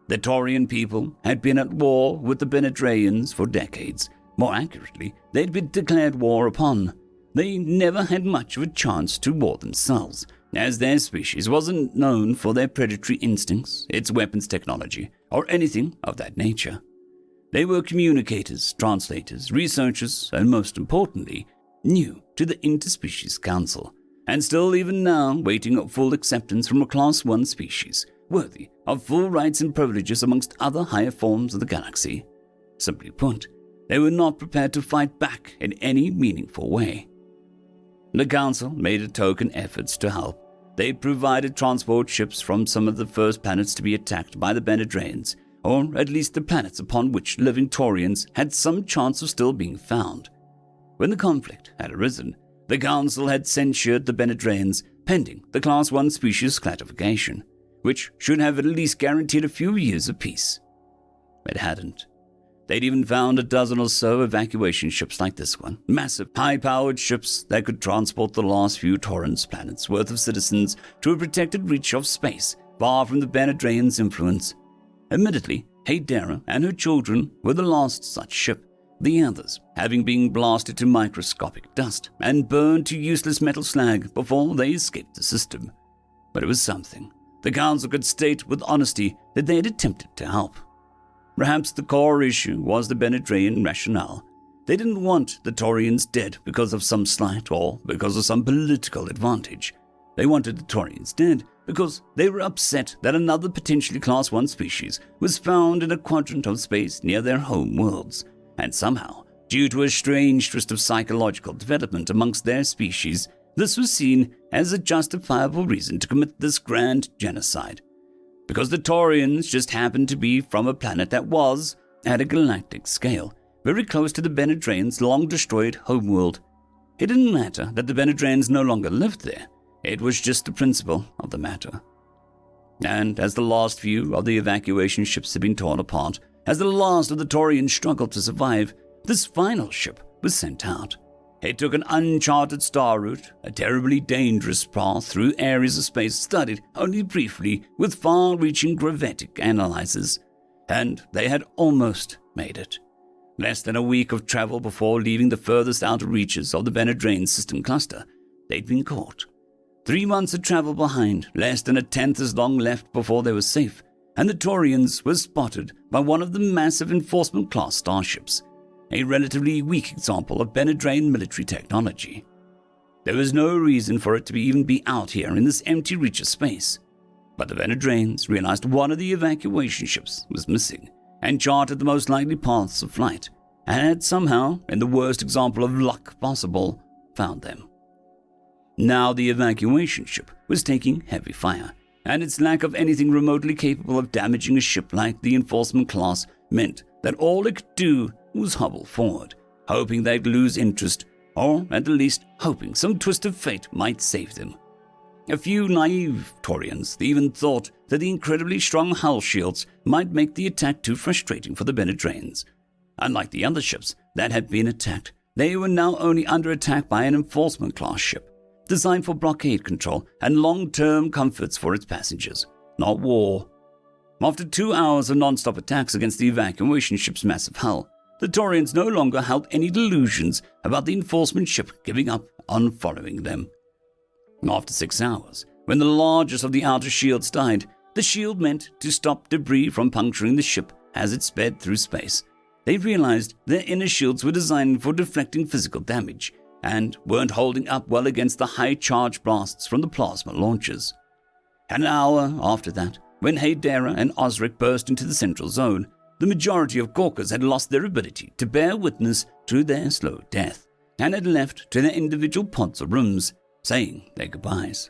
The Taurian people had been at war with the Benedraians for decades. More accurately, they'd been declared war upon. They never had much of a chance to war themselves, as their species wasn't known for their predatory instincts, its weapons technology, or anything of that nature. They were communicators, translators, researchers, and most importantly, new to the Interspecies Council, and still even now waiting up full acceptance from a Class 1 species, worthy of full rights and privileges amongst other higher forms of the galaxy. Simply put, they were not prepared to fight back in any meaningful way. The Council made a token efforts to help. They provided transport ships from some of the first planets to be attacked by the Benedraians, or at least the planets upon which living Taurians had some chance of still being found. When the conflict had arisen, the Council had censured the Benedraians pending the Class 1 species classification, which should have at least guaranteed a few years of peace. It hadn't. They'd even found a dozen or so evacuation ships like this one, massive, high-powered ships that could transport the last few Taurans planets' worth of citizens to a protected reach of space, far from the Benedraians' influence. Admittedly, Haydara and her children were the last such ship, the others having been blasted to microscopic dust and burned to useless metal slag before they escaped the system. But it was something. The Council could state with honesty that they had attempted to help. Perhaps the core issue was the Benedraian rationale. They didn't want the Taurians dead because of some slight or because of some political advantage. They wanted the Taurians dead because they were upset that another potentially Class 1 species was found in a quadrant of space near their home worlds, and somehow, due to a strange twist of psychological development amongst their species, this was seen as a justifiable reason to commit this grand genocide. because the Taurians just happened to be from a planet that was, at a galactic scale, very close to the Benedrains' long-destroyed homeworld. It didn't matter that the Benedrains no longer lived there. It was just the principle of the matter. And as the last few of the evacuation ships had been torn apart, as the last of the Taurians struggled to survive, this final ship was sent out. It took an uncharted star route, a terribly dangerous path through areas of space studied only briefly with far-reaching gravitic analyzers, and they had almost made it. Less than a week of travel before leaving the furthest outer reaches of the Benedrain system cluster, they'd been caught. 3 months of travel behind, less than a tenth as long left before they were safe, and the Taurians were spotted by one of the massive enforcement-class starships, a relatively weak example of Benedrain military technology. There was no reason for it to even be out here in this empty reach of space, but the Benedrains realized one of the evacuation ships was missing and charted the most likely paths of flight, and had somehow, in the worst example of luck possible, found them. Now the evacuation ship was taking heavy fire, and its lack of anything remotely capable of damaging a ship like the enforcement class meant that all it could do was hobble forward, hoping they'd lose interest, or at the least hoping some twist of fate might save them. A few naive Taurians even thought that the incredibly strong hull shields might make the attack too frustrating for the Benedrains. Unlike the other ships that had been attacked, they were now only under attack by an enforcement-class ship, designed for blockade control and long-term comforts for its passengers, not war. After 2 hours of non-stop attacks against the evacuation ship's massive hull, the Taurians no longer held any delusions about the enforcement ship giving up on following them. After 6 hours, when the largest of the outer shields died, the shield meant to stop debris from puncturing the ship as it sped through space. They realized their inner shields were designed for deflecting physical damage and weren't holding up well against the high-charge blasts from the plasma launchers. An hour after that, when Haydera and Osric burst into the central zone, the majority of Gawkers had lost their ability to bear witness to their slow death and had left to their individual pods or rooms, saying their goodbyes.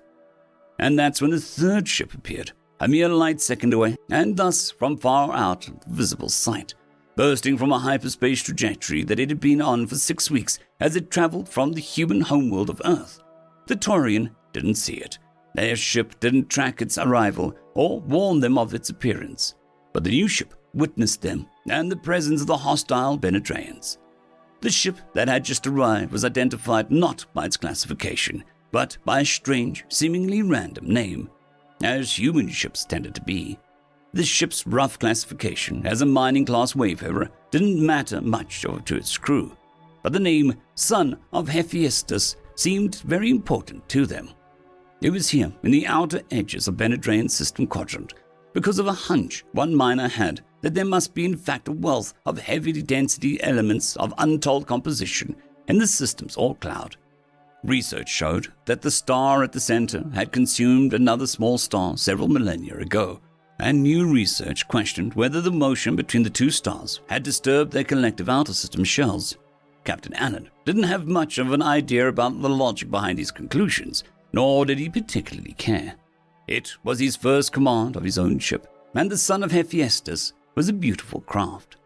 And that's when the third ship appeared, a mere light second away, and thus from far out of visible sight, bursting from a hyperspace trajectory that it had been on for 6 weeks as it traveled from the human homeworld of Earth. The Taurian didn't see it. Their ship didn't track its arrival or warn them of its appearance, but the new ship witnessed them and the presence of the hostile Benedrains. The ship that had just arrived was identified not by its classification, but by a strange, seemingly random name, as human ships tended to be. The ship's rough classification as a mining-class wayfarer didn't matter much to its crew, but the name Son of Hephaestus seemed very important to them. It was here in the outer edges of Benedrain's system quadrant, because of a hunch one miner had that there must be in fact a wealth of heavy-density elements of untold composition in the system's ore cloud. Research showed that the star at the center had consumed another small star several millennia ago, and new research questioned whether the motion between the two stars had disturbed their collective outer system shells. Captain Allen didn't have much of an idea about the logic behind his conclusions, nor did he particularly care. It was his first command of his own ship, and the Son of Hephaestus was a beautiful craft.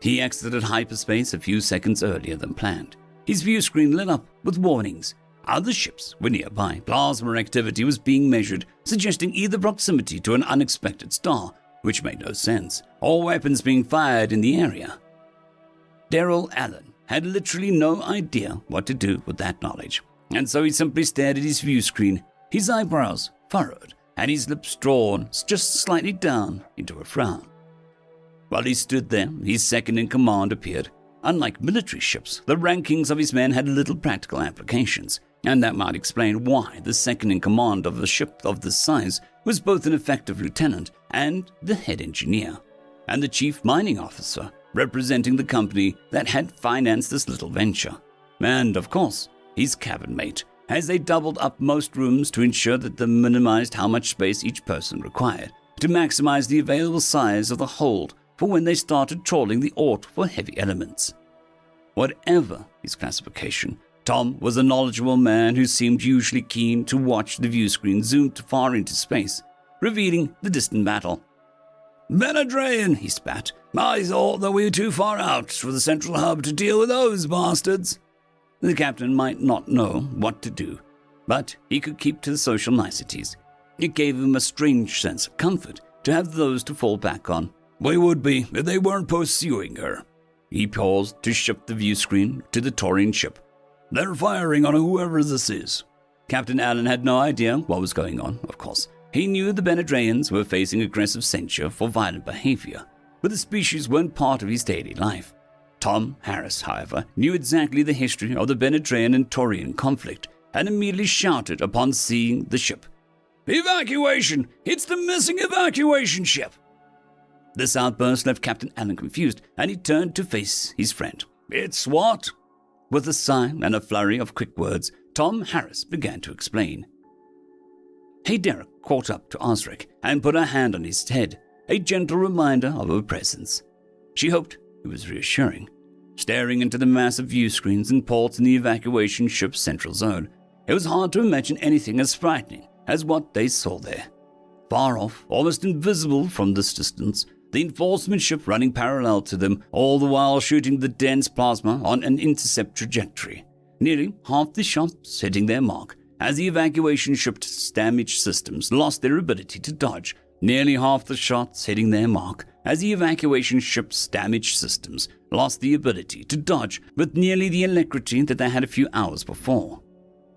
He exited hyperspace a few seconds earlier than planned. His view screen lit up with warnings. Other ships were nearby. Plasma activity was being measured, suggesting either proximity to an unexpected star, which made no sense, or weapons being fired in the area. Daryl Allen had literally no idea what to do with that knowledge, and so he simply stared at his view screen, his eyebrows furrowed and his lips drawn just slightly down into a frown. While he stood there, his second-in-command appeared. Unlike military ships, the rankings of his men had little practical applications, and that might explain why the second-in-command of a ship of this size was both an effective lieutenant and the head engineer, and the chief mining officer representing the company that had financed this little venture, and, of course, his cabin mate, as they doubled up most rooms to ensure that they minimized how much space each person required, to maximize the available size of the hold for when they started trawling the ore for heavy elements. Whatever his classification, Tom was a knowledgeable man who seemed usually keen to watch the view screen zoom far into space, revealing the distant battle. Benedrayan, he spat. I thought that we were too far out for the central hub to deal with those bastards. The captain might not know what to do, but he could keep to the social niceties. It gave him a strange sense of comfort to have those to fall back on. We would be if they weren't pursuing her. He paused to shift the view screen to the Taurian ship. They're firing on whoever this is. Captain Allen had no idea what was going on, of course. He knew the Benedrayans were facing aggressive censure for violent behavior, but the species weren't part of his daily life. Tom Harris, however, knew exactly the history of the Benedrayan and Taurian conflict and immediately shouted upon seeing the ship. Evacuation! It's the missing evacuation ship! This outburst left Captain Allen confused, and he turned to face his friend. It's what? With a sigh and a flurry of quick words, Tom Harris began to explain. Haydera caught up to Osric and put her hand on his head, a gentle reminder of her presence. She hoped it was reassuring. Staring into the massive view screens and ports in the evacuation ship's central zone, it was hard to imagine anything as frightening as what they saw there. Far off, almost invisible from this distance, the enforcement ship running parallel to them, all the while shooting the dense plasma on an intercept trajectory. Nearly half the shots hitting their mark as the evacuation ship's damaged systems lost their ability to dodge. Nearly half the shots hitting their mark as the evacuation ship's damaged systems lost the ability to dodge with nearly the alacrity that they had a few hours before.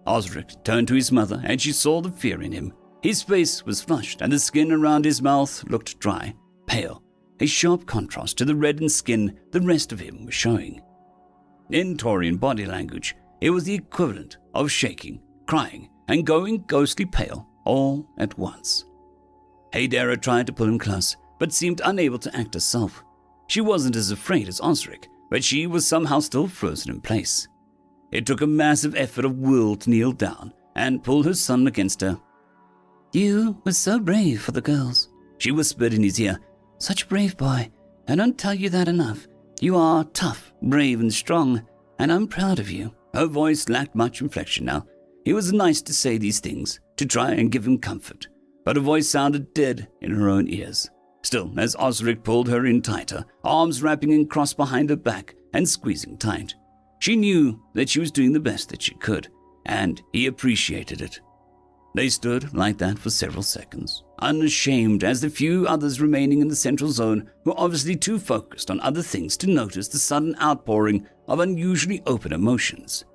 Osric turned to his mother and she saw the fear in him. His face was flushed and the skin around his mouth looked dry, pale, a sharp contrast to the reddened skin the rest of him was showing. In Taurian body language, it was the equivalent of shaking, crying, and going ghostly pale all at once. Haydera tried to pull him close, but seemed unable to act herself. She wasn't as afraid as Osric, but she was somehow still frozen in place. It took a massive effort of will to kneel down and pull her son against her. You were so brave for the girls, she whispered in his ear. Such a brave boy. I don't tell you that enough. You are tough, brave, and strong, and I'm proud of you. Her voice lacked much inflection now. It was nice to say these things, to try and give him comfort, but her voice sounded dead in her own ears. Still, as Osric pulled her in tighter, arms wrapping in cross behind her back and squeezing tight, she knew that she was doing the best that she could, and he appreciated it. They stood like that for several seconds, unashamed as the few others remaining in the central zone were obviously too focused on other things to notice the sudden outpouring of unusually open emotions.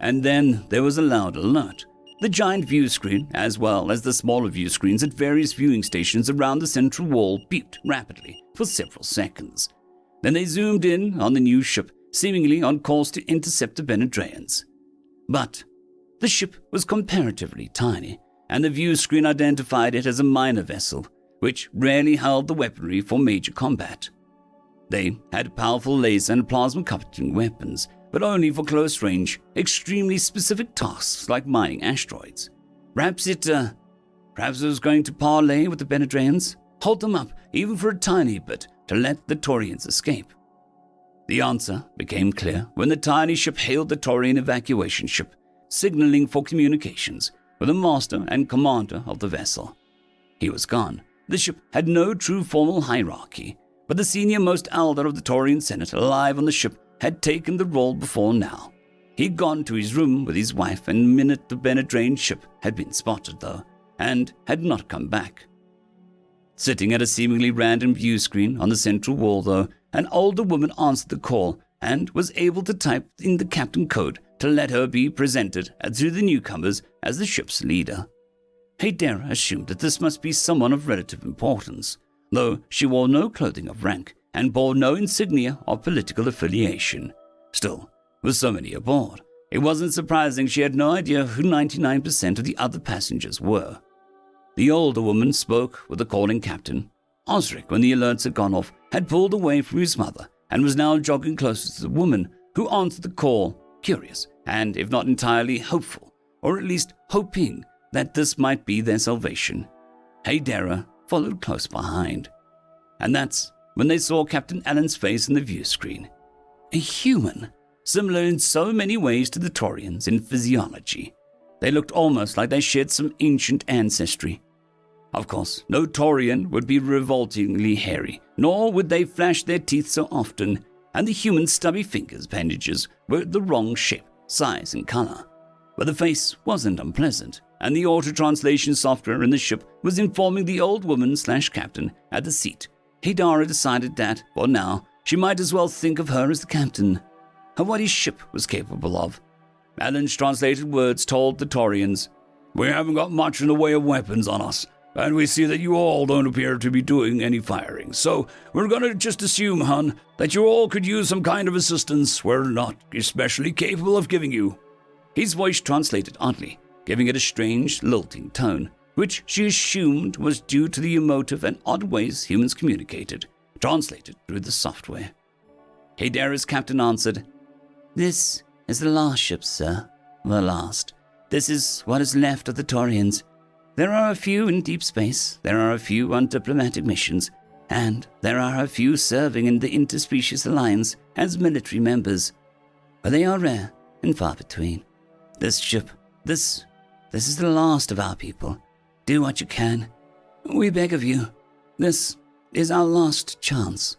And then there was a loud alert. The giant view screen, as well as the smaller view screens at various viewing stations around the central wall, beeped rapidly for several seconds. Then they zoomed in on the new ship, seemingly on course to intercept the Benedrayans. But the ship was comparatively tiny, and the view screen identified it as a minor vessel, which rarely held the weaponry for major combat. They had powerful laser and plasma-cutting weapons, but only for close-range, extremely specific tasks like mining asteroids. Perhaps it was going to parley with the Benedrayans, hold them up even for a tiny bit to let the Taurians escape. The answer became clear when the tiny ship hailed the Taurian evacuation ship, signaling for communications with the master and commander of the vessel. He was gone. The ship had no true formal hierarchy, but the senior-most elder of the Taurian Senate alive on the ship had taken the role before now. He'd gone to his room with his wife, and the minute the Benedrayan ship had been spotted, though, and had not come back. Sitting at a seemingly random view screen on the central wall, though, an older woman answered the call and was able to type in the captain code to let her be presented to the newcomers as the ship's leader. Haydera assumed that this must be someone of relative importance, though she wore no clothing of rank and bore no insignia of political affiliation. Still, with so many aboard, it wasn't surprising she had no idea who 99% of the other passengers were. The older woman spoke with the calling captain. Osric, when the alerts had gone off, had pulled away from his mother and was now jogging closer to the woman who answered the call, curious and, if not entirely, hopeful, or at least hoping that this might be their salvation. Haydera followed close behind. And that's when they saw Captain Allen's face in the view screen. A human, similar in so many ways to the Taurians in physiology. They looked almost like they shared some ancient ancestry. Of course, no Taurian would be revoltingly hairy, nor would they flash their teeth so often, and the human stubby fingers' appendages were the wrong shape, size, and color. But the face wasn't unpleasant, and the auto-translation software in the ship was informing the old woman/captain at the seat. Hidara decided that, for now, she might as well think of her as the captain, of what his ship was capable of. Alan's translated words told the Taurians, "We haven't got much in the way of weapons on us, and we see that you all don't appear to be doing any firing, so we're going to just assume, hun, that you all could use some kind of assistance we're not especially capable of giving you." His voice translated oddly, giving it a strange, lilting tone, which she assumed was due to the emotive and odd ways humans communicated, translated through the software. Hidara's captain answered, "This is the last ship, sir. The last. This is what is left of the Taurians. There are a few in deep space, there are a few on diplomatic missions, and there are a few serving in the interspecies alliance as military members. But they are rare and far between. This ship, this is the last of our people. Do what you can. We beg of you. This is our last chance."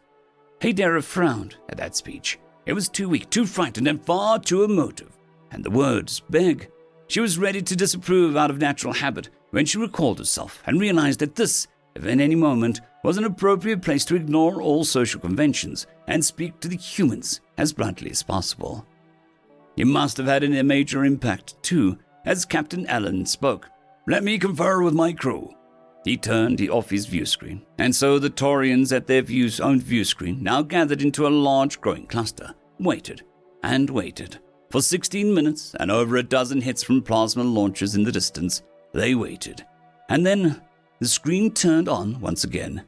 Hidara frowned at that speech. It was too weak, too frightened, and far too emotive. And the words, beg. She was ready to disapprove out of natural habit when she recalled herself and realized that this, if in any moment, was an appropriate place to ignore all social conventions and speak to the humans as bluntly as possible. It must have had a major impact, too, as Captain Allen spoke. "Let me confer with my crew." He turned off his view screen, and so the Taurians at their own view screen now gathered into a large growing cluster, waited and waited. For 16 minutes and over a dozen hits from plasma launchers in the distance, they waited. And then the screen turned on once again.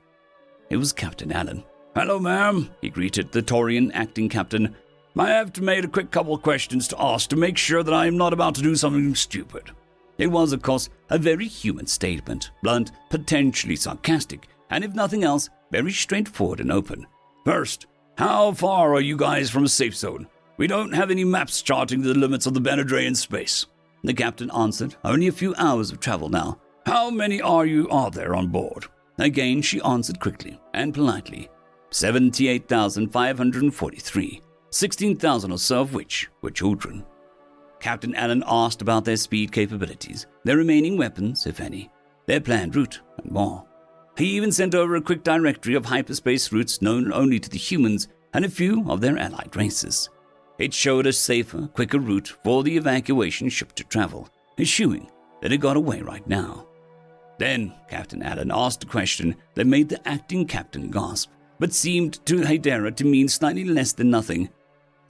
It was Captain Allen. "Hello, ma'am," he greeted the Taurian acting captain. "I have made a quick couple of questions to ask to make sure that I am not about to do something stupid." It was, of course, a very human statement, blunt, potentially sarcastic, and if nothing else, very straightforward and open. "First, how far are you guys from a safe zone? We don't have any maps charting the limits of the Benedrayan space." The captain answered, "Only a few hours of travel now." "How many are there on board?" Again, she answered quickly and politely. 78,543, 16,000 or so of which were children. Captain Allen asked about their speed capabilities, their remaining weapons, if any, their planned route, and more. He even sent over a quick directory of hyperspace routes known only to the humans and a few of their allied races. It showed a safer, quicker route for the evacuation ship to travel, eschewing that it got away right now. Then Captain Allen asked a question that made the acting captain gasp, but seemed to Hidara to mean slightly less than nothing.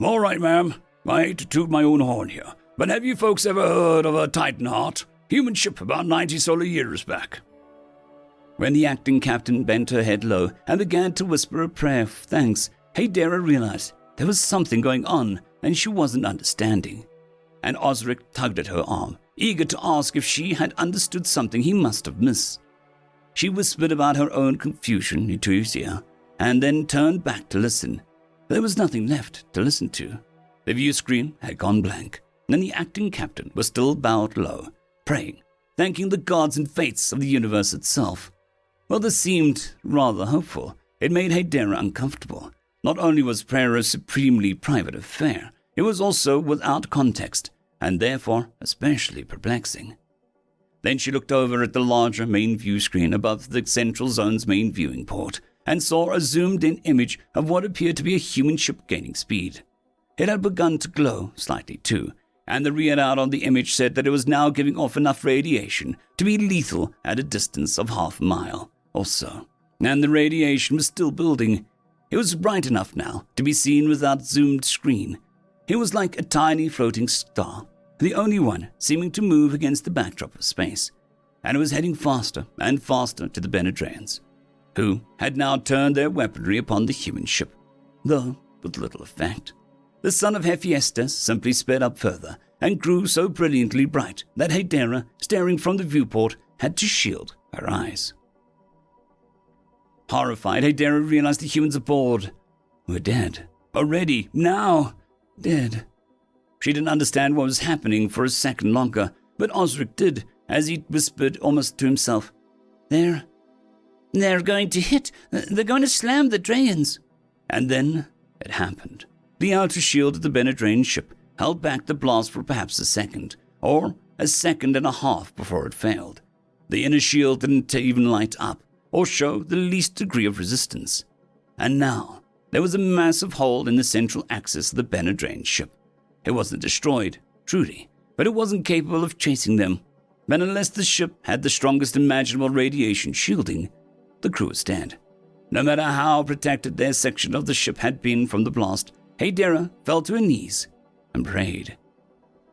"All right, ma'am. I hate to toot my own horn here, but have you folks ever heard of a Titan Heart? Human ship about 90 solar years back." When the acting captain bent her head low and began to whisper a prayer of thanks, Hidara realized there was something going on and she wasn't understanding. And Osric tugged at her arm, eager to ask if she had understood something he must have missed. She whispered about her own confusion into his ear, and then turned back to listen. There was nothing left to listen to. The view screen had gone blank, and the acting captain was still bowed low, praying, thanking the gods and fates of the universe itself. Well, this seemed rather hopeful. It made Hidara uncomfortable. Not only was prayer a supremely private affair, it was also without context, and therefore especially perplexing. Then she looked over at the larger main view screen above the central zone's main viewing port, and saw a zoomed-in image of what appeared to be a human ship gaining speed. It had begun to glow slightly too, and the readout on the image said that it was now giving off enough radiation to be lethal at a distance of half a mile or so. And the radiation was still building. It was bright enough now to be seen without zoomed screen. It was like a tiny floating star, the only one seeming to move against the backdrop of space, and it was heading faster and faster to the Benedrayans, who had now turned their weaponry upon the human ship, though with little effect. The sun of Hephaestus simply sped up further and grew so brilliantly bright that Hidara, staring from the viewport, had to shield her eyes. Horrified, Hidara realized the humans aboard were dead. Already, now, dead. She didn't understand what was happening for a second longer, but Osric did, as he whispered almost to himself, They're going to hit. They're going to slam the Drayans. And then it happened. The outer shield of the Benedrain ship held back the blast for perhaps a second, or a second and a half before it failed. The inner shield didn't even light up or show the least degree of resistance. And now there was a massive hole in the central axis of the Benedrain ship. It wasn't destroyed, truly, but it wasn't capable of chasing them. And unless the ship had the strongest imaginable radiation shielding, the crew was dead. No matter how protected their section of the ship had been from the blast, Hedera fell to her knees and prayed.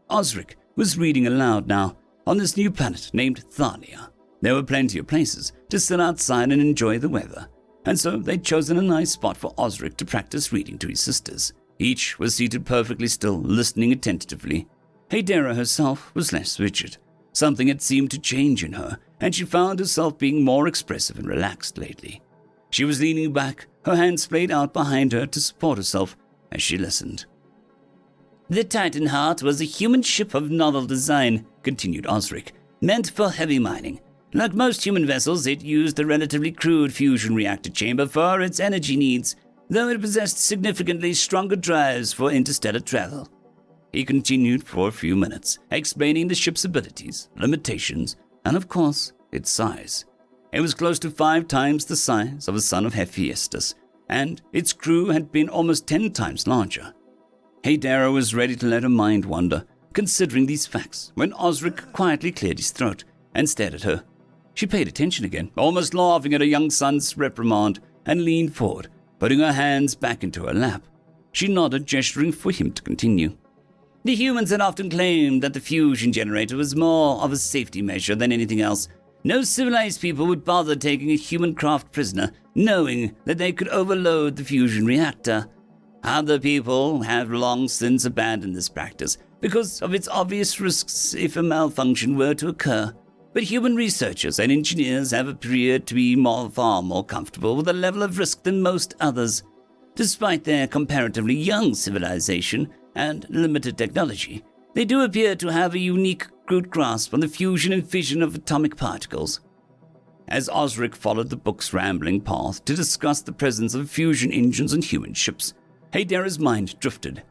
Osric was reading aloud now. On this new planet named Thalia, there were plenty of places to sit outside and enjoy the weather, and so they'd chosen a nice spot for Osric to practice reading to his sisters. Each was seated perfectly still, listening attentively. Hedera herself was less rigid. Something had seemed to change in her, and she found herself being more expressive and relaxed lately. She was leaning back, her hands splayed out behind her to support herself as she listened. The Titanheart was a human ship of novel design, continued Osric, meant for heavy mining. Like most human vessels, it used a relatively crude fusion reactor chamber for its energy needs, though it possessed significantly stronger drives for interstellar travel. He continued for a few minutes, explaining the ship's abilities, limitations, and of course, its size. It was close to 5 times the size of a son of Hephaestus, and its crew had been almost 10 times larger. Hedera was ready to let her mind wander, considering these facts, when Osric quietly cleared his throat and stared at her. She paid attention again, almost laughing at her young son's reprimand, and leaned forward, putting her hands back into her lap. She nodded, gesturing for him to continue. The humans had often claimed that the fusion generator was more of a safety measure than anything else. No civilized people would bother taking a human craft prisoner, knowing that they could overload the fusion reactor. Other people have long since abandoned this practice because of its obvious risks if a malfunction were to occur. But human researchers and engineers have appeared to be far more comfortable with the level of risk than most others. Despite their comparatively young civilization and limited technology, they do appear to have a unique crude grasp on the fusion and fission of atomic particles. As Osric followed the book's rambling path to discuss the presence of fusion engines on human ships, Hedera's mind drifted.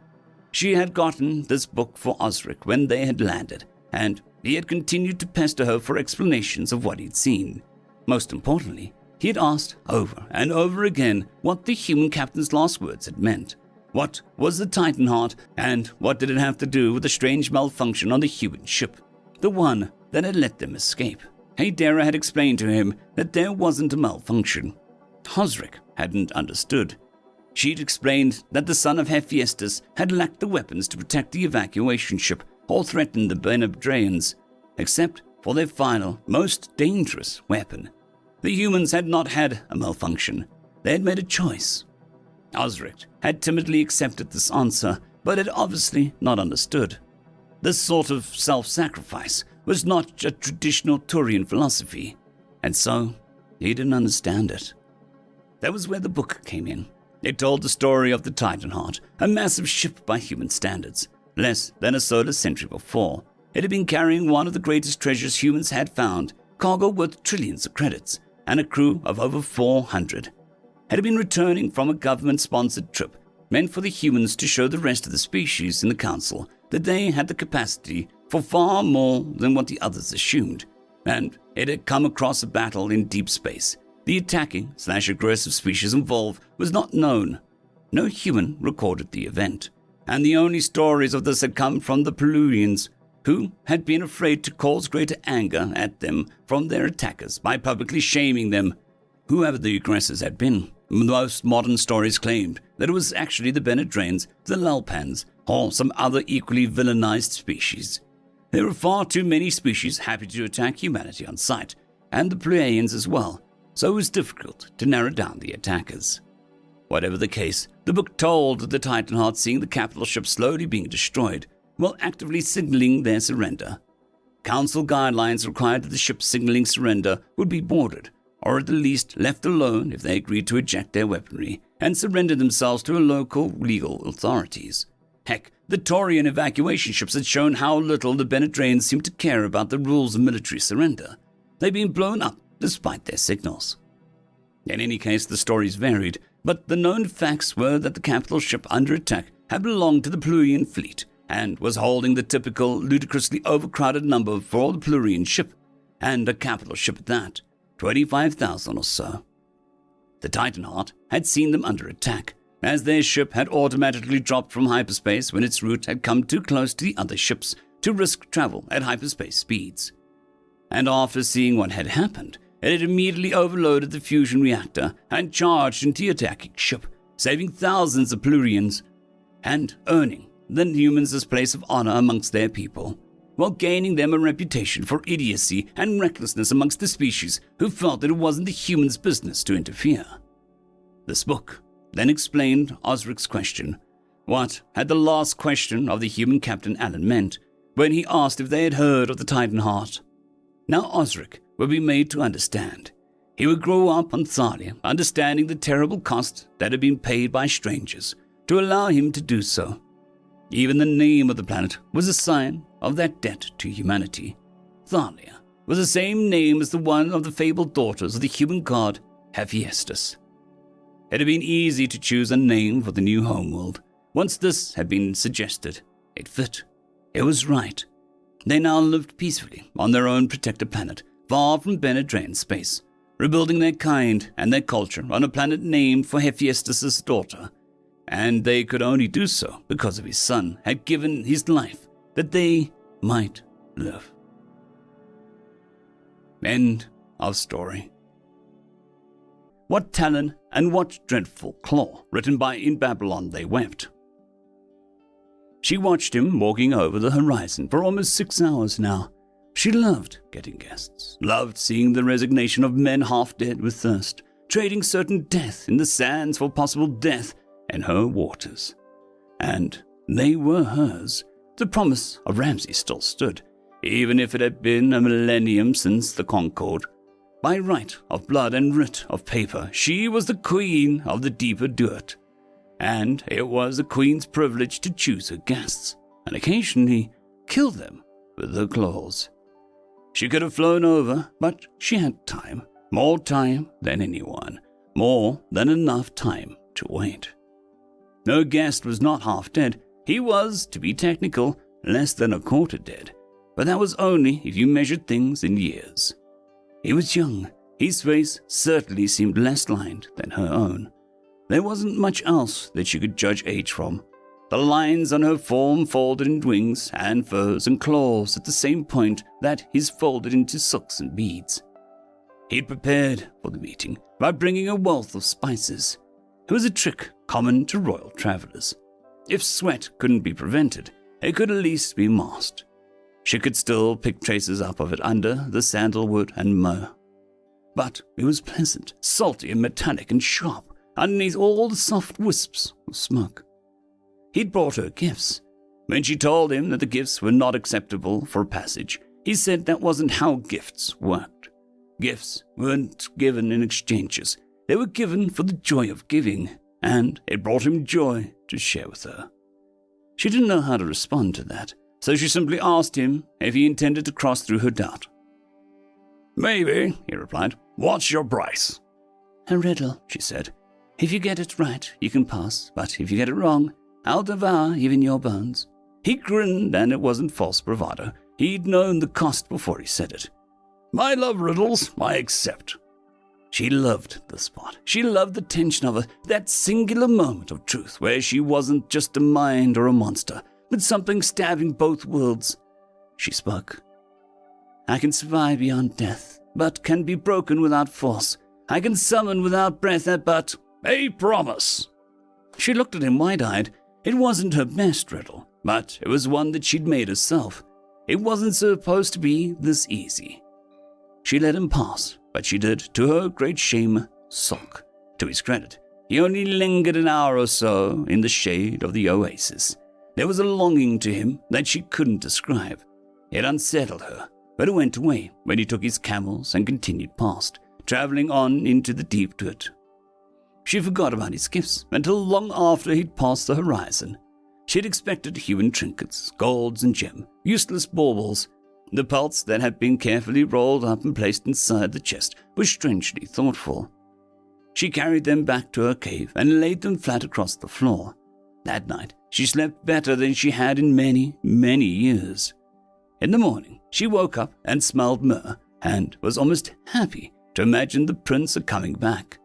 She had gotten this book for Osric when they had landed, and he had continued to pester her for explanations of what he'd seen. Most importantly, he had asked over and over again what the human captain's last words had meant. What was the Titanheart, and what did it have to do with the strange malfunction on the human ship, the one that had let them escape? Hedera had explained to him that there wasn't a malfunction. Osric hadn't understood. She'd explained that the son of Hephaestus had lacked the weapons to protect the evacuation ship or threaten the Benedraians, except for their final, most dangerous weapon. The humans had not had a malfunction. They had made a choice. Osric had timidly accepted this answer, but had obviously not understood. This sort of self-sacrifice was not a traditional Turian philosophy, and so he didn't understand it. That was where the book came in. It told the story of the Titanheart, a massive ship by human standards. Less than a solar century before, it had been carrying one of the greatest treasures humans had found, cargo worth trillions of credits, and a crew of over 400. It had been returning from a government-sponsored trip, meant for the humans to show the rest of the species in the council that they had the capacity for far more than what the others assumed, and it had come across a battle in deep space. The attacking/aggressive species involved was not known. No human recorded the event, and the only stories of this had come from the Pelurians, who had been afraid to cause greater anger at them from their attackers by publicly shaming them. Whoever the aggressors had been, most modern stories claimed that it was actually the Benedrains, the Lulpans, or some other equally villainized species. There were far too many species happy to attack humanity on sight, and the Pleiadians as well, so it was difficult to narrow down the attackers. Whatever the case, the book told of the Titanheart seeing the capital ship slowly being destroyed, while actively signaling their surrender. Council guidelines required that the ship signaling surrender would be boarded, or at the least left alone if they agreed to eject their weaponry and surrender themselves to local legal authorities. Heck, the Taurian evacuation ships had shown how little the Benedrains seemed to care about the rules of military surrender. They'd been blown up despite their signals. In any case, the stories varied, but the known facts were that the capital ship under attack had belonged to the Plurian fleet and was holding the typical ludicrously overcrowded number for the Plurian ship, and a capital ship at that, 25,000 or so. The Titanheart had seen them under attack, as their ship had automatically dropped from hyperspace when its route had come too close to the other ships to risk travel at hyperspace speeds. And after seeing what had happened, it had immediately overloaded the fusion reactor and charged into the attacking ship, saving thousands of Plurians and earning the humans this place of honor amongst their people, while gaining them a reputation for idiocy and recklessness amongst the species who felt that it wasn't the humans' business to interfere. This book then explained Osric's question. What had the last question of the human Captain Allen meant when he asked if they had heard of the Titanheart? Now Osric would be made to understand. He would grow up on Thalia, understanding the terrible cost that had been paid by strangers to allow him to do so. Even the name of the planet was a sign of that debt to humanity. Thalia was the same name as the one of the fabled daughters of the human god Hephaestus. It had been easy to choose a name for the new homeworld. Once this had been suggested, it fit. It was right. They now lived peacefully on their own protected planet, far from Benedrain space, rebuilding their kind and their culture on a planet named for Hephaestus' daughter. And they could only do so because of his son had given his life that they might live. End of story. What talon and what dreadful claw, written by In Babylon They Wept. She watched him walking over the horizon for almost 6 hours now. She loved getting guests, loved seeing the resignation of men half dead with thirst, trading certain death in the sands for possible death in her waters. And they were hers. The promise of Ramsay still stood, even if it had been a millennium since the Concord. By right of blood and writ of paper, she was the queen of the deeper dirt. And it was the queen's privilege to choose her guests, and occasionally kill them with her claws. She could have flown over, but she had time, more time than anyone, more than enough time to wait. Her guest was not half dead. He was, to be technical, less than a quarter dead, but that was only if you measured things in years. He was young. His face certainly seemed less lined than her own. There wasn't much else that she could judge age from. The lines on her form folded in wings and furs and claws at the same point that his folded into silks and beads. He'd prepared for the meeting by bringing a wealth of spices. It was a trick common to royal travelers. If sweat couldn't be prevented, it could at least be masked. She could still pick traces up of it under the sandalwood and myrrh. But it was pleasant, salty and metallic and sharp underneath all the soft wisps of smoke. He'd brought her gifts. When she told him that the gifts were not acceptable for passage, he said that wasn't how gifts worked. Gifts weren't given in exchanges. They were given for the joy of giving, and it brought him joy to share with her. She didn't know how to respond to that, so she simply asked him if he intended to cross through her doubt. "Maybe," he replied. "What's your price?" "A riddle," she said. "If you get it right, you can pass, but if you get it wrong, I'll devour even your bones." He grinned, and it wasn't false bravado. He'd known the cost before he said it. "I love riddles. I accept." She loved the spot. She loved the tension of it, that singular moment of truth where she wasn't just a mind or a monster, but something stabbing both worlds. She spoke. "I can survive beyond death, but can be broken without force. I can summon without breath, but—" "A promise." She looked at him wide-eyed. It wasn't her best riddle, but it was one that she'd made herself. It wasn't supposed to be this easy. She let him pass, but she did, to her great shame, sulk. To his credit, he only lingered an hour or so in the shade of the oasis. There was a longing to him that she couldn't describe. It unsettled her, but it went away when he took his camels and continued past, traveling on into the deep dirt. She forgot about his gifts until long after he'd passed the horizon. She'd expected human trinkets, golds and gem, useless baubles. The pelts that had been carefully rolled up and placed inside the chest were strangely thoughtful. She carried them back to her cave and laid them flat across the floor. That night, she slept better than she had in many, many years. In the morning, she woke up and smelled myrrh and was almost happy to imagine the prince coming back.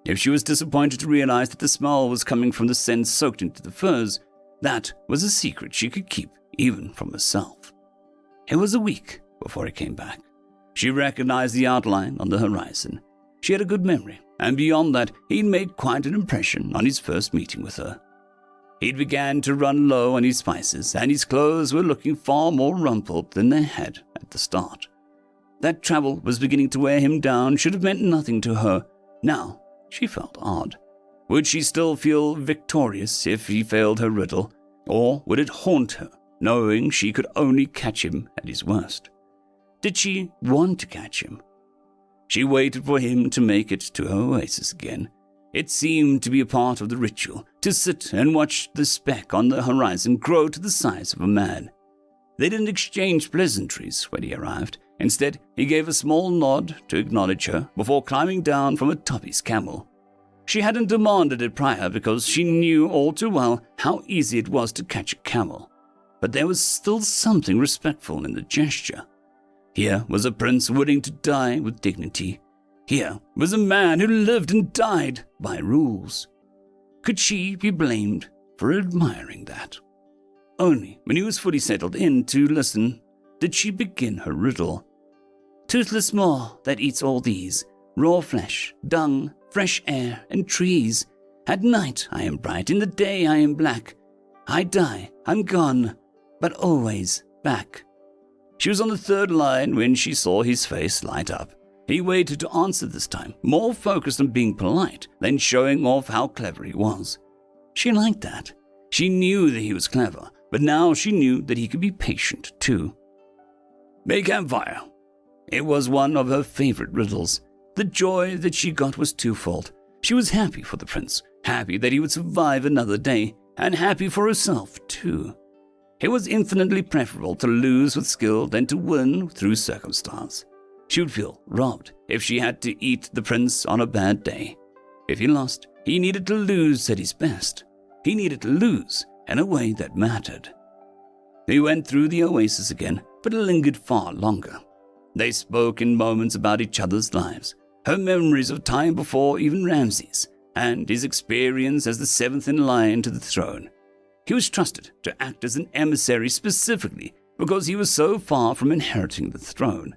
If she was disappointed to realize that the smell was coming from the scent soaked into the furs, that was a secret she could keep even from herself. It was a week before he came back. She recognized the outline on the horizon. She had a good memory, and beyond that, he'd made quite an impression on his first meeting with her. He'd began to run low on his spices, and his clothes were looking far more rumpled than they had at the start. That travel was beginning to wear him down should have meant nothing to her. Now, she felt odd. Would she still feel victorious if he failed her riddle, or would it haunt her, knowing she could only catch him at his worst? Did she want to catch him? She waited for him to make it to her oasis again. It seemed to be a part of the ritual, to sit and watch the speck on the horizon grow to the size of a man. They didn't exchange pleasantries when he arrived. Instead, he gave a small nod to acknowledge her before climbing down from atop his camel. She hadn't demanded it prior because she knew all too well how easy it was to catch a camel. But there was still something respectful in the gesture. Here was a prince willing to die with dignity. Here was a man who lived and died by rules. Could she be blamed for admiring that? Only when he was fully settled in to listen did she begin her riddle. Toothless maw that eats all these, raw flesh, dung, fresh air, and trees. At night I am bright, in the day I am black. I die, I'm gone, but always back. She was on the third line when she saw his face light up. He waited to answer this time, more focused on being polite than showing off how clever he was. She liked that. She knew that he was clever, but now she knew that he could be patient too. Make campfire. It was one of her favorite riddles. The joy that she got was twofold. She was happy for the prince, happy that he would survive another day, and happy for herself too. It was infinitely preferable to lose with skill than to win through circumstance. She would feel robbed if she had to eat the prince on a bad day. If he lost, he needed to lose at his best. He needed to lose in a way that mattered. He went through the oasis again, but lingered far longer. They spoke in moments about each other's lives, her memories of time before even Ramses, and his experience as the seventh in line to the throne. He was trusted to act as an emissary specifically because he was so far from inheriting the throne.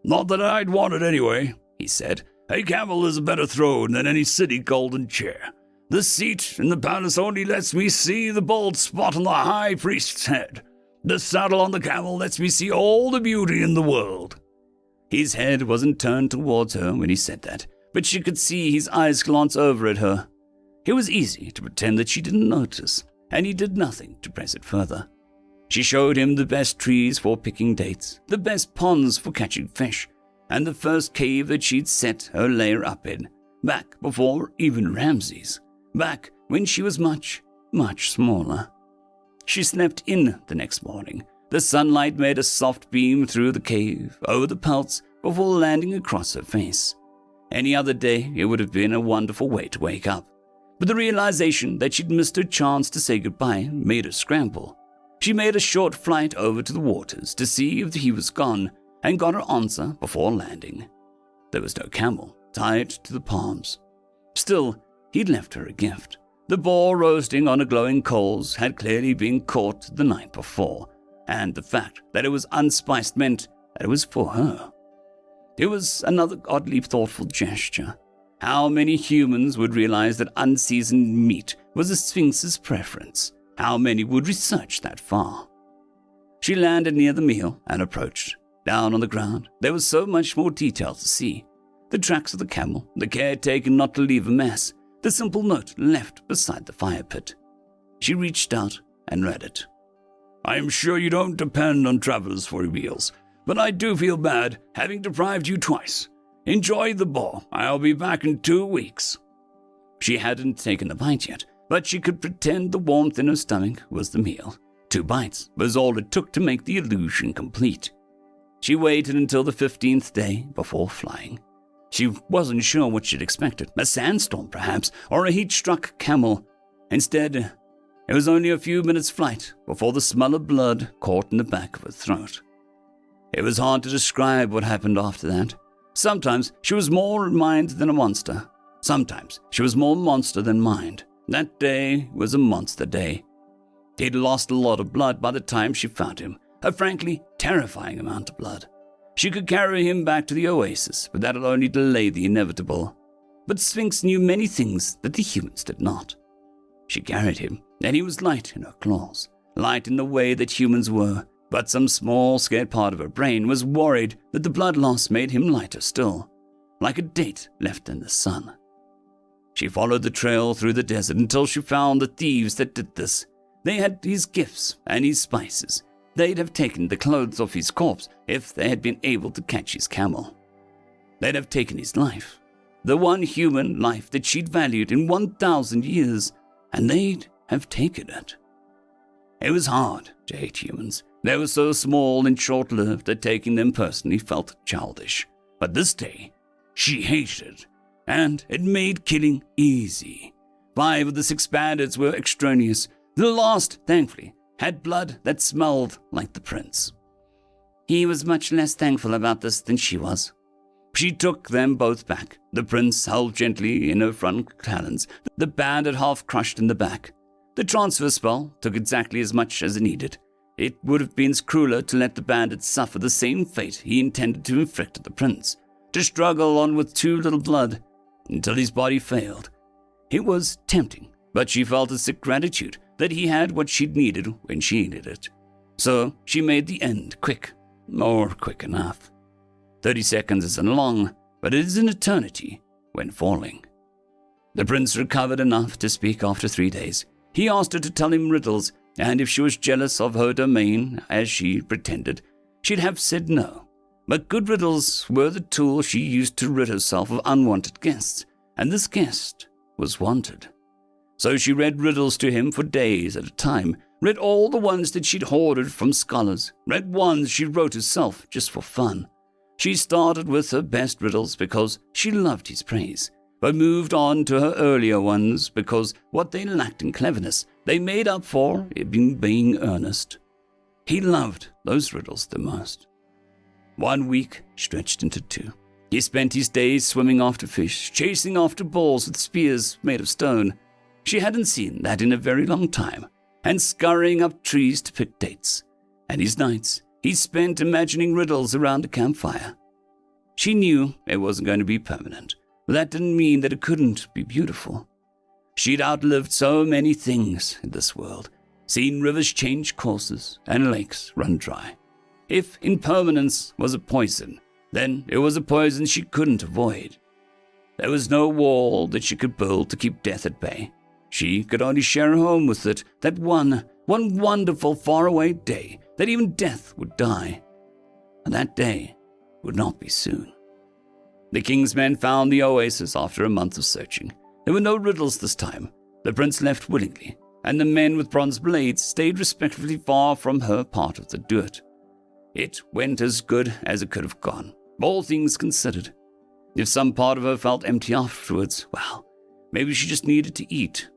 Not that I'd want it anyway, he said. A camel is a better throne than any city golden chair. The seat in the palace only lets me see the bald spot on the high priest's head. The saddle on the camel lets me see all the beauty in the world. His head wasn't turned towards her when he said that, but she could see his eyes glance over at her. It was easy to pretend that she didn't notice, and he did nothing to press it further. She showed him the best trees for picking dates, the best ponds for catching fish, and the first cave that she'd set her lair up in, back before even Ramses, back when she was much, much smaller. She slept in the next morning. The sunlight made a soft beam through the cave, over the pelts, before landing across her face. Any other day, it would have been a wonderful way to wake up. But the realization that she'd missed her chance to say goodbye made her scramble. She made a short flight over to the waters to see if he was gone, and got her answer before landing. There was no camel tied to the palms. Still, he'd left her a gift. The boar roasting on a glowing coals had clearly been caught the night before, and the fact that it was unspiced meant that it was for her. It was another oddly thoughtful gesture. How many humans would realize that unseasoned meat was a sphinx's preference? How many would research that far? She landed near the meal and approached. Down on the ground, there was so much more detail to see. The tracks of the camel, the care taken not to leave a mess, the simple note left beside the fire pit. She reached out and read it. I am sure you don't depend on travelers for your meals, but I do feel bad having deprived you twice. Enjoy the boar. I'll be back in 2 weeks. She hadn't taken a bite yet, but she could pretend the warmth in her stomach was the meal. 2 bites was all it took to make the illusion complete. She waited until the 15th day before flying. She wasn't sure what she'd expected, a sandstorm perhaps, or a heat-struck camel. Instead, it was only a few minutes' flight before the smell of blood caught in the back of her throat. It was hard to describe what happened after that. Sometimes she was more mind than a monster. Sometimes she was more monster than mind. That day was a monster day. He'd lost a lot of blood by the time she found him, a frankly terrifying amount of blood. She could carry him back to the oasis, but that'll only delay the inevitable. But Sphinx knew many things that the humans did not. She carried him, and he was light in her claws, light in the way that humans were, but some small, scared part of her brain was worried that the blood loss made him lighter still, like a date left in the sun. She followed the trail through the desert until she found the thieves that did this. They had his gifts and his spices. They'd have taken the clothes off his corpse if they had been able to catch his camel. They'd have taken his life, the one human life that she'd valued in 1,000 years, and they'd have taken it. It was hard to hate humans. They were so small and short-lived that taking them personally felt childish. But this day, she hated, and it made killing easy. 5 of the 6 bandits were extraneous. The last, thankfully, had blood that smelled like the prince. He was much less thankful about this than she was. She took them both back, the prince held gently in her front talons, the bandit half crushed in the back. The transfer spell took exactly as much as it needed. It would have been crueler to let the bandit suffer the same fate he intended to inflict on the prince, to struggle on with too little blood until his body failed. It was tempting, but she felt a sick gratitude that he had what she'd needed when she needed it. So she made the end quick, or quick enough. 30 seconds isn't long, but it is an eternity when falling. The prince recovered enough to speak after 3 days. He asked her to tell him riddles, and if she was jealous of her domain, as she pretended, she'd have said no. But good riddles were the tool she used to rid herself of unwanted guests, and this guest was wanted. So she read riddles to him for days at a time, read all the ones that she'd hoarded from scholars, read ones she wrote herself just for fun. She started with her best riddles because she loved his praise, but moved on to her earlier ones because what they lacked in cleverness, they made up for in being earnest. He loved those riddles the most. 1 week stretched into 2. He spent his days swimming after fish, chasing after balls with spears made of stone. She hadn't seen that in a very long time, and scurrying up trees to pick dates. And his nights he spent imagining riddles around a campfire. She knew it wasn't going to be permanent, but that didn't mean that it couldn't be beautiful. She'd outlived so many things in this world, seen rivers change courses and lakes run dry. If impermanence was a poison, then it was a poison she couldn't avoid. There was no wall that she could build to keep death at bay. She could only share a home with it, that one wonderful faraway day that even death would die. And that day would not be soon. The king's men found the oasis after a month of searching. There were no riddles this time. The prince left willingly, and the men with bronze blades stayed respectfully far from her part of the dirt. It went as good as it could have gone, all things considered. If some part of her felt empty afterwards, well, maybe she just needed to eat.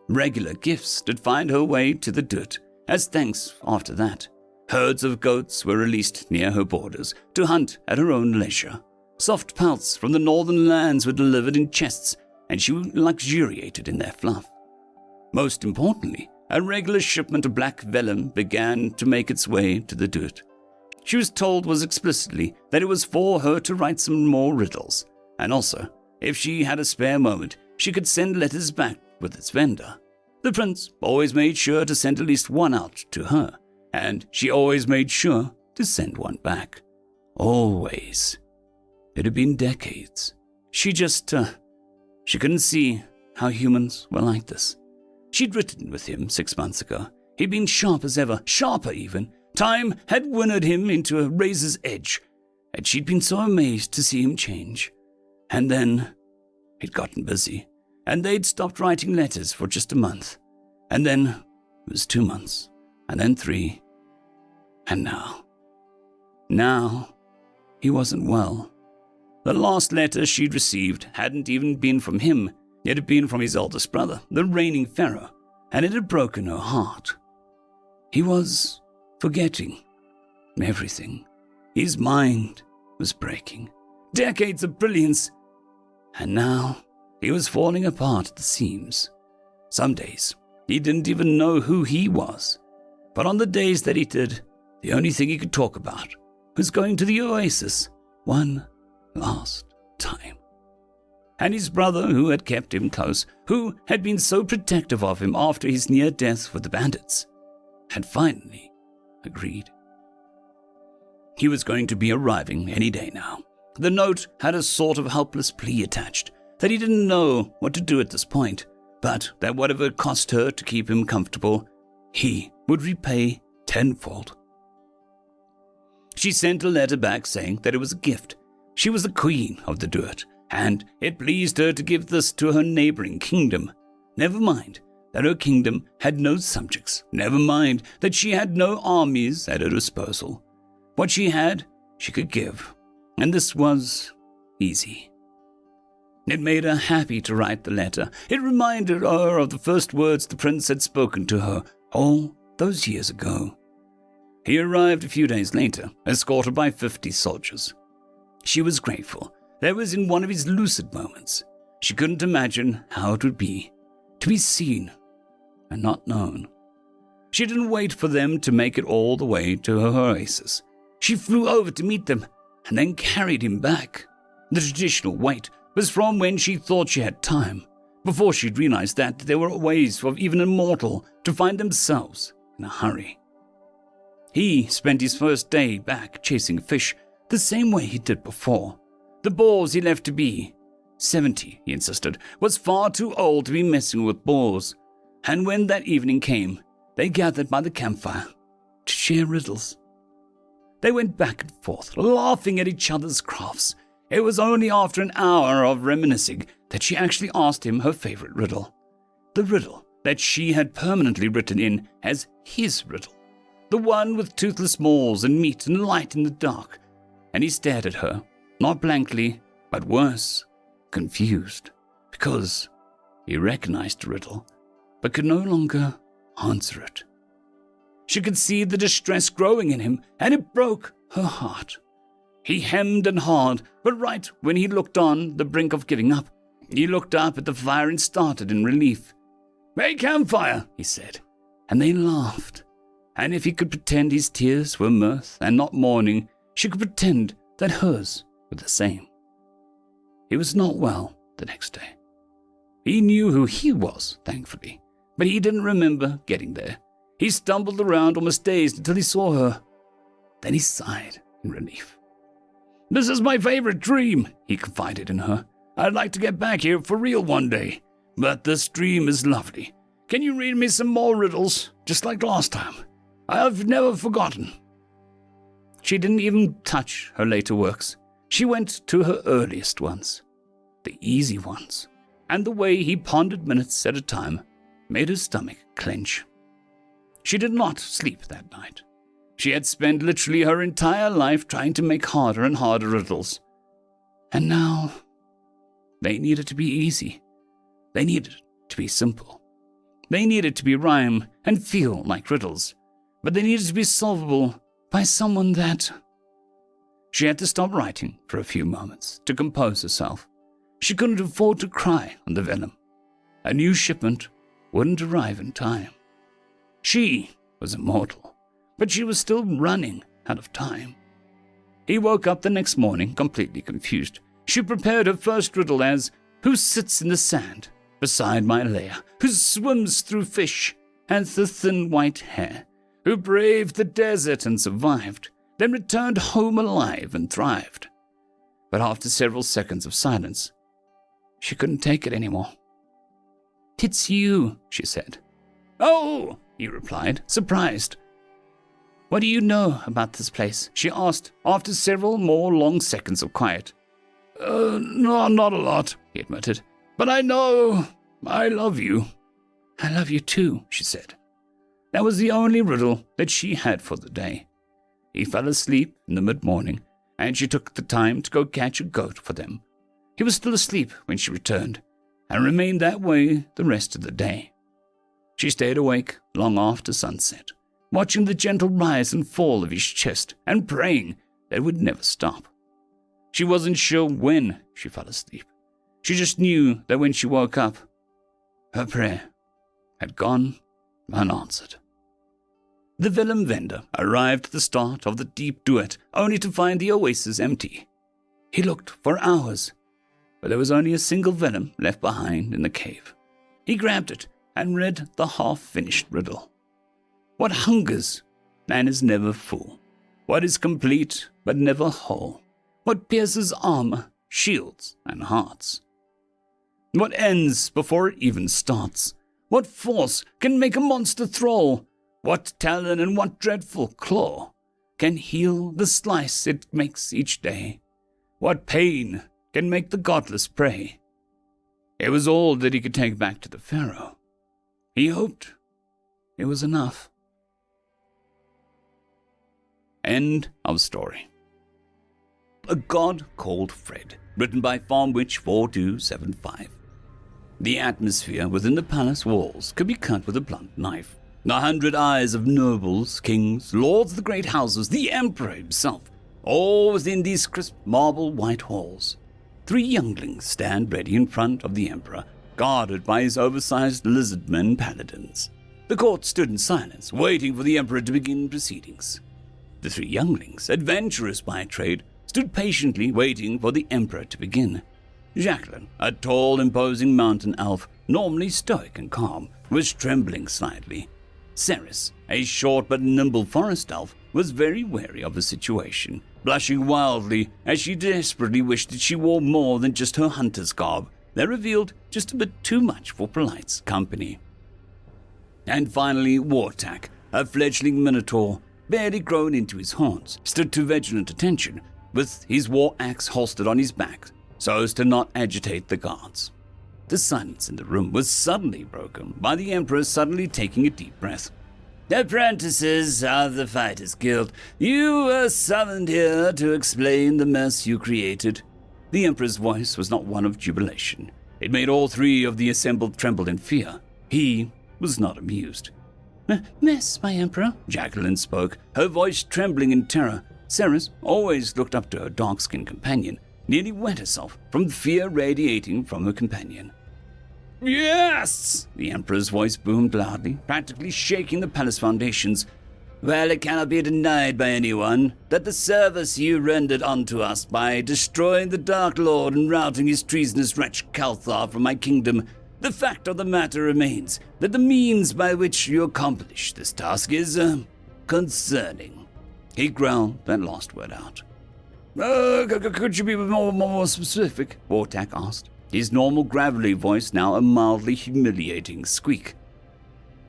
Regular gifts did find her way to the dirt, as thanks after that. Herds of goats were released near her borders to hunt at her own leisure. Soft pelts from the northern lands were delivered in chests, and she luxuriated in their fluff. Most importantly, a regular shipment of black vellum began to make its way to the dirt. She was told explicitly that it was for her to write some more riddles, and also, if she had a spare moment, she could send letters back with its vendor. The prince always made sure to send at least one out to her, and she always made sure to send one back. Always. It had been decades. She couldn't see how humans were like this. She'd written with him 6 months ago. He'd been sharp as ever, sharper even. Time had winnowed him into a razor's edge, and she'd been so amazed to see him change. And then he'd gotten busy, and they'd stopped writing letters for just a month. And then it was 2 months, and then 3, and now. Now, he wasn't well. The last letter she'd received hadn't even been from him. It had been from his eldest brother, the reigning pharaoh, and it had broken her heart. He was forgetting everything. His mind was breaking. Decades of brilliance. And now he was falling apart at the seams. Some days, he didn't even know who he was. But on the days that he did, the only thing he could talk about was going to the oasis one last time. And his brother, who had kept him close, who had been so protective of him after his near death with the bandits, had finally agreed. He was going to be arriving any day now. The note had a sort of helpless plea attached, that he didn't know what to do at this point, but that whatever it cost her to keep him comfortable, he would repay tenfold. She sent a letter back saying that it was a gift. She was the queen of the dirt, and it pleased her to give this to her neighboring kingdom. Never mind that her kingdom had no subjects. Never mind that she had no armies at her disposal. What she had, she could give, and this was easy. It made her happy to write the letter. It reminded her of the first words the prince had spoken to her all those years ago. He arrived a few days later, escorted by 50 soldiers. She was grateful. That was in one of his lucid moments. She couldn't imagine how it would be to be seen and not known. She didn't wait for them to make it all the way to her oasis. She flew over to meet them and then carried him back. The traditional wait was from when she thought she had time, before she'd realized that there were ways for even a mortal to find themselves in a hurry. He spent his first day back chasing fish the same way he did before. The boars he left to be 70, he insisted, was far too old to be messing with boars. And when that evening came, they gathered by the campfire to share riddles. They went back and forth, laughing at each other's crafts. It was only after an hour of reminiscing that she actually asked him her favorite riddle. The riddle that she had permanently written in as his riddle. The one with toothless maws and meat and light in the dark. And he stared at her, not blankly, but worse, confused, because he recognized the riddle, but could no longer answer it. She could see the distress growing in him, and it broke her heart. He hemmed and hawed, but right when he looked on the brink of giving up, he looked up at the fire and started in relief. "Hey, campfire," he said, and they laughed. And if he could pretend his tears were mirth and not mourning, she could pretend that hers were the same. He was not well the next day. He knew who he was, thankfully, but he didn't remember getting there. He stumbled around almost dazed until he saw her. Then he sighed in relief. "This is my favorite dream," he confided in her. "I'd like to get back here for real one day, but this dream is lovely. Can you read me some more riddles, just like last time? I've never forgotten." She didn't even touch her later works. She went to her earliest ones, the easy ones, and the way he pondered minutes at a time made her stomach clench. She did not sleep that night. She had spent literally her entire life trying to make harder and harder riddles. And now, they needed to be easy. They needed to be simple. They needed to be rhyme and feel like riddles. But they needed to be solvable by someone that... She had to stop writing for a few moments to compose herself. She couldn't afford to cry on the venom. A new shipment wouldn't arrive in time. She was immortal, but she was still running out of time. He woke up the next morning completely confused. She prepared her first riddle as, "Who sits in the sand beside my lair? Who swims through fish and the thin white hair? Who braved the desert and survived, then returned home alive and thrived?" But after several seconds of silence, she couldn't take it anymore. "It's you," she said. "Oh," he replied, surprised. "What do you know about this place?" she asked, after several more long seconds of quiet. No, not a lot," he admitted. "But I know I love you." "I love you too," she said. That was the only riddle that she had for the day. he fell asleep in the mid-morning, and she took the time to go catch a goat for them. He was still asleep when she returned, and remained that way the rest of the day. She stayed awake long after sunset, watching the gentle rise and fall of his chest and praying that it would never stop. She wasn't sure when she fell asleep. She just knew that when she woke up, her prayer had gone unanswered. The vellum vendor arrived at the start of the deep duet only to find the oasis empty. He looked for hours, but there was only a single vellum left behind in the cave. He grabbed it and read the half-finished riddle. What hungers and is never full? What is complete but never whole? What pierces armor, shields, and hearts? What ends before it even starts? What force can make a monster thrall? What talon and what dreadful claw can heal the slice it makes each day? What pain can make the godless pray? It was all that he could take back to the pharaoh. He hoped it was enough. End of story. A God Called Fred, written by FarmWitch4275. The atmosphere within the palace walls could be cut with a blunt knife. 100 eyes of nobles, kings, lords of the great houses, the emperor himself, all within these crisp marble white halls. 3 younglings stand ready in front of the emperor, guarded by his oversized lizardmen paladins. The court stood in silence, waiting for the emperor to begin proceedings. The 3 younglings, adventurous by trade, stood patiently waiting for the emperor to begin. Jacqueline, a tall, imposing mountain elf, normally stoic and calm, was trembling slightly. Ceres, a short but nimble forest elf, was very wary of the situation, blushing wildly as she desperately wished that she wore more than just her hunter's garb that revealed just a bit too much for polite company. And finally, Wartak, a fledgling minotaur, barely grown into his horns, stood to vigilant attention, with his war axe holstered on his back, so as to not agitate the guards. The silence in the room was suddenly broken by the Emperor suddenly taking a deep breath. "Apprentices of the Fighters Guild, you were summoned here to explain the mess you created." The Emperor's voice was not one of jubilation. It made all 3 of the assembled tremble in fear. He was not amused. "Mess, my Emperor," Jacqueline spoke, her voice trembling in terror. Ceres always looked up to her dark-skinned companion, nearly wet herself from the fear radiating from her companion. "Yes!" The Emperor's voice boomed loudly, practically shaking the palace foundations. "Well, it cannot be denied by anyone that the service you rendered unto us by destroying the Dark Lord and routing his treasonous wretch Kalthar from my kingdom, the fact of the matter remains that the means by which you accomplished this task is, concerning." He growled that last word out. Could you be more specific?" Wartak asked, his normal gravelly voice now a mildly humiliating squeak.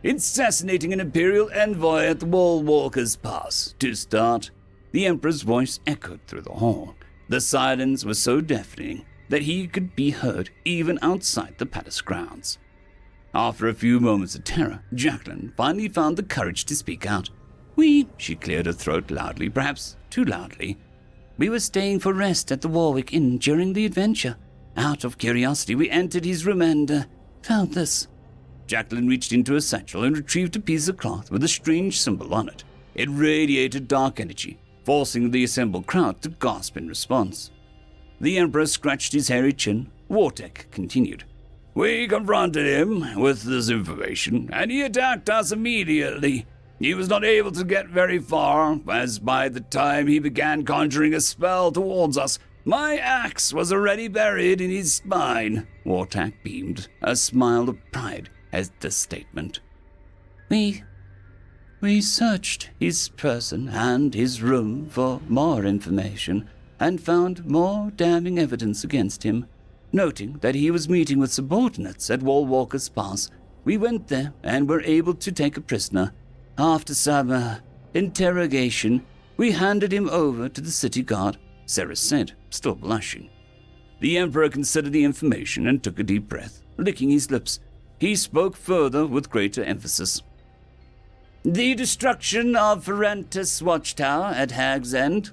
"Assassinating an Imperial envoy at the Wallwalker's Pass, to start." The Emperor's voice echoed through the hall. The silence was so deafening that he could be heard even outside the palace grounds. After a few moments of terror, Jacqueline finally found the courage to speak out. She cleared her throat loudly, perhaps too loudly. "We were staying for rest at the Warwick Inn during the adventure. Out of curiosity, we entered his room and found this." Jacqueline reached into a satchel and retrieved a piece of cloth with a strange symbol on it. It radiated dark energy, forcing the assembled crowd to gasp in response. The Emperor scratched his hairy chin. Wartek continued. "We confronted him with this information, and he attacked us immediately. He was not able to get very far, as by the time he began conjuring a spell towards us, my axe was already buried in his spine." Wartak beamed, a smile of pride at this statement. We searched his person and his room for more information, and found more damning evidence against him. Noting that he was meeting with subordinates at Wallwalker's Pass, we went there and were able to take a prisoner. After some interrogation, we handed him over to the city guard, Ceres said, still blushing. The Emperor considered the information and took a deep breath, licking his lips. He spoke further with greater emphasis. The destruction of Ferentis Watchtower at Hag's End.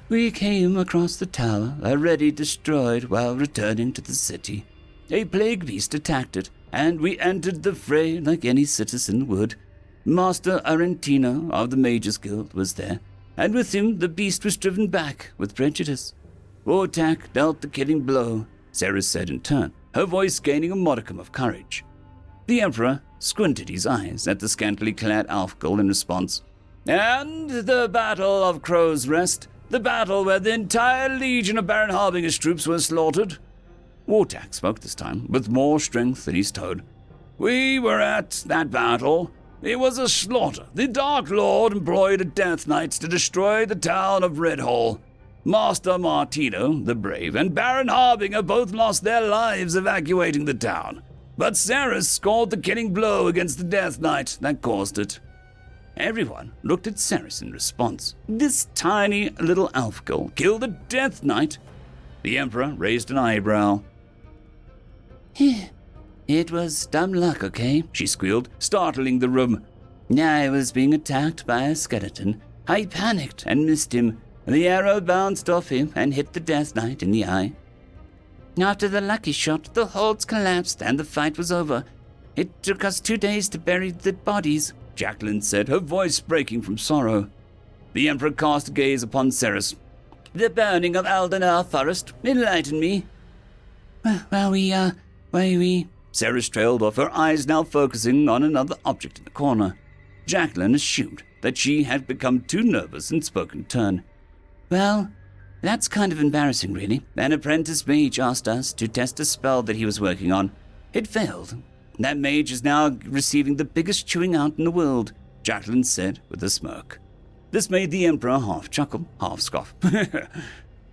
We came across the tower, already destroyed, while returning to the city. A plague beast attacked it, and we entered the fray like any citizen would. Master Arentino of the Mages Guild was there, and with him the beast was driven back with prejudice. Vortak dealt the killing blow, Sarah said in turn, her voice gaining a modicum of courage. The Emperor squinted his eyes at the scantily clad elf girl in response. And the Battle of Crow's Rest, the battle where the entire legion of Baron Harbinger's troops were slaughtered. Vortak spoke this time, with more strength in his tone. We were at that battle. It was a slaughter. The Dark Lord employed a Death Knight to destroy the town of Redhall. Master Martino, the Brave, and Baron Harbinger both lost their lives evacuating the town. But Ceres scored the killing blow against the Death Knight that caused it. Everyone looked at Ceres in response. This tiny little elf girl killed a Death Knight? The Emperor raised an eyebrow. It was dumb luck, okay? She squealed, startling the room. I was being attacked by a skeleton. I panicked and missed him. The arrow bounced off him and hit the Death Knight in the eye. After the lucky shot, the holds collapsed and the fight was over. It took us 2 days to bury the bodies, Jacqueline said, her voice breaking from sorrow. The Emperor cast a gaze upon Ceres. The burning of Aldenar Forest, enlighten me. We... Ceres trailed off, her eyes now focusing on another object in the corner. Jacqueline assumed that she had become too nervous and spoke in turn. Well, that's kind of embarrassing, really. An apprentice mage asked us to test a spell that he was working on. It failed. That mage is now receiving the biggest chewing out in the world, Jacqueline said with a smirk. This made the Emperor half chuckle, half scoff.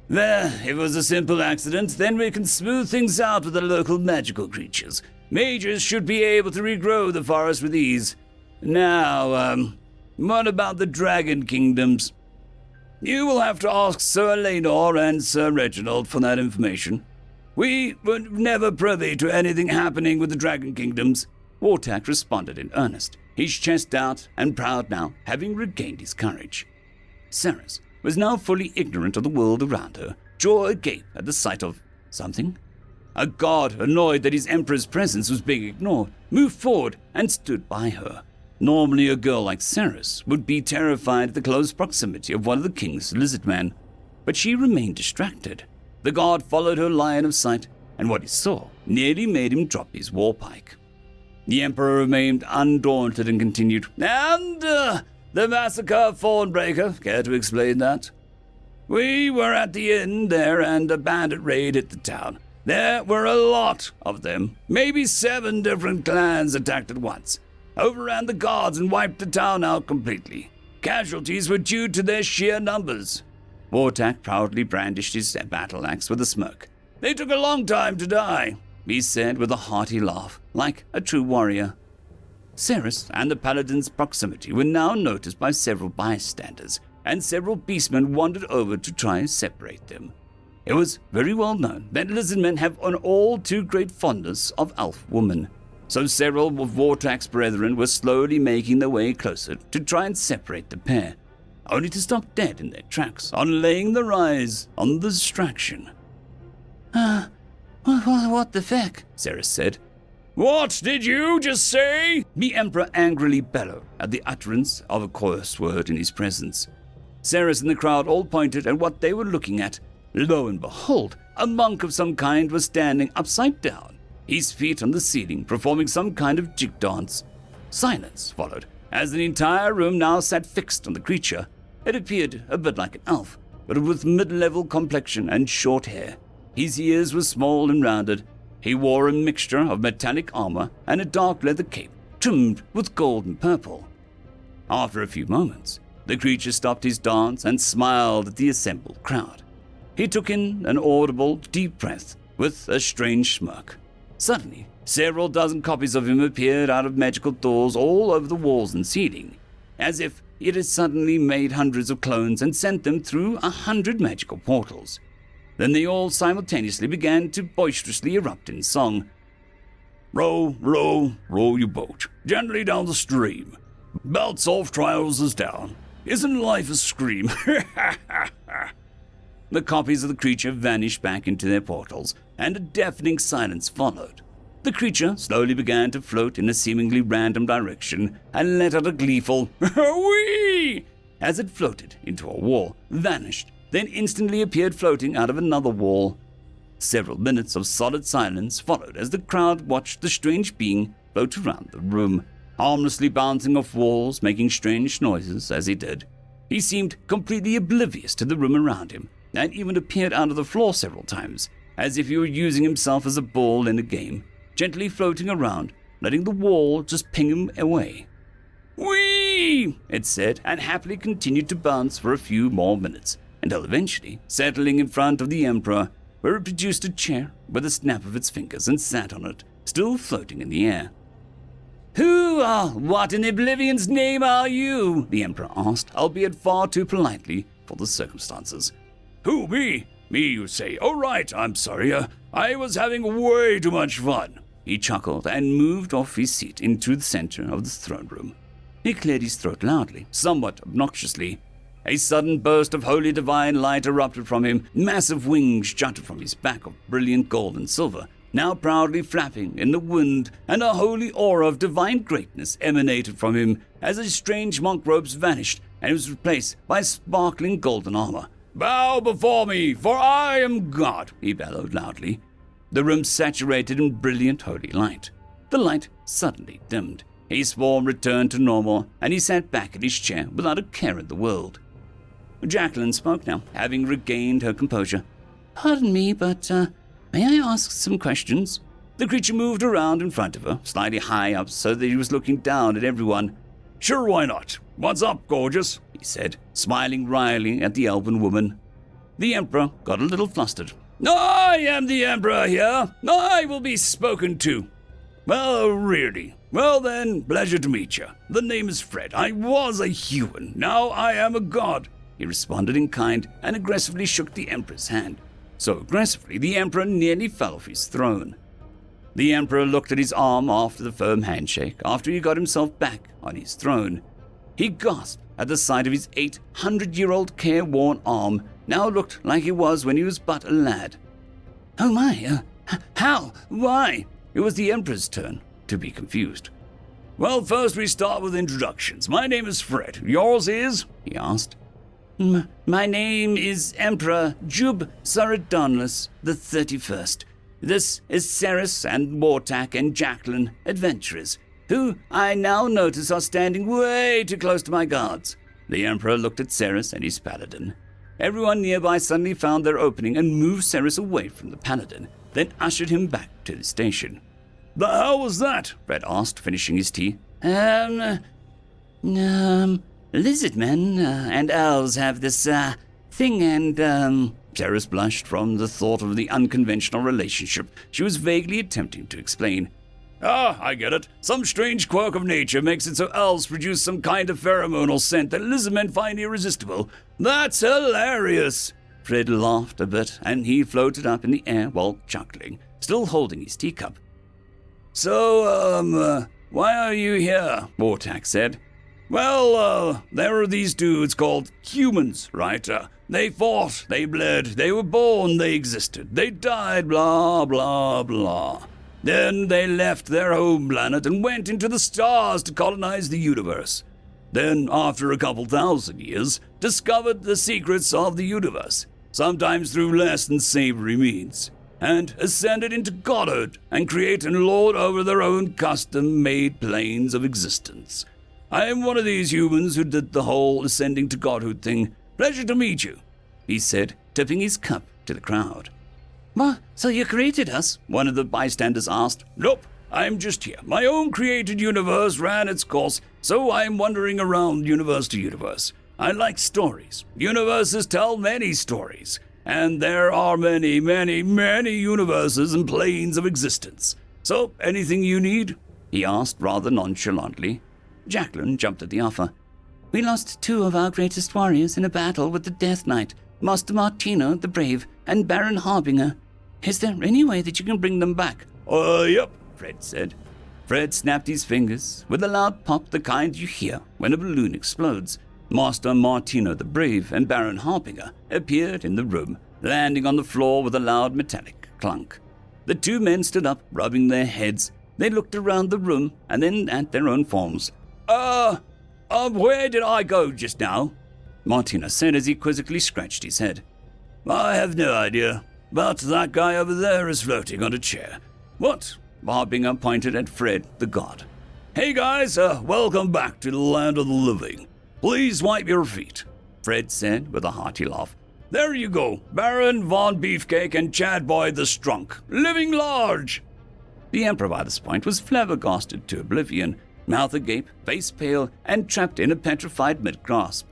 There, it was a simple accident. Then we can smooth things out with the local magical creatures. Mages should be able to regrow the forest with ease. Now, what about the Dragon Kingdoms? You will have to ask Sir Eleanor and Sir Reginald for that information. We were never privy to anything happening with the Dragon Kingdoms. Vortak responded in earnest, his chest out and proud now, having regained his courage. Ceres was now fully ignorant of the world around her, jaw agape at the sight of something. A god, annoyed that his emperor's presence was being ignored, moved forward and stood by her. Normally a girl like Ceres would be terrified at the close proximity of one of the king's lizard men, but she remained distracted. The god followed her line of sight, and what he saw nearly made him drop his war pike. The emperor remained undaunted and continued, And, the massacre of Thornbreaker, care to explain that? We were at the inn there and a bandit raid hit the town. There were a lot of them. Maybe 7 different clans attacked at once. Overran the guards and wiped the town out completely. Casualties were due to their sheer numbers. Vortak proudly brandished his battle axe with a smirk. They took a long time to die, he said with a hearty laugh, like a true warrior. Ceres and the paladin's proximity were now noticed by several bystanders, and several beastmen wandered over to try and separate them. It was very well known that lizardmen have an all too great fondness of elf women, so several of Vortak's brethren were slowly making their way closer to try and separate the pair, only to stop dead in their tracks on laying their eyes on the distraction. What the feck? Ceres said. What did you just say? The Emperor angrily bellowed at the utterance of a coarse word in his presence. Ceres and the crowd all pointed at what they were looking at. Lo and behold, a monk of some kind was standing upside down, his feet on the ceiling, performing some kind of jig dance. Silence followed, as the entire room now sat fixed on the creature. It appeared a bit like an elf, but with mid-level complexion and short hair. His ears were small and rounded. He wore a mixture of metallic armor and a dark leather cape trimmed with gold and purple. After a few moments, the creature stopped his dance and smiled at the assembled crowd. He took in an audible, deep breath with a strange smirk. Suddenly, several dozen copies of him appeared out of magical doors all over the walls and ceiling, as if it had suddenly made hundreds of clones and sent them through 100 magical portals. Then they all simultaneously began to boisterously erupt in song. Row, row, row your boat gently down the stream. Belts off, trousers down. Isn't life a scream? The copies of the creature vanished back into their portals, and a deafening silence followed. The creature slowly began to float in a seemingly random direction and let out a gleeful "Whee!" as it floated into a wall, vanished, then instantly appeared floating out of another wall. Several minutes of solid silence followed as the crowd watched the strange being float around the room, harmlessly bouncing off walls, making strange noises as he did. He seemed completely oblivious to the room around him, and even appeared out of the floor several times, as if he were using himself as a ball in a game, gently floating around, letting the wall just ping him away. "Whee!" it said, and happily continued to bounce for a few more minutes, until eventually settling in front of the Emperor, where it produced a chair with a snap of its fingers and sat on it, still floating in the air. What in Oblivion's name are you?" the Emperor asked, albeit far too politely for the circumstances. Who, me? Me, you say? Oh, right, I'm sorry. I was having way too much fun. He chuckled and moved off his seat into the center of the throne room. He cleared his throat loudly, somewhat obnoxiously. A sudden burst of holy divine light erupted from him. Massive wings jutted from his back of brilliant gold and silver, now proudly flapping in the wind, and a holy aura of divine greatness emanated from him as his strange monk robes vanished and was replaced by sparkling golden armor. "Bow before me, for I am God," he bellowed loudly. The room saturated in brilliant holy light. The light suddenly dimmed. His form returned to normal, and he sat back in his chair without a care in the world. Jacqueline spoke now, having regained her composure. "Pardon me, but may I ask some questions?" The creature moved around in front of her, slightly high up so that he was looking down at everyone. "Sure, why not? What's up, gorgeous?" he said, smiling wryly at the elven woman. The Emperor got a little flustered. "I am the Emperor here. I will be spoken to." "Well, really? Well then, pleasure to meet you. The name is Fred. I was a human. Now I am a god," he responded in kind and aggressively shook the Emperor's hand. So aggressively, the Emperor nearly fell off his throne. The Emperor looked at his arm after the firm handshake, after he got himself back on his throne. He gasped at the sight of his 800-year-old careworn arm, now looked like it was when he was but a lad. "Oh my, how? Why?" It was the Emperor's turn to be confused. "Well, first we start with introductions. My name is Fred. Yours is?" he asked. My name is Emperor Jub Saradonless the 31st. This is Ceres and Mortak and Jacqueline, adventurers, who I now notice are standing way too close to my guards." The Emperor looked at Ceres and his paladin. Everyone nearby suddenly found their opening and moved Ceres away from the paladin, then ushered him back to the station. "The hell was that?" Fred asked, finishing his tea. Lizard men and elves have this thing, and Ceres blushed from the thought of the unconventional relationship she was vaguely attempting to explain. "Ah, I get it. Some strange quirk of nature makes it so elves produce some kind of pheromonal scent that lizardmen find irresistible. That's hilarious!" Fred laughed a bit, and he floated up in the air while chuckling, still holding his teacup. "So, why are you here?" Mortak said. "Well, there are these dudes called humans, right? They fought, they bled, they were born, they existed, they died, blah, blah, blah. Then they left their home planet and went into the stars to colonize the universe. Then, after a couple thousand years, discovered the secrets of the universe, sometimes through less than savory means, and ascended into godhood and created and lord over their own custom-made planes of existence. I am one of these humans who did the whole ascending to godhood thing. Pleasure to meet you," he said, tipping his cup to the crowd. "What? So you created us?" one of the bystanders asked. "Nope, I'm just here. My own created universe ran its course, so I'm wandering around universe to universe. I like stories. Universes tell many stories, and there are many, many, many universes and planes of existence. So, anything you need?" he asked rather nonchalantly. Jacqueline jumped at the offer. "We lost 2 of our greatest warriors in a battle with the Death Knight, Master Martino the Brave and Baron Harbinger. Is there any way that you can bring them back?" Yep," Fred said. Fred snapped his fingers with a loud pop, the kind you hear when a balloon explodes. Master Martino the Brave and Baron Harbinger appeared in the room, landing on the floor with a loud metallic clunk. The two men stood up, rubbing their heads. They looked around the room and then at their own forms. Where did I go just now?" Martino said as he quizzically scratched his head. "I have no idea, but that guy over there is floating on a chair." "What?" Harbinger pointed at Fred, the god. "Hey guys, welcome back to the land of the living. Please wipe your feet," Fred said with a hearty laugh. "There you go, Baron Von Beefcake and Chad Boy the Strunk, living large." The Emperor by this point was flabbergasted to oblivion, mouth agape, face pale, and trapped in a petrified mid-grasp.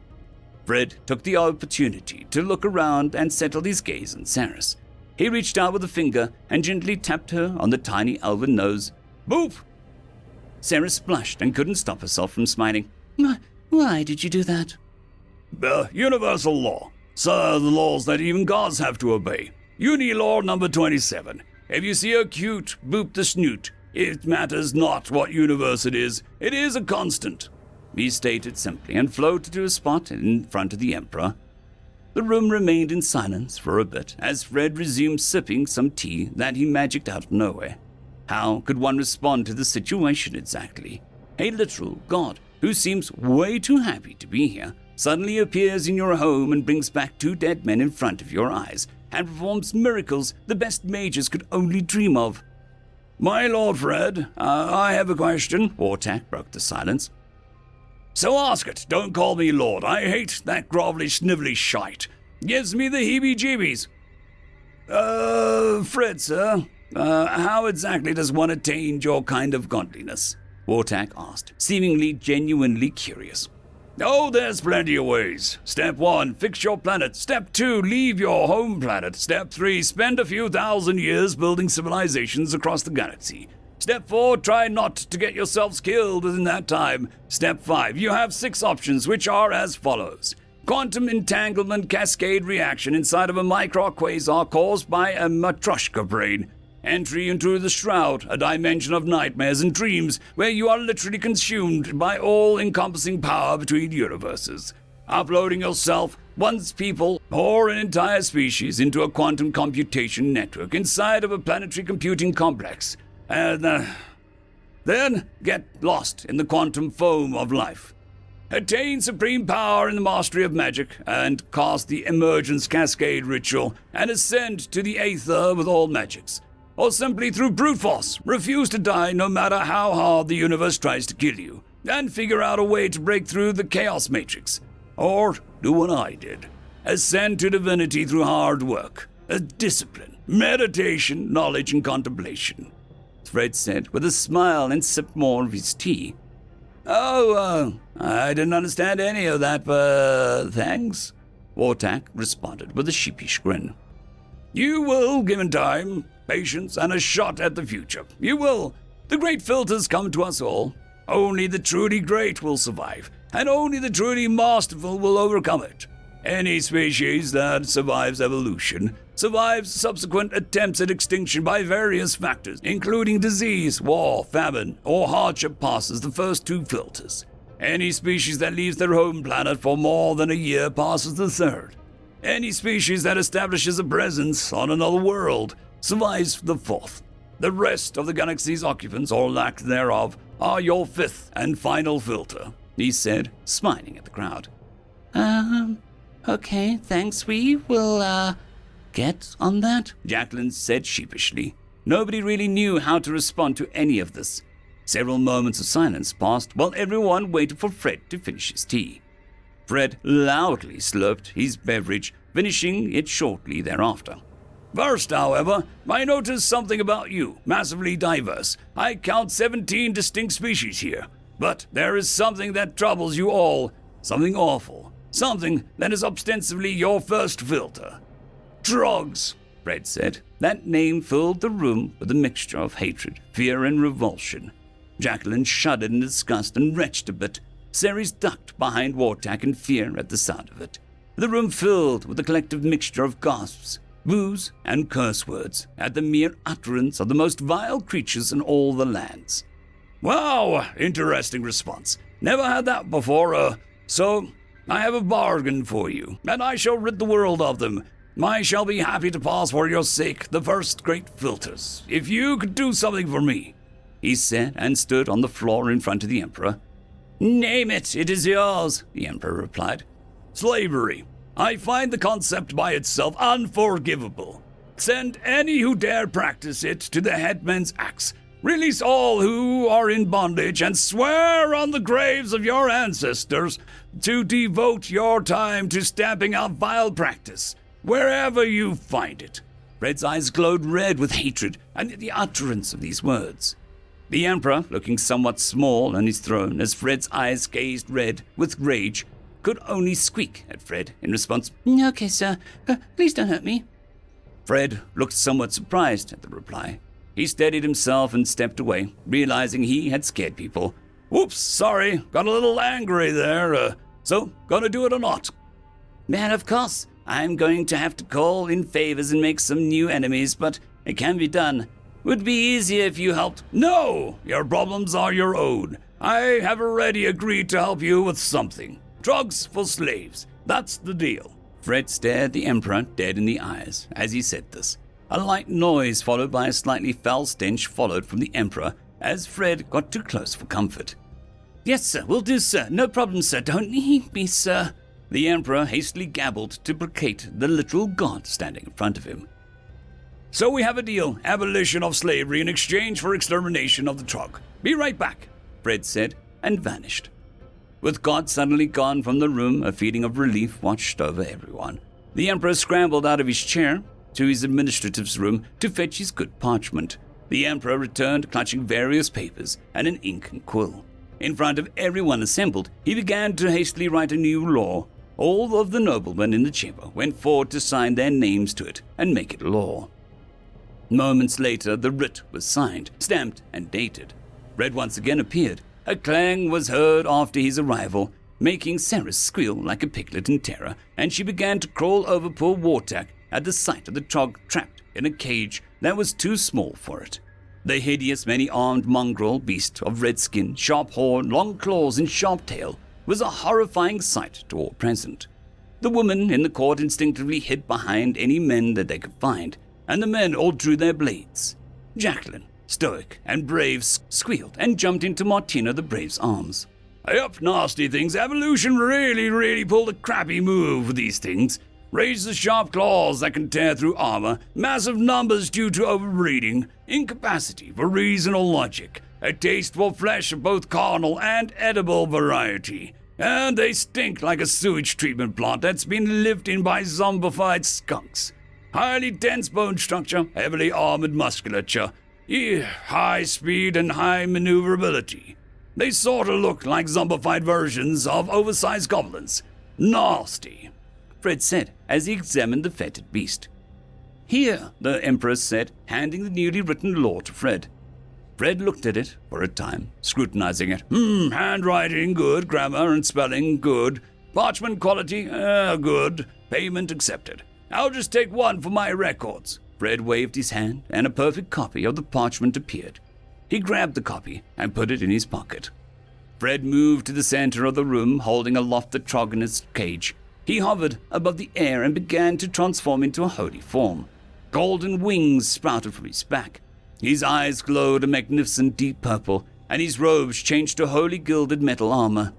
Fred took the opportunity to look around and settled his gaze on Saris. He reached out with a finger and gently tapped her on the tiny elven nose. "Boop!" Saris blushed and couldn't stop herself from smiling. Why did you do that?" Universal law. So the laws that even gods have to obey. Uni law number 27. If you see a cute, boop the snoot. It matters not what universe it is a constant," he stated simply and floated to a spot in front of the Emperor. The room remained in silence for a bit as Fred resumed sipping some tea that he magicked out of nowhere. How could one respond to the situation exactly? A literal god who seems way too happy to be here suddenly appears in your home and brings back two dead men in front of your eyes and performs miracles the best mages could only dream of. "My Lord Fred, I have a question." Wartak broke the silence. "So ask it. Don't call me Lord. I hate that grovelly, snivelly shite. Gives me the heebie-jeebies." Fred, sir, how exactly does one attain your kind of godliness?" Wartak asked, seemingly genuinely curious. "Oh, there's plenty of ways. Step 1, fix your planet. Step 2, leave your home planet. Step 3, spend a few thousand years building civilizations across the galaxy. Step 4, try not to get yourselves killed within that time. Step 5, you have 6 options, which are as follows. Quantum entanglement cascade reaction inside of a micro-quasar caused by a Matryoshka brain. Entry into the Shroud, a dimension of nightmares and dreams where you are literally consumed by all-encompassing power between universes. Uploading yourself, one's people, or an entire species into a quantum computation network inside of a planetary computing complex. And then get lost in the quantum foam of life. Attain supreme power in the mastery of magic, and cast the Emergence Cascade ritual, and ascend to the Aether with all magics. Or simply through brute force, refuse to die no matter how hard the universe tries to kill you, and figure out a way to break through the chaos matrix. Or do what I did. Ascend to divinity through hard work, discipline, meditation, knowledge, and contemplation," Fred said with a smile and sipped more of his tea. "Oh, I didn't understand any of that, but thanks," Wartak responded with a sheepish grin. "You will, given time, patience, and a shot at the future. You will. The great filters come to us all. Only the truly great will survive, and only the truly masterful will overcome it. Any species that survives evolution survives subsequent attempts at extinction by various factors, including disease, war, famine, or hardship passes the first 2 filters. Any species that leaves their home planet for more than a year passes the 3rd. Any species that establishes a presence on another world survives the 4th. The rest of the galaxy's occupants, or lack thereof, are your 5th and final filter," he said, smiling at the crowd. Okay, thanks. We will, get on that," Jacqueline said sheepishly. Nobody really knew how to respond to any of this. Several moments of silence passed while everyone waited for Fred to finish his tea. Fred loudly slurped his beverage, finishing it shortly thereafter. "First, however, I noticed something about you, massively diverse. I count 17 distinct species here. But there is something that troubles you all, something awful, something that is ostensibly your first filter. Drugs," Fred said. That name filled the room with a mixture of hatred, fear, and revulsion. Jacqueline shuddered in disgust and retched a bit. Ceres ducked behind Wartak in fear at the sound of it. The room filled with a collective mixture of gasps, boos, and curse words at the mere utterance of the most vile creatures in all the lands. Wow, interesting response. Never had that before, so I have a bargain for you, and I shall rid the world of them. I shall be happy to pass for your sake the first great filters, if you could do something for me, he said, and stood on the floor in front of the Emperor. Name it, it is yours, the Emperor replied. Slavery. I find the concept by itself unforgivable. Send any who dare practice it to the headman's axe. Release all who are in bondage, and swear on the graves of your ancestors to devote your time to stamping out vile practice, wherever you find it. Fred's eyes glowed red with hatred at the utterance of these words. The Emperor, looking somewhat small on his throne as Fred's eyes gazed red with rage, could only squeak at Fred in response. Okay, sir. Please don't hurt me. Fred looked somewhat surprised at the reply. He steadied himself and stepped away, realizing he had scared people. Whoops, sorry, got a little angry there. So, gonna do it or not? Man, of course. I'm going to have to call in favors and make some new enemies, but it can be done. Would be easier if you helped. No, your problems are your own. I have already agreed to help you with something. Drugs for slaves. That's the deal. Fred stared the Emperor dead in the eyes as he said this. A light noise followed by a slightly foul stench followed from the Emperor as Fred got too close for comfort. Yes, sir, will do, sir. No problem, sir. Don't need me, sir. The Emperor hastily gabbled to placate the literal god standing in front of him. So we have a deal. Abolition of slavery in exchange for extermination of the Trog. Be right back, Fred said, and vanished. With God suddenly gone from the room, a feeling of relief washed over everyone. The Emperor scrambled out of his chair to his administrative's room to fetch his good parchment. The Emperor returned clutching various papers and an ink and quill. In front of everyone assembled, he began to hastily write a new law. All of the noblemen in the chamber went forward to sign their names to it and make it law. Moments later, the writ was signed, stamped, and dated. Fred once again appeared. A clang was heard after his arrival, making Ceres squeal like a piglet in terror, and she began to crawl over poor Wartak at the sight of the Trog trapped in a cage that was too small for it. The hideous, many-armed mongrel beast of red skin, sharp horn, long claws, and sharp tail was a horrifying sight to all present. The women in the court instinctively hid behind any men that they could find, and the men all drew their blades. Jacqueline, stoic and brave, squealed and jumped into Martina the Brave's arms. Yep, nasty things. Evolution really pulled a crappy move with these things. Razor sharp claws that can tear through armor, massive numbers due to overbreeding, incapacity for reason or logic, a taste for flesh of both carnal and edible variety. And they stink like a sewage treatment plant that's been lived in by zombified skunks. Highly dense bone structure, heavily armored musculature, high speed and high maneuverability. They sorta look like zombified versions of oversized goblins. Nasty, Fred said as he examined the fetid beast. Here, the Empress said, handing the newly written law to Fred. Fred looked at it for a time, scrutinizing it. Handwriting good, grammar and spelling good, parchment quality good, payment accepted. I'll just take one for my records. Fred waved his hand, and a perfect copy of the parchment appeared. He grabbed the copy and put it in his pocket. Fred moved to the center of the room, holding aloft the Trog in its cage. He hovered above the air and began to transform into a holy form. Golden wings sprouted from his back. His eyes glowed a magnificent deep purple, and his robes changed to holy gilded metal armor.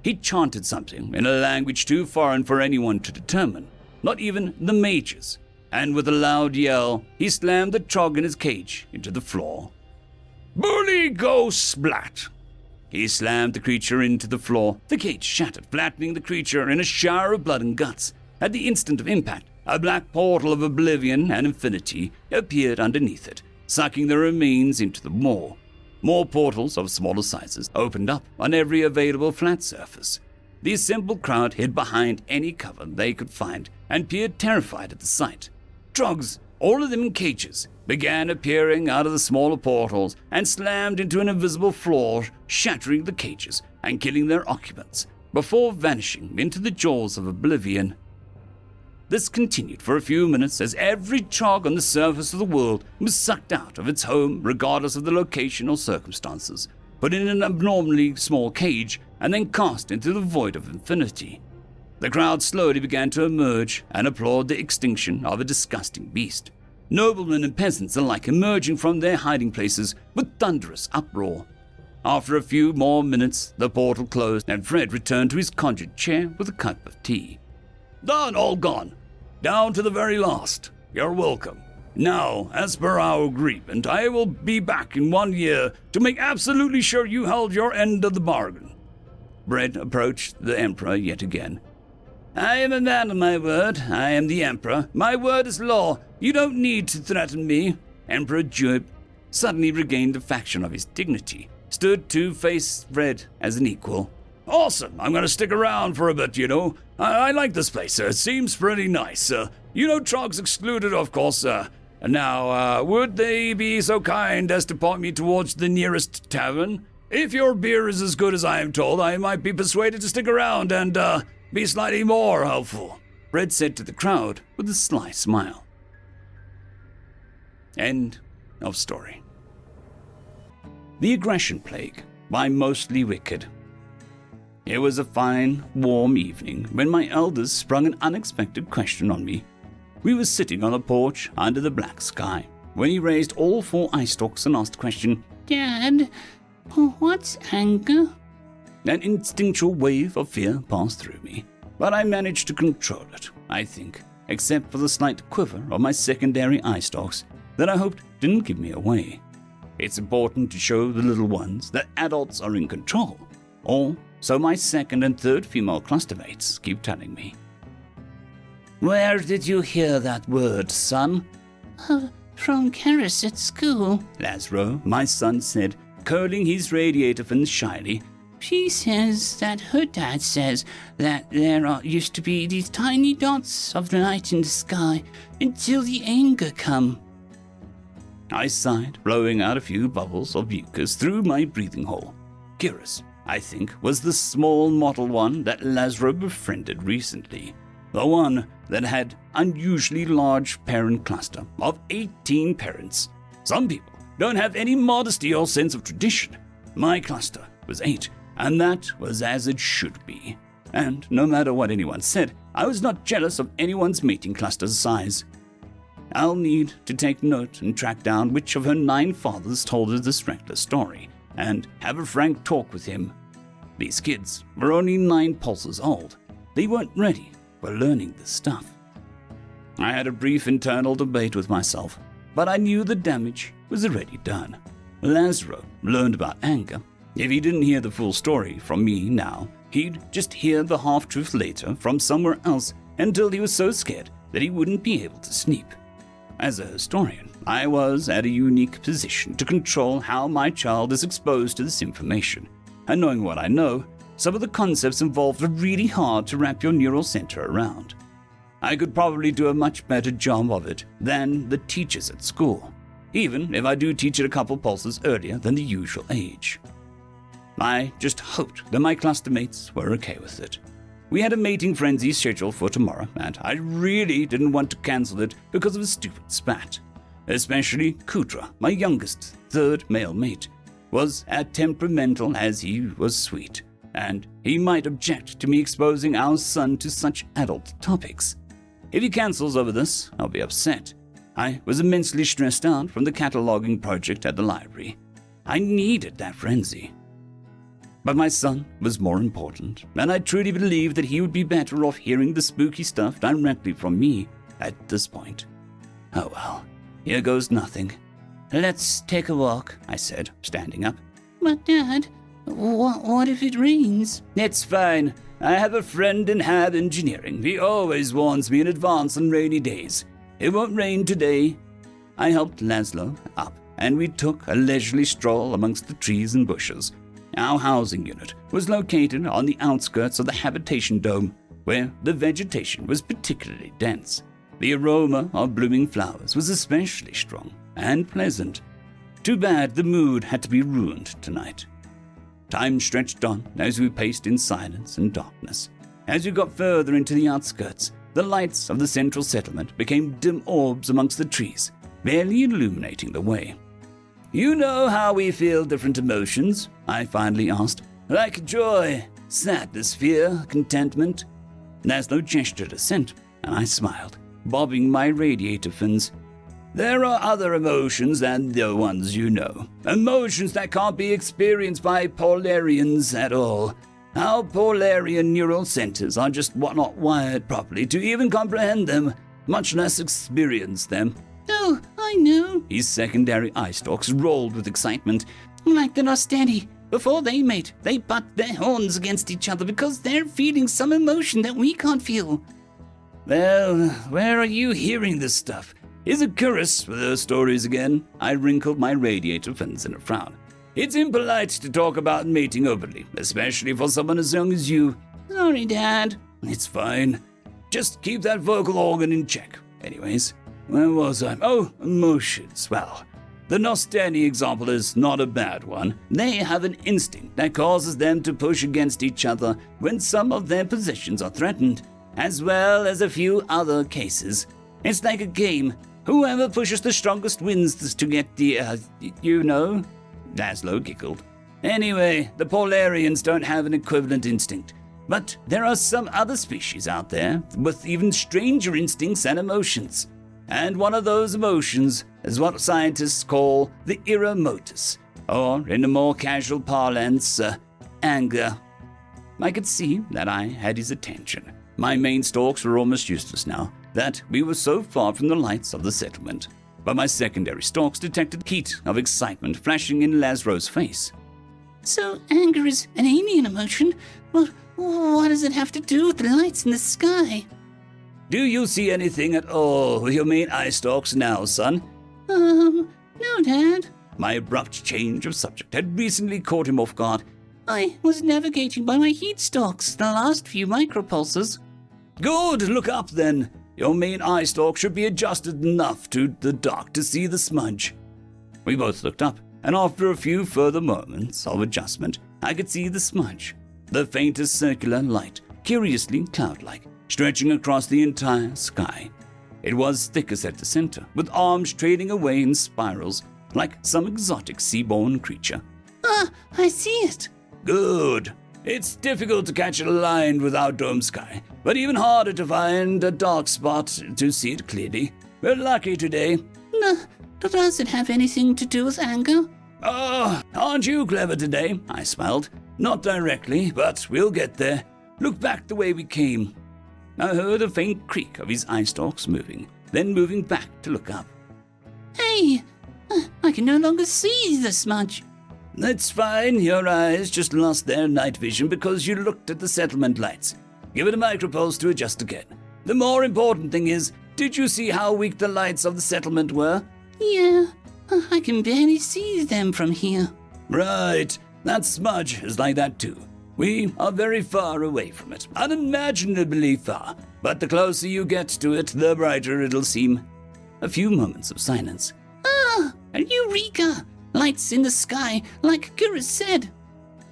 He chanted something in a language too foreign for anyone to determine, not even the mages, and with a loud yell, he slammed the Trog in his cage into the floor. Bully go splat! He slammed the creature into the floor. The cage shattered, flattening the creature in a shower of blood and guts. At the instant of impact, a black portal of oblivion and infinity appeared underneath it, sucking the remains into the maw. More portals of smaller sizes opened up on every available flat surface. The assembled crowd hid behind any cover they could find and peered terrified at the sight. Trogs, all of them in cages, began appearing out of the smaller portals and slammed into an invisible floor, shattering the cages and killing their occupants, before vanishing into the jaws of oblivion. This continued for a few minutes as every chog on the surface of the world was sucked out of its home regardless of the location or circumstances, put in an abnormally small cage, and then cast into the void of infinity. The crowd slowly began to emerge and applaud the extinction of a disgusting beast. Noblemen and peasants alike emerging from their hiding places with thunderous uproar. After a few more minutes, the portal closed and Fred returned to his conjured chair with a cup of tea. Done, all gone. Down to the very last. You're welcome. Now, as per our agreement, I will be back in 1 year to make absolutely sure you held your end of the bargain. Fred approached the Emperor yet again. I am a man of my word. I am the Emperor. My word is law. You don't need to threaten me. Emperor Jub suddenly regained a fraction of his dignity, stood to face Fred as an equal. Awesome. I'm going to stick around for a bit, you know. I like this place. It seems pretty nice. Trogs excluded, of course. Now, would they be so kind as to point me towards the nearest tavern? If your beer is as good as I am told, I might be persuaded to stick around and, be slightly more helpful, Fred said to the crowd with a sly smile. End of story. The Aggression Plague by Mostly Wicked. It was a fine, warm evening when my elders sprung an unexpected question on me. We were sitting on a porch under the black sky when he raised all 4 eye stalks and asked the question, Dad, what's anger? An instinctual wave of fear passed through me, but I managed to control it, I think, except for the slight quiver of my secondary eye stalks that I hoped didn't give me away. It's important to show the little ones that adults are in control, or so my second and third female clustermates keep telling me. Where did you hear that word, son? From Karis at school. Lazaro, my son, said, curling his radiator fins shyly. She says that her dad says that there used to be these tiny dots of light in the sky until the anger come. I sighed, blowing out a few bubbles of mucus through my breathing hole. Kiris, I think, was the small mottled one that Lazaro befriended recently. The one that had unusually large parent cluster of 18 parents. Some people don't have any modesty or sense of tradition. My cluster was 8, and that was as it should be. And no matter what anyone said, I was not jealous of anyone's mating cluster's size. I'll need to take note and track down which of her 9 fathers told her this reckless story, and have a frank talk with him. These kids were only 9 pulses old. They weren't ready for learning this stuff. I had a brief internal debate with myself, but I knew the damage was already done. Lazaro learned about anger. If he didn't hear the full story from me now, he'd just hear the half-truth later from somewhere else until he was so scared that he wouldn't be able to sleep. As a historian, I was at a unique position to control how my child is exposed to this information. And knowing what I know, some of the concepts involved are really hard to wrap your neural center around. I could probably do a much better job of it than the teachers at school, even if I do teach it a couple pulses earlier than the usual age. I just hoped that my clustermates were okay with it. We had a mating frenzy scheduled for tomorrow, and I really didn't want to cancel it because of a stupid spat. Especially Kutra, my youngest, 3rd male mate, was as temperamental as he was sweet, and he might object to me exposing our son to such adult topics. If he cancels over this, I'll be upset. I was immensely stressed out from the cataloging project at the library. I needed that frenzy. But my son was more important, and I truly believed that he would be better off hearing the spooky stuff directly from me at this point. Oh well, here goes nothing. Let's take a walk, I said, standing up. But Dad, what if it rains? It's fine. I have a friend in Hab Engineering. He always warns me in advance on rainy days. It won't rain today. I helped Laszlo up, and we took a leisurely stroll amongst the trees and bushes. Our housing unit was located on the outskirts of the habitation dome, where the vegetation was particularly dense. The aroma of blooming flowers was especially strong and pleasant. Too bad the mood had to be ruined tonight. Time stretched on as we paced in silence and darkness. As we got further into the outskirts, the lights of the central settlement became dim orbs amongst the trees, barely illuminating the way. You know how we feel different emotions? I finally asked. Like joy, sadness, fear, contentment. Laszlo gestured assent, and I smiled, bobbing my radiator fins. There are other emotions than the ones you know. Emotions that can't be experienced by Polarians at all. Our Polarian neural centers are just not wired properly to even comprehend them, much less experience them. Oh, I know. His secondary eye stalks rolled with excitement. Like the Nostani. Before they mate, they butt their horns against each other because they're feeling some emotion that we can't feel. Well, where are you hearing this stuff? Is it Curus with those stories again? I wrinkled my radiator fins in a frown. It's impolite to talk about mating openly, especially for someone as young as you. Sorry, Dad. It's fine. Just keep that vocal organ in check. Anyways, where was I? Oh, emotions. Well, the Nostani example is not a bad one. They have an instinct that causes them to push against each other when some of their possessions are threatened, as well as a few other cases. It's like a game. Whoever pushes the strongest wins to get the, you know? Laszlo giggled. Anyway, the Polarians don't have an equivalent instinct. But there are some other species out there with even stranger instincts and emotions. And one of those emotions is what scientists call the ira motus, or in a more casual parlance, anger. I could see that I had his attention. My main stalks were almost useless now, that we were so far from the lights of the settlement. But my secondary stalks detected heat of excitement flashing in Laszlo's face. So anger is an alien emotion? Well, what does it have to do with the lights in the sky? Do you see anything at all with your main eye stalks now, son? No, Dad. My abrupt change of subject had recently caught him off guard. I was navigating by my heat stalks the last few micropulses. Good, look up then. Your main eye stalk should be adjusted enough to the dark to see the smudge. We both looked up, and after a few further moments of adjustment, I could see the smudge, the faintest circular light, curiously cloud-like, stretching across the entire sky. It was thickest at the center, with arms trailing away in spirals, like some exotic seaborne creature. Ah, I see it. Good. It's difficult to catch a line without dome sky, but even harder to find a dark spot to see it clearly. We're lucky today. Does it have anything to do with anger? Oh, aren't you clever today? I smiled. Not directly, but we'll get there. Look back the way we came. I heard a faint creak of his eye stalks moving, then moving back to look up. Hey, I can no longer see the smudge. It's fine, your eyes just lost their night vision because you looked at the settlement lights. Give it a micropulse to adjust again. The more important thing is, did you see how weak the lights of the settlement were? Yeah, I can barely see them from here. Right, that smudge is like that too. We are very far away from it, unimaginably far, but the closer you get to it, the brighter it'll seem. A few moments of silence. Ah, Eureka! Lights in the sky, like Curus said.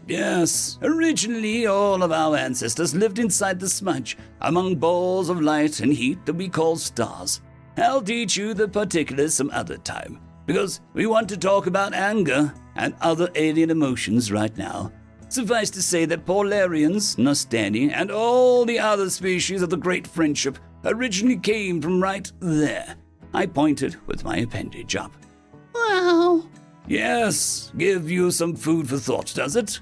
Yes, originally all of our ancestors lived inside the smudge, among balls of light and heat that we call stars. I'll teach you the particulars some other time, because we want to talk about anger and other alien emotions right now. Suffice to say that Polarians, Nostani, and all the other species of the Great Friendship originally came from right there. I pointed with my appendage up. Wow. Yes, give you some food for thought, does it?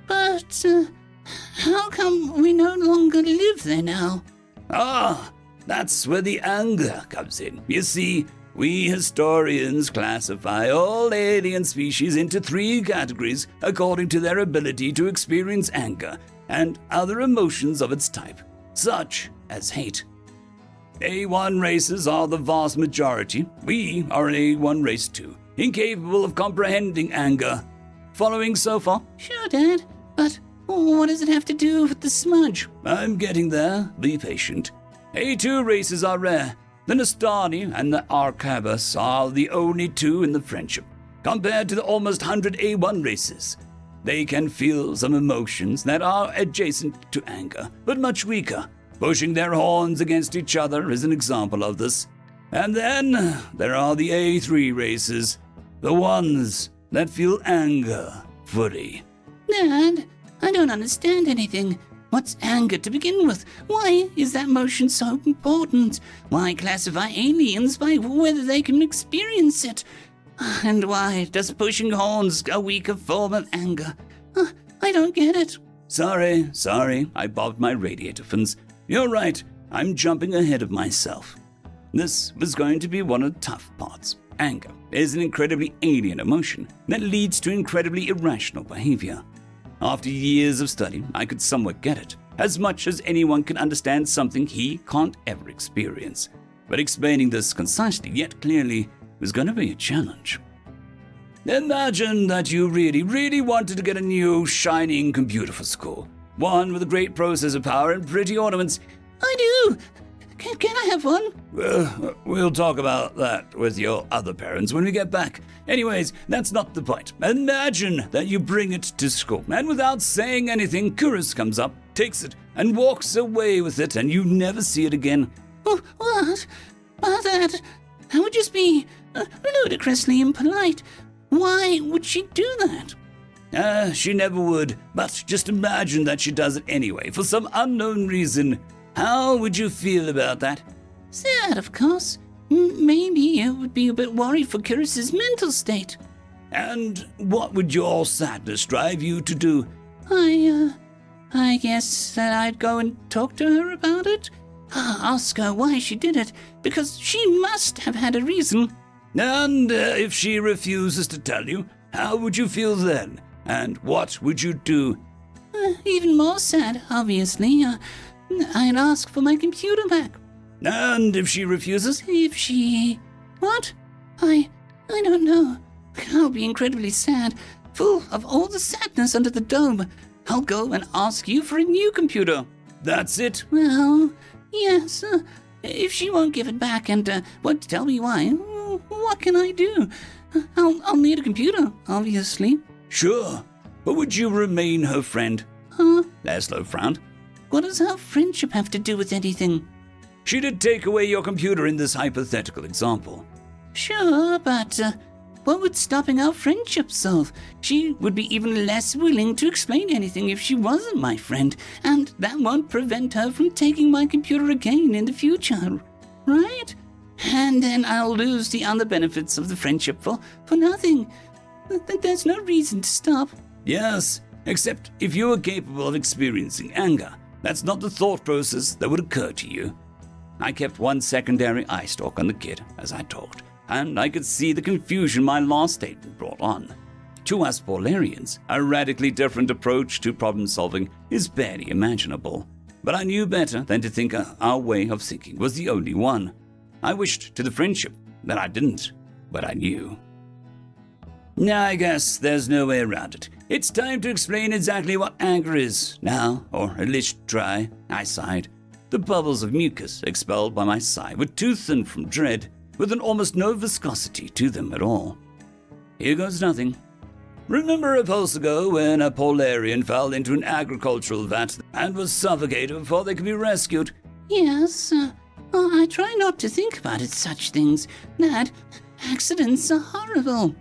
But, how come we no longer live there now? Ah, that's where the anger comes in. You see, we historians classify all alien species into 3 categories according to their ability to experience anger and other emotions of its type, such as hate. A1 races are the vast majority. We are an A1 race too, incapable of comprehending anger. Following so far? Sure, Dad, but what does it have to do with the smudge? I'm getting there. Be patient. A2 races are rare. The Nostani and the Arcabus are the only 2 in the Friendship, compared to the almost 100 A1 races. They can feel some emotions that are adjacent to anger, but much weaker. Pushing their horns against each other is an example of this. And then there are the A3 races, the ones that feel anger fully. Dad, I don't understand anything. What's anger to begin with? Why is that emotion so important? Why classify aliens by whether they can experience it? And why does pushing horns a weaker form of anger? I don't get it. Sorry, I bobbed my radiator fins. You're right, I'm jumping ahead of myself. This was going to be one of the tough parts. Anger is an incredibly alien emotion that leads to incredibly irrational behavior. After years of study, I could somewhat get it, as much as anyone can understand something he can't ever experience. But explaining this concisely yet clearly was going to be a challenge. Imagine that you really wanted to get a new, shining computer for school. One with a great processor power and pretty ornaments. I do. Can I have one? We'll talk about that with your other parents when we get back. Anyways, that's not the point. Imagine that you bring it to school, and without saying anything, Kurus comes up, takes it, and walks away with it, and you never see it again. Oh, what? That would just be ludicrously impolite. Why would she do that? She never would, but just imagine that she does it anyway, for some unknown reason. How would you feel about that? Sad, of course. Maybe I would be a bit worried for Kurus's mental state. And what would your sadness drive you to do? I guess that I'd go and talk to her about it. Ask her why she did it, because she must have had a reason. And if she refuses to tell you, how would you feel then? And what would you do? Even more sad, obviously. I'd ask for my computer back. And if she refuses? If she... What? I don't know. I'll be incredibly sad, full of all the sadness under the dome. I'll go and ask you for a new computer. That's it? Well, yes. If she won't give it back and won't tell me why, what can I do? I'll need a computer, obviously. Sure. But would you remain her friend? Huh? Laszlo frowned. What does our friendship have to do with anything? She did take away your computer in this hypothetical example. Sure, but what would stopping our friendship solve? She would be even less willing to explain anything if she wasn't my friend, and that won't prevent her from taking my computer again in the future, right? And then I'll lose the other benefits of the friendship for nothing. There's no reason to stop. Yes, except if you were capable of experiencing anger, that's not the thought process that would occur to you. I kept one secondary eye stalk on the kid as I talked, and I could see the confusion my last statement brought on. To us Paularians, a radically different approach to problem solving is barely imaginable. But I knew better than to think our way of thinking was the only one. I wished to the friendship that I didn't, but I knew. Now I guess there's no way around it. It's time to explain exactly what anger is now, or at least try. I sighed. The bubbles of mucus expelled by my sigh were too thin from dread, with an almost no viscosity to them at all. Here goes nothing. Remember a pulse ago when a Polarian fell into an agricultural vat and was suffocated before they could be rescued? Yes, I try not to think about such things. Dad, accidents are horrible.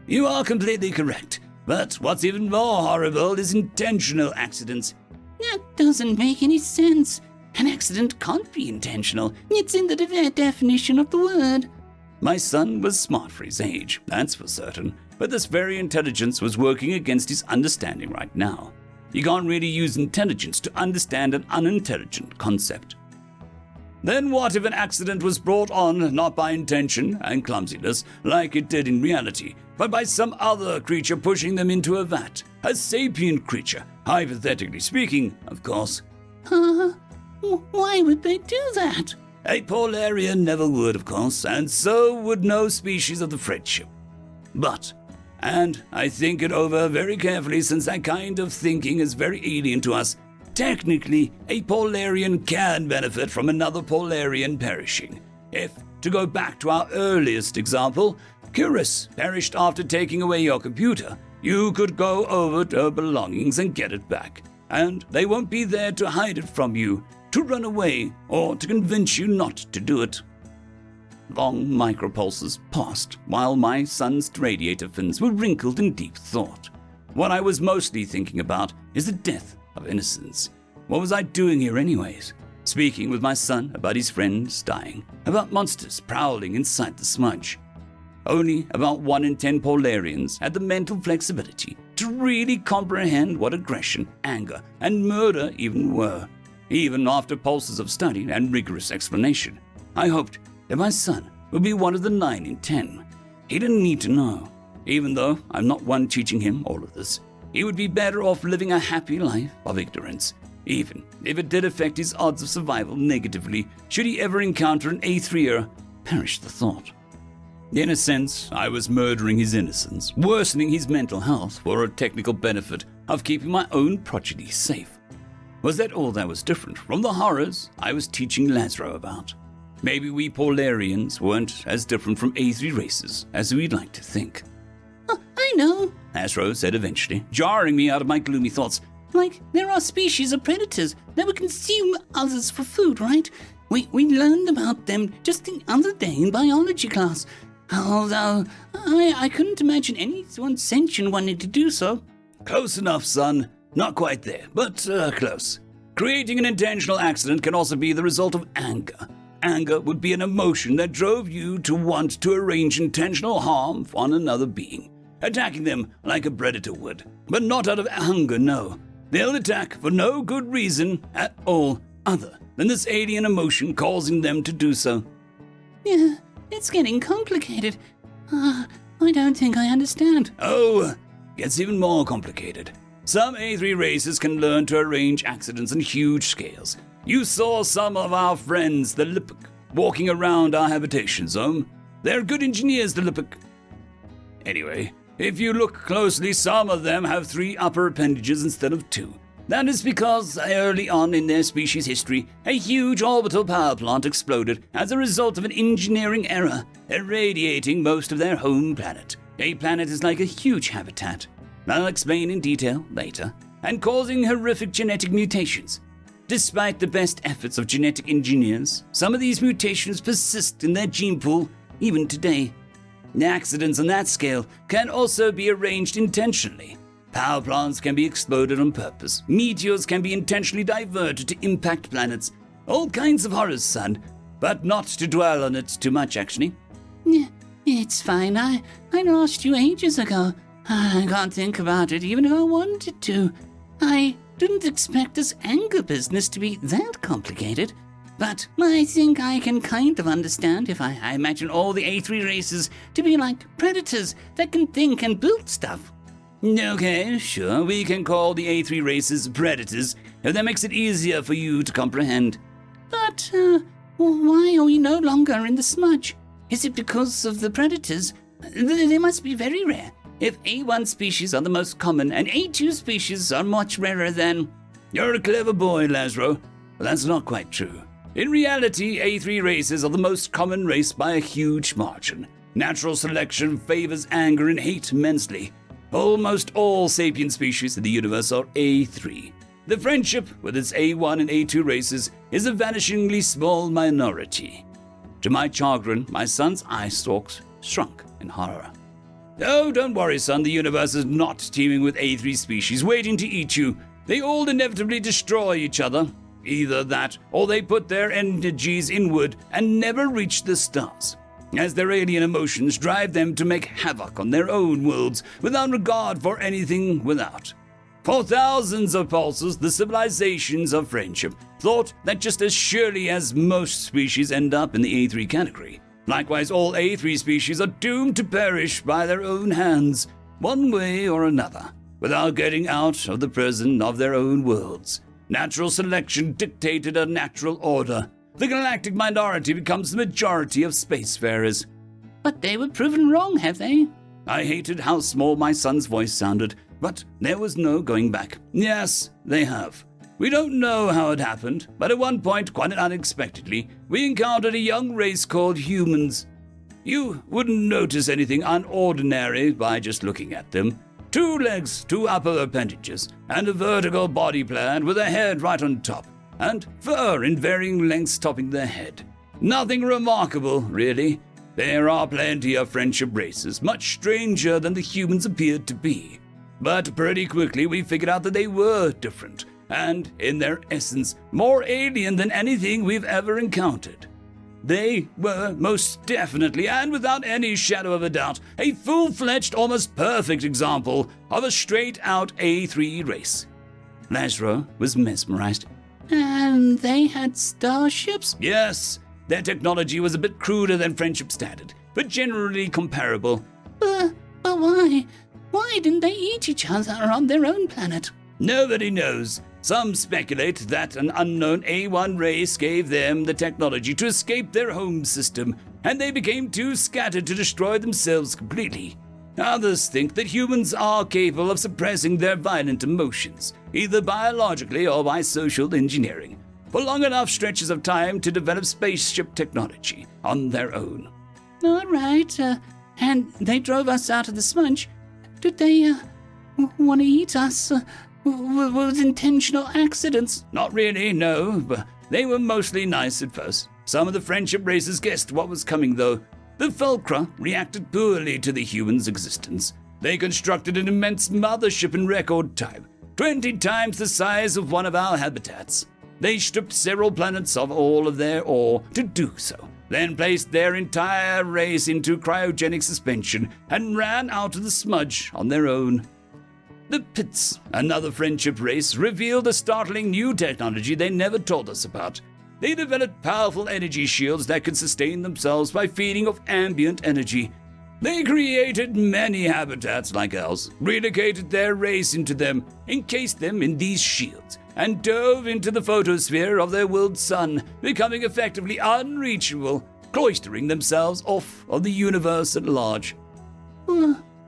You are completely correct. But what's even more horrible is intentional accidents. That doesn't make any sense. An accident can't be intentional. It's in the definition of the word. My son was smart for his age, that's for certain, but this very intelligence was working against his understanding right now. You can't really use intelligence to understand an unintelligent concept. Then what if an accident was brought on not by intention and clumsiness like it did in reality, but by some other creature pushing them into a vat? A sapient creature, hypothetically speaking, of course. Why would they do that? A Polarian never would, of course, and so would no species of the friendship. But, and I think it over very carefully since that kind of thinking is very alien to us, technically, a Polarian can benefit from another Polarian perishing. If, to go back to our earliest example, Kurus perished after taking away your computer, you could go over to her belongings and get it back. And they won't be there to hide it from you. to run away, or to convince you not to do it. Long micropulses passed while my son's radiator fins were wrinkled in deep thought. What I was mostly thinking about is the death of innocence. What was I doing here anyways? Speaking with my son about his friends dying, about monsters prowling inside the smudge. Only about 1 in 10 Polarians had the mental flexibility to really comprehend what aggression, anger, and murder even were. Even after pulses of study and rigorous explanation, I hoped that my son would be one of the 9 in 10. He didn't need to know. Even though I'm not one teaching him all of this, he would be better off living a happy life of ignorance, even if it did affect his odds of survival negatively should he ever encounter an A3er, perish the thought. In a sense, I was murdering his innocence, worsening his mental health for a technical benefit of keeping my own progeny safe. Was that all that was different from the horrors I was teaching Lazaro about? Maybe we Polarians weren't as different from A3 races as we'd like to think. I know, Lazaro said eventually, jarring me out of my gloomy thoughts. Like, there are species of predators that would consume others for food, right? We learned about them just the other day in biology class. Although, I couldn't imagine anyone sentient wanting to do so. Close enough, son. Not quite there, but close. Creating an intentional accident can also be the result of anger. Anger would be an emotion that drove you to want to arrange intentional harm on another being, attacking them like a predator would. But not out of hunger, no. They'll attack for no good reason at all other than this alien emotion causing them to do so. Yeah, it's getting complicated. I don't think I understand. Oh, gets even more complicated. Some A3 races can learn to arrange accidents on huge scales. You saw some of our friends, the Lipuk, walking around our habitation zone. They're good engineers, the Lipuk. Anyway, if you look closely, some of them have 3 upper appendages instead of 2. That is because early on in their species history, a huge orbital power plant exploded as a result of an engineering error, irradiating most of their home planet. A planet is like a huge habitat. I'll explain in detail later, and causing horrific genetic mutations. Despite the best efforts of genetic engineers, some of these mutations persist in their gene pool even today. Accidents on that scale can also be arranged intentionally. Power plants can be exploded on purpose. Meteors can be intentionally diverted to impact planets. All kinds of horrors, son, but not to dwell on it too much, actually. Yeah, it's fine. I lost you ages ago. I can't think about it even if I wanted to. I didn't expect this anger business to be that complicated. But I think I can kind of understand if I imagine all the A3 races to be like predators that can think and build stuff. Okay, sure, we can call the A3 races predators if that makes it easier for you to comprehend. But, why are we no longer in the smudge? Is it because of the predators? They must be very rare. If A1 species are the most common and A2 species are much rarer than... You're a clever boy, Lazaro. But that's not quite true. In reality, A3 races are the most common race by a huge margin. Natural selection favors anger and hate immensely. Almost all sapient species in the universe are A3. The friendship with its A1 and A2 races is a vanishingly small minority. To my chagrin, my son's eye stalks shrunk in horror. Oh, don't worry, son. The universe is not teeming with A3 species waiting to eat you. They all inevitably destroy each other. Either that, or they put their energies inward and never reach the stars, as their alien emotions drive them to make havoc on their own worlds without regard for anything without. For thousands of pulses, the civilizations of friendship thought that just as surely as most species end up in the A3 category, likewise all A3 species are doomed to perish by their own hands, one way or another, without getting out of the prison of their own worlds. Natural selection dictated a natural order. The galactic minority becomes the majority of spacefarers. But they were proven wrong, have they? I hated how small my son's voice sounded, but there was no going back. Yes, they have. We don't know how it happened, but at one point, quite unexpectedly, we encountered a young race called humans. You wouldn't notice anything unordinary by just looking at them. 2 legs, 2 upper appendages, and a vertical body plan with a head right on top. and fur in varying lengths topping their head. Nothing remarkable, really. There are plenty of friendship races, much stranger than the humans appeared to be. But pretty quickly we figured out that they were different, and, in their essence, more alien than anything we've ever encountered. They were most definitely, and without any shadow of a doubt, a full-fledged, almost perfect example of a straight-out A3 race. Lazaro was mesmerized. And they had starships? Yes, their technology was a bit cruder than friendship standard, but generally comparable. But why? Why didn't they eat each other on their own planet? Nobody knows. Some speculate that an unknown A1 race gave them the technology to escape their home system, and they became too scattered to destroy themselves completely. Others think that humans are capable of suppressing their violent emotions, either biologically or by social engineering, for long enough stretches of time to develop spaceship technology on their own. All right, and they drove us out of the smudge. Did they want to eat us with intentional accidents? Not really, no, but they were mostly nice at first. Some of the friendship races guessed what was coming, though. The Fulcra reacted poorly to the humans' existence. They constructed an immense mothership in record time, 20 times the size of one of our habitats. They stripped several planets of all of their ore to do so, then placed their entire race into cryogenic suspension and ran out of the smudge on their own. The Pits, another friendship race, revealed a startling new technology they never told us about. They developed powerful energy shields that could sustain themselves by feeding off ambient energy. They created many habitats like ours, relocated their race into them, encased them in these shields, and dove into the photosphere of their world's sun, becoming effectively unreachable, cloistering themselves off of the universe at large.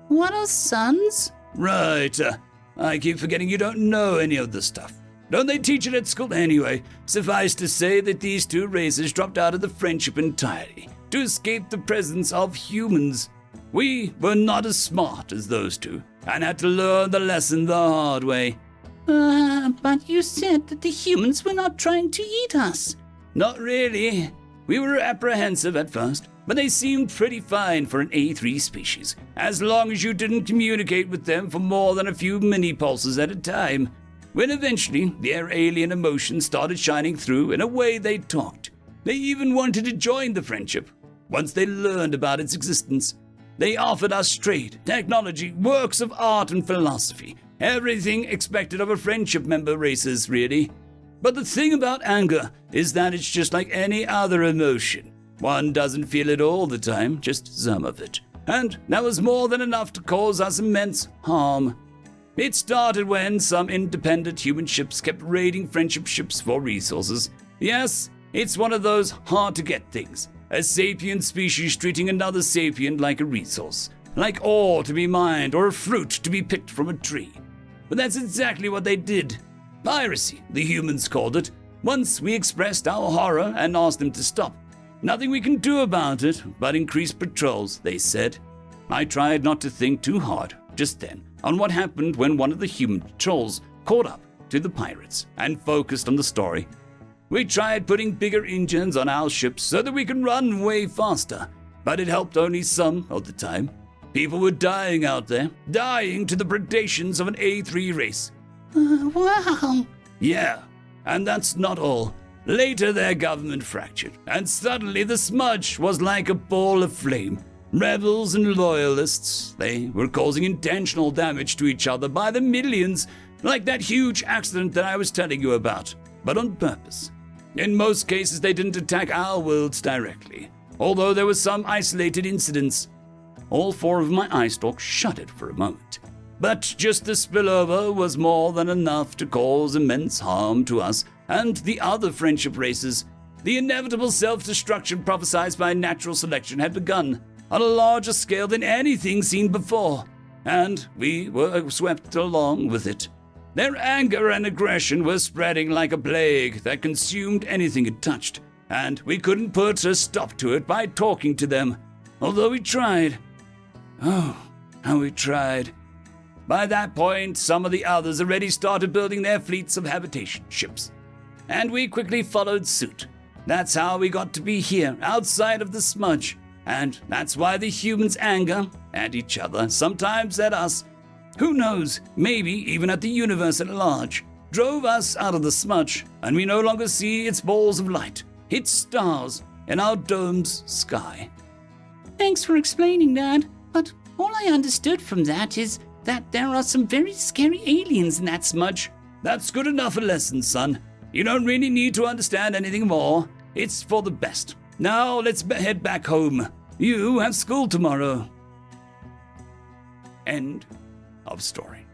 What are suns? Right, I keep forgetting you don't know any of this stuff. Don't they teach it at school anyway? Suffice to say that these two races dropped out of the friendship entirely to escape the presence of humans. We were not as smart as those two, and had to learn the lesson the hard way. But you said that the humans were not trying to eat us. Not really. We were apprehensive at first, but they seemed pretty fine for an A3 species, as long as you didn't communicate with them for more than a few mini-pulses at a time. When eventually their alien emotions started shining through in a way they talked, they even wanted to join the friendship. Once they learned about its existence, they offered us trade, technology, works of art and philosophy, everything expected of a friendship member races, really. But the thing about anger is that it's just like any other emotion. One doesn't feel it all the time, just some of it. And that was more than enough to cause us immense harm. It started when some independent human ships kept raiding friendship ships for resources. Yes, it's one of those hard-to-get things. A sapient species treating another sapient like a resource, like ore to be mined or a fruit to be picked from a tree. But that's exactly what they did. Piracy, the humans called it. Once we expressed our horror and asked them to stop. Nothing we can do about it but increase patrols, they said. I tried not to think too hard just then on what happened when one of the human patrols caught up to the pirates and focused on the story. We tried putting bigger engines on our ships so that we could run way faster, but it helped only some of the time. People were dying out there, dying to the predations of an A3 race. Wow. Yeah, and that's not all. Later their government fractured, and suddenly the smudge was like a ball of flame. Rebels and loyalists, they were causing intentional damage to each other by the millions, like that huge accident that I was telling you about, but on purpose. In most cases they didn't attack our worlds directly, although there were some isolated incidents. All four of my eye stalks shuddered for a moment. But just the spillover was more than enough to cause immense harm to us and the other friendship races. The inevitable self-destruction prophesied by natural selection had begun, on a larger scale than anything seen before, and we were swept along with it. Their anger and aggression were spreading like a plague that consumed anything it touched, and we couldn't put a stop to it by talking to them, although we tried. Oh, how we tried. By that point, some of the others already started building their fleets of habitation ships. and we quickly followed suit. That's how we got to be here, outside of the smudge, and that's why the humans anger at each other, sometimes at us. Who knows, maybe even at the universe at large, drove us out of the smudge, and we no longer see its balls of light, its stars, in our dome's sky. Thanks for explaining, Dad. But all I understood from that is that there are some very scary aliens in that smudge. That's good enough a lesson, son. You don't really need to understand anything more. It's for the best. Now let's head back home. You have school tomorrow. End of story.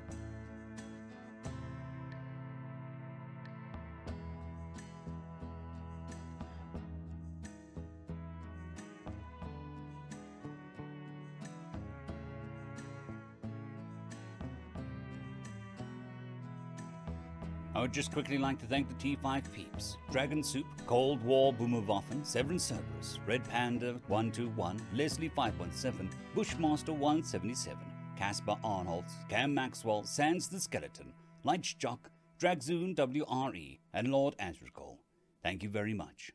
I would just quickly like to thank the T5 peeps: Dragon Soup, Cold War Boomerwaffen, Severin Cerberus, Red Panda 121, Leslie 517, Bushmaster 177, Caspar Arnholtz, Cam Maxwell, Sans the Skeleton, Lightjock, Dragzoon WRE, and Lord Asrigal. Thank you very much.